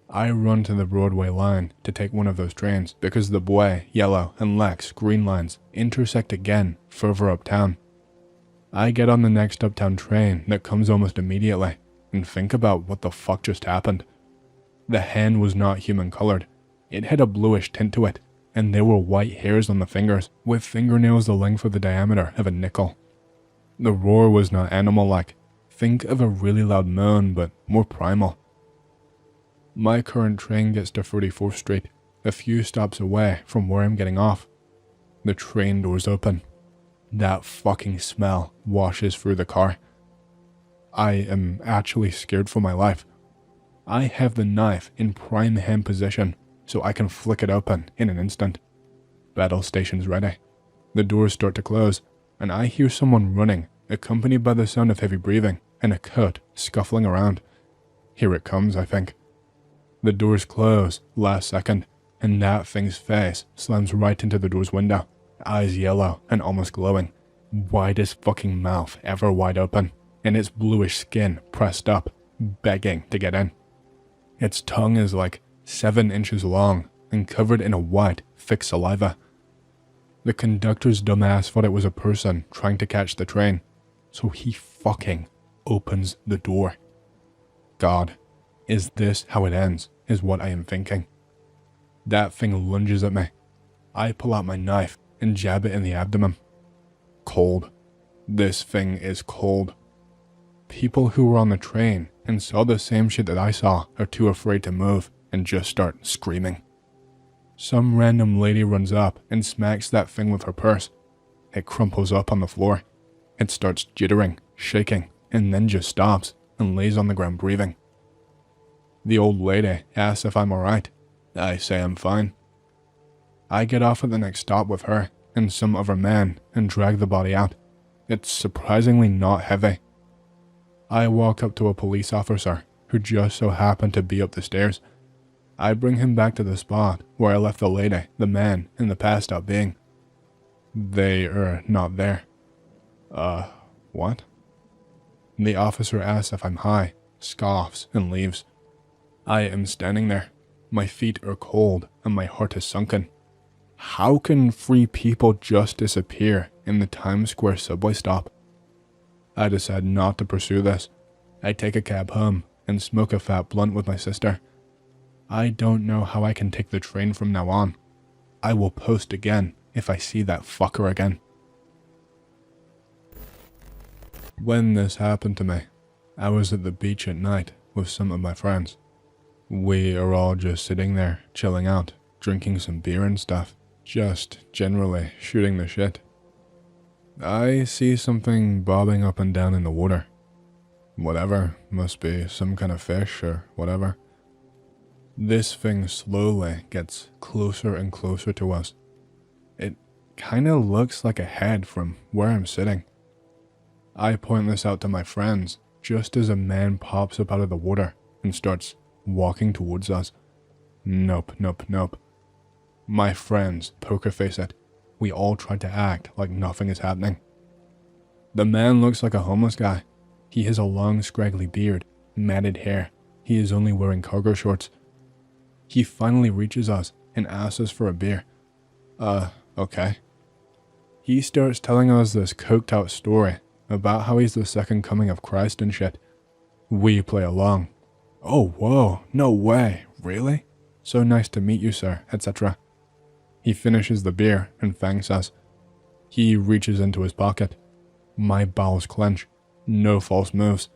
I run to the Broadway line to take one of those trains because the Buey, yellow, and Lex, green lines intersect again further uptown. I get on the next uptown train that comes almost immediately and think about what the fuck just happened. The hand was not human colored. It had a bluish tint to it, and there were white hairs on the fingers with fingernails the length of the diameter of a nickel. The roar was not animal-like. Think of a really loud moan, but more primal. My current train gets to 34th Street, a few stops away from where I'm getting off. The train doors open. That fucking smell washes through the car. I am actually scared for my life. I have the knife in prime hand position, so I can flick it open in an instant. Battle station's ready. The doors start to close, and I hear someone running, accompanied by the sound of heavy breathing and a coat scuffling around. Here it comes, I think. The doors close last second, and that thing's face slams right into the door's window, eyes yellow and almost glowing, widest fucking mouth ever wide open, and its bluish skin pressed up, begging to get in. Its tongue is like 7 inches long and covered in a white, thick saliva. The conductor's dumbass thought it was a person trying to catch the train, so he fucking opens the door. God, is this how it ends, is what I am thinking. That thing lunges at me. I pull out my knife and jab it in the abdomen. Cold. This thing is cold. People who were on the train and saw the same shit that I saw are too afraid to move and just start screaming. Some random lady runs up and smacks that thing with her purse. It crumples up on the floor. It starts jittering, shaking, and then just stops and lays on the ground breathing. The old lady asks if I'm alright. I say I'm fine. I get off at the next stop with her and some other man and drag the body out. It's surprisingly not heavy. I walk up to a police officer who just so happened to be up the stairs. I bring him back to the spot where I left the lady, the man, and the passed out being. They are not there. What? The officer asks if I'm high, scoffs, and leaves. I am standing there. My feet are cold and my heart is sunken. How can 3 people just disappear in the Times Square subway stop? I decide not to pursue this. I take a cab home and smoke a fat blunt with my sister. I don't know how I can take the train from now on. I will post again if I see that fucker again. When this happened to me, I was at the beach at night with some of my friends. We are all just sitting there, chilling out, drinking some beer and stuff, just generally shooting the shit. I see something bobbing up and down in the water. Whatever, must be some kind of fish or whatever. This thing slowly gets closer and closer to us. It kinda looks like a head from where I'm sitting. I point this out to my friends just as a man pops up out of the water and starts walking towards us. Nope. My friends poker face it. We all try to act like nothing is happening. The man looks like a homeless guy. He has a long scraggly beard, matted hair. He is only wearing cargo shorts. He finally reaches us and asks us for a beer. Okay. He starts telling us this coked out story about how he's the second coming of Christ and shit. We play along. Oh, whoa, no way, really? So nice to meet you, sir, etc. He finishes the beer and thanks us. He reaches into his pocket. My bowels clench. No false moves.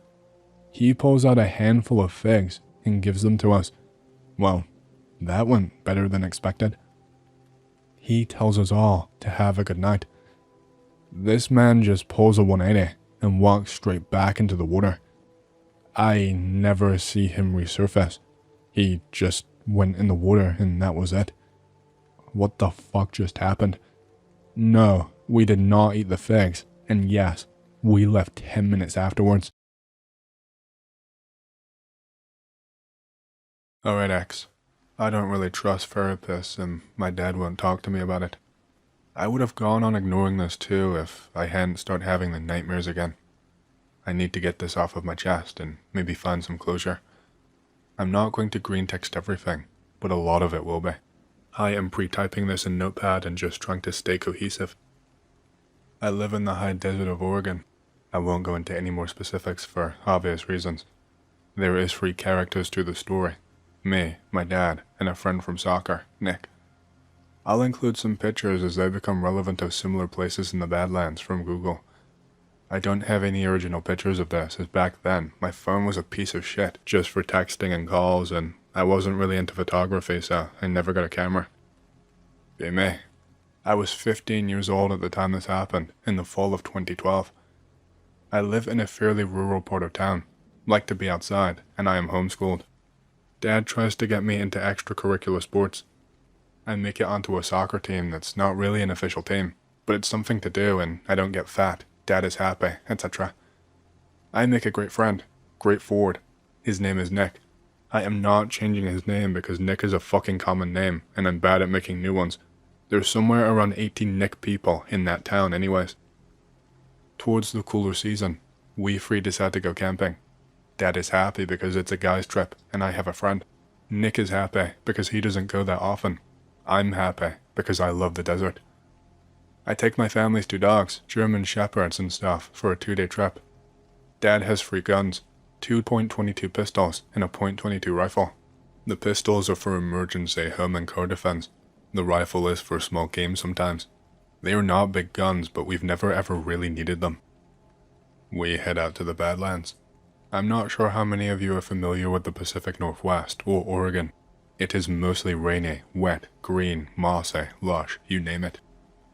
He pulls out a handful of figs and gives them to us. Well, that went better than expected. He tells us all to have a good night. This man just pulls a 180 and walks straight back into the water. I never see him resurface. He just went in the water and that was it. What the fuck just happened? No, we did not eat the figs, and yes, we left 10 minutes afterwards. Alright, X. I don't really trust therapists, and my dad won't talk to me about it. I would have gone on ignoring this too if I hadn't started having the nightmares again. I need to get this off of my chest and maybe find some closure. I'm not going to green text everything, but a lot of it will be. I am pre-typing this in Notepad and just trying to stay cohesive. I live in the high desert of Oregon. I won't go into any more specifics for obvious reasons. There is 3 characters to the story. Me, my dad, and a friend from soccer, Nick. I'll include some pictures as they become relevant of similar places in the Badlands from Google. I don't have any original pictures of this, as back then my phone was a piece of shit just for texting and calls, and I wasn't really into photography, so I never got a camera. Be me. I was 15 years old at the time this happened, in the fall of 2012. I live in a fairly rural part of town, like to be outside, and I am homeschooled. Dad tries to get me into extracurricular sports. I make it onto a soccer team that's not really an official team, but it's something to do and I don't get fat, Dad is happy, etc. I make a great friend, great forward. His name is Nick. I am not changing his name because Nick is a fucking common name and I'm bad at making new ones. There's somewhere around 18 Nick people in that town anyways. Towards the cooler season, we 3 decide to go camping. Dad is happy because it's a guy's trip and I have a friend. Nick is happy because he doesn't go that often. I'm happy because I love the desert. I take my family's 2 dogs, German shepherds and stuff, for a 2-day trip. Dad has 3 guns, 2 .22 pistols and a .22 rifle. The pistols are for emergency home and car defense. The rifle is for small game sometimes. They are not big guns, but we've never ever really needed them. We head out to the Badlands. I'm not sure how many of you are familiar with the Pacific Northwest or Oregon. It is mostly rainy, wet, green, mossy, lush, you name it.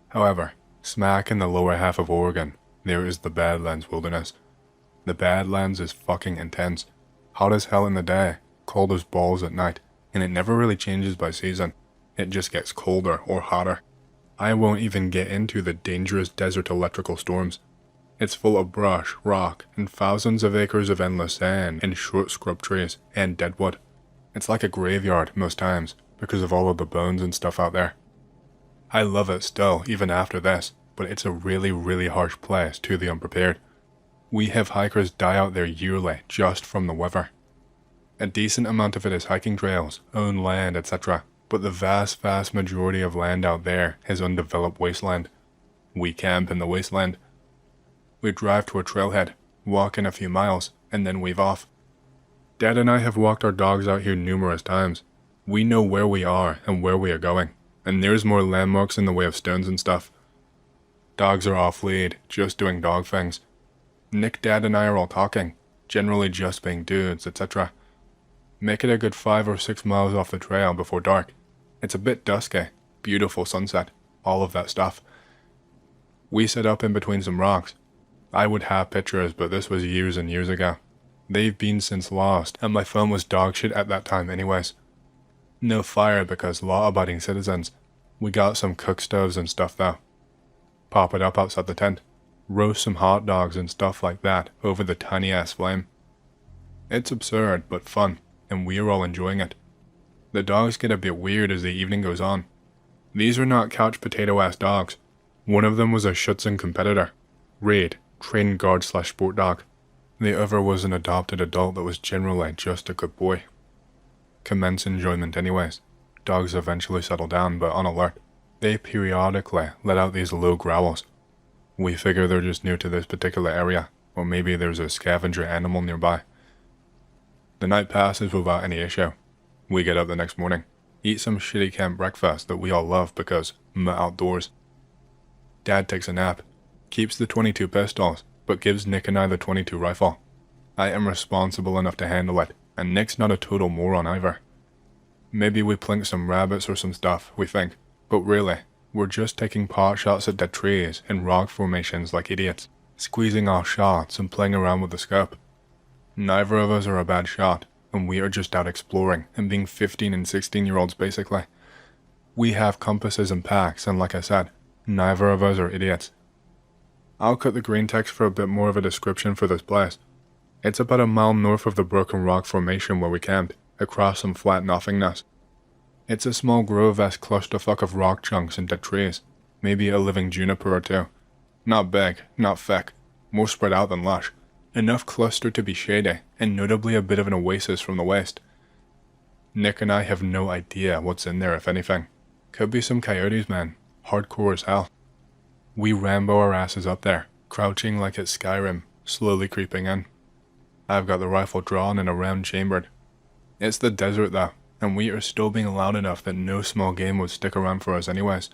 However, smack in the lower half of Oregon, there is the Badlands wilderness. The Badlands is fucking intense. Hot as hell in the day, cold as balls at night, and it never really changes by season. It just gets colder or hotter. I won't even get into the dangerous desert electrical storms. It's full of brush, rock, and thousands of acres of endless sand and short scrub trees and deadwood. It's like a graveyard most times because of all of the bones and stuff out there. I love it still, even after this, but it's a really, really harsh place to the unprepared. We have hikers die out there yearly just from the weather. A decent amount of it is hiking trails, owned land, etc., but the vast majority of land out there is undeveloped wasteland. We camp in the wasteland. We drive to a trailhead, walk in a few miles, and then weave off. Dad and I have walked our dogs out here numerous times. We know where we are and where we are going, and there's more landmarks in the way of stones and stuff. Dogs are off lead, just doing dog things. Nick, Dad, and I are all talking, generally just being dudes, etc. Make it a good 5 or 6 miles off the trail before dark. It's a bit dusky, beautiful sunset, all of that stuff. We set up in between some rocks. I would have pictures, but this was years and years ago. They've been since lost, and my phone was dog shit at that time anyways. No fire because law-abiding citizens. We got some cook stoves and stuff though. Pop it up outside the tent. Roast some hot dogs and stuff like that over the tiny-ass flame. It's absurd, but fun, and we are all enjoying it. The dogs get a bit weird as the evening goes on. These are not couch potato-ass dogs. One of them was a Schutzhund competitor. Raid, trained guard/sport dog. The other was an adopted adult that was generally just a good boy. Commence enjoyment anyways. Dogs eventually settle down, but on alert. They periodically let out these low growls. We figure they're just new to this particular area, or maybe there's a scavenger animal nearby. The night passes without any issue. We get up the next morning, eat some shitty camp breakfast that we all love because outdoors. Dad takes a nap, keeps the 22 pistols, but gives Nick and I the 22 rifle. I am responsible enough to handle it, and Nick's not a total moron either. Maybe we plink some rabbits or some stuff, we think, but really, we're just taking pot shots at dead trees and rock formations like idiots, squeezing off shots and playing around with the scope. Neither of us are a bad shot, and we are just out exploring and being 15 and 16-year-olds basically. We have compasses and packs, and like I said, neither of us are idiots. I'll cut the green text for a bit more of a description for this place. It's about a mile north of the Broken Rock Formation where we camped, across some flat nothingness. It's a small grove-esque clusterfuck of rock chunks and dead trees, maybe a living juniper or two. Not big, not thick, more spread out than lush. Enough cluster to be shady, and notably a bit of an oasis from the west. Nick and I have no idea what's in there if anything. Could be some coyotes, man. Hardcore as hell. We Rambo our asses up there, crouching like it's Skyrim, slowly creeping in. I've got the rifle drawn and a round chambered. It's the desert though, and we are still being loud enough that no small game would stick around for us anyways.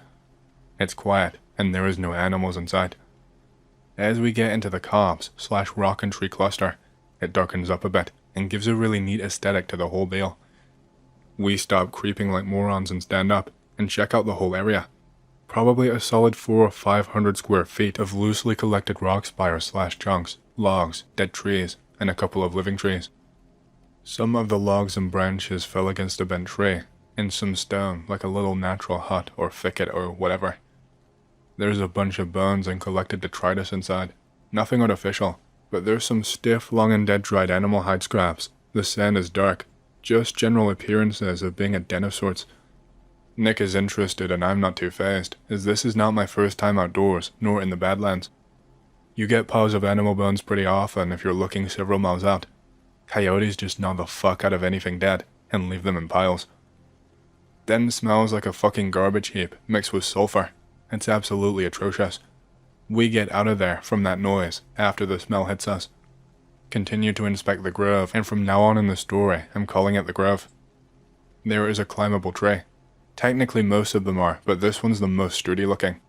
It's quiet, and there is no animals in sight. As we get into the copse/rock and tree cluster, it darkens up a bit and gives a really neat aesthetic to the whole deal. We stop creeping like morons and stand up and check out the whole area. Probably a solid 400 or 500 square feet of loosely collected rock spires/chunks, logs, dead trees, and a couple of living trees. Some of the logs and branches fell against a bent tree, and some stone like a little natural hut or thicket or whatever. There's a bunch of bones and collected detritus inside. Nothing artificial, but there's some stiff, long and dead dried animal hide scraps. The sand is dark, just general appearances of being a den of sorts. Nick is interested and I'm not too fazed, as this is not my first time outdoors, nor in the Badlands. You get piles of animal bones pretty often if you're looking several miles out. Coyotes just gnaw the fuck out of anything dead, and leave them in piles. Den smells like a fucking garbage heap, mixed with sulfur. It's absolutely atrocious. We get out of there from that noise after the smell hits us. Continue to inspect the grove, and from now on in the story, I'm calling it the grove. There is a climbable tree. Technically most of them are, but this one's the most sturdy looking.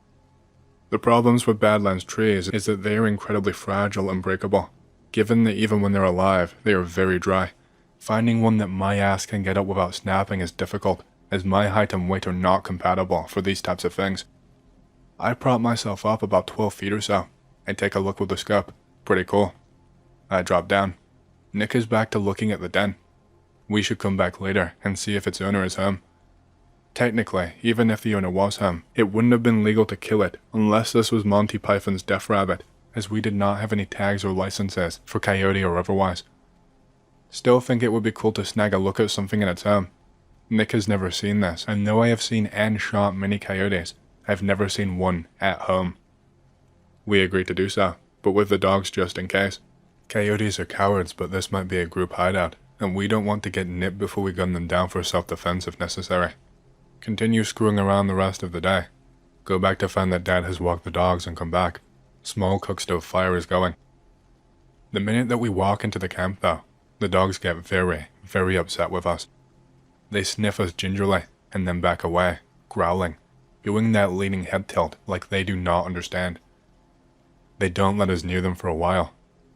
The problems with Badlands trees is that they are incredibly fragile and breakable, given that even when they're alive, they are very dry. Finding one that my ass can get up without snapping is difficult, as my height and weight are not compatible for these types of things. I prop myself up about 12 feet or so, and take a look with the scope. Pretty cool. I drop down. Nick is back to looking at the den. We should come back later and see if its owner is home. Technically, even if the owner was home, it wouldn't have been legal to kill it unless this was Monty Python's Death Rabbit, as we did not have any tags or licenses for coyote or otherwise. Still think it would be cool to snag a look at something in its home. Nick has never seen this, and though I have seen and shot many coyotes, I've never seen one at home. We agreed to do so, but with the dogs just in case. Coyotes are cowards, but this might be a group hideout, and we don't want to get nipped before we gun them down for self-defense if necessary. Continue screwing around the rest of the day. Go back to find that Dad has walked the dogs and come back. Small cookstove fire is going. The minute that we walk into the camp though, the dogs get very, very upset with us. They sniff us gingerly, and then back away, growling, doing that leaning head tilt like they do not understand. They don't let us near them for a while.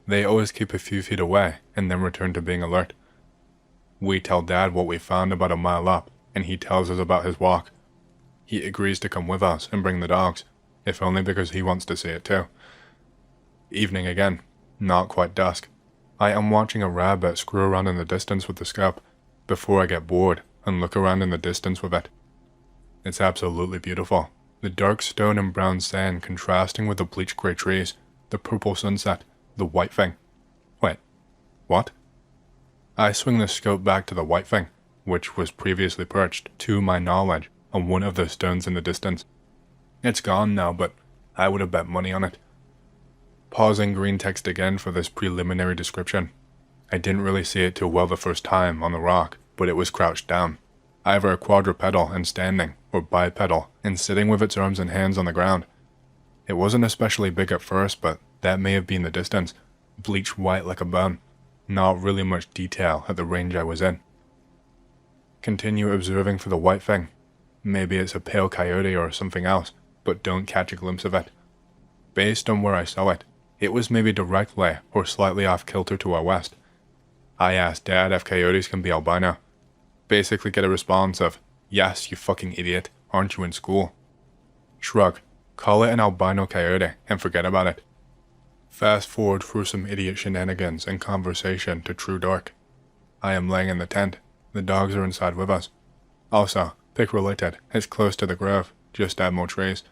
They always keep a few feet away, and then return to being alert. We tell Dad what we found about a mile up, and he tells us about his walk. He agrees to come with us and bring the dogs, if only because he wants to see it too. Evening again, not quite dusk. I am watching a rabbit screw around in the distance with the scope, before I get bored and look around in the distance with it. It's absolutely beautiful. The dark stone and brown sand contrasting with the bleached grey trees, the purple sunset, the white thing. Wait, what? I swing the scope back to the white thing, which was previously perched, to my knowledge, on one of the stones in the distance. It's gone now, but I would have bet money on it. Pausing green text again for this preliminary description. I didn't really see it too well the first time on the rock, but it was crouched down, either a quadrupedal and standing, or bipedal and sitting with its arms and hands on the ground. It wasn't especially big at first, but that may have been the distance, bleached white like a bone, not really much detail at the range I was in. Continue observing for the white thing. Maybe it's a pale coyote or something else, but don't catch a glimpse of it. Based on where I saw it, it was maybe directly or slightly off kilter to our west. I asked Dad if coyotes can be albino. Basically get a response of, "Yes, you fucking idiot, aren't you in school?" Shrug, call it an albino coyote and forget about it. Fast forward through some idiot shenanigans and conversation to true dark. I am laying in the tent. The dogs are inside with us. Also, pick related, it's close to the grove, just add more trees.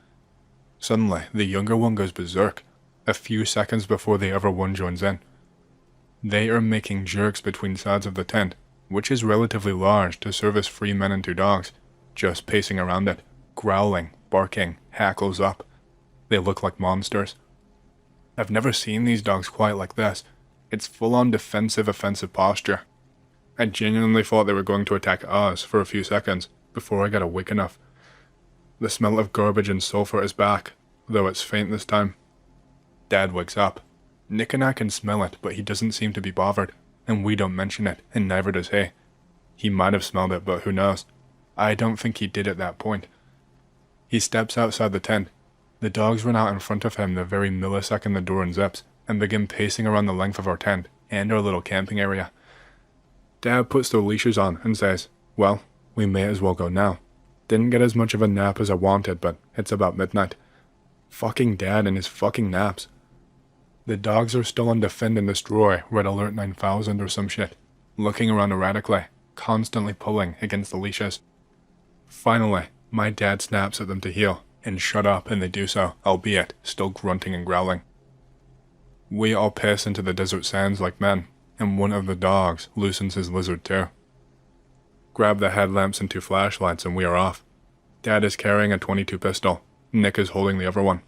Suddenly, the younger one goes berserk, a few seconds before the other one joins in. They are making jerks between sides of the tent, which is relatively large to service 3 men and 2 dogs, just pacing around it, growling, barking, hackles up. They look like monsters. I've never seen these dogs quite like this. It's full-on defensive offensive posture. I genuinely thought they were going to attack us for a few seconds before I got awake enough. The smell of garbage and sulfur is back, though it's faint this time. Dad wakes up. Nick and I can smell it, but he doesn't seem to be bothered, and we don't mention it, and neither does he. He might have smelled it, but who knows. I don't think he did at that point. He steps outside the tent. The dogs run out in front of him the very millisecond the door unzips, and begin pacing around the length of our tent and our little camping area. Dad puts their leashes on and says, "Well, we may as well go now. Didn't get as much of a nap as I wanted, but it's about midnight." Fucking Dad and his fucking naps. The dogs are still on Defend and Destroy, Red Alert 9000 or some shit, looking around erratically, constantly pulling against the leashes. Finally, my dad snaps at them to heel, and shut up, and they do so, albeit still grunting and growling. We all piss into the desert sands like men, and one of the dogs loosens his lizard too. Grab the headlamps and 2 flashlights and we are off. Dad is carrying a .22 pistol. Nick is holding the other one.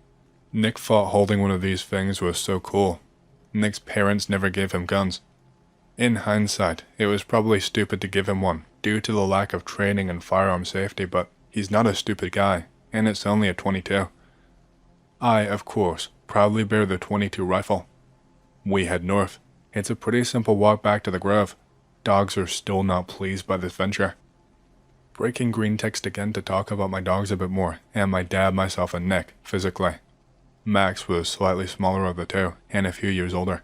Nick thought holding one of these things was so cool. Nick's parents never gave him guns. In hindsight, it was probably stupid to give him one, due to the lack of training and firearm safety, but he's not a stupid guy, and it's only a .22. I, of course, proudly bear the .22 rifle. We head north. It's a pretty simple walk back to the grove. Dogs are still not pleased by this venture. Breaking green text again to talk about my dogs a bit more, and my dad, myself, and Nick, physically. Max was slightly smaller of the two, and a few years older.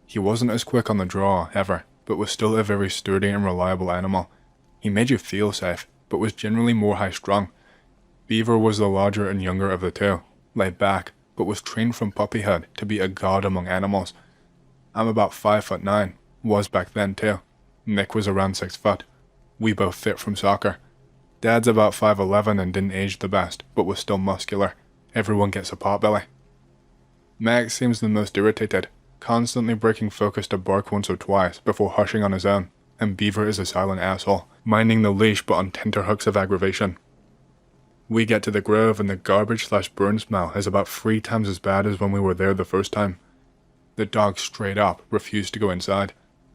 He wasn't as quick on the draw, ever, but was still a very sturdy and reliable animal. He made you feel safe, but was generally more high-strung. Beaver was the larger and younger of the two, laid back, but was trained from puppyhood to be a god among animals. I'm about 5'9", was back then too. Nick was around 6 foot. We both fit from soccer. Dad's about 5'11" and didn't age the best, but was still muscular. Everyone gets a potbelly. Max seems the most irritated, constantly breaking focus to bark once or twice before hushing on his own, and Beaver is a silent asshole, minding the leash but on tenterhooks of aggravation. We get to the grove and the garbage/burn smell is about 3 times as bad as when we were there the first time. The dogs straight up refuse to go inside.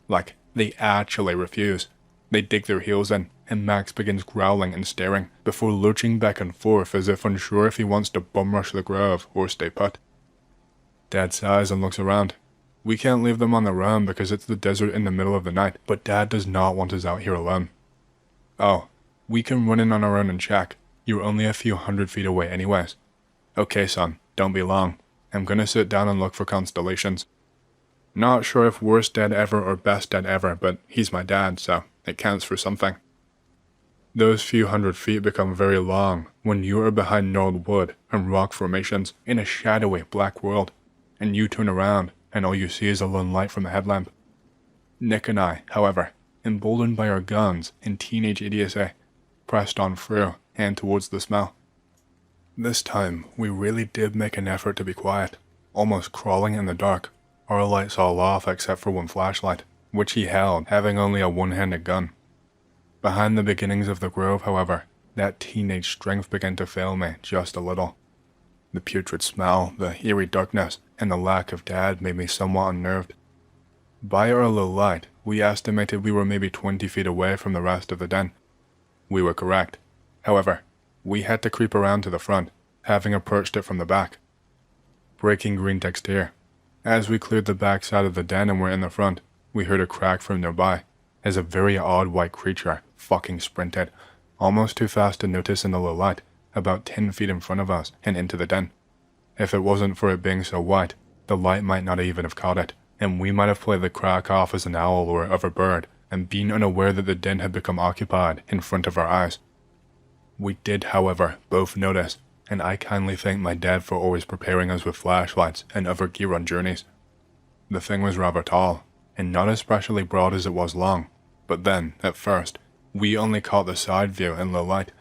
Like, they actually refuse. They dig their heels in, and Max begins growling and staring, before lurching back and forth as if unsure if he wants to bum rush the grove or stay put. Dad sighs and looks around. We can't leave them on their own because it's the desert in the middle of the night, but Dad does not want us out here alone. Oh, we can run in on our own and check. You're only a few 100 feet away anyways. Okay, son, don't be long. I'm gonna sit down and look for constellations. Not sure if worst dad ever or best dad ever, but he's my dad, so it counts for something. Those few 100 feet become very long when you are behind gnarled wood and rock formations in a shadowy black world, and you turn around and all you see is a lone light from a headlamp. Nick and I, however, emboldened by our guns and teenage idiocy, pressed on through and towards the smell. This time, we really did make an effort to be quiet, almost crawling in the dark, our lights all off except for one flashlight, which he held, having only a one-handed gun. Behind the beginnings of the grove, however, that teenage strength began to fail me just a little. The putrid smell, the eerie darkness, and the lack of Dad made me somewhat unnerved. By our low light, we estimated we were maybe 20 feet away from the rest of the den. We were correct. However, we had to creep around to the front, having approached it from the back. Breaking green text here. As we cleared the back side of the den and were in the front, we heard a crack from nearby, as a very odd white creature fucking sprinted, almost too fast to notice in the low light, about 10 feet in front of us and into the den. If it wasn't for it being so white, the light might not even have caught it, and we might have played the crack off as an owl or other bird, and been unaware that the den had become occupied in front of our eyes. We did, however, both notice, and I kindly thank my dad for always preparing us with flashlights and other gear on journeys. The thing was rather tall, and not especially broad as it was long, but then, at first, we only caught the side view in low light.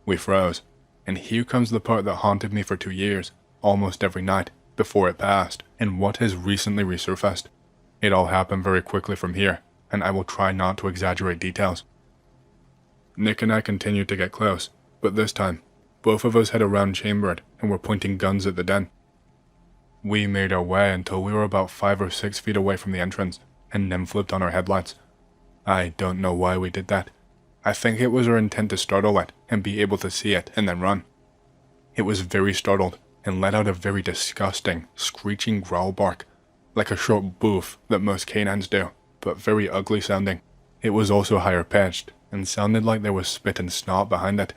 We froze, and here comes the part that haunted me for 2 years, almost every night, before it passed, and what has recently resurfaced. It all happened very quickly from here, and I will try not to exaggerate details. Nick and I continued to get close, but this time, both of us had a round chambered and were pointing guns at the den. We made our way until we were about 5 or 6 feet away from the entrance, and then flipped on our headlights. I don't know why we did that. I think it was our intent to startle it and be able to see it and then run. It was very startled and let out a very disgusting, screeching growl bark, like a short boof that most canines do, but very ugly sounding. It was also higher pitched and sounded like there was spit and snot behind it.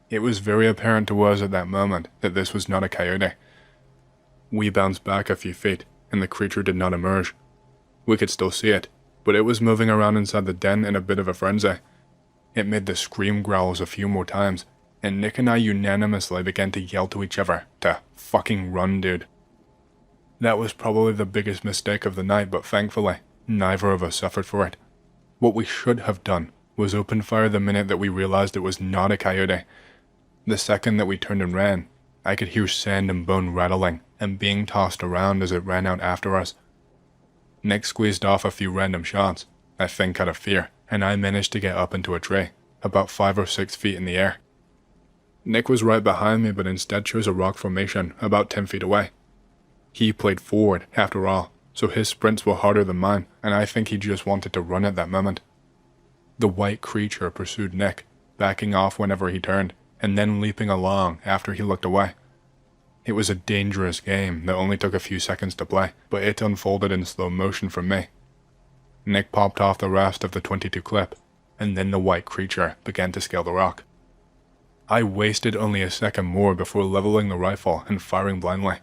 It was very apparent to us at that moment that this was not a coyote. We bounced back a few feet and the creature did not emerge. We could still see it, but it was moving around inside the den in a bit of a frenzy. It made the scream growls a few more times, and Nick and I unanimously began to yell to each other to fucking run, dude. That was probably the biggest mistake of the night, but thankfully, neither of us suffered for it. What we should have done was open fire the minute that we realized it was not a coyote. The second that we turned and ran, I could hear sand and bone rattling and being tossed around as it ran out after us. Nick squeezed off a few random shots, I think out of fear, and I managed to get up into a tree, about 5 or 6 feet in the air. Nick was right behind me but instead chose a rock formation about 10 feet away. He played forward, after all, so his sprints were harder than mine, and I think he just wanted to run at that moment. The white creature pursued Nick, backing off whenever he turned, and then leaping along after he looked away. It was a dangerous game that only took a few seconds to play, but it unfolded in slow motion for me. Nick popped off the rest of the .22 clip, and then the white creature began to scale the rock. I wasted only a second more before leveling the rifle and firing blindly.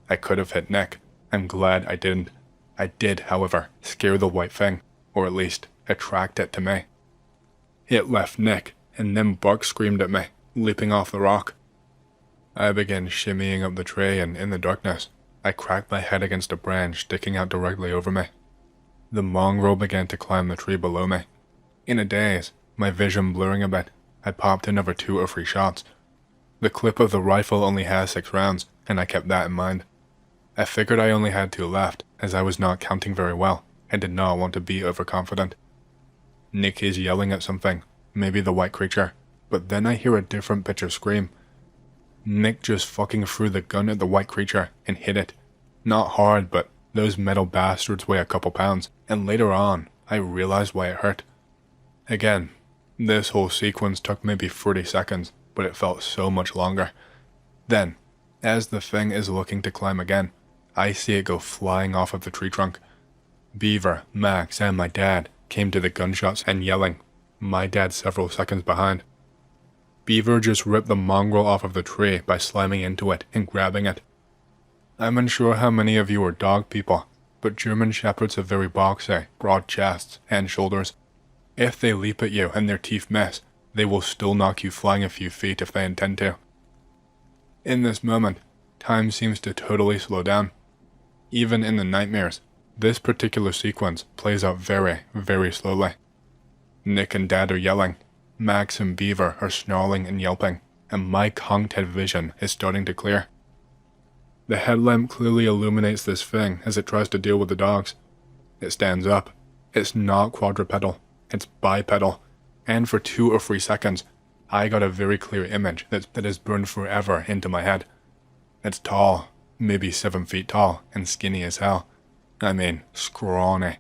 I could have hit Nick. I'm glad I didn't. I did, however, scare the white thing, or at least attract it to me. It left Nick, and then Buck screamed at me, leaping off the rock. I began shimmying up the tree, and in the darkness, I cracked my head against a branch sticking out directly over me. The mongrel began to climb the tree below me. In a daze, my vision blurring a bit, I popped another 2 or 3 shots. The clip of the rifle only has 6 rounds, and I kept that in mind. I figured I only had 2 left, as I was not counting very well, and did not want to be overconfident. Nick is yelling at something, maybe the white creature, but then I hear a different pitch of scream. Nick just fucking threw the gun at the white creature and hit it. Not hard, but those metal bastards weigh a couple pounds, and later on, I realized why it hurt. Again, this whole sequence took maybe 30 seconds, but it felt so much longer. Then, as the thing is looking to climb again, I see it go flying off of the tree trunk. Beaver, Max, and my dad came to the gunshots and yelling, my dad several seconds behind. Beaver just ripped the mongrel off of the tree by slamming into it and grabbing it. I'm unsure how many of you are dog people, but German Shepherds have very boxy, broad chests and shoulders. If they leap at you and their teeth miss, they will still knock you flying a few feet if they intend to. In this moment, time seems to totally slow down. Even in the nightmares, this particular sequence plays out very, very slowly. Nick and Dad are yelling, Max and Beaver are snarling and yelping, and my conked head vision is starting to clear. The headlamp clearly illuminates this thing as it tries to deal with the dogs. It stands up. It's not quadrupedal, it's bipedal, and for 2 or 3 seconds, I got a very clear image that is burned forever into my head. It's tall, maybe 7 feet tall, and skinny as hell. I mean, scrawny.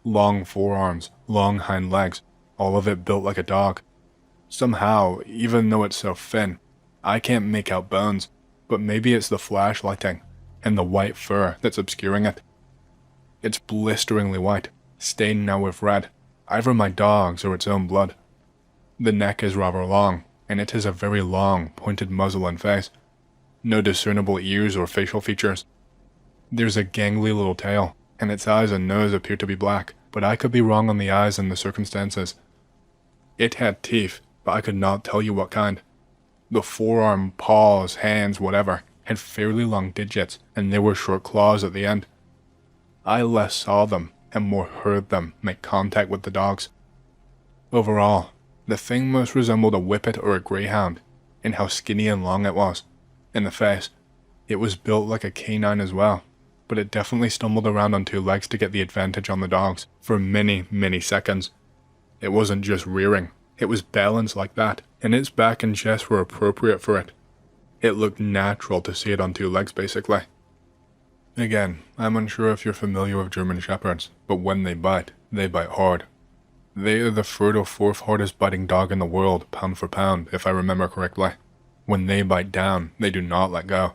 Long forearms, long hind legs, all of it built like a dog. Somehow, even though it's so thin, I can't make out bones, but maybe it's the flashlighting and the white fur that's obscuring it. It's blisteringly white, stained now with red, either my dog's or its own blood. The neck is rather long, and it has a very long, pointed muzzle and face. No discernible ears or facial features. There's a gangly little tail, and its eyes and nose appear to be black, but I could be wrong on the eyes and the circumstances. It had teeth, but I could not tell you what kind. The forearm, paws, hands, whatever, had fairly long digits, and there were short claws at the end. I less saw them, and more heard them make contact with the dogs. Overall, the thing most resembled a whippet or a greyhound, in how skinny and long it was. In the face, it was built like a canine as well, but it definitely stumbled around on 2 legs to get the advantage on the dogs for many, many seconds. It wasn't just rearing, it was balanced like that, and its back and chest were appropriate for it. It looked natural to see it on 2 legs basically. Again, I'm unsure if you're familiar with German Shepherds, but when they bite hard. They are the 3rd or 4th hardest biting dog in the world, pound for pound, if I remember correctly. When they bite down, they do not let go.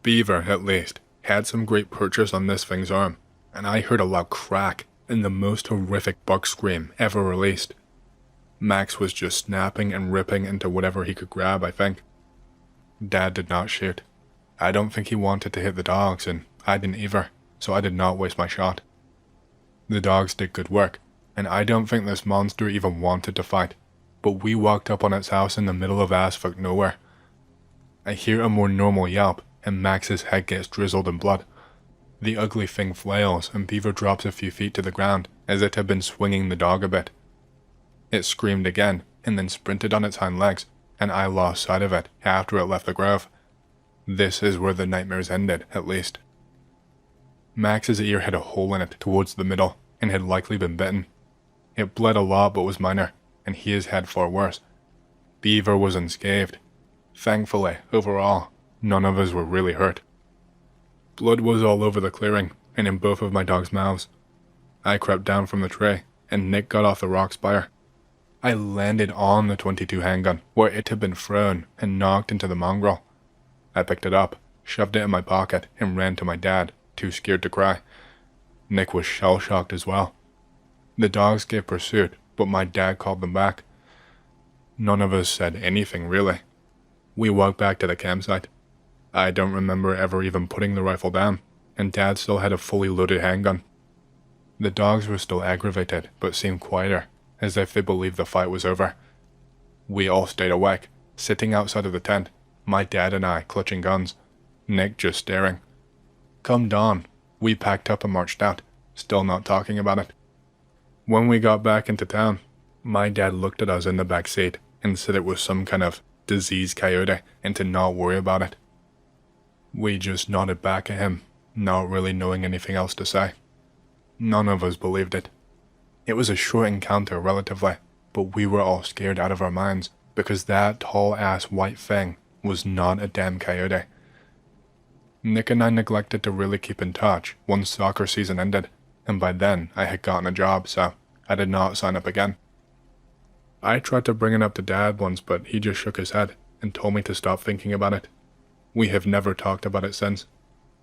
Beaver, at least, had some great purchase on this thing's arm, and I heard a loud crack and the most horrific buck scream ever released. Max was just snapping and ripping into whatever he could grab, I think. Dad did not shoot. I don't think he wanted to hit the dogs, and I didn't either, so I did not waste my shot. The dogs did good work, and I don't think this monster even wanted to fight, but we walked up on its house in the middle of ass-fuck nowhere. I hear a more normal yelp, and Max's head gets drizzled in blood. The ugly thing flails, and Beaver drops a few feet to the ground, as it had been swinging the dog a bit. It screamed again, and then sprinted on its hind legs, and I lost sight of it after it left the grove. This is where the nightmares ended, at least. Max's ear had a hole in it towards the middle, and had likely been bitten. It bled a lot but was minor, and his had far worse. Beaver was unscathed. Thankfully, overall, none of us were really hurt. Blood was all over the clearing, and in both of my dog's mouths. I crept down from the tray, and Nick got off the rock spire. I landed on the .22 handgun, where it had been thrown and knocked into the mongrel. I picked it up, shoved it in my pocket, and ran to my dad, too scared to cry. Nick was shell-shocked as well. The dogs gave pursuit, but my dad called them back. None of us said anything, really. We walked back to the campsite. I don't remember ever even putting the rifle down, and Dad still had a fully loaded handgun. The dogs were still aggravated, but seemed quieter, as if they believed the fight was over. We all stayed awake, sitting outside of the tent, my dad and I clutching guns, Nick just staring. Come dawn, we packed up and marched out, still not talking about it. When we got back into town, my dad looked at us in the back seat and said it was some kind of diseased coyote and to not worry about it. We just nodded back at him, not really knowing anything else to say. None of us believed it. It was a short encounter relatively, but we were all scared out of our minds because that tall-ass white thing was not a damn coyote. Nick and I neglected to really keep in touch once soccer season ended, and by then I had gotten a job, so I did not sign up again. I tried to bring it up to Dad once, but he just shook his head and told me to stop thinking about it. We have never talked about it since.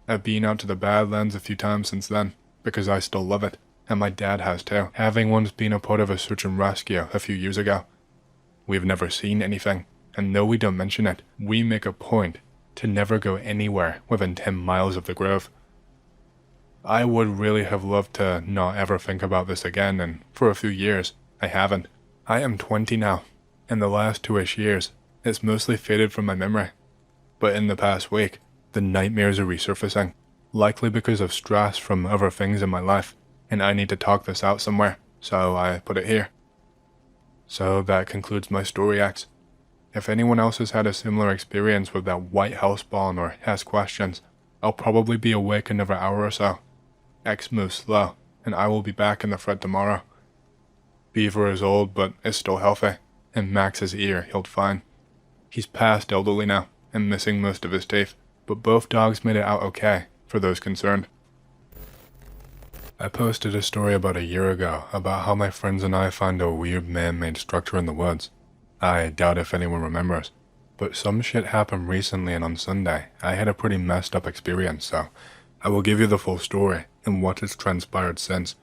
I've been out to the Badlands a few times since then, because I still love it, and my dad has too, having once been a part of a search and rescue a few years ago. We've never seen anything, and though we don't mention it, we make a point to never go anywhere within 10 miles of the Grove. I would really have loved to not ever think about this again, and for a few years, I haven't. I am 20 now, and the last 2-ish years, it's mostly faded from my memory. But in the past week, the nightmares are resurfacing, likely because of stress from other things in my life, and I need to talk this out somewhere, so I put it here. So that concludes my story acts. If anyone else has had a similar experience with that white house spawn or has questions, I'll probably be awake another hour or so. X moves slow, and I will be back in the thread tomorrow. Beaver is old, but is still healthy, and Max's ear healed fine. He's past elderly now, and missing most of his teeth, but both dogs made it out okay, for those concerned. I posted a story about a year ago about how my friends and I found a weird man-made structure in the woods. I doubt if anyone remembers, but some shit happened recently, and on Sunday, I had a pretty messed up experience, so I will give you the full story and what has transpired since.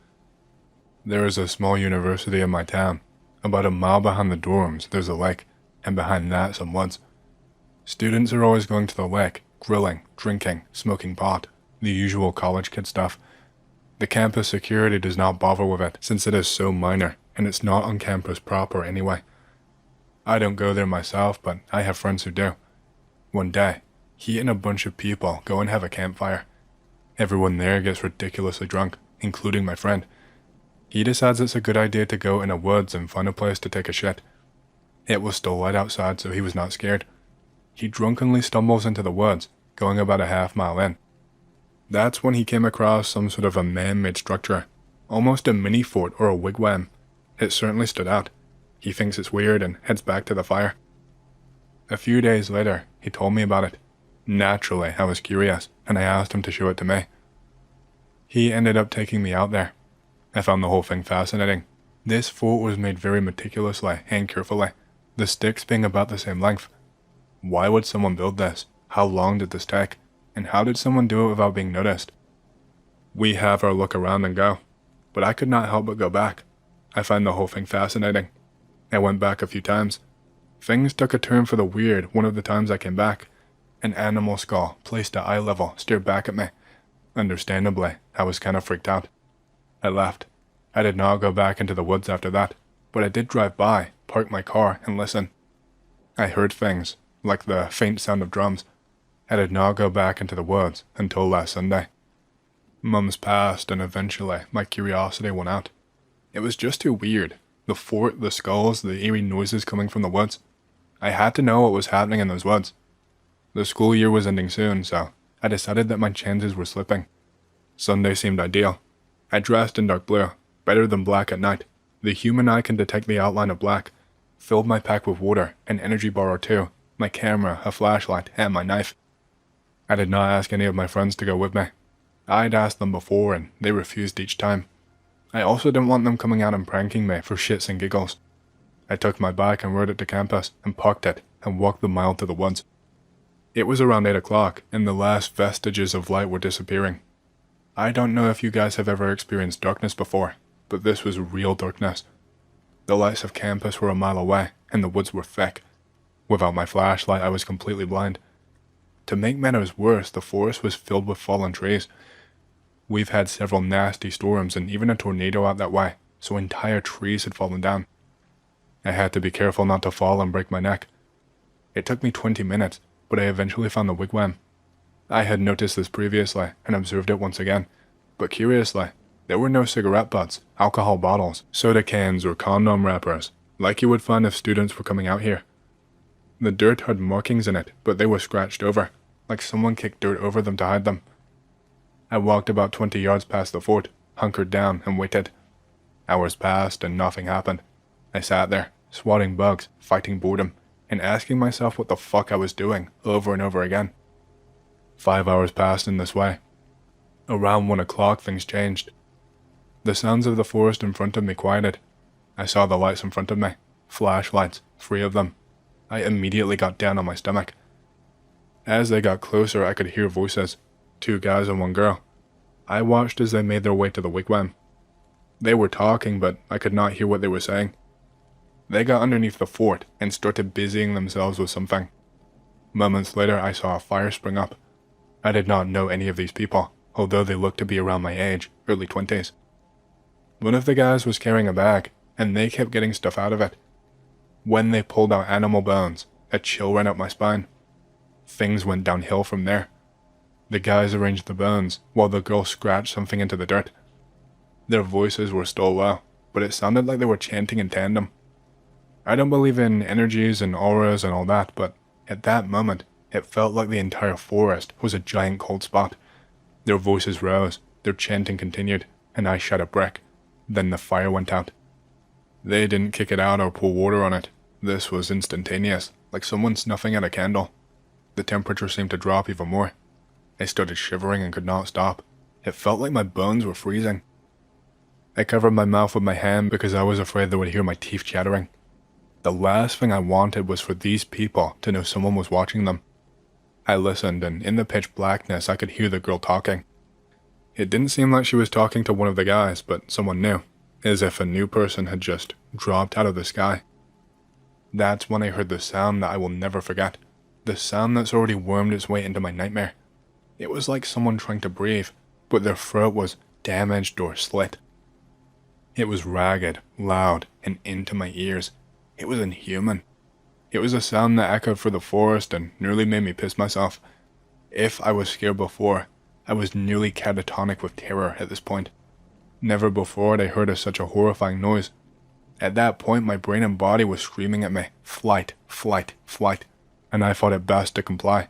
There is a small university in my town. About a mile behind the dorms, there's a lake, and behind that, some woods. Students are always going to the lake, grilling, drinking, smoking pot, the usual college kid stuff. The campus security does not bother with it, since it is so minor, and it's not on campus proper anyway. I don't go there myself, but I have friends who do. One day, he and a bunch of people go and have a campfire. Everyone there gets ridiculously drunk, including my friend. He decides it's a good idea to go in the woods and find a place to take a shit. It was still light outside, so he was not scared. He drunkenly stumbles into the woods, going about a half-mile in. That's when he came across some sort of a man-made structure, almost a mini fort or a wigwam. It certainly stood out. He thinks it's weird and heads back to the fire. A few days later, he told me about it. Naturally, I was curious, and I asked him to show it to me. He ended up taking me out there. I found the whole thing fascinating. This fort was made very meticulously and carefully, the sticks being about the same length. Why would someone build this? How long did this take? And how did someone do it without being noticed? We have our look around and go, but I could not help but go back. I find the whole thing fascinating. I went back a few times. Things took a turn for the weird one of the times I came back. An animal skull, placed at eye level, stared back at me. Understandably, I was kind of freaked out. I left. I did not go back into the woods after that, but I did drive by, park my car, and listen. I heard things, like the faint sound of drums. I did not go back into the woods until last Sunday. Months passed, and eventually my curiosity went out. It was just too weird. The fort, the skulls, the eerie noises coming from the woods. I had to know what was happening in those woods. The school year was ending soon, so I decided that my chances were slipping. Sunday seemed ideal. I dressed in dark blue, better than black at night. The human eye can detect the outline of black. Filled my pack with water, an energy bar or two, my camera, a flashlight, and my knife. I did not ask any of my friends to go with me. I'd asked them before, and they refused each time. I also didn't want them coming out and pranking me for shits and giggles. I took my bike and rode it to campus, and parked it, and walked the mile to the woods. It was around 8 o'clock, and the last vestiges of light were disappearing. I don't know if you guys have ever experienced darkness before, but this was real darkness. The lights of campus were a mile away, and the woods were thick. Without my flashlight, I was completely blind. To make matters worse, the forest was filled with fallen trees. We've had several nasty storms and even a tornado out that way, so entire trees had fallen down. I had to be careful not to fall and break my neck. It took me 20 minutes, but I eventually found the wigwam. I had noticed this previously and observed it once again, but curiously, there were no cigarette butts, alcohol bottles, soda cans, or condom wrappers, like you would find if students were coming out here. The dirt had markings in it, but they were scratched over, like someone kicked dirt over them to hide them. I walked about 20 yards past the fort, hunkered down, and waited. Hours passed and nothing happened. I sat there, swatting bugs, fighting boredom, and asking myself what the fuck I was doing over and over again. 5 hours passed in this way. Around 1 o'clock things changed. The sounds of the forest in front of me quieted. I saw the lights in front of me, flashlights, 3 of them. I immediately got down on my stomach. As they got closer I could hear voices, 2 guys and 1 girl. I watched as they made their way to the wigwam. They were talking, but I could not hear what they were saying. They got underneath the fort and started busying themselves with something. Moments later I saw a fire spring up. I did not know any of these people, although they looked to be around my age, early 20s. One of the guys was carrying a bag, and they kept getting stuff out of it. When they pulled out animal bones, a chill ran up my spine. Things went downhill from there. The guys arranged the bones, while the girl scratched something into the dirt. Their voices were still low, but it sounded like they were chanting in tandem. I don't believe in energies and auras and all that, but at that moment, it felt like the entire forest was a giant cold spot. Their voices rose, their chanting continued, and I shot a brick. Then the fire went out. They didn't kick it out or pour water on it. This was instantaneous, like someone snuffing at a candle. The temperature seemed to drop even more. I started shivering and could not stop. It felt like my bones were freezing. I covered my mouth with my hand because I was afraid they would hear my teeth chattering. The last thing I wanted was for these people to know someone was watching them. I listened, and in the pitch blackness I could hear the girl talking. It didn't seem like she was talking to one of the guys, but someone new, as if a new person had just dropped out of the sky. That's when I heard the sound that I will never forget, the sound that's already wormed its way into my nightmare. It was like someone trying to breathe, but their throat was damaged or slit. It was ragged, loud, and into my ears. It was inhuman. It was a sound that echoed through the forest and nearly made me piss myself. If I was scared before, I was nearly catatonic with terror at this point. Never before had I heard of such a horrifying noise. At that point, my brain and body was screaming at me, flight, flight, flight, and I thought it best to comply.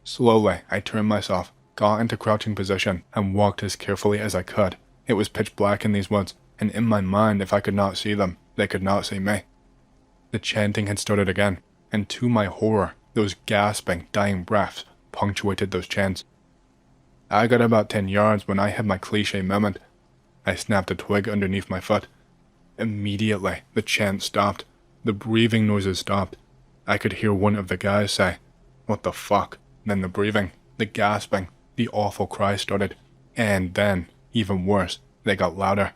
Slowly, I turned myself, got into crouching position, and walked as carefully as I could. It was pitch black in these woods, and in my mind, if I could not see them, they could not see me. The chanting had started again, and to my horror, those gasping, dying breaths punctuated those chants. I got about 10 yards when I had my cliché moment. I snapped a twig underneath my foot. Immediately, the chant stopped. The breathing noises stopped. I could hear one of the guys say, "What the fuck?" Then the breathing, the gasping, the awful cries started. And then, even worse, they got louder.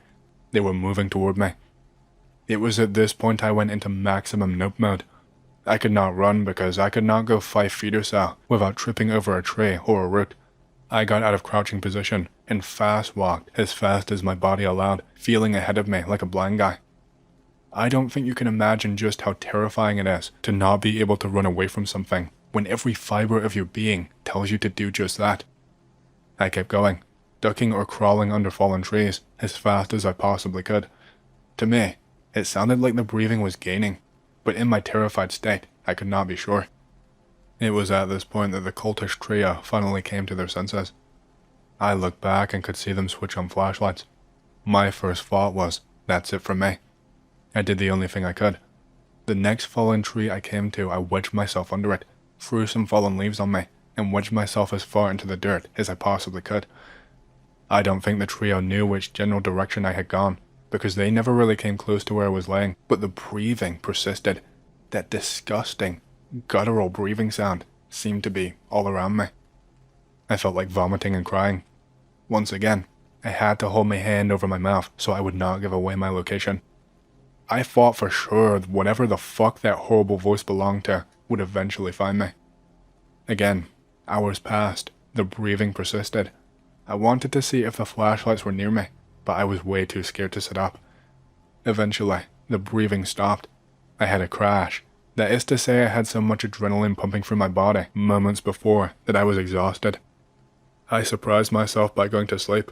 They were moving toward me. It was at this point I went into maximum nope mode. I could not run because I could not go 5 feet or so without tripping over a tree or a root. I got out of crouching position and fast walked as fast as my body allowed, feeling ahead of me like a blind guy. I don't think you can imagine just how terrifying it is to not be able to run away from something when every fiber of your being tells you to do just that. I kept going, ducking or crawling under fallen trees as fast as I possibly could. To me, it sounded like the breathing was gaining, but in my terrified state, I could not be sure. It was at this point that the cultish trio finally came to their senses. I looked back and could see them switch on flashlights. My first thought was, that's it for me. I did the only thing I could. The next fallen tree I came to, I wedged myself under it, threw some fallen leaves on me, and wedged myself as far into the dirt as I possibly could. I don't think the trio knew which general direction I had gone, because they never really came close to where I was laying, but the breathing persisted. That disgusting, guttural breathing sound seemed to be all around me. I felt like vomiting and crying. Once again, I had to hold my hand over my mouth so I would not give away my location. I thought for sure whatever the fuck that horrible voice belonged to would eventually find me. Again, hours passed. The breathing persisted. I wanted to see if the flashlights were near me, but I was way too scared to sit up. Eventually, the breathing stopped. I had a crash. That is to say, I had so much adrenaline pumping through my body moments before that I was exhausted. I surprised myself by going to sleep.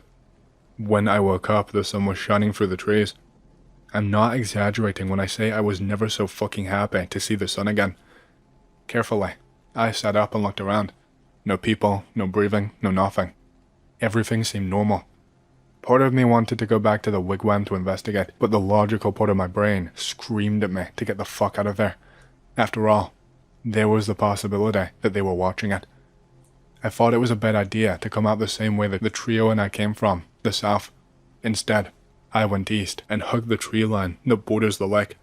When I woke up, the sun was shining through the trees. I'm not exaggerating when I say I was never so fucking happy to see the sun again. Carefully, I sat up and looked around. No people, no breathing, no nothing. Everything seemed normal. Part of me wanted to go back to the wigwam to investigate, but the logical part of my brain screamed at me to get the fuck out of there. After all, there was the possibility that they were watching it. I thought it was a bad idea to come out the same way that the trio and I came from, the south. Instead, I went east and hugged the tree line that borders the lake.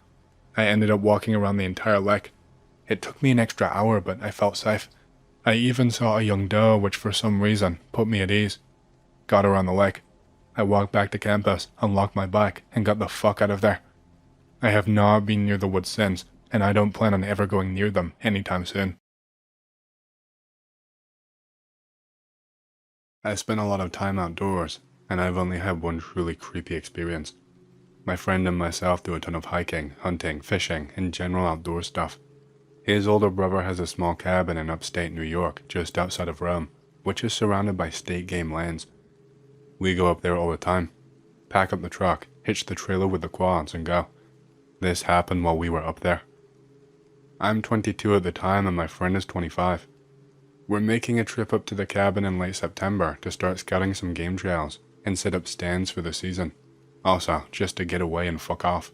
I ended up walking around the entire lake. It took me an extra hour, but I felt safe. I even saw a young doe, which for some reason put me at ease. Got around the lake. I walked back to campus, unlocked my bike, and got the fuck out of there. I have not been near the woods since, and I don't plan on ever going near them anytime soon. I spent a lot of time outdoors, and I've only had one truly creepy experience. My friend and myself do a ton of hiking, hunting, fishing, and general outdoor stuff. His older brother has a small cabin in upstate New York, just outside of Rome, which is surrounded by state game lands. We go up there all the time, pack up the truck, hitch the trailer with the quads, and go. This happened while we were up there. I'm 22 at the time and my friend is 25. We're making a trip up to the cabin in late September to start scouting some game trails and set up stands for the season. Also, just to get away and fuck off.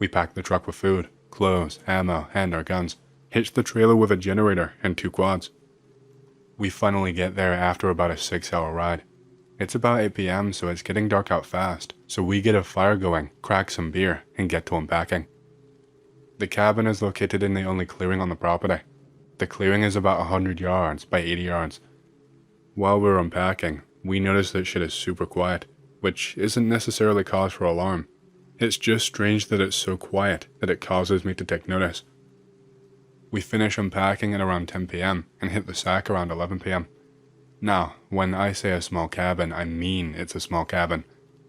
We pack the truck with food, clothes, ammo, and our guns, hitch the trailer with a generator and 2 quads. We finally get there after about a 6-hour ride. It's about 8 p.m. so it's getting dark out fast, so we get a fire going, crack some beer, and get to unpacking. The cabin is located in the only clearing on the property. The clearing is about 100 yards by 80 yards. While we're unpacking, we notice that shit is super quiet, which isn't necessarily cause for alarm. It's just strange that it's so quiet that it causes me to take notice. We finish unpacking at around 10 p.m. and hit the sack around 11 p.m. Now, when I say a small cabin, I mean it's a small cabin.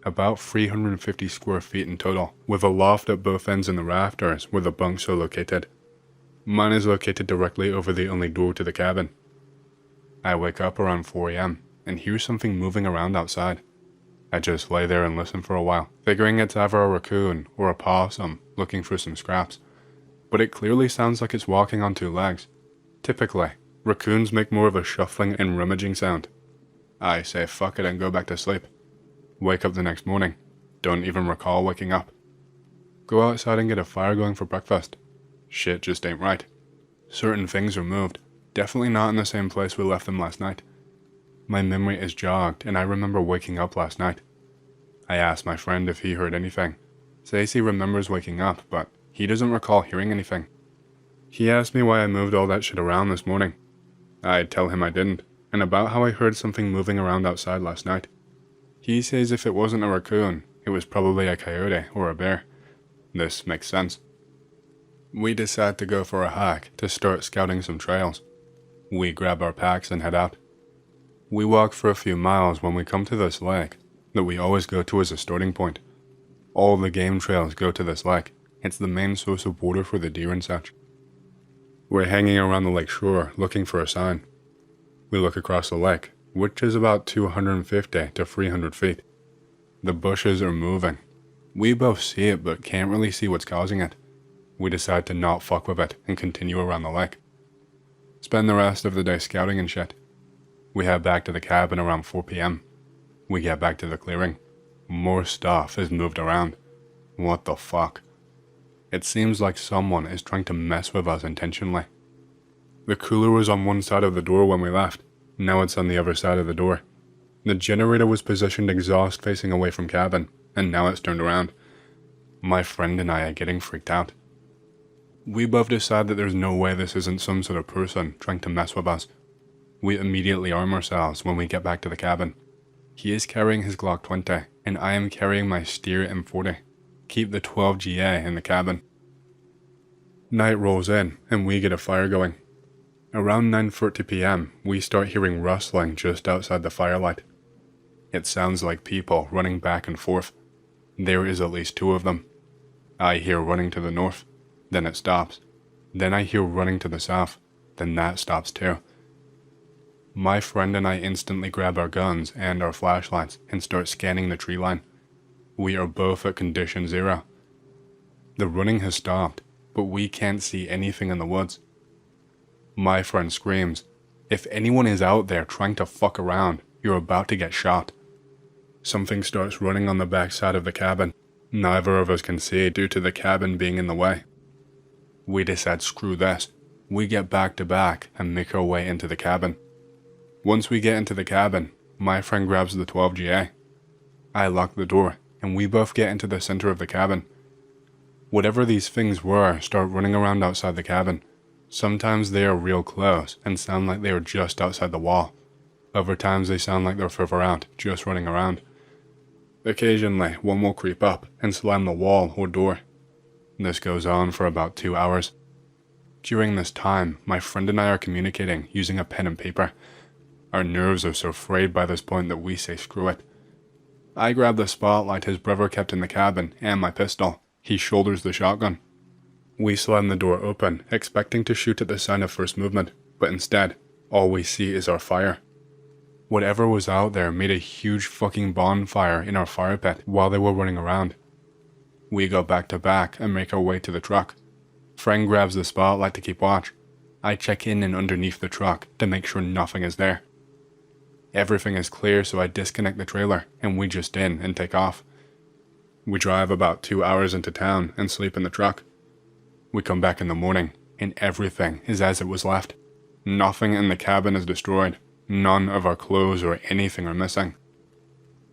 About 350 square feet in total, with a loft at both ends in the rafters where the bunks are located. Mine is located directly over the only door to the cabin. I wake up around 4 a.m. and hear something moving around outside. I just lay there and listen for a while, figuring it's either a raccoon or a possum looking for some scraps. But it clearly sounds like it's walking on 2 legs. Typically, raccoons make more of a shuffling and rummaging sound. I say fuck it and go back to sleep. Wake up the next morning. Don't even recall waking up. Go outside and get a fire going for breakfast. Shit just ain't right. Certain things are moved. Definitely not in the same place we left them last night. My memory is jogged and I remember waking up last night. I asked my friend if he heard anything. Says he remembers waking up, but he doesn't recall hearing anything. He asked me why I moved all that shit around this morning. I tell him I didn't, and about how I heard something moving around outside last night. He says if it wasn't a raccoon, it was probably a coyote or a bear. This makes sense. We decide to go for a hike to start scouting some trails. We grab our packs and head out. We walk for a few miles when we come to this lake that we always go to as a starting point. All the game trails go to this lake. It's the main source of water for the deer and such. We're hanging around the lake shore looking for a sign. We look across the lake, which is about 250 to 300 feet. The bushes are moving. We both see it but can't really see what's causing it. We decide to not fuck with it and continue around the lake. Spend the rest of the day scouting and shit. We head back to the cabin around 4 p.m. We get back to the clearing. More stuff is moved around. What the fuck? It seems like someone is trying to mess with us intentionally. The cooler was on one side of the door when we left. Now it's on the other side of the door. The generator was positioned exhaust facing away from cabin, and now it's turned around. My friend and I are getting freaked out. We both decide that there's no way this isn't some sort of person trying to mess with us. We immediately arm ourselves when we get back to the cabin. He is carrying his Glock 20, and I am carrying my Steer M40. Keep the 12 GA in the cabin. Night rolls in, and we get a fire going. Around 9:30 p.m., we start hearing rustling just outside the firelight. It sounds like people running back and forth. There is at least 2 of them. I hear running to the north, then it stops. Then I hear running to the south, then that stops too. My friend and I instantly grab our guns and our flashlights and start scanning the tree line. We are both at condition 0. The running has stopped, but we can't see anything in the woods. My friend screams, "If anyone is out there trying to fuck around, you're about to get shot. Something starts running on the back side of the cabin. Neither of us can see due to the cabin being in the way. We decide screw this. We get back to back and make our way into the cabin. Once we get into the cabin, my friend grabs the 12GA. I lock the door and we both get into the center of the cabin. Whatever these things were start running around outside the cabin. Sometimes they are real close and sound like they are just outside the wall. Other times they sound like they're further out, just running around. Occasionally, one will creep up and slam the wall or door. This goes on for about 2 hours. During this time, my friend and I are communicating using a pen and paper. Our nerves are so frayed by this point that we say screw it. I grab the spotlight his brother kept in the cabin and my pistol. He shoulders the shotgun. We slam the door open, expecting to shoot at the sign of first movement, but instead, all we see is our fire. Whatever was out there made a huge fucking bonfire in our fire pit while they were running around. We go back to back and make our way to the truck. Friend grabs the spotlight to keep watch. I check in and underneath the truck to make sure nothing is there. Everything is clear, so I disconnect the trailer and we just in and take off. We drive about 2 hours into town and sleep in the truck. We come back in the morning and everything is as it was left. Nothing in the cabin is destroyed. None of our clothes or anything are missing.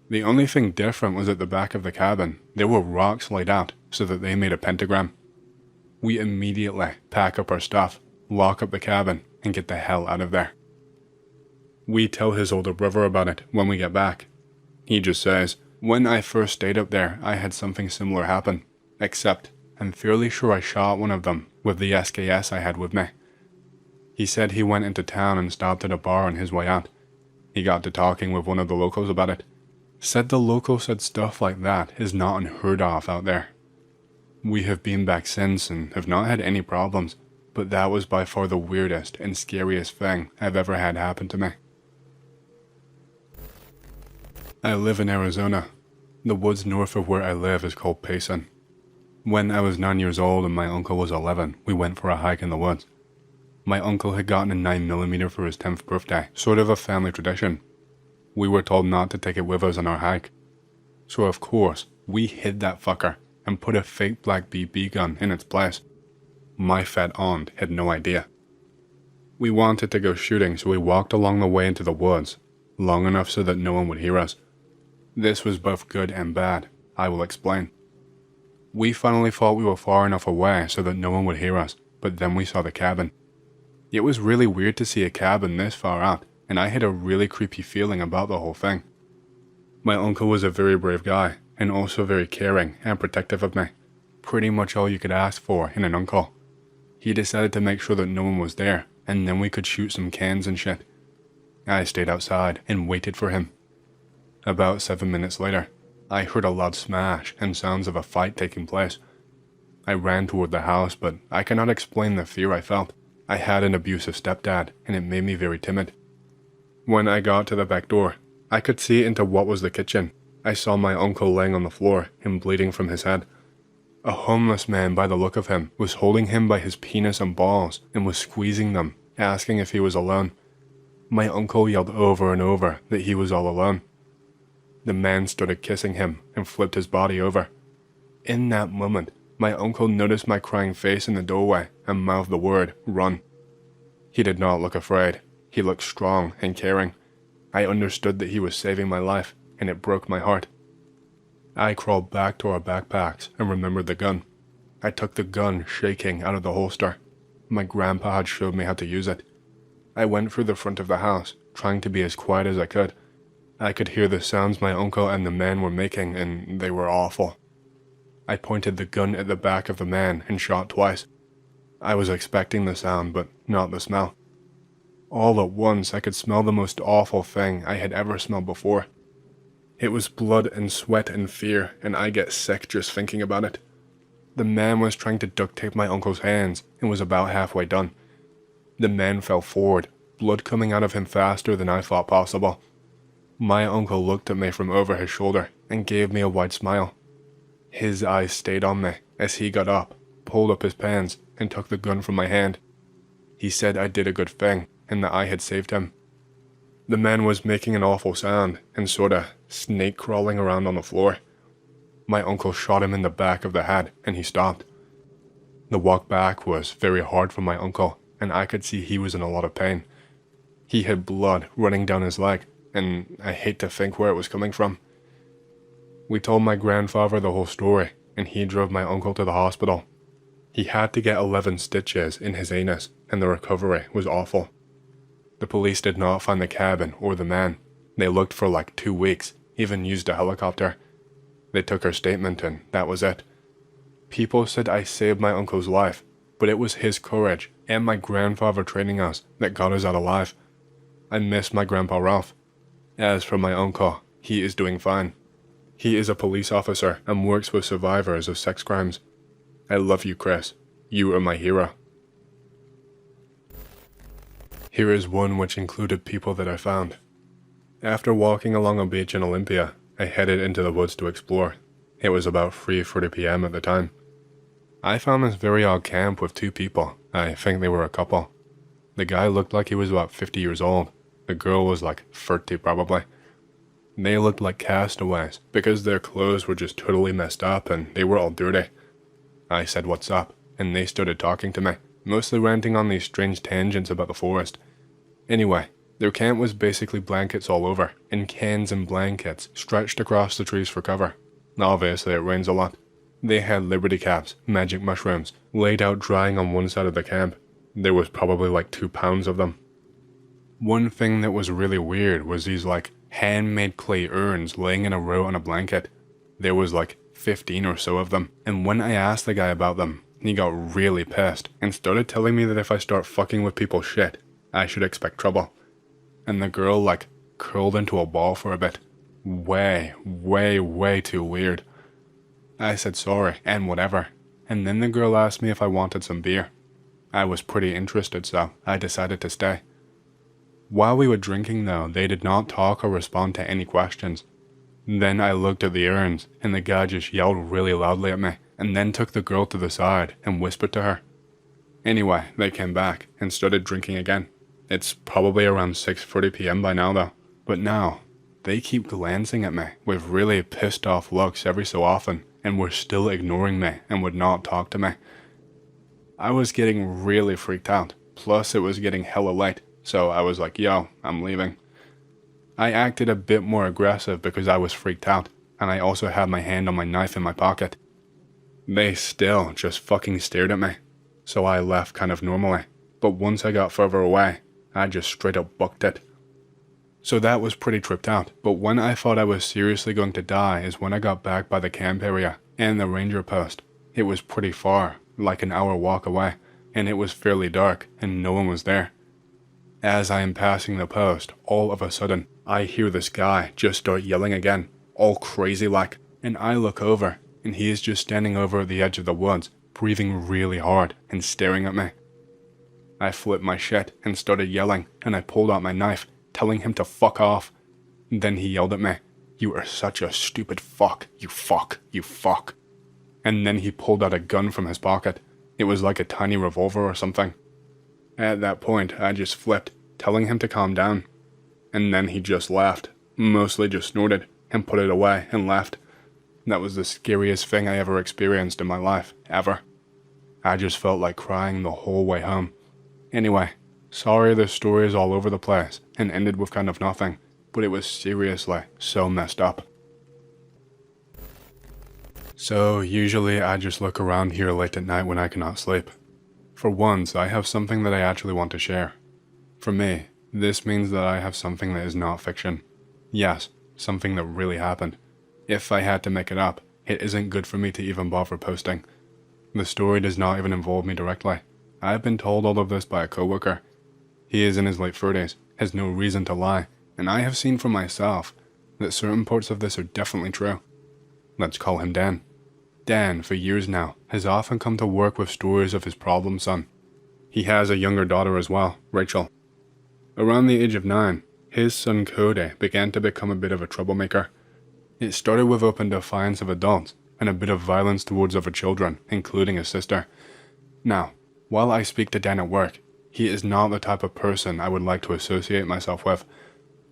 The only thing different was at the back of the cabin, there were rocks laid out so that they made a pentagram. We immediately pack up our stuff, lock up the cabin, and get the hell out of there. We tell his older brother about it when we get back. He just says, when I first stayed up there, I had something similar happen, except I'm fairly sure I shot one of them with the SKS I had with me. He said he went into town and stopped at a bar on his way out. He got to talking with one of the locals about it. Said the local said stuff like that is not unheard of out there. We have been back since and have not had any problems, but that was by far the weirdest and scariest thing I've ever had happen to me. I live in Arizona. The woods north of where I live is called Payson. When I was 9 years old and my uncle was 11, we went for a hike in the woods. My uncle had gotten a 9mm for his 10th birthday, sort of a family tradition. We were told not to take it with us on our hike. So of course, we hid that fucker and put a fake black BB gun in its place. My fat aunt had no idea. We wanted to go shooting, so we walked along the way into the woods, long enough so that no one would hear us. This was both good and bad. I will explain. We finally thought we were far enough away so that no one would hear us, but then we saw the cabin. It was really weird to see a cabin this far out, and I had a really creepy feeling about the whole thing. My uncle was a very brave guy, and also very caring and protective of me. Pretty much all you could ask for in an uncle. He decided to make sure that no one was there, and then we could shoot some cans and shit. I stayed outside and waited for him. About 7 minutes later, I heard a loud smash and sounds of a fight taking place. I ran toward the house, but I cannot explain the fear I felt. I had an abusive stepdad, and it made me very timid. When I got to the back door, I could see into what was the kitchen. I saw my uncle laying on the floor and bleeding from his head. A homeless man, by the look of him, was holding him by his penis and balls and was squeezing them, asking if he was alone. My uncle yelled over and over that he was all alone. The man started kissing him and flipped his body over. In that moment, my uncle noticed my crying face in the doorway and mouthed the word, "Run." He did not look afraid. He looked strong and caring. I understood that he was saving my life, and it broke my heart. I crawled back to our backpacks and remembered the gun. I took the gun shaking out of the holster. My grandpa had showed me how to use it. I went through the front of the house, trying to be as quiet as I could. I could hear the sounds my uncle and the man were making, and they were awful. I pointed the gun at the back of the man and shot twice. I was expecting the sound, but not the smell. All at once, I could smell the most awful thing I had ever smelled before. It was blood and sweat and fear, and I get sick just thinking about it. The man was trying to duct tape my uncle's hands and was about halfway done. The man fell forward, blood coming out of him faster than I thought possible. My uncle looked at me from over his shoulder and gave me a wide smile. His eyes stayed on me as he got up, pulled up his pants, and took the gun from my hand. He said I did a good thing and that I had saved him. The man was making an awful sound and sorta snake crawling around on the floor. My uncle shot him in the back of the head and he stopped. The walk back was very hard for my uncle and I could see he was in a lot of pain. He had blood running down his leg and I hate to think where it was coming from. We told my grandfather the whole story and he drove my uncle to the hospital. He had to get 11 stitches in his anus and the recovery was awful. The police did not find the cabin or the man. They looked for like 2 weeks, even used a helicopter. They took her statement and that was it. People said I saved my uncle's life, but it was his courage and my grandfather training us that got us out alive. I miss my grandpa Ralph. As for my uncle, he is doing fine. He is a police officer and works with survivors of sex crimes. I love you, Chris. You are my hero. Here is one which included people that I found. After walking along a beach in Olympia, I headed into the woods to explore. It was about 3:30 p.m. at the time. I found this very odd camp with 2 people. I think they were a couple. The guy looked like he was about 50 years old. The girl was like 30 probably. They looked like castaways because their clothes were just totally messed up and they were all dirty. I said what's up and they started talking to me, mostly ranting on these strange tangents about the forest. Anyway, their camp was basically blankets all over and cans and blankets stretched across the trees for cover. Obviously it rains a lot. They had liberty caps, magic mushrooms, laid out drying on one side of the camp. There was probably like 2 pounds of them. One thing that was really weird was these like handmade clay urns laying in a row on a blanket. There was like 15 or so of them, and when I asked the guy about them, he got really pissed and started telling me that if I start fucking with people's shit, I should expect trouble. And the girl like curled into a ball for a bit. Way too weird. I said sorry and whatever, and then the girl asked me if I wanted some beer. I was pretty interested, so I decided to stay. While we were drinking though, they did not talk or respond to any questions. Then I looked at the urns, and the guy just yelled really loudly at me, and then took the girl to the side and whispered to her. Anyway, they came back and started drinking again. It's probably around 6:30 p.m. by now though, but now, they keep glancing at me with really pissed off looks every so often, and were still ignoring me and would not talk to me. I was getting really freaked out, plus it was getting hella late, so I was like, yo, I'm leaving. I acted a bit more aggressive because I was freaked out, and I also had my hand on my knife in my pocket. They still just fucking stared at me, so I left kind of normally, but once I got further away, I just straight up booked it. So that was pretty tripped out, but when I thought I was seriously going to die is when I got back by the camp area and the ranger post. It was pretty far, like an hour walk away, and it was fairly dark and no one was there. As I am passing the post, all of a sudden, I hear this guy just start yelling again, all crazy like, and I look over, and he is just standing over at the edge of the woods, breathing really hard and staring at me. I flipped my shit and started yelling, and I pulled out my knife, telling him to fuck off. Then he yelled at me, "You are such a stupid fuck, you fuck, you fuck." And then he pulled out a gun from his pocket. It was like a tiny revolver or something. At that point, I just flipped, telling him to calm down. And then he just laughed, mostly just snorted, and put it away and left. That was the scariest thing I ever experienced in my life, ever. I just felt like crying the whole way home. Anyway, sorry this story is all over the place and ended with kind of nothing, but it was seriously so messed up. So usually I just look around here late at night when I cannot sleep. For once, I have something that I actually want to share. For me, this means that I have something that is not fiction. Yes, something that really happened. If I had to make it up, it isn't good for me to even bother posting. The story does not even involve me directly. I have been told all of this by a coworker. He is in his late 30s, has no reason to lie, and I have seen for myself that certain parts of this are definitely true. Let's call him Dan. Dan, for years now, has often come to work with stories of his problem son. He has a younger daughter as well, Rachel. Around the age of 9, his son Cody began to become a bit of a troublemaker. It started with open defiance of adults and a bit of violence towards other children, including his sister. Now, while I speak to Dan at work, he is not the type of person I would like to associate myself with.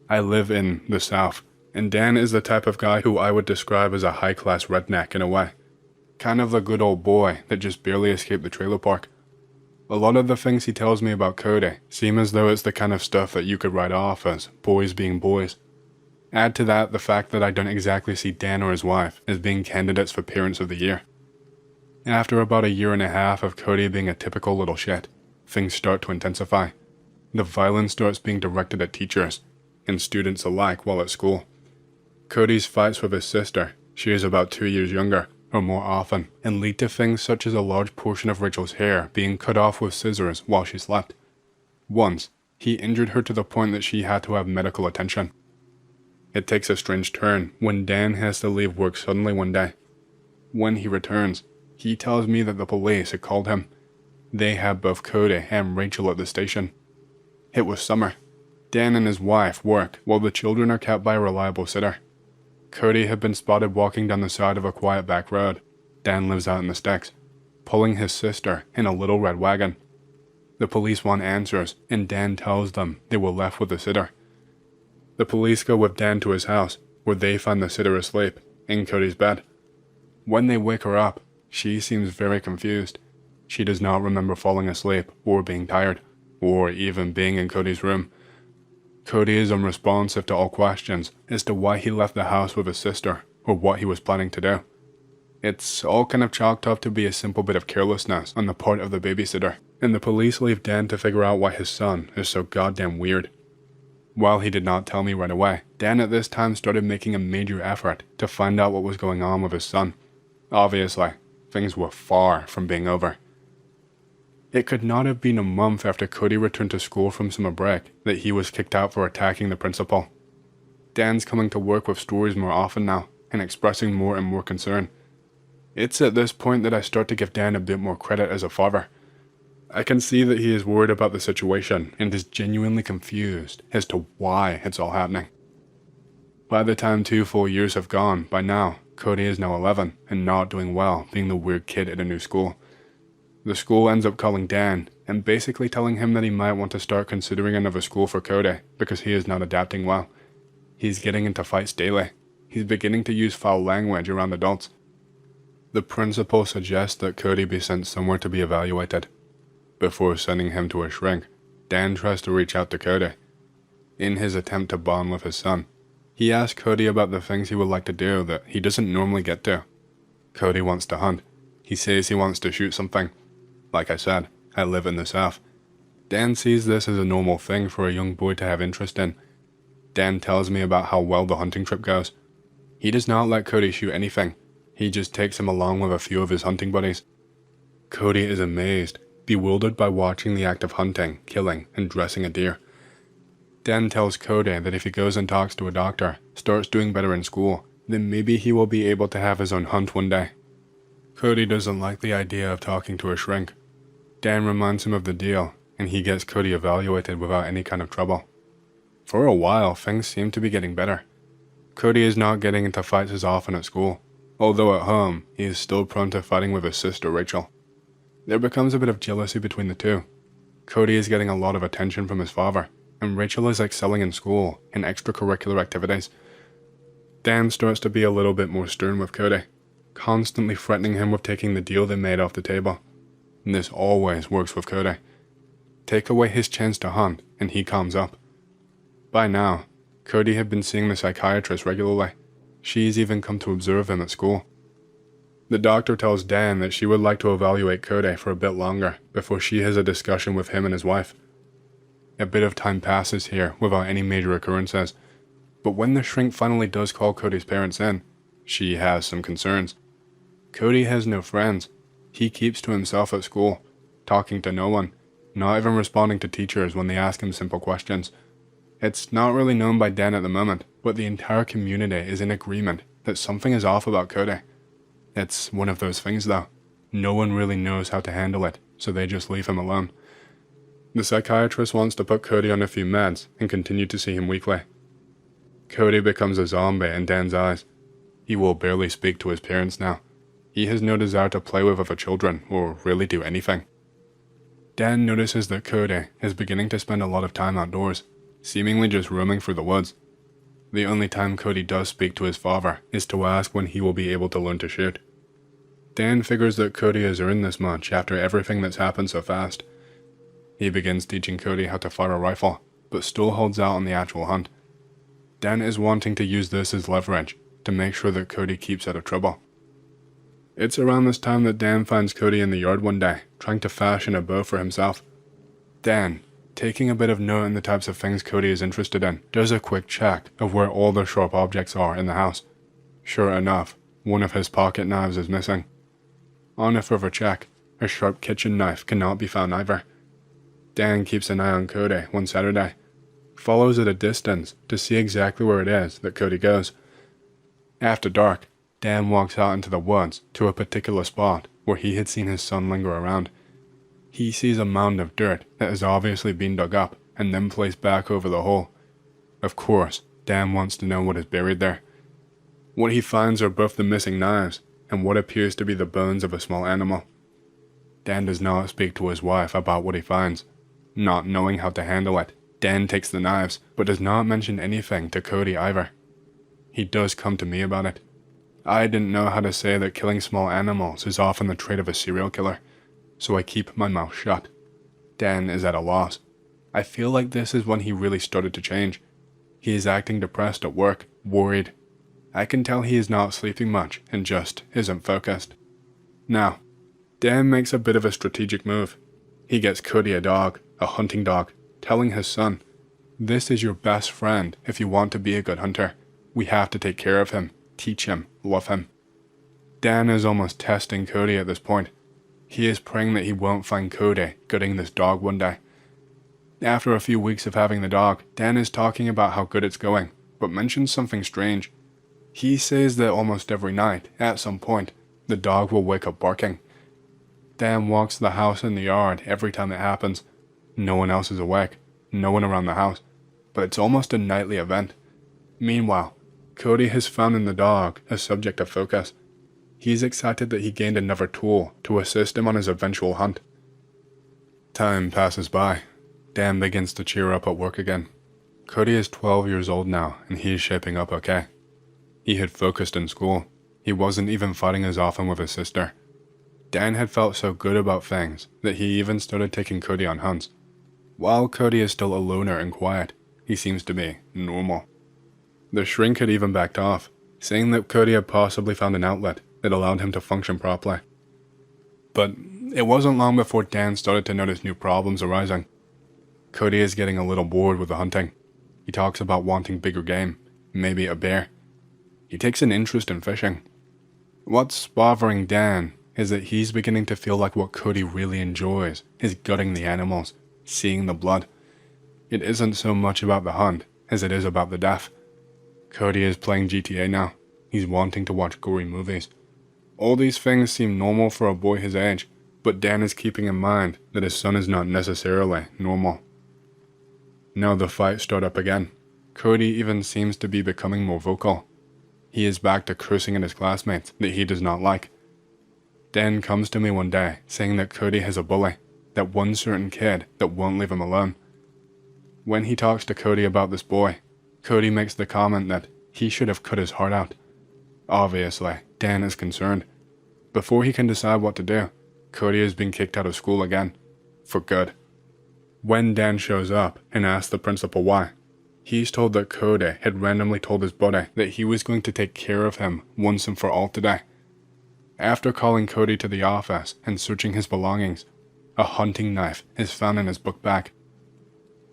I live in the South, and Dan is the type of guy who I would describe as a high-class redneck in a way. Kind of the good old boy that just barely escaped the trailer park. A lot of the things he tells me about Cody seem as though it's the kind of stuff that you could write off as boys being boys. Add to that the fact that I don't exactly see Dan or his wife as being candidates for Parents of the Year. After about a year and a half of Cody being a typical little shit, things start to intensify. The violence starts being directed at teachers and students alike while at school. Cody's fights with his sister, she is about 2 years younger, are more often, and lead to things such as a large portion of Rachel's hair being cut off with scissors while she slept. Once, he injured her to the point that she had to have medical attention. It takes a strange turn when Dan has to leave work suddenly one day. When he returns, he tells me that the police had called him. They had both Cody and Rachel at the station. It was summer. Dan and his wife worked while the children are kept by a reliable sitter. Cody had been spotted walking down the side of a quiet back road. Dan lives out in the sticks, pulling his sister in a little red wagon. The police want answers, and Dan tells them they were left with the sitter. The police go with Dan to his house, where they find the sitter asleep, in Cody's bed. When they wake her up, she seems very confused. She does not remember falling asleep, or being tired, or even being in Cody's room. Cody is unresponsive to all questions as to why he left the house with his sister, or what he was planning to do. It's all kind of chalked up to be a simple bit of carelessness on the part of the babysitter, and the police leave Dan to figure out why his son is so goddamn weird. While he did not tell me right away, Dan at this time started making a major effort to find out what was going on with his son. Obviously, things were far from being over. It could not have been a month after Cody returned to school from summer break that he was kicked out for attacking the principal. Dan's coming to work with stories more often now, and expressing more and more concern. It's at this point that I start to give Dan a bit more credit as a father. I can see that he is worried about the situation and is genuinely confused as to why it's all happening. By the time 2 full years have gone, by now, Cody is now 11 and not doing well being the weird kid at a new school. The school ends up calling Dan and basically telling him that he might want to start considering another school for Cody because he is not adapting well. He's getting into fights daily. He's beginning to use foul language around adults. The principal suggests that Cody be sent somewhere to be evaluated. Before sending him to a shrink, Dan tries to reach out to Cody. In his attempt to bond with his son, he asks Cody about the things he would like to do that he doesn't normally get to. Cody wants to hunt. He says he wants to shoot something. Like I said, I live in the South. Dan sees this as a normal thing for a young boy to have interest in. Dan tells me about how well the hunting trip goes. He does not let Cody shoot anything. He just takes him along with a few of his hunting buddies. Cody is amazed, bewildered by watching the act of hunting, killing, and dressing a deer. Dan tells Cody that if he goes and talks to a doctor, starts doing better in school, then maybe he will be able to have his own hunt one day. Cody doesn't like the idea of talking to a shrink. Dan reminds him of the deal, and he gets Cody evaluated without any kind of trouble. For a while, things seem to be getting better. Cody is not getting into fights as often at school, although at home, he is still prone to fighting with his sister Rachel. There becomes a bit of jealousy between the two. Cody is getting a lot of attention from his father, and Rachel is excelling in school and extracurricular activities. Dan starts to be a little bit more stern with Cody, constantly threatening him with taking the deal they made off the table. And this always works with Cody. Take away his chance to hunt, and he calms up. By now, Cody had been seeing the psychiatrist regularly. She's even come to observe him at school. The doctor tells Dan that she would like to evaluate Cody for a bit longer before she has a discussion with him and his wife. A bit of time passes here without any major occurrences, but when the shrink finally does call Cody's parents in, she has some concerns. Cody has no friends. He keeps to himself at school, talking to no one, not even responding to teachers when they ask him simple questions. It's not really known by Dan at the moment, but the entire community is in agreement that something is off about Cody. It's one of those things though. No one really knows how to handle it, so they just leave him alone. The psychiatrist wants to put Cody on a few meds and continue to see him weekly. Cody becomes a zombie in Dan's eyes. He will barely speak to his parents now. He has no desire to play with other children or really do anything. Dan notices that Cody is beginning to spend a lot of time outdoors. seemingly just roaming through the woods. The only time Cody does speak to his father is to ask when he will be able to learn to shoot. Dan figures that Cody has earned this much after everything that's happened so fast. He begins teaching Cody how to fire a rifle, but still holds out on the actual hunt. Dan is wanting to use this as leverage to make sure that Cody keeps out of trouble. It's around this time that Dan finds Cody in the yard one day, trying to fashion a bow for himself. Dan, taking a bit of note in the types of things Cody is interested in, does a quick check of where all the sharp objects are in the house. Sure enough, one of his pocket knives is missing. On a further check, a sharp kitchen knife cannot be found either. Dan keeps an eye on Cody one Saturday, follows at a distance to see exactly where it is that Cody goes. After dark, Dan walks out into the woods to a particular spot where he had seen his son linger around. He sees a mound of dirt that has obviously been dug up and then placed back over the hole. Of course, Dan wants to know what is buried there. What he finds are both the missing knives and what appears to be the bones of a small animal. Dan does not speak to his wife about what he finds. Not knowing how to handle it, Dan takes the knives, but does not mention anything to Cody either. He does come to me about it. I didn't know how to say that killing small animals is often the trait of a serial killer, so I keep my mouth shut. Dan is at a loss. I feel like this is when he really started to change. He is acting depressed at work, worried. I can tell he is not sleeping much and just isn't focused. Now, Dan makes a bit of a strategic move. He gets Cody a dog, a hunting dog, telling his son, "This is your best friend if you want to be a good hunter. We have to take care of him, teach him, love him." Dan is almost testing Cody at this point. He is praying that he won't find Cody gutting this dog one day. After a few weeks of having the dog, Dan is talking about how good it's going, but mentions something strange. He says that almost every night, at some point, the dog will wake up barking. Dan walks the house and the yard every time it happens. No one else is awake, no one around the house, but it's almost a nightly event. Meanwhile, Cody has found in the dog a subject of focus. He's excited that he gained another tool to assist him on his eventual hunt. Time passes by. Dan begins to cheer up at work again. Cody is 12 years old now, and he is shaping up okay. He had focused in school. He wasn't even fighting as often with his sister. Dan had felt so good about things that he even started taking Cody on hunts. While Cody is still a loner and quiet, he seems to be normal. The shrink had even backed off, saying that Cody had possibly found an outlet that allowed him to function properly. But it wasn't long before Dan started to notice new problems arising. Cody is getting a little bored with the hunting. He talks about wanting bigger game, maybe a bear. He takes an interest in fishing. What's bothering Dan is that he's beginning to feel like what Cody really enjoys is gutting the animals, seeing the blood. It isn't so much about the hunt as it is about the death. Cody is playing GTA now. He's wanting to watch gory movies. All these things seem normal for a boy his age, but Dan is keeping in mind that his son is not necessarily normal. Now the fights start up again. Cody even seems to be becoming more vocal. He is back to cursing at his classmates that he does not like. Dan comes to me one day saying that Cody has a bully, that one certain kid that won't leave him alone. When he talks to Cody about this boy, Cody makes the comment that he should have cut his heart out. Obviously, Dan is concerned. Before he can decide what to do, Cody has been kicked out of school again. For good. When Dan shows up and asks the principal why, he's told that Cody had randomly told his buddy that he was going to take care of him once and for all today. After calling Cody to the office and searching his belongings, a hunting knife is found in his book bag.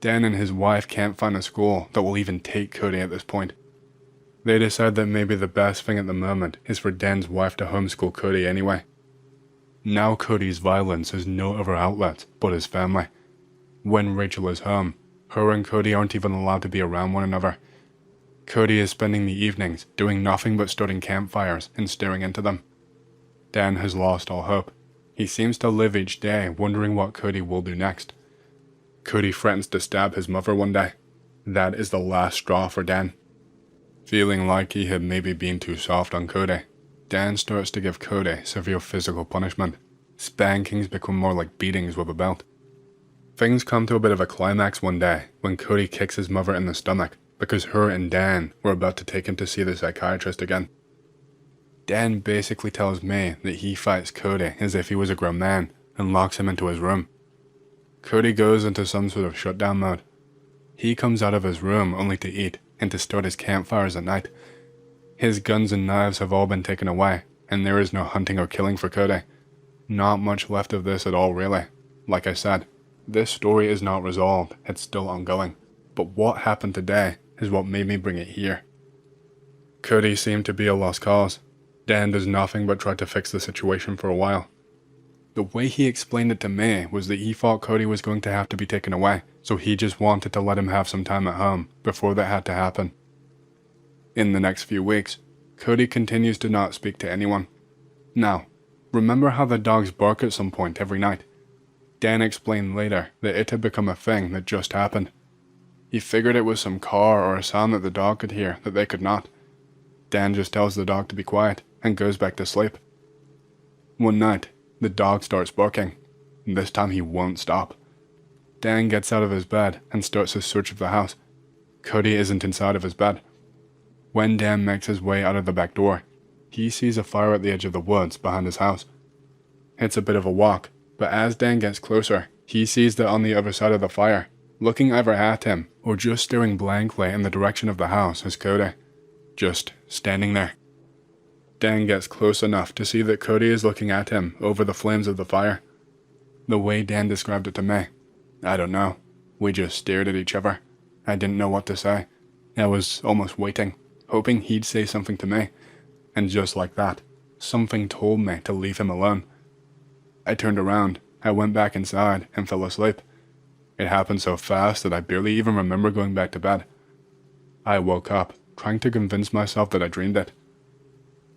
Dan and his wife can't find a school that will even take Cody at this point. They decide that maybe the best thing at the moment is for Dan's wife to homeschool Cody anyway. Now Cody's violence has no other outlet but his family. When Rachel is home, her and Cody aren't even allowed to be around one another. Cody is spending the evenings doing nothing but starting campfires and staring into them. Dan has lost all hope. He seems to live each day wondering what Cody will do next. Cody threatens to stab his mother one day. That is the last straw for Dan. Feeling like he had maybe been too soft on Cody, Dan starts to give Cody severe physical punishment. Spankings become more like beatings with a belt. Things come to a bit of a climax one day when Cody kicks his mother in the stomach because her and Dan were about to take him to see the psychiatrist again. Dan basically tells me that he fights Cody as if he was a grown man and locks him into his room. Cody goes into some sort of shutdown mode. He comes out of his room only to eat and to start his campfires at night. His guns and knives have all been taken away, and there is no hunting or killing for Cody. Not much left of this at all, really. Like I said, this story is not resolved, it's still ongoing. But what happened today is what made me bring it here. Cody seemed to be a lost cause. Dan does nothing but try to fix the situation for a while. The way he explained it to me was that he thought Cody was going to have to be taken away, so he just wanted to let him have some time at home before that had to happen. In the next few weeks, Cody continues to not speak to anyone. Now, remember how the dogs bark at some point every night? Dan explained later that it had become a thing that just happened. He figured it was some car or a sound that the dog could hear that they could not. Dan just tells the dog to be quiet and goes back to sleep. One night, the dog starts barking, and this time he won't stop. Dan gets out of his bed and starts his search of the house. Cody isn't inside of his bed. When Dan makes his way out of the back door, he sees a fire at the edge of the woods behind his house. It's a bit of a walk, but as Dan gets closer, he sees that on the other side of the fire, looking either at him or just staring blankly in the direction of the house, is Cody, just standing there. Dan gets close enough to see that Cody is looking at him over the flames of the fire. The way Dan described it to me, I don't know. We just stared at each other. I didn't know what to say. I was almost waiting, hoping he'd say something to me. And just like that, something told me to leave him alone. I turned around, I went back inside, and fell asleep. It happened so fast that I barely even remember going back to bed. I woke up, trying to convince myself that I dreamed it.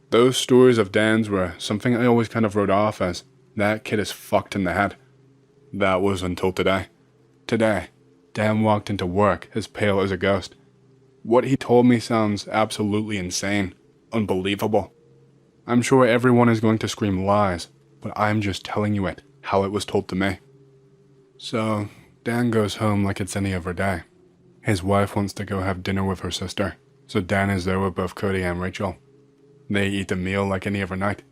Those stories of Dan's were something I always kind of wrote off as, that kid is fucked in the head. That was until today. Today, Dan walked into work as pale as a ghost. What he told me sounds absolutely insane, unbelievable. I'm sure everyone is going to scream lies, but I'm just telling you it, how it was told to me. So, Dan goes home like it's any other day. His wife wants to go have dinner with her sister, so Dan is there with both Cody and Rachel. They eat the meal like any other night.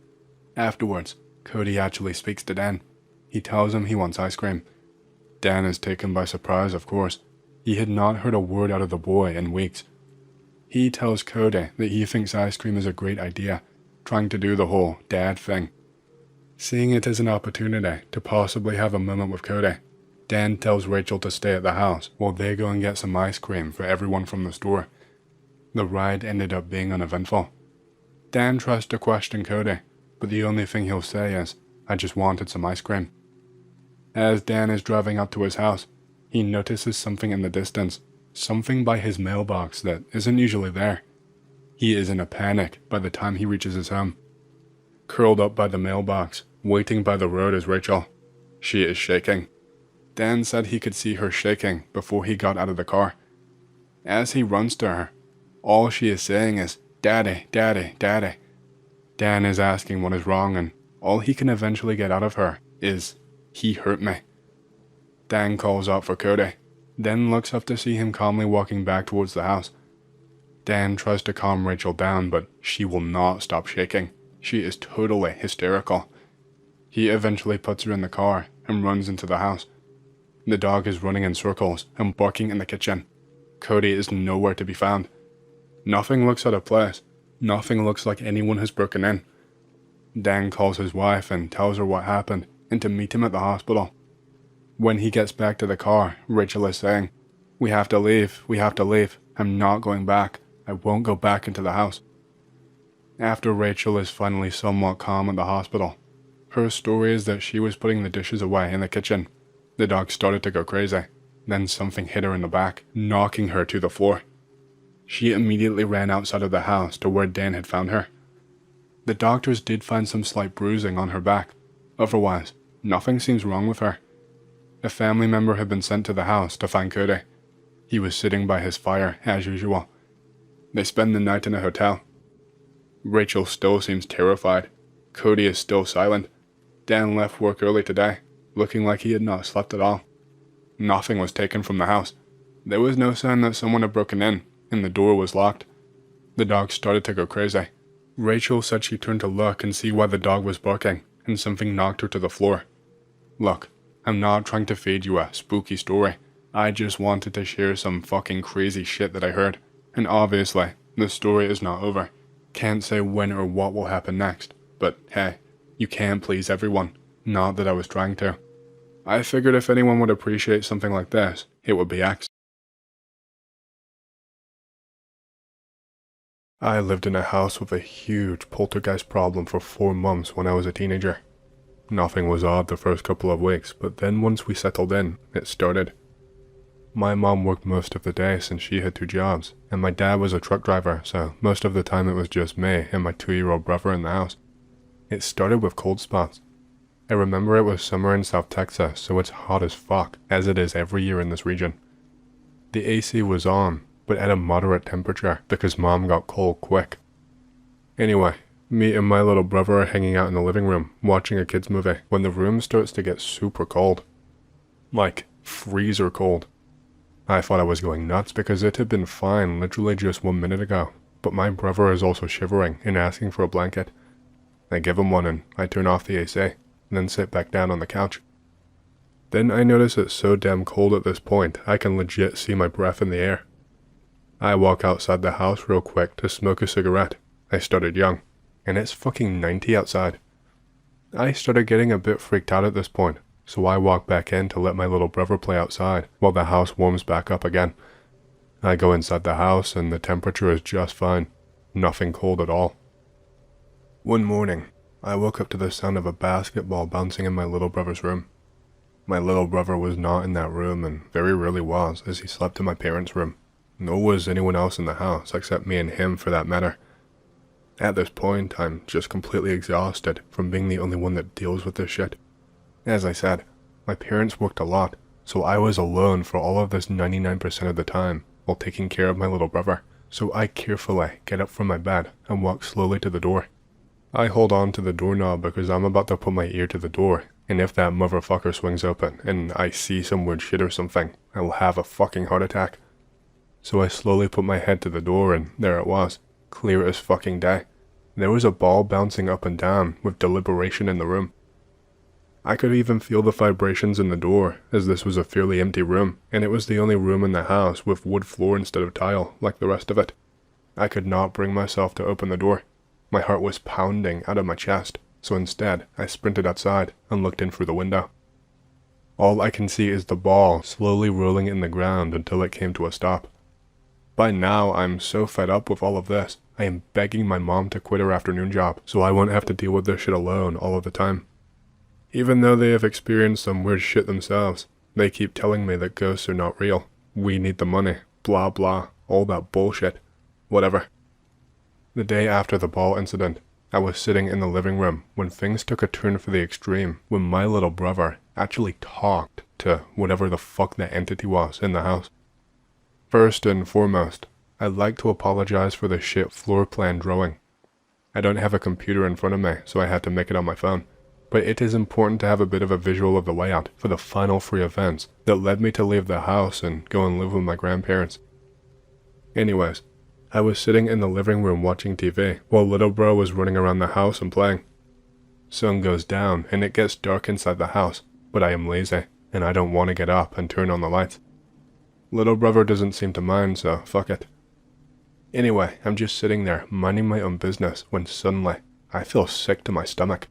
Afterwards, Cody actually speaks to Dan. He tells him he wants ice cream. Dan is taken by surprise, of course. He had not heard a word out of the boy in weeks. He tells Cody that he thinks ice cream is a great idea, trying to do the whole dad thing. Seeing it as an opportunity to possibly have a moment with Cody, Dan tells Rachel to stay at the house while they go and get some ice cream for everyone from the store. The ride ended up being uneventful. Dan tries to question Cody, but the only thing he'll say is, "I just wanted some ice cream." As Dan is driving up to his house, he notices something in the distance, something by his mailbox that isn't usually there. He is in a panic by the time he reaches his home. Curled up by the mailbox, waiting by the road is Rachel. She is shaking. Dan said he could see her shaking before he got out of the car. As he runs to her, all she is saying is, "Daddy, Daddy, Daddy." Dan is asking what is wrong, and all he can eventually get out of her is, "He hurt me." Dan calls out for Cody, then looks up to see him calmly walking back towards the house. Dan tries to calm Rachel down, but she will not stop shaking. She is totally hysterical. He eventually puts her in the car and runs into the house. The dog is running in circles and barking in the kitchen. Cody is nowhere to be found. Nothing looks out of place. Nothing looks like anyone has broken in. Dan calls his wife and tells her what happened and to meet him at the hospital. When he gets back to the car, Rachel is saying, we have to leave. I'm not going back. I won't go back into the house." After Rachel is finally somewhat calm at the hospital, her story is that she was putting the dishes away in the kitchen. The dog started to go crazy. Then something hit her in the back, knocking her to the floor. She immediately ran outside of the house to where Dan had found her. The doctors did find some slight bruising on her back. Otherwise, nothing seems wrong with her. A family member had been sent to the house to find Cody. He was sitting by his fire, as usual. They spend the night in a hotel. Rachel still seems terrified. Cody is still silent. Dan left work early today, looking like he had not slept at all. nothing was taken from the house. There was no sign that someone had broken in, and the door was locked. The dog started to go crazy. Rachel said she turned to look and see why the dog was barking, and something knocked her to the floor. Look, I'm not trying to feed you a spooky story. I just wanted to share some fucking crazy shit that I heard. And obviously, the story is not over. Can't say when or what will happen next, but hey, you can please everyone. Not that I was trying to. I figured if anyone would appreciate something like this, it would be X. I lived in a house with a huge poltergeist problem for 4 months when I was a teenager. Nothing was odd the first couple of weeks, but then once we settled in, it started. My mom worked most of the day since she had 2 jobs, and my dad was a truck driver, so most of the time it was just me and my 2-year-old brother in the house. It started with cold spots. I remember it was summer in South Texas, so it's hot as fuck, as it is every year in this region. The AC was on, but at a moderate temperature because mom got cold quick. Anyway, me and my little brother are hanging out in the living room, watching a kids movie, when the room starts to get super cold. Like, freezer cold. I thought I was going nuts because it had been fine literally just 1 minute ago, but my brother is also shivering and asking for a blanket. I give him one and I turn off the AC, and then sit back down on the couch. Then I notice it's so damn cold at this point I can legit see my breath in the air. I walk outside the house real quick to smoke a cigarette. I started young, and it's fucking 90 outside. I started getting a bit freaked out at this point, so I walk back in to let my little brother play outside while the house warms back up again. I go inside the house and the temperature is just fine. Nothing cold at all. One morning, I woke up to the sound of a basketball bouncing in my little brother's room. My little brother was not in that room and very rarely was, as he slept in my parents' room. Nor was anyone else in the house except me and him for that matter. At this point, I'm just completely exhausted from being the only one that deals with this shit. As I said, my parents worked a lot, so I was alone for all of this 99% of the time while taking care of my little brother, so I carefully get up from my bed and walk slowly to the door. I hold on to the doorknob because I'm about to put my ear to the door, and if that motherfucker swings open and I see some weird shit or something, I will have a fucking heart attack. So I slowly put my head to the door and there it was, clear as fucking day. There was a ball bouncing up and down with deliberation in the room. I could even feel the vibrations in the door, as this was a fairly empty room, and it was the only room in the house with wood floor instead of tile, like the rest of it. I could not bring myself to open the door. My heart was pounding out of my chest, so instead I sprinted outside and looked in through the window. All I can see is the ball slowly rolling in the ground until it came to a stop. By now I'm so fed up with all of this, I am begging my mom to quit her afternoon job so I won't have to deal with this shit alone all of the time. Even though they have experienced some weird shit themselves, they keep telling me that ghosts are not real. We need the money, blah blah, all that bullshit. Whatever. The day after the ball incident, I was sitting in the living room when things took a turn for the extreme when my little brother actually talked to whatever the fuck that entity was in the house. First and foremost, I'd like to apologize for the shit floor plan drawing. I don't have a computer in front of me, so I had to make it on my phone. But it is important to have a bit of a visual of the layout for the final 3 events that led me to leave the house and go and live with my grandparents. Anyways, I was sitting in the living room watching TV while little bro was running around the house and playing. Sun goes down and it gets dark inside the house, but I am lazy and I don't want to get up and turn on the lights. Little brother doesn't seem to mind, so fuck it. Anyway, I'm just sitting there minding my own business when suddenly I feel sick to my stomach.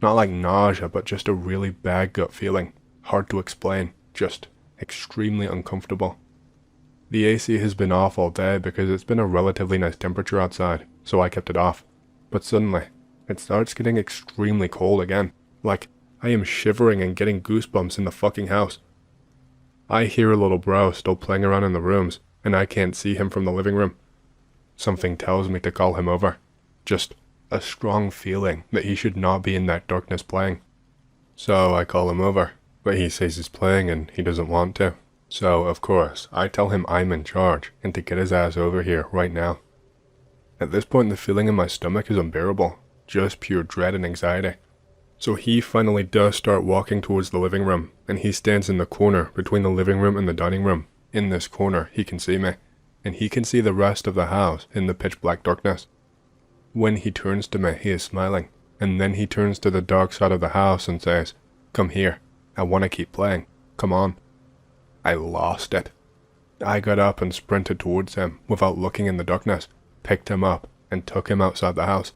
Not like nausea, but just a really bad gut feeling. Hard to explain, just extremely uncomfortable. The AC has been off all day because it's been a relatively nice temperature outside, so I kept it off. But suddenly, it starts getting extremely cold again. Like, I am shivering and getting goosebumps in the fucking house. I hear a little bro still playing around in the rooms, and I can't see him from the living room. Something tells me to call him over. Just a strong feeling that he should not be in that darkness playing. So I call him over, but he says he's playing and he doesn't want to. So, of course, I tell him I'm in charge and to get his ass over here right now. At this point, the feeling in my stomach is unbearable, just pure dread and anxiety. So he finally does start walking towards the living room, and he stands in the corner between the living room and the dining room. In this corner, he can see me, and he can see the rest of the house in the pitch black darkness. When he turns to me, he is smiling, and then he turns to the dark side of the house and says, "Come here, I want to keep playing, come on." I lost it. I got up and sprinted towards him without looking in the darkness, picked him up, and took him outside the house.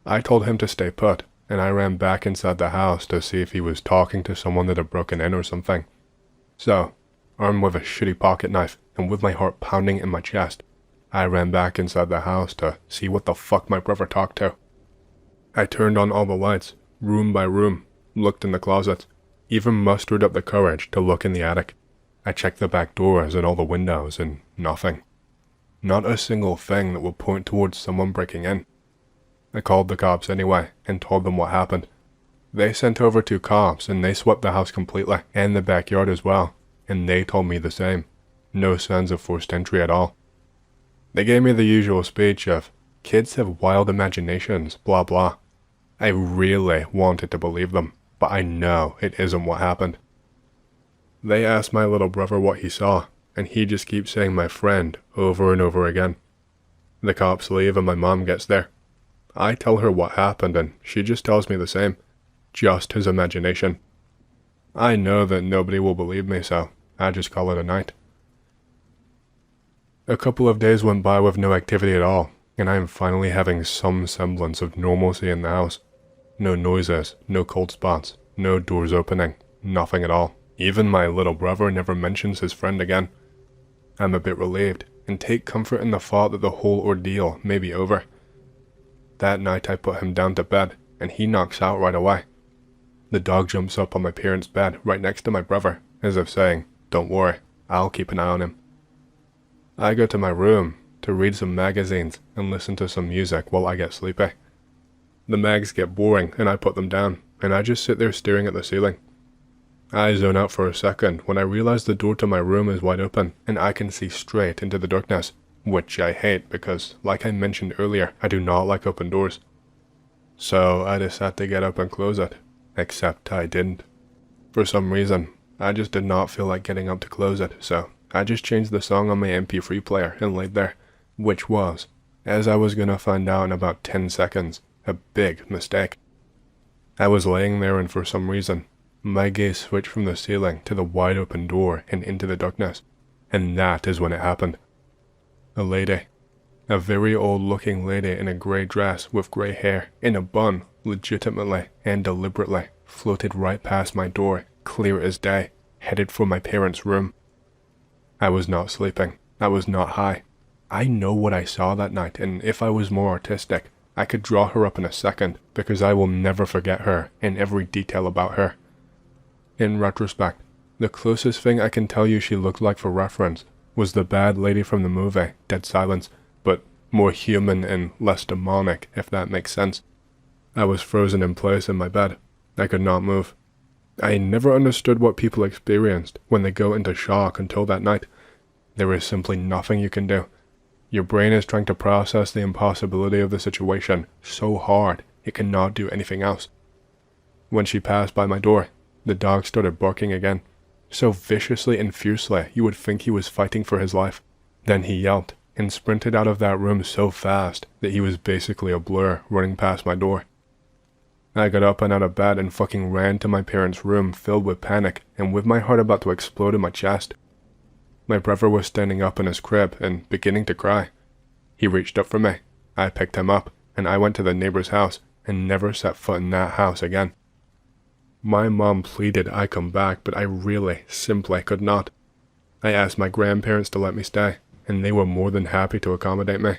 I told him to stay put, and I ran back inside the house to see if he was talking to someone that had broken in or something. So, armed with a shitty pocket knife and with my heart pounding in my chest, I ran back inside the house to see what the fuck my brother talked to. I turned on all the lights, room by room, looked in the closets, even mustered up the courage to look in the attic. I checked the back doors and all the windows, and nothing. Not a single thing that would point towards someone breaking in. I called the cops anyway, and told them what happened. They sent over 2 cops, and they swept the house completely, and the backyard as well, and they told me the same. No signs of forced entry at all. They gave me the usual speech of, "Kids have wild imaginations, blah blah." I really wanted to believe them, but I know it isn't what happened. They asked my little brother what he saw, and he just keeps saying "my friend" over and over again. The cops leave and my mom gets there. I tell her what happened and she just tells me the same. Just his imagination. I know that nobody will believe me, so I just call it a night. A couple of days went by with no activity at all, and I am finally having some semblance of normalcy in the house. No noises, no cold spots, no doors opening, nothing at all. Even my little brother never mentions his friend again. I'm a bit relieved, and take comfort in the thought that the whole ordeal may be over. That night I put him down to bed, and he knocks out right away. The dog jumps up on my parents' bed right next to my brother, as if saying, "Don't worry, I'll keep an eye on him." I go to my room to read some magazines and listen to some music while I get sleepy. The mags get boring and I put them down, and I just sit there staring at the ceiling. I zone out for a second when I realize the door to my room is wide open and I can see straight into the darkness, which I hate because, like I mentioned earlier, I do not like open doors. So I decide to get up and close it, except I didn't. For some reason, I just did not feel like getting up to close it, so I just changed the song on my MP3 player and laid there, which was, as I was gonna find out in about 10 seconds, a big mistake. I was laying there and for some reason, my gaze switched from the ceiling to the wide open door and into the darkness, and that is when it happened. A lady, a very old looking lady in a grey dress with grey hair, in a bun, legitimately and deliberately, floated right past my door, clear as day, headed for my parents' room. I was not sleeping. I was not high. I know what I saw that night, and if I was more artistic, I could draw her up in a second, because I will never forget her and every detail about her. In retrospect, the closest thing I can tell you she looked like for reference was the bad lady from the movie, Dead Silence, but more human and less demonic, if that makes sense. I was frozen in place in my bed. I could not move. I never understood what people experienced when they go into shock until that night. There is simply nothing you can do. Your brain is trying to process the impossibility of the situation so hard it cannot do anything else. When she passed by my door, the dog started barking again, so viciously and fiercely you would think he was fighting for his life. Then he yelped and sprinted out of that room so fast that he was basically a blur running past my door. I got up and out of bed and fucking ran to my parents' room filled with panic and with my heart about to explode in my chest. My brother was standing up in his crib and beginning to cry. He reached up for me. I picked him up, and I went to the neighbor's house and never set foot in that house again. My mom pleaded I come back, but I really, simply could not. I asked my grandparents to let me stay, and they were more than happy to accommodate me.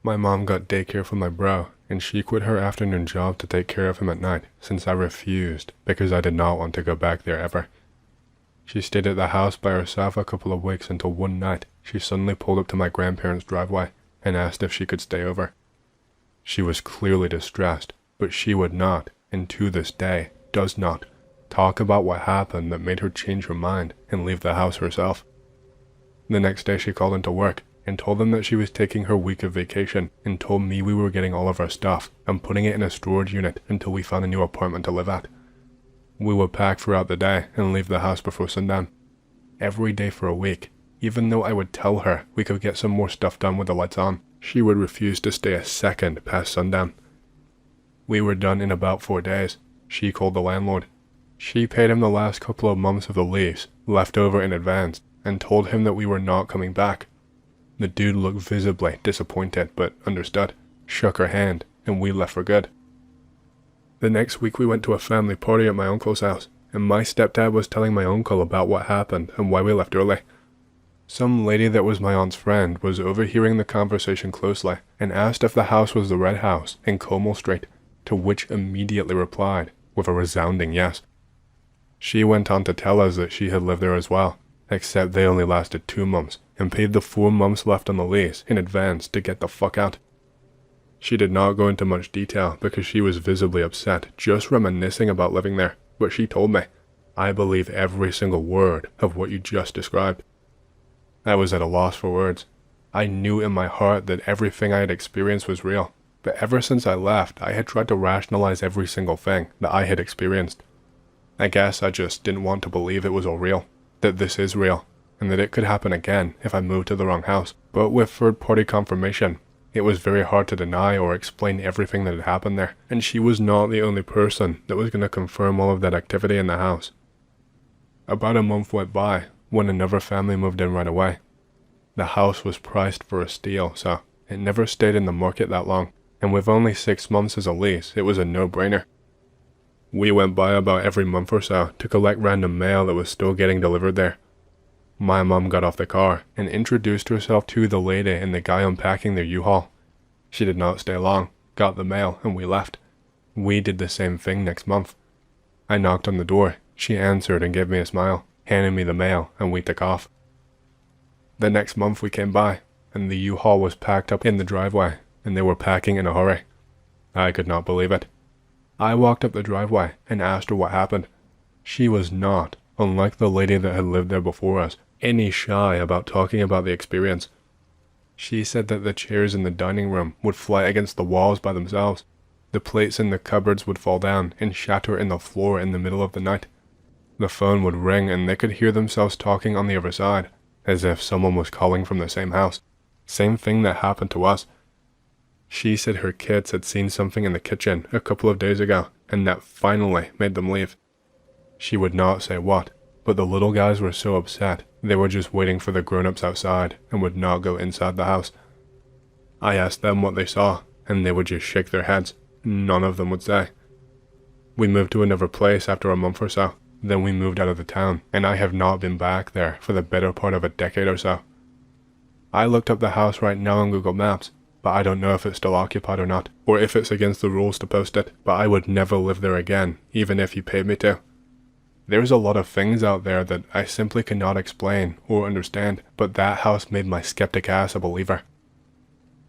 My mom got daycare for my bro, and she quit her afternoon job to take care of him at night, since I refused, because I did not want to go back there ever. She stayed at the house by herself a couple of weeks until one night she suddenly pulled up to my grandparents' driveway and asked if she could stay over. She was clearly distressed, but she would not, and to this day, does not, talk about what happened that made her change her mind and leave the house herself. The next day she called into work, and told them that she was taking her week of vacation and told me we were getting all of our stuff and putting it in a storage unit until we found a new apartment to live at. We would pack throughout the day and leave the house before sundown. Every day for a week, even though I would tell her we could get some more stuff done with the lights on, she would refuse to stay a second past sundown. We were done in about 4 days. She called the landlord. She paid him the last couple of months of the lease, left over in advance, and told him that we were not coming back. The dude looked visibly disappointed, but understood, shook her hand, and we left for good. The next week we went to a family party at my uncle's house, and my stepdad was telling my uncle about what happened and why we left early. Some lady that was my aunt's friend was overhearing the conversation closely and asked if the house was the red house in Como Street, to which immediately replied with a resounding yes. She went on to tell us that she had lived there as well, except they only lasted 2 months and paid the 4 months left on the lease in advance to get the fuck out. She did not go into much detail because she was visibly upset just reminiscing about living there, but she told me, "I believe every single word of what you just described." I was at a loss for words. I knew in my heart that everything I had experienced was real, but ever since I left, I had tried to rationalize every single thing that I had experienced. I guess I just didn't want to believe it was all real, that this is real, and that it could happen again if I moved to the wrong house. But with third-party confirmation, it was very hard to deny or explain everything that had happened there, and she was not the only person that was going to confirm all of that activity in the house. About a month went by when another family moved in right away. The house was priced for a steal, so it never stayed in the market that long, and with only 6 months as a lease, it was a no-brainer. We went by about every month or so to collect random mail that was still getting delivered there. My mom got off the car and introduced herself to the lady and the guy unpacking their U-Haul. She did not stay long, got the mail, and we left. We did the same thing next month. I knocked on the door, she answered and gave me a smile, handed me the mail, and we took off. The next month we came by, and the U-Haul was packed up in the driveway, and they were packing in a hurry. I could not believe it. I walked up the driveway and asked her what happened. She was not, unlike the lady that had lived there before us, any shy about talking about the experience. She said that the chairs in the dining room would fly against the walls by themselves. The plates in the cupboards would fall down and shatter in the floor in the middle of the night. The phone would ring and they could hear themselves talking on the other side, as if someone was calling from the same house. Same thing that happened to us. She said her kids had seen something in the kitchen a couple of days ago, and that finally made them leave. She would not say what, but the little guys were so upset, they were just waiting for the grown-ups outside and would not go inside the house. I asked them what they saw, and they would just shake their heads. None of them would say. We moved to another place after a month or so. Then we moved out of the town, and I have not been back there for the better part of a decade or so. I looked up the house right now on Google Maps, but I don't know if it's still occupied or not, or if it's against the rules to post it, but I would never live there again, even if you paid me to. There's a lot of things out there that I simply cannot explain or understand, but that house made my skeptic ass a believer.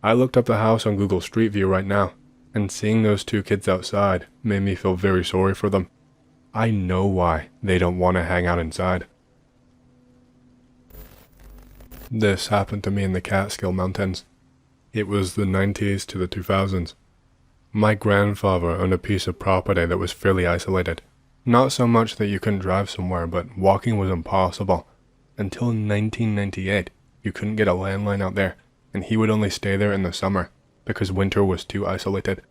I looked up the house on Google Street View right now, and seeing those 2 kids outside made me feel very sorry for them. I know why they don't want to hang out inside. This happened to me in the Catskill Mountains. It was the 90s to the 2000s. My grandfather owned a piece of property that was fairly isolated. Not so much that you couldn't drive somewhere, but walking was impossible. Until 1998, you couldn't get a landline out there, and he would only stay there in the summer, because winter was too isolated.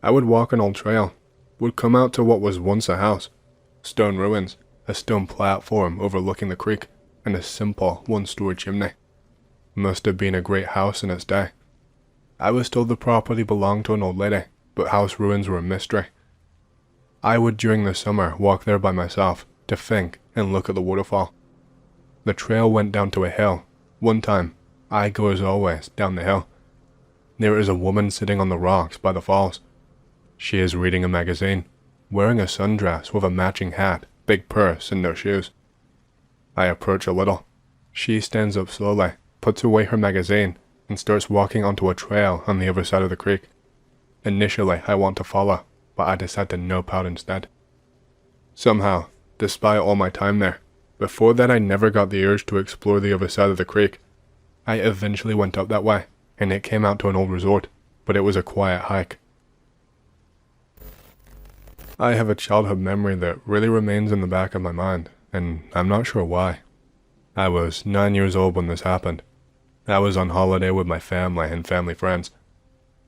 I would walk an old trail, would come out to what was once a house, stone ruins, a stone platform overlooking the creek, and a simple 1-story chimney. Must have been a great house in its day. I was told the property belonged to an old lady, but house ruins were a mystery. I would during the summer walk there by myself to think and look at the waterfall. The trail went down to a hill. One time, I go as always down the hill. There is a woman sitting on the rocks by the falls. She is reading a magazine, wearing a sundress with a matching hat, big purse, and no shoes. I approach a little. She stands up slowly, puts away her magazine, and starts walking onto a trail on the other side of the creek. Initially, I want to follow, but I decide to nope out instead. Somehow, despite all my time there, before that I never got the urge to explore the other side of the creek. I eventually went up that way, and it came out to an old resort, but it was a quiet hike. I have a childhood memory that really remains in the back of my mind, and I'm not sure why. I was 9 years old when this happened. I was on holiday with my family and family friends.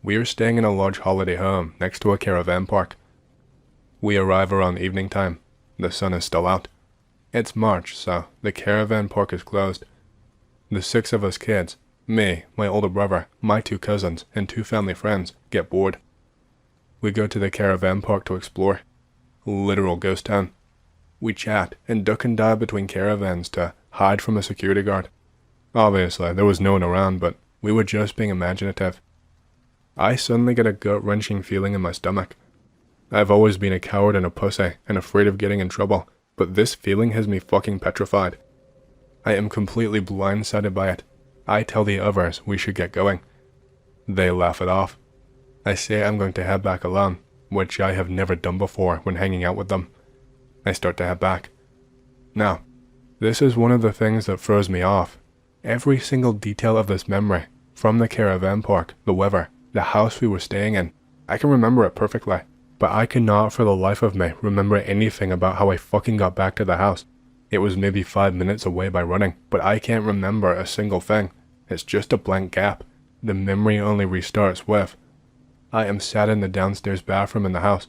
We were staying in a large holiday home next to a caravan park. We arrive around evening time. The sun is still out. It's March, so the caravan park is closed. The 6 of us kids, me, my older brother, my 2 cousins, and 2 family friends, get bored. We go to the caravan park to explore. Literal ghost town. We chat and duck and dive between caravans to hide from a security guard. Obviously, there was no one around, but we were just being imaginative. I suddenly get a gut-wrenching feeling in my stomach. I've always been a coward and a pussy and afraid of getting in trouble, but this feeling has me fucking petrified. I am completely blindsided by it. I tell the others we should get going. They laugh it off. I say I'm going to head back alone, which I have never done before when hanging out with them. I start to head back. Now, this is one of the things that throws me off. Every single detail of this memory, from the caravan park, the weather, the house we were staying in, I can remember it perfectly, but I cannot for the life of me remember anything about how I fucking got back to the house. It was maybe 5 minutes away by running, but I can't remember a single thing. It's just a blank gap. The memory only restarts with, I am sat in the downstairs bathroom in the house.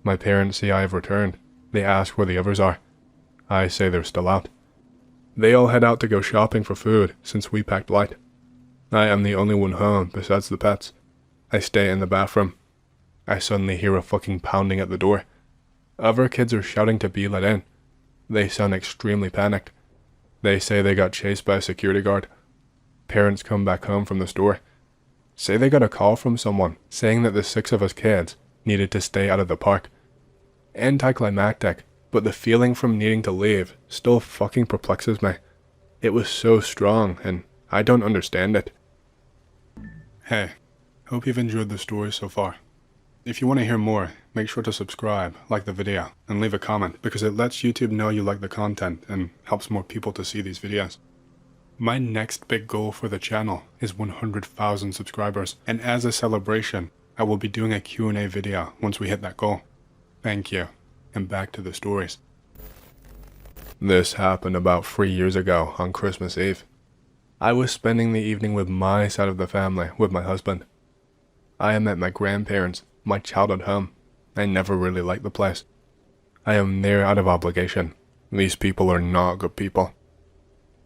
My parents see I have returned. They ask where the others are. I say they're still out. They all head out to go shopping for food since we packed light. I am the only one home besides the pets. I stay in the bathroom. I suddenly hear a fucking pounding at the door. Other kids are shouting to be let in. They sound extremely panicked. They say they got chased by a security guard. Parents come back home from the store. Say they got a call from someone saying that the 6 of us kids needed to stay out of the park. Anticlimactic, but the feeling from needing to leave still fucking perplexes me. It was so strong, and I don't understand it. Hey, hope you've enjoyed the story so far. If you want to hear more, make sure to subscribe, like the video, and leave a comment because it lets YouTube know you like the content and helps more people to see these videos. My next big goal for the channel is 100,000 subscribers, and as a celebration, I will be doing a Q&A video once we hit that goal. Thank you, and back to the stories. This happened about 3 years ago on Christmas Eve. I was spending the evening with my side of the family with my husband. I am at my grandparents' my childhood home. I never really liked the place. I am there out of obligation. These people are not good people.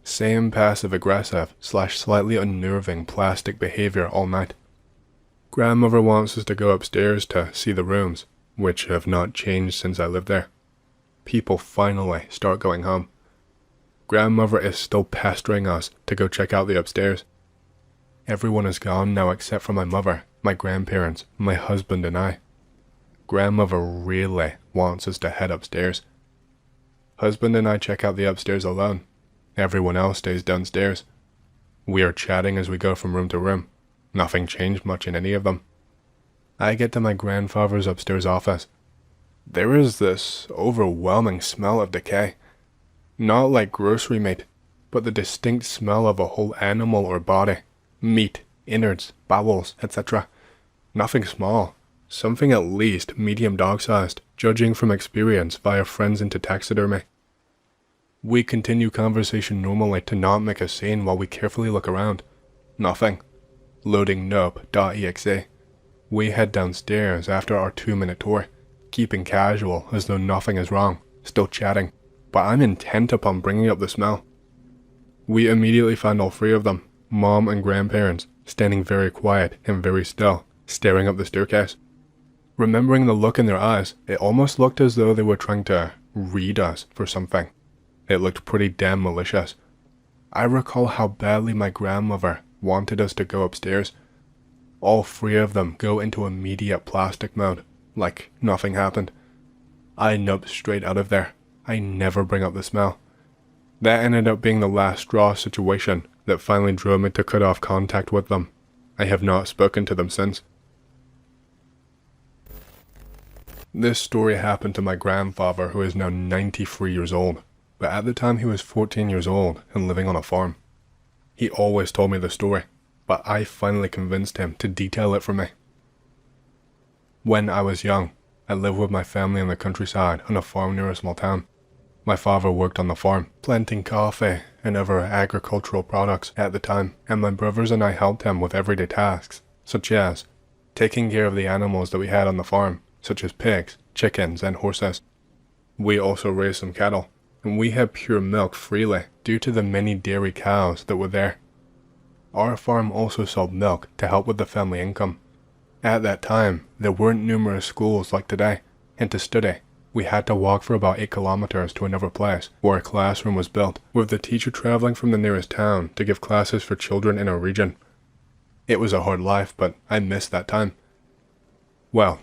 Same passive-aggressive / slightly unnerving plastic behavior all night. Grandmother wants us to go upstairs to see the rooms, which have not changed since I lived there. People finally start going home. Grandmother is still pestering us to go check out the upstairs. Everyone is gone now except for my mother, my grandparents, my husband and I. Grandmother really wants us to head upstairs. Husband and I check out the upstairs alone. Everyone else stays downstairs. We are chatting as we go from room to room. Nothing changed much in any of them. I get to my grandfather's upstairs office. There is this overwhelming smell of decay. Not like grocery meat, but the distinct smell of a whole animal or body. Meat, innards, bowels, etc. Nothing small. Something at least medium dog-sized, judging from experience via friends into taxidermy. We continue conversation normally to not make a scene while we carefully look around. Nothing. Loading nope.exe. We head downstairs after our 2-minute tour, keeping casual as though nothing is wrong, still chatting, but I'm intent upon bringing up the smell. We immediately find all 3 of them, mom and grandparents, standing very quiet and very still, staring up the staircase. Remembering the look in their eyes, it almost looked as though they were trying to read us for something. It looked pretty damn malicious. I recall how badly my grandmother wanted us to go upstairs. All 3 of them go into immediate plastic mode, like nothing happened. I nope straight out of there. I never bring up the smell. That ended up being the last straw situation that finally drove me to cut off contact with them. I have not spoken to them since. This story happened to my grandfather, who is now 93 years old, but at the time he was 14 years old and living on a farm. He always told me the story, but I finally convinced him to detail it for me. When I was young, I lived with my family in the countryside on a farm near a small town. My father worked on the farm, planting coffee and other agricultural products at the time, and my brothers and I helped him with everyday tasks, such as taking care of the animals that we had on the farm, such as pigs, chickens, and horses. We also raised some cattle, and we had pure milk freely due to the many dairy cows that were there. Our farm also sold milk to help with the family income. At that time, there weren't numerous schools like today, and to study, we had to walk for about 8 kilometers to another place where a classroom was built, with the teacher traveling from the nearest town to give classes for children in our region. It was a hard life, but I missed that time. Well,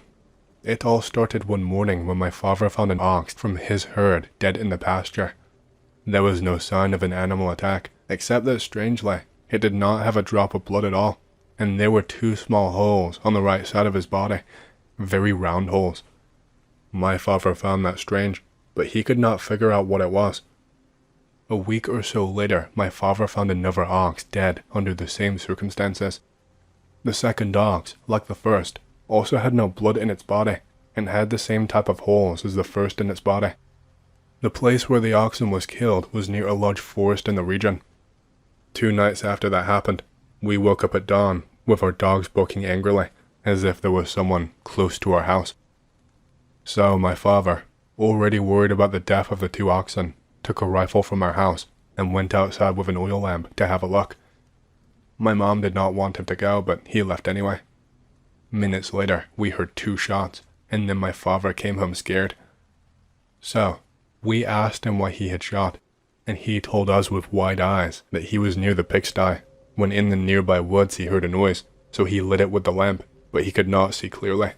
it all started one morning when my father found an ox from his herd dead in the pasture. There was no sign of an animal attack, except that strangely, it did not have a drop of blood at all, and there were 2 small holes on the right side of his body, very round holes. My father found that strange, but he could not figure out what it was. A week or so later, my father found another ox dead under the same circumstances. The second ox, like the first, also had no blood in its body, and had the same type of holes as the first in its body. The place where the oxen was killed was near a large forest in the region. 2 nights after that happened, we woke up at dawn with our dogs barking angrily, as if there was someone close to our house. So my father, already worried about the death of the 2 oxen, took a rifle from our house and went outside with an oil lamp to have a look. My mom did not want him to go, but he left anyway. Minutes later, we heard 2 shots, and then my father came home scared. So, we asked him what he had shot, and he told us with wide eyes that he was near the pigsty, when in the nearby woods he heard a noise, so he lit it with the lamp, but he could not see clearly.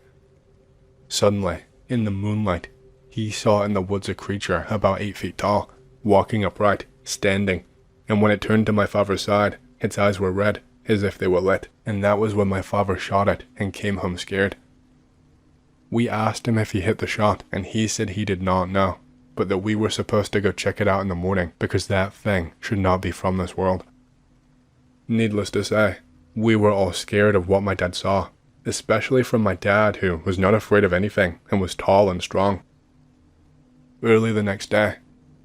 Suddenly, in the moonlight, he saw in the woods a creature about 8 feet tall, walking upright, standing, and when it turned to my father's side, its eyes were red, as if they were lit, and that was when my father shot it and came home scared. We asked him if he hit the shot, and he said he did not know, but that we were supposed to go check it out in the morning because that thing should not be from this world. Needless to say, we were all scared of what my dad saw, especially from my dad who was not afraid of anything and was tall and strong. Early the next day,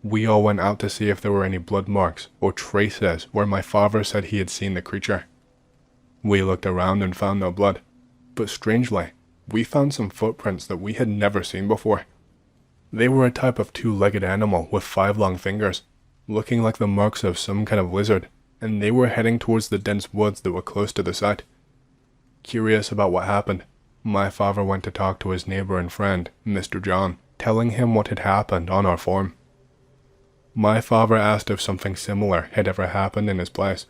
we all went out to see if there were any blood marks or traces where my father said he had seen the creature. We looked around and found no blood, but strangely, we found some footprints that we had never seen before. They were a type of 2-legged animal with 5 long fingers, looking like the marks of some kind of lizard, and they were heading towards the dense woods that were close to the site. Curious about what happened, my father went to talk to his neighbor and friend, Mr. John, telling him what had happened on our farm. My father asked if something similar had ever happened in his place.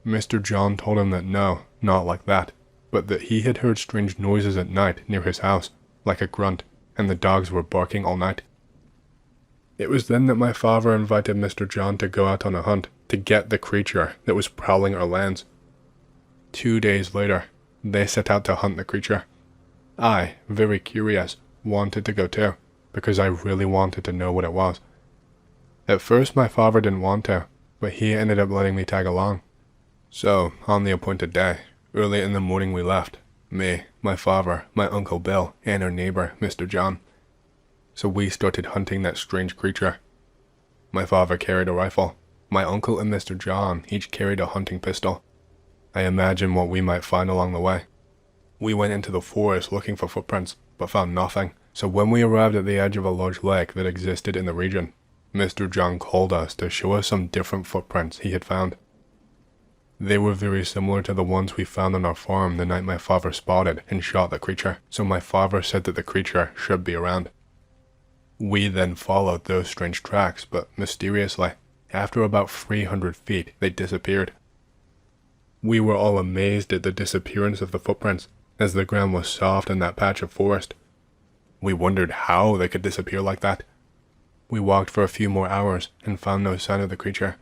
Mr. John told him that no, not like that, but that he had heard strange noises at night near his house, like a grunt, and the dogs were barking all night. It was then that my father invited Mr. John to go out on a hunt to get the creature that was prowling our lands. 2 days later, they set out to hunt the creature. I, very curious, wanted to go too, because I really wanted to know what it was. At first my father didn't want to, but he ended up letting me tag along. So, on the appointed day, early in the morning we left. Me, my father, my Uncle Bill, and our neighbor, Mr. John. So we started hunting that strange creature. My father carried a rifle. My uncle and Mr. John each carried a hunting pistol. I imagined what we might find along the way. We went into the forest looking for footprints, but found nothing. So when we arrived at the edge of a large lake that existed in the region, Mr. John called us to show us some different footprints he had found. They were very similar to the ones we found on our farm the night my father spotted and shot the creature, so my father said that the creature should be around. We then followed those strange tracks, but mysteriously, after about 300 feet, they disappeared. We were all amazed at the disappearance of the footprints, as the ground was soft in that patch of forest. We wondered how they could disappear like that. We walked for a few more hours and found no sign of the creature.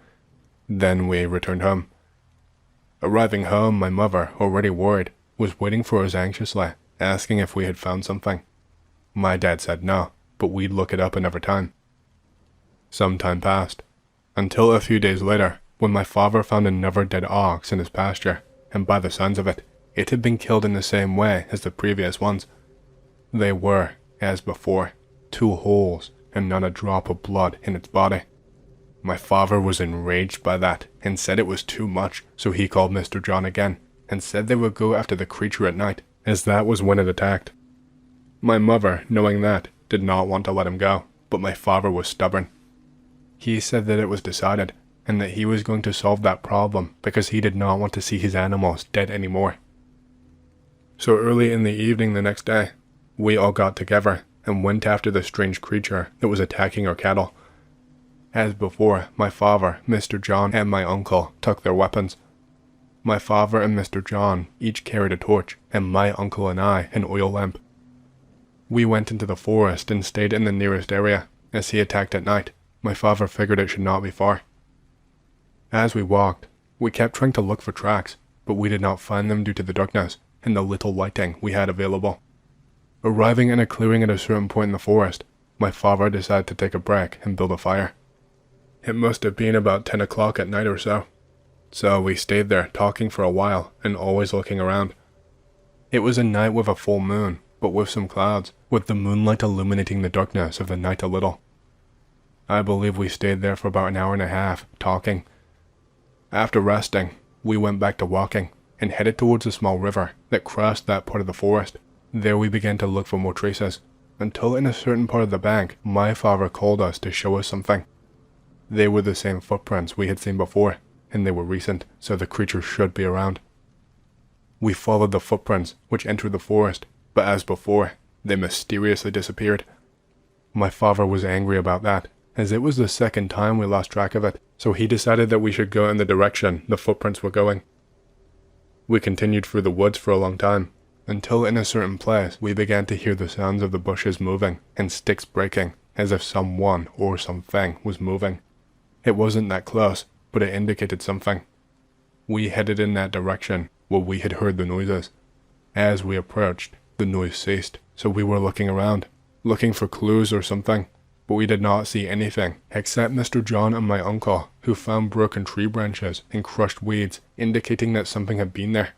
Then we returned home. Arriving home, my mother, already worried, was waiting for us anxiously, asking if we had found something. My dad said no, but we'd look it up another time. Some time passed, until a few days later, when my father found another dead ox in his pasture, and by the sounds of it, it had been killed in the same way as the previous ones. They were, as before, 2 holes and not a drop of blood in its body. My father was enraged by that and said it was too much, so he called Mr. John again and said they would go after the creature at night, as that was when it attacked. My mother, knowing that, did not want to let him go, but my father was stubborn. He said that it was decided, and that he was going to solve that problem because he did not want to see his animals dead anymore. So early in the evening the next day, we all got together and went after the strange creature that was attacking our cattle. As before, my father, Mr. John, and my uncle took their weapons. My father and Mr. John each carried a torch, and my uncle and I an oil lamp. We went into the forest and stayed in the nearest area. As he attacked at night, my father figured it should not be far. As we walked, we kept trying to look for tracks, but we did not find them due to the darkness and the little lighting we had available. Arriving in a clearing at a certain point in the forest, my father decided to take a break and build a fire. It must have been about 10 o'clock at night or so. So we stayed there talking for a while and always looking around. It was a night with a full moon, but with some clouds, with the moonlight illuminating the darkness of the night a little. I believe we stayed there for about an hour and a half, talking. After resting, we went back to walking and headed towards a small river that crossed that part of the forest. There we began to look for more traces, until in a certain part of the bank, my father called us to show us something. They were the same footprints we had seen before, and they were recent, so the creature should be around. We followed the footprints, which entered the forest, but as before, they mysteriously disappeared. My father was angry about that, as it was the second time we lost track of it, so he decided that we should go in the direction the footprints were going. We continued through the woods for a long time, until in a certain place we began to hear the sounds of the bushes moving and sticks breaking, as if someone or something was moving. It wasn't that close, but it indicated something. We headed in that direction where we had heard the noises. As we approached, the noise ceased, so we were looking around, looking for clues or something, but we did not see anything except Mr. John and my uncle, who found broken tree branches and crushed weeds, indicating that something had been there.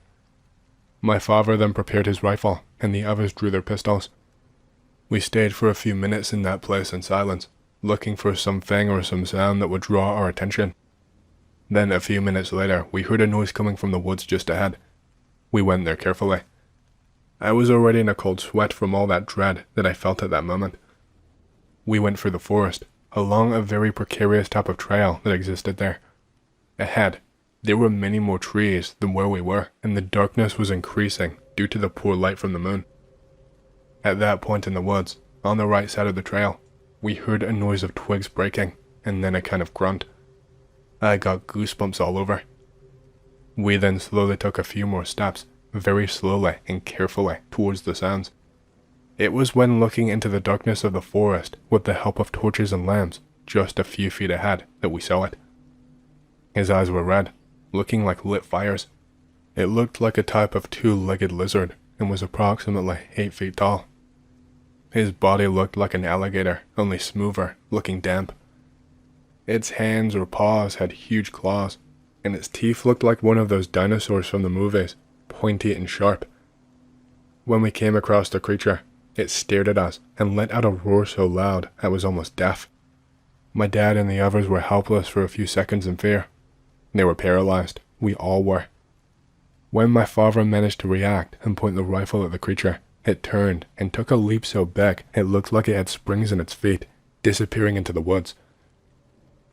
My father then prepared his rifle, and the others drew their pistols. We stayed for a few minutes in that place in silence, looking for something or some sound that would draw our attention. Then a few minutes later, we heard a noise coming from the woods just ahead. We went there carefully. I was already in a cold sweat from all that dread that I felt at that moment. We went through the forest, along a very precarious type of trail that existed there. Ahead, there were many more trees than where we were, and the darkness was increasing due to the poor light from the moon. At that point in the woods, on the right side of the trail, we heard a noise of twigs breaking, and then a kind of grunt. I got goosebumps all over. We then slowly took a few more steps, very slowly and carefully, towards the sounds. It was when looking into the darkness of the forest with the help of torches and lamps, just a few feet ahead, that we saw it. His eyes were red, looking like lit fires. It looked like a type of 2-legged lizard and was approximately 8 feet tall. His body looked like an alligator, only smoother, looking damp. Its hands or paws had huge claws, and its teeth looked like one of those dinosaurs from the movies, pointy and sharp. When we came across the creature, it stared at us and let out a roar so loud I was almost deaf. My dad and the others were helpless for a few seconds in fear. They were paralyzed. We all were. When my father managed to react and point the rifle at the creature, it turned and took a leap so big it looked like it had springs in its feet, disappearing into the woods.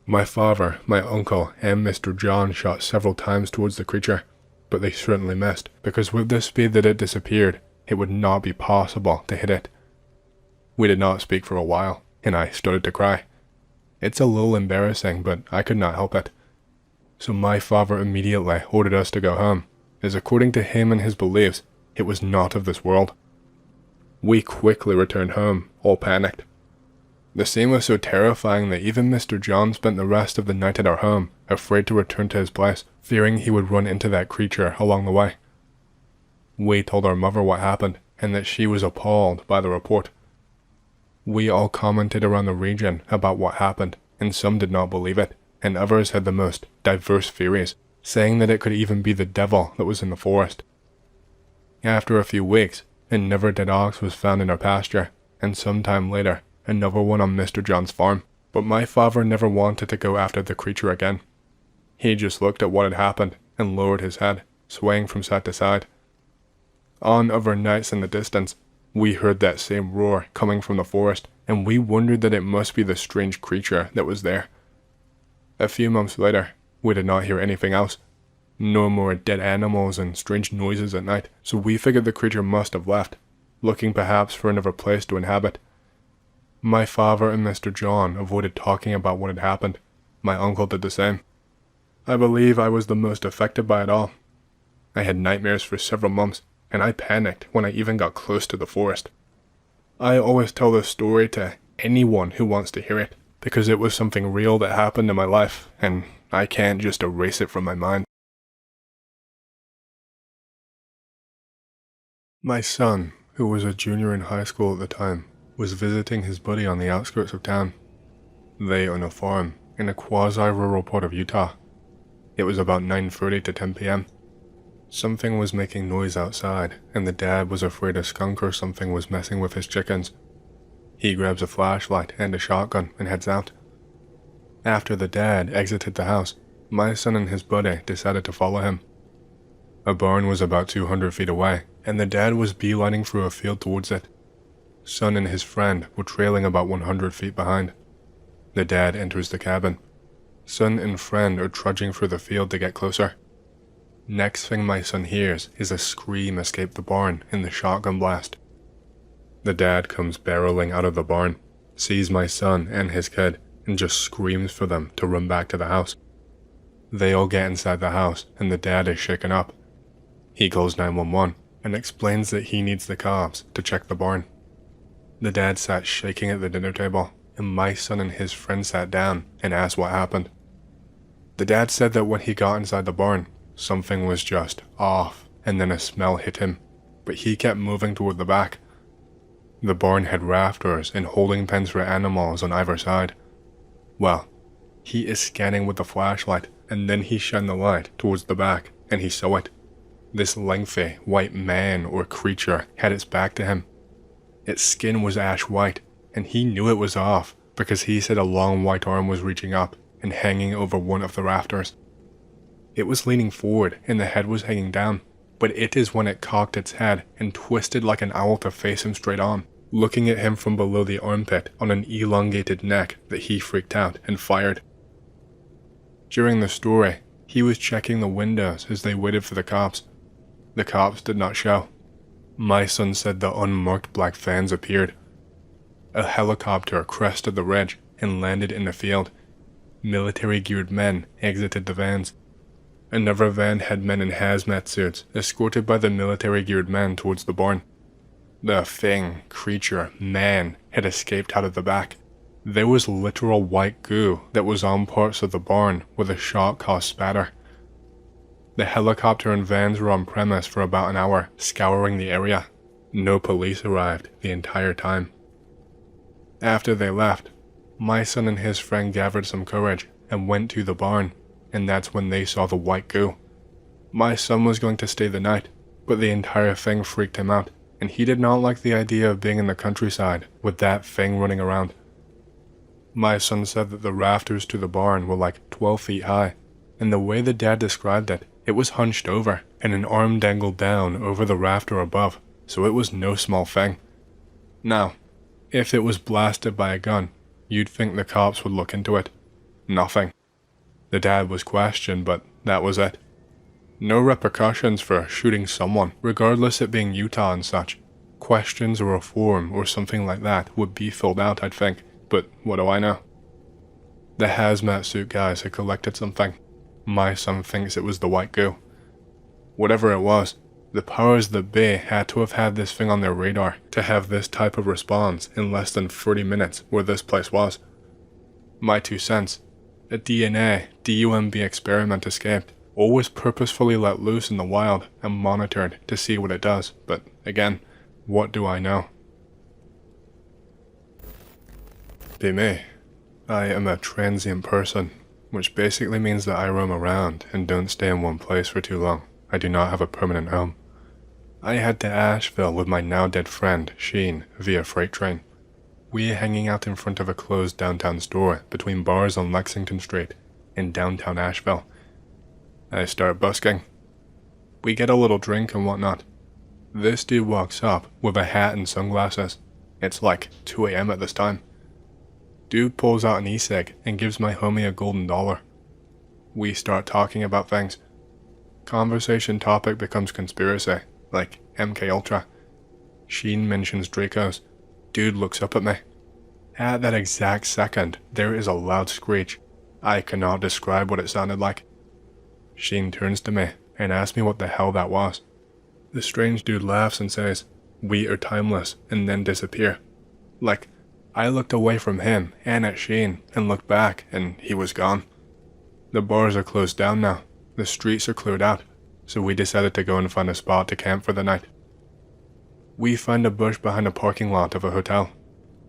My father, my uncle, and Mr. John shot several times towards the creature, but they certainly missed, because with the speed that it disappeared, it would not be possible to hit it. We did not speak for a while, and I started to cry. It's a little embarrassing, but I could not help it. So my father immediately ordered us to go home, as according to him and his beliefs, it was not of this world. We quickly returned home, all panicked. The scene was so terrifying that even Mr. John spent the rest of the night at our home, afraid to return to his place, fearing he would run into that creature along the way. We told our mother what happened, and that she was appalled by the report. We all commented around the region about what happened, and some did not believe it, and others had the most diverse theories, saying that it could even be the devil that was in the forest. After a few weeks, another dead ox was found in our pasture, and sometime later, another one on Mr. John's farm, but my father never wanted to go after the creature again. He just looked at what had happened and lowered his head, swaying from side to side. On other nights in the distance, we heard that same roar coming from the forest, and we wondered that it must be the strange creature that was there. A few months later, we did not hear anything else. No more dead animals and strange noises at night, so we figured the creature must have left, looking perhaps for another place to inhabit. My father and Mr. John avoided talking about what had happened. My uncle did the same. I believe I was the most affected by it all. I had nightmares for several months, and I panicked when I even got close to the forest. I always tell this story to anyone who wants to hear it, because it was something real that happened in my life, and I can't just erase it from my mind. My son, who was a junior in high school at the time, was visiting his buddy on the outskirts of town. They own a farm in a quasi-rural part of Utah. It was about 9:30 to 10 p.m. Something was making noise outside, and the dad was afraid a skunk or something was messing with his chickens. He grabs a flashlight and a shotgun and heads out. After the dad exited the house, my son and his buddy decided to follow him. A barn was about 200 feet away, and the dad was beelining through a field towards it. Son and his friend were trailing about 100 feet behind. The dad enters the cabin. Son and friend are trudging through the field to get closer. Next thing my son hears is a scream escape the barn in the shotgun blast. The dad comes barreling out of the barn, sees my son and his kid, and just screams for them to run back to the house. They all get inside the house, and the dad is shaken up. He calls 911 and explains that he needs the cops to check the barn. The dad sat shaking at the dinner table, and my son and his friend sat down and asked what happened. The dad said that when he got inside the barn, something was just off, and then a smell hit him, but he kept moving toward the back. The barn had rafters and holding pens for animals on either side. Well, he is scanning with the flashlight, and then he shined the light towards the back, and he saw it. This lengthy, white man or creature had its back to him. Its skin was ash white, and he knew it was off because he said a long white arm was reaching up and hanging over one of the rafters. It was leaning forward and the head was hanging down, but it is when it cocked its head and twisted like an owl to face him straight on, looking at him from below the armpit on an elongated neck that he freaked out and fired. During the story, he was checking the windows as they waited for the cops. The cops did not show. My son said the unmarked black vans appeared. A helicopter crested the ridge and landed in the field. Military-geared men exited the vans. Another van had men in hazmat suits, escorted by the military-geared men towards the barn. The thing, creature, man, had escaped out of the back. There was literal white goo that was on parts of the barn where the shot caused spatter. The helicopter and vans were on premise for about an hour, scouring the area. No police arrived the entire time. After they left, my son and his friend gathered some courage and went to the barn, and that's when they saw the white goo. My son was going to stay the night, but the entire thing freaked him out, and he did not like the idea of being in the countryside with that thing running around. My son said that the rafters to the barn were like 12 feet high, and the way the dad described it, it was hunched over, and an arm dangled down over the rafter above, so it was no small thing. Now, if it was blasted by a gun, you'd think the cops would look into it. Nothing. The dad was questioned, but that was it. No repercussions for shooting someone, regardless it being Utah and such. Questions or a form or something like that would be filled out, I'd think, but what do I know? The hazmat suit guys had collected something. My son thinks it was the white goo. Whatever it was, the powers that be had to have had this thing on their radar to have this type of response in less than 30 minutes where this place was. My 2 cents. A DNA DUMB experiment escaped, or was purposefully let loose in the wild and monitored to see what it does, but again, what do I know? Be me. I am a transient person, which basically means that I roam around and don't stay in one place for too long. I do not have a permanent home. I head to Asheville with my now dead friend, Sheen, via freight train. We're hanging out in front of a closed downtown store between bars on Lexington Street in downtown Asheville. I start busking. We get a little drink and whatnot. This dude walks up with a hat and sunglasses. It's like 2 a.m. at this time. Dude pulls out an e-cig and gives my homie a golden dollar. We start talking about things. Conversation topic becomes conspiracy, like MK Ultra. Sheen mentions Dracos. Dude looks up at me. At that exact second, there is a loud screech. I cannot describe what it sounded like. Sheen turns to me and asks me what the hell that was. The strange dude laughs and says, "We are timeless," and then disappear. Like, I looked away from him and at Sheen and looked back and he was gone. The bars are closed down now. The streets are cleared out, so we decided to go and find a spot to camp for the night. We find a bush behind a parking lot of a hotel.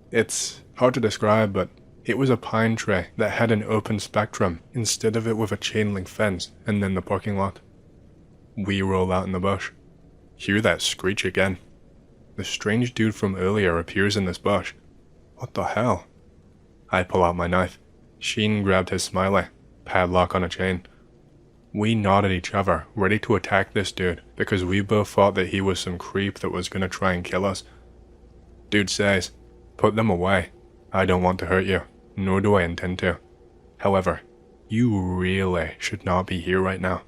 It's hard to describe, but it was a pine tree that had an open spectrum instead of it with a chain link fence and then the parking lot. We roll out in the bush. Hear that screech again. The strange dude from earlier appears in this bush. What the hell? I pull out my knife. Sheen grabbed his smiley, padlock on a chain. We nod at each other, ready to attack this dude, because we both thought that he was some creep that was gonna try and kill us. Dude says, "Put them away. I don't want to hurt you, nor do I intend to. However, you really should not be here right now."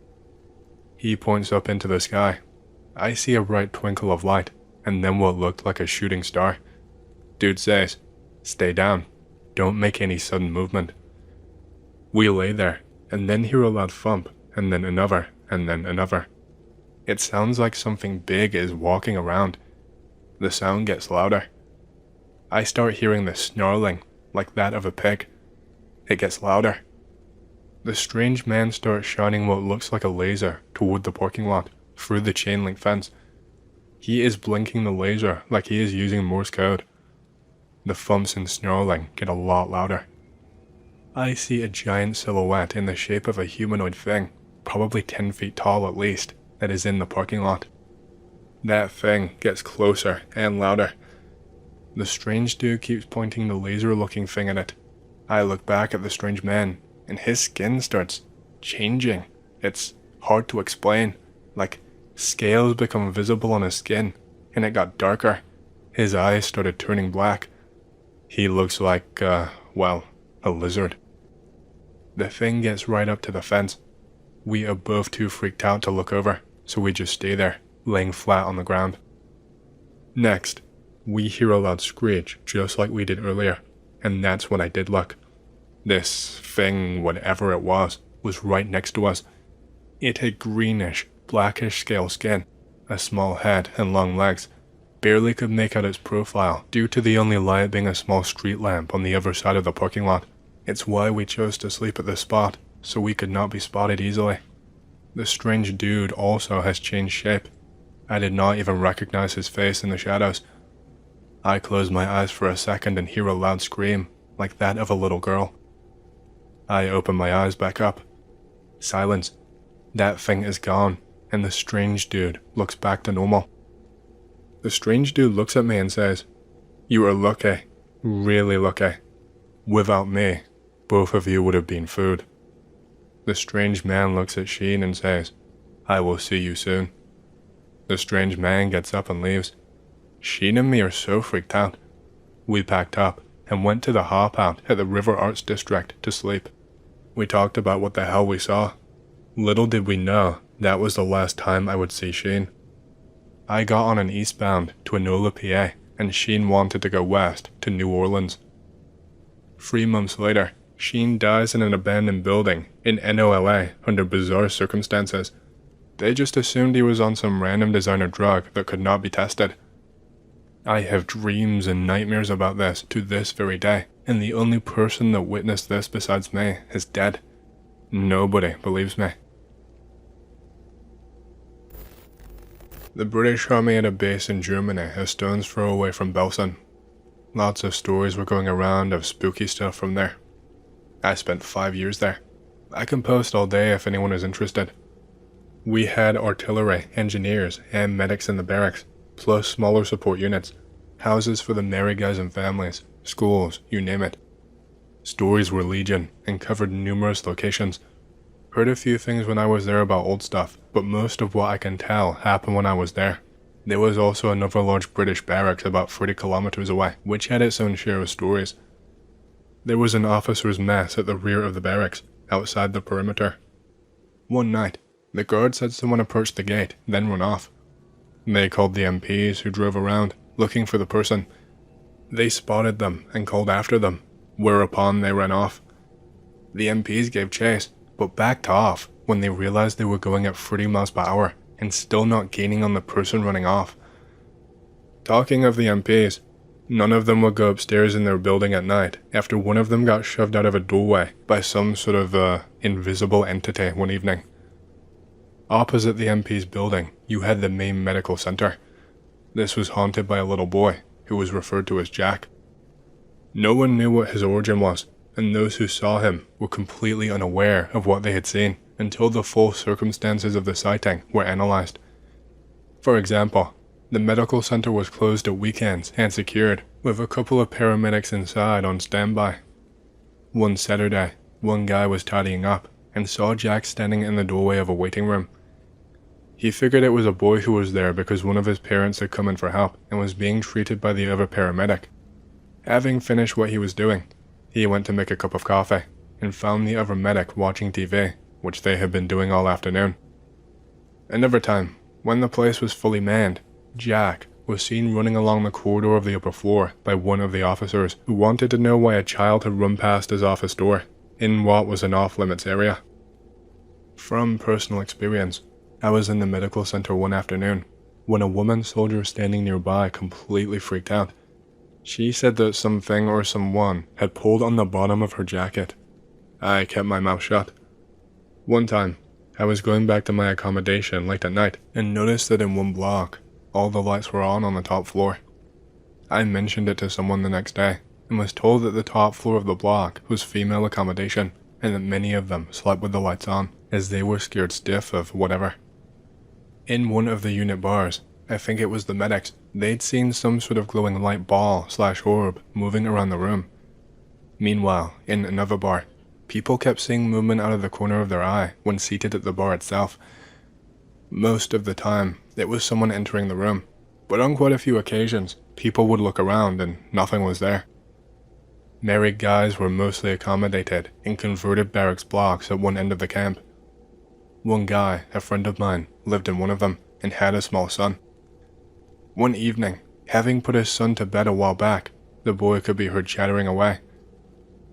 He points up into the sky. I see a bright twinkle of light, and then what looked like a shooting star. Dude says, "Stay down. Don't make any sudden movement." We lay there, and then hear a loud thump, and then another, and then another. It sounds like something big is walking around. The sound gets louder. I start hearing the snarling, like that of a pig. It gets louder. The strange man starts shining what looks like a laser toward the parking lot, through the chain link fence. He is blinking the laser like he is using Morse code. The thumps and snarling get a lot louder. I see a giant silhouette in the shape of a humanoid thing, probably 10 feet tall at least, that is in the parking lot. That thing gets closer and louder. The strange dude keeps pointing the laser-looking thing at it. I look back at the strange man, and his skin starts changing. It's hard to explain. Like, scales become visible on his skin, and it got darker. His eyes started turning black. He looks like, a lizard. The thing gets right up to the fence. We are both too freaked out to look over, so we just stay there, laying flat on the ground. Next, we hear a loud screech, just like we did earlier, and that's when I did look. This thing, whatever it was right next to us. It had greenish, blackish scale skin, a small head and long legs. Barely could make out its profile due to the only light being a small street lamp on the other side of the parking lot. It's why we chose to sleep at this spot, so we could not be spotted easily. The strange dude also has changed shape. I did not even recognize his face in the shadows. I close my eyes for a second and hear a loud scream, like that of a little girl. I open my eyes back up. Silence. That thing is gone, and the strange dude looks back to normal. The strange dude looks at me and says, "You are lucky, really lucky. Without me, both of you would have been food." The strange man looks at Sheen and says, "I will see you soon." The strange man gets up and leaves. Sheen and me are so freaked out. We packed up and went to the hop out at the River Arts District to sleep. We talked about what the hell we saw. Little did we know that was the last time I would see Sheen. I got on an eastbound to Enola, PA, and Sheen wanted to go west to New Orleans. 3 months later, Sheen dies in an abandoned building in NOLA under bizarre circumstances. They just assumed he was on some random designer drug that could not be tested. I have dreams and nightmares about this to this very day, and the only person that witnessed this besides me is dead. Nobody believes me. The British Army had a base in Germany a stone's throw away from Belsen. Lots of stories were going around of spooky stuff from there. I spent 5 years there. I can post all day if anyone is interested. We had artillery, engineers, and medics in the barracks, plus smaller support units, houses for the married guys and families, schools, you name it. Stories were legion and covered numerous locations. Heard a few things when I was there about old stuff, but most of what I can tell happened when I was there. There was also another large British barracks about 30 kilometers away, which had its own share of stories. There was an officer's mess at the rear of the barracks, outside the perimeter. One night, the guard said someone approached the gate, then run off. They called the MPs who drove around, looking for the person. They spotted them and called after them, whereupon they ran off. The MPs gave chase, but backed off when they realized they were going at 30 miles per hour and still not gaining on the person running off. Talking of the MPs, none of them would go upstairs in their building at night after one of them got shoved out of a doorway by some sort of invisible entity one evening. Opposite the MP's building, you had the main medical center. This was haunted by a little boy, who was referred to as Jack. No one knew what his origin was, and those who saw him were completely unaware of what they had seen until the full circumstances of the sighting were analyzed. For example, the medical center was closed at weekends and secured, with a couple of paramedics inside on standby. One Saturday, one guy was tidying up and saw Jack standing in the doorway of a waiting room. He figured it was a boy who was there because one of his parents had come in for help and was being treated by the other paramedic. Having finished what he was doing, he went to make a cup of coffee and found the other medic watching TV, which they had been doing all afternoon. Another time, when the place was fully manned, Jack was seen running along the corridor of the upper floor by one of the officers who wanted to know why a child had run past his office door in what was an off-limits area. From personal experience, I was in the medical center one afternoon when a woman soldier standing nearby completely freaked out. She said that something or someone had pulled on the bottom of her jacket. I kept my mouth shut. One time, I was going back to my accommodation late at night and noticed that in one block, all the lights were on the top floor. I mentioned it to someone the next day and was told that the top floor of the block was female accommodation and that many of them slept with the lights on as they were scared stiff of whatever. In one of the unit bars, I think it was the medics, they'd seen some sort of glowing light ball/orb moving around the room. Meanwhile, in another bar, people kept seeing movement out of the corner of their eye when seated at the bar itself. Most of the time, it was someone entering the room, but on quite a few occasions, people would look around and nothing was there. Married guys were mostly accommodated in converted barracks blocks at one end of the camp. One guy, a friend of mine, lived in one of them and had a small son. One evening, having put his son to bed a while back, the boy could be heard chattering away.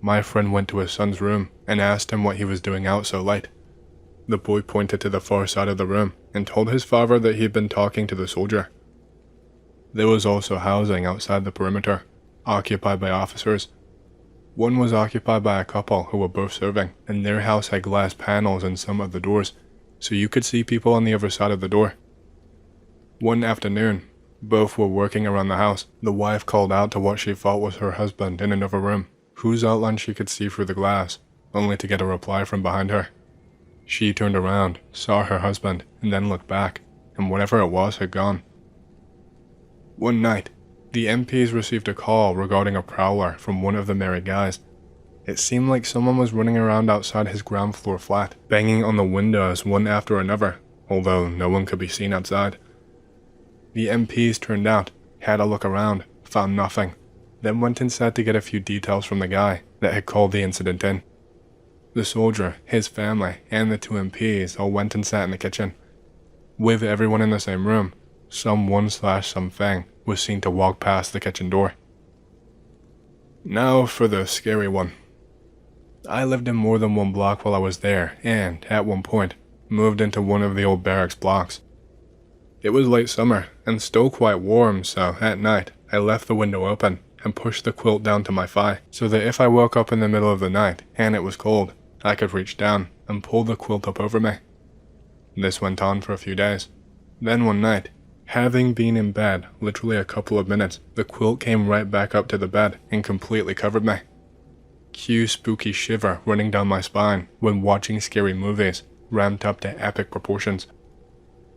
My friend went to his son's room and asked him what he was doing out so late. The boy pointed to the far side of the room and told his father that he had been talking to the soldier. There was also housing outside the perimeter, occupied by officers. One was occupied by a couple who were both serving, and their house had glass panels in some of the doors, so you could see people on the other side of the door. One afternoon, both were working around the house. The wife called out to what she thought was her husband in another room, whose outline she could see through the glass, only to get a reply from behind her. She turned around, saw her husband, and then looked back, and whatever it was had gone. One night, the MPs received a call regarding a prowler from one of the married guys. It seemed like someone was running around outside his ground floor flat, banging on the windows one after another, although no one could be seen outside. The MPs turned out, had a look around, found nothing, then went inside to get a few details from the guy that had called the incident in. The soldier, his family, and the two MPs all went and sat in the kitchen. With everyone in the same room, someone/something was seen to walk past the kitchen door. Now for the scary one. I lived in more than one block while I was there and, at one point, moved into one of the old barracks blocks. It was late summer and still quite warm, so at night I left the window open and pushed the quilt down to my thigh so that if I woke up in the middle of the night and it was cold, I could reach down and pull the quilt up over me. This went on for a few days. Then one night, having been in bed literally a couple of minutes, the quilt came right back up to the bed and completely covered me. Cue spooky shiver running down my spine when watching scary movies, ramped up to epic proportions.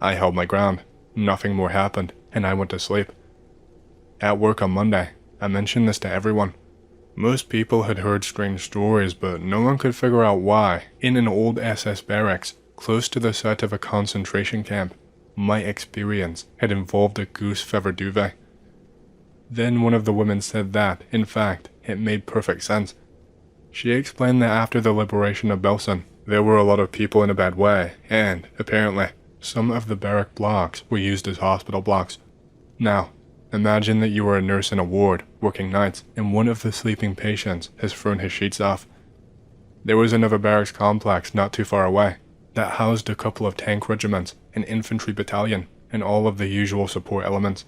I held my ground, nothing more happened, and I went to sleep. At work on Monday, I mentioned this to everyone. Most people had heard strange stories, but no one could figure out why, in an old SS barracks, close to the site of a concentration camp, my experience had involved a goose feather duvet. Then one of the women said that, in fact, it made perfect sense. She explained that after the liberation of Belsen, there were a lot of people in a bad way, and, apparently, some of the barrack blocks were used as hospital blocks. Now, imagine that you were a nurse in a ward, working nights, and one of the sleeping patients has thrown his sheets off. There was another barracks complex not too far away that housed a couple of tank regiments, an infantry battalion, and all of the usual support elements.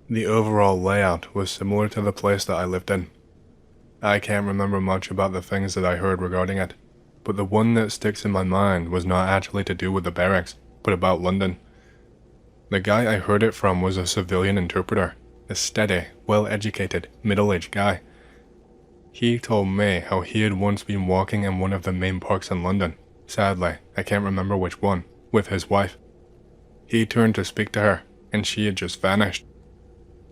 The overall layout was similar to the place that I lived in. I can't remember much about the things that I heard regarding it, but the one that sticks in my mind was not actually to do with the barracks, but about London. The guy I heard it from was a civilian interpreter, a steady, well-educated, middle-aged guy. He told me how he had once been walking in one of the main parks in London, sadly, I can't remember which one, with his wife. He turned to speak to her, and she had just vanished.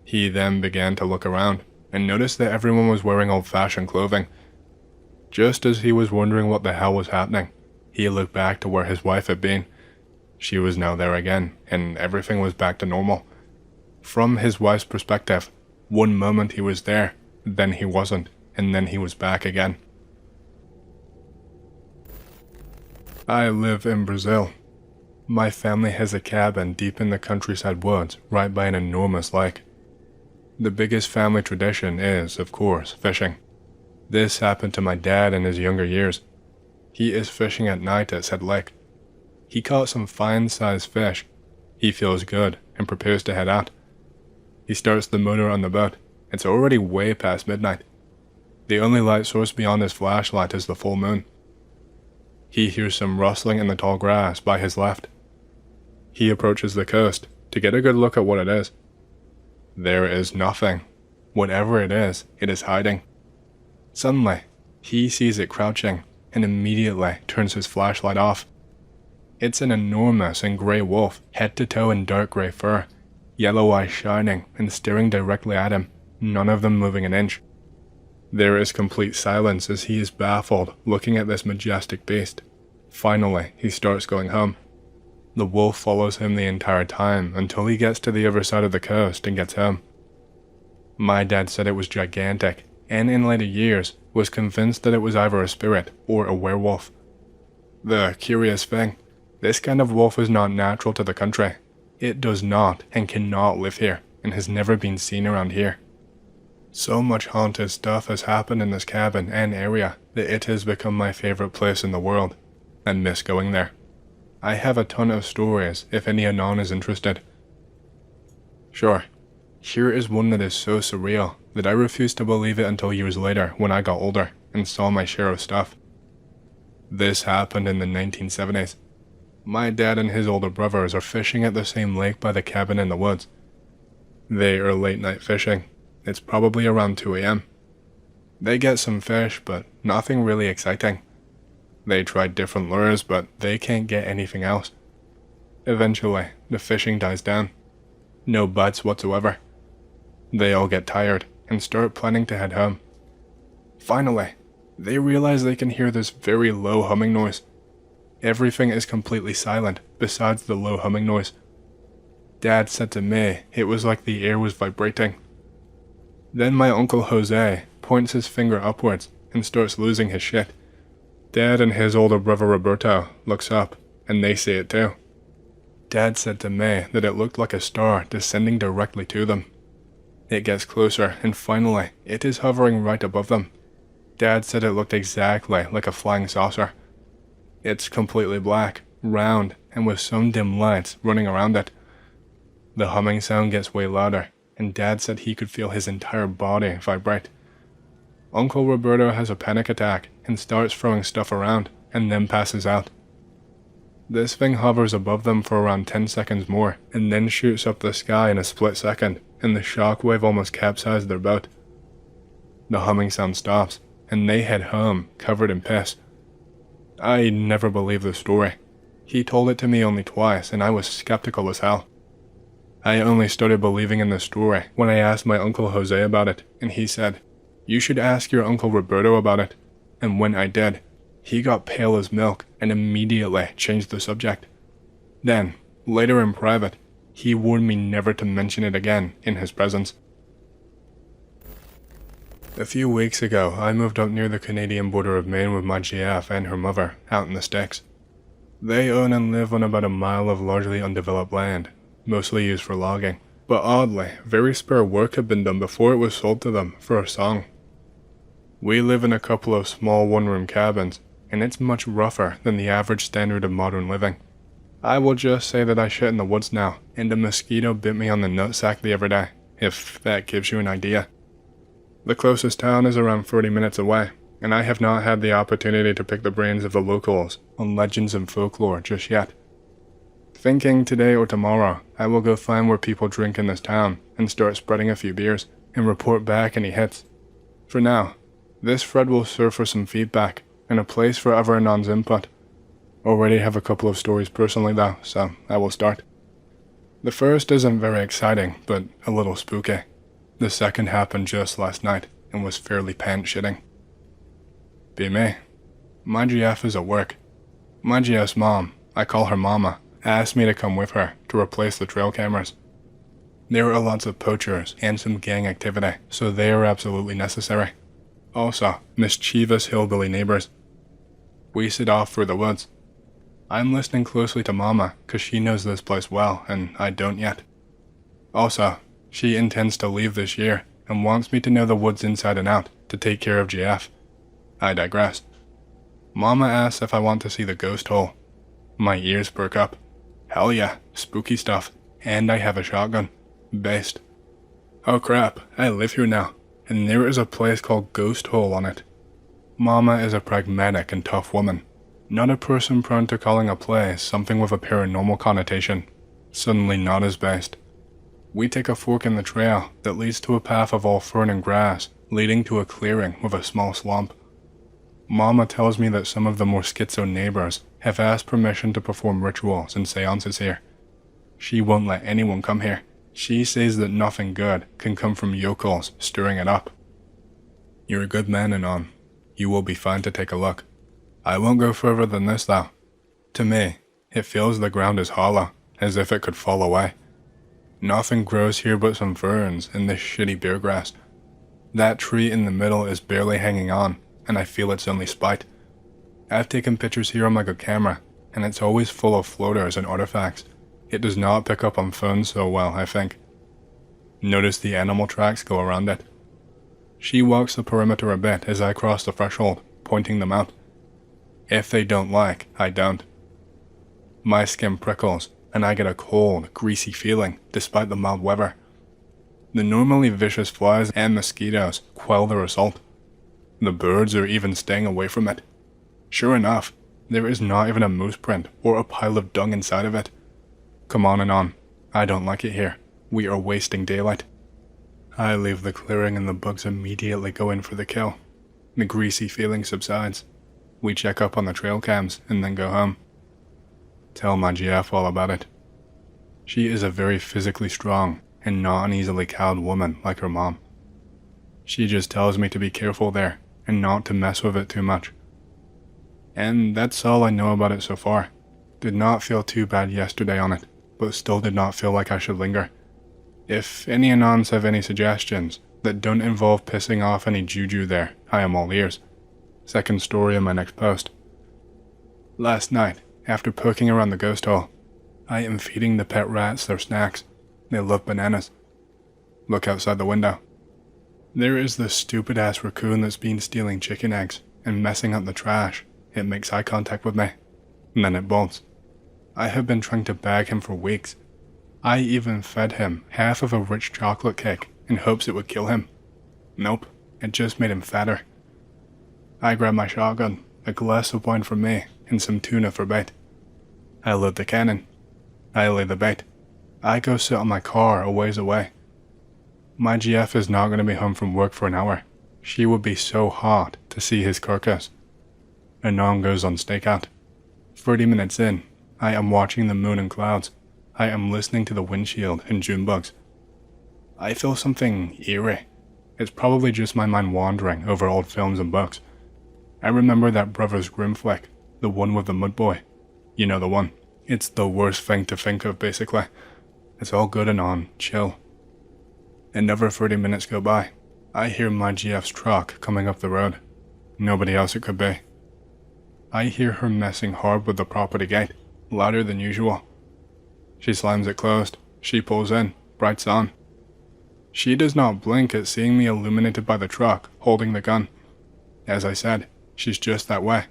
He then began to look around, and noticed that everyone was wearing old-fashioned clothing. Just as he was wondering what the hell was happening, he looked back to where his wife had been. She was now there again, and everything was back to normal. From his wife's perspective, one moment he was there, then he wasn't, and then he was back again. I live in Brazil. My family has a cabin deep in the countryside woods, right by an enormous lake. The biggest family tradition is, of course, fishing. This happened to my dad in his younger years. He is fishing at night at said lake. He caught some fine-sized fish. He feels good and prepares to head out. He starts the motor on the boat. It's already way past midnight. The only light source beyond his flashlight is the full moon. He hears some rustling in the tall grass by his left. He approaches the coast to get a good look at what it is. There is nothing. Whatever it is hiding. Suddenly, he sees it crouching and immediately turns his flashlight off. It's an enormous and grey wolf, head to toe in dark grey fur, yellow eyes shining and staring directly at him, none of them moving an inch. There is complete silence as he is baffled, looking at this majestic beast. Finally, he starts going home. The wolf follows him the entire time until he gets to the other side of the coast and gets home. My dad said it was gigantic, and in later years was convinced that it was either a spirit or a werewolf. The curious thing, this kind of wolf is not natural to the country. It does not and cannot live here, and has never been seen around here. So much haunted stuff has happened in this cabin and area that it has become my favorite place in the world, and miss going there. I have a ton of stories if any anon is interested. Sure, here is one that is so surreal that I refused to believe it until years later when I got older and saw my share of stuff. This happened in the 1970s. My dad and his older brothers are fishing at the same lake by the cabin in the woods. They are late night fishing. It's probably around 2 a.m. They get some fish, but nothing really exciting. They tried different lures, but they can't get anything else. Eventually, the fishing dies down. No bites whatsoever. They all get tired and start planning to head home. Finally, they realize they can hear this very low humming noise. Everything is completely silent besides the low humming noise. Dad said to me it was like the air was vibrating. Then my uncle Jose points his finger upwards and starts losing his shit. Dad and his older brother Roberto looks up, and they see it too. Dad said to me that it looked like a star descending directly to them. It gets closer, and finally, it is hovering right above them. Dad said it looked exactly like a flying saucer. It's completely black, round, and with some dim lights running around it. The humming sound gets way louder, and Dad said he could feel his entire body vibrate. Uncle Roberto has a panic attack and starts throwing stuff around, and then passes out. This thing hovers above them for around 10 seconds more, and then shoots up the sky in a split second, and the shockwave almost capsized their boat. The humming sound stops, and they head home, covered in piss. I never believed the story. He told it to me only twice, and I was skeptical as hell. I only started believing in the story when I asked my Uncle Jose about it, and he said, "You should ask your Uncle Roberto about it." And when I did, he got pale as milk and immediately changed the subject. Then, later in private, he warned me never to mention it again in his presence. A few weeks ago, I moved up near the Canadian border of Maine with my GF and her mother, out in the sticks. They own and live on about a mile of largely undeveloped land, mostly used for logging, but oddly, very spare work had been done before it was sold to them for a song. We live in a couple of small one-room cabins, and it's much rougher than the average standard of modern living. I will just say that I shit in the woods now, and a mosquito bit me on the nutsack the other day, if that gives you an idea. The closest town is around 30 minutes away, and I have not had the opportunity to pick the brains of the locals on legends and folklore just yet. Thinking today or tomorrow, I will go find where people drink in this town and start spreading a few beers and report back any hits. For now, this thread will serve for some feedback and a place for other anons' input. Already have a couple of stories personally though, so I will start. The first isn't very exciting, but a little spooky. The second happened just last night and was fairly pants-shitting. Be me. My GF is at work. My GF's mom, I call her Mama, asked me to come with her to replace the trail cameras. There are lots of poachers and some gang activity, so they are absolutely necessary. Also, mischievous hillbilly neighbors. We set off through the woods. I'm listening closely to Mama cause she knows this place well and I don't yet. Also, she intends to leave this year and wants me to know the woods inside and out to take care of GF. I digress. Mama asks if I want to see the ghost hole. My ears perk up. Hell yeah, spooky stuff, and I have a shotgun. Based. Oh crap, I live here now, and there is a place called Ghost Hole on it. Mama is a pragmatic and tough woman, not a person prone to calling a place something with a paranormal connotation. Suddenly not as based. We take a fork in the trail that leads to a path of all fern and grass, leading to a clearing with a small swamp. Mama tells me that some of the more schizo neighbors have asked permission to perform rituals and seances here. She won't let anyone come here. She says that nothing good can come from yokels stirring it up. You're a good man, Anon. You will be fine to take a look. I won't go further than this though. To me, it feels the ground is hollow, as if it could fall away. Nothing grows here but some ferns and this shitty bear grass. That tree in the middle is barely hanging on, and I feel it's only spite. I've taken pictures here on my good camera, and it's always full of floaters and artifacts. It does not pick up on phones so well, I think. Notice the animal tracks go around it. She walks the perimeter a bit as I cross the threshold, pointing them out. If they don't like, I don't. My skin prickles, and I get a cold, greasy feeling despite the mild weather. The normally vicious flies and mosquitoes quell their assault. The birds are even staying away from it. Sure enough, there is not even a moose print or a pile of dung inside of it. Come on, Anon. I don't like it here. We are wasting daylight. I leave the clearing and the bugs immediately go in for the kill. The greasy feeling subsides. We check up on the trail cams and then go home. Tell my GF all about it. She is a very physically strong and not an easily cowed woman like her mom. She just tells me to be careful there and not to mess with it too much. And that's all I know about it so far. Did not feel too bad yesterday on it, but still did not feel like I should linger. If any Anons have any suggestions that don't involve pissing off any juju there, I am all ears. Second story in my next post. Last night, after poking around the ghost hole, I am feeding the pet rats their snacks. They love bananas. Look outside the window. There is this stupid ass raccoon that's been stealing chicken eggs and messing up the trash. It makes eye contact with me, and then it bolts. I have been trying to bag him for weeks. I even fed him half of a rich chocolate cake in hopes it would kill him. Nope, it just made him fatter. I grab my shotgun, a glass of wine for me, and some tuna for bait. I load the cannon. I lay the bait. I go sit on my car a ways away. My GF is not going to be home from work for an hour. She would be so hot to see his carcass. Anon goes on stakeout. 30 minutes in, I am watching the moon and clouds. I am listening to the windshield and June bugs. I feel something eerie. It's probably just my mind wandering over old films and books. I remember that Brothers Grimm flick, the one with the mud boy. You know the one. It's the worst thing to think of, basically. It's all good and on, chill. Another 30 minutes go by. I hear my GF's truck coming up the road. Nobody else it could be. I hear her messing hard with the property gate, louder than usual. She slams it closed. She pulls in, brights on. She does not blink at seeing me illuminated by the truck, holding the gun. As I said, she's just that way.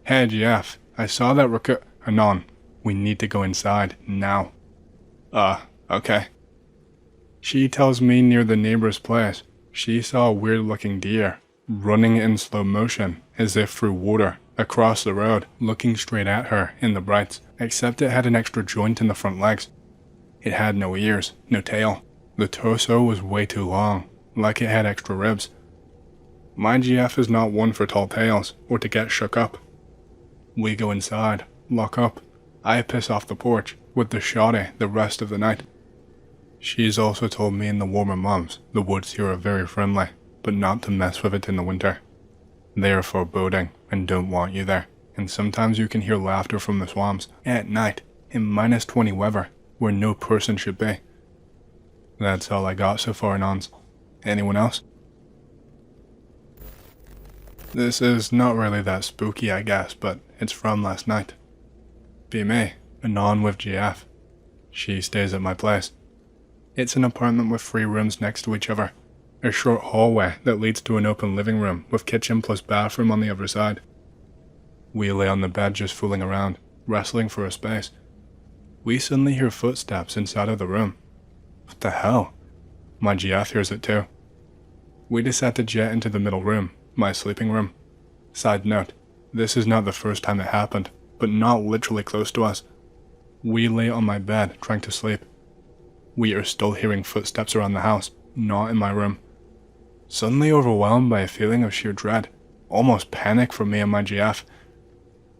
Hey GF, I saw that Anon, we need to go inside, now. Okay. She tells me near the neighbor's place, she saw a weird looking deer, running in slow motion, as if through water, across the road, looking straight at her in the brights, except it had an extra joint in the front legs. It had no ears, no tail. The torso was way too long, like it had extra ribs. My GF is not one for tall tales, or to get shook up. We go inside, lock up. I piss off the porch, with the shoddy the rest of the night. She's also told me in the warmer months, the woods here are very friendly, but not to mess with it in the winter. They are foreboding, and don't want you there, and sometimes you can hear laughter from the swamps, at night, in -20 weather, where no person should be. That's all I got so far, Nons. Anyone else? This is not really that spooky, I guess, but it's from last night. Be me, Anon with GF. She stays at my place. It's an apartment with 3 rooms next to each other. A short hallway that leads to an open living room with kitchen plus bathroom on the other side. We lay on the bed just fooling around, wrestling for a space. We suddenly hear footsteps inside of the room. What the hell? My GF hears it too. We decide to jet into the middle room, my sleeping room. Side note, this is not the first time it happened, but not literally close to us. We lay on my bed trying to sleep. We are still hearing footsteps around the house, not in my room. Suddenly overwhelmed by a feeling of sheer dread, almost panic for me and my GF.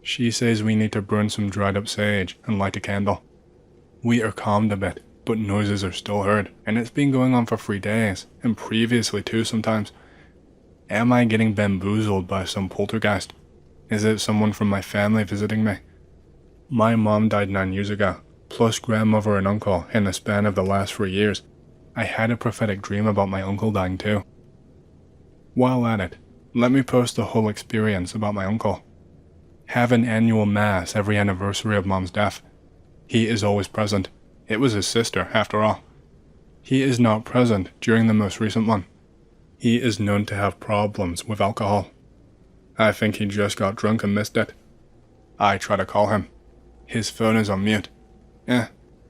She says we need to burn some dried up sage and light a candle. We are calmed a bit, but noises are still heard, and it's been going on for 3 days, and previously too sometimes. Am I getting bamboozled by some poltergeist? Is it someone from my family visiting me? My mom died 9 years ago, plus grandmother and uncle in the span of the last 3 years. I had a prophetic dream about my uncle dying too. While at it, let me post the whole experience about my uncle. Have an annual mass every anniversary of mom's death. He is always present. It was his sister, after all. He is not present during the most recent one. He is known to have problems with alcohol. I think he just got drunk and missed it. I try to call him. His phone is on mute.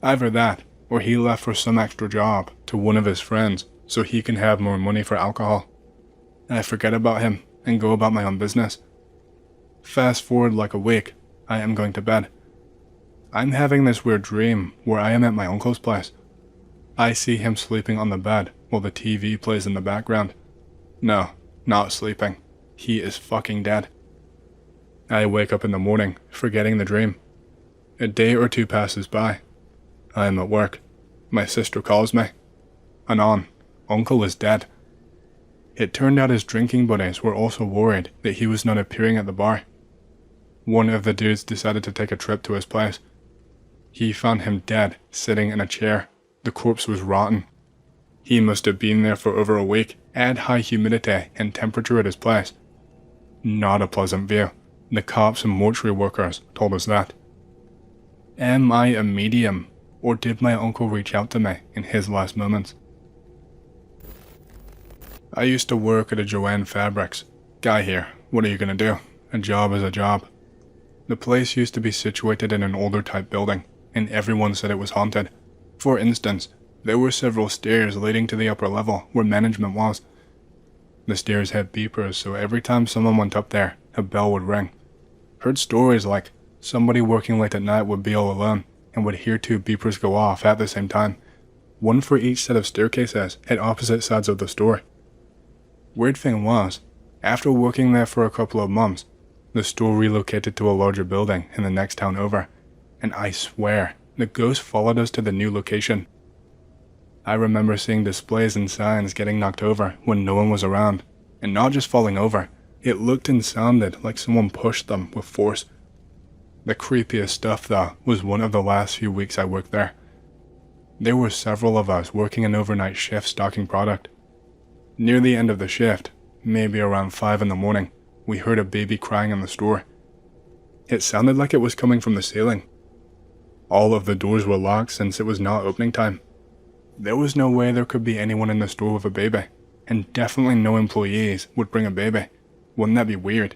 Either that, or he left for some extra job to one of his friends so he can have more money for alcohol. I forget about him and go about my own business. Fast forward like a week, I am going to bed. I'm having this weird dream where I am at my uncle's place. I see him sleeping on the bed while the TV plays in the background. No, not sleeping. He is fucking dead. I wake up in the morning, forgetting the dream. A day or 2 passes by. I am at work. My sister calls me. Anon, Uncle is dead. It turned out his drinking buddies were also worried that he was not appearing at the bar. One of the dudes decided to take a trip to his place. He found him dead, sitting in a chair. The corpse was rotten. He must have been there for over a week, and high humidity and temperature at his place. Not a pleasant view. The cops and mortuary workers told us that. Am I a medium, or did my uncle reach out to me in his last moments? I used to work at a Joanne Fabrics. Guy here, what are you gonna do? A job is a job. The place used to be situated in an older type building, and everyone said it was haunted. For instance, there were several stairs leading to the upper level where management was. The stairs had beepers, so every time someone went up there, a bell would ring. Heard stories like somebody working late at night would be all alone and would hear 2 beepers go off at the same time, one for each set of staircases at opposite sides of the store. Weird thing was, after working there for a couple of months, the store relocated to a larger building in the next town over, and I swear, the ghost followed us to the new location. I remember seeing displays and signs getting knocked over when no one was around, and not just falling over, it looked and sounded like someone pushed them with force. The creepiest stuff though was one of the last few weeks I worked there. There were several of us working an overnight shift stocking product. Near the end of the shift, maybe around 5 in the morning, we heard a baby crying in the store. It sounded like it was coming from the ceiling. All of the doors were locked since it was not opening time. There was no way there could be anyone in the store with a baby, and definitely no employees would bring a baby. Wouldn't that be weird?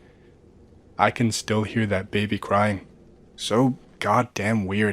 I can still hear that baby crying. So goddamn weird.